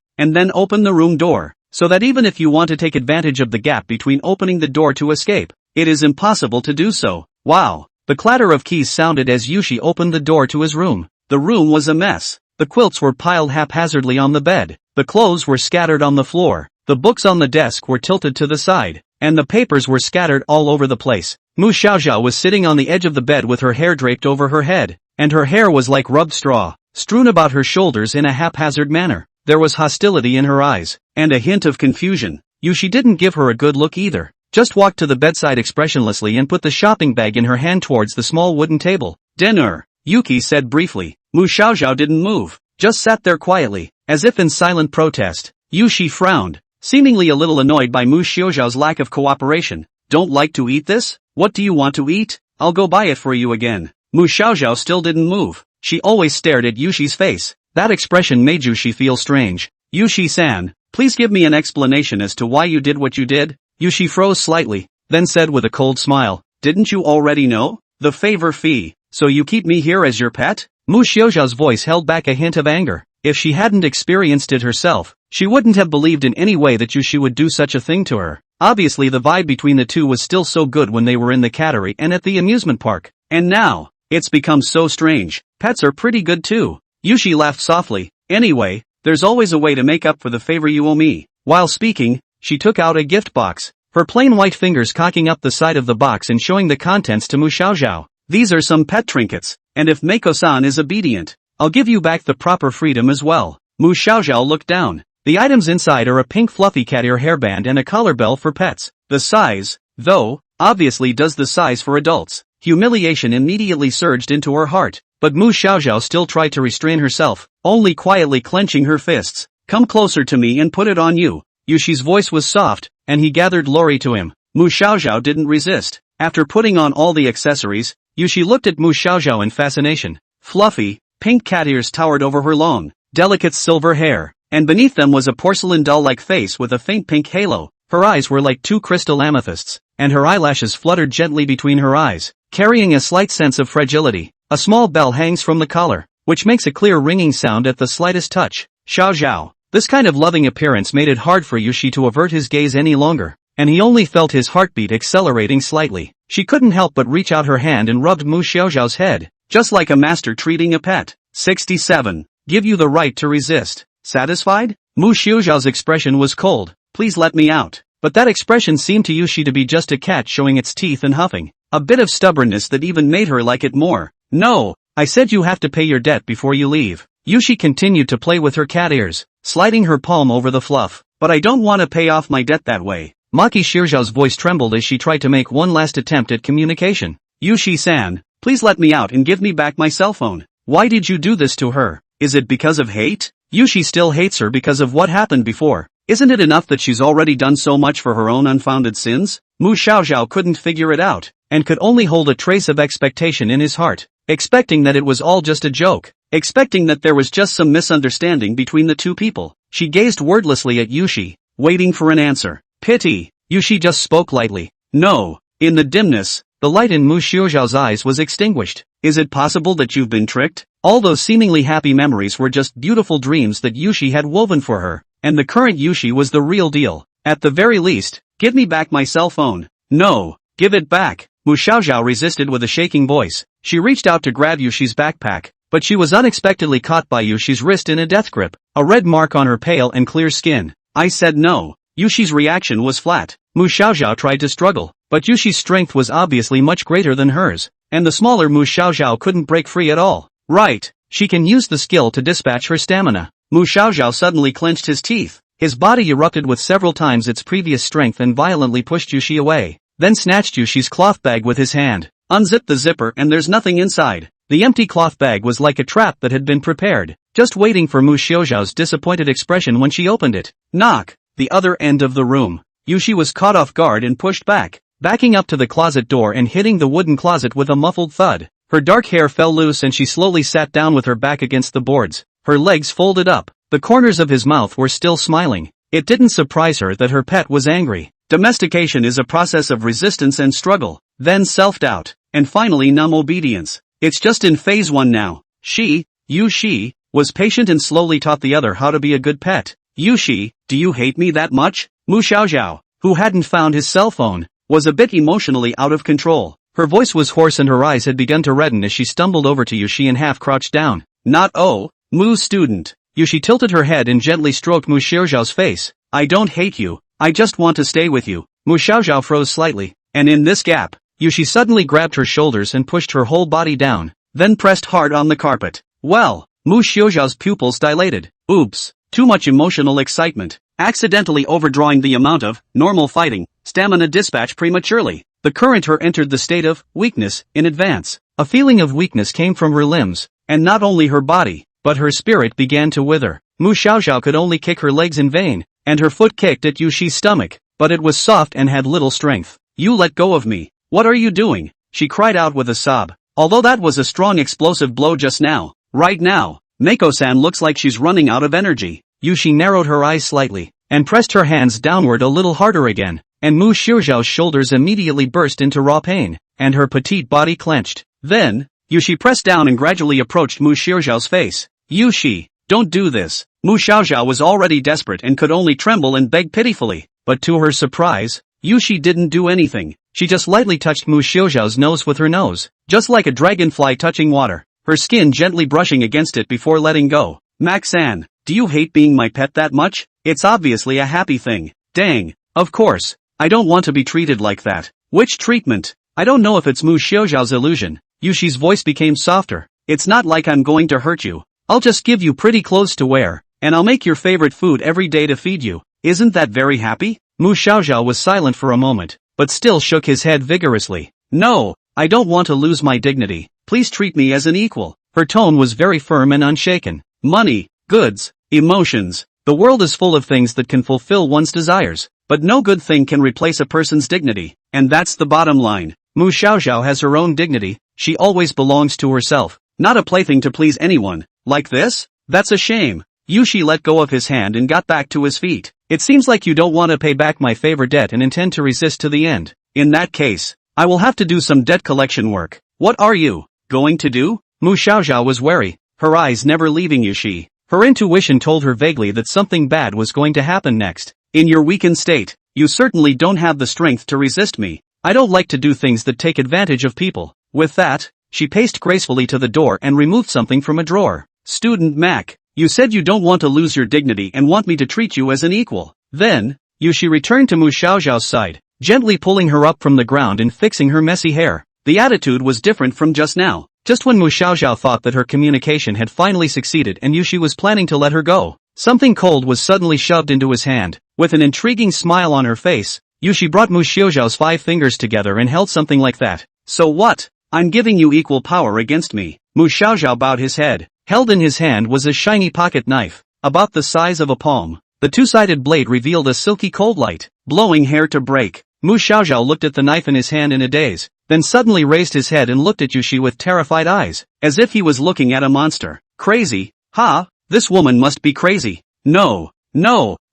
and then open the room door, so that even if you want to take advantage of the gap between opening the door to escape, it is impossible to do so. Wow. The clatter of keys sounded as Yushi opened the door to his room. The room was a mess. The quilts were piled haphazardly on the bed. The clothes were scattered on the floor. The books on the desk were tilted to the side, and the papers were scattered all over the place. Mu Xiaoxiao was sitting on the edge of the bed with her hair draped over her head, and her hair was like rubbed straw, strewn about her shoulders in a haphazard manner. There was hostility in her eyes, and a hint of confusion. Yushi didn't give her a good look either. Just walked to the bedside expressionlessly and put the shopping bag in her hand towards the small wooden table. Dinner, Yuki said briefly. Mu Xiaoxiao didn't move, just sat there quietly, as if in silent protest. Yushi frowned, seemingly a little annoyed by Mu Xiaoxiao's lack of cooperation. Don't like to eat this? What do you want to eat? I'll go buy it for you again. Mu Xiaoxiao still didn't move. She always stared at Yushi's face. That expression made Yushi feel strange. Yushi-san, please give me an explanation as to why you did what you did. Yushi froze slightly, then said with a cold smile, didn't you already know? The favor fee. So you keep me here as your pet? Mu Xiaoxiao's voice held back a hint of anger. If she hadn't experienced it herself, she wouldn't have believed in any way that Yushi would do such a thing to her. Obviously the vibe between the two was still so good when they were in the cattery and at the amusement park. And now, it's become so strange. Pets are pretty good too. Yushi laughed softly. Anyway, there's always a way to make up for the favor you owe me. While speaking, she took out a gift box, her plain white fingers cocking up the side of the box and showing the contents to Mu Xiaoxiao. These are some pet trinkets, and if Mako-san is obedient, I'll give you back the proper freedom as well. Mu Xiaoxiao looked down. The items inside are a pink fluffy cat ear hairband and a collar bell for pets. The size, though, obviously does the size for adults. Humiliation immediately surged into her heart, but Mu Xiaoxiao still tried to restrain herself, only quietly clenching her fists. Come closer to me and put it on you. Yushi's voice was soft, and he gathered Lori to him. Mu Xiaoxiao didn't resist. After putting on all the accessories, Yushi looked at Mu Xiaoxiao in fascination. Fluffy, pink cat ears towered over her long, delicate silver hair, and beneath them was a porcelain doll-like face with a faint pink halo. Her eyes were like two crystal amethysts, and her eyelashes fluttered gently between her eyes, carrying a slight sense of fragility. A small bell hangs from the collar, which makes a clear ringing sound at the slightest touch. Xiaoxiao. This kind of loving appearance made it hard for Yushi to avert his gaze any longer, and he only felt his heartbeat accelerating slightly. She couldn't help but reach out her hand and rubbed Mu Xiaoxiao's head, just like a master treating a pet. 67. Give you the right to resist. Satisfied? Mu Xiaoxiao's expression was cold. Please let me out. But that expression seemed to Yushi to be just a cat showing its teeth and huffing. A bit of stubbornness that even made her like it more. No, I said you have to pay your debt before you leave. Yushi continued to play with her cat ears, sliding her palm over the fluff. But I don't want to pay off my debt that way. Maki Shirzhao's voice trembled as she tried to make one last attempt at communication. Yushi-san, please let me out and give me back my cell phone. Why did you do this to her? Is it because of hate? Yushi still hates her because of what happened before. Isn't it enough that she's already done so much for her own unfounded sins? Mu Xiaoxiao couldn't figure it out, and could only hold a trace of expectation in his heart, expecting that it was all just a joke, expecting that there was just some misunderstanding between the two people. She gazed wordlessly at Yushi, waiting for an answer. Pity. Yushi just spoke lightly. No. In the dimness, the light in Mu Xiaoxiao's eyes was extinguished. Is it possible that you've been tricked? All those seemingly happy memories were just beautiful dreams that Yushi had woven for her, and the current Yushi was the real deal. At the very least, give me back my cell phone. No. Give it back. Mu Xiaoxiao resisted with a shaking voice. She reached out to grab Yushi's backpack, but she was unexpectedly caught by Yushi's wrist in a death grip, a red mark on her pale and clear skin. I said no. Yushi's reaction was flat. Mu Xiaoxiao tried to struggle, but Yushi's strength was obviously much greater than hers, and the smaller Mu Xiaoxiao couldn't break free at all. Right. She can use the skill to dispatch her stamina. Mu Xiaoxiao suddenly clenched his teeth. His body erupted with several times its previous strength and violently pushed Yushi away, then snatched Yushi's cloth bag with his hand. Unzip the zipper and there's nothing inside. The empty cloth bag was like a trap that had been prepared, just waiting for Mu Xiaoxiao's disappointed expression when she opened it. Knock. The other end of the room. Yushi was caught off guard and pushed back, backing up to the closet door and hitting the wooden closet with a muffled thud. Her dark hair fell loose and she slowly sat down with her back against the boards, her legs folded up. The corners of his mouth were still smiling. It didn't surprise her that her pet was angry. Domestication is a process of resistance and struggle, then self-doubt, and finally numb obedience. It's just in phase 1 now. Yushi, was patient and slowly taught the other how to be a good pet. Yushi, do you hate me that much? Mu Xiaoxiao, who hadn't found his cell phone, was a bit emotionally out of control. Her voice was hoarse and her eyes had begun to redden as she stumbled over to Yushi and half crouched down. Not oh, Mu student. Yushi tilted her head and gently stroked Mu Xiaoxiao's face. I don't hate you, I just want to stay with you. Mu Xiaoxiao froze slightly, and in this gap, Yushi suddenly grabbed her shoulders and pushed her whole body down, then pressed hard on the carpet. Well, Mu Xiaoxiao's pupils dilated. Oops, too much emotional excitement, accidentally overdrawing the amount of normal fighting stamina dispatch prematurely. The current her entered the state of weakness in advance. A feeling of weakness came from her limbs, and not only her body, but her spirit began to wither. Mu Xiaoxiao could only kick her legs in vain, and her foot kicked at Yushi's stomach, but it was soft and had little strength. You let go of me. What are you doing? She cried out with a sob. Although that was a strong explosive blow just now, right now, Mako-san looks like she's running out of energy. Yushi narrowed her eyes slightly, and pressed her hands downward a little harder again, and Mu Xiaoxiao's shoulders immediately burst into raw pain, and her petite body clenched. Then, Yushi pressed down and gradually approached Mu Xiaoxiao's face. Yushi, don't do this. Mu Xiaoxiao was already desperate and could only tremble and beg pitifully, but to her surprise, Yushi didn't do anything. She just lightly touched Mu Xiaoxiao's nose with her nose, just like a dragonfly touching water, her skin gently brushing against it before letting go. Max-san, do you hate being my pet that much? It's obviously a happy thing. Dang, of course, I don't want to be treated like that. Which treatment? I don't know if it's Mu Xiaoxiao's illusion. Yushi's voice became softer. It's not like I'm going to hurt you. I'll just give you pretty clothes to wear, and I'll make your favorite food every day to feed you. Isn't that very happy? Mu Xiaoxiao was silent for a moment, but still shook his head vigorously. No, I don't want to lose my dignity. Please treat me as an equal. Her tone was very firm and unshaken. Money, goods, emotions. The world is full of things that can fulfill one's desires, but no good thing can replace a person's dignity, and that's the bottom line. Mu Xiaoxiao has her own dignity. She always belongs to herself, not a plaything to please anyone. Like this? That's a shame. Yushi let go of his hand and got back to his feet. It seems like you don't want to pay back my favor debt and intend to resist to the end. In that case, I will have to do some debt collection work. What are you going to do? Mu Xiaoxiao was wary, her eyes never leaving Yushi. Her intuition told her vaguely that something bad was going to happen next. In your weakened state, you certainly don't have the strength to resist me. I don't like to do things that take advantage of people. With that, she paced gracefully to the door and removed something from a drawer. Student Mac, you said you don't want to lose your dignity and want me to treat you as an equal. Then, Yushi returned to Mu Xiaoxiao's side, gently pulling her up from the ground and fixing her messy hair. The attitude was different from just now. Just when Mu Xiaoxiao thought that her communication had finally succeeded and Yushi was planning to let her go, something cold was suddenly shoved into his hand. With an intriguing smile on her face, Yushi brought Mu Xiaoxiao's 5 fingers together and held something like that. So what? I'm giving you equal power against me. Mu Xiaoxiao bowed his head. Held in his hand was a shiny pocket knife, about the size of a palm. The two-sided blade revealed a silky cold light, blowing hair to break. Mu Xiaoxiao looked at the knife in his hand in a daze, then suddenly raised his head and looked at Yushi with terrified eyes, as if he was looking at a monster. Crazy? Ha? This woman must be crazy. No,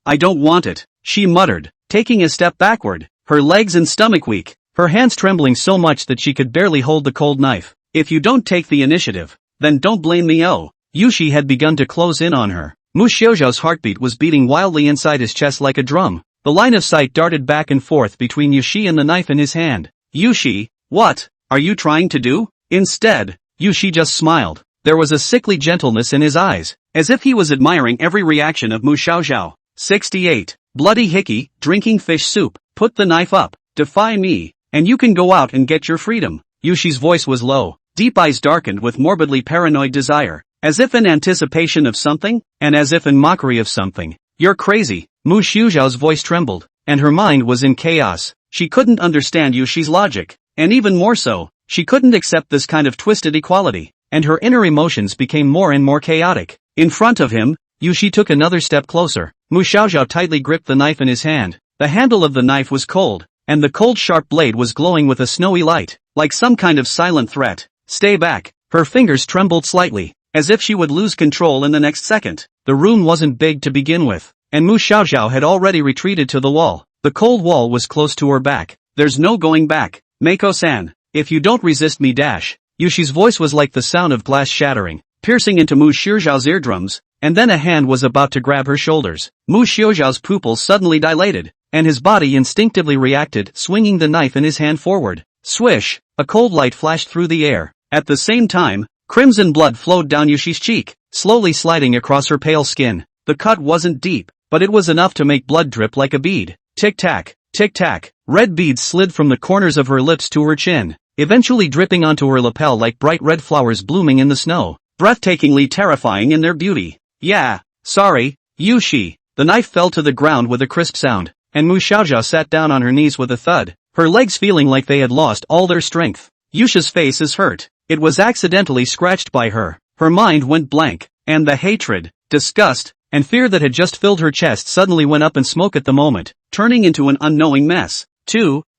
I don't want it, she muttered, taking a step backward, her legs and stomach weak, her hands trembling so much that she could barely hold the cold knife. If you don't take the initiative, then don't blame me. Oh, Yushi had begun to close in on her. Mu Xiaoxiao's heartbeat was beating wildly inside his chest like a drum. The line of sight darted back and forth between Yushi and the knife in his hand. Yushi, what are you trying to do? Instead, Yushi just smiled. There was a sickly gentleness in his eyes, as if he was admiring every reaction of Mu Xiaoxiao. 68. Bloody hickey, drinking fish soup. Put the knife up. Defy me, and you can go out and get your freedom. Yushi's voice was low. Deep eyes darkened with morbidly paranoid desire, as if in anticipation of something, and as if in mockery of something. You're crazy. Mu Xiaoxiao's voice trembled, and her mind was in chaos. She couldn't understand Yushi's logic, and even more so, she couldn't accept this kind of twisted equality. and her inner emotions became more and more chaotic. In front of him, Yushi took another step closer. Mu Xiaoxiao tightly gripped the knife in his hand. The handle of the knife was cold, and the cold sharp blade was glowing with a snowy light, like some kind of silent threat. Stay back. Her fingers trembled slightly, as if she would lose control in the next second. The room wasn't big to begin with, and Mu Xiaoxiao had already retreated to the wall. The cold wall was close to her back. There's no going back. Mako-san, if you don't resist me dash. Yushi's voice was like the sound of glass shattering, piercing into Mu Xiaoxiao's eardrums, and then a hand was about to grab her shoulders. Mu Xiaoxiao's pupils suddenly dilated, and his body instinctively reacted, swinging the knife in his hand forward. Swish! A cold light flashed through the air. At the same time, crimson blood flowed down Yushi's cheek, slowly sliding across her pale skin. The cut wasn't deep, but it was enough to make blood drip like a bead. Tick-tack, tick-tack. Red beads slid from the corners of her lips to her chin, eventually dripping onto her lapel like bright red flowers blooming in the snow, breathtakingly terrifying in their beauty. Yeah, sorry, Yushi. The knife fell to the ground with a crisp sound, and Mu Xiaoxiao sat down on her knees with a thud, her legs feeling like they had lost all their strength. Yushi's face is hurt. It was accidentally scratched by her. Her mind went blank, and the hatred, disgust, and fear that had just filled her chest suddenly went up in smoke at the moment, turning into an unknowing mess.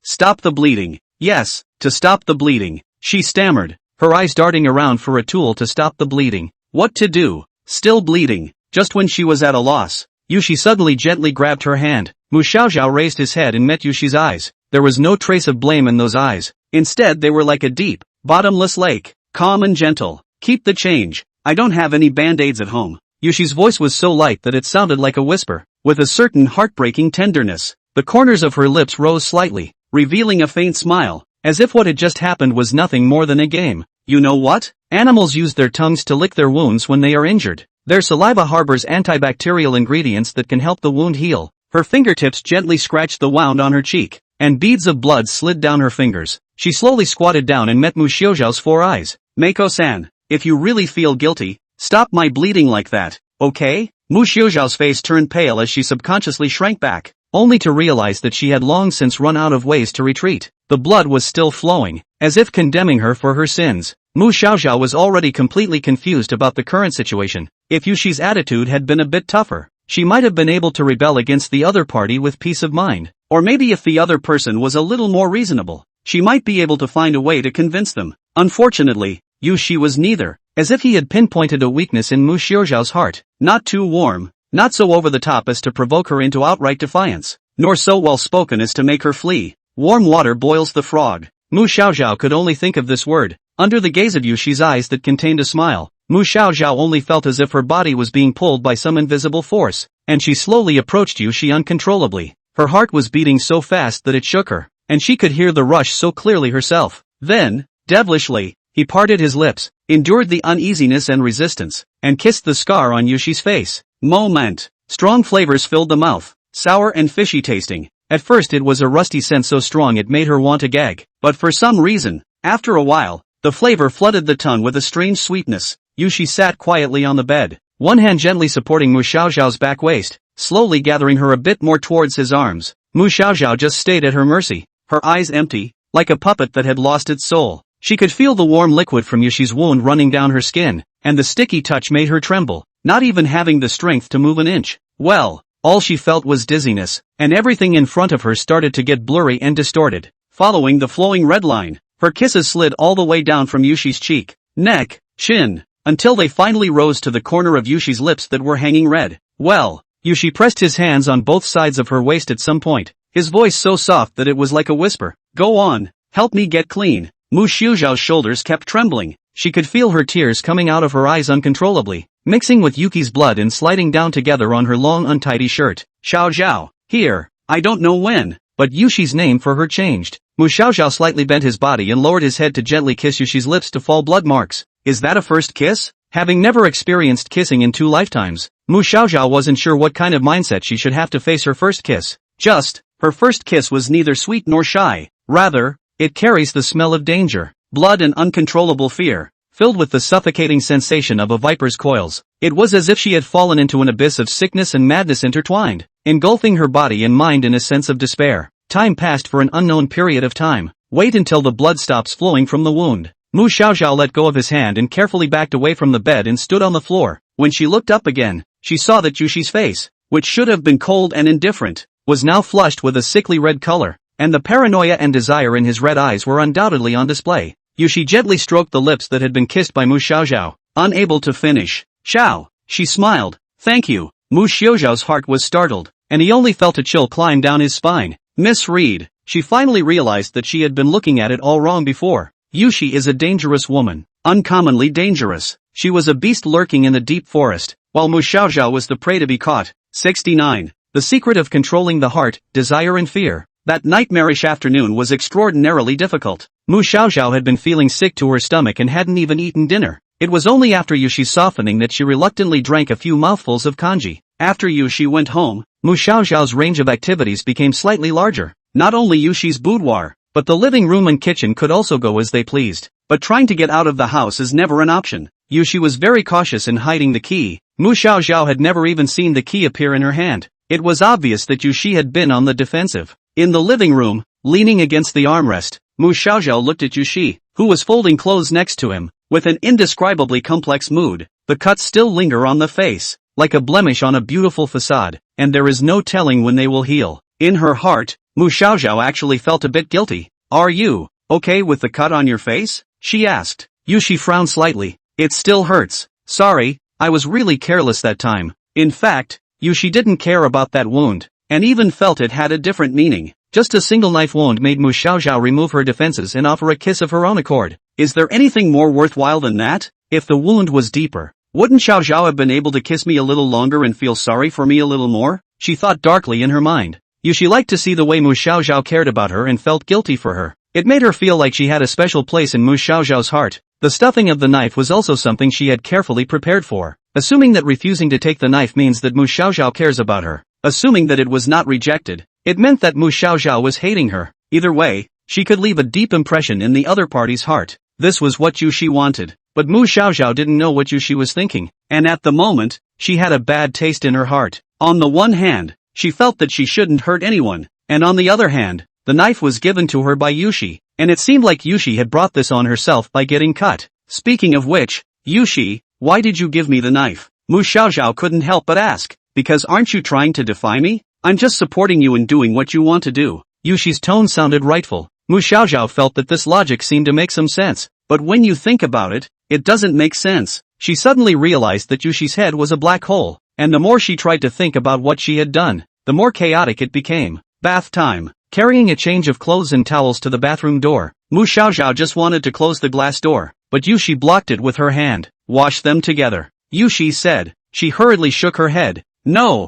Stop the bleeding. Yes, to stop the bleeding, she stammered, her eyes darting around for a tool to stop the bleeding. What to do? Still bleeding. Just when she was at a loss, Yushi suddenly gently grabbed her hand. Mu Xiaoxiao raised his head and met Yushi's eyes. There was no trace of blame in those eyes. Instead they were like a deep, bottomless lake, calm and gentle. Keep the change. I don't have any band-aids at home. Yushi's voice was so light that it sounded like a whisper, with a certain heartbreaking tenderness. The corners of her lips rose slightly, revealing a faint smile, as if what had just happened was nothing more than a game. You know what? Animals use their tongues to lick their wounds when they are injured. Their saliva harbors antibacterial ingredients that can help the wound heal. Her fingertips gently scratched the wound on her cheek, and beads of blood slid down her fingers. She slowly squatted down and met Mu Xiaoxiao's 4 eyes. Mako-san, if you really feel guilty, stop my bleeding like that, okay? Mu Xiaoxiao's face turned pale as she subconsciously shrank back, only to realize that she had long since run out of ways to retreat. The blood was still flowing, as if condemning her for her sins. Mu Xiaoxiao was already completely confused about the current situation. If Yushi's attitude had been a bit tougher, she might have been able to rebel against the other party with peace of mind. Or maybe if the other person was a little more reasonable, she might be able to find a way to convince them. Unfortunately, Yushi was neither, as if he had pinpointed a weakness in Mu Xiaoxiao's heart. Not too warm, not so over the top as to provoke her into outright defiance, nor so well-spoken as to make her flee. Warm water boils the frog. Mu Xiaoxiao could only think of this word. Under the gaze of Yushi's eyes that contained a smile, Mu Xiaoxiao only felt as if her body was being pulled by some invisible force, and she slowly approached Yushi uncontrollably. Her heart was beating so fast that it shook her, and she could hear the rush so clearly herself. Then, devilishly, he parted his lips, endured the uneasiness and resistance, and kissed the scar on Yushi's face. Moment. Strong flavors filled the mouth, sour and fishy tasting. At first it was a rusty scent so strong it made her want to gag, but for some reason, after a while, the flavor flooded the tongue with a strange sweetness. Yushi sat quietly on the bed, one hand gently supporting Mu Xiaoxiao's back waist, slowly gathering her a bit more towards his arms. Mu Xiaoxiao just stayed at her mercy, her eyes empty, like a puppet that had lost its soul. She could feel the warm liquid from Yushi's wound running down her skin, and the sticky touch made her tremble, not even having the strength to move an inch. Well, all she felt was dizziness, and everything in front of her started to get blurry and distorted. Following the flowing red line, her kisses slid all the way down from Yushi's cheek, neck, chin, until they finally rose to the corner of Yushi's lips that were hanging red. Well, Yushi pressed his hands on both sides of her waist at some point, his voice so soft that it was like a whisper. Go on, help me get clean. Mu Xiaoxiao's shoulders kept trembling. She could feel her tears coming out of her eyes uncontrollably, mixing with Yuki's blood and sliding down together on her long untidy shirt. Xiaoxiao, here, I don't know when, but Yushi's name for her changed. Mu Xiaoxiao slightly bent his body and lowered his head to gently kiss Yushi's lips to fall blood marks. Is that a first kiss? Having never experienced kissing in 2 lifetimes, Mu Xiaoxiao wasn't sure what kind of mindset she should have to face her first kiss. Her first kiss was neither sweet nor shy. Rather, it carries the smell of danger, blood and uncontrollable fear, filled with the suffocating sensation of a viper's coils. It was as if she had fallen into an abyss of sickness and madness intertwined, engulfing her body and mind in a sense of despair. Time passed for an unknown period of time. Wait until the blood stops flowing from the wound. Mu Xiaoxiao let go of his hand and carefully backed away from the bed and stood on the floor. When she looked up again, she saw that Yushi's face, which should have been cold and indifferent, was now flushed with a sickly red color, and the paranoia and desire in his red eyes were undoubtedly on display. Yushi gently stroked the lips that had been kissed by Mu Xiaoxiao, unable to finish. Xiao, she smiled. Thank you. Mu Xiaoxiao's heart was startled, and he only felt a chill climb down his spine. Miss Reed, she finally realized that she had been looking at it all wrong before. Yushi is a dangerous woman, uncommonly dangerous. She was a beast lurking in the deep forest, while Mu Xiaoxiao was the prey to be caught. 69. The secret of controlling the heart, desire and fear. That nightmarish afternoon was extraordinarily difficult. Mu Xiaoxiao had been feeling sick to her stomach and hadn't even eaten dinner. It was only after Yushi's softening that she reluctantly drank a few mouthfuls of kanji. After Yushi went home, Mu Xiaoxiao's range of activities became slightly larger. Not only Yushi's boudoir, but the living room and kitchen could also go as they pleased. But trying to get out of the house is never an option. Yushi was very cautious in hiding the key. Mu Xiaoxiao had never even seen the key appear in her hand. It was obvious that Yushi had been on the defensive. In the living room, leaning against the armrest, Mu Xiaoxiao looked at Yushi, who was folding clothes next to him, with an indescribably complex mood. The cuts still linger on the face, like a blemish on a beautiful facade, and there is no telling when they will heal. In her heart, Mu Xiaoxiao actually felt a bit guilty. Are you okay with the cut on your face? She asked. Yushi frowned slightly. It still hurts. Sorry, I was really careless that time. In fact, Yushi didn't care about that wound, and even felt it had a different meaning. Just a single knife wound made Mu Xiaoxiao remove her defenses and offer a kiss of her own accord. Is there anything more worthwhile than that? If the wound was deeper, wouldn't Xiaoxiao have been able to kiss me a little longer and feel sorry for me a little more? She thought darkly in her mind. Yushi liked to see the way Mu Xiaoxiao cared about her and felt guilty for her. It made her feel like she had a special place in Mu Xiaoxiao's heart. The stuffing of the knife was also something she had carefully prepared for. Assuming that refusing to take the knife means that Mu Xiaoxiao cares about her. Assuming that it was not rejected, it meant that Mu Xiaoxiao was hating her. Either way, she could leave a deep impression in the other party's heart. This was what Yushi wanted. But Mu Xiaoxiao didn't know what Yushi was thinking, and at the moment, she had a bad taste in her heart. On the one hand, she felt that she shouldn't hurt anyone, and on the other hand, the knife was given to her by Yushi, and it seemed like Yushi had brought this on herself by getting cut. Speaking of which, Yushi, why did you give me the knife? Mu Xiaoxiao couldn't help but ask. Because aren't you trying to defy me? I'm just supporting you in doing what you want to do. Yushi's tone sounded rightful. Mu Xiaoxiao felt that this logic seemed to make some sense, but when you think about it, it doesn't make sense. She suddenly realized that Yushi's head was a black hole, and the more she tried to think about what she had done, the more chaotic it became. Bath time. Carrying a change of clothes and towels to the bathroom door, Mu Xiaoxiao just wanted to close the glass door, but Yushi blocked it with her hand. Wash them together, Yushi said. She hurriedly shook her head. No,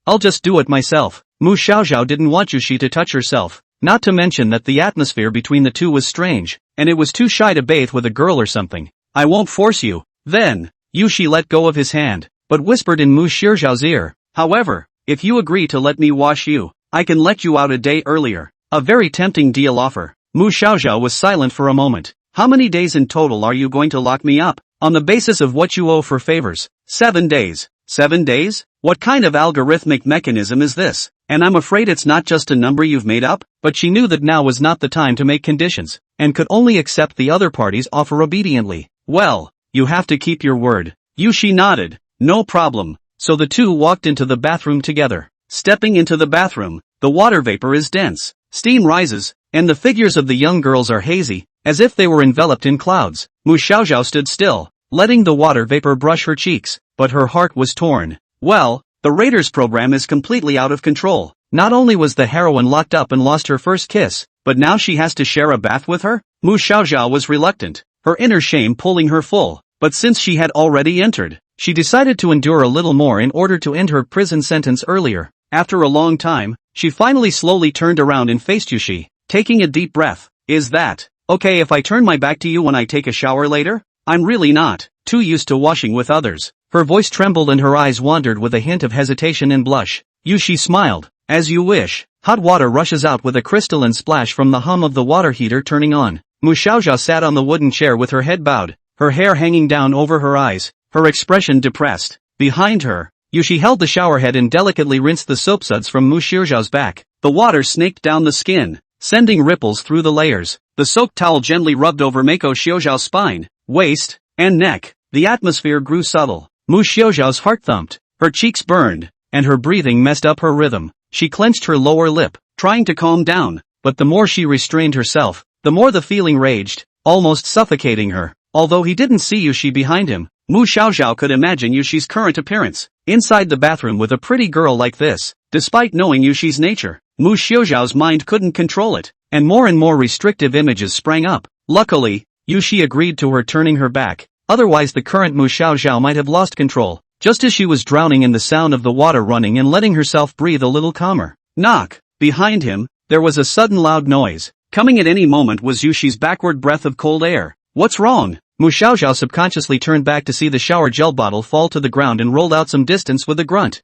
I'll just do it myself. Mu Xiaoxiao didn't want Yushi to touch herself, not to mention that the atmosphere between the two was strange, and it was too shy to bathe with a girl or something. I won't force you. Then, Yushi let go of his hand, but whispered in Mu Xiaoxiao's ear. However, if you agree to let me wash you, I can let you out a day earlier. A very tempting deal offer. Mu Xiaoxiao was silent for a moment. How many days in total are you going to lock me up? On the basis of what you owe for favors. 7 days. 7 days? What kind of algorithmic mechanism is this? And I'm afraid it's not just a number you've made up. But she knew that now was not the time to make conditions, and could only accept the other party's offer obediently. Well, you have to keep your word. Yushi nodded. No problem. So the two walked into the bathroom together. Stepping into the bathroom, the water vapor is dense. Steam rises, and the figures of the young girls are hazy, as if they were enveloped in clouds. Mu Xiaoxiao stood still, letting the water vapor brush her cheeks, but her heart was torn. Well, the Raiders program is completely out of control. Not only was the heroine locked up and lost her first kiss, but now she has to share a bath with her? Mu Xiaoxiao was reluctant, her inner shame pulling her full, but since she had already entered, she decided to endure a little more in order to end her prison sentence earlier. After a long time, she finally slowly turned around and faced Yushi, taking a deep breath. Is that okay if I turn my back to you when I take a shower later? I'm really not too used to washing with others. Her voice trembled and her eyes wandered with a hint of hesitation and blush. Yushi smiled. As you wish. Hot water rushes out with a crystalline splash from the hum of the water heater turning on. Mu Xiaoxiao sat on the wooden chair with her head bowed, her hair hanging down over her eyes, her expression depressed. Behind her, Yushi held the shower head and delicately rinsed the soapsuds from Mu Xiaoxiao's back. The water snaked down the skin, sending ripples through the layers. The soaked towel gently rubbed over Mako Xiaozhao's spine, waist, and neck. The atmosphere grew subtle. Mu Xiaozhao's heart thumped, her cheeks burned, and her breathing messed up her rhythm. She clenched her lower lip, trying to calm down, but the more she restrained herself, the more the feeling raged, almost suffocating her. Although he didn't see Yushi behind him, Mu Xiaozhao could imagine Yushi's current appearance, inside the bathroom with a pretty girl like this. Despite knowing Yushi's nature, Mu Xiaozhao's mind couldn't control it, and more restrictive images sprang up. Luckily, Yushi agreed to her turning her back, otherwise the current Mu Xiaozhao might have lost control, just as she was drowning in the sound of the water running and letting herself breathe a little calmer. Knock! Behind him, there was a sudden loud noise. Coming at any moment was Yushi's backward breath of cold air. What's wrong? Mu Xiaozhao subconsciously turned back to see the shower gel bottle fall to the ground and rolled out some distance with a grunt.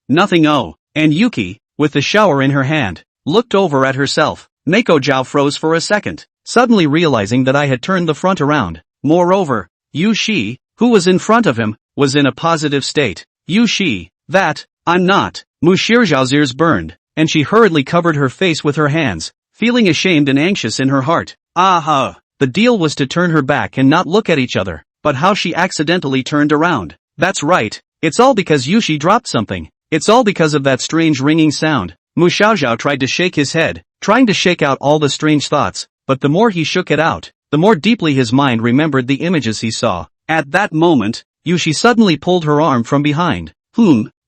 Nothing. Oh. And Yuki, with the shower in her hand, looked over at herself. Mako Zhao froze for a second, suddenly realizing that I had turned the front around. Moreover, Yushi, who was in front of him, was in a positive state. Yushi, that, I'm not. Mu Xiaozhao's ears burned, and she hurriedly covered her face with her hands, feeling ashamed and anxious in her heart. Aha! The deal was to turn her back and not look at each other, but how she accidentally turned around. That's right, it's all because Yushi dropped something. It's all because of that strange ringing sound. Mu Xiaozhao tried to shake his head, trying to shake out all the strange thoughts, but the more he shook it out, the more deeply his mind remembered the images he saw. At that moment, Yushi suddenly pulled her arm from behind.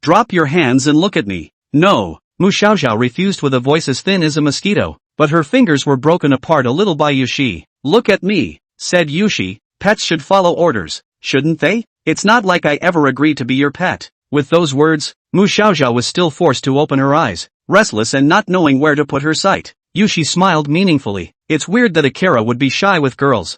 Drop your hands and look at me. No, Mu Xiaozhao refused with a voice as thin as a mosquito, but her fingers were broken apart a little by Yushi. Look at me, said Yushi. Pets should follow orders, shouldn't they? It's not like I ever agreed to be your pet. With those words, Mu Xiaozhao was still forced to open her eyes, restless and not knowing where to put her sight. Yushi smiled meaningfully. It's weird that Akira would be shy with girls.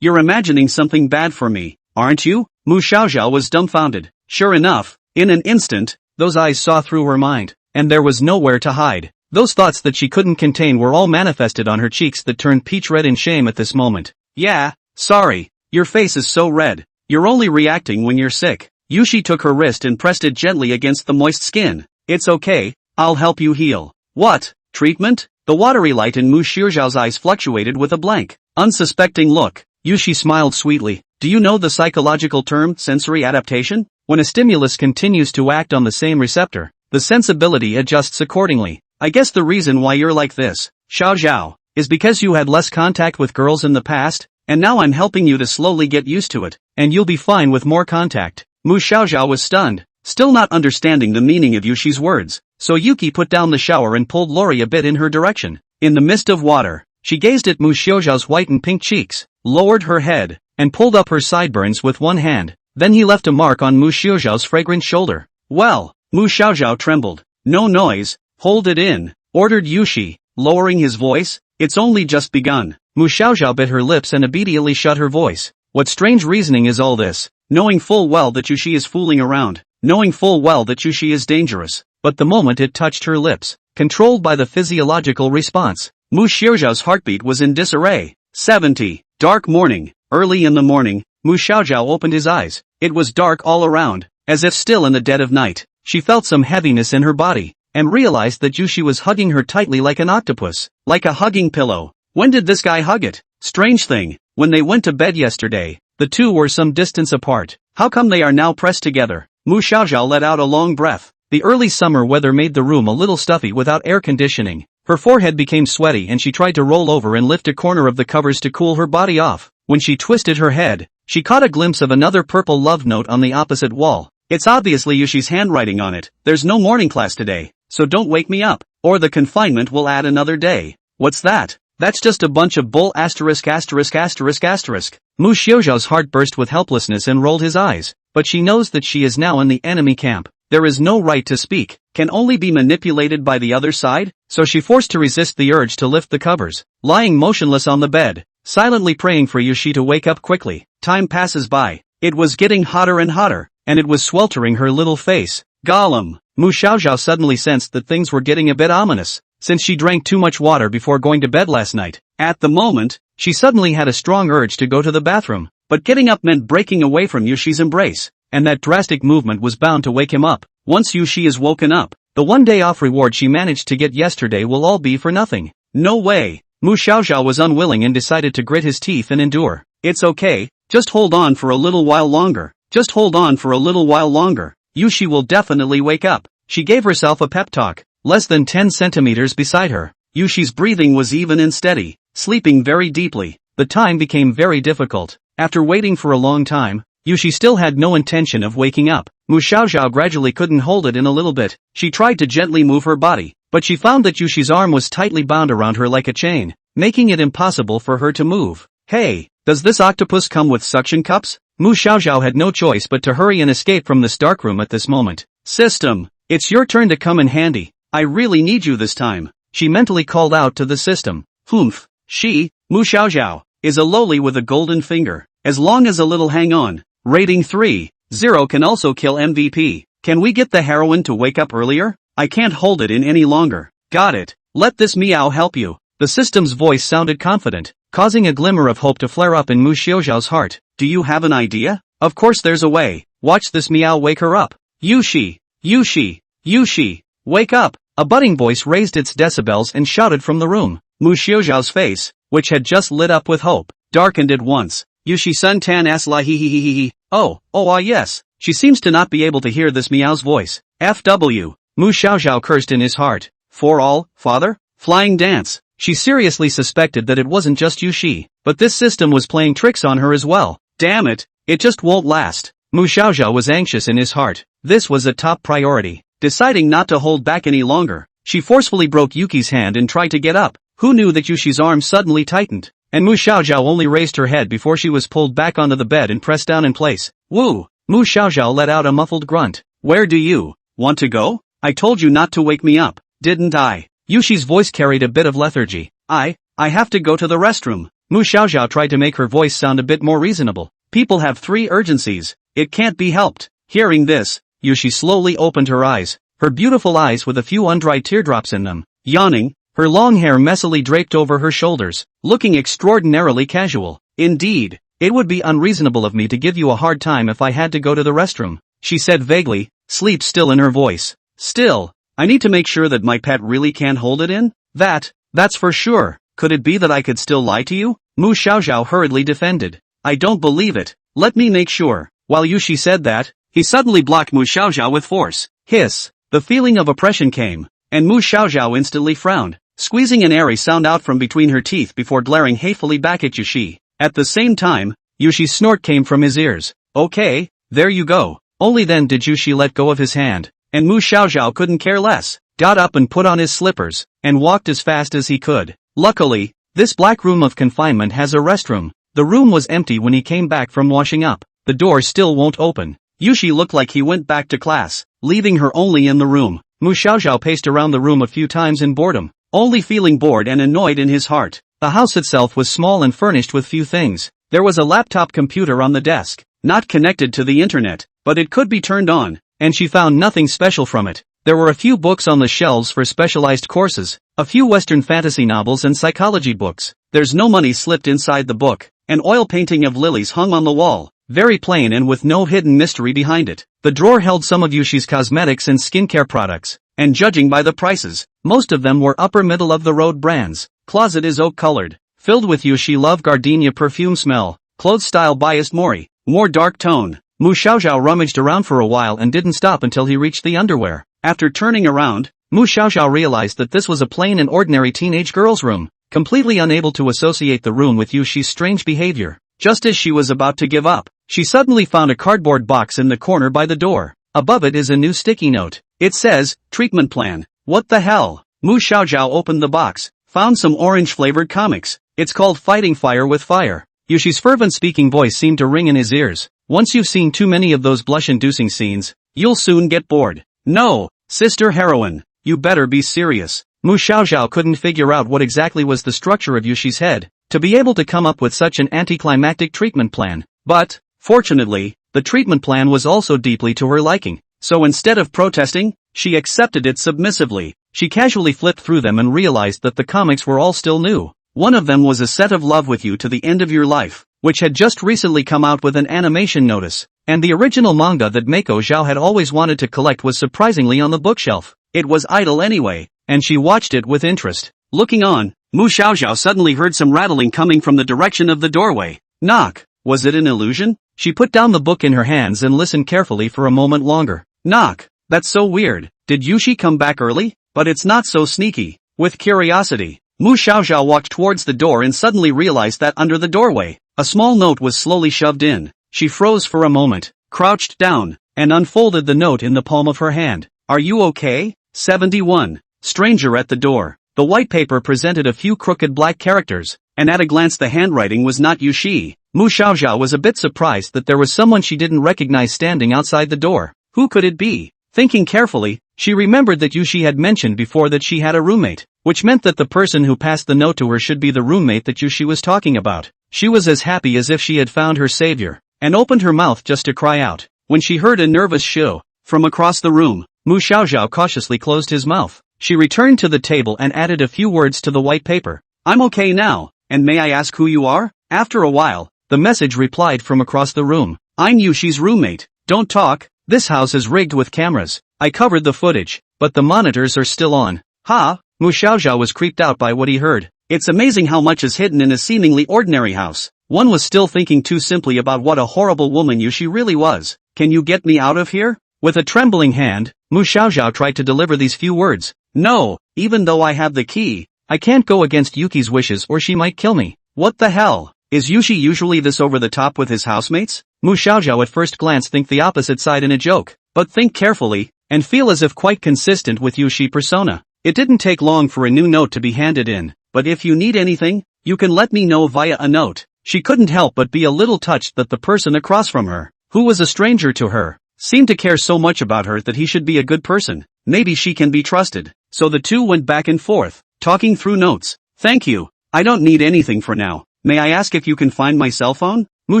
You're imagining something bad for me, aren't you? Mu Xiaozhao was dumbfounded. Sure enough, in an instant, those eyes saw through her mind, and there was nowhere to hide. Those thoughts that she couldn't contain were all manifested on her cheeks that turned peach red in shame at this moment. Yeah, sorry, your face is so red. You're only reacting when you're sick. Yushi took her wrist and pressed it gently against the moist skin. It's okay, I'll help you heal. What? Treatment? The watery light in Mu Xiaozhao's eyes fluctuated with a blank, unsuspecting look. Yushi smiled sweetly. Do you know the psychological term sensory adaptation? When a stimulus continues to act on the same receptor, the sensibility adjusts accordingly. I guess the reason why you're like this, Xiaozhao, is because you had less contact with girls in the past, and now I'm helping you to slowly get used to it, and you'll be fine with more contact. Mu Xiaozhao was stunned, still not understanding the meaning of Yushi's words, so Yuki put down the shower and pulled Lori a bit in her direction. In the mist of water, she gazed at Mu Xiaozhao's white and pink cheeks, lowered her head, and pulled up her sideburns with one hand. Then he left a mark on Mu Xiaozhao's fragrant shoulder. Well, Mu Xiaozhao trembled. No noise, hold it in, ordered Yushi, lowering his voice. It's only just begun. Mu Xiaozhao bit her lips and immediately shut her voice. What strange reasoning is all this? Knowing full well that Yushi is fooling around, knowing full well that Yushi is dangerous, but the moment it touched her lips, controlled by the physiological response, Mu Xiaozhao's heartbeat was in disarray. 70. Dark morning. Early in the morning, Mu Xiaozhao opened his eyes. It was dark all around, as if still in the dead of night. She felt some heaviness in her body, and realized that Yushi was hugging her tightly like an octopus, like a hugging pillow. When did this guy hug it? Strange thing, when they went to bed yesterday, the two were some distance apart. How come they are now pressed together? Mu Xiaozhao let out a long breath. The early summer weather made the room a little stuffy without air conditioning. Her forehead became sweaty and she tried to roll over and lift a corner of the covers to cool her body off. When she twisted her head, she caught a glimpse of another purple love note on the opposite wall. It's obviously Yushi's handwriting on it. There's no morning class today, so don't wake me up, or the confinement will add another day. What's that? That's just a bunch of bull ********. Mu Xiaozhao's heart burst with helplessness and rolled his eyes, but she knows that she is now in the enemy camp. There is no right to speak, can only be manipulated by the other side, so she forced to resist the urge to lift the covers, lying motionless on the bed, silently praying for Yushi to wake up quickly. Time passes by. It was getting hotter and hotter, and it was sweltering her little face. Gollum! Mu Xiaozhao suddenly sensed that things were getting a bit ominous, since she drank too much water before going to bed last night. At the moment, she suddenly had a strong urge to go to the bathroom, but getting up meant breaking away from Yushi's embrace, and that drastic movement was bound to wake him up. Once Yushi is woken up, the one day off reward she managed to get yesterday will all be for nothing. No way. Mu Xiaoxiao was unwilling and decided to grit his teeth and endure. It's okay, just hold on for a little while longer. Just hold on for a little while longer. Yushi will definitely wake up. She gave herself a pep talk. Less than 10 centimeters beside her, Yushi's breathing was even and steady, sleeping very deeply. The time became very difficult. After waiting for a long time, Yushi still had no intention of waking up. Mu Xiaoxiao gradually couldn't hold it in a little bit. She tried to gently move her body, but she found that Yushi's arm was tightly bound around her like a chain, making it impossible for her to move. Hey, does this octopus come with suction cups? Mu Xiaoxiao had no choice but to hurry and escape from this dark room at this moment. System, it's your turn to come in handy. I really need you this time. She mentally called out to the system. Humph, she, Mu Xiaoxiao, is a Loli with a golden finger. As long as a little hang on. Rating 3.0 can also kill MVP. Can we get the heroine to wake up earlier? I can't hold it in any longer. Got it. Let this meow help you. The system's voice sounded confident, causing a glimmer of hope to flare up in Mu Xiaoxiao's heart. Do you have an idea? Of course there's a way. Watch this meow wake her up. Yushi, Yushi, Yushi, wake up. A budding voice raised its decibels and shouted from the room. Mu Xiaoxiao's face, which had just lit up with hope, darkened at once. Yushi suntan asla hee hee hee hee hee. Oh, yes. She seems to not be able to hear this meow's voice. FW. Mu Xiaoxiao cursed in his heart. For all, father? Flying dance. She seriously suspected that it wasn't just Yushi, but this system was playing tricks on her as well. Damn it, it just won't last. Mu Xiaoxiao was anxious in his heart. This was a top priority. Deciding not to hold back any longer, she forcefully broke Yuki's hand and tried to get up. Who knew that Yushi's arm suddenly tightened? And Mu Xiaoxiao only raised her head before she was pulled back onto the bed and pressed down in place. Woo! Mu Xiaoxiao let out a muffled grunt. Where do you want to go? I told you not to wake me up, didn't I? Yushi's voice carried a bit of lethargy. I have to go to the restroom. Mu Xiaoxiao tried to make her voice sound a bit more reasonable. People have 3 urgencies. It can't be helped. Hearing this, Yushi slowly opened her eyes, her beautiful eyes with a few undried teardrops in them. Yawning, her long hair messily draped over her shoulders, looking extraordinarily casual. Indeed, it would be unreasonable of me to give you a hard time if I had to go to the restroom, she said vaguely, sleep still in her voice. Still, I need to make sure that my pet really can hold it in? That's for sure. Could it be that I could still lie to you? Mu Xiaoxiao hurriedly defended. I don't believe it. Let me make sure. While Yushi said that, he suddenly blocked Mu Xiaoxiao with force. Hiss. The feeling of oppression came, and Mu Xiaoxiao instantly frowned, squeezing an airy sound out from between her teeth before glaring hatefully back at Yushi. At the same time, Yushi's snort came from his ears. Okay, there you go. Only then did Yushi let go of his hand, and Mu Xiaoxiao couldn't care less, got up and put on his slippers, and walked as fast as he could. Luckily, this black room of confinement has a restroom. The room was empty when he came back from washing up. The door still won't open. Yushi looked like he went back to class, leaving her only in the room. Mu Xiaoxiao paced around the room a few times in boredom, only feeling bored and annoyed in his heart. The house itself was small and furnished with few things. There was a laptop computer on the desk, not connected to the internet, but it could be turned on, and she found nothing special from it. There were a few books on the shelves for specialized courses, a few Western fantasy novels and psychology books. There's no money slipped inside the book. An oil painting of lilies hung on the wall, very plain and with no hidden mystery behind it. The drawer held some of Yushi's cosmetics and skincare products, and judging by the prices, most of them were upper middle of the road brands. Closet is oak colored, filled with Yushi Love Gardenia perfume smell. Clothes style biased Mori, more dark tone. Mu Xiaoxiao rummaged around for a while and didn't stop until he reached the underwear. After turning around, Mu Xiaoxiao realized that this was a plain and ordinary teenage girl's room, completely unable to associate the room with Yushi's strange behavior. Just as she was about to give up, she suddenly found a cardboard box in the corner by the door. Above it is a new sticky note. It says, treatment plan. What the hell? Mu Xiaoxiao opened the box, found some orange-flavored comics. It's called Fighting Fire with Fire. Yushi's fervent speaking voice seemed to ring in his ears. Once you've seen too many of those blush-inducing scenes, you'll soon get bored. No, sister heroine, you better be serious. Mu Xiaoxiao couldn't figure out what exactly was the structure of Yushi's head, to be able to come up with such an anticlimactic treatment plan. But, fortunately, the treatment plan was also deeply to her liking. So instead of protesting, she accepted it submissively. She casually flipped through them and realized that the comics were all still new. One of them was a set of Love With You to the End of Your Life, which had just recently come out with an animation notice, and the original manga that Meiko Zhao had always wanted to collect was surprisingly on the bookshelf. It was idle anyway, and she watched it with interest. Looking on, Mu Xiaoxiao suddenly heard some rattling coming from the direction of the doorway. Knock. Was it an illusion? She put down the book in her hands and listened carefully for a moment longer. Knock. That's so weird. Did Yushi come back early? But it's not so sneaky. With curiosity, Mu Xiaoxiao walked towards the door and suddenly realized that under the doorway, a small note was slowly shoved in. She froze for a moment, crouched down, and unfolded the note in the palm of her hand. Are you okay? 71. Stranger at the door. The white paper presented a few crooked black characters, and at a glance the handwriting was not Yushi. Mu Xiaoxiao was a bit surprised that there was someone she didn't recognize standing outside the door. Who could it be? Thinking carefully, she remembered that Yushi had mentioned before that she had a roommate, which meant that the person who passed the note to her should be the roommate that Yushi was talking about. She was as happy as if she had found her savior, and opened her mouth just to cry out. When she heard a nervous shoo from across the room, Mu Xiaoxiao cautiously closed his mouth. She returned to the table and added a few words to the white paper. I'm okay now, and may I ask who you are? After a while, the message replied from across the room. I'm Yushi's roommate. Don't talk. This house is rigged with cameras. I covered the footage, but the monitors are still on. Ha! Mu Xiaoxiao was creeped out by what he heard. It's amazing how much is hidden in a seemingly ordinary house. One was still thinking too simply about what a horrible woman Yushi really was. Can you get me out of here? With a trembling hand, Mu Xiaoxiao tried to deliver these few words. No, even though I have the key, I can't go against Yuki's wishes or she might kill me. What the hell? Is Yushi usually this over the top with his housemates? Mu Xiaoxiao at first glance think the opposite side in a joke, but think carefully, and feel as if quite consistent with Yushi persona. It didn't take long for a new note to be handed in, but if you need anything, you can let me know via a note. She couldn't help but be a little touched that the person across from her, who was a stranger to her, seemed to care so much about her that he should be a good person. Maybe she can be trusted. So the two went back and forth, talking through notes. Thank you. I don't need anything for now. May I ask if you can find my cell phone? Mu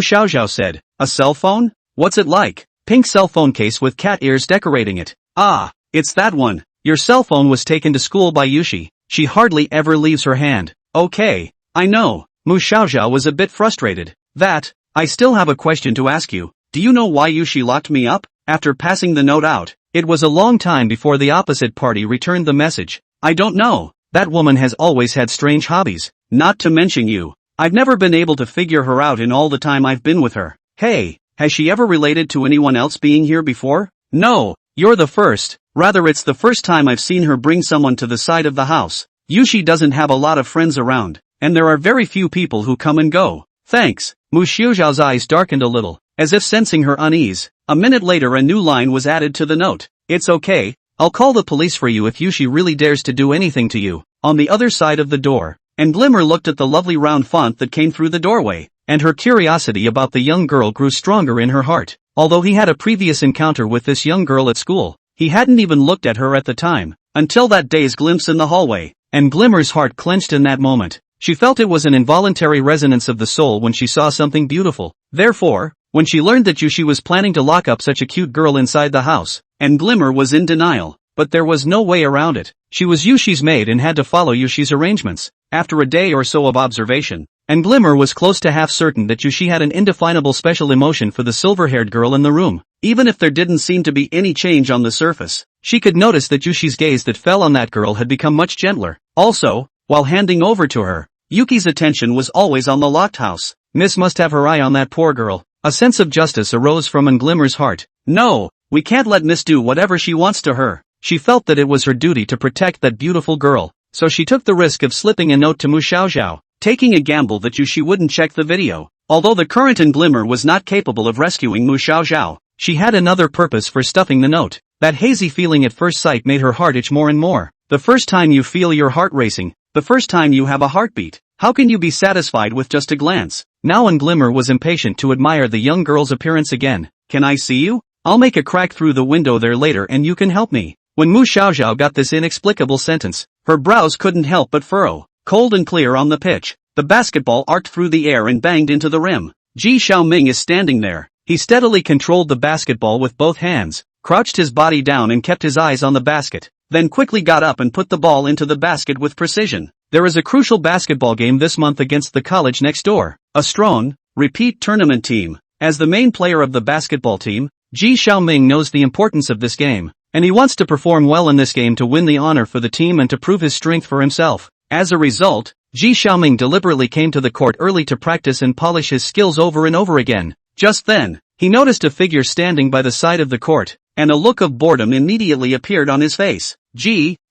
Xiaoxiao said. A cell phone? What's it like? Pink cell phone case with cat ears decorating it. Ah, it's that one. Your cell phone was taken to school by Yushi. She hardly ever leaves her hand. Okay, I know. Mu Xiaoxiao was a bit frustrated. I still have a question to ask you. Do you know why Yushi locked me up? After passing the note out, it was a long time before the opposite party returned the message. I don't know. That woman has always had strange hobbies. Not to mention you. I've never been able to figure her out in all the time I've been with her. Hey, has she ever related to anyone else being here before? No, you're the first. Rather, it's the first time I've seen her bring someone to the side of the house. Yushi doesn't have a lot of friends around, and there are very few people who come and go. Thanks. Mu Xiaoxiao's eyes darkened a little, as if sensing her unease. A minute later a new line was added to the note. It's okay, I'll call the police for you if Yushi really dares to do anything to you. On the other side of the door, and Glimmer looked at the lovely round font that came through the doorway, and her curiosity about the young girl grew stronger in her heart. Although he had a previous encounter with this young girl at school, he hadn't even looked at her at the time, until that day's glimpse in the hallway, and Glimmer's heart clenched in that moment. She felt it was an involuntary resonance of the soul when she saw something beautiful. Therefore, when she learned that Yushi was planning to lock up such a cute girl inside the house, and Glimmer was in denial, but there was no way around it. She was Yushi's maid and had to follow Yushi's arrangements. After a day or so of observation, and Glimmer was close to half certain that Yushi had an indefinable special emotion for the silver-haired girl in the room. Even if there didn't seem to be any change on the surface, she could notice that Yushi's gaze that fell on that girl had become much gentler. Also, while handing over to her, Yuki's attention was always on the locked house. Miss must have her eye on that poor girl. A sense of justice arose from Glimmer's heart. No, we can't let Miss do whatever she wants to her. She felt that it was her duty to protect that beautiful girl, so she took the risk of slipping a note to Mu Xiaoxiao, taking a gamble that Yushi wouldn't check the video. Although the current Glimmer was not capable of rescuing Mu Xiaoxiao, she had another purpose for stuffing the note. That hazy feeling at first sight made her heart itch more and more. The first time you feel your heart racing, the first time you have a heartbeat, how can you be satisfied with just a glance? Now Glimmer was impatient to admire the young girl's appearance again. Can I see you? I'll make a crack through the window there later and you can help me. When Mu Xiaoxiao got this inexplicable sentence, her brows couldn't help but furrow. Cold and clear on the pitch, the basketball arced through the air and banged into the rim. Ji Xiaoming is standing there. He steadily controlled the basketball with both hands, crouched his body down and kept his eyes on the basket, then quickly got up and put the ball into the basket with precision. There is a crucial basketball game this month against the college next door, a strong, repeat tournament team. As the main player of the basketball team, Ji Xiaoming knows the importance of this game, and he wants to perform well in this game to win the honor for the team and to prove his strength for himself. As a result, Ji Xiaoming deliberately came to the court early to practice and polish his skills over and over again. Just then, he noticed a figure standing by the side of the court, and a look of boredom immediately appeared on his face.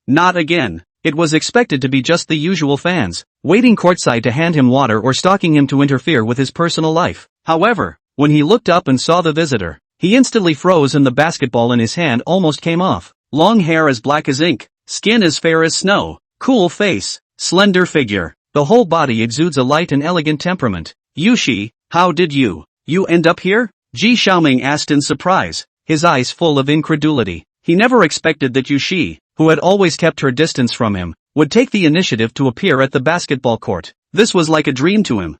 Not again. It was expected to be just the usual fans, waiting courtside to hand him water or stalking him to interfere with his personal life. However, when he looked up and saw the visitor, he instantly froze and the basketball in his hand almost came off. Long hair as black as ink, skin as fair as snow, cool face, slender figure, the whole body exudes a light and elegant temperament. Yushi, how did you end up here? Ji Xiaoming asked in surprise, his eyes full of incredulity. He never expected that Yushi, who had always kept her distance from him, would take the initiative to appear at the basketball court. This was like a dream to him.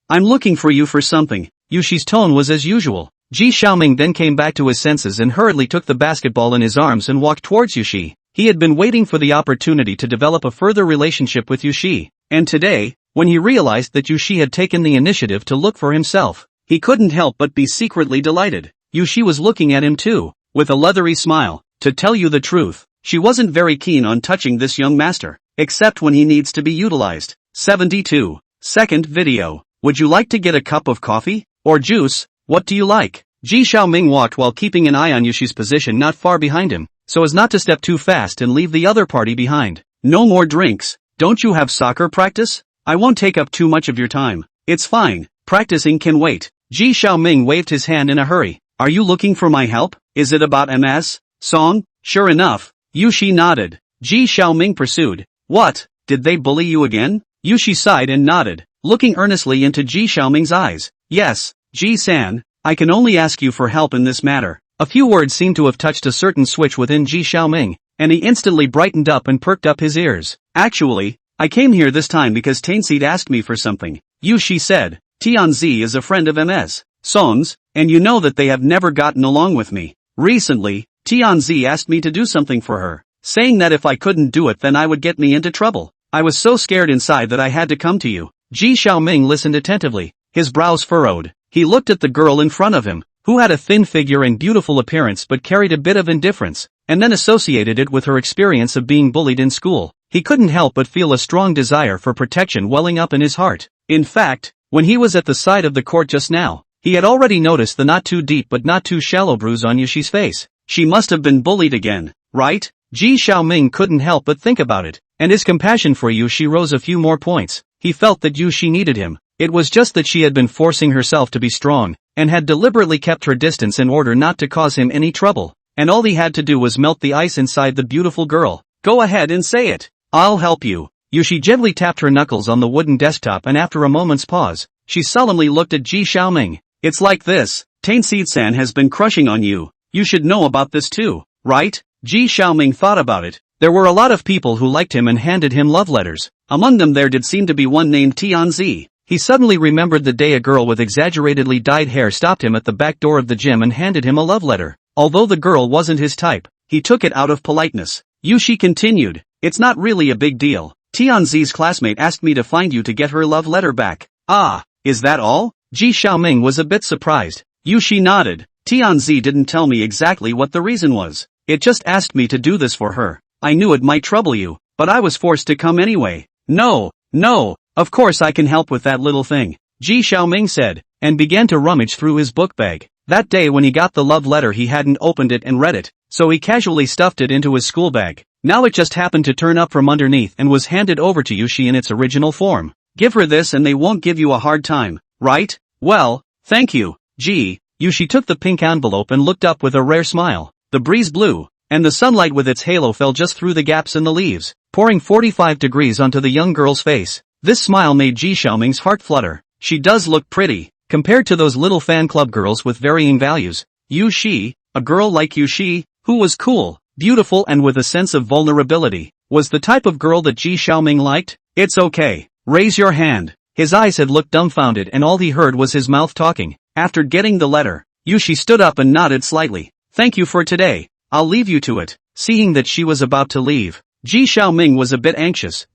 I'm looking for you for something. Yushi's tone was as usual. Ji Xiaoming then came back to his senses and hurriedly took the basketball in his arms and walked towards Yushi. He had been waiting for the opportunity to develop a further relationship with Yushi, and today, when he realized that Yushi had taken the initiative to look for himself, he couldn't help but be secretly delighted. Yushi was looking at him too, with a leathery smile. To tell you the truth, she wasn't very keen on touching this young master, except when he needs to be utilized. 72. Second video. Would you like to get a cup of coffee? Or juice? What do you like? Ji Xiaoming walked while keeping an eye on Yushi's position not far behind him, so as not to step too fast and leave the other party behind. No more drinks. Don't you have soccer practice? I won't take up too much of your time. It's fine, practicing can wait. Ji Xiaoming waved his hand in a hurry. Are you looking for my help? Is it about MS song? Sure enough. Yushi nodded. Ji Xiaoming pursued. What? Did they bully you again? Yushi sighed and nodded, looking earnestly into Ji Xiaoming's eyes. Yes, Ji-san, I can only ask you for help in this matter. A few words seemed to have touched a certain switch within Ji Xiaoming, and he instantly brightened up and perked up his ears. Actually, I came here this time because Tainseed asked me for something. Yushi said. Tianzi is a friend of MS Song's, and you know that they have never gotten along with me. Recently, Tianzi asked me to do something for her, saying that if I couldn't do it then I would get me into trouble. I was so scared inside that I had to come to you. Ji Xiaoming listened attentively, his brows furrowed. He looked at the girl in front of him, who had a thin figure and beautiful appearance but carried a bit of indifference, and then associated it with her experience of being bullied in school. He couldn't help but feel a strong desire for protection welling up in his heart. In fact, when he was at the side of the court just now, he had already noticed the not too deep but not too shallow bruise on Yushi's face. She must have been bullied again, right? Ji Xiaoming couldn't help but think about it, and his compassion for Yushi rose a few more points. He felt that Yushi needed him. It was just that she had been forcing herself to be strong, and had deliberately kept her distance in order not to cause him any trouble, and all he had to do was melt the ice inside the beautiful girl. Go ahead and say it. I'll help you. Yushi gently tapped her knuckles on the wooden desktop and after a moment's pause, she solemnly looked at Ji Xiaoming. It's like this, Tainseed-san has been crushing on you. You should know about this too, right? Ji Xiaoming thought about it. There were a lot of people who liked him and handed him love letters. Among them there did seem to be one named Tianzi. He suddenly remembered the day a girl with exaggeratedly dyed hair stopped him at the back door of the gym and handed him a love letter. Although the girl wasn't his type, he took it out of politeness. Yushi continued, it's not really a big deal. Tianzi's classmate asked me to find you to get her love letter back. Ah, is that all? Ji Xiaoming was a bit surprised. Yushi nodded. Tianzi didn't tell me exactly what the reason was. It just asked me to do this for her. I knew it might trouble you, but I was forced to come anyway. No, of course I can help with that little thing, Ji Xiaoming said, and began to rummage through his book bag. That day when he got the love letter he hadn't opened it and read it, so he casually stuffed it into his school bag. Now it just happened to turn up from underneath and was handed over to Yushi in its original form. Give her this and they won't give you a hard time, right? Well, thank you, Ji. Yushi took the pink envelope and looked up with a rare smile. The breeze blew, and the sunlight with its halo fell just through the gaps in the leaves, pouring 45 degrees onto the young girl's face. This smile made Ji Xiaoming's heart flutter. She does look pretty, compared to those little fan club girls with varying values. Yushi, a girl like Yushi, who was cool, beautiful and with a sense of vulnerability, was the type of girl that Ji Xiaoming liked. It's okay. Raise your hand. His eyes had looked dumbfounded and all he heard was his mouth talking. After getting the letter, Yushi stood up and nodded slightly. Thank you for today. I'll leave you to it. Seeing that she was about to leave, Ji Xiaoming was a bit anxious.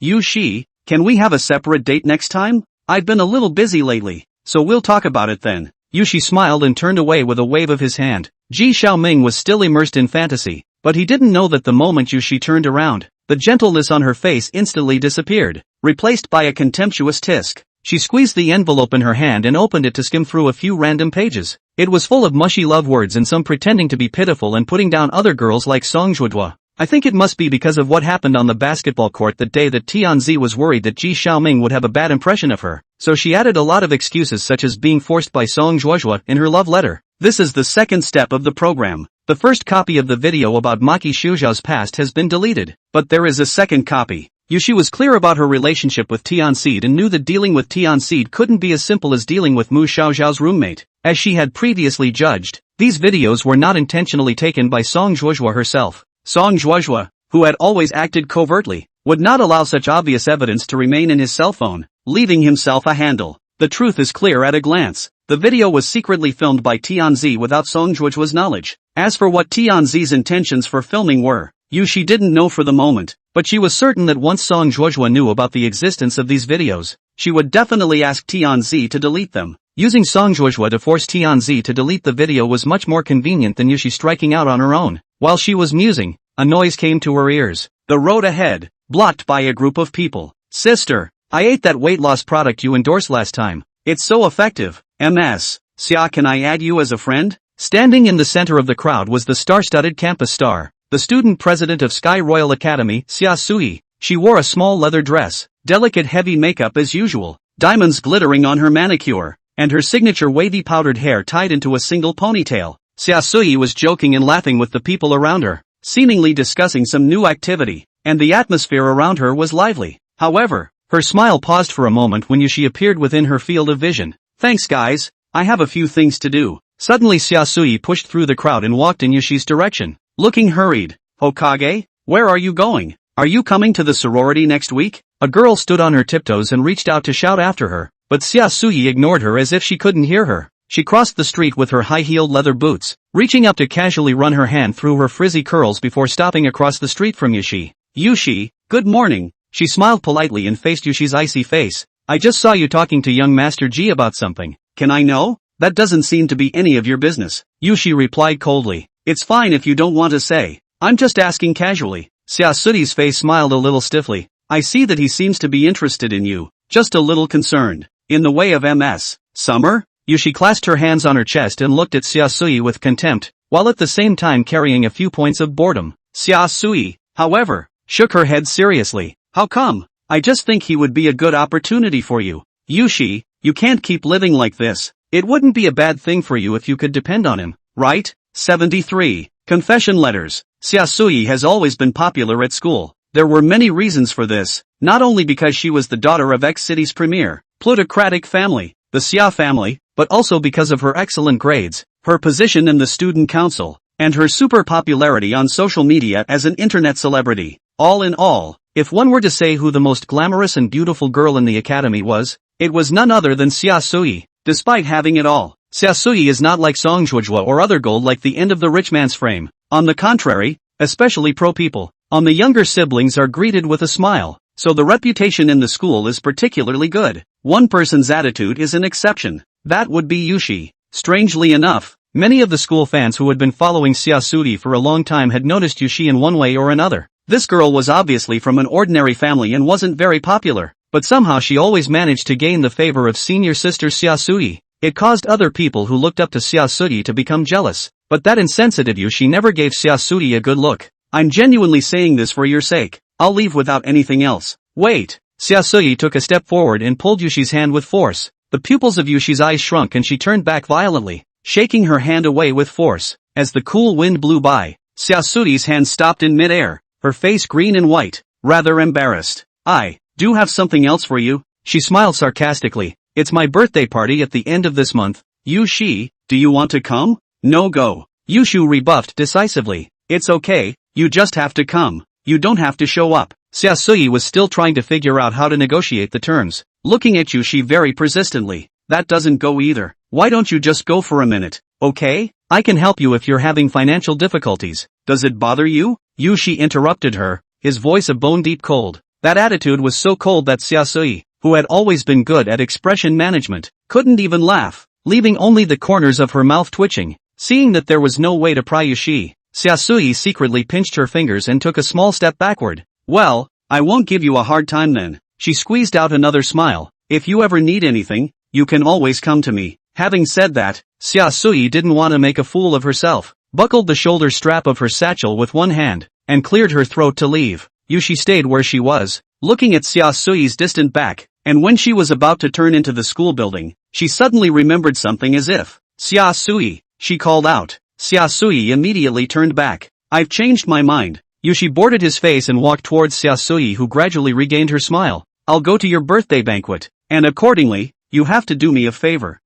Yushi, can we have a separate date next time? I've been a little busy lately, so we'll talk about it then. Yushi smiled and turned away with a wave of his hand. Ji Xiaoming was still immersed in fantasy, but he didn't know that the moment Yushi turned around, the gentleness on her face instantly disappeared, replaced by a contemptuous tisk. She squeezed the envelope in her hand and opened it to skim through a few random pages. It was full of mushy love words and some pretending to be pitiful and putting down other girls like Song Juodua. I think it must be because of what happened on the basketball court that day that Tianzi was worried that Ji Xiaoming would have a bad impression of her, so she added a lot of excuses such as being forced by Song Juodua in her love letter. This is the second step of the program. The first copy of the video about Maki Shujiao's past has been deleted, but there is a second copy. Yushi was clear about her relationship with Tianseed and knew that dealing with Tianseed couldn't be as simple as dealing with Mu Xiaoxiao's roommate. As she had previously judged, these videos were not intentionally taken by Song Juojua herself. Song Juojua, who had always acted covertly, would not allow such obvious evidence to remain in his cell phone, leaving himself a handle. The truth is clear at a glance. The video was secretly filmed by Tianzi without Song Juojua's knowledge. As for what Tianzi's intentions for filming were, Yushi didn't know for the moment, but she was certain that once Song Juojua knew about the existence of these videos, she would definitely ask Tianzi to delete them. Using Song Juojua to force Tianzi to delete the video was much more convenient than Yushi striking out on her own. While she was musing, a noise came to her ears. The road ahead, blocked by a group of people. Sister, I ate that weight loss product you endorsed last time. It's so effective. MS. Xia, can I add you as a friend? Standing in the center of the crowd was the star-studded campus star, the student president of Sky Royal Academy, Xia Sui. She wore a small leather dress, delicate heavy makeup as usual, diamonds glittering on her manicure, and her signature wavy powdered hair tied into a single ponytail. Xia Sui was joking and laughing with the people around her, seemingly discussing some new activity, and the atmosphere around her was lively. However, her smile paused for a moment when Yushi appeared within her field of vision. Thanks guys, I have a few things to do. Suddenly Xia Sui pushed through the crowd and walked in Yushi's direction, looking hurried. Hokage, where are you going? Are you coming to the sorority next week? A girl stood on her tiptoes and reached out to shout after her, but Xia Sui ignored her as if she couldn't hear her. She crossed the street with her high-heeled leather boots, reaching up to casually run her hand through her frizzy curls before stopping across the street from Yushi. Yushi, good morning. She smiled politely and faced Yushi's icy face. I just saw you talking to young Master Ji about something. Can I know? That doesn't seem to be any of your business. Yushi replied coldly. It's fine if you don't want to say. I'm just asking casually. Xia Sui's face smiled a little stiffly. I see that he seems to be interested in you, just a little concerned. In the way of MS. Summer? Yushi clasped her hands on her chest and looked at Xia Sui with contempt, while at the same time carrying a few points of boredom. Xia Sui, however, shook her head seriously. How come? I just think he would be a good opportunity for you. Yushi, you can't keep living like this. It wouldn't be a bad thing for you if you could depend on him, right? 73. Confession letters. Xia Sui has always been popular at school. There were many reasons for this, not only because she was the daughter of X City's premier, plutocratic family, the Xia family, but also because of her excellent grades, her position in the student council, and her super popularity on social media as an internet celebrity. All in all, if one were to say who the most glamorous and beautiful girl in the academy was, it was none other than Xia Sui. Despite having it all, Xia Sui is not like Song Juojua or other gold like the end of the rich man's frame. On the contrary, especially pro people, on the younger siblings are greeted with a smile, so the reputation in the school is particularly good. One person's attitude is an exception. That would be Yushi. Strangely enough, many of the school fans who had been following Xia Sui for a long time had noticed Yushi in one way or another. This girl was obviously from an ordinary family and wasn't very popular, but somehow she always managed to gain the favor of senior sister Xia Sui. It caused other people who looked up to Xia Sui to become jealous, but that insensitive Yushi never gave Xia Sui a good look. I'm genuinely saying this for your sake. I'll leave without anything else. Wait. Xia Sui took a step forward and pulled Yushi's hand with force. The pupils of Yushi's eyes shrunk and she turned back violently, shaking her hand away with force. As the cool wind blew by, Xia Sui's hand stopped in midair, her face green and white, rather embarrassed. I do have something else for you. She smiled sarcastically. It's my birthday party at the end of this month. Yushi, do you want to come? No go. Yushu rebuffed decisively. It's okay, you just have to come. You don't have to show up. Xia Sui was still trying to figure out how to negotiate the terms, looking at Yushi very persistently. That doesn't go either. Why don't you just go for a minute, okay? I can help you if you're having financial difficulties. Does it bother you? Yushi interrupted her, his voice a bone-deep cold. That attitude was so cold that Xia Sui, who had always been good at expression management, couldn't even laugh, leaving only the corners of her mouth twitching. Seeing that there was no way to pry Yushi, Xia Sui secretly pinched her fingers and took a small step backward. Well, I won't give you a hard time then. She squeezed out another smile. If you ever need anything, you can always come to me. Having said that, Xia Sui didn't want to make a fool of herself, buckled the shoulder strap of her satchel with one hand, and cleared her throat to leave. Yushi stayed where she was, looking at Xia Sui's distant back, and when she was about to turn into the school building, she suddenly remembered something as if, "Xia Sui," she called out. Xia Sui immediately turned back. "I've changed my mind." Yushi boarded his face and walked towards Xia Sui, who gradually regained her smile. "I'll go to your birthday banquet, and accordingly, you have to do me a favor."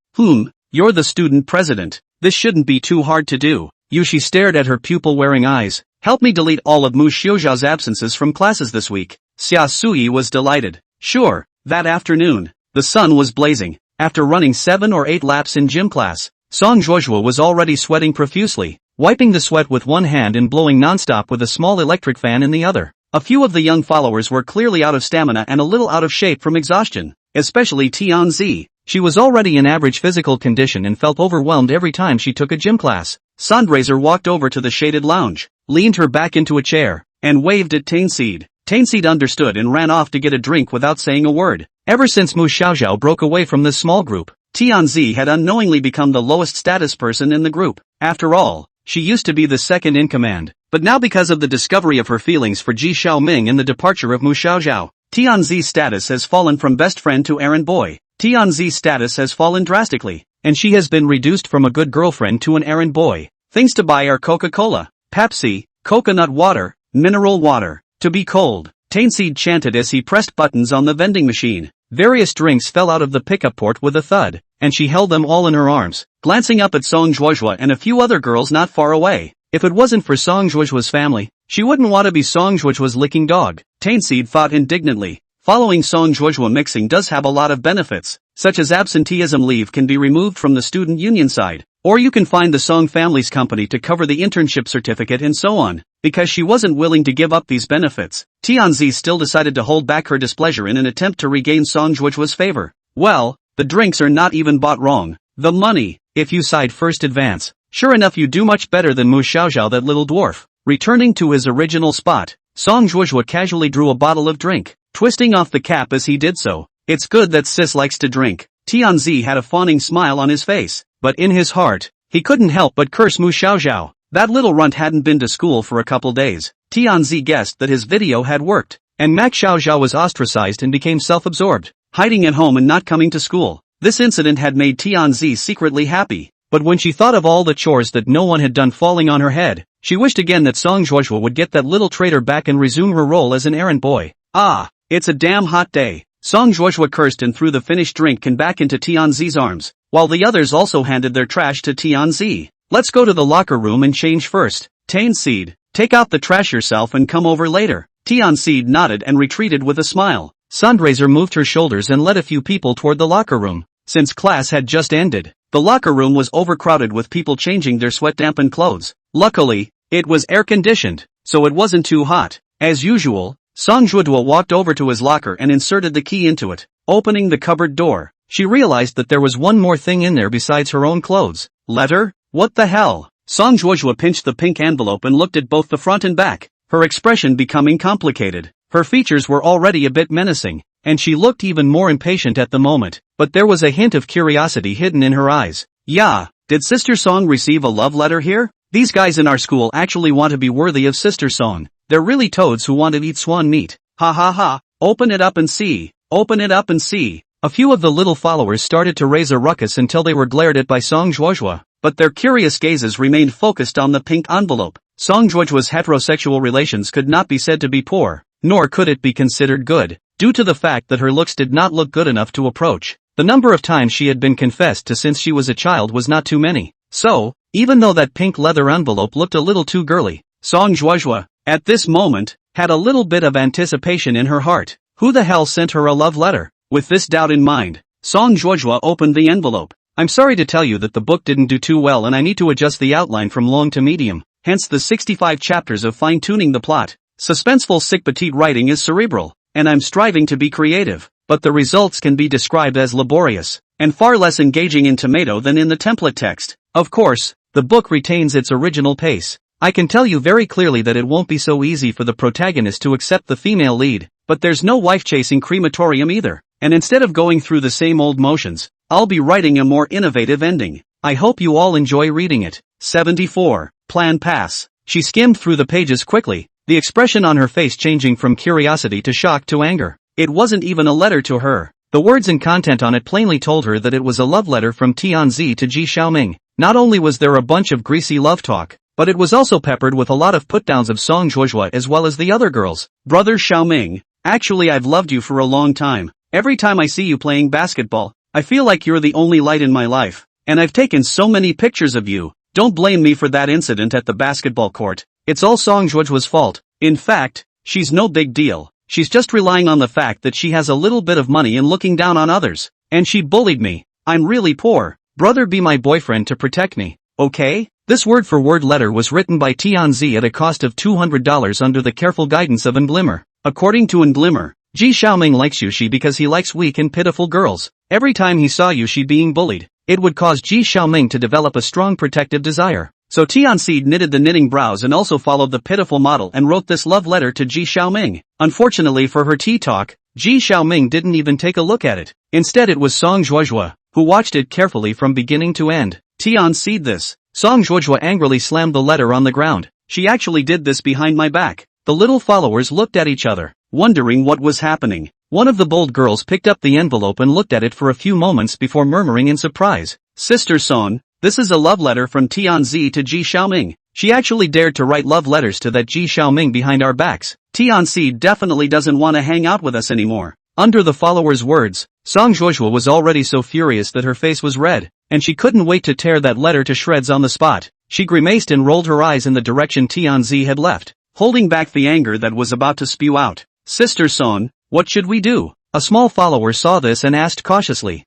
You're the student president. This shouldn't be too hard to do." Yushi stared at her pupil-wearing eyes. "Help me delete all of Mu Xiaoxiao's absences from classes this week." Xia Sui was delighted. Sure. That afternoon, the sun was blazing. After running 7 or 8 laps in gym class, Song Juozhua was already sweating profusely, wiping the sweat with one hand and blowing nonstop with a small electric fan in the other. A few of the young followers were clearly out of stamina and a little out of shape from exhaustion, especially Tianzi. She was already in average physical condition and felt overwhelmed every time she took a gym class. Sandraiser walked over to the shaded lounge, leaned her back into a chair, and waved at Tainseed. Tainseed understood and ran off to get a drink without saying a word. Ever since Mu Xiaoxiao broke away from this small group, Tianzi had unknowingly become the lowest status person in the group. After all, she used to be the second in command, but now because of the discovery of her feelings for Ji Xiaoming and the departure of Mu Xiaoxiao, Tianzi's status has fallen from best friend to errand boy. Tianzi's status has fallen drastically, and she has been reduced from a good girlfriend to an errand boy. Things to buy are Coca-Cola, Pepsi, coconut water, mineral water. To be cold, Tainseed chanted as he pressed buttons on the vending machine. Various drinks fell out of the pickup port with a thud, and she held them all in her arms, glancing up at Song Juozhua and a few other girls not far away. If it wasn't for Song Juozhua's family, she wouldn't want to be Song Juozhua's licking dog. Tainseed thought indignantly. Following Song Juozhua mixing does have a lot of benefits, such as absenteeism leave can be removed from the student union side, or you can find the Song family's company to cover the internship certificate and so on. Because she wasn't willing to give up these benefits, Tianzi still decided to hold back her displeasure in an attempt to regain Song Juozhua's favor. Well, the drinks are not even bought wrong. The money, if you side first advance. Sure enough, you do much better than Mu Xiaoxiao, that little dwarf. Returning to his original spot, Song Juozhua casually drew a bottle of drink, twisting off the cap as he did so. It's good that sis likes to drink. Tianzi had a fawning smile on his face, but in his heart, he couldn't help but curse Mu Xiaoxiao. That little runt hadn't been to school for a couple days. Tianzi guessed that his video had worked, and Mac Xiaoxiao was ostracized and became self-absorbed, hiding at home and not coming to school. This incident had made Tianzi secretly happy, but when she thought of all the chores that no one had done falling on her head, she wished again that Song Juozhua would get that little traitor back and resume her role as an errand boy. Ah, it's a damn hot day. Song Juozhua cursed and threw the finished drink can back into Tianzi's arms, while the others also handed their trash to Tianzi. Let's go to the locker room and change first. Tainseed, take out the trash yourself and come over later. Tianseed nodded and retreated with a smile. Sandraiser moved her shoulders and led a few people toward the locker room. Since class had just ended, the locker room was overcrowded with people changing their sweat-dampened clothes. Luckily, it was air-conditioned, so it wasn't too hot. As usual, Song Juozhua walked over to his locker and inserted the key into it. Opening the cupboard door, she realized that there was one more thing in there besides her own clothes. Letter? What the hell? Song Juozhua pinched the pink envelope and looked at both the front and back, her expression becoming complicated. Her features were already a bit menacing, and she looked even more impatient at the moment, but there was a hint of curiosity hidden in her eyes. Yeah, did Sister Song receive a love letter here? These guys in our school actually want to be worthy of Sister Song. They're really toads who want to eat swan meat. Ha ha ha, open it up and see. Open it up and see. A few of the little followers started to raise a ruckus until they were glared at by Song Juozhua, but their curious gazes remained focused on the pink envelope. Song Juozhua's heterosexual relations could not be said to be poor, nor could it be considered good, due to the fact that her looks did not look good enough to approach. The number of times she had been confessed to since she was a child was not too many. So, even though that pink leather envelope looked a little too girly, Song Juozhua, at this moment, had a little bit of anticipation in her heart. Who the hell sent her a love letter? With this doubt in mind, Song Juozhua opened the envelope. I'm sorry to tell you that the book didn't do too well and I need to adjust the outline from long to medium, hence the 65 chapters of fine-tuning the plot. Suspenseful sick petite writing is cerebral, and I'm striving to be creative, but the results can be described as laborious, and far less engaging in tomato than in the template text. Of course, the book retains its original pace, I can tell you very clearly that it won't be so easy for the protagonist to accept the female lead, but there's no wife-chasing crematorium either, and instead of going through the same old motions, I'll be writing a more innovative ending. I hope you all enjoy reading it. 74. Plan Pass. She skimmed through the pages quickly, the expression on her face changing from curiosity to shock to anger. It wasn't even a letter to her. The words and content on it plainly told her that it was a love letter from Tianzi to Ji Xiaoming. Not only was there a bunch of greasy love talk, but it was also peppered with a lot of put-downs of Song Juozhua as well as the other girls. Brother Xiaoming, actually I've loved you for a long time. Every time I see you playing basketball, I feel like you're the only light in my life. And I've taken so many pictures of you. Don't blame me for that incident at the basketball court. It's all Song Juozhua's fault. In fact, she's no big deal. She's just relying on the fact that she has a little bit of money and looking down on others. And she bullied me. I'm really poor. Brother, be my boyfriend to protect me, okay? This word-for-word letter was written by Tianzi at a cost of $200 under the careful guidance of Nglimmer. According to Nglimmer, Ji Xiaoming likes Yushi because he likes weak and pitiful girls. Every time he saw Yushi being bullied, it would cause Ji Xiaoming to develop a strong protective desire. So Tianzi knitted the knitting brows and also followed the pitiful model and wrote this love letter to Ji Xiaoming. Unfortunately for her tea talk, Ji Xiaoming didn't even take a look at it. Instead it was Song Juozhua, who watched it carefully from beginning to end. Tianzi this. Song Juozhua angrily slammed the letter on the ground. She actually did this behind my back. The little followers looked at each other, wondering what was happening. One of the bold girls picked up the envelope and looked at it for a few moments before murmuring in surprise, "Sister Son, this is a love letter from Tianzi to Ji Xiaoming." She actually dared to write love letters to that Ji Xiaoming behind our backs. Tianzi definitely doesn't want to hang out with us anymore. Under the followers' words, Song Juozhua was already so furious that her face was red, and she couldn't wait to tear that letter to shreds on the spot. She grimaced and rolled her eyes in the direction Tianzi had left, holding back the anger that was about to spew out. "Sister Son, what should we do?" A small follower saw this and asked cautiously.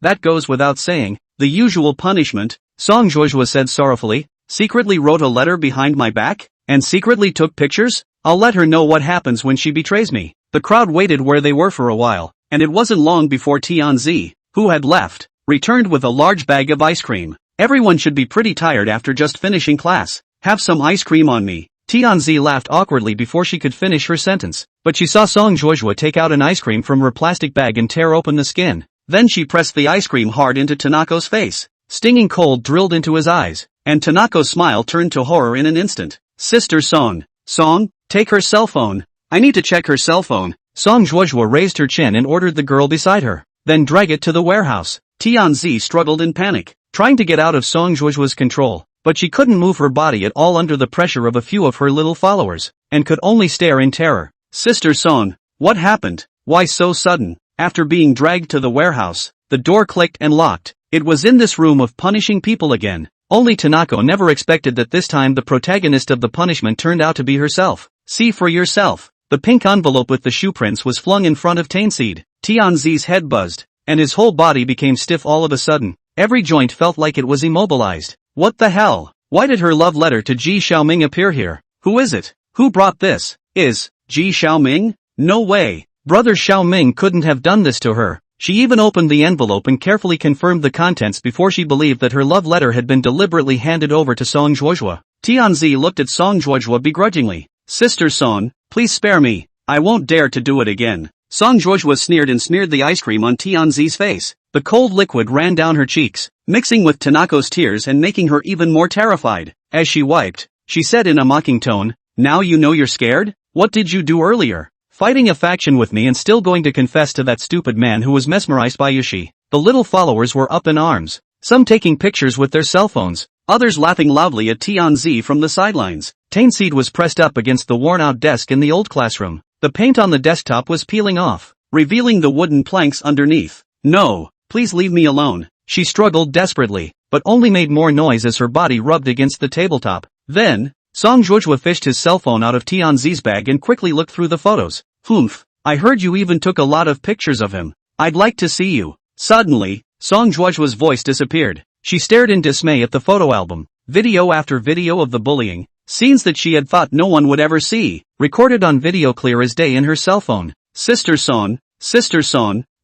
That goes without saying, the usual punishment," Song Juozhua said sorrowfully. "Secretly wrote a letter behind my back? And secretly took pictures? I'll let her know what happens when she betrays me." The crowd waited where they were for a while, and it wasn't long before Tianzi, who had left, returned with a large bag of ice cream. "Everyone should be pretty tired after just finishing class. Have some ice cream on me." Tianzi laughed awkwardly before she could finish her sentence, but she saw Song Juozhua take out an ice cream from her plastic bag and tear open the skin. Then she pressed the ice cream hard into Tanako's face. Stinging cold drilled into his eyes, and Tanako's smile turned to horror in an instant. "Sister Song, take her cell phone. I need to check her cell phone." Song Juozhua raised her chin and ordered the girl beside her, "Then drag it to the warehouse." Tianzi struggled in panic, trying to get out of Song Juozhua's control, but she couldn't move her body at all under the pressure of a few of her little followers, and could only stare in terror. "Sister Song, what happened? Why so sudden?" After being dragged to the warehouse, the door clicked and locked. It was in this room of punishing people again. Only Tanako never expected that this time the protagonist of the punishment turned out to be herself. "See for yourself." The pink envelope with the shoe prints was flung in front of Tainseed. Tianzi's head buzzed, and his whole body became stiff all of a sudden. Every joint felt like it was immobilized. What the hell? Why did her love letter to Ji Xiaoming appear here? Who is it? Who brought this? Is Ji Xiaoming? No way. Brother Xiaoming couldn't have done this to her. She even opened the envelope and carefully confirmed the contents before she believed that her love letter had been deliberately handed over to Song Juozhua. Tianzi looked at Song Juozhua begrudgingly. "Sister Song, please spare me. I won't dare to do it again." Song Juozhua sneered and smeared the ice cream on Tianzi's face. The cold liquid ran down her cheeks, mixing with Tanako's tears and making her even more terrified. As she wiped, she said in a mocking tone, "Now you know you're scared? What did you do earlier? Fighting a faction with me and still going to confess to that stupid man who was mesmerized by Yushi." The little followers were up in arms, some taking pictures with their cell phones, others laughing loudly at Tianzi from the sidelines. Tainseed was pressed up against the worn-out desk in the old classroom. The paint on the desktop was peeling off, revealing the wooden planks underneath. "No, please leave me alone." She struggled desperately, but only made more noise as her body rubbed against the tabletop. Then, Song Juozhua fished his cell phone out of Tianzi's bag and quickly looked through the photos. "Humph, I heard you even took a lot of pictures of him. I'd like to see you." Suddenly, Song Juozhua's voice disappeared. She stared in dismay at the photo album. Video after video of the bullying, scenes that she had thought no one would ever see, recorded on video clear as day in her cell phone. Sister Son,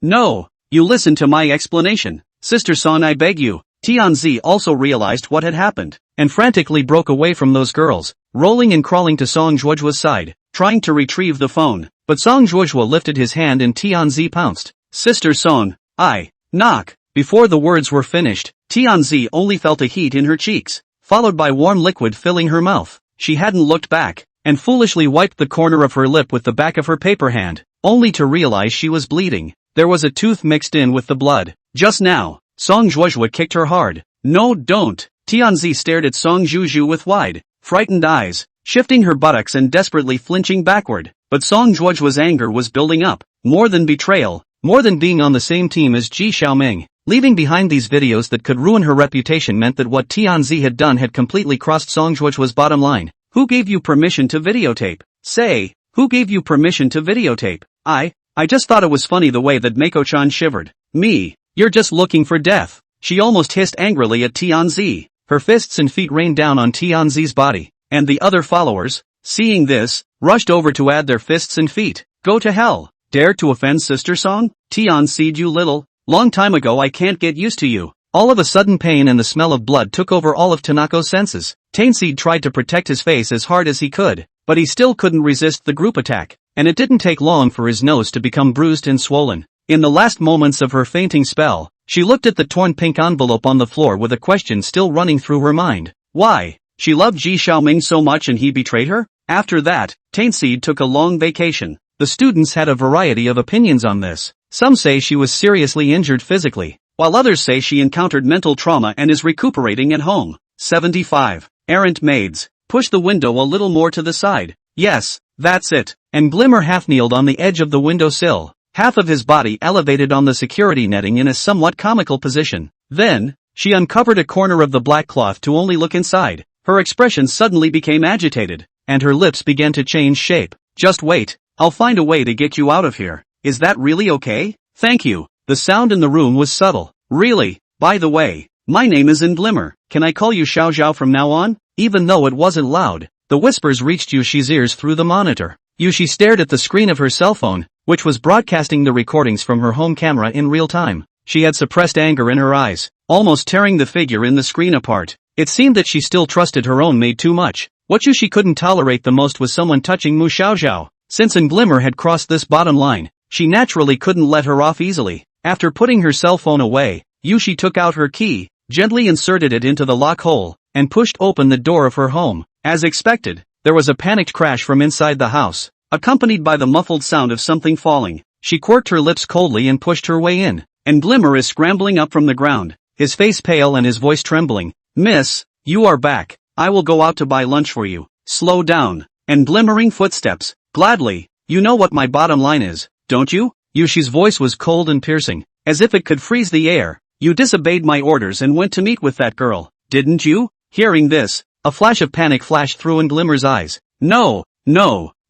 no. You listen to my explanation. Sister Son, I beg you. Tianzi also realized what had happened, and frantically broke away from those girls, rolling and crawling to Song Zhuojua's side, trying to retrieve the phone, but Song Zhuojua lifted his hand and Tianzi pounced. Sister Song, I knock. Before the words were finished, Tianzi only felt a heat in her cheeks, followed by warm liquid filling her mouth. She hadn't looked back, and foolishly wiped the corner of her lip with the back of her paper hand, only to realize she was bleeding. There was a tooth mixed in with the blood. Just now, Song Zhuojua kicked her hard. No, don't. Tianzi stared at Song Zhuozhu with wide, frightened eyes, shifting her buttocks and desperately flinching backward. But Song Zhuojua's anger was building up. More than betrayal, more than being on the same team as Ji Xiaoming. Leaving behind these videos that could ruin her reputation meant that what Tianzi had done had completely crossed Song Zhuojua's bottom line. Who gave you permission to videotape? Say, who gave you permission to videotape? I just thought it was funny the way that Mako-chan shivered. Me. You're just looking for death. She almost hissed angrily at Tianzi. Her fists and feet rained down on Tianzi's body, and the other followers, seeing this, rushed over to add their fists and feet. Go to hell. Dare to offend Sister Song? Tianzi, you little. Long time ago I can't get used to you. All of a sudden pain and the smell of blood took over all of Tanako's senses. Tainseed tried to protect his face as hard as he could, but he still couldn't resist the group attack, and it didn't take long for his nose to become bruised and swollen. In the last moments of her fainting spell, she looked at the torn pink envelope on the floor with a question still running through her mind. Why? She loved Ji Xiaoming so much and he betrayed her? After that, Tainseed took a long vacation. The students had a variety of opinions on this. Some say she was seriously injured physically, while others say she encountered mental trauma and is recuperating at home. 75. Errant maids. Push the window a little more to the side. Yes, that's it. And Glimmer half-kneeled on the edge of the window sill, half of his body elevated on the security netting in a somewhat comical position. Then, she uncovered a corner of the black cloth to only look inside. Her expression suddenly became agitated, and her lips began to change shape. Just wait, I'll find a way to get you out of here. Is that really okay? Thank you. The sound in the room was subtle. Really? By the way, my name is Glimmer. Can I call you Xiao Zhao from now on? Even though it wasn't loud, the whispers reached Yushi's ears through the monitor. Yushi stared at the screen of her cell phone, which was broadcasting the recordings from her home camera in real time. She had suppressed anger in her eyes, almost tearing the figure in the screen apart. It seemed that she still trusted her own maid too much. What Yushi couldn't tolerate the most was someone touching Mu Xiaozhao. Since Glimmer had crossed this bottom line, she naturally couldn't let her off easily. After putting her cell phone away, Yushi took out her key, gently inserted it into the lock hole, and pushed open the door of her home. As expected, there was a panicked crash from inside the house, accompanied by the muffled sound of something falling. She quirked her lips coldly and pushed her way in, and Glimmer is scrambling up from the ground, his face pale and his voice trembling. Miss, you are back. I will go out to buy lunch for you. Slow down. And glimmering footsteps. Gladly. You know what my bottom line is, don't you? Yushi's voice was cold and piercing, as if it could freeze the air. You disobeyed my orders and went to meet with that girl, didn't you? Hearing this, a flash of panic flashed through Glimmer's eyes. No.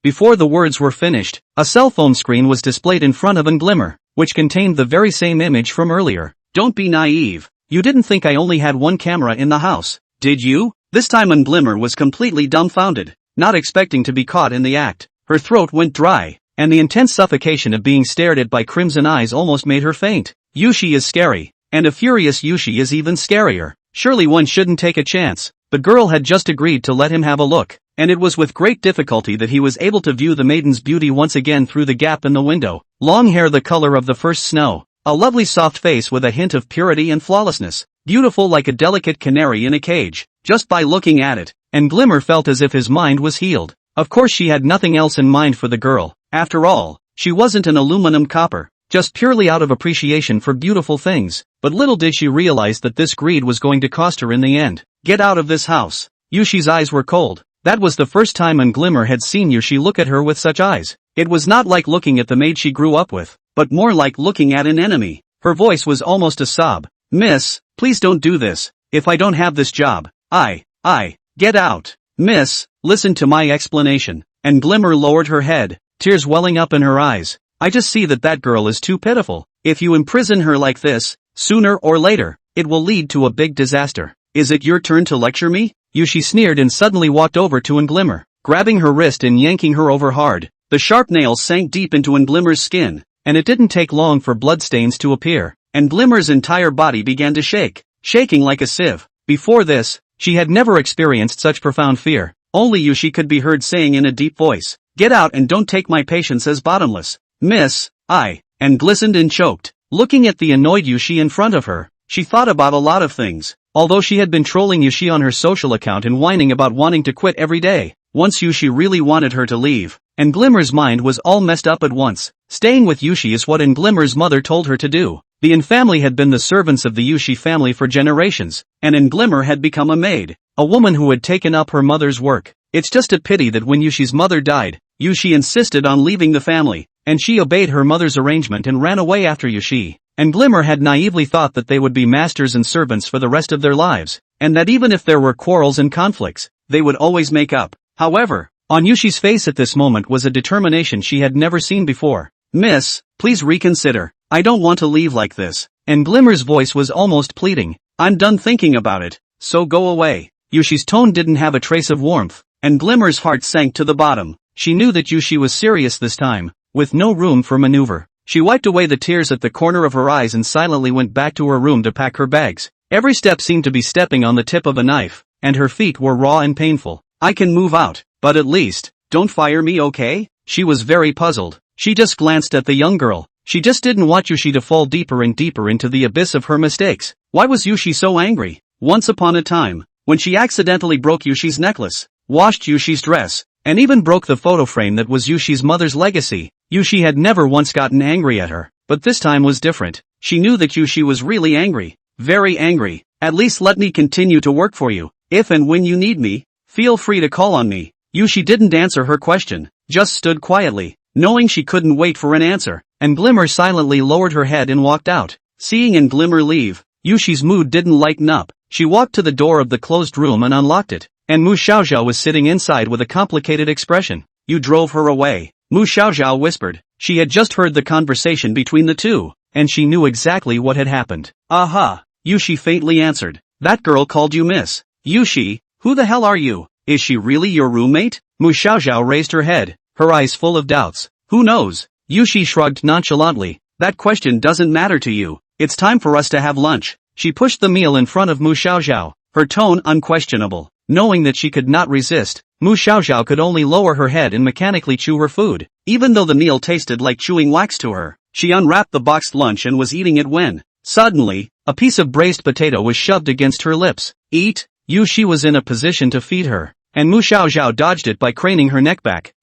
Before the words were finished, a cell phone screen was displayed in front of Glimmer, which contained the very same image from earlier. Don't be naive. You didn't think I only had one camera in the house, did you? This time Glimmer was completely dumbfounded, not expecting to be caught in the act. Her throat went dry, and the intense suffocation of being stared at by crimson eyes almost made her faint. Yushi is scary, and a furious Yushi is even scarier. Surely one shouldn't take a chance. The girl had just agreed to let him have a look, and it was with great difficulty that he was able to view the maiden's beauty once again through the gap in the window. Long hair the color of the first snow, a lovely soft face with a hint of purity and flawlessness, beautiful like a delicate canary in a cage. Just by looking at it, Glimmer felt as if his mind was healed. Of course she had nothing else in mind for the girl. After all, she wasn't an aluminum copper, just purely out of appreciation for beautiful things. But little did she realize that this greed was going to cost her in the end. Get out of this house. Yushi's eyes were cold. That was the first time Glimmer had seen Yushi look at her with such eyes. It was not like looking at the maid she grew up with, but more like looking at an enemy. Her voice was almost a sob. Miss, please don't do this. If I don't have this job, get out. Miss, listen to my explanation. Glimmer lowered her head, tears welling up in her eyes. I just see that girl is too pitiful. If you imprison her like this, sooner or later, it will lead to a big disaster. Is it your turn to lecture me? Yushi sneered and suddenly walked over to Glimmer, grabbing her wrist and yanking her over hard. The sharp nails sank deep into Glimmer's skin, and it didn't take long for bloodstains to appear, and Glimmer's entire body began to shake. shaking like a sieve. Before this, she had never experienced such profound fear. Only Yushi could be heard saying in a deep voice, "Get out and don't take my patience as bottomless." "Miss, and glistened and choked. Looking at the annoyed Yushi in front of her, she thought about a lot of things. Although she had been trolling Yushi on her social account and whining about wanting to quit every day, once Yushi really wanted her to leave, and Glimmer's mind was all messed up at once. Staying with Yushi is what Glimmer's mother told her to do. The family had been the servants of the Yushi family for generations, and Glimmer had become a maid, a woman who had taken up her mother's work. It's just a pity that when Yushi's mother died, Yushi insisted on leaving the family, and she obeyed her mother's arrangement and ran away after Yushi. And Glimmer had naively thought that they would be masters and servants for the rest of their lives, and that even if there were quarrels and conflicts, they would always make up. However, on Yushi's face at this moment was a determination she had never seen before. "Miss, please reconsider. I don't want to leave like this." And Glimmer's voice was almost pleading. "I'm done thinking about it, so go away." Yushi's tone didn't have a trace of warmth, and Glimmer's heart sank to the bottom. She knew that Yushi was serious this time, with no room for maneuver. She wiped away the tears at the corner of her eyes and silently went back to her room to pack her bags. Every step seemed to be stepping on the tip of a knife, and her feet were raw and painful. "I can move out, but at least, don't fire me, okay?" She was very puzzled. She just glanced at the young girl. She just didn't want Yushi to fall deeper and deeper into the abyss of her mistakes. Why was Yushi so angry? Once upon a time, when she accidentally broke Yushi's necklace, washed Yushi's dress, and even broke the photo frame that was Yushi's mother's legacy, Yushi had never once gotten angry at her. But this time was different. She knew that Yushi was really angry. Very angry. "At least let me continue to work for you. If and when you need me, feel free to call on me." Yushi didn't answer her question, just stood quietly, knowing she couldn't wait for an answer, and Glimmer silently lowered her head and walked out. Seeing Glimmer leave, Yushi's mood didn't lighten up. She walked to the door of the closed room and unlocked it, and Mu Xiaoxiao was sitting inside with a complicated expression. "You drove her away," Mu Xiaoxiao whispered. She had just heard the conversation between the two, and she knew exactly what had happened. "Aha," Yushi faintly answered. "That girl called you miss." "Yushi, who the hell are you? Is she really your roommate?" Mu Xiaoxiao raised her head, her eyes full of doubts. "Who knows?" Yushi shrugged nonchalantly. "That question doesn't matter to you. It's time for us to have lunch." She pushed the meal in front of Mu Xiaoxiao, her tone unquestionable. Knowing that she could not resist, Mu Xiaoxiao could only lower her head and mechanically chew her food. Even though the meal tasted like chewing wax to her, she unwrapped the boxed lunch and was eating it when, suddenly, a piece of braised potato was shoved against her lips. "Eat." Yushi was in a position to feed her, and Mu Xiaoxiao dodged it by craning her neck back.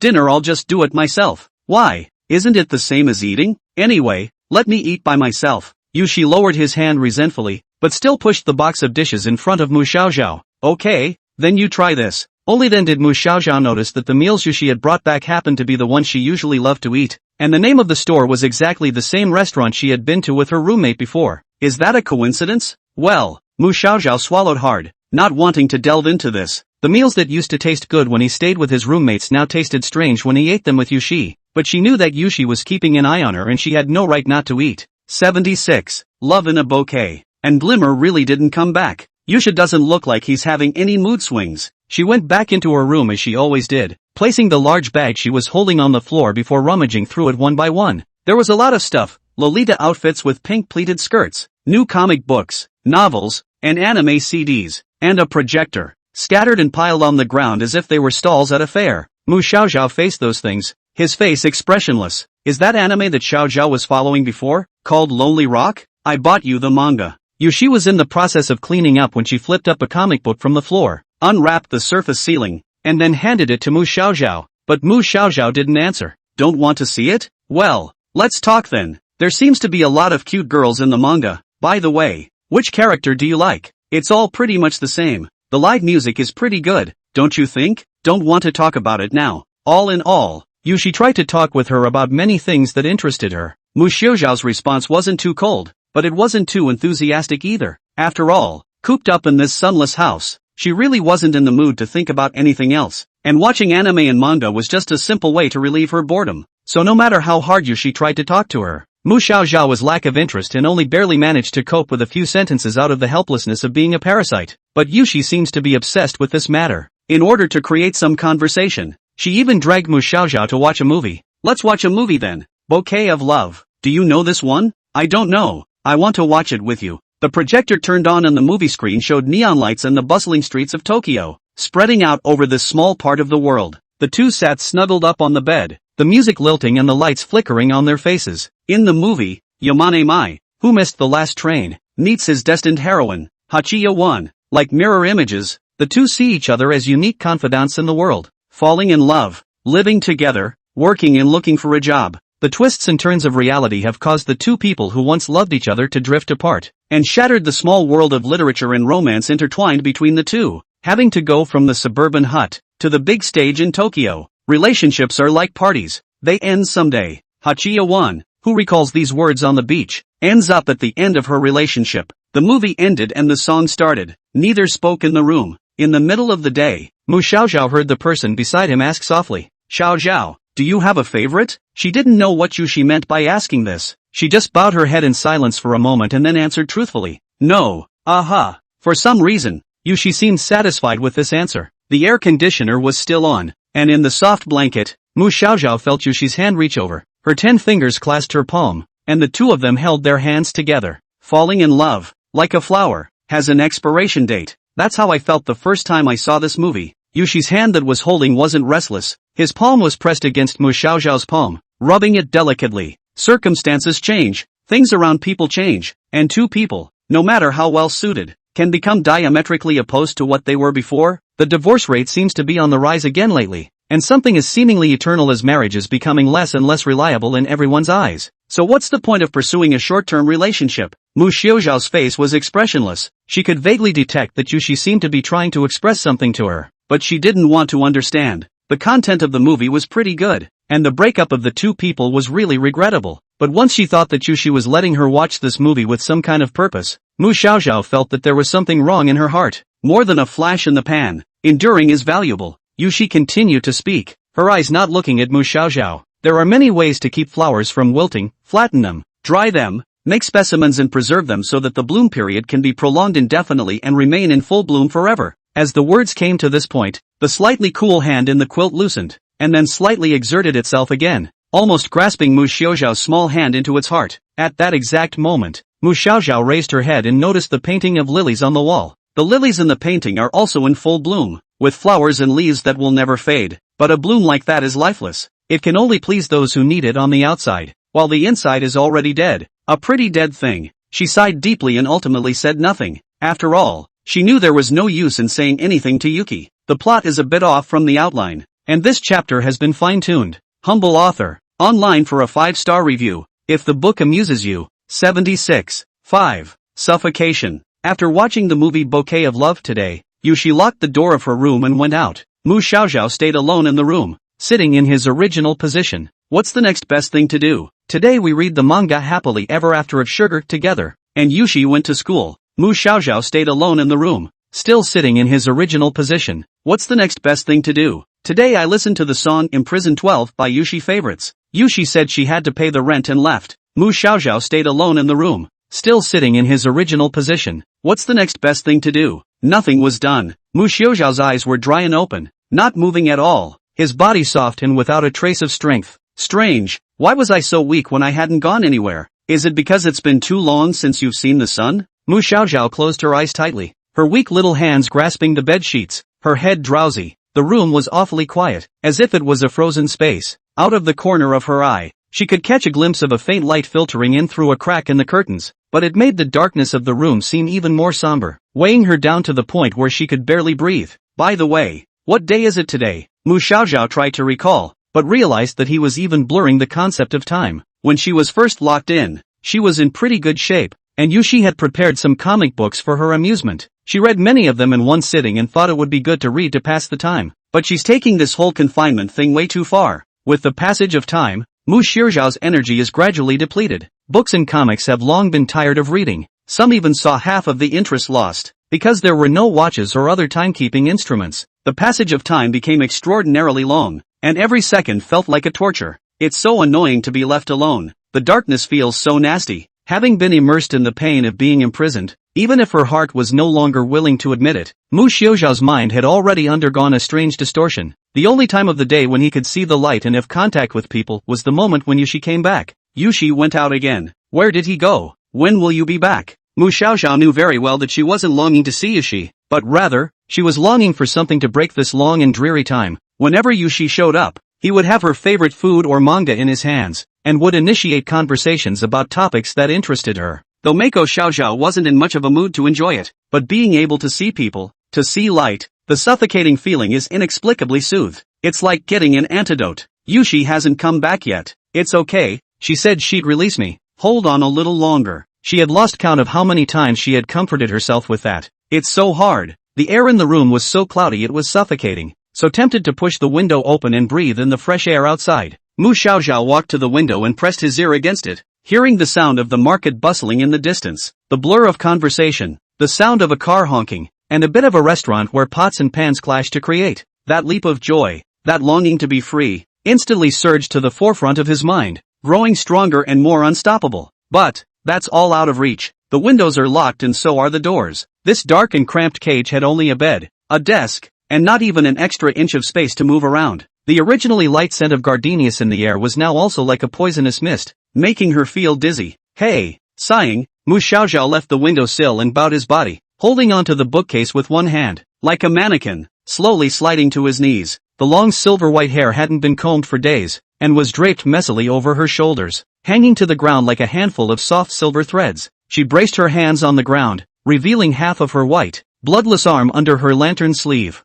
Dinner, I'll just do it myself." "Why? Isn't it the same as eating? Anyway, let me eat by myself." Yushi lowered his hand resentfully, but still pushed the box of dishes in front of Mu Xiaoxiao. "Okay, then you try this." Only then did Mu Xiaoxiao notice that the meals Yushi had brought back happened to be the ones she usually loved to eat, and the name of the store was exactly the same restaurant she had been to with her roommate before. Is that a coincidence? Well, Mu Xiaoxiao swallowed hard, not wanting to delve into this. The meals that used to taste good when he stayed with his roommates now tasted strange when he ate them with Yushi, but she knew that Yushi was keeping an eye on her and she had no right not to eat. 76. Love in a bouquet. And Glimmer really didn't come back. Yushi doesn't look like he's having any mood swings. She went back into her room as she always did, placing the large bag she was holding on the floor before rummaging through it one by one. There was a lot of stuff: Lolita outfits with pink pleated skirts, new comic books, novels, and anime CDs, and a projector, scattered and piled on the ground as if they were stalls at a fair. Mu Xiaoxiao faced those things, his face expressionless. "Is that anime that Xiaoxiao was following before, called Lonely Rock? I bought you the manga." Yushi was in the process of cleaning up when she flipped up a comic book from the floor, unwrapped the surface ceiling, and then handed it to Mu Xiaoxiao. But Mu Xiaoxiao didn't answer. "Don't want to see it? Well, let's talk then. There seems to be a lot of cute girls in the manga. By the way, which character do you like? It's all pretty much the same. The live music is pretty good, don't you think? Don't want to talk about it now." All in all, Yushi tried to talk with her about many things that interested her. Mu Xiaoxiao's response wasn't too cold, but it wasn't too enthusiastic either. After all, cooped up in this sunless house, she really wasn't in the mood to think about anything else, and watching anime and manga was just a simple way to relieve her boredom. So no matter how hard Yushi tried to talk to her, Mu Xiaoxiao's lack of interest and only barely managed to cope with a few sentences out of the helplessness of being a parasite. But Yushi seems to be obsessed with this matter. In order to create some conversation, she even dragged Mu Xiaoxiao to watch a movie. "Let's watch a movie then. Bouquet of Love. Do you know this one?" "I don't know. I want to watch it with you." The projector turned on and the movie screen showed neon lights and the bustling streets of Tokyo, spreading out over this small part of the world. The two sat snuggled up on the bed, the music lilting and the lights flickering on their faces. In the movie, Yamane Mai, who missed the last train, meets his destined heroine, Hachiya-1. Like mirror images, the two see each other as unique confidants in the world, falling in love, living together, working and looking for a job. The twists and turns of reality have caused the two people who once loved each other to drift apart, and shattered the small world of literature and romance intertwined between the two. Having to go from the suburban hut to the big stage in Tokyo, relationships are like parties, they end someday. Hachiya-1, who recalls these words on the beach, ends up at the end of her relationship. The movie ended and the song started. Neither spoke in the room. In the middle of the day, Mu Xiaoxiao heard the person beside him ask softly, "Xiaoxiao, do you have a favorite?" She didn't know what Yushi meant by asking this. She just bowed her head in silence for a moment and then answered truthfully, "No." Aha. For some reason, Yushi seemed satisfied with this answer. The air conditioner was still on, and in the soft blanket, Mu Xiaoxiao felt Yushi's hand reach over. Her 10 fingers clasped her palm, and the two of them held their hands together. Falling in love, like a flower, has an expiration date. That's how I felt the first time I saw this movie. Yushi's hand that was holding wasn't restless. His palm was pressed against Mu Xiaoxiao's palm, rubbing it delicately. Circumstances change, things around people change, and two people, no matter how well suited, can become diametrically opposed to what they were before. The divorce rate seems to be on the rise again lately, and something as seemingly eternal as marriage is becoming less and less reliable in everyone's eyes. So what's the point of pursuing a short-term relationship? Mu Xiaoxiao's face was expressionless. She could vaguely detect that Yushi seemed to be trying to express something to her, but she didn't want to understand. The content of the movie was pretty good, and the breakup of the two people was really regrettable. But once she thought that Yushi was letting her watch this movie with some kind of purpose, Mu Xiaoxiao felt that there was something wrong in her heart. More than a flash in the pan, enduring is valuable. Yushi continued to speak, her eyes not looking at Mu Xiaoxiao. There are many ways to keep flowers from wilting: flatten them, dry them, make specimens and preserve them so that the bloom period can be prolonged indefinitely and remain in full bloom forever. As the words came to this point, the slightly cool hand in the quilt loosened, and then slightly exerted itself again, almost grasping Mu Xiaoxiao's small hand into its heart. At that exact moment, Mu Xiaoxiao raised her head and noticed the painting of lilies on the wall. The lilies in the painting are also in full bloom, with flowers and leaves that will never fade, but a bloom like that is lifeless. It can only please those who need it on the outside, while the inside is already dead. A pretty dead thing. She sighed deeply and ultimately said nothing. After all, she knew there was no use in saying anything to Yuki. The plot is a bit off from the outline, and this chapter has been fine-tuned. Humble author. Online for a 5-star review. If the book amuses you. 76. 5. Suffocation. After watching the movie Bouquet of Love today, Yushi locked the door of her room and went out. Mu Xiaoxiao stayed alone in the room, sitting in his original position. What's the next best thing to do? Today we read the manga Happily Ever After of Sugar together, and Yushi went to school. Mu Xiaoxiao stayed alone in the room, still sitting in his original position. What's the next best thing to do? Today I listened to the song Imprisoned 12 by Yushi Favorites. Yushi said she had to pay the rent and left. Mu Xiaoxiao stayed alone in the room, still sitting in his original position. What's the next best thing to do? Nothing was done. Mu Xiaoxiao's eyes were dry and open, not moving at all, his body soft and without a trace of strength. Strange, why was I so weak when I hadn't gone anywhere? Is it because it's been too long since you've seen the sun? Mu Xiaoxiao closed her eyes tightly, her weak little hands grasping the bed sheets, her head drowsy. The room was awfully quiet, as if it was a frozen space. Out of the corner of her eye, she could catch a glimpse of a faint light filtering in through a crack in the curtains, but it made the darkness of the room seem even more somber, weighing her down to the point where she could barely breathe. By the way, what day is it today? Mu Xiaoxiao tried to recall, but realized that he was even blurring the concept of time. When she was first locked in, she was in pretty good shape, and Yushi had prepared some comic books for her amusement. She read many of them in one sitting and thought it would be good to read to pass the time. But she's taking this whole confinement thing way too far. With the passage of time, Mu Xiaoxiao's energy is gradually depleted. Books and comics have long been tired of reading. Some even saw half of the interest lost, because there were no watches or other timekeeping instruments. The passage of time became extraordinarily long, and every second felt like a torture. It's so annoying to be left alone. The darkness feels so nasty. Having been immersed in the pain of being imprisoned, even if her heart was no longer willing to admit it, Mu Xiaoxiao's mind had already undergone a strange distortion. The only time of the day when he could see the light and have contact with people was the moment when Yushi came back. Yushi went out again. Where did he go? When will you be back? Mu Xiaoxiao knew very well that she wasn't longing to see Yushi, but rather, she was longing for something to break this long and dreary time. Whenever Yushi showed up, he would have her favorite food or manga in his hands, and would initiate conversations about topics that interested her. Though Mako Xiaoxiao wasn't in much of a mood to enjoy it, but being able to see people, to see light, the suffocating feeling is inexplicably soothed. It's like getting an antidote. Yushi hasn't come back yet. It's okay, she said she'd release me. Hold on a little longer. She had lost count of how many times she had comforted herself with that. It's so hard. The air in the room was so cloudy it was suffocating. So tempted to push the window open and breathe in the fresh air outside. Mu Xiaoxiao walked to the window and pressed his ear against it, hearing the sound of the market bustling in the distance, the blur of conversation, the sound of a car honking, and a bit of a restaurant where pots and pans clash to create. That leap of joy, that longing to be free, instantly surged to the forefront of his mind, growing stronger and more unstoppable. But that's all out of reach. The windows are locked and so are the doors. This dark and cramped cage had only a bed, a desk, and not even an extra inch of space to move around. The originally light scent of gardenias in the air was now also like a poisonous mist, making her feel dizzy. Hey! Sighing, Mu Xiaoxiao left the windowsill and bowed his body, holding onto the bookcase with one hand, like a mannequin, slowly sliding to his knees. The long silver-white hair hadn't been combed for days, and was draped messily over her shoulders, hanging to the ground like a handful of soft silver threads. She braced her hands on the ground, revealing half of her white, bloodless arm under her lantern sleeve.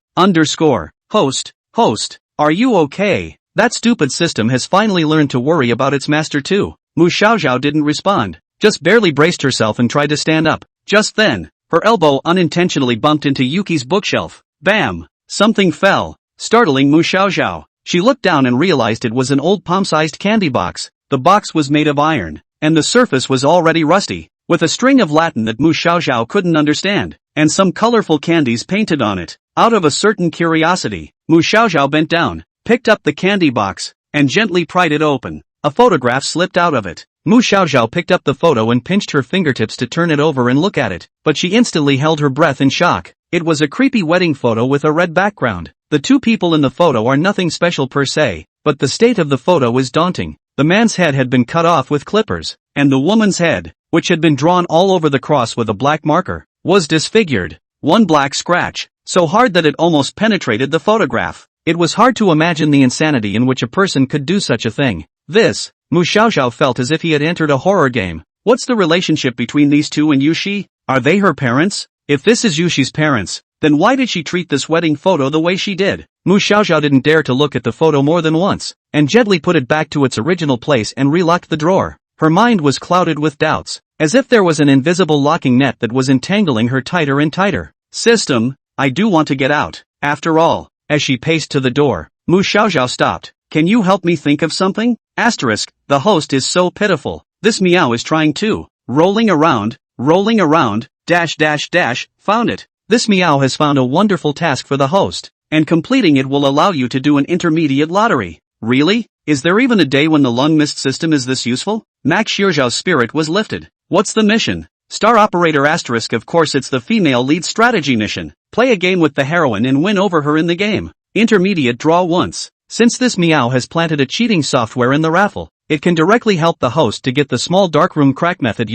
Host, are you okay? That stupid system has finally learned to worry about its master too. Mu Xiaoxiao didn't respond, just barely braced herself and tried to stand up. Just then, her elbow unintentionally bumped into Yuki's bookshelf. Bam! Something fell, startling Mu Xiaoxiao. She looked down and realized it was an old palm-sized candy box. The box was made of iron, and the surface was already rusty, with a string of Latin that Mu Xiaoxiao couldn't understand, and some colorful candies painted on it. Out of a certain curiosity, Mu Xiaoxiao bent down, picked up the candy box, and gently pried it open. A photograph slipped out of it. Mu Xiaoxiao picked up the photo and pinched her fingertips to turn it over and look at it, but she instantly held her breath in shock. It was a creepy wedding photo with a red background. The two people in the photo are nothing special per se, but the state of the photo is daunting. The man's head had been cut off with clippers, and the woman's head, which had been drawn all over the cross with a black marker, was disfigured. One black scratch, so hard that it almost penetrated the photograph. It was hard to imagine the insanity in which a person could do such a thing. Mu Xiaoxiao felt as if he had entered a horror game. What's the relationship between these two and Yushi? Are they her parents? If this is Yushi's parents, then why did she treat this wedding photo the way she did? Mu Xiaoxiao didn't dare to look at the photo more than once, and gently put it back to its original place and relocked the drawer. Her mind was clouded with doubts, as if there was an invisible locking net that was entangling her tighter and tighter. System, I do want to get out. After all, as she paced to the door, Mu Xiaoxiao stopped. Can you help me think of something? The host is so pitiful. This meow is trying too. Rolling around, found it. This meow has found a wonderful task for the host, and completing it will allow you to do an intermediate lottery. Really? Is there even a day when the lung mist system is this useful? Max Xiaoxiao's spirit was lifted. What's the mission? Star Operator *. Of course it's the female lead strategy mission. Play a game with the heroine and win over her in the game. Intermediate draw once. Since this meow has planted a cheating software in the raffle, it can directly help the host to get the small darkroom crack method.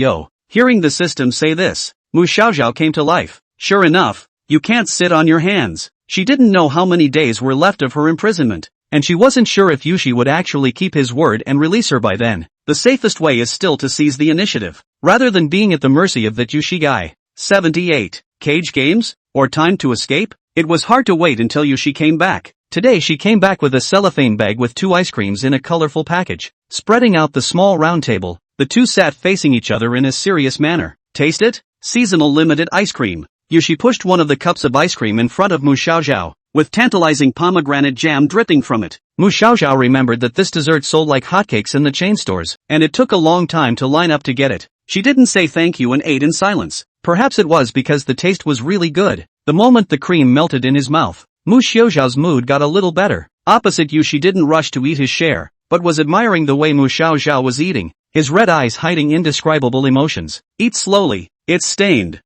Hearing the system say this, Mu Xiaoxiao came to life. Sure enough, you can't sit on your hands. She didn't know how many days were left of her imprisonment, and she wasn't sure if Yushi would actually keep his word and release her by then. The safest way is still to seize the initiative, rather than being at the mercy of that Yushi guy. 78. Cage games? Or time to escape? It was hard to wait until Yushi came back. Today she came back with a cellophane bag with 2 ice creams in a colorful package. Spreading out the small round table, the two sat facing each other in a serious manner. Taste it? Seasonal limited ice cream. Yushi pushed one of the cups of ice cream in front of Mu Xiaoxiao, with tantalizing pomegranate jam dripping from it. Mu Xiaoxiao remembered that this dessert sold like hotcakes in the chain stores, and it took a long time to line up to get it. She didn't say thank you and ate in silence. Perhaps it was because the taste was really good. The moment the cream melted in his mouth, Mu Xiaoxiao's mood got a little better. Opposite Yushi didn't rush to eat his share, but was admiring the way Mu Xiaoxiao was eating, his red eyes hiding indescribable emotions. Eat slowly, it's stained.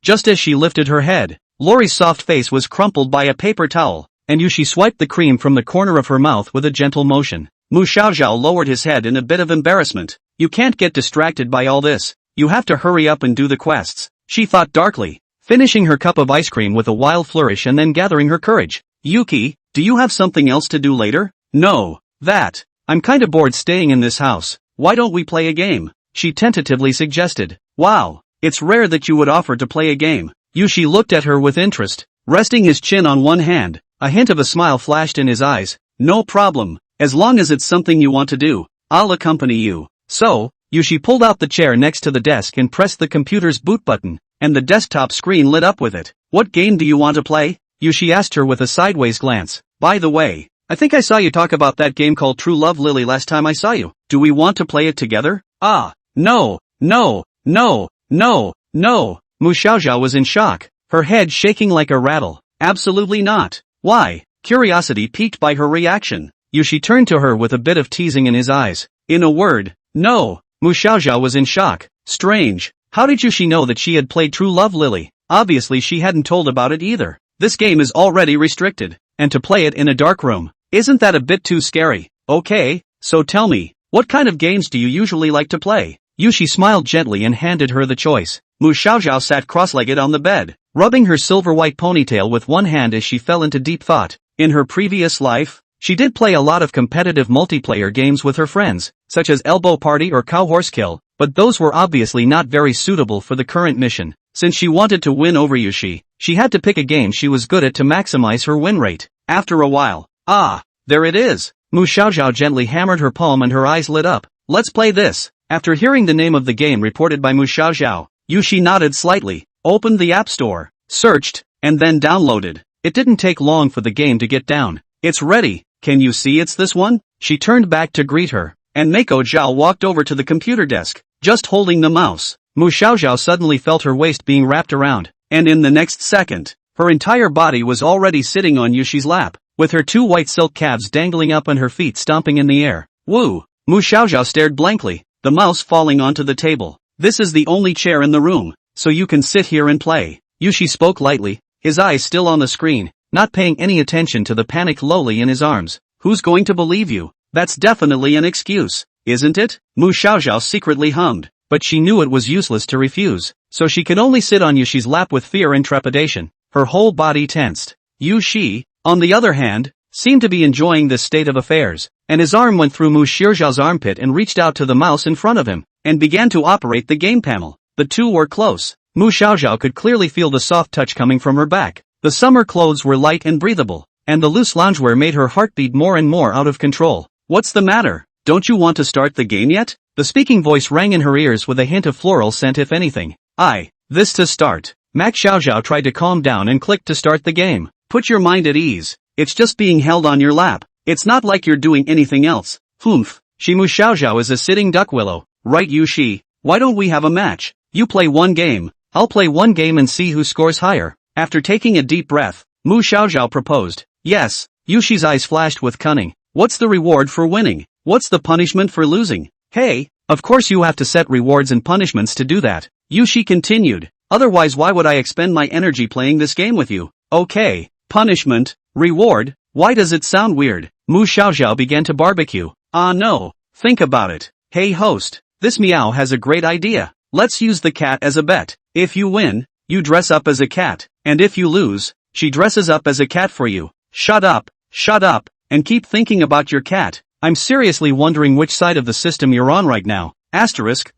Just as she lifted her head, Lori's soft face was crumpled by a paper towel, and Yushi swiped the cream from the corner of her mouth with a gentle motion. Mu Xiaoxiao lowered his head in a bit of embarrassment. You can't get distracted by all this. you have to hurry up and do the quests, she thought darkly, finishing her cup of ice cream with a wild flourish and then gathering her courage. Yuki, do you have something else to do later? No, that. I'm kinda bored staying in this house, why don't we play a game? She tentatively suggested. Wow, it's rare that you would offer to play a game. Yushi looked at her with interest, resting his chin on one hand. A hint of a smile flashed in his eyes. No problem, as long as it's something you want to do, I'll accompany you. So, Yushi pulled out the chair next to the desk and pressed the computer's boot button, and the desktop screen lit up with it. What game do you want to play? Yushi asked her with a sideways glance. By the way, I think I saw you talk about that game called True Love Lily last time I saw you. Do we want to play it together? Ah, no, no, no, no, no. Mu Xiaoxiao was in shock, her head shaking like a rattle. Absolutely not. Why? Curiosity piqued by her reaction. Yushi turned to her with a bit of teasing in his eyes. In a word, no. Mu Xiaoxiao was in shock. Strange. How did Yushi know that she had played True Love Lily? Obviously she hadn't told about it either. This game is already restricted, and to play it in a dark room, isn't that a bit too scary? Okay, so tell me, what kind of games do you usually like to play? Yushi smiled gently and handed her the choice. Mu Xiaoxiao sat cross-legged on the bed, rubbing her silver-white ponytail with one hand as she fell into deep thought. In her previous life, she did play a lot of competitive multiplayer games with her friends, such as Elbow Party or Cow Horse Kill, but those were obviously not very suitable for the current mission. Since she wanted to win over Yushi, she had to pick a game she was good at to maximize her win rate. After a while, there it is. Mu Xiaoxiao gently hammered her palm and her eyes lit up. Let's play this. After hearing the name of the game reported by Mu Xiaoxiao, Yushi nodded slightly, opened the App Store, searched, and then downloaded. It didn't take long for the game to get down. It's ready. Can you see it's this one? She turned back to greet her, and Mako Zhao walked over to the computer desk, just holding the mouse. Mu Xiaoxiao suddenly felt her waist being wrapped around, and in the next second, her entire body was already sitting on Yushi's lap, with her two white silk calves dangling up and her feet stomping in the air. Woo! Mu Xiaoxiao stared blankly, the mouse falling onto the table. This is the only chair in the room, so you can sit here and play. Yushi spoke lightly, his eyes still on the screen, not paying any attention to the panicked Loli in his arms. Who's going to believe you? That's definitely an excuse, isn't it? Mu Xiaoxiao secretly hummed, but she knew it was useless to refuse, so she could only sit on Yushi's lap with fear and trepidation, her whole body tensed. Yushi, on the other hand, seemed to be enjoying this state of affairs, and his arm went through Mu Xiaoxiao's armpit and reached out to the mouse in front of him, and began to operate the game panel. The two were close. Mu Xiaoxiao could clearly feel the soft touch coming from her back. The summer clothes were light and breathable, and the loose loungewear made her heart beat more and more out of control. What's the matter? Don't you want to start the game yet? The speaking voice rang in her ears with a hint of floral scent if anything. This to start. Mac Xiaoxiao tried to calm down and clicked to start the game. Put your mind at ease. It's just being held on your lap. It's not like you're doing anything else. Humph. Mu Xiaoxiao is a sitting duck willow, right Yushi? Why don't we have a match? You play one game, I'll play one game and see who scores higher. After taking a deep breath, Mu Xiaoxiao proposed. Yes. Yushi's eyes flashed with cunning. What's the reward for winning? What's the punishment for losing? Hey, of course you have to set rewards and punishments to do that. Yushi continued. Otherwise why would I expend my energy playing this game with you? Okay, punishment, reward, why does it sound weird? Mu Xiaoxiao began to barbecue. No, think about it. Hey host, this meow has a great idea. Let's use the cat as a bet. If you win, you dress up as a cat, and if you lose, she dresses up as a cat for you. Shut up, and keep thinking about your cat. I'm seriously wondering which side of the system you're on right now.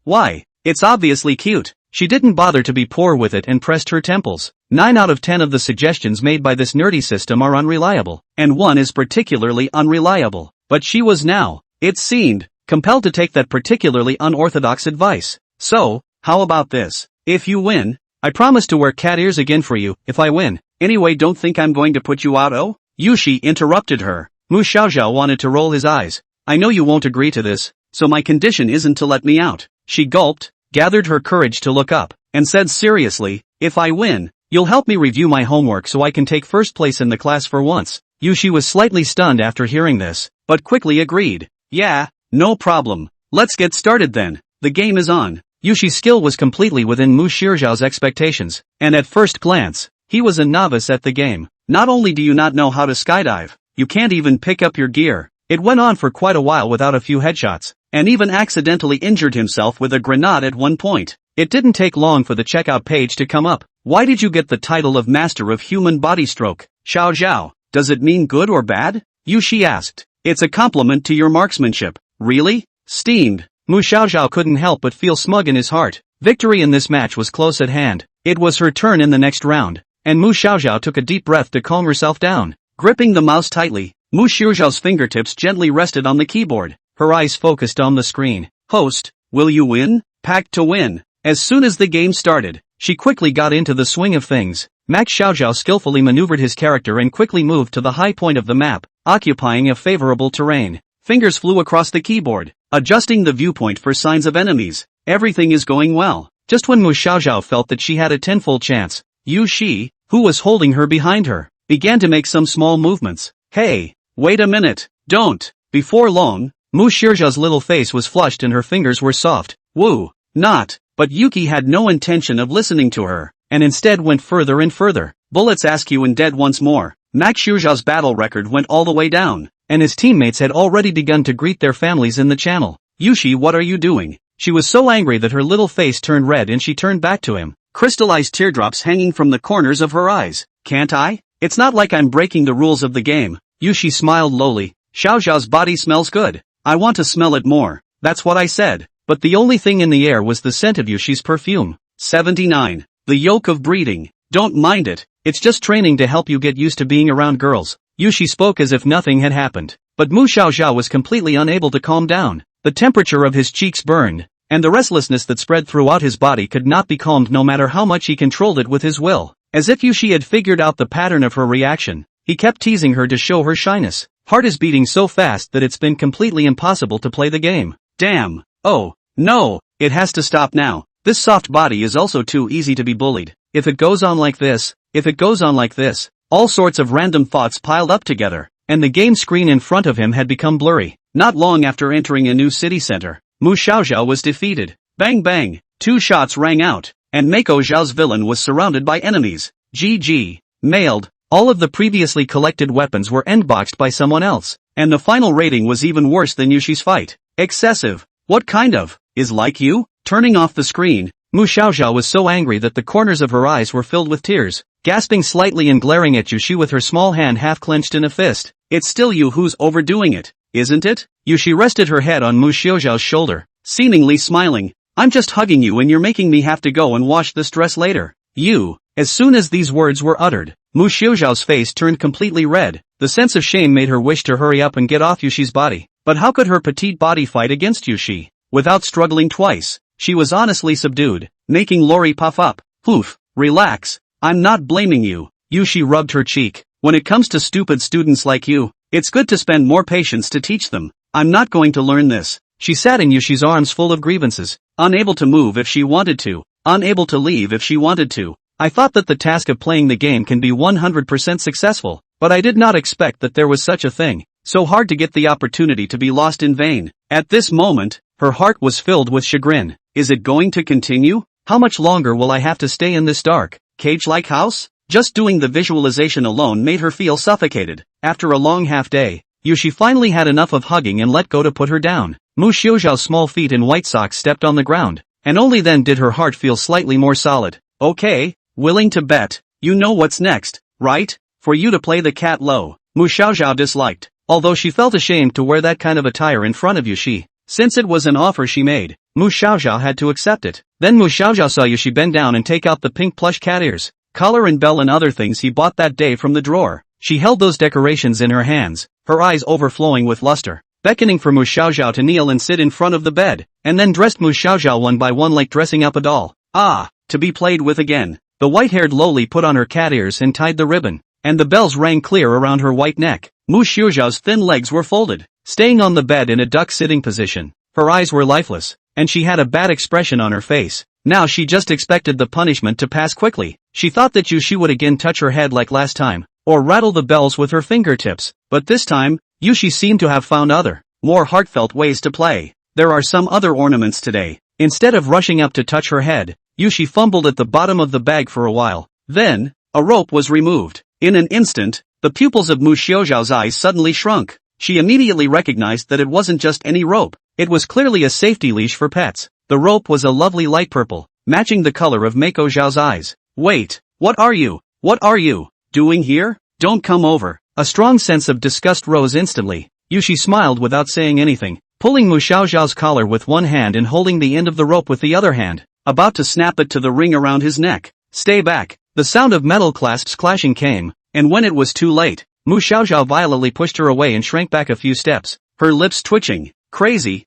Why? It's obviously cute. She didn't bother to be poor with it and pressed her temples. 9 out of 10 of the suggestions made by this nerdy system are unreliable, and one is particularly unreliable. But she was now, it seemed, compelled to take that particularly unorthodox advice. So, how about this? If you win, I promise to wear cat ears again for you, if I win. Anyway, don't think I'm going to put you out. Oh? Yushi interrupted her. Mu Xiaoxiao wanted to roll his eyes. I know you won't agree to this, so my condition isn't to let me out. She gulped, gathered her courage to look up, and said seriously, if I win, you'll help me review my homework so I can take first place in the class for once. Yushi was slightly stunned after hearing this, but quickly agreed. Yeah, no problem. Let's get started then. The game is on. Yushi's skill was completely within Mu Xiaoxiao's expectations, and at first glance, he was a novice at the game. Not only do you not know how to skydive, you can't even pick up your gear. It went on for quite a while without a few headshots, and even accidentally injured himself with a grenade at one point. It didn't take long for the checkout page to come up. Why did you get the title of Master of Human Body Stroke? Xiao Zhao. Does it mean good or bad? Yu Shi asked. It's a compliment to your marksmanship. Really? Steamed. Mu Xiaozhao couldn't help but feel smug in his heart. Victory in this match was close at hand. It was her turn in the next round, and Mu Xiaozhao took a deep breath to calm herself down. Gripping the mouse tightly, Mu Xiaozhao's fingertips gently rested on the keyboard. Her eyes focused on the screen. Host, will you win? Packed to win. As soon as the game started, she quickly got into the swing of things. Max Xiaozhao skillfully maneuvered his character and quickly moved to the high point of the map, occupying a favorable terrain. Fingers flew across the keyboard, adjusting the viewpoint for signs of enemies. Everything is going well. Just when Mu Xiaozhao felt that she had a tenfold chance, Yu Shi, who was holding her behind her, began to make some small movements. Hey, wait a minute, don't. Before long, Mu Xiaozhao's little face was flushed and her fingers were soft. Woo, not. But Yuki had no intention of listening to her, and instead went further and further. Bullets ask you and dead once more. Max Xiaozhao's battle record went all the way down, and his teammates had already begun to greet their families in the channel. Yushi, what are you doing? She was so angry that her little face turned red and she turned back to him, crystallized teardrops hanging from the corners of her eyes. Can't I? It's not like I'm breaking the rules of the game. Yushi smiled lowly. Xiaozhao's body smells good. I want to smell it more. That's what I said. But the only thing in the air was the scent of Yushi's perfume. 79. The yoke of breeding. Don't mind it. It's just training to help you get used to being around girls. Yushi spoke as if nothing had happened. But Mu Xiaozhao was completely unable to calm down. The temperature of his cheeks burned, and the restlessness that spread throughout his body could not be calmed no matter how much he controlled it with his will. As if Yushi had figured out the pattern of her reaction, he kept teasing her to show her shyness. Heart is beating so fast that it's been completely impossible to play the game. Damn. Oh. No, it has to stop now. This soft body is also too easy to be bullied. If it goes on like this, all sorts of random thoughts piled up together, and the game screen in front of him had become blurry. Not long after entering a new city center, Mu Xiaozhao was defeated. Bang bang, 2 shots rang out, and Mako Zhao's villain was surrounded by enemies. GG. Mailed. All of the previously collected weapons were endboxed by someone else, and the final rating was even worse than Yushi's fight. Excessive. What kind of is like you? Turning off the screen, Mu Xiaozhao was so angry that the corners of her eyes were filled with tears, gasping slightly and glaring at Yushi with her small hand half clenched in a fist. It's still you who's overdoing it, isn't it? Yushi rested her head on Mu Xiaozhao's shoulder, seemingly smiling. I'm just hugging you and you're making me have to go and wash this dress later. You. As soon as these words were uttered, Mu Xiaozhao's face turned completely red. The sense of shame made her wish to hurry up and get off Yushi's body. But how could her petite body fight against Yushi? Without struggling twice, she was honestly subdued, making Lori puff up. Poof, relax, I'm not blaming you. Yushi rubbed her cheek. When it comes to stupid students like you, it's good to spend more patience to teach them. I'm not going to learn this. She sat in Yushi's arms full of grievances, unable to move if she wanted to, unable to leave if she wanted to. I thought that the task of playing the game can be 100% successful, but I did not expect that there was such a thing. So hard to get the opportunity to be lost in vain. At this moment, her heart was filled with chagrin. Is it going to continue? How much longer will I have to stay in this dark, cage-like house? Just doing the visualization alone made her feel suffocated. After a long half-day, Yushi finally had enough of hugging and let go to put her down. Mu Xiaozhao's small feet in white socks stepped on the ground, and only then did her heart feel slightly more solid. Okay, willing to bet. You know what's next, right? For you to play the cat low. Mu Xiaozhao disliked, although she felt ashamed to wear that kind of attire in front of Yushi. Since it was an offer she made, Mu Xiaozhao had to accept it. Then Mu Xiaozhao saw Yushi bend down and take out the pink plush cat ears, collar and bell and other things he bought that day from the drawer. She held those decorations in her hands, her eyes overflowing with luster, beckoning for Mu Xiaozhao to kneel and sit in front of the bed, and then dressed Mu Xiaozhao one by one like dressing up a doll. Ah, to be played with again. The white-haired Loli put on her cat ears and tied the ribbon, and the bells rang clear around her white neck. Mu Xiaozhao's thin legs were folded, staying on the bed in a duck-sitting position. Her eyes were lifeless, and she had a bad expression on her face. Now she just expected the punishment to pass quickly. She thought that Yushi would again touch her head like last time, or rattle the bells with her fingertips. But this time, Yushi seemed to have found other, more heartfelt ways to play. There are some other ornaments today. Instead of rushing up to touch her head, Yushi fumbled at the bottom of the bag for a while. Then, a rope was removed. In an instant, the pupils of Mu Xiaozhao's eyes suddenly shrunk. She immediately recognized that it wasn't just any rope. It was clearly a safety leash for pets. The rope was a lovely light purple, matching the color of Mako Zhao's eyes. Wait, what are you doing here? Don't come over. A strong sense of disgust rose instantly. Yushi smiled without saying anything, pulling Mu Xiaoxiao's collar with one hand and holding the end of the rope with the other hand, about to snap it to the ring around his neck. Stay back. The sound of metal clasps clashing came, and when it was too late, Mu Xiaoxiao violently pushed her away and shrank back a few steps, her lips twitching. Crazy,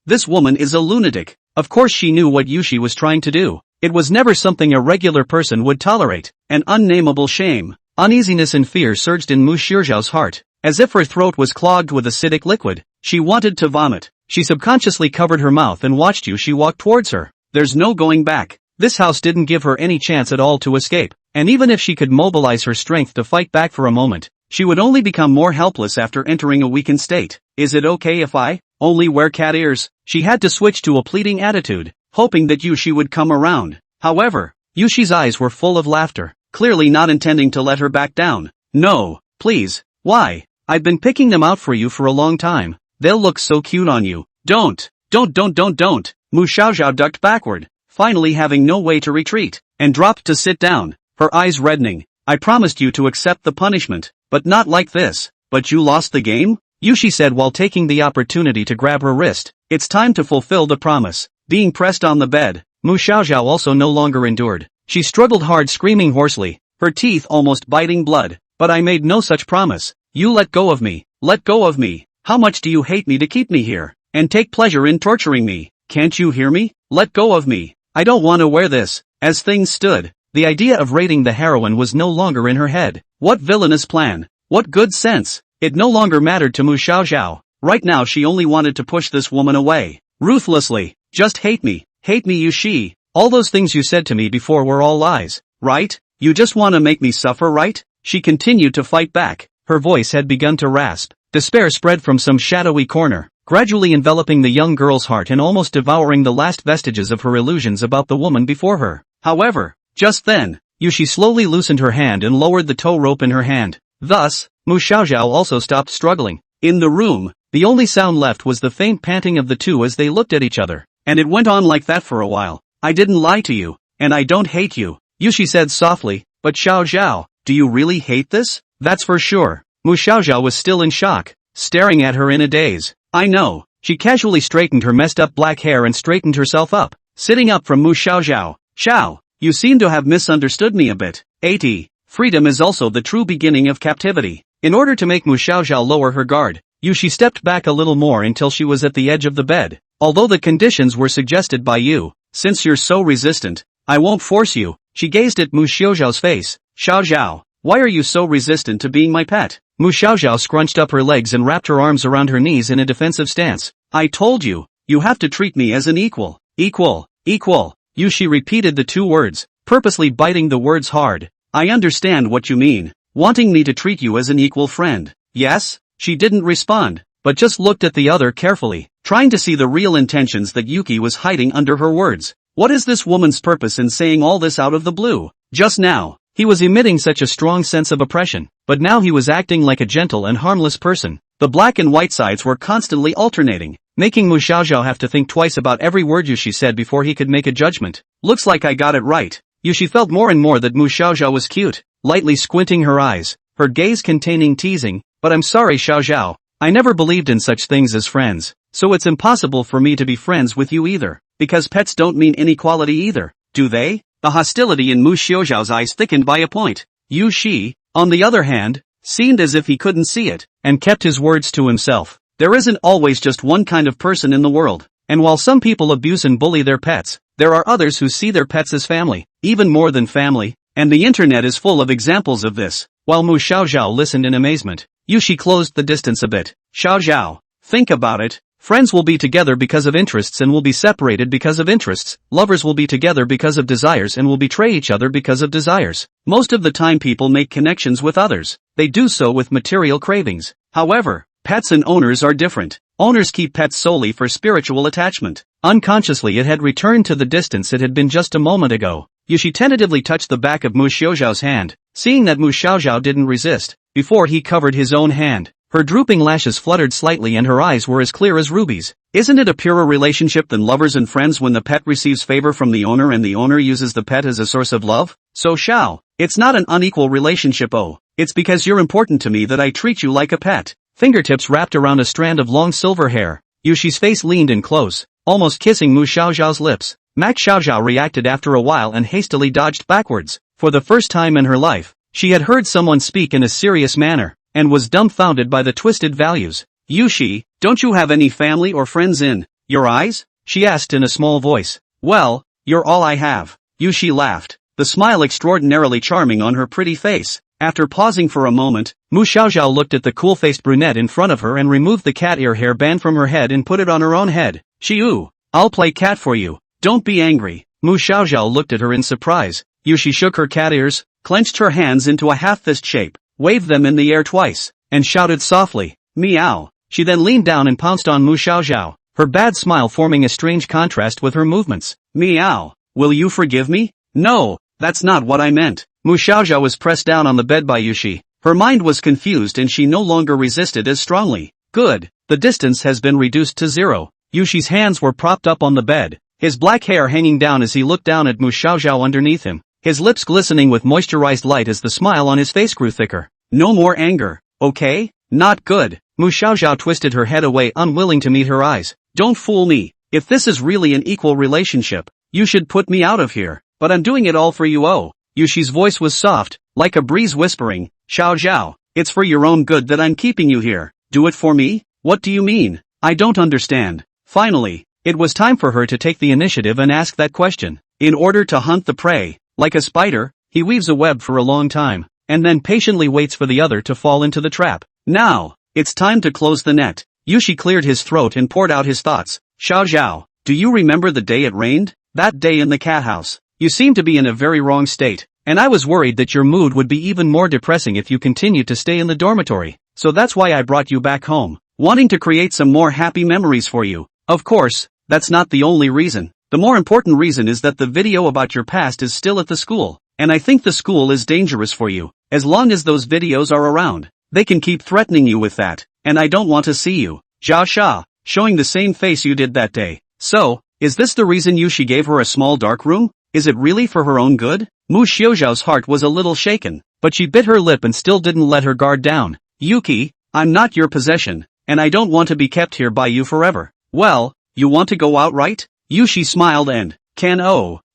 this woman is a lunatic. Of course she knew what Yushi was trying to do. It was never something a regular person would tolerate. An unnameable shame, uneasiness and fear surged in Mu Xiaoxiao's heart, as if her throat was clogged with acidic liquid. She wanted to vomit. She subconsciously covered her mouth and watched Yushi walk towards her. There's no going back. This house didn't give her any chance at all to escape, and even if she could mobilize her strength to fight back for a moment, she would only become more helpless after entering a weakened state. Is it okay if I only wear cat ears? She had to switch to a pleading attitude, hoping that Yushi would come around. However, Yushi's eyes were full of laughter, clearly not intending to let her back down. No, please. Why? I've been picking them out for you for a long time. They'll look so cute on you. Don't. Mu Xiaoxiao ducked backward, finally having no way to retreat, and dropped to sit down, her eyes reddening. I promised you to accept the punishment, but not like this. But you lost the game? Yushi said while taking the opportunity to grab her wrist. It's time to fulfill the promise. Being pressed on the bed, Mu Xiaoxiao also no longer endured. She struggled hard, screaming hoarsely, her teeth almost biting blood. But I made no such promise. You let go of me. Let go of me. How much do you hate me to keep me here, and take pleasure in torturing me? Can't you hear me? Let go of me. I don't want to wear this. As things stood, the idea of raiding the heroine was no longer in her head. What villainous plan. What good sense. It no longer mattered to Mu Xiaoxiao. Right now she only wanted to push this woman away. Ruthlessly. Just hate me, Yushi. All those things you said to me before were all lies, right? You just want to make me suffer, right? She continued to fight back. Her voice had begun to rasp. Despair spread from some shadowy corner, gradually enveloping the young girl's heart and almost devouring the last vestiges of her illusions about the woman before her. However, just then, Yushi slowly loosened her hand and lowered the tow rope in her hand. Thus, Mu Xiaoxiao also stopped struggling. In the room, the only sound left was the faint panting of the two as they looked at each other. And it went on like that for a while. I didn't lie to you, and I don't hate you, Yushi said softly. But Xiaoxiao, do you really hate this? That's for sure. Mu Xiaoxiao was still in shock, staring at her in a daze. I know. She casually straightened her messed up black hair and straightened herself up, sitting up from Mu Xiaoxiao. Xiao, you seem to have misunderstood me a bit. 80. Freedom is also the true beginning of captivity. In order to make Mu Xiaoxiao lower her guard, Yushi stepped back a little more until she was at the edge of the bed. Although the conditions were suggested by you, since you're so resistant, I won't force you. She gazed at Mu Xiaoxiao's face. Xiaoxiao, why are you so resistant to being my pet? Mu Xiaoxiao scrunched up her legs and wrapped her arms around her knees in a defensive stance. I told you, you have to treat me as an equal. Equal. Yushi repeated the two words, purposely biting the words hard. I understand what you mean, wanting me to treat you as an equal friend. Yes? She didn't respond, but just looked at the other carefully, trying to see the real intentions that Yuki was hiding under her words. What is this woman's purpose in saying all this out of the blue? Just now, he was emitting such a strong sense of oppression, but now he was acting like a gentle and harmless person. The black and white sides were constantly alternating, making Mu Xiaoxiao have to think twice about every word Yushi said before he could make a judgment. Looks like I got it right. Yushi felt more and more that Mu Xiaoxiao was cute, lightly squinting her eyes, her gaze containing teasing. But I'm sorry, Xiaoxiao, I never believed in such things as friends, so it's impossible for me to be friends with you either, because pets don't mean inequality either, do they? The hostility in Mu Xiaoxiao's eyes thickened by a point. Yushi, on the other hand, seemed as if he couldn't see it, and kept his words to himself. There isn't always just one kind of person in the world, and while some people abuse and bully their pets, there are others who see their pets as family, even more than family, and the internet is full of examples of this. While Mu Xiaoxiao listened in amazement, Yushi closed the distance a bit. Xiaoxiao, think about it. Friends will be together because of interests and will be separated because of interests. Lovers will be together because of desires and will betray each other because of desires. Most of the time people make connections with others. They do so with material cravings. However, pets and owners are different. Owners keep pets solely for spiritual attachment. Unconsciously it had returned to the distance it had been just a moment ago. Yushi tentatively touched the back of Mu Xiaoxiao's hand, seeing that Mu Xiaoxiao didn't resist, before he covered his own hand. Her drooping lashes fluttered slightly and her eyes were as clear as rubies. Isn't it a purer relationship than lovers and friends when the pet receives favor from the owner and the owner uses the pet as a source of love? So Xiao, it's not an unequal relationship. Oh, it's because you're important to me that I treat you like a pet. Fingertips wrapped around a strand of long silver hair. Yushi's face leaned in close, almost kissing Mu Xiaoxiao's lips. Mac Xiaoxiao reacted after a while and hastily dodged backwards. For the first time in her life, she had heard someone speak in a serious manner, and was dumbfounded by the twisted values. Yushi, don't you have any family or friends in your eyes? She asked in a small voice. Well, you're all I have. Yushi laughed, the smile extraordinarily charming on her pretty face. After pausing for a moment, Mu Xiaoxiao looked at the cool-faced brunette in front of her and removed the cat ear hair band from her head and put it on her own head. Xiu, I'll play cat for you. Don't be angry. Mu Xiaoxiao looked at her in surprise. Yushi shook her cat ears, clenched her hands into a half-fist shape, waved them in the air twice, and shouted softly, meow. She then leaned down and pounced on Mu Xiaoxiao, her bad smile forming a strange contrast with her movements. Meow. Will you forgive me? No, that's not what I meant. Mu Xiaoxiao was pressed down on the bed by Yushi. Her mind was confused and she no longer resisted as strongly. Good. The distance has been reduced to 0. Yushi's hands were propped up on the bed, his black hair hanging down as he looked down at Mu Xiaoxiao underneath him, his lips glistening with moisturized light as the smile on his face grew thicker. No more anger, okay? Not good. Mu Xiaoxiao twisted her head away, unwilling to meet her eyes. Don't fool me. If this is really an equal relationship, you should put me out of here. But I'm doing it all for you. Oh. Yushi's voice was soft, like a breeze whispering, Xiaoxiao, it's for your own good that I'm keeping you here. Do it for me? What do you mean? I don't understand. Finally, it was time for her to take the initiative and ask that question. In order to hunt the prey, like a spider, he weaves a web for a long time, and then patiently waits for the other to fall into the trap. Now, it's time to close the net. Yushi cleared his throat and poured out his thoughts. Xiaoxiao, do you remember the day it rained? That day in the cat house. You seem to be in a very wrong state, and I was worried that your mood would be even more depressing if you continued to stay in the dormitory. So that's why I brought you back home, wanting to create some more happy memories for you. Of course, that's not the only reason. The more important reason is that the video about your past is still at the school, and I think the school is dangerous for you. As long as those videos are around, they can keep threatening you with that, and I don't want to see you. Zhao Sha, showing the same face you did that day. So, is this the reason Yushi gave her a small dark room? Is it really for her own good? Mu Xiaoxiao's heart was a little shaken, but she bit her lip and still didn't let her guard down. Yuki, I'm not your possession, and I don't want to be kept here by you forever. Well, you want to go out, right? Yushi smiled and,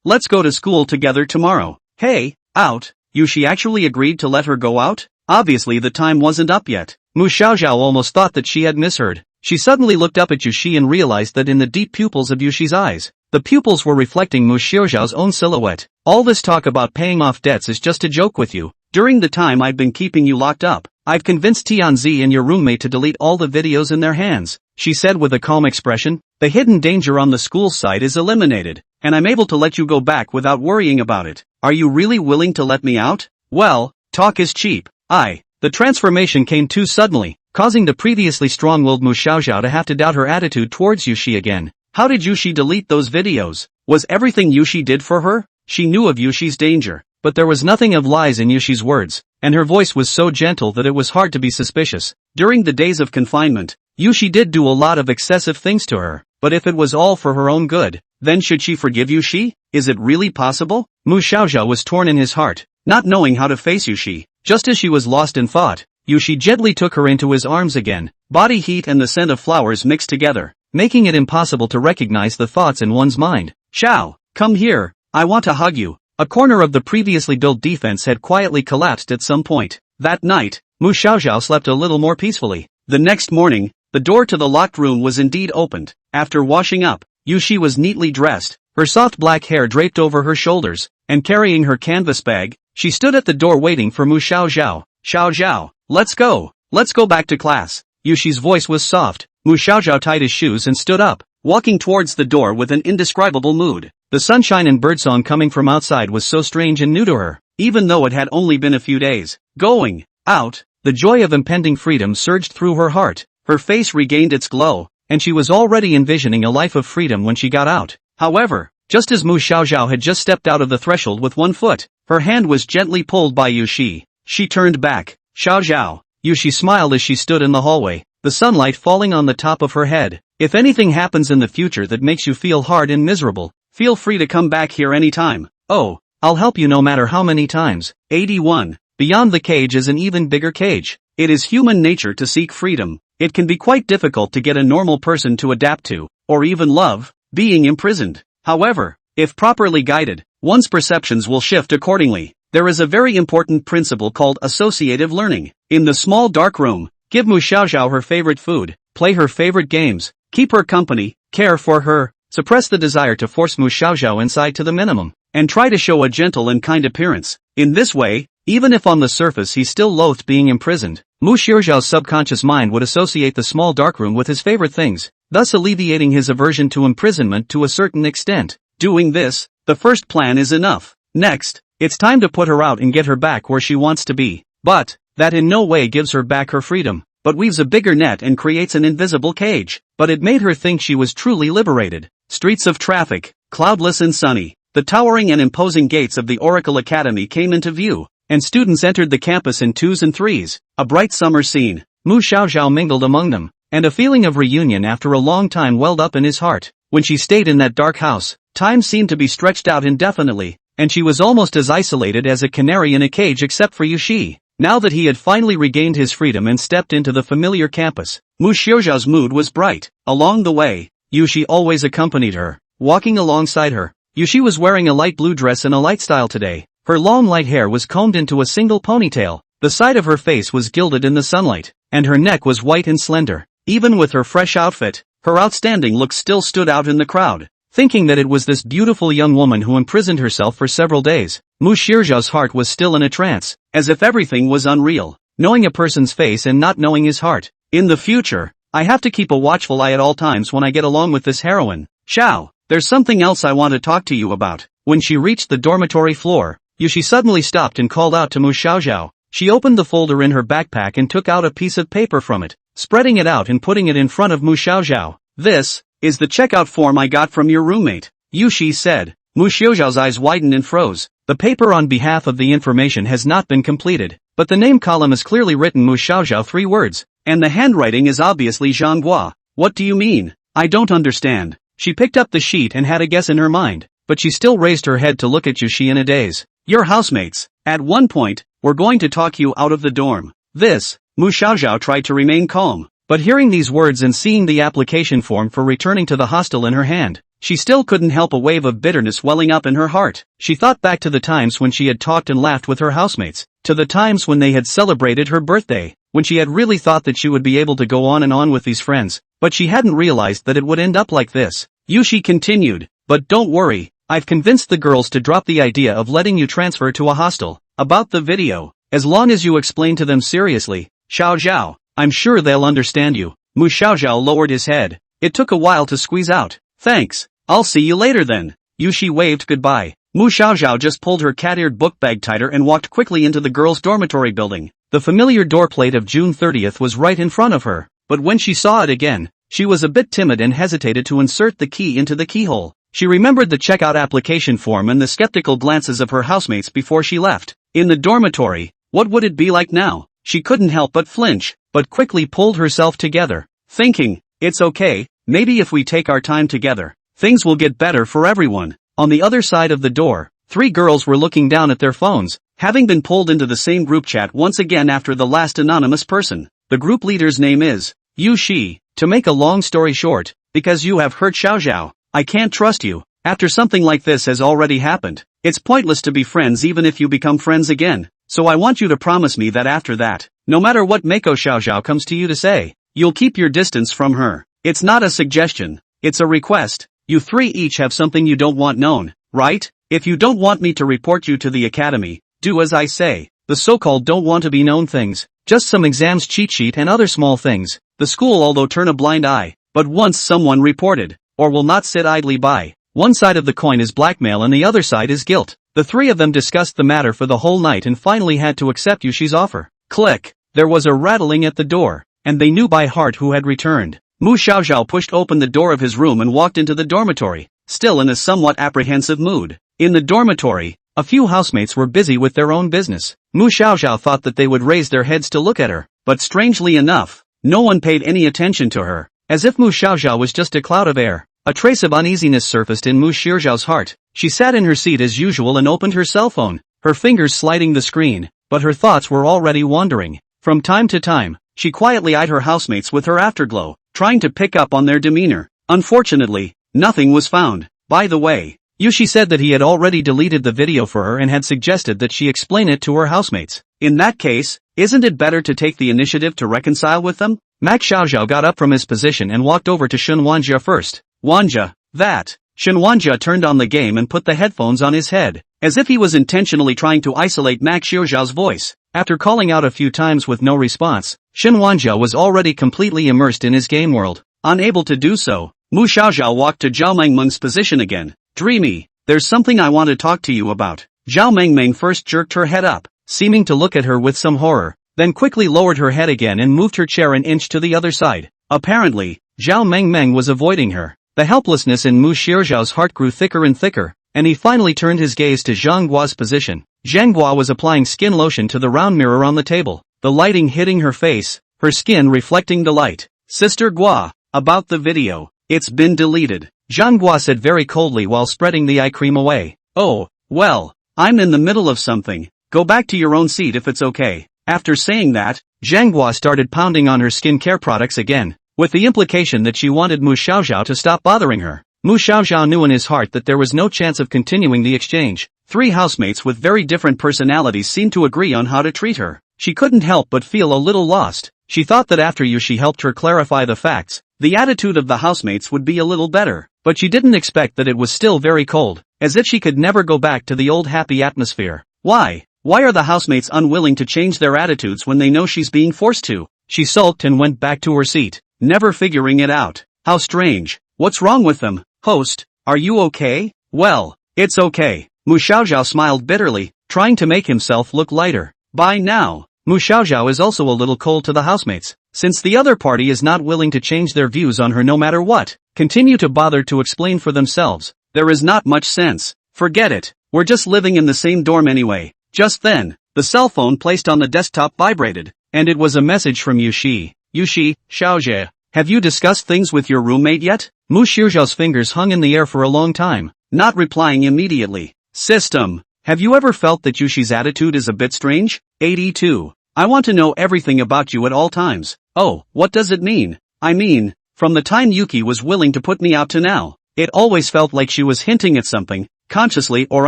let's go to school together tomorrow. Hey, out. Yushi actually agreed to let her go out? Obviously the time wasn't up yet. Mu Xiaoxiao almost thought that she had misheard. She suddenly looked up at Yushi and realized that in the deep pupils of Yushi's eyes, the pupils were reflecting Mu Xiaoxiao's own silhouette. All this talk about paying off debts is just a joke with you. During the time I've been keeping you locked up, I've convinced Tianzi and your roommate to delete all the videos in their hands, she said with a calm expression. The hidden danger on the school side is eliminated, and I'm able to let you go back without worrying about it. Are you really willing to let me out? Well, talk is cheap. The transformation came too suddenly, causing the previously strong-willed Mu Xiaoxiao to have to doubt her attitude towards Yushi again. How did Yushi delete those videos? Was everything Yushi did for her? She knew of Yushi's danger, but there was nothing of lies in Yushi's words, and her voice was so gentle that it was hard to be suspicious. During the days of confinement, Yushi did do a lot of excessive things to her, but if it was all for her own good, then should she forgive Yushi? Is it really possible? Mu Xiaoxiao was torn in his heart, not knowing how to face Yushi. Just as she was lost in thought, Yushi gently took her into his arms again. Body heat and the scent of flowers mixed together, making it impossible to recognize the thoughts in one's mind. Xiao, come here, I want to hug you. A corner of the previously built defense had quietly collapsed at some point. That night, Mu Xiaoxiao slept a little more peacefully. The next morning, the door to the locked room was indeed opened. After washing up, Yushi was neatly dressed, her soft black hair draped over her shoulders, and carrying her canvas bag. She stood at the door waiting for Mu Xiaoxiao. Xiaoxiao, let's go back to class. Yushi's voice was soft. Mu Xiaoxiao tied his shoes and stood up, walking towards the door with an indescribable mood. The sunshine and birdsong coming from outside was so strange and new to her, even though it had only been a few days. Going out, the joy of impending freedom surged through her heart. Her face regained its glow, and she was already envisioning a life of freedom when she got out. However, just as Mu Xiaoxiao had just stepped out of the threshold with one foot, her hand was gently pulled by Yushi. She turned back. Xiaoxiao, Yushi smiled as she stood in the hallway, the sunlight falling on the top of her head. If anything happens in the future that makes you feel hard and miserable, feel free to come back here anytime. Oh, I'll help you no matter how many times. 81. Beyond the cage is an even bigger cage. It is human nature to seek freedom. It can be quite difficult to get a normal person to adapt to, or even love, being imprisoned. However, if properly guided, one's perceptions will shift accordingly. There is a very important principle called associative learning. In the small dark room, give Mu Xiaoxiao her favorite food, play her favorite games, keep her company, care for her, suppress the desire to force Mu Xiaoxiao inside to the minimum, and try to show a gentle and kind appearance. In this way, even if on the surface he still loathed being imprisoned, Mu Xiaoxiao's subconscious mind would associate the small dark room with his favorite things, thus alleviating his aversion to imprisonment to a certain extent. Doing this, the first plan is enough. Next, it's time to put her out and get her back where she wants to be. But, that in no way gives her back her freedom, but weaves a bigger net and creates an invisible cage. But it made her think she was truly liberated. Streets of traffic, cloudless and sunny. The towering and imposing gates of the Oracle Academy came into view, and students entered the campus in twos and threes. A bright summer scene. Mu Xiaoxiao mingled among them, and a feeling of reunion after a long time welled up in his heart. When she stayed in that dark house, time seemed to be stretched out indefinitely, and she was almost as isolated as a canary in a cage except for Yushi. Now that he had finally regained his freedom and stepped into the familiar campus, Mu Xiaoxiao's mood was bright. Along the way, Yushi always accompanied her, walking alongside her. Yushi was wearing a light blue dress and a light style today. Her long light hair was combed into a single ponytail, the side of her face was gilded in the sunlight, and her neck was white and slender. Even with her fresh outfit, her outstanding look still stood out in the crowd. Thinking that it was this beautiful young woman who imprisoned herself for several days, Mu Xiaoxiao's heart was still in a trance, as if everything was unreal. Knowing a person's face and not knowing his heart. In the future, I have to keep a watchful eye at all times when I get along with this heroine. Xiao, there's something else I want to talk to you about. When she reached the dormitory floor, Yushi suddenly stopped and called out to Mu Xiaoxiao. She opened the folder in her backpack and took out a piece of paper from it, spreading it out and putting it in front of Mu Xiaoxiao. This is the checkout form I got from your roommate, Yushi said. Mu Xiaoxiao's eyes widened and froze. The paper on behalf of the information has not been completed, but the name column is clearly written Mu Xiaoxiao 3 words, and the handwriting is obviously Zhanghua. What do you mean? I don't understand. She picked up the sheet and had a guess in her mind, but she still raised her head to look at Yushi in a daze. Your housemates, at one point, were going to talk you out of the dorm. This, Mu Xiaoxiao tried to remain calm, but hearing these words and seeing the application form for returning to the hostel in her hand, she still couldn't help a wave of bitterness welling up in her heart. She thought back to the times when she had talked and laughed with her housemates, to the times when they had celebrated her birthday, when she had really thought that she would be able to go on and on with these friends, but she hadn't realized that it would end up like this. Yushi continued, but don't worry, I've convinced the girls to drop the idea of letting you transfer to a hostel. About the video, as long as you explain to them seriously, Xiaoxiao, I'm sure they'll understand you. Mu Xiaoxiao lowered his head. It took a while to squeeze out. Thanks, I'll see you later then. Yushi waved goodbye. Mu Xiaoxiao just pulled her cat-eared book bag tighter and walked quickly into the girls' dormitory building. The familiar door plate of June 30th was right in front of her, but when she saw it again, she was a bit timid and hesitated to insert the key into the keyhole. She remembered the checkout application form and the skeptical glances of her housemates before she left. In the dormitory, what would it be like now? She couldn't help but flinch, but quickly pulled herself together, thinking, it's okay, maybe if we take our time together, things will get better for everyone. On the other side of the door, 3 girls were looking down at their phones, having been pulled into the same group chat once again after the last anonymous person. The group leader's name is Yushi. To make a long story short, because you have hurt Xiaoxiao, I can't trust you. After something like this has already happened, it's pointless to be friends even if you become friends again. So I want you to promise me that after that, no matter what Mako Xiaoxiao comes to you to say, you'll keep your distance from her. It's not a suggestion, it's a request. You 3 each have something you don't want known, right? If you don't want me to report you to the academy, do as I say. The so-called don't want to be known things, just some exams cheat sheet and other small things. The school although turn a blind eye, but once someone reported, or will not sit idly by. One side of the coin is blackmail and the other side is guilt. The 3 of them discussed the matter for the whole night and finally had to accept Yushi's offer. Click. There was a rattling at the door, and they knew by heart who had returned. Mu Xiaoxiao pushed open the door of his room and walked into the dormitory, still in a somewhat apprehensive mood. In the dormitory, a few housemates were busy with their own business. Mu Xiaoxiao thought that they would raise their heads to look at her, but strangely enough, no one paid any attention to her, as if Mu Xiaoxiao was just a cloud of air. A trace of uneasiness surfaced in Mu Xiaoxiao's heart. She sat in her seat as usual and opened her cell phone, her fingers sliding the screen, but her thoughts were already wandering. From time to time, she quietly eyed her housemates with her afterglow, trying to pick up on their demeanor. Unfortunately, nothing was found. By the way, Yushi said that he had already deleted the video for her and had suggested that she explain it to her housemates. In that case, isn't it better to take the initiative to reconcile with them? Mac Xiaoxiao got up from his position and walked over to Shun Wanjia first. Wanjia, that. Shun Wanjia turned on the game and put the headphones on his head, as if he was intentionally trying to isolate Mac Xiaoxiao's voice. After calling out a few times with no response, Shun Wanjia was already completely immersed in his game world. Unable to do so, Mu Xiaoxiao walked to Zhao Mengmeng's position again. Dreamy, there's something I want to talk to you about. Zhao Mengmeng first jerked her head up, seeming to look at her with some horror, then quickly lowered her head again and moved her chair an inch to the other side. Apparently, Zhao Mengmeng was avoiding her. The helplessness in Mu Xiaoxiao's heart grew thicker and thicker, and he finally turned his gaze to Zhang Guo's position. Zhang Guo was applying skin lotion to the round mirror on the table, the lighting hitting her face, her skin reflecting the light. Sister Guo, about the video, it's been deleted, Zhang Guo said very coldly while spreading the eye cream away. Oh, well, I'm in the middle of something, go back to your own seat if it's okay. After saying that, Zhang Guo started pounding on her skincare products again, with the implication that she wanted Mu Xiaoxiao to stop bothering her. Mu Xiaoxiao knew in his heart that there was no chance of continuing the exchange. Three housemates with very different personalities seemed to agree on how to treat her. She couldn't help but feel a little lost. She thought that after Yushi helped her clarify the facts, the attitude of the housemates would be a little better, but she didn't expect that it was still very cold, as if she could never go back to the old happy atmosphere. Why? Why are the housemates unwilling to change their attitudes when they know she's being forced to? She sulked and went back to her seat, never figuring it out. How strange. What's wrong with them? Host, are you okay? Well, it's okay. Mu Xiaoxiao smiled bitterly, trying to make himself look lighter. By now, Mu Xiaoxiao is also a little cold to the housemates, since the other party is not willing to change their views on her no matter what. Continue to bother to explain for themselves. There is not much sense. Forget it. We're just living in the same dorm anyway. Just then, the cell phone placed on the desktop vibrated, and it was a message from Yushi. Yushi, Xiaojie, have you discussed things with your roommate yet? Mu Xiaoxiao's fingers hung in the air for a long time, not replying immediately. System, have you ever felt that Yushi's attitude is a bit strange? 82. I want to know everything about you at all times. Oh, what does it mean? I mean, from the time Yuki was willing to put me out to now, it always felt like she was hinting at something, consciously or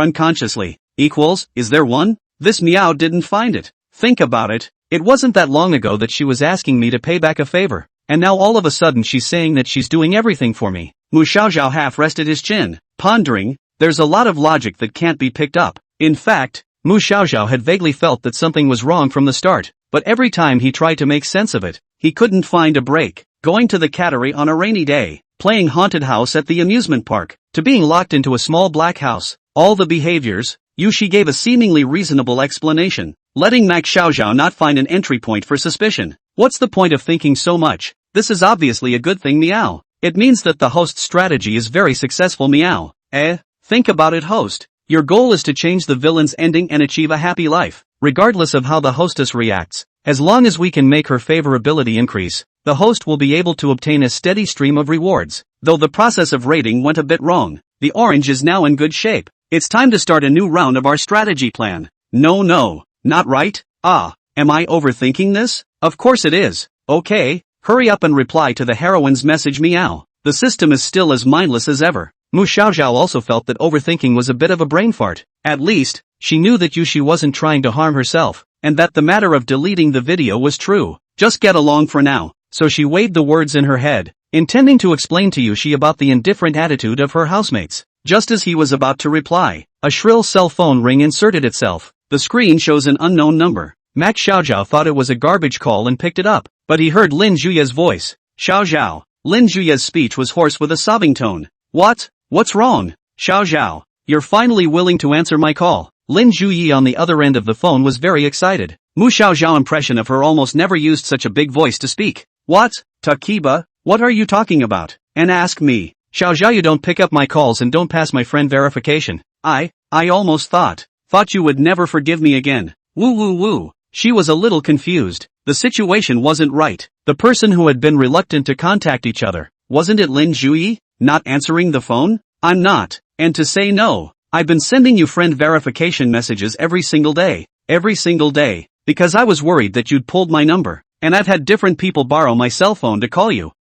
unconsciously. Equals, is there one? This meow didn't find it. Think about it. It wasn't that long ago that she was asking me to pay back a favor, and now all of a sudden she's saying that she's doing everything for me. Mu Xiaoxiao half rested his chin, pondering. There's a lot of logic that can't be picked up. In fact, Mu Xiaoxiao had vaguely felt that something was wrong from the start, but every time he tried to make sense of it, he couldn't find a break. Going to the cattery on a rainy day, playing haunted house at the amusement park, to being locked into a small black house, all the behaviors, Yushi gave a seemingly reasonable explanation, letting Mac Xiaoxiao not find an entry point for suspicion. What's the point of thinking so much? This is obviously a good thing, meow. It means that the host's strategy is very successful, meow. Think about it, host. Your goal is to change the villain's ending and achieve a happy life, regardless of how the hostess reacts. As long as we can make her favorability increase, the host will be able to obtain a steady stream of rewards. Though the process of rating went a bit wrong, the orange is now in good shape. It's time to start a new round of our strategy plan. No, not right? Am I overthinking this? Of course it is. Okay, hurry up and reply to the heroine's message, meow. The system is still as mindless as ever. Mu Xiaoxiao also felt that overthinking was a bit of a brain fart. At least, she knew that Yushi wasn't trying to harm herself, and that the matter of deleting the video was true. Just get along for now. So she weighed the words in her head, intending to explain to Yushi about the indifferent attitude of her housemates. Just as he was about to reply, a shrill cell phone ring inserted itself. The screen shows an unknown number. Mac Xiaoxiao thought it was a garbage call and picked it up, but he heard Lin Zhuye's voice. Xiaoxiao. Lin Zhuye's speech was hoarse with a sobbing tone. What's wrong? Xiaoxiao, you're finally willing to answer my call. Lin Zhuye on the other end of the phone was very excited. Mu Xiaoxiao's impression of her almost never used such a big voice to speak. What? Takiba, what are you talking about? And ask me. Xiaoxiao, you don't pick up my calls and don't pass my friend verification. I almost thought you would never forgive me again. Woo. She was a little confused. The situation wasn't right. The person who had been reluctant to contact each other, wasn't it Lin Juyi? Not answering the phone? I'm not. And to say no, I've been sending you friend verification messages every single day, because I was worried that you'd pulled my number, and I've had different people borrow my cell phone to call you.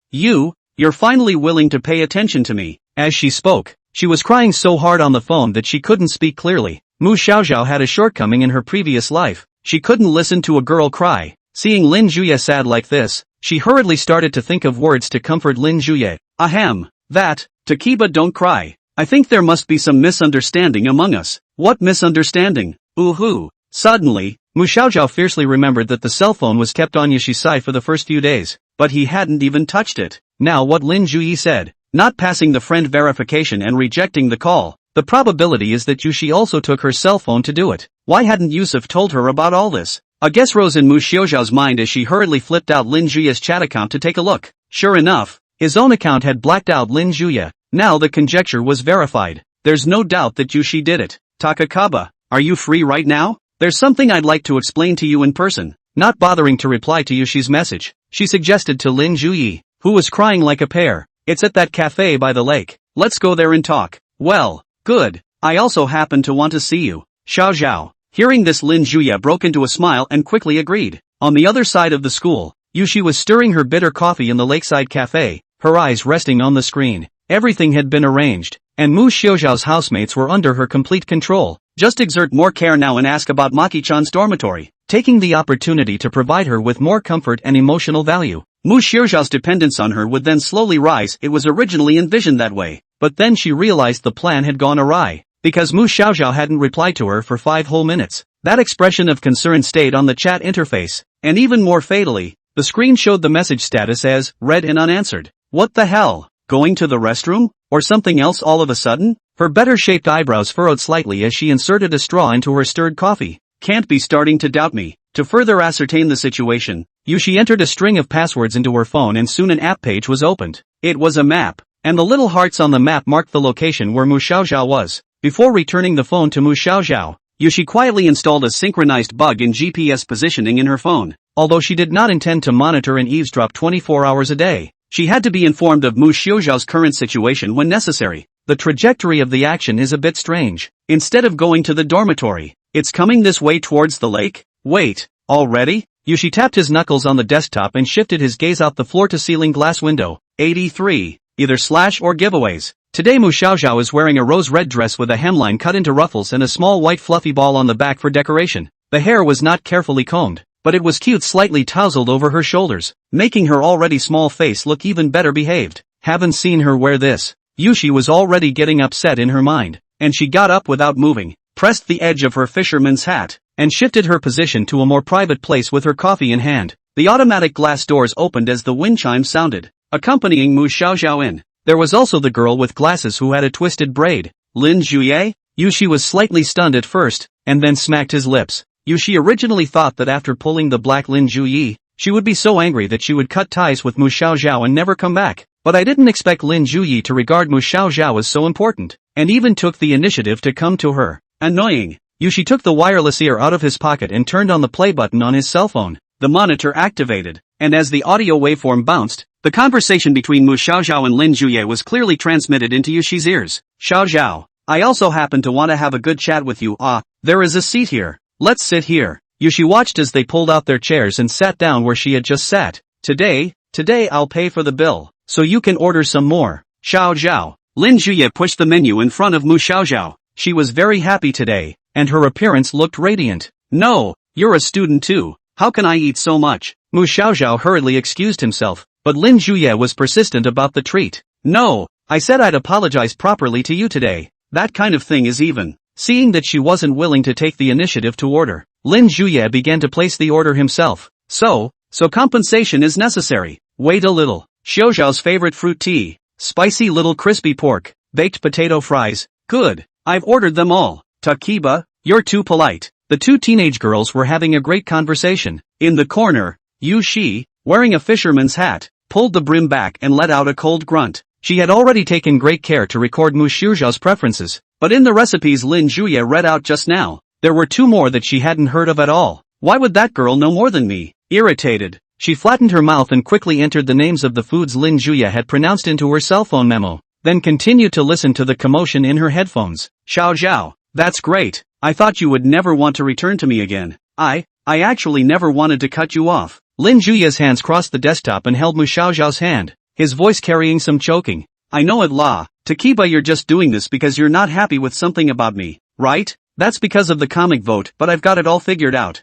You're finally willing to pay attention to me. As she spoke, she was crying so hard on the phone that she couldn't speak clearly. Mu Xiaoxiao had a shortcoming in her previous life. She couldn't listen to a girl cry. Seeing Lin Juye sad like this, she hurriedly started to think of words to comfort Lin Juye. Ahem. Takiba, don't cry. I think there must be some misunderstanding among us. What misunderstanding? Ooh. Suddenly, Mu Xiaoxiao fiercely remembered that the cell phone was kept on Yushi's side for the first few days, but he hadn't even touched it. Now what Lin Juyi said, not passing the friend verification and rejecting the call, the probability is that Yushi also took her cell phone to do it. Why hadn't Yusuf told her about all this? A guess rose in Mu Xiaoxiao's mind as she hurriedly flipped out Lin Juye's chat account to take a look. Sure enough, his own account had blacked out Lin Juye. Now the conjecture was verified. There's no doubt that Yushi did it. Takakaba, are you free right now? There's something I'd like to explain to you in person. Not bothering to reply to Yushi's message, she suggested to Lin Juyi, who was crying like a pear. It's at that cafe by the lake. Let's go there and talk. Well, good. I also happen to want to see you. Xiao. Hearing this, Lin Juye broke into a smile and quickly agreed. On the other side of the school, Yushi was stirring her bitter coffee in the lakeside cafe, her eyes resting on the screen. Everything had been arranged, and Mu Xiaoxiao's housemates were under her complete control. Just exert more care now and ask about Maki-chan's dormitory, taking the opportunity to provide her with more comfort and emotional value. Mu Xiaoxiao's dependence on her would then slowly rise. It was originally envisioned that way, but then she realized the plan had gone awry, because Mu Xiaoxiao hadn't replied to her for 5 whole minutes. That expression of concern stayed on the chat interface, and even more fatally, the screen showed the message status as read and unanswered. What the hell? Going to the restroom? Or something else all of a sudden? Her better-shaped eyebrows furrowed slightly as she inserted a straw into her stirred coffee. Can't be starting to doubt me. To further ascertain the situation, Yushi entered a string of passwords into her phone and soon an app page was opened. It was a map, and the little hearts on the map marked the location where Mu Xiaoxiao was. Before returning the phone to Mu Xiaoxiao, Yushi quietly installed a synchronized bug in GPS positioning in her phone. Although she did not intend to monitor and eavesdrop 24 hours a day, she had to be informed of Mu Xiaoxiao's current situation when necessary. The trajectory of the action is a bit strange. Instead of going to the dormitory, it's coming this way towards the lake? Wait, already? Yushi tapped his knuckles on the desktop and shifted his gaze out the floor-to-ceiling glass window. 83. Either slash or giveaways. Today Mu Xiaoxiao is wearing a rose-red dress with a hemline cut into ruffles and a small white fluffy ball on the back for decoration. The hair was not carefully combed, but it was cute, slightly tousled over her shoulders, making her already small face look even better behaved. Haven't seen her wear this. Yushi was already getting upset in her mind, and she got up without moving, pressed the edge of her fisherman's hat, and shifted her position to a more private place with her coffee in hand. The automatic glass doors opened as the wind chime sounded, accompanying Mu Xiaoxiao in. There was also the girl with glasses who had a twisted braid. Lin Juye? Yushi was slightly stunned at first, and then smacked his lips. Yushi originally thought that after pulling the black Lin Juyi, she would be so angry that she would cut ties with Mu Xiaoxiao and never come back. But I didn't expect Lin Juyi to regard Mu Xiaoxiao as so important, and even took the initiative to come to her. Annoying. Yushi took the wireless ear out of his pocket and turned on the play button on his cell phone. The monitor activated, and as the audio waveform bounced, the conversation between Mu Xiaoxiao and Lin Juye was clearly transmitted into Yushi's ears. Xiaoxiao, I also happen to want to have a good chat with you. There is a seat here. Let's sit here. Yushi watched as they pulled out their chairs and sat down where she had just sat. Today I'll pay for the bill, so you can order some more. Xiaoxiao. Lin Juye pushed the menu in front of Mu Xiaoxiao. She was very happy today, and her appearance looked radiant. No, you're a student too. How can I eat so much? Mu Xiaoxiao hurriedly excused himself, but Lin Juye was persistent about the treat. No, I said I'd apologize properly to you today. That kind of thing is even. Seeing that she wasn't willing to take the initiative to order, Lin Juye began to place the order himself. So compensation is necessary. Wait a little. Xiaoxiao's favorite fruit tea, spicy little crispy pork, baked potato fries. Good. I've ordered them all. Takiba, you're too polite. The two teenage girls were having a great conversation. In the corner, Yushi, wearing a fisherman's hat, pulled the brim back and let out a cold grunt. She had already taken great care to record Mu Xiaoxiao's preferences, but in the recipes Lin Juye read out just now, there were 2 more that she hadn't heard of at all. Why would that girl know more than me? Irritated, she flattened her mouth and quickly entered the names of the foods Lin Juya had pronounced into her cell phone memo, then continued to listen to the commotion in her headphones. Xiao Zhao, that's great. I thought you would never want to return to me again. I actually never wanted to cut you off. Lin Juya's hands crossed the desktop and held Mu Xiaoxiao's hand, his voice carrying some choking. I know it, La. Takiba, you're just doing this because you're not happy with something about me, right? That's because of the comic vote, but I've got it all figured out.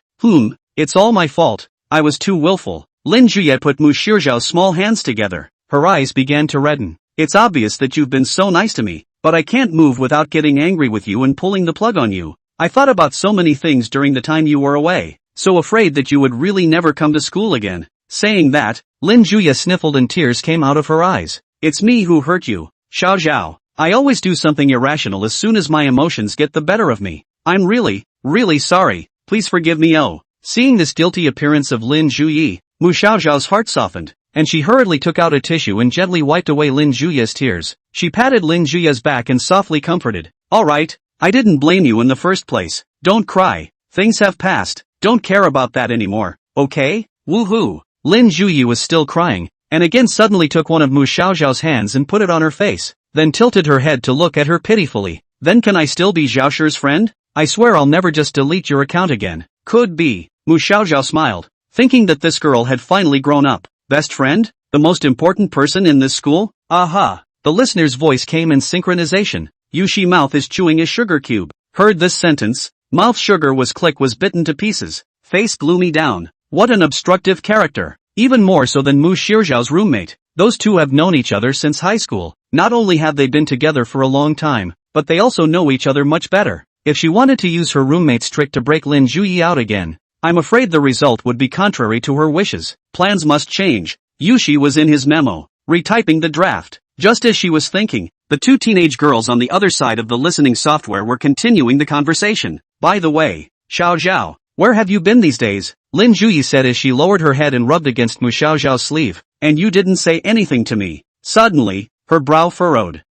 It's all my fault. I was too willful. Lin Juya put Mu Xiaoxiao's small hands together. Her eyes began to redden. It's obvious that you've been so nice to me, but I can't move without getting angry with you and pulling the plug on you. I thought about so many things during the time you were away, so afraid that you would really never come to school again. Saying that, Lin Juya sniffled and tears came out of her eyes. It's me who hurt you, Xiao Zhao. I always do something irrational as soon as my emotions get the better of me. I'm really sorry. Please forgive me. Oh. Seeing this guilty appearance of Lin Juyi, Mu Xiaoxiao's heart softened, and she hurriedly took out a tissue and gently wiped away Lin Juya's tears. She patted Lin Juya's back and softly comforted. Alright, I didn't blame you in the first place. Don't cry. Things have passed. Don't care about that anymore, okay? Woohoo! Lin Juyi was still crying, and again suddenly took one of Mu Xiaoxiao's hands and put it on her face, then tilted her head to look at her pitifully. Then can I still be Zhao Shi's friend? I swear I'll never just delete your account again. Could be. Mu Xiaoxiao smiled, thinking that this girl had finally grown up. Best friend? The most important person in this school? Aha! The listener's voice came in synchronization. Yushi mouth is chewing a sugar cube. Heard this sentence? Mouth sugar was bitten to pieces. Face gloomy down. What an obstructive character. Even more so than Mu Xiaoxiao's roommate. Those two have known each other since high school. Not only have they been together for a long time, but they also know each other much better. If she wanted to use her roommate's trick to break Lin Juyi out again, I'm afraid the result would be contrary to her wishes. Plans must change. Yushi was in his memo, retyping the draft. Just as she was thinking, the two teenage girls on the other side of the listening software were continuing the conversation. By the way, Xiao Zhao, where have you been these days? Lin Juyi said as she lowered her head and rubbed against Mu Xiaoxiao's sleeve. And you didn't say anything to me. Suddenly, her brow furrowed.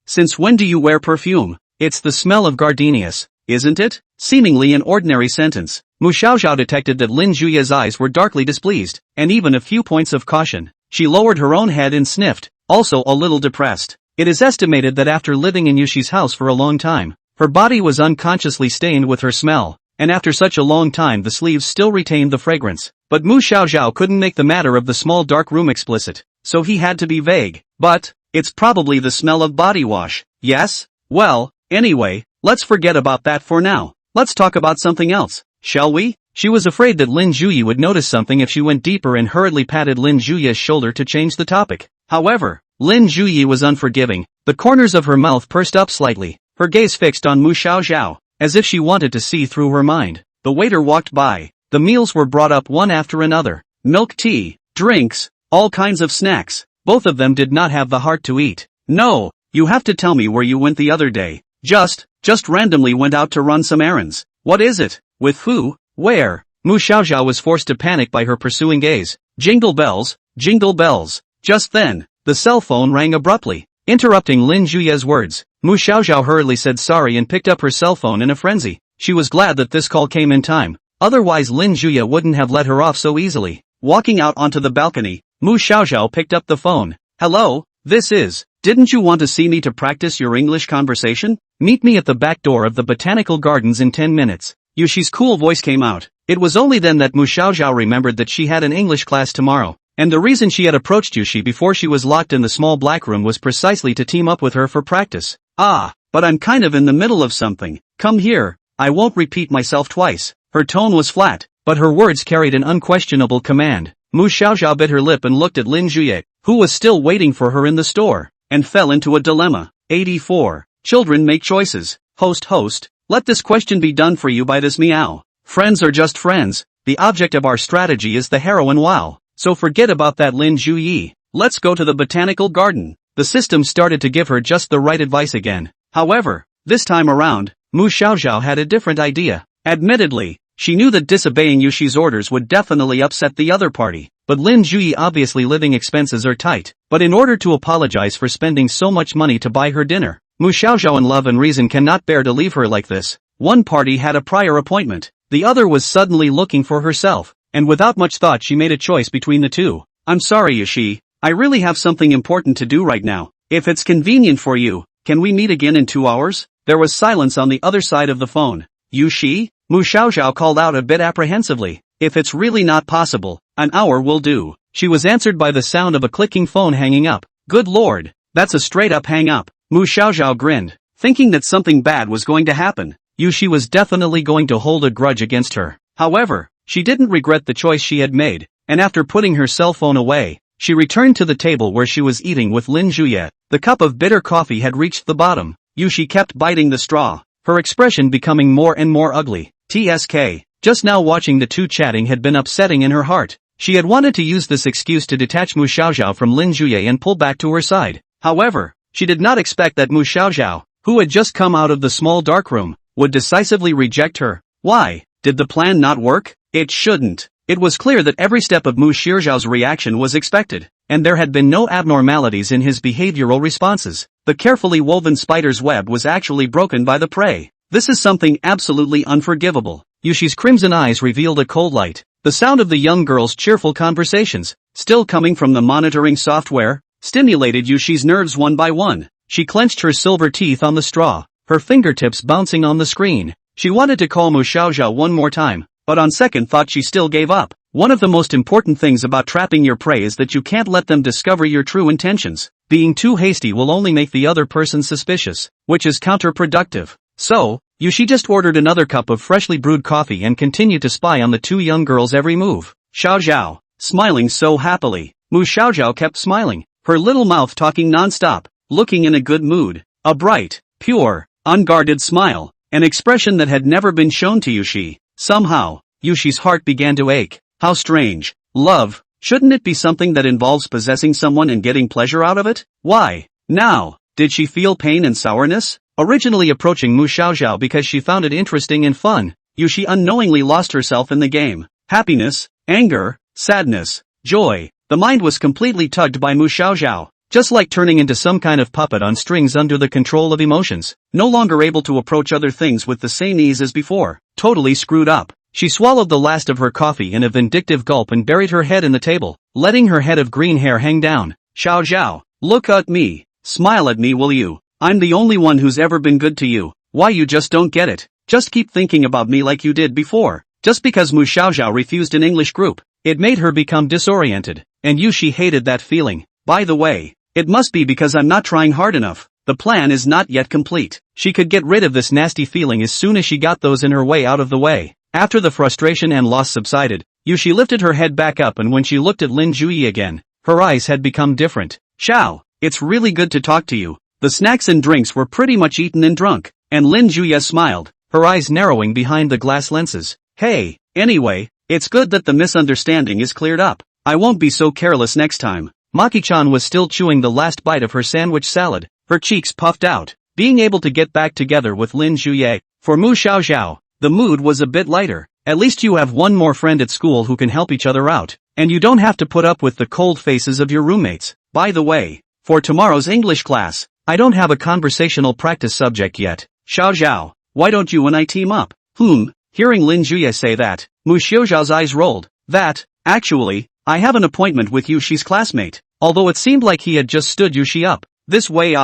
Since when do you wear perfume? It's the smell of gardenias, isn't it? Seemingly an ordinary sentence, Mu Xiaoxiao detected that Lin Juya's eyes were darkly displeased, and even a few points of caution. She lowered her own head and sniffed, also a little depressed. It is estimated that after living in Yushi's house for a long time, her body was unconsciously stained with her smell, and after such a long time the sleeves still retained the fragrance. But Mu Xiaoxiao couldn't make the matter of the small dark room explicit, so he had to be vague. But, it's probably the smell of body wash, yes? Well, anyway, let's forget about that for now. Let's talk about something else, shall we? She was afraid that Lin Juyi would notice something if she went deeper and hurriedly patted Lin Juyi's shoulder to change the topic. However, Lin Juyi was unforgiving. The corners of her mouth pursed up slightly, her gaze fixed on Mu Xiaoxiao, as if she wanted to see through her mind. The waiter walked by. The meals were brought up one after another. Milk tea, drinks, all kinds of snacks. Both of them did not have the heart to eat. No, you have to tell me where you went the other day. Just randomly went out to run some errands. What is it? With who? Where? Mu Xiaoxiao was forced to panic by her pursuing gaze. Jingle bells, jingle bells. Just then, the cell phone rang abruptly, interrupting Lin Juya's words. Mu Xiaoxiao hurriedly said sorry and picked up her cell phone in a frenzy. She was glad that this call came in time. Otherwise Lin Juya wouldn't have let her off so easily. Walking out onto the balcony, Mu Xiaoxiao picked up the phone. Hello, this is. Didn't you want to see me to practice your English conversation? Meet me at the back door of the botanical gardens in 10 minutes. Yushi's cool voice came out. It was only then that Mu Xiaoxiao remembered that she had an English class tomorrow, and the reason she had approached Yushi before she was locked in the small black room was precisely to team up with her for practice. But I'm kind of in the middle of something. Come here, I won't repeat myself twice. Her tone was flat, but her words carried an unquestionable command. Mu Xiaoxiao bit her lip and looked at Lin Juye, who was still waiting for her in the store, and fell into a dilemma. 84. Children make choices. Host, let this question be done for you by this meow. Friends are just friends. The object of our strategy is the heroine wow. So forget about that Lin Juyi. Let's go to the botanical garden. The system started to give her just the right advice again. However, this time around, Mu Xiaoxiao had a different idea. Admittedly, she knew that disobeying Yushi's orders would definitely upset the other party, but Lin Juyi obviously living expenses are tight. But in order to apologize for spending so much money to buy her dinner, Mu Xiaoxiao in love and reason cannot bear to leave her like this. One party had a prior appointment, the other was suddenly looking for herself, and without much thought she made a choice between the two. I'm sorry Yushi, I really have something important to do right now. If it's convenient for you, can we meet again in 2 hours? There was silence on the other side of the phone. Yushi? Mu Xiaoxiao called out a bit apprehensively. If it's really not possible, an hour will do. She was answered by the sound of a clicking phone hanging up. Good lord, that's a straight-up hang-up. Mu Xiaoxiao grinned, thinking that something bad was going to happen. Yushi was definitely going to hold a grudge against her. However, she didn't regret the choice she had made, and after putting her cell phone away, she returned to the table where she was eating with Lin Juye. The cup of bitter coffee had reached the bottom. Yushi kept biting the straw, her expression becoming more and more ugly. TSK. Just now watching the two chatting had been upsetting in her heart. She had wanted to use this excuse to detach Mu Xiaoxiao from Lin Juye and pull back to her side. However, she did not expect that Mu Xiaoxiao, who had just come out of the small dark room, would decisively reject her. Why? Did the plan not work? It shouldn't. It was clear that every step of Mu Xiaoxiao's reaction was expected, and there had been no abnormalities in his behavioral responses. The carefully woven spider's web was actually broken by the prey. This is something absolutely unforgivable. Yushi's crimson eyes revealed a cold light. The sound of the young girl's cheerful conversations, still coming from the monitoring software, stimulated Yushi's nerves one by one. She clenched her silver teeth on the straw, her fingertips bouncing on the screen. She wanted to call Mu Xiaoxiao one more time, but on second thought she still gave up. One of the most important things about trapping your prey is that you can't let them discover your true intentions. Being too hasty will only make the other person suspicious, which is counterproductive. So, Yushi just ordered another cup of freshly brewed coffee and continued to spy on the two young girls' every move. Xiaoxiao, smiling so happily. Mu Xiaoxiao kept smiling, her little mouth talking non-stop, looking in a good mood. A bright, pure, unguarded smile, an expression that had never been shown to Yushi. Somehow, Yushi's heart began to ache. How strange. Love, shouldn't it be something that involves possessing someone and getting pleasure out of it? Why? Now, did she feel pain and sourness? Originally approaching Mu Xiaoxiao because she found it interesting and fun, Yushi unknowingly lost herself in the game. Happiness, anger, sadness, joy. The mind was completely tugged by Mu Xiaoxiao, just like turning into some kind of puppet on strings under the control of emotions, no longer able to approach other things with the same ease as before. Totally screwed up. She swallowed the last of her coffee in a vindictive gulp and buried her head in the table, letting her head of green hair hang down. Xiaoxiao, look at me. Smile at me, will you? I'm the only one who's ever been good to you. Why you just don't get it? Just keep thinking about me like you did before. Just because Mu Xiaoxiao refused an English group, it made her become disoriented, and Yushi hated that feeling. By the way, it must be because I'm not trying hard enough. The plan is not yet complete. She could get rid of this nasty feeling as soon as she got those in her way out of the way. After the frustration and loss subsided, Yushi lifted her head back up, and when she looked at Lin Juyi again, her eyes had become different. Xiao, it's really good to talk to you. The snacks and drinks were pretty much eaten and drunk, and Lin Juyi smiled, her eyes narrowing behind the glass lenses. Hey, anyway, it's good that the misunderstanding is cleared up. I won't be so careless next time. Maki-chan was still chewing the last bite of her sandwich salad, her cheeks puffed out. Being able to get back together with Lin Juyi, for Mu Xiaoxiao, the mood was a bit lighter. At least you have one more friend at school who can help each other out, and you don't have to put up with the cold faces of your roommates. By the way, for tomorrow's English class, I don't have a conversational practice subject yet. Xiaoxiao, why don't you and I team up? Hearing Lin Juyi say that, Mu Xiaoxiao's eyes rolled. That, actually, I have an appointment with Yushi's classmate. Although it seemed like he had just stood Yushi up. This way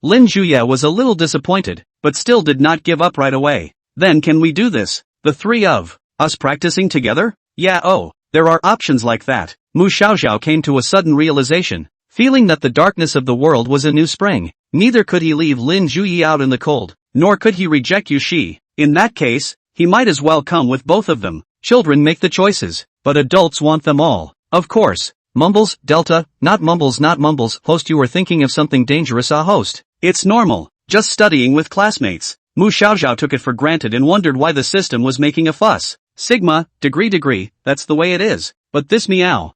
Lin Juyi was a little disappointed, but still did not give up right away. Then can we do this? The three of us practicing together? Yeah, there are options like that. Mu Xiaoxiao came to a sudden realization, feeling that the darkness of the world was a new spring. Neither could he leave Lin Juyi out in the cold, nor could he reject Yushi. In that case, he might as well come with both of them. Children make the choices, but adults want them all. Of course. Mumbles, Delta, not mumbles. Host, you were thinking of something dangerous, host. It's normal, just studying with classmates. Mu Xiaoxiao took it for granted and wondered why the system was making a fuss. Sigma, degree, that's the way it is. But this meow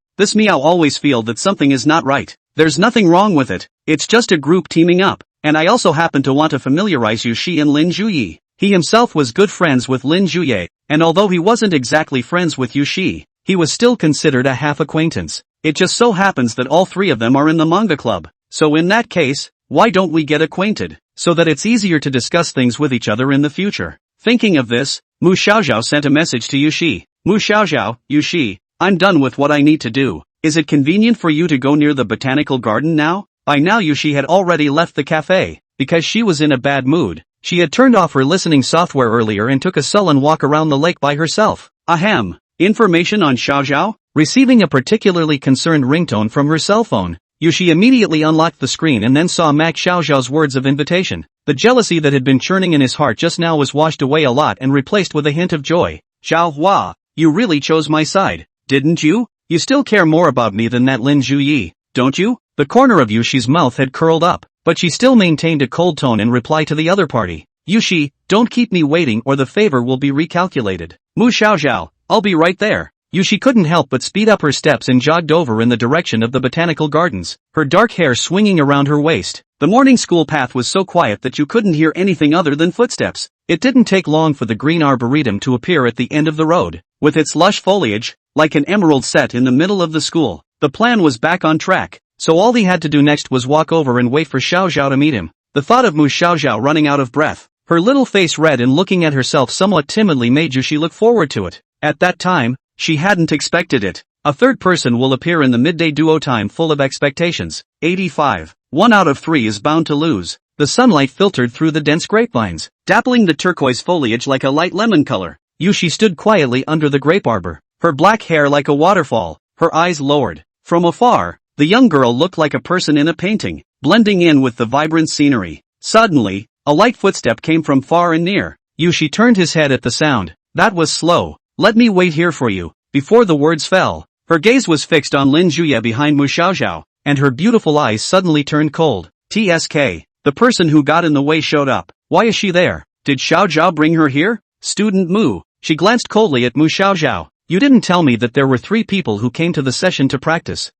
always feel that something is not right. There's nothing wrong with it, it's just a group teaming up, and I also happen to want to familiarize Yushi and Lin Juyi. He himself was good friends with Lin Juyi, and although he wasn't exactly friends with Yushi, he was still considered a half acquaintance. It just so happens that all three of them are in the manga club, so in that case, why don't we get acquainted, so that it's easier to discuss things with each other in the future? Thinking of this, Mu Xiaoxiao sent a message to Yushi. Mu Xiaoxiao, Yushi, I'm done with what I need to do. Is it convenient for you to go near the botanical garden now? By now Yushi had already left the cafe, because she was in a bad mood. She had turned off her listening software earlier and took a sullen walk around the lake by herself. Ahem. Information on Xiaoxiao? Receiving a particularly concerned ringtone from her cell phone, Yushi immediately unlocked the screen and then saw Mac Xiaoxiao's words of invitation. The jealousy that had been churning in his heart just now was washed away a lot and replaced with a hint of joy. Xiao Hua, you really chose my side, didn't you? You still care more about me than that Lin Zhuyi, don't you? The corner of Yushi's mouth had curled up, but she still maintained a cold tone in reply to the other party. Yushi, don't keep me waiting or the favor will be recalculated. Mu Xiaoxiao, I'll be right there. Yushi couldn't help but speed up her steps and jogged over in the direction of the botanical gardens, her dark hair swinging around her waist. The morning school path was so quiet that you couldn't hear anything other than footsteps. It didn't take long for the green arboretum to appear at the end of the road, with its lush foliage, like an emerald set in the middle of the school. The plan was back on track, so all he had to do next was walk over and wait for Xiaoxiao to meet him. The thought of Mu Xiaoxiao running out of breath, her little face red and looking at herself somewhat timidly made Yushi look forward to it. At that time, she hadn't expected it. A third person will appear in the midday duo time full of expectations. 85. 1 out of 3 is bound to lose. The sunlight filtered through the dense grapevines, dappling the turquoise foliage like a light lemon color. Yushi stood quietly under the grape arbor, her black hair like a waterfall, her eyes lowered. From afar, the young girl looked like a person in a painting, blending in with the vibrant scenery. Suddenly, a light footstep came from far and near. Yushi turned his head at the sound. That was slow. Let me wait here for you. Before the words fell, her gaze was fixed on Lin Zhuye behind Mu Xiaoxiao, and her beautiful eyes suddenly turned cold. TSK, the person who got in the way showed up. Why is she there? Did Xiaoxiao bring her here? Student Mu. She glanced coldly at Mu Xiaoxiao. You didn't tell me that there were 3 people who came to the session to practice.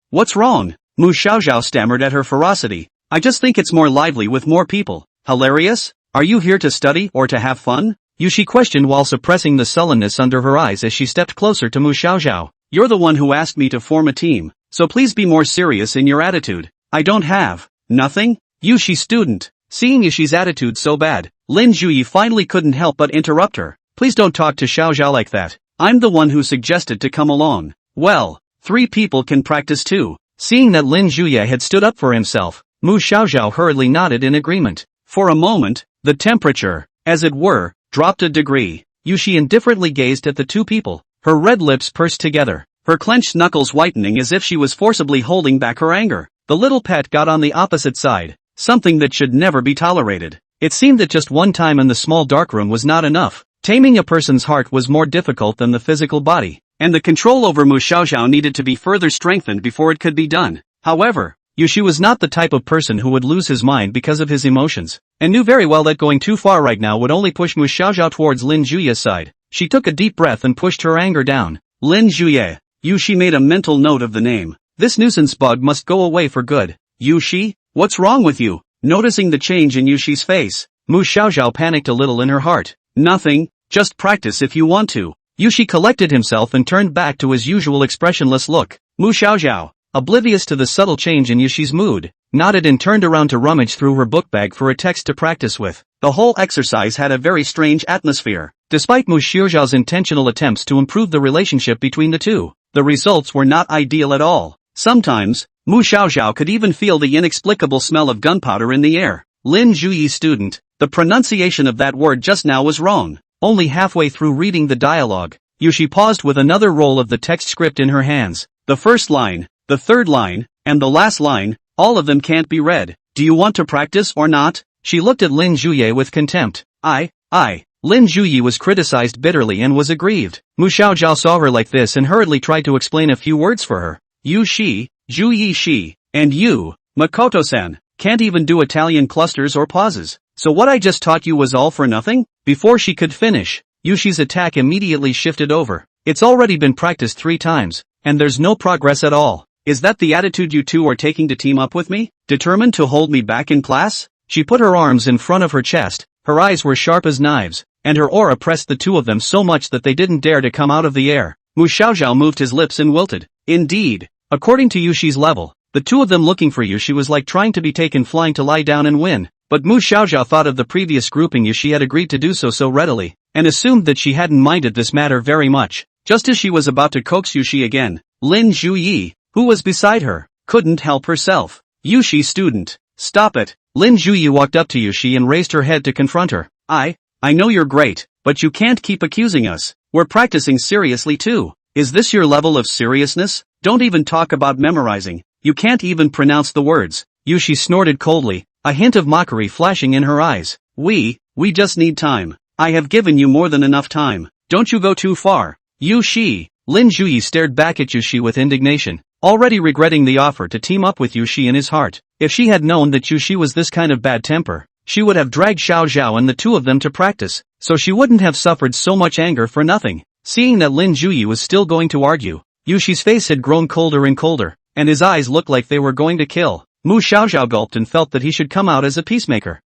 What's wrong? Mu Xiaoxiao stammered at her ferocity. I just think it's more lively with more people. Hilarious? Are you here to study or to have fun? Yushi questioned while suppressing the sullenness under her eyes as she stepped closer to Mu Xiaoxiao. You're the one who asked me to form a team, so please be more serious in your attitude. I don't have nothing? Yushi student. Seeing Yushi's attitude so bad, Lin Zhuyi finally couldn't help but interrupt her. Please don't talk to Xiaoxiao like that. I'm the one who suggested to come along. Well, 3 people can practice too. Seeing that Lin Zhuye had stood up for himself, Mu Xiaoxiao hurriedly nodded in agreement. For a moment, the temperature, as it were, dropped a degree. Yushi indifferently gazed at the 2 people, her red lips pursed together, her clenched knuckles whitening as if she was forcibly holding back her anger. The little pet got on the opposite side, something that should never be tolerated. It seemed that just one time in the small darkroom was not enough. Taming a person's heart was more difficult than the physical body, and the control over Mu Xiaoxiao needed to be further strengthened before it could be done. However, Yushi was not the type of person who would lose his mind because of his emotions, and knew very well that going too far right now would only push Mu Xiaoxiao towards Lin Zhuye's side. She took a deep breath and pushed her anger down. Lin Zhuye. Yushi made a mental note of the name. This nuisance bug must go away for good. Yushi, what's wrong with you? Noticing the change in Yushi's face, Mu Xiaoxiao panicked a little in her heart. Nothing, just practice if you want to. Yushi collected himself and turned back to his usual expressionless look. Mu Xiaoxiao, oblivious to the subtle change in Yushi's mood, nodded and turned around to rummage through her book bag for a text to practice with. The whole exercise had a very strange atmosphere. Despite Mu Xiaoxiao's intentional attempts to improve the relationship between the 2, the results were not ideal at all. Sometimes, Mu Xiaoxiao could even feel the inexplicable smell of gunpowder in the air. Lin Zhuyi student, the pronunciation of that word just now was wrong. Only halfway through reading the dialogue, Yushi paused with another roll of the text script in her hands. The first line, the third line, and the last line, all of them can't be read. Do you want to practice or not? She looked at Lin Zhuye with contempt. Lin Zhuyi was criticized bitterly and was aggrieved. Mu Xiaoxiao saw her like this and hurriedly tried to explain a few words for her. You she, Zhuyi she, and you, Makoto-san, can't even do Italian clusters or pauses. So what I just taught you was all for nothing? Before she could finish, Yushi's attack immediately shifted over. It's already been practiced 3 times, and there's no progress at all. Is that the attitude you 2 are taking to team up with me? Determined to hold me back in class? She put her arms in front of her chest, her eyes were sharp as knives, and her aura pressed the 2 of them so much that they didn't dare to come out of the air. Mu Xiaoxiao moved his lips and wilted. Indeed, according to Yushi's level, the 2 of them looking for Yushi was like trying to be taken flying to lie down and win. But Mu Xiaoxiao thought of the previous grouping Yushi had agreed to do so readily, and assumed that she hadn't minded this matter very much. Just as she was about to coax Yushi again, Lin Zhuyi, who was beside her, couldn't help herself. Yushi student, stop it. Lin Zhuyi walked up to Yushi and raised her head to confront her. I know you're great, but you can't keep accusing us. We're practicing seriously too. Is this your level of seriousness? Don't even talk about memorizing. You can't even pronounce the words. Yushi snorted coldly, a hint of mockery flashing in her eyes. We just need time. I have given you more than enough time. Don't you go too far. Yushi. Lin Zhuyi stared back at Yushi with indignation, already regretting the offer to team up with Yushi in his heart. If she had known that Yushi was this kind of bad temper, she would have dragged Xiao Zhao and the two of them to practice, so she wouldn't have suffered so much anger for nothing. Seeing that Lin Zhuyi was still going to argue, Yushi's face had grown colder and colder, and his eyes looked like they were going to kill. Mu Xiaozhao gulped and felt that he should come out as a peacemaker.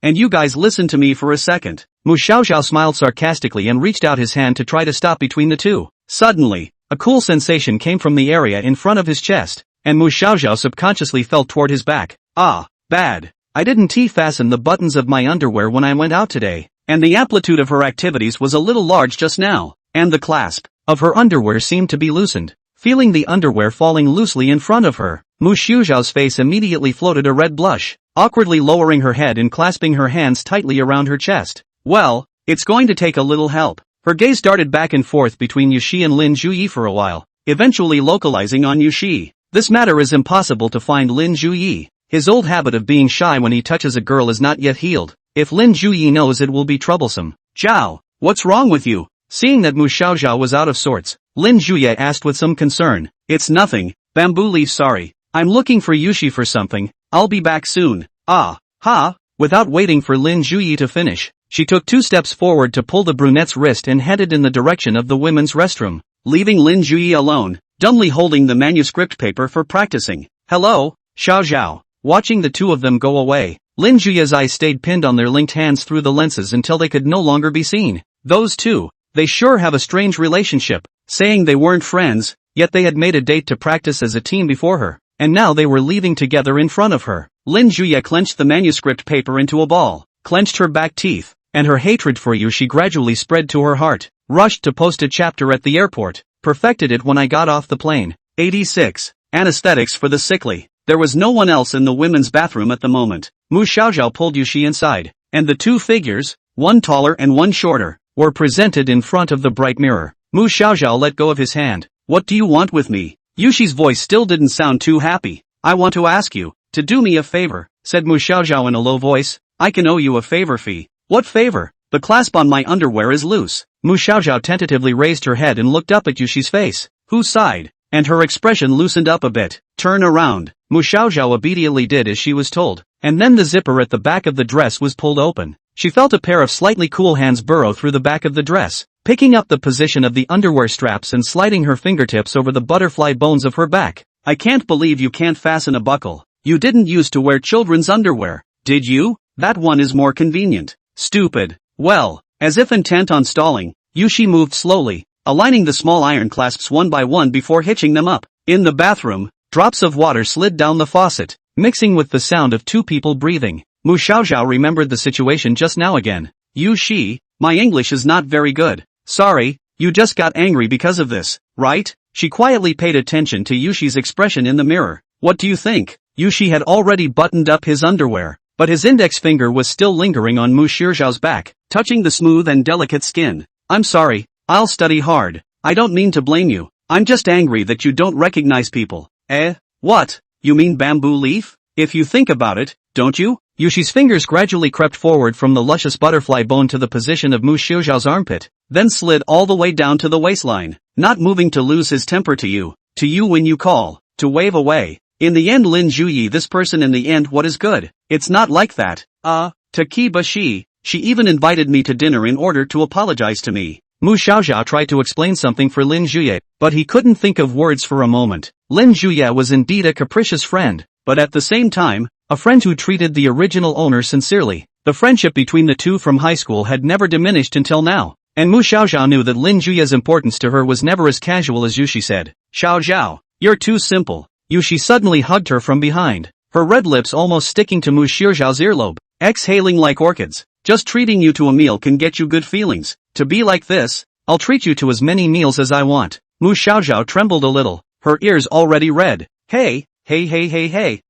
And you guys listen to me for a second. Mu Xiaozhao smiled sarcastically and reached out his hand to try to stop between the two. Suddenly, a cool sensation came from the area in front of his chest, and Mu Xiaozhao subconsciously felt toward his back. Bad. I didn't T-fasten the buttons of my underwear when I went out today, and the amplitude of her activities was a little large just now, and the clasp of her underwear seemed to be loosened. Feeling the underwear falling loosely in front of her, Mu Xiaozhao's face immediately floated a red blush, awkwardly lowering her head and clasping her hands tightly around her chest. Well, it's going to take a little help. Her gaze darted back and forth between Yushi and Lin Zhuyi for a while, eventually localizing on Yushi. This matter is impossible to find Lin Zhuyi. His old habit of being shy when he touches a girl is not yet healed. If Lin Zhuyi knows, it will be troublesome. Zhao, what's wrong with you? Seeing that Mu Xiaozhao was out of sorts, Lin Zhuyi asked with some concern. It's nothing, Bamboo Leaf, sorry. I'm looking for Yushi for something. I'll be back soon. Without waiting for Lin Zhuyi to finish, she took 2 steps forward to pull the brunette's wrist and headed in the direction of the women's restroom, leaving Lin Zhuyi alone, dumbly holding the manuscript paper for practicing. Hello, Xiao Zhao. Watching the two of them go away, Lin Zhuyi's eyes stayed pinned on their linked hands through the lenses until they could no longer be seen. Those two, they sure have a strange relationship. Saying they weren't friends, yet they had made a date to practice as a team before her, and now they were leaving together in front of her. Lin Zhuyi clenched the manuscript paper into a ball, clenched her back teeth, and her hatred for Yushi gradually spread to her heart. Rushed to post a chapter at the airport, perfected it when I got off the plane. 86. Anesthetics for the sickly. There was no one else in the women's bathroom at the moment. Mu Xiaozhao pulled Yushi inside, and the two figures, one taller and one shorter, were presented in front of the bright mirror. Mu Xiaozhao let go of his hand. What do you want with me? Yushi's voice still didn't sound too happy. I want to ask you to do me a favor, said Mu Xiaozhao in a low voice. I can owe you a favor fee. What favor? The clasp on my underwear is loose. Mu Xiaozhao tentatively raised her head and looked up at Yushi's face, who sighed, and her expression loosened up a bit. Turn around. Mu Xiaozhao obediently did as she was told, and then the zipper at the back of the dress was pulled open. She felt a pair of slightly cool hands burrow through the back of the dress, picking up the position of the underwear straps and sliding her fingertips over the butterfly bones of her back. I can't believe you can't fasten a buckle. You didn't used to wear children's underwear, did you? That one is more convenient. Stupid. Well, as if intent on stalling, Yushi moved slowly, aligning the small iron clasps one by one before hitching them up. In the bathroom, drops of water slid down the faucet, mixing with the sound of two people breathing. Mu Xiaozhao remembered the situation just now again. Yushi, my English is not very good. Sorry, you just got angry because of this, right? She quietly paid attention to Yushi's expression in the mirror. What do you think? Yushi had already buttoned up his underwear, but his index finger was still lingering on Mu Xiaozhao's back, touching the smooth and delicate skin. I'm sorry, I'll study hard. I don't mean to blame you. I'm just angry that you don't recognize people. What? You mean Bamboo Leaf? If you think about it, don't you? Yushi's fingers gradually crept forward from the luscious butterfly bone to the position of Mu Xiaozhao's armpit, then slid all the way down to the waistline, not moving to lose his temper to you when you call, to wave away. In the end, Lin Zhuyi, this person in the end, what is good? It's not like that. Takiba she even invited me to dinner in order to apologize to me. Mu Xiaozhao tried to explain something for Lin Zhuyi, but he couldn't think of words for a moment. Lin Zhuyi was indeed a capricious friend, but at the same time, a friend who treated the original owner sincerely. The friendship between the two from high school had never diminished until now, and Mu Xiaozhao knew that Lin Zhuyi's importance to her was never as casual as Yushi said. Xiaozhao, you're too simple. Yushi suddenly hugged her from behind, her red lips almost sticking to Mu Xiaozhao's earlobe, exhaling like orchids. Just treating you to a meal can get you good feelings. To be like this, I'll treat you to as many meals as I want. Mu Xiaoxiao trembled a little, her ears already red. Hey,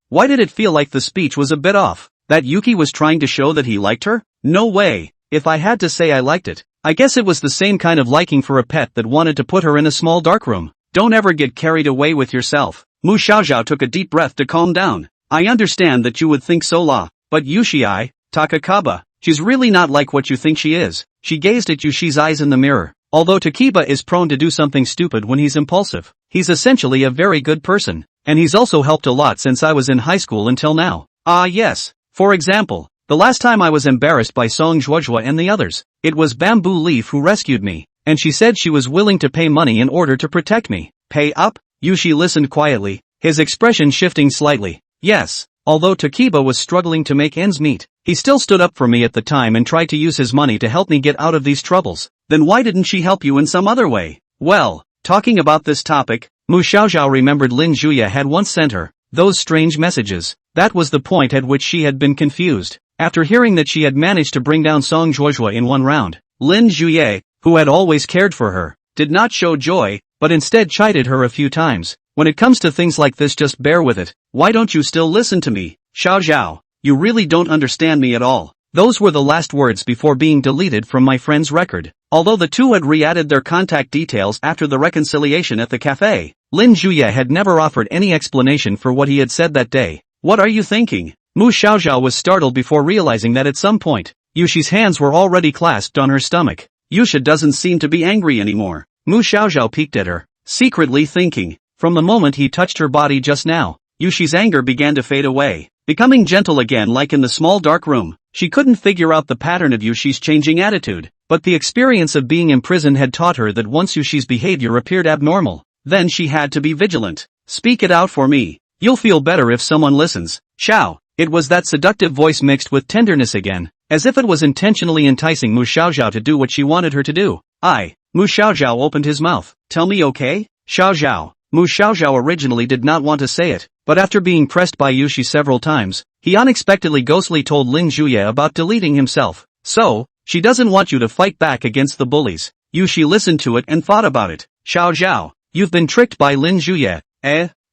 why did it feel like the speech was a bit off? That Yuki was trying to show that he liked her? No way. If I had to say I liked it, I guess it was the same kind of liking for a pet that wanted to put her in a small dark room. Don't ever get carried away with yourself. Mu Xiaoxiao took a deep breath to calm down. I understand that you would think so, but Yushii, Takakaba, she's really not like what you think she is. She gazed at Yushi's eyes in the mirror. Although Takeba is prone to do something stupid when he's impulsive, he's essentially a very good person, and he's also helped a lot since I was in high school until now. Ah yes, for example, the last time I was embarrassed by Song Zhuozhua and the others, it was Bamboo Leaf who rescued me, and she said she was willing to pay money in order to protect me. Pay up? Yushi listened quietly, his expression shifting slightly. Yes, although Takeba was struggling to make ends meet, he still stood up for me at the time and tried to use his money to help me get out of these troubles. Then why didn't she help you in some other way? Well, talking about this topic, Mu Xiaoxiao remembered Lin Juye had once sent her those strange messages. That was the point at which she had been confused. After hearing that she had managed to bring down Song Zhuozhua in one round, Lin Juye, who had always cared for her, did not show joy, but instead chided her a few times. When it comes to things like this, just bear with it. Why don't you still listen to me? Xiaoxiao, you really don't understand me at all. Those were the last words before being deleted from my friend's record. Although the two had re-added their contact details after the reconciliation at the cafe, Lin Juye had never offered any explanation for what he had said that day. What are you thinking? Mu Xiaoxiao was startled before realizing that at some point, Yushi's hands were already clasped on her stomach. Yusha doesn't seem to be angry anymore. Mu Xiaoxiao peeked at her, secretly thinking, from the moment he touched her body just now, Yushi's anger began to fade away, becoming gentle again like in the small dark room. She couldn't figure out the pattern of Yushi's changing attitude, but the experience of being imprisoned had taught her that once Yushi's behavior appeared abnormal, then she had to be vigilant. Speak it out for me. You'll feel better if someone listens. Xiao. It was that seductive voice mixed with tenderness again, as if it was intentionally enticing Mu Xiaoxiao to do what she wanted her to do. Mu Xiaoxiao opened his mouth. Tell me okay? Xiaoxiao. Mu Xiaoxiao originally did not want to say it, but after being pressed by Yushi several times, he unexpectedly ghostly told Lin Juye about deleting himself. So, she doesn't want you to fight back against the bullies. Yushi listened to it and thought about it. Xiaoxiao, you've been tricked by Lin Juye.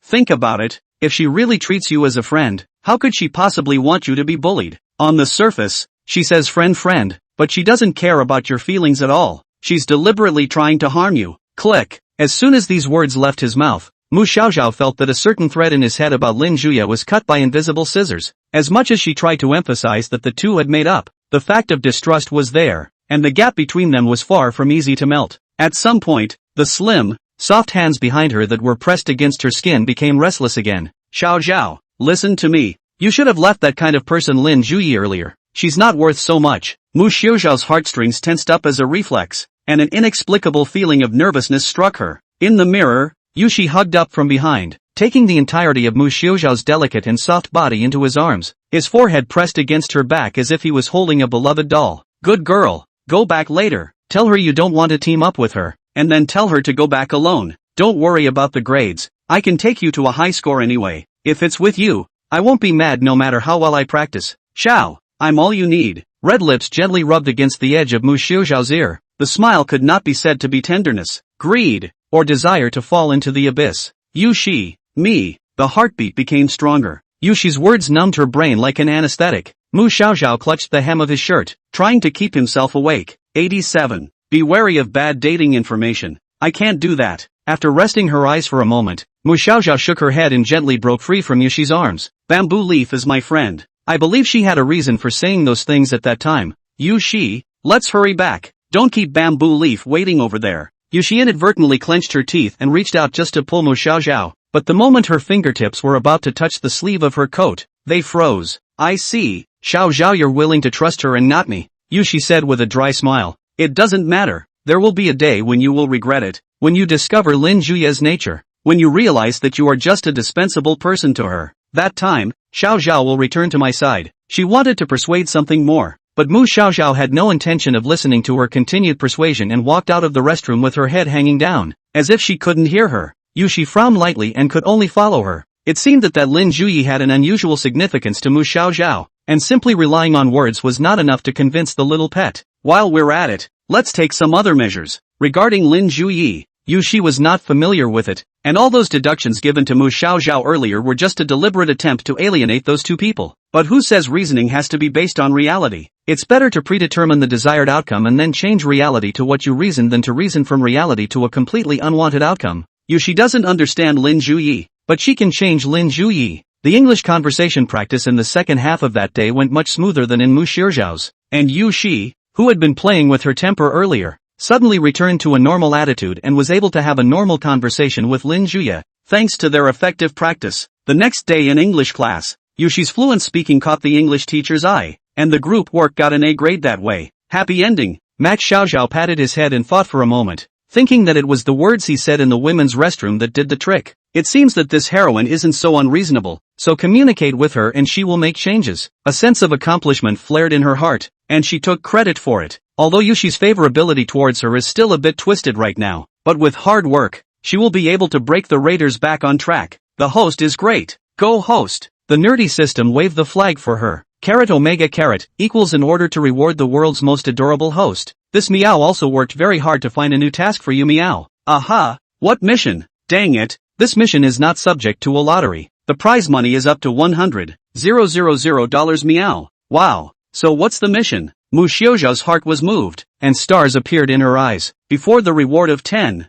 Think about it. If she really treats you as a friend, how could she possibly want you to be bullied? On the surface, she says friend, but she doesn't care about your feelings at all. She's deliberately trying to harm you. Click. As soon as these words left his mouth, Mu Xiaoxiao felt that a certain thread in his head about Lin Juye was cut by invisible scissors. As much as she tried to emphasize that the two had made up, the fact of distrust was there, and the gap between them was far from easy to melt. At some point, the slim, soft hands behind her that were pressed against her skin became restless again. Xiaoxiao, listen to me. You should have left that kind of person Lin Juye earlier. She's not worth so much. Mu Xiaoxiao's heartstrings tensed up as a reflex, and an inexplicable feeling of nervousness struck her. In the mirror, Yushi hugged up from behind, taking the entirety of Mu Xiaoxiao's delicate and soft body into his arms, his forehead pressed against her back as if he was holding a beloved doll. Good girl. Go back later. Tell her you don't want to team up with her, and then tell her to go back alone. Don't worry about the grades. I can take you to a high score anyway. If it's with you, I won't be mad no matter how well I practice. Xiao, I'm all you need. Red lips gently rubbed against the edge of Mu Xiaoxiao's ear. The smile could not be said to be tenderness, greed, or desire to fall into the abyss. Yushi, me. The heartbeat became stronger. Yushi's words numbed her brain like an anesthetic. Mu Xiaoxiao clutched the hem of his shirt, trying to keep himself awake. 87. Be wary of bad dating information. I can't do that. After resting her eyes for a moment, Mu Xiaoxiao shook her head and gently broke free from Yushi's arms. Bamboo Leaf is my friend. I believe she had a reason for saying those things at that time. Yushi, let's hurry back. Don't keep Bamboo Leaf waiting over there. Yushi inadvertently clenched her teeth and reached out just to pull Mu Xiaoxiao, but the moment her fingertips were about to touch the sleeve of her coat, they froze. I see. Xiaoxiao, you're willing to trust her and not me, Yushi said with a dry smile. It doesn't matter. There will be a day when you will regret it, when you discover Lin Juye's nature, when you realize that you are just a dispensable person to her. That time, Xiaoxiao will return to my side. She wanted to persuade something more, but Mu Xiaoxiao had no intention of listening to her continued persuasion and walked out of the restroom with her head hanging down, as if she couldn't hear her. Yushi frowned lightly and could only follow her. It seemed that Lin Juye had an unusual significance to Mu Xiaoxiao. and simply relying on words was not enough to convince the little pet. While we're at it, let's take some other measures. Regarding Lin Juyi, Yushi was not familiar with it, and all those deductions given to Mu Xiaoxiao earlier were just a deliberate attempt to alienate those two people. But who says reasoning has to be based on reality? It's better to predetermine the desired outcome and then change reality to what you reason than to reason from reality to a completely unwanted outcome. Yushi doesn't understand Lin Juyi, but she can change Lin Juyi. The English conversation practice in the second half of that day went much smoother than in Mu Xiaoxiao's, and Yushi, who had been playing with her temper earlier, suddenly returned to a normal attitude and was able to have a normal conversation with Lin Juyi, thanks to their effective practice. The next day in English class, Yushi's fluent speaking caught the English teacher's eye, and the group work got an A grade that way. Happy ending. Max Xiaoxiao patted his head and thought for a moment, thinking that it was the words he said in the women's restroom that did the trick. It seems that this heroine isn't so unreasonable, so communicate with her and she will make changes. A sense of accomplishment flared in her heart, and she took credit for it. Although Yushi's favorability towards her is still a bit twisted right now, but with hard work, she will be able to break the raiders back on track. The host is great. Go host. The nerdy system waved the flag for her. Carat omega carat equals in order to reward the world's most adorable host. This Meow also worked very hard to find a new task for you Meow. Aha! What mission? Dang it, this mission is not subject to a lottery. The prize money is up to $100,000 Meow. Wow. So what's the mission? Mu Xiaoxiao's heart was moved, and stars appeared in her eyes. Before the reward of 10,000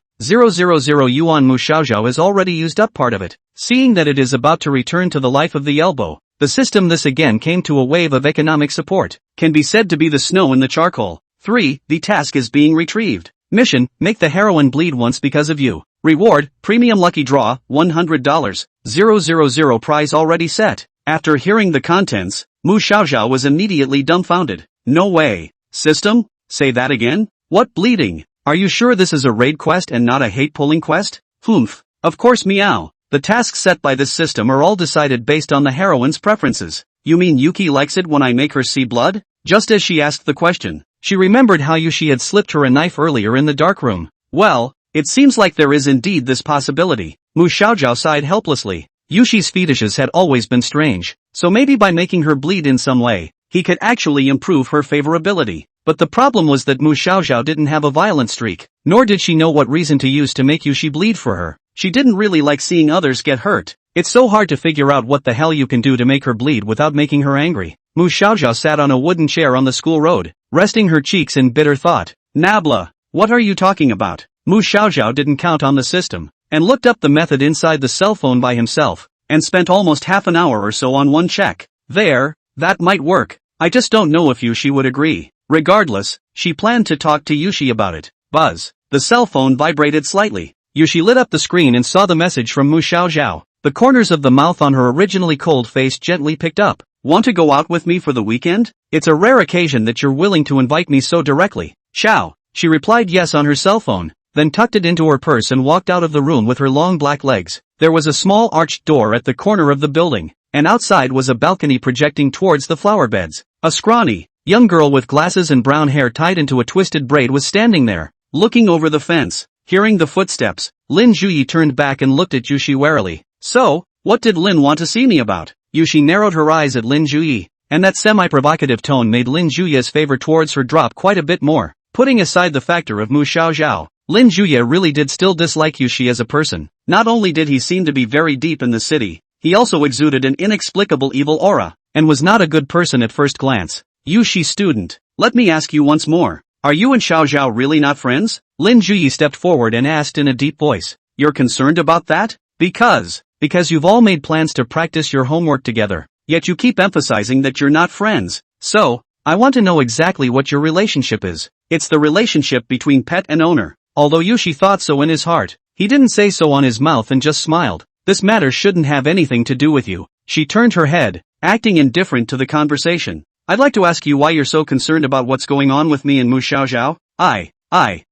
yuan, Mu Xiaoxiao has already used up part of it. Seeing that it is about to return to the life of the elbow, the system this again came to a wave of economic support. Can be said to be the snow in the charcoal. 3. The task is being retrieved. Mission, make the heroine bleed once because of you. Reward, premium lucky draw, $100. 000 prize already set. After hearing the contents, Mu Xiaoxiao was immediately dumbfounded. No way. System? Say that again? What bleeding? Are you sure this is a raid quest and not a hate-pulling quest? Humph. Of course Meow. The tasks set by this system are all decided based on the heroine's preferences. You mean Yuki likes it when I make her see blood? Just as she asked the question, she remembered how Yushi had slipped her a knife earlier in the dark room. Well, it seems like there is indeed this possibility. Mu Xiaoxiao sighed helplessly. Yushi's fetishes had always been strange, so maybe by making her bleed in some way, he could actually improve her favorability. But the problem was that Mu Xiaoxiao didn't have a violent streak, nor did she know what reason to use to make Yushi bleed for her. She didn't really like seeing others get hurt. It's so hard to figure out what the hell you can do to make her bleed without making her angry. Mu Xiaoxiao sat on a wooden chair on the school road, resting her cheeks in bitter thought. Nabla, what are you talking about? Mu Xiaoxiao didn't count on the system, and looked up the method inside the cell phone by himself, and spent almost half an hour or so on one check. There, that might work. I just don't know if Yushi would agree. Regardless, she planned to talk to Yushi about it. Buzz. The cell phone vibrated slightly. Yushi lit up the screen and saw the message from Mu Xiaoxiao. The corners of the mouth on her originally cold face gently picked up. Want to go out with me for the weekend? It's a rare occasion that you're willing to invite me so directly. Xiao. She replied yes on her cell phone, then tucked it into her purse and walked out of the room with her long black legs. There was a small arched door at the corner of the building, and outside was a balcony projecting towards the flower beds. A scrawny, young girl with glasses and brown hair tied into a twisted braid was standing there, looking over the fence. Hearing the footsteps, Lin Juyi turned back and looked at Yushi warily. So, what did Lin want to see me about? Yushi narrowed her eyes at Lin Juyi, and that semi-provocative tone made Lin Juyi's favor towards her drop quite a bit more. Putting aside the factor of Mu Xiaoxiao, Lin Juyi really did still dislike Yushi as a person. Not only did he seem to be very deep in the city, he also exuded an inexplicable evil aura, and was not a good person at first glance. Yushi student, let me ask you once more. Are you and Xiaoxiao really not friends? Lin Juyi stepped forward and asked in a deep voice. You're concerned about that? Because you've all made plans to practice your homework together, yet you keep emphasizing that you're not friends. So, I want to know exactly what your relationship is. It's the relationship between pet and owner. Although Yushi thought so in his heart, he didn't say so on his mouth and just smiled. This matter shouldn't have anything to do with you. She turned her head, acting indifferent to the conversation. I'd like to ask you why you're so concerned about what's going on with me and Mu Xiaoxiao.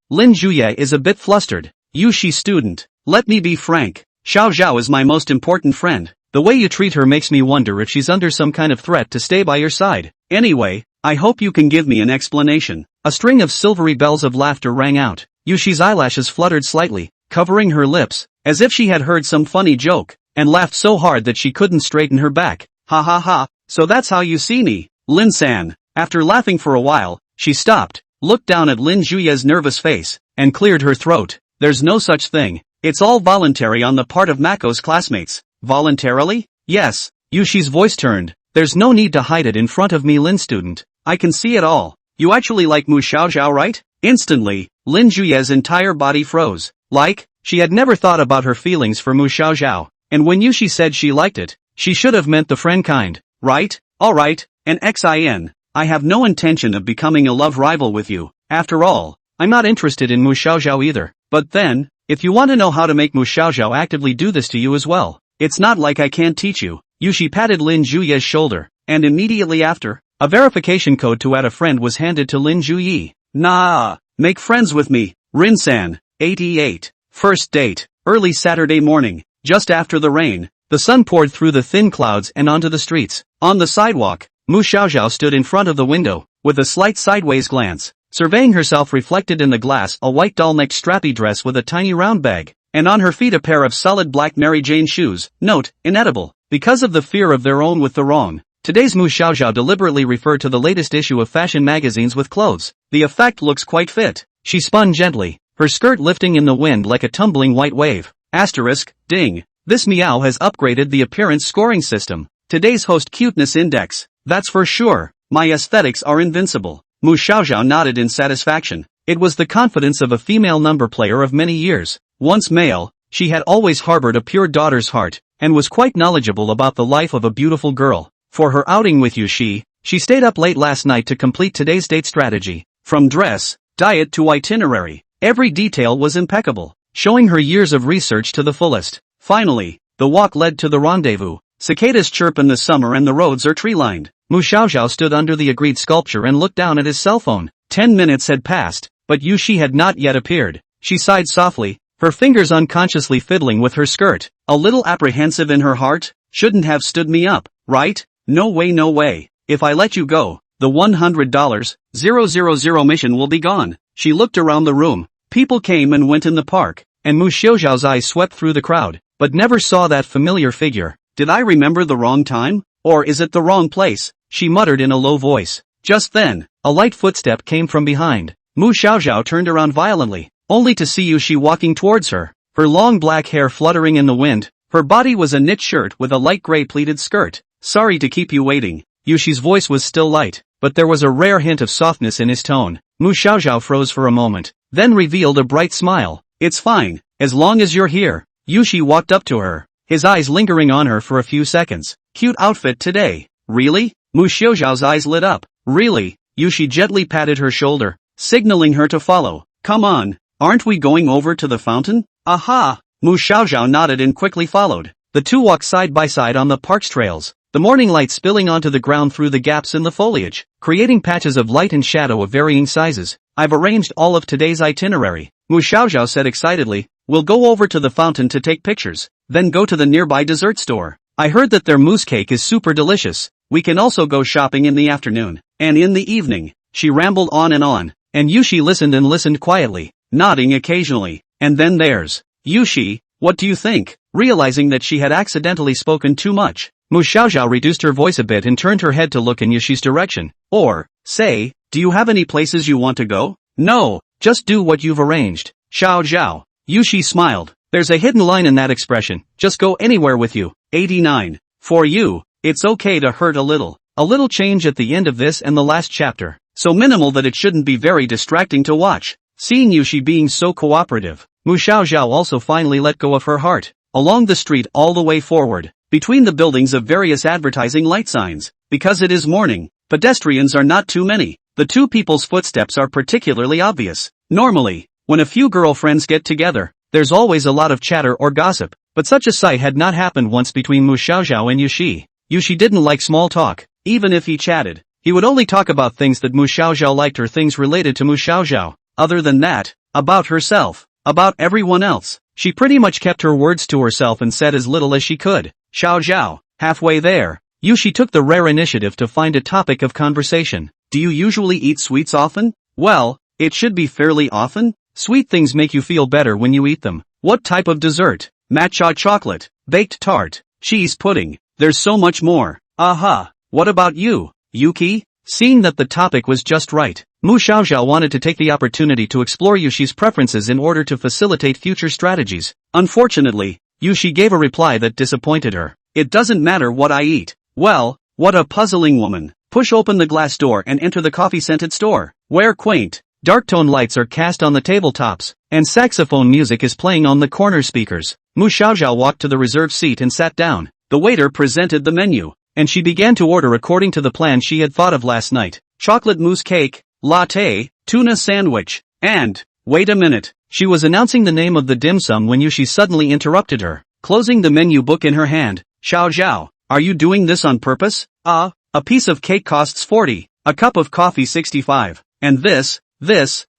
Lin Juyi is a bit flustered. Yushi student, let me be frank. Xiaoxiao is my most important friend. The way you treat her makes me wonder if she's under some kind of threat to stay by your side. Anyway, I hope you can give me an explanation. A string of silvery bells of laughter rang out. Yushi's eyelashes fluttered slightly, covering her lips, as if she had heard some funny joke, and laughed so hard that she couldn't straighten her back. Ha ha ha, so that's how you see me, Lin-san. After laughing for a while, she stopped, looked down at Lin Juye's nervous face, and cleared her throat. There's no such thing. It's all voluntary on the part of Mako's classmates. Voluntarily? Yes. Yushi's voice turned. There's no need to hide it in front of me, Lin student. I can see it all. You actually like Mu Xiaoxiao, right? Instantly, Lin Juye's entire body froze. Like, she had never thought about her feelings for Mu Xiaoxiao, and when Yushi said she liked it, she should have meant the friend kind, right? Alright, and XIN. I have no intention of becoming a love rival with you. After all, I'm not interested in Mu Xiaoxiao either. But then, if you want to know how to make Mu Xiaoxiao actively do this to you as well, it's not like I can't teach you. Yushi patted Lin Juye's shoulder, and immediately after, a verification code to add a friend was handed to Lin Juye. Nah, make friends with me, Rin-san. 88. First date. Early Saturday morning, just after the rain, the sun poured through the thin clouds and onto the streets. On the sidewalk, Mu Xiaoxiao stood in front of the window, with a slight sideways glance, surveying herself reflected in the glass, a white doll-necked strappy dress with a tiny round bag, and on her feet a pair of solid black Mary Jane shoes. Note, inedible, because of the fear of their own with the wrong. Today's Mu Xiaoxiao deliberately referred to the latest issue of fashion magazines with clothes. The effect looks quite fit. She spun gently, her skirt lifting in the wind like a tumbling white wave. Asterisk, ding. This meow has upgraded the appearance scoring system. Today's host cuteness index. That's for sure. My aesthetics are invincible. Mu Xiaoxiao nodded in satisfaction. It was the confidence of a female number player of many years. Once male, she had always harbored a pure daughter's heart, and was quite knowledgeable about the life of a beautiful girl. For her outing with Yushi, she stayed up late last night to complete today's date strategy. From dress, diet to itinerary, every detail was impeccable, showing her years of research to the fullest. Finally, the walk led to the rendezvous. Cicadas chirp in the summer and the roads are tree-lined. Mu Xiaoxiao stood under the agreed sculpture and looked down at his cell phone. 10 minutes had passed, but Yushi had not yet appeared. She sighed softly, her fingers unconsciously fiddling with her skirt. A little apprehensive in her heart. Shouldn't have stood me up, right? No way, no way. If I let you go, the $100,000 mission will be gone. She looked around the room. People came and went in the park, and Mu Xiaoxiao's eyes swept through the crowd, but never saw that familiar figure. Did I remember the wrong time? Or is it the wrong place? She muttered in a low voice. Just then, a light footstep came from behind. Mu Xiaoxiao turned around violently, only to see Yushi walking towards her, her long black hair fluttering in the wind. Her body was a knit shirt with a light gray pleated skirt. Sorry to keep you waiting. Yushi's voice was still light, but there was a rare hint of softness in his tone. Mu Xiaoxiao froze for a moment, then revealed a bright smile. It's fine, as long as you're here. Yushi walked up to her, his eyes lingering on her for a few seconds. Cute outfit today. Really? Mu Xiaoxiao's eyes lit up. Really? Yushi gently patted her shoulder, signaling her to follow. Come on, aren't we going over to the fountain? Aha! Mu Xiaoxiao nodded and quickly followed. The two walked side by side on the park's trails, the morning light spilling onto the ground through the gaps in the foliage, creating patches of light and shadow of varying sizes. I've arranged all of today's itinerary, Mu Xiaoxiao said excitedly. We'll go over to the fountain to take pictures, then go to the nearby dessert store. I heard that their mousse cake is super delicious. We can also go shopping in the afternoon, and in the evening. She rambled on, and Yushi listened and listened quietly, nodding occasionally. And then there's Yushi, what do you think? Realizing that she had accidentally spoken too much, Mu Xiaoxiao reduced her voice a bit and turned her head to look in Yushi's direction. Or, say, do you have any places you want to go? No, just do what you've arranged. Xiao Zhao. Yushi smiled. There's a hidden line in that expression. Just go anywhere with you. 89. For you, it's okay to hurt a little. A little change at the end of this and the last chapter. So minimal that it shouldn't be very distracting to watch. Seeing Yushi being so cooperative, Mu Xiaoxiao also finally let go of her heart. Along the street all the way forward, between the buildings of various advertising light signs. Because it is morning, pedestrians are not too many. The two people's footsteps are particularly obvious. Normally, when a few girlfriends get together, there's always a lot of chatter or gossip, but such a sight had not happened once between Mu Xiaoxiao and Yushi. Yushi didn't like small talk. Even if he chatted, he would only talk about things that Mu Xiaoxiao liked or things related to Mu Xiaoxiao. Other than that, about herself, about everyone else, she pretty much kept her words to herself and said as little as she could. Xiao Zhao. Halfway there, Yushi took the rare initiative to find a topic of conversation. Do you usually eat sweets often? Well, it should be fairly often. Sweet things make you feel better when you eat them. What type of dessert? Matcha chocolate, baked tart, cheese pudding. There's so much more. Aha. what about you, Yuki? Seeing that the topic was just right, Mu Xiaoxiao wanted to take the opportunity to explore Yushi's preferences in order to facilitate future strategies. Unfortunately, Yushi gave a reply that disappointed her. It doesn't matter what I eat. Well, what a puzzling woman. Push open the glass door and enter the coffee-scented store, where quaint, dark-tone lights are cast on the tabletops, and saxophone music is playing on the corner speakers. Mu Xiaoxiao walked to the reserved seat and sat down. The waiter presented the menu, and she began to order according to the plan she had thought of last night. Chocolate mousse cake, latte, tuna sandwich, and, wait a minute, she was announcing the name of the dim sum when Yushi suddenly interrupted her, closing the menu book in her hand. Xiao, are you doing this on purpose? A piece of cake costs 40, a cup of coffee 65, and this,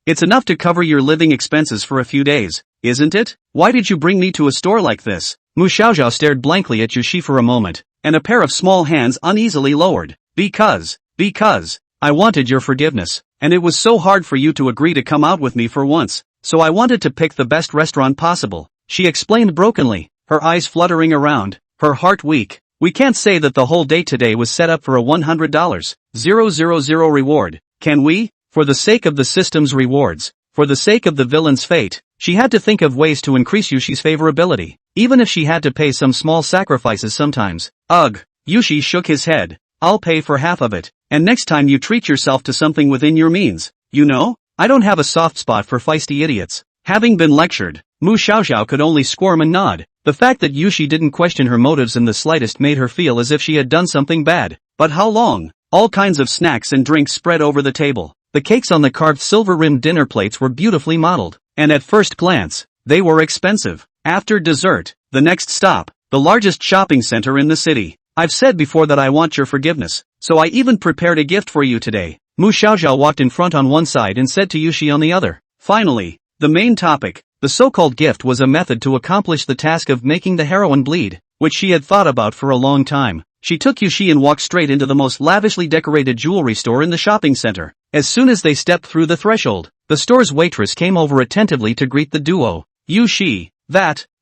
it's enough to cover your living expenses for a few days, isn't it? Why did you bring me to a store like this? Mu Xiaoxiao stared blankly at Yushi for a moment, and a pair of small hands uneasily lowered. Because, I wanted your forgiveness, and it was so hard for you to agree to come out with me for once, so I wanted to pick the best restaurant possible, she explained brokenly, her eyes fluttering around, her heart weak. We can't say that the whole day today was set up for a $100,000 reward, can we? For the sake of the system's rewards, for the sake of the villain's fate, she had to think of ways to increase Yushi's favorability, even if she had to pay some small sacrifices sometimes. Ugh, Yushi shook his head. I'll pay for half of it, and next time you treat yourself to something within your means. You know, I don't have a soft spot for feisty idiots. Having been lectured, Mu Xiaoxiao could only squirm and nod. The fact that Yushi didn't question her motives in the slightest made her feel as if she had done something bad. But how long? All kinds of snacks and drinks spread over the table. The cakes on the carved silver-rimmed dinner plates were beautifully modeled, and at first glance, they were expensive. After dessert, the next stop, the largest shopping center in the city. I've said before that I want your forgiveness, so I even prepared a gift for you today. Mu Xiaoxiao walked in front on one side and said to Yushi on the other. Finally, the main topic. The so-called gift was a method to accomplish the task of making the heroine bleed, which she had thought about for a long time. She took Yushi and walked straight into the most lavishly decorated jewelry store in the shopping center. As soon as they stepped through the threshold, the store's waitress came over attentively to greet the duo. Yushi,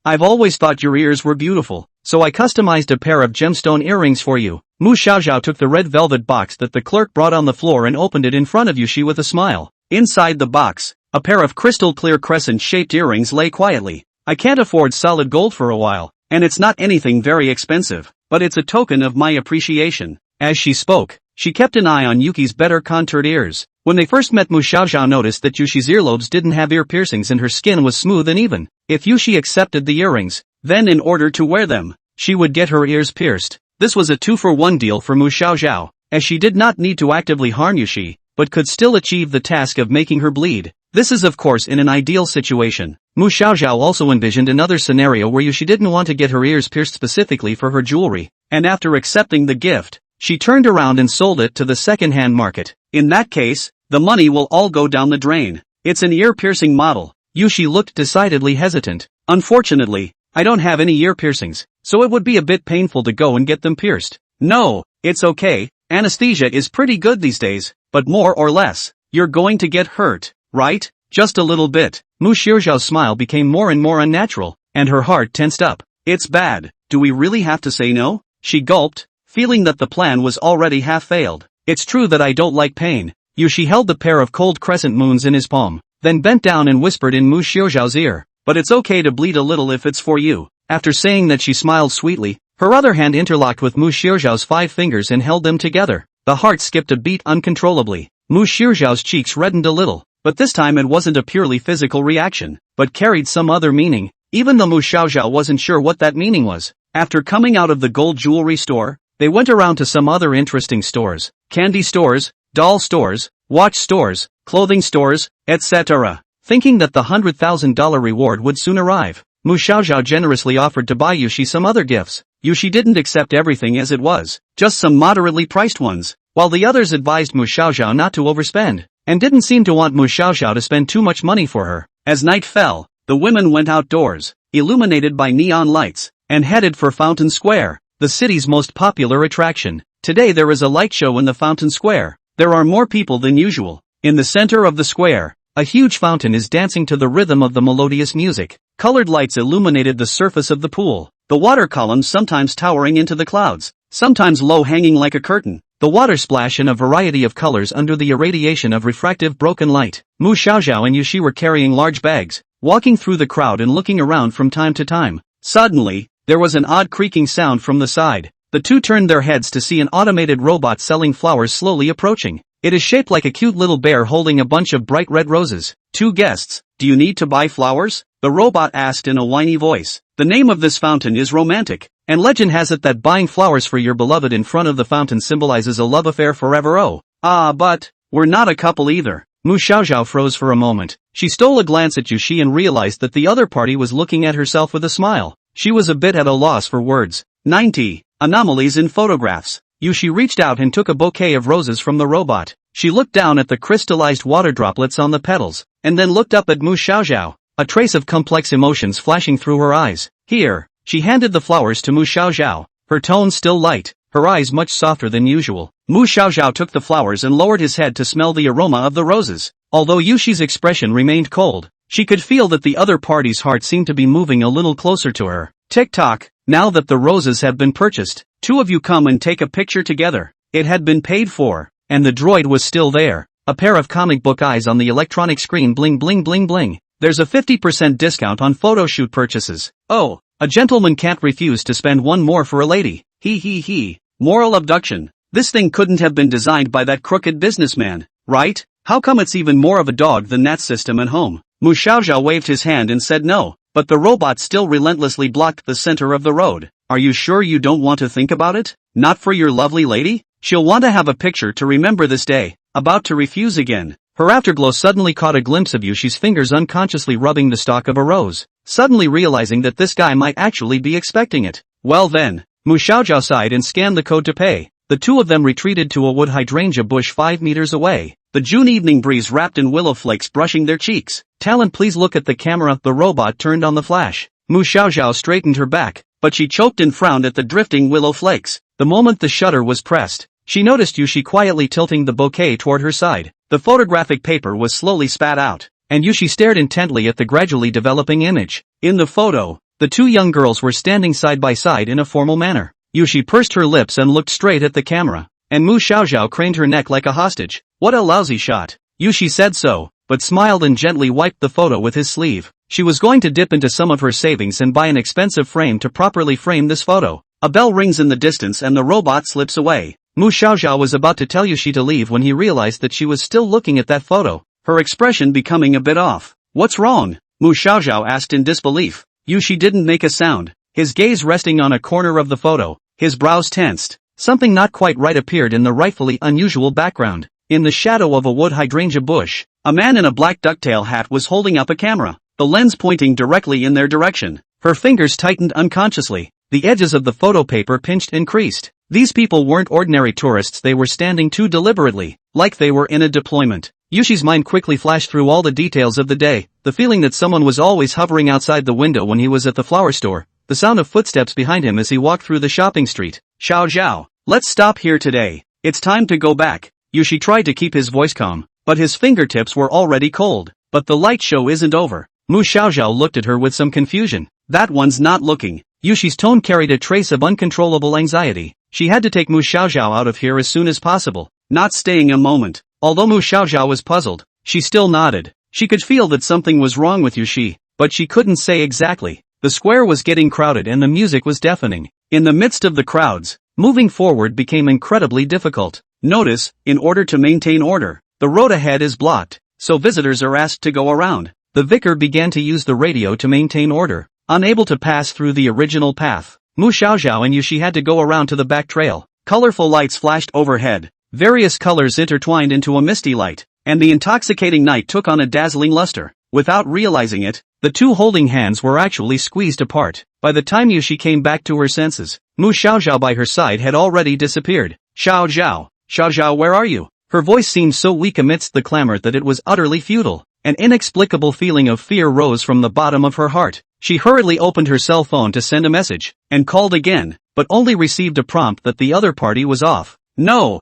I've always thought your ears were beautiful, so I customized a pair of gemstone earrings for you. Mu Xiaoxiao took the red velvet box that the clerk brought on the floor and opened it in front of Yushi with a smile. Inside the box, a pair of crystal-clear crescent-shaped earrings lay quietly. I can't afford solid gold for a while, and it's not anything very expensive, but it's a token of my appreciation. As she spoke, she kept an eye on Yuki's better contoured ears. When they first met, Mu Xiaoxiao noticed that Yushi's earlobes didn't have ear piercings and her skin was smooth and even. If Yushi accepted the earrings, then in order to wear them, she would get her ears pierced. This was a 2-for-1 deal for Mu Xiaoxiao, as she did not need to actively harm Yushi, but could still achieve the task of making her bleed. This is of course in an ideal situation. Mu Xiaoxiao also envisioned another scenario where Yushi didn't want to get her ears pierced specifically for her jewelry, and after accepting the gift, she turned around and sold it to the second-hand market. In that case, the money will all go down the drain. It's an ear-piercing model. Yushi looked decidedly hesitant. Unfortunately, I don't have any ear piercings, so it would be a bit painful to go and get them pierced. No, it's okay, anesthesia is pretty good these days, but more or less, you're going to get hurt, right? Just a little bit. Mu Xiaoxiao's smile became more and more unnatural, and her heart tensed up. It's bad. Do we really have to say no? She gulped, feeling that the plan was already half failed. It's true that I don't like pain. Yushi held the pair of cold crescent moons in his palm, then bent down and whispered in Mu Xiaoxiao's ear. But it's okay to bleed a little if it's for you. After saying that, she smiled sweetly. Her other hand interlocked with Mu Xiaoxiao's 5 fingers and held them together. The heart skipped a beat uncontrollably. Mu Xiaoxiao's cheeks reddened a little, but this time it wasn't a purely physical reaction, but carried some other meaning, even though Mu Xiaoxiao wasn't sure what that meaning was. After coming out of the gold jewelry store, they went around to some other interesting stores. Candy stores, doll stores, watch stores, clothing stores, etc. Thinking that the $100,000 reward would soon arrive, Mu Xiaoxiao generously offered to buy Yushi some other gifts. Yushi didn't accept everything as it was, just some moderately priced ones, while the others advised Mu Xiaoxiao not to overspend, and didn't seem to want Mu Xiaoxiao to spend too much money for her. As night fell, the women went outdoors, illuminated by neon lights, and headed for Fountain Square, the city's most popular attraction. Today there is a light show in the Fountain Square. There are more people than usual. In the center of the square, a huge fountain is dancing to the rhythm of the melodious music. Colored lights illuminated the surface of the pool, the water columns sometimes towering into the clouds. sometimes low-hanging like a curtain. The water splash in a variety of colors under the irradiation of refractive broken light. Mu Xiaoxiao and Yushi were carrying large bags, walking through the crowd and looking around from time to time. Suddenly, there was an odd creaking sound from the side. The two turned their heads to see an automated robot selling flowers slowly approaching. It is shaped like a cute little bear holding a bunch of bright red roses. Two guests, do you need to buy flowers? The robot asked in a whiny voice. The name of this fountain is romantic, and legend has it that buying flowers for your beloved in front of the fountain symbolizes a love affair forever. Oh, but we're not a couple either. Mu Xiaoxiao froze for a moment. She stole a glance at Yushi and realized that the other party was looking at herself with a smile. She was a bit at a loss for words. 90. Anomalies in photographs. Yushi reached out and took a bouquet of roses from the robot. She looked down at the crystallized water droplets on the petals, and then looked up at Mu Xiaoxiao, a trace of complex emotions flashing through her eyes. Here, she handed the flowers to Mu Xiaoxiao, her tone still light, her eyes much softer than usual. Mu Xiaoxiao took the flowers and lowered his head to smell the aroma of the roses. Although Yushi's expression remained cold, she could feel that the other party's heart seemed to be moving a little closer to her. Tick-tock, now that the roses have been purchased, two of you come and take a picture together. It had been paid for, and the droid was still there. A pair of comic book eyes on the electronic screen bling bling bling bling. There's a 50% discount on photoshoot purchases. Oh, a gentleman can't refuse to spend one more for a lady. He. Moral abduction. This thing couldn't have been designed by that crooked businessman, right? How come it's even more of a dog than that system at home? Mu Xiaoxiao waved his hand and said no, but the robot still relentlessly blocked the center of the road. Are you sure you don't want to think about it? Not for your lovely lady? She'll want to have a picture to remember this day. About to refuse again. Her afterglow suddenly caught a glimpse of Yushi's fingers unconsciously rubbing the stalk of a rose, suddenly realizing that this guy might actually be expecting it. Well then, Mu Xiaoxiao sighed and scanned the code to pay. The two of them retreated to a wood hydrangea bush 5 meters away. The June evening breeze wrapped in willow flakes brushing their cheeks. Talon, please look at the camera. The robot turned on the flash. Mu Xiaoxiao straightened her back, but she choked and frowned at the drifting willow flakes. The moment the shutter was pressed, she noticed Yushi quietly tilting the bouquet toward her side. The photographic paper was slowly spat out, and Yushi stared intently at the gradually developing image. In the photo, the two young girls were standing side by side in a formal manner. Yushi pursed her lips and looked straight at the camera, and Mu Xiaoxiao craned her neck like a hostage. What a lousy shot. Yushi said so, but smiled and gently wiped the photo with his sleeve. She was going to dip into some of her savings and buy an expensive frame to properly frame this photo. A bell rings in the distance and the robot slips away. Mu Xiaoxiao was about to tell Yushi to leave when he realized that she was still looking at that photo, her expression becoming a bit off. What's wrong? Mu Xiaoxiao asked in disbelief. Yushi didn't make a sound, his gaze resting on a corner of the photo, his brows tensed. Something not quite right appeared in the rightfully unusual background. In the shadow of a wood hydrangea bush, a man in a black ducktail hat was holding up a camera, the lens pointing directly in their direction. Her fingers tightened unconsciously. The edges of the photo paper pinched and creased. These people weren't ordinary tourists, they were standing too deliberately, like they were in a deployment. Yushi's mind quickly flashed through all the details of the day, the feeling that someone was always hovering outside the window when he was at the flower store, the sound of footsteps behind him as he walked through the shopping street. Xiaoxiao, let's stop here today. It's time to go back. Yushi tried to keep his voice calm, but his fingertips were already cold. But the light show isn't over. Mu Xiaoxiao looked at her with some confusion. That one's not looking. Yushi's tone carried a trace of uncontrollable anxiety. She had to take Mu Xiaoxiao out of here as soon as possible, not staying a moment. Although Mu Xiaoxiao was puzzled, she still nodded. She could feel that something was wrong with Yushi, but she couldn't say exactly. The square was getting crowded and the music was deafening. In the midst of the crowds, moving forward became incredibly difficult. Notice, in order to maintain order, the road ahead is blocked, so visitors are asked to go around. The vicar began to use the radio to maintain order. Unable to pass through the original path, Mu Xiaoxiao and Yushi had to go around to the back trail. Colorful lights flashed overhead, various colors intertwined into a misty light, and the intoxicating night took on a dazzling luster. Without realizing it, the two holding hands were actually squeezed apart. By the time Yushi came back to her senses, Mu Xiaoxiao by her side had already disappeared. Xiaoxiao, where are you? Her voice seemed so weak amidst the clamor that it was utterly futile. An inexplicable feeling of fear rose from the bottom of her heart. She hurriedly opened her cell phone to send a message, and called again, but only received a prompt that the other party was off. No,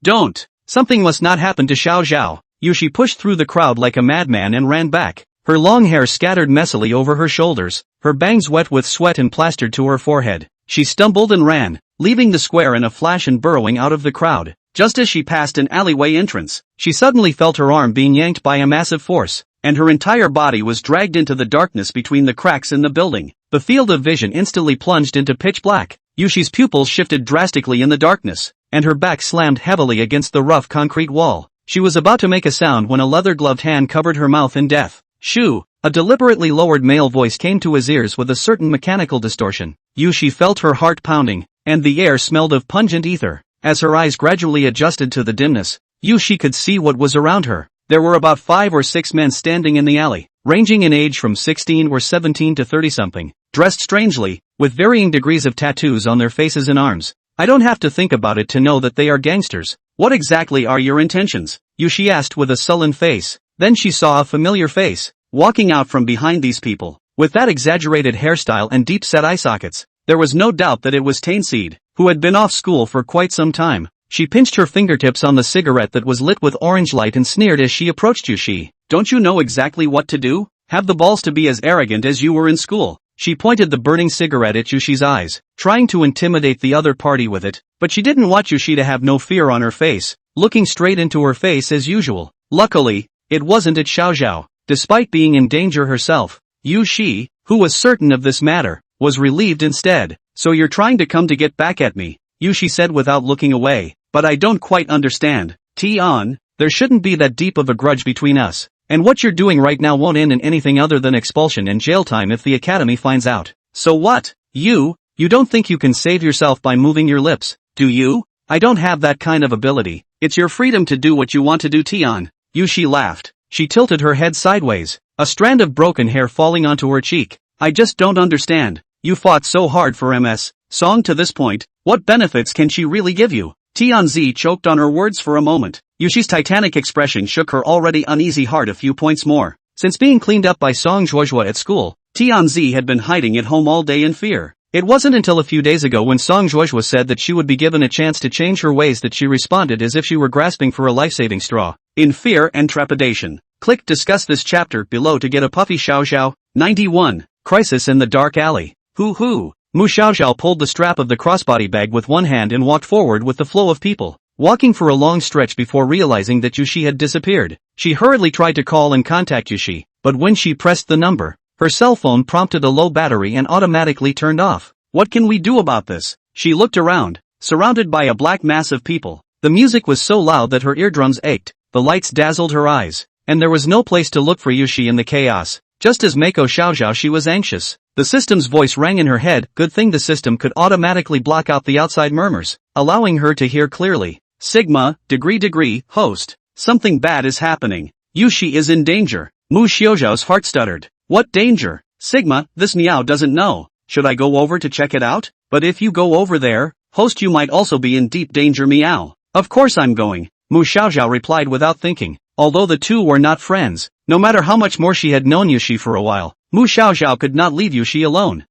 don't. Something must not happen to Xiaoxiao. Yushi pushed through the crowd like a madman and ran back. Her long hair scattered messily over her shoulders, her bangs wet with sweat and plastered to her forehead. she stumbled and ran, leaving the square in a flash and burrowing out of the crowd. Just as she passed an alleyway entrance, she suddenly felt her arm being yanked by a massive force, and her entire body was dragged into the darkness between the cracks in the building. The field of vision instantly plunged into pitch black. Yushi's pupils shifted drastically in the darkness, and her back slammed heavily against the rough concrete wall. She was about to make a sound when a leather-gloved hand covered her mouth in death. Shoo! A deliberately lowered male voice came to his ears with a certain mechanical distortion. Yushi felt her heart pounding, and the air smelled of pungent ether. As her eyes gradually adjusted to the dimness, Yushi could see what was around her. There were about 5 or 6 men standing in the alley, ranging in age from 16 or 17 to 30-something, dressed strangely, with varying degrees of tattoos on their faces and arms. I don't have to think about it to know that they are gangsters. What exactly are your intentions? Yushi asked with a sullen face. Then she saw a familiar face, walking out from behind these people. With that exaggerated hairstyle and deep-set eye sockets, there was no doubt that it was Tainseed, who had been off school for quite some time. She pinched her fingertips on the cigarette that was lit with orange light and sneered as she approached Yushi. Don't you know exactly what to do? Have the balls to be as arrogant as you were in school. She pointed the burning cigarette at Yushi's eyes, trying to intimidate the other party with it, but she didn't want Yushi to have no fear on her face, looking straight into her face as usual. Luckily, it wasn't at Xiaoxiao. Despite being in danger herself, Yushi, who was certain of this matter, was relieved instead. So you're trying to come to get back at me, Yushi said without looking away. But I don't quite understand. Tian, there shouldn't be that deep of a grudge between us. And what you're doing right now won't end in anything other than expulsion and jail time if the academy finds out. So what? You don't think you can save yourself by moving your lips, do you? I don't have that kind of ability. It's your freedom to do what you want to do, Tian. Yushi laughed. She tilted her head sideways, a strand of broken hair falling onto her cheek. I just don't understand. You fought so hard for MS Song to this point. What benefits can she really give you? Tianzi choked on her words for a moment. Yushi's titanic expression shook her already uneasy heart a few points more. Since being cleaned up by Song Zhuozhua at school, Tianzi had been hiding at home all day in fear. It wasn't until a few days ago when Song Zhuozhua said that she would be given a chance to change her ways that she responded as if she were grasping for a life-saving straw. In fear and trepidation. Click discuss this chapter below to get a puffy Xiaoxiao. 91. Crisis in the Dark Alley. Hoo. Mu Xiaoxiao pulled the strap of the crossbody bag with one hand and walked forward with the flow of people, walking for a long stretch before realizing that Yushi had disappeared. She hurriedly tried to call and contact Yushi, but when she pressed the number, her cell phone prompted a low battery and automatically turned off. What can we do about this? She looked around, surrounded by a black mass of people. The music was so loud that her eardrums ached, the lights dazzled her eyes, and there was no place to look for Yushi in the chaos. Just as Mako Xiaoxiao, she was anxious. The system's voice rang in her head. Good thing the system could automatically block out the outside murmurs, allowing her to hear clearly. Sigma, degree, host. Something bad is happening. Yushi is in danger. Mu Xiaoxiao's heart stuttered. What danger? Sigma, this meow doesn't know. Should I go over to check it out? But if you go over there, host, you might also be in deep danger, meow. Of course I'm going. Mu Xiaoxiao replied without thinking. Although the two were not friends, no matter how much more she had known Yushi for a while, Mu Xiaoxiao could not leave Yushi alone.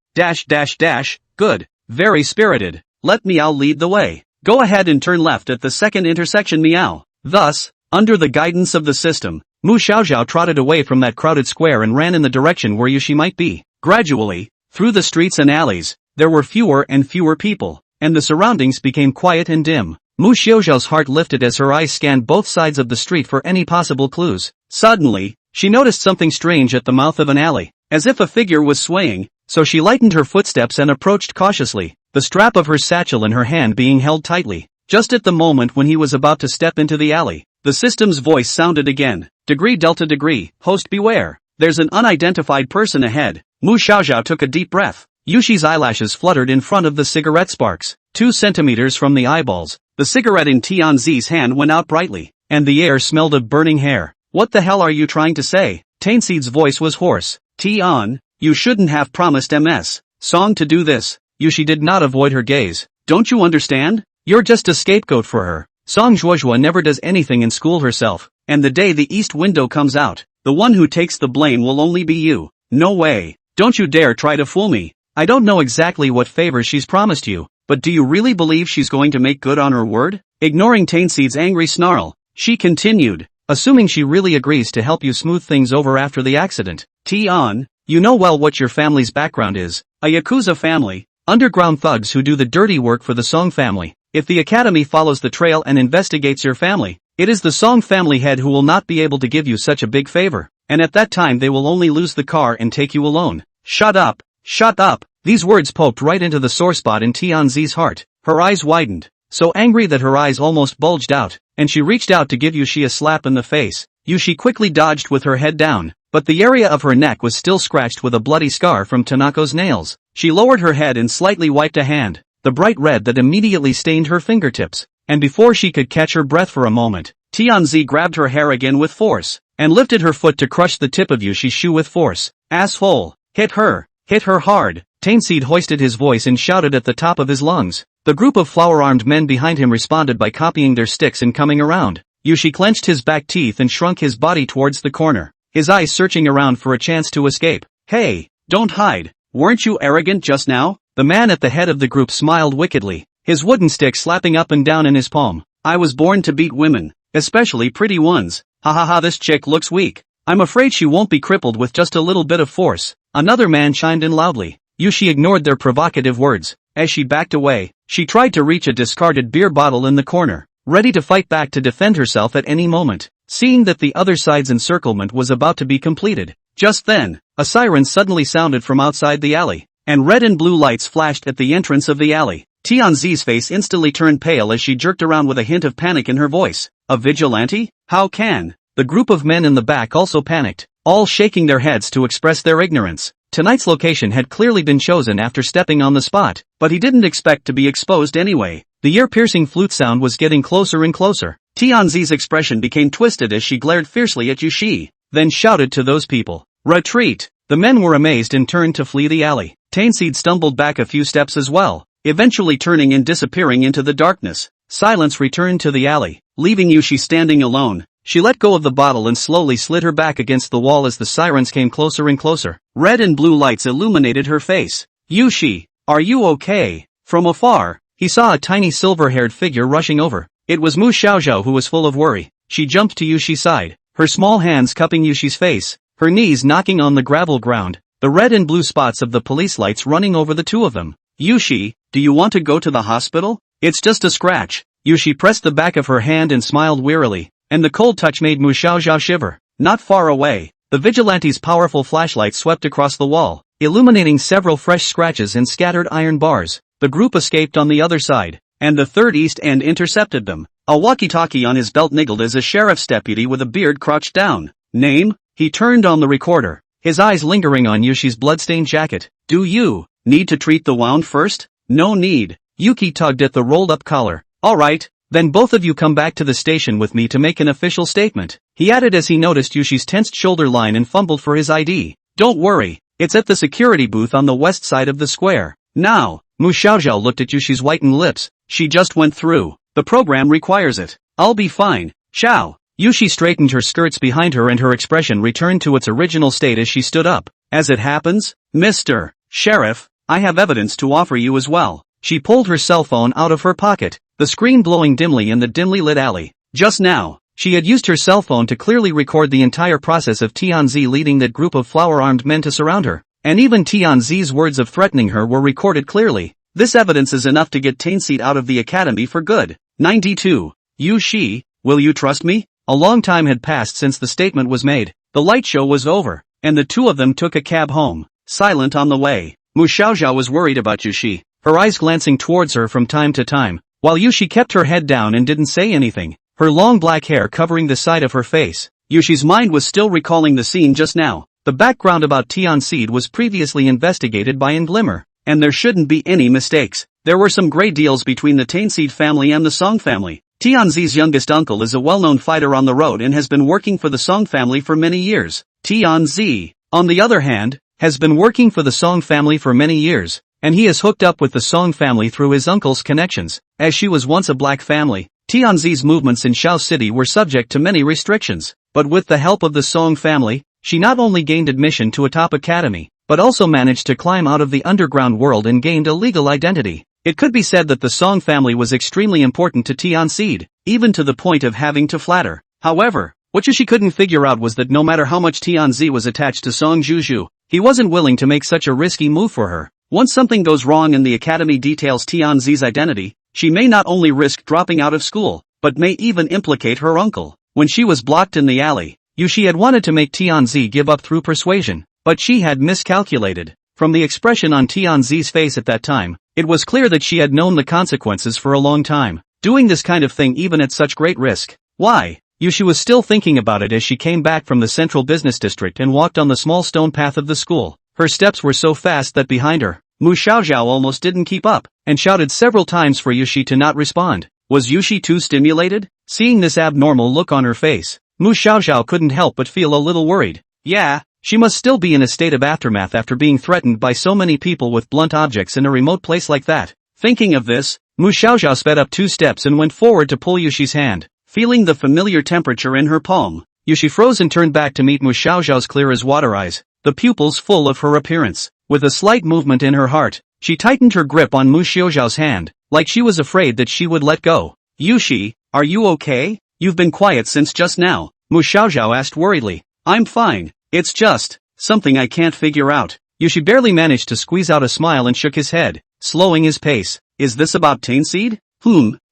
Good. Very spirited. Let meow lead the way. Go ahead and turn left at the second intersection, meow. Thus, under the guidance of the system, Mu Xiaoxiao trotted away from that crowded square and ran in the direction where Yushi might be. Gradually, through the streets and alleys, there were fewer and fewer people, and the surroundings became quiet and dim. Mu Xiaoxiao's heart lifted as her eyes scanned both sides of the street for any possible clues. Suddenly, she noticed something strange at the mouth of an alley, as if a figure was swaying, so she lightened her footsteps and approached cautiously, the strap of her satchel in her hand being held tightly. Just at the moment when he was about to step into the alley, the system's voice sounded again. Degree, host, beware. There's an unidentified person ahead. Mu Xiaoxiao took a deep breath. Yushi's eyelashes fluttered in front of the cigarette sparks, 2 centimeters from the eyeballs. The cigarette in Tianzi's hand went out brightly, and the air smelled of burning hair. What the hell are you trying to say? Tainseed's voice was hoarse. Tian, you shouldn't have promised MS Song to do this. Yushi did not avoid her gaze. Don't you understand? You're just a scapegoat for her. Song Zhuozhua never does anything in school herself, and the day the east window comes out, the one who takes the blame will only be you. No way. Don't you dare try to fool me. I don't know exactly what favors she's promised you, but do you really believe she's going to make good on her word? Ignoring Tainseed's angry snarl, she continued, assuming she really agrees to help you smooth things over after the accident. Tian, you know well what your family's background is, a Yakuza family, underground thugs who do the dirty work for the Song family. If the academy follows the trail and investigates your family, it is the Song family head who will not be able to give you such a big favor, and at that time they will only lose the car and take you alone. Shut up! Shut up! These words poked right into the sore spot in Tianzi's heart. Her eyes widened, so angry that her eyes almost bulged out, and she reached out to give Yushi a slap in the face. Yushi quickly dodged with her head down, but the area of her neck was still scratched with a bloody scar from Tanako's nails. She lowered her head and slightly wiped a hand, the bright red that immediately stained her fingertips, and before she could catch her breath for a moment, Tianzi grabbed her hair again with force, and lifted her foot to crush the tip of Yushi's shoe with force. Asshole! Hit her! Hit her hard! Tainseed hoisted his voice and shouted at the top of his lungs. The group of flower-armed men behind him responded by copying their sticks and coming around. Yushi clenched his back teeth and shrunk his body towards the corner, his eyes searching around for a chance to escape. Hey, don't hide! Weren't you arrogant just now? The man at the head of the group smiled wickedly, his wooden stick slapping up and down in his palm. I was born to beat women, especially pretty ones. Ha ha ha, this chick looks weak. I'm afraid she won't be crippled with just a little bit of force. Another man chimed in loudly. Yushi ignored their provocative words. As she backed away, she tried to reach a discarded beer bottle in the corner, ready to fight back to defend herself at any moment, seeing that the other side's encirclement was about to be completed. Just then, a siren suddenly sounded from outside the alley, and red and blue lights flashed at the entrance of the alley. Tianzi's face instantly turned pale as she jerked around with a hint of panic in her voice. A vigilante? How can? The group of men in the back also panicked, all shaking their heads to express their ignorance. Tonight's location had clearly been chosen after stepping on the spot, but he didn't expect to be exposed anyway. The ear-piercing flute sound was getting closer and closer. Tianzi's expression became twisted as she glared fiercely at Yushi, then shouted to those people, "Retreat!" The men were amazed and turned to flee the alley. Tainseed stumbled back a few steps as well, eventually turning and disappearing into the darkness. Silence returned to the alley, leaving Yushi standing alone. She let go of the bottle and slowly slid her back against the wall as the sirens came closer and closer. Red and blue lights illuminated her face. Yushi, are you okay? From afar, he saw a tiny silver-haired figure rushing over. It was Mu Xiaozhou who was full of worry. She jumped to Yushi's side, her small hands cupping Yushi's face, her knees knocking on the gravel ground, the red and blue spots of the police lights running over the two of them. Yushi, do you want to go to the hospital? It's just a scratch. Yushi pressed the back of her hand and smiled wearily, and the cold touch made Mu Xiaozhou shiver. Not far away, the vigilante's powerful flashlight swept across the wall, illuminating several fresh scratches and scattered iron bars. The group escaped on the other side, and the third East End intercepted them. A walkie-talkie on his belt niggled as a sheriff's deputy with a beard crouched down. Name? He turned on the recorder, his eyes lingering on Yushi's bloodstained jacket. Do you need to treat the wound first? No need. Yuki tugged at the rolled-up collar. Alright, then both of you come back to the station with me to make an official statement. He added as he noticed Yushi's tensed shoulder line and fumbled for his ID. Don't worry, it's at the security booth on the west side of the square. Now, Mu Xiaozhou looked at Yushi's whitened lips. She just went through. The program requires it. I'll be fine. Xiao. Yushi straightened her skirts behind her and her expression returned to its original state as she stood up. As it happens, Mr. Sheriff, I have evidence to offer you as well. She pulled her cell phone out of her pocket, the screen glowing dimly in the dimly lit alley. Just now, she had used her cell phone to clearly record the entire process of Tianzi leading that group of flower-armed men to surround her, and even Tianzi's words of threatening her were recorded clearly. This evidence is enough to get Tainseed out of the academy for good. 92. Yushi, will you trust me? A long time had passed since the statement was made. The light show was over, and the two of them took a cab home, silent on the way. Mu Xiaozhou was worried about Yushi, her eyes glancing towards her from time to time, while Yushi kept her head down and didn't say anything, her long black hair covering the side of her face. Yushi's mind was still recalling the scene just now. The background about Tianseed was previously investigated by Nglimmer, and there shouldn't be any mistakes. There were some great deals between the Tainseed family and the Song family. Tianzi's youngest uncle is a well-known fighter on the road and has been working for the Song family for many years. Tianzi, on the other hand, has been working for the Song family for many years, and he is hooked up with the Song family through his uncle's connections. As she was once a black family, Tianzi's movements in Xiao City were subject to many restrictions, but with the help of the Song family, she not only gained admission to a top academy, but also managed to climb out of the underground world and gained a legal identity. It could be said that the Song family was extremely important to Tianseed, even to the point of having to flatter. However, what Yushi couldn't figure out was that no matter how much Tianzi was attached to Song Juju, he wasn't willing to make such a risky move for her. Once something goes wrong and the academy details Tianzi's identity, she may not only risk dropping out of school, but may even implicate her uncle. When she was blocked in the alley, Yushi had wanted to make Tianzi give up through persuasion, but she had miscalculated. From the expression on Tianzi's face at that time, it was clear that she had known the consequences for a long time, doing this kind of thing even at such great risk. Why? Yushi was still thinking about it as she came back from the central business district and walked on the small stone path of the school. Her steps were so fast that behind her, Mu Xiaoxiao almost didn't keep up, and shouted several times for Yushi to not respond. Was Yushi too stimulated? Seeing this abnormal look on her face, Mu Xiaoxiao couldn't help but feel a little worried. Yeah, she must still be in a state of aftermath after being threatened by so many people with blunt objects in a remote place like that. Thinking of this, Mu Xiaoxiao sped up 2 steps and went forward to pull Yushi's hand. Feeling the familiar temperature in her palm, Yushi froze and turned back to meet Mu Xiaoxiao's clear-as-water eyes, the pupils full of her appearance. With a slight movement in her heart, she tightened her grip on Mu Xiaoxiao's hand, like she was afraid that she would let go. Yushi, are you okay? You've been quiet since just now, Mu Xiaoxiao asked worriedly. I'm fine, it's just something I can't figure out. Yushi barely managed to squeeze out a smile and shook his head, slowing his pace. Is this about Tainseed?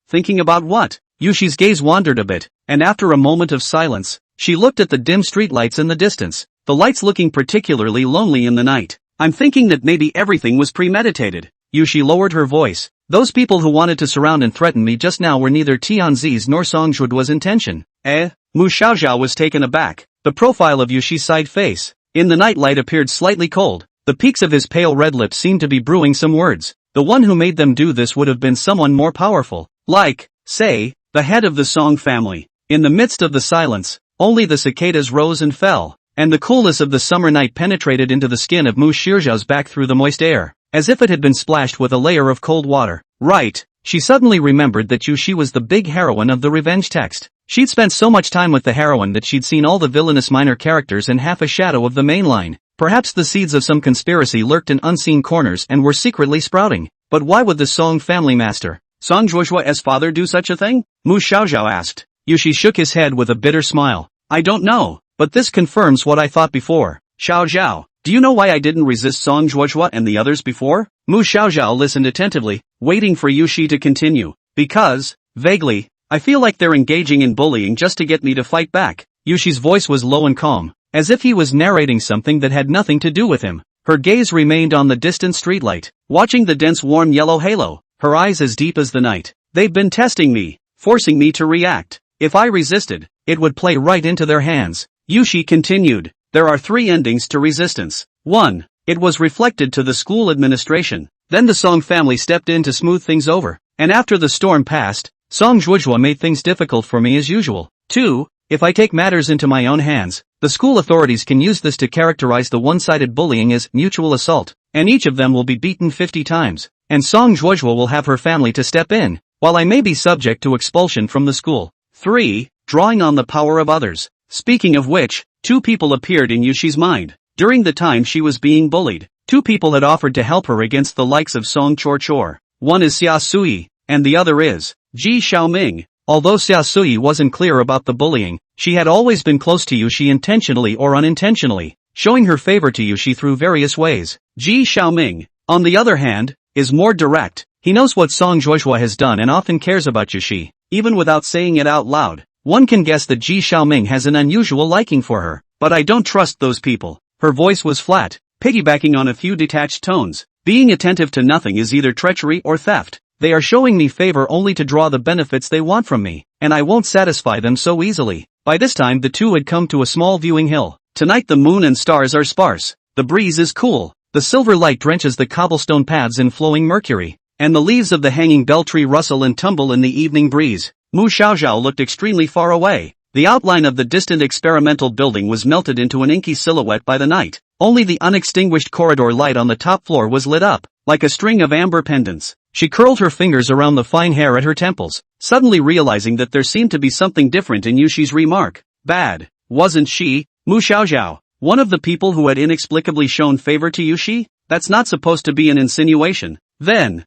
Thinking about what? Yushi's gaze wandered a bit, and after a moment of silence, she looked at the dim streetlights in the distance, the lights looking particularly lonely in the night. I'm thinking that maybe everything was premeditated. Yushi lowered her voice. Those people who wanted to surround and threaten me just now were neither Tianzi's nor Song Zhuodua's intention. Mu Xiaoxiao was taken aback. The profile of Yushi's side face, in the night light, appeared slightly cold. The peaks of his pale red lips seemed to be brewing some words. The one who made them do this would have been someone more powerful, like, say, the head of the Song family. In the midst of the silence, only the cicadas rose and fell, and the coolness of the summer night penetrated into the skin of Mu Xiaoxiao's back through the moist air, as if it had been splashed with a layer of cold water. Right, she suddenly remembered that Yushi was the big heroine of the revenge text. She'd spent so much time with the heroine that she'd seen all the villainous minor characters in half a shadow of the main line. Perhaps the seeds of some conspiracy lurked in unseen corners and were secretly sprouting. But why would the Song family master, Song Zhuodua's father, do such a thing? Mu Xiaoxiao asked. Yushi shook his head with a bitter smile. I don't know, but this confirms what I thought before. Xiaoxiao, do you know why I didn't resist Song Zhuodua and the others before? Mu Xiaoxiao listened attentively, waiting for Yushi to continue. Because, vaguely, I feel like they're engaging in bullying just to get me to fight back. Yushi's voice was low and calm, as if he was narrating something that had nothing to do with him. Her gaze remained on the distant streetlight, watching the dense warm yellow halo, her eyes as deep as the night. They've been testing me, forcing me to react. If I resisted, it would play right into their hands. Yushi continued. There are 3 endings to resistance. 1. It was reflected to the school administration. Then the Song family stepped in to smooth things over. And after the storm passed, Song Zhuodua made things difficult for me as usual. 2. If I take matters into my own hands, the school authorities can use this to characterize the one-sided bullying as mutual assault, and each of them will be beaten 50 times, and Song Zhuodua will have her family to step in, while I may be subject to expulsion from the school. 3. Drawing on the power of others. Speaking of which, 2 people appeared in Yushi's mind. During the time she was being bullied, 2 people had offered to help her against the likes of Song Chorchor. One is Xia Sui, and the other is Ji Xiaoming. Although Xia Sui wasn't clear about the bullying, she had always been close to Yushi intentionally or unintentionally, showing her favor to Yushi through various ways. Ji Xiaoming, on the other hand, is more direct. He knows what Song Zhuodua has done and often cares about Yushi, even without saying it out loud. One can guess that Ji Xiaoming has an unusual liking for her, but I don't trust those people. Her voice was flat, piggybacking on a few detached tones. Being attentive to nothing is either treachery or theft. They are showing me favor only to draw the benefits they want from me, and I won't satisfy them so easily. By this time the 2 had come to a small viewing hill. Tonight the moon and stars are sparse. The breeze is cool. The silver light drenches the cobblestone paths in flowing mercury, and the leaves of the hanging bell tree rustle and tumble in the evening breeze. Mu Xiaoxiao looked extremely far away. The outline of the distant experimental building was melted into an inky silhouette by the night. Only the unextinguished corridor light on the top floor was lit up, like a string of amber pendants. She curled her fingers around the fine hair at her temples, suddenly realizing that there seemed to be something different in Yushi's remark. Bad, wasn't she, Mu Xiaoxiao, one of the people who had inexplicably shown favor to Yushi? That's not supposed to be an insinuation. Then,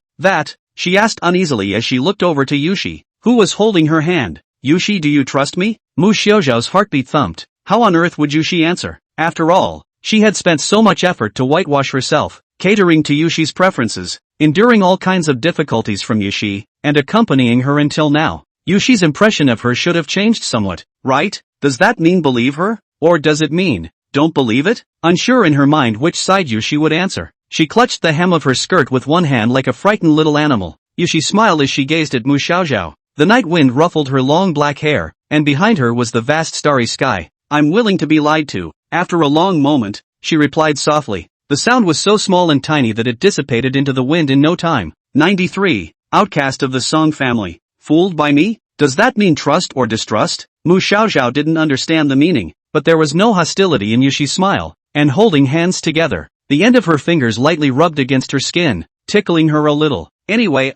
she asked uneasily as she looked over to Yushi, who was holding her hand. Yushi, do you trust me? Mu Xiaoxiao's heartbeat thumped. How on earth would Yushi answer? After all, she had spent so much effort to whitewash herself, catering to Yushi's preferences, enduring all kinds of difficulties from Yushi, and accompanying her until now. Yushi's impression of her should have changed somewhat, right? Does that mean believe her? Or does it mean, don't believe it? Unsure in her mind which side Yushi would answer, she clutched the hem of her skirt with one hand like a frightened little animal. Yushi smiled as she gazed at Mu Xiaoxiao. The night wind ruffled her long black hair, and behind her was the vast starry sky. I'm willing to be lied to. After a long moment, she replied softly. The sound was so small and tiny that it dissipated into the wind in no time. 93. Outcast of the Song family. Fooled by me? Does that mean trust or distrust? Mu Xiaoxiao didn't understand the meaning, but there was no hostility in Yushi's smile, and holding hands together, the end of her fingers lightly rubbed against her skin, tickling her a little. Anyway,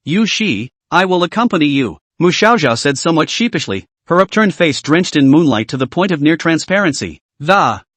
Yushi, I will accompany you, Mu Xiaoxiao said somewhat sheepishly, her upturned face drenched in moonlight to the point of near transparency.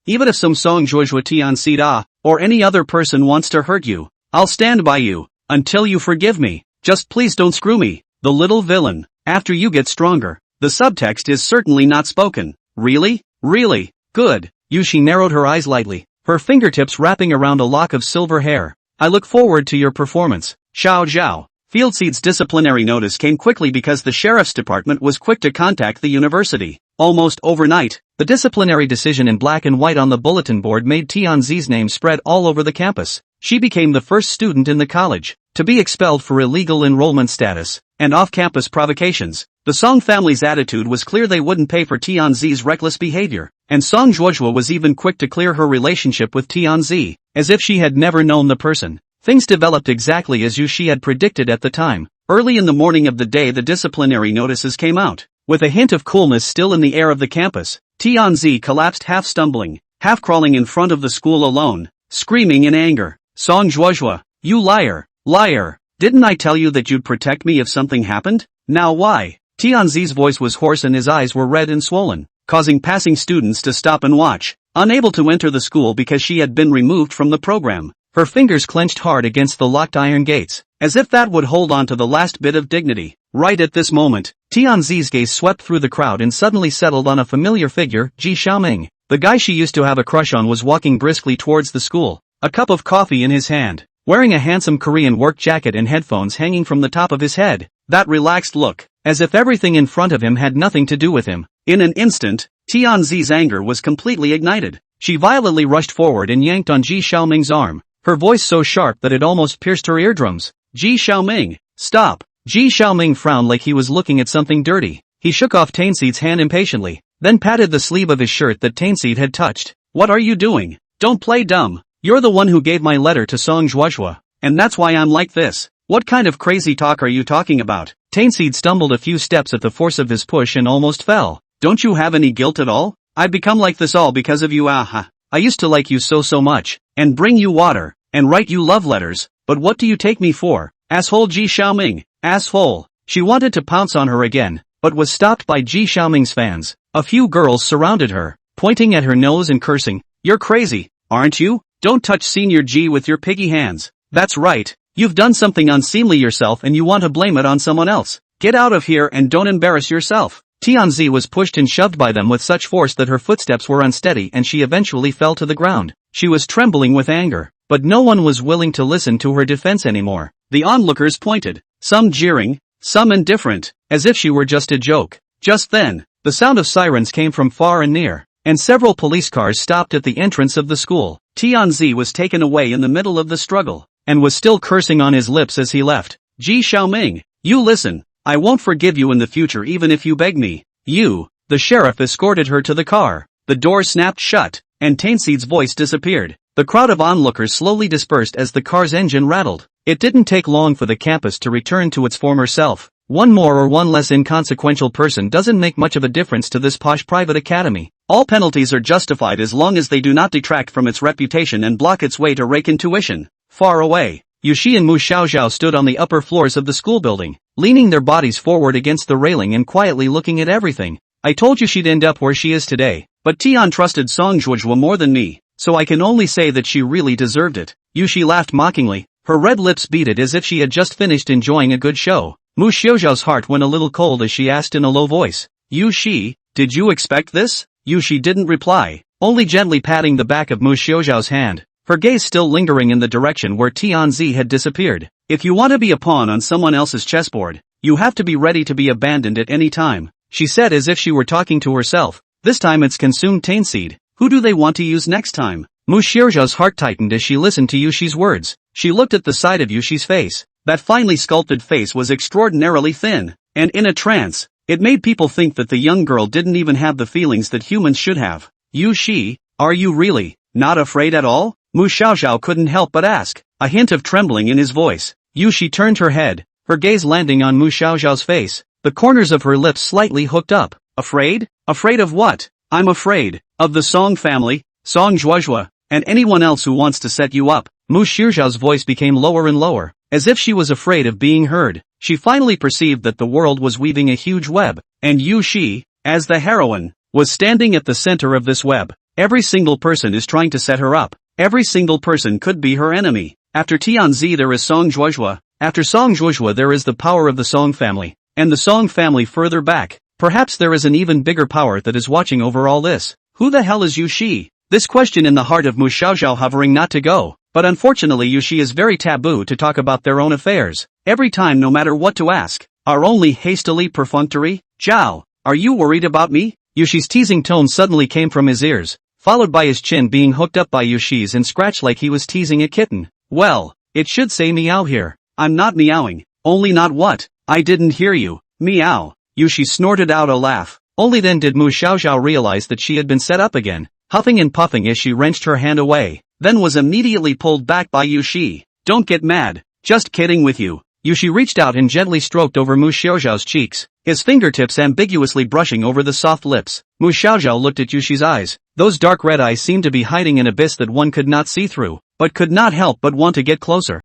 Even if some Song Zhuozhua Tianxi Da, or any other person wants to hurt you, I'll stand by you, until you forgive me. Just please don't screw me, the little villain. After you get stronger. The subtext is certainly not spoken. Really? Really? Good. Yushi narrowed her eyes lightly, her fingertips wrapping around a lock of silver hair. I look forward to your performance. Xiao Zhao. Fieldseed's disciplinary notice came quickly because the sheriff's department was quick to contact the university. Almost overnight, the disciplinary decision in black and white on the bulletin board made Tianzi's name spread all over the campus. She became the first student in the college to be expelled for illegal enrollment status and off-campus provocations. The Song family's attitude was clear. They wouldn't pay for Tianzi's reckless behavior, and Song Zhuozhua was even quick to clear her relationship with Tianzi, as if she had never known the person. Things developed exactly as Yushi had predicted at the time. Early in the morning of the day the disciplinary notices came out. With a hint of coolness still in the air of the campus, Tianzi collapsed half stumbling, half crawling in front of the school alone, screaming in anger. Song Zhuozhua, you liar, liar, didn't I tell you that you'd protect me if something happened? Now why? Tianzi's voice was hoarse and his eyes were red and swollen, causing passing students to stop and watch. Unable to enter the school because she had been removed from the program, her fingers clenched hard against the locked iron gates, as if that would hold on to the last bit of dignity. Right at this moment, Tianzi's gaze swept through the crowd and suddenly settled on a familiar figure, Ji Xiaoming. The guy she used to have a crush on was walking briskly towards the school, a cup of coffee in his hand, wearing a handsome Korean work jacket and headphones hanging from the top of his head. That relaxed look, as if everything in front of him had nothing to do with him. In an instant, Tianzi's anger was completely ignited. She violently rushed forward and yanked on Ji Xiaoming's arm, her voice so sharp that it almost pierced her eardrums. Ji Xiaoming, stop! Ji Xiaoming frowned like he was looking at something dirty. He shook off Tainseed's hand impatiently, then patted the sleeve of his shirt that Tainseed had touched. What are you doing? Don't play dumb. You're the one who gave my letter to Song Zhuozhua, and that's why I'm like this. What kind of crazy talk are you talking about? Tainseed stumbled a few steps at the force of his push and almost fell. Don't you have any guilt at all? I've become like this all because of you. I used to like you so much, and bring you water, and write you love letters, but what do you take me for? Asshole Ji Xiaoming, asshole. She wanted to pounce on her again, but was stopped by Ji Xiaoming's fans. A few girls surrounded her, pointing at her nose and cursing. You're crazy, aren't you? Don't touch Senior Ji with your piggy hands. That's right. You've done something unseemly yourself and you want to blame it on someone else. Get out of here and don't embarrass yourself. Tianzi was pushed and shoved by them with such force that her footsteps were unsteady and she eventually fell to the ground. She was trembling with anger, but no one was willing to listen to her defense anymore. The onlookers pointed, some jeering, some indifferent, as if she were just a joke. Just then, the sound of sirens came from far and near, and several police cars stopped at the entrance of the school. Tianzi was taken away in the middle of the struggle, and was still cursing on his lips as he left. Ji Xiaoming, you listen, I won't forgive you in the future even if you beg me. The sheriff escorted her to the car. The door snapped shut, and Tainseed's voice disappeared. The crowd of onlookers slowly dispersed as the car's engine rattled. It didn't take long for the campus to return to its former self. One more or one less inconsequential person doesn't make much of a difference to this posh private academy. All penalties are justified as long as they do not detract from its reputation and block its way to rake in tuition. Far away, Yushi and Mu Xiaoxiao stood on the upper floors of the school building, leaning their bodies forward against the railing and quietly looking at everything. I told you she'd end up where she is today, but Tian trusted Song Zhuozhua more than me, so I can only say that she really deserved it. Yushi laughed mockingly, her red lips beaded as if she had just finished enjoying a good show. Mu Xiaoxiao's heart went a little cold as she asked in a low voice, Yushi, did you expect this? Yushi didn't reply, only gently patting the back of Mu Xiaoxiao's hand. her gaze still lingering in the direction where Tianzi had disappeared. If you want to be a pawn on someone else's chessboard, you have to be ready to be abandoned at any time, she said as if she were talking to herself. This time it's consumed Tainseed. Who do they want to use next time? Mu Xiaozhao's heart tightened as she listened to Yushi's words. She looked at the side of Yushi's face. That finely sculpted face was extraordinarily thin, and in a trance. It made people think that the young girl didn't even have the feelings that humans should have. Yushi, are you really not afraid at all? Mu Xiaozhao couldn't help but ask, a hint of trembling in his voice. Yushi turned her head, her gaze landing on Mu Xiaozhao's face. The corners of her lips slightly hooked up. Afraid? Afraid of what? I'm afraid of the Song family, Song Zhuozhua, and anyone else who wants to set you up. Mu Xiaozhao's voice became lower and lower, as if she was afraid of being heard. She finally perceived that the world was weaving a huge web, and Yushi, as the heroine, was standing at the center of this web. Every single person is trying to set her up. Every single person could be her enemy. After Tianzi there is Song Zhuozhua. After Song Zhuozhua there is the power of the Song family, and the Song family further back. Perhaps there is an even bigger power that is watching over all this. Who the hell is Yushi? This question in the heart of Mu Xiaozhao hovering not to go. But unfortunately Yushi is very taboo to talk about their own affairs. Every time no matter what to ask, are only hastily perfunctory. Zhao, are you worried about me? Yushi's teasing tone suddenly came from his ears, followed by his chin being hooked up by Yushi's and scratched like he was teasing a kitten. Well, it should say meow here. I'm not meowing. Only not what? I didn't hear you. Meow. Yushi snorted out a laugh. Only then did Mu Xiaozhao realize that she had been set up again, huffing and puffing as she wrenched her hand away, then was immediately pulled back by Yushi. Don't get mad. Just kidding with you. Yushi reached out and gently stroked over Mu Xiaozhao's cheeks, his fingertips ambiguously brushing over the soft lips. Mu Xiaozhao looked at Yushi's eyes. Those dark red eyes seemed to be hiding an abyss that one could not see through, but could not help but want to get closer.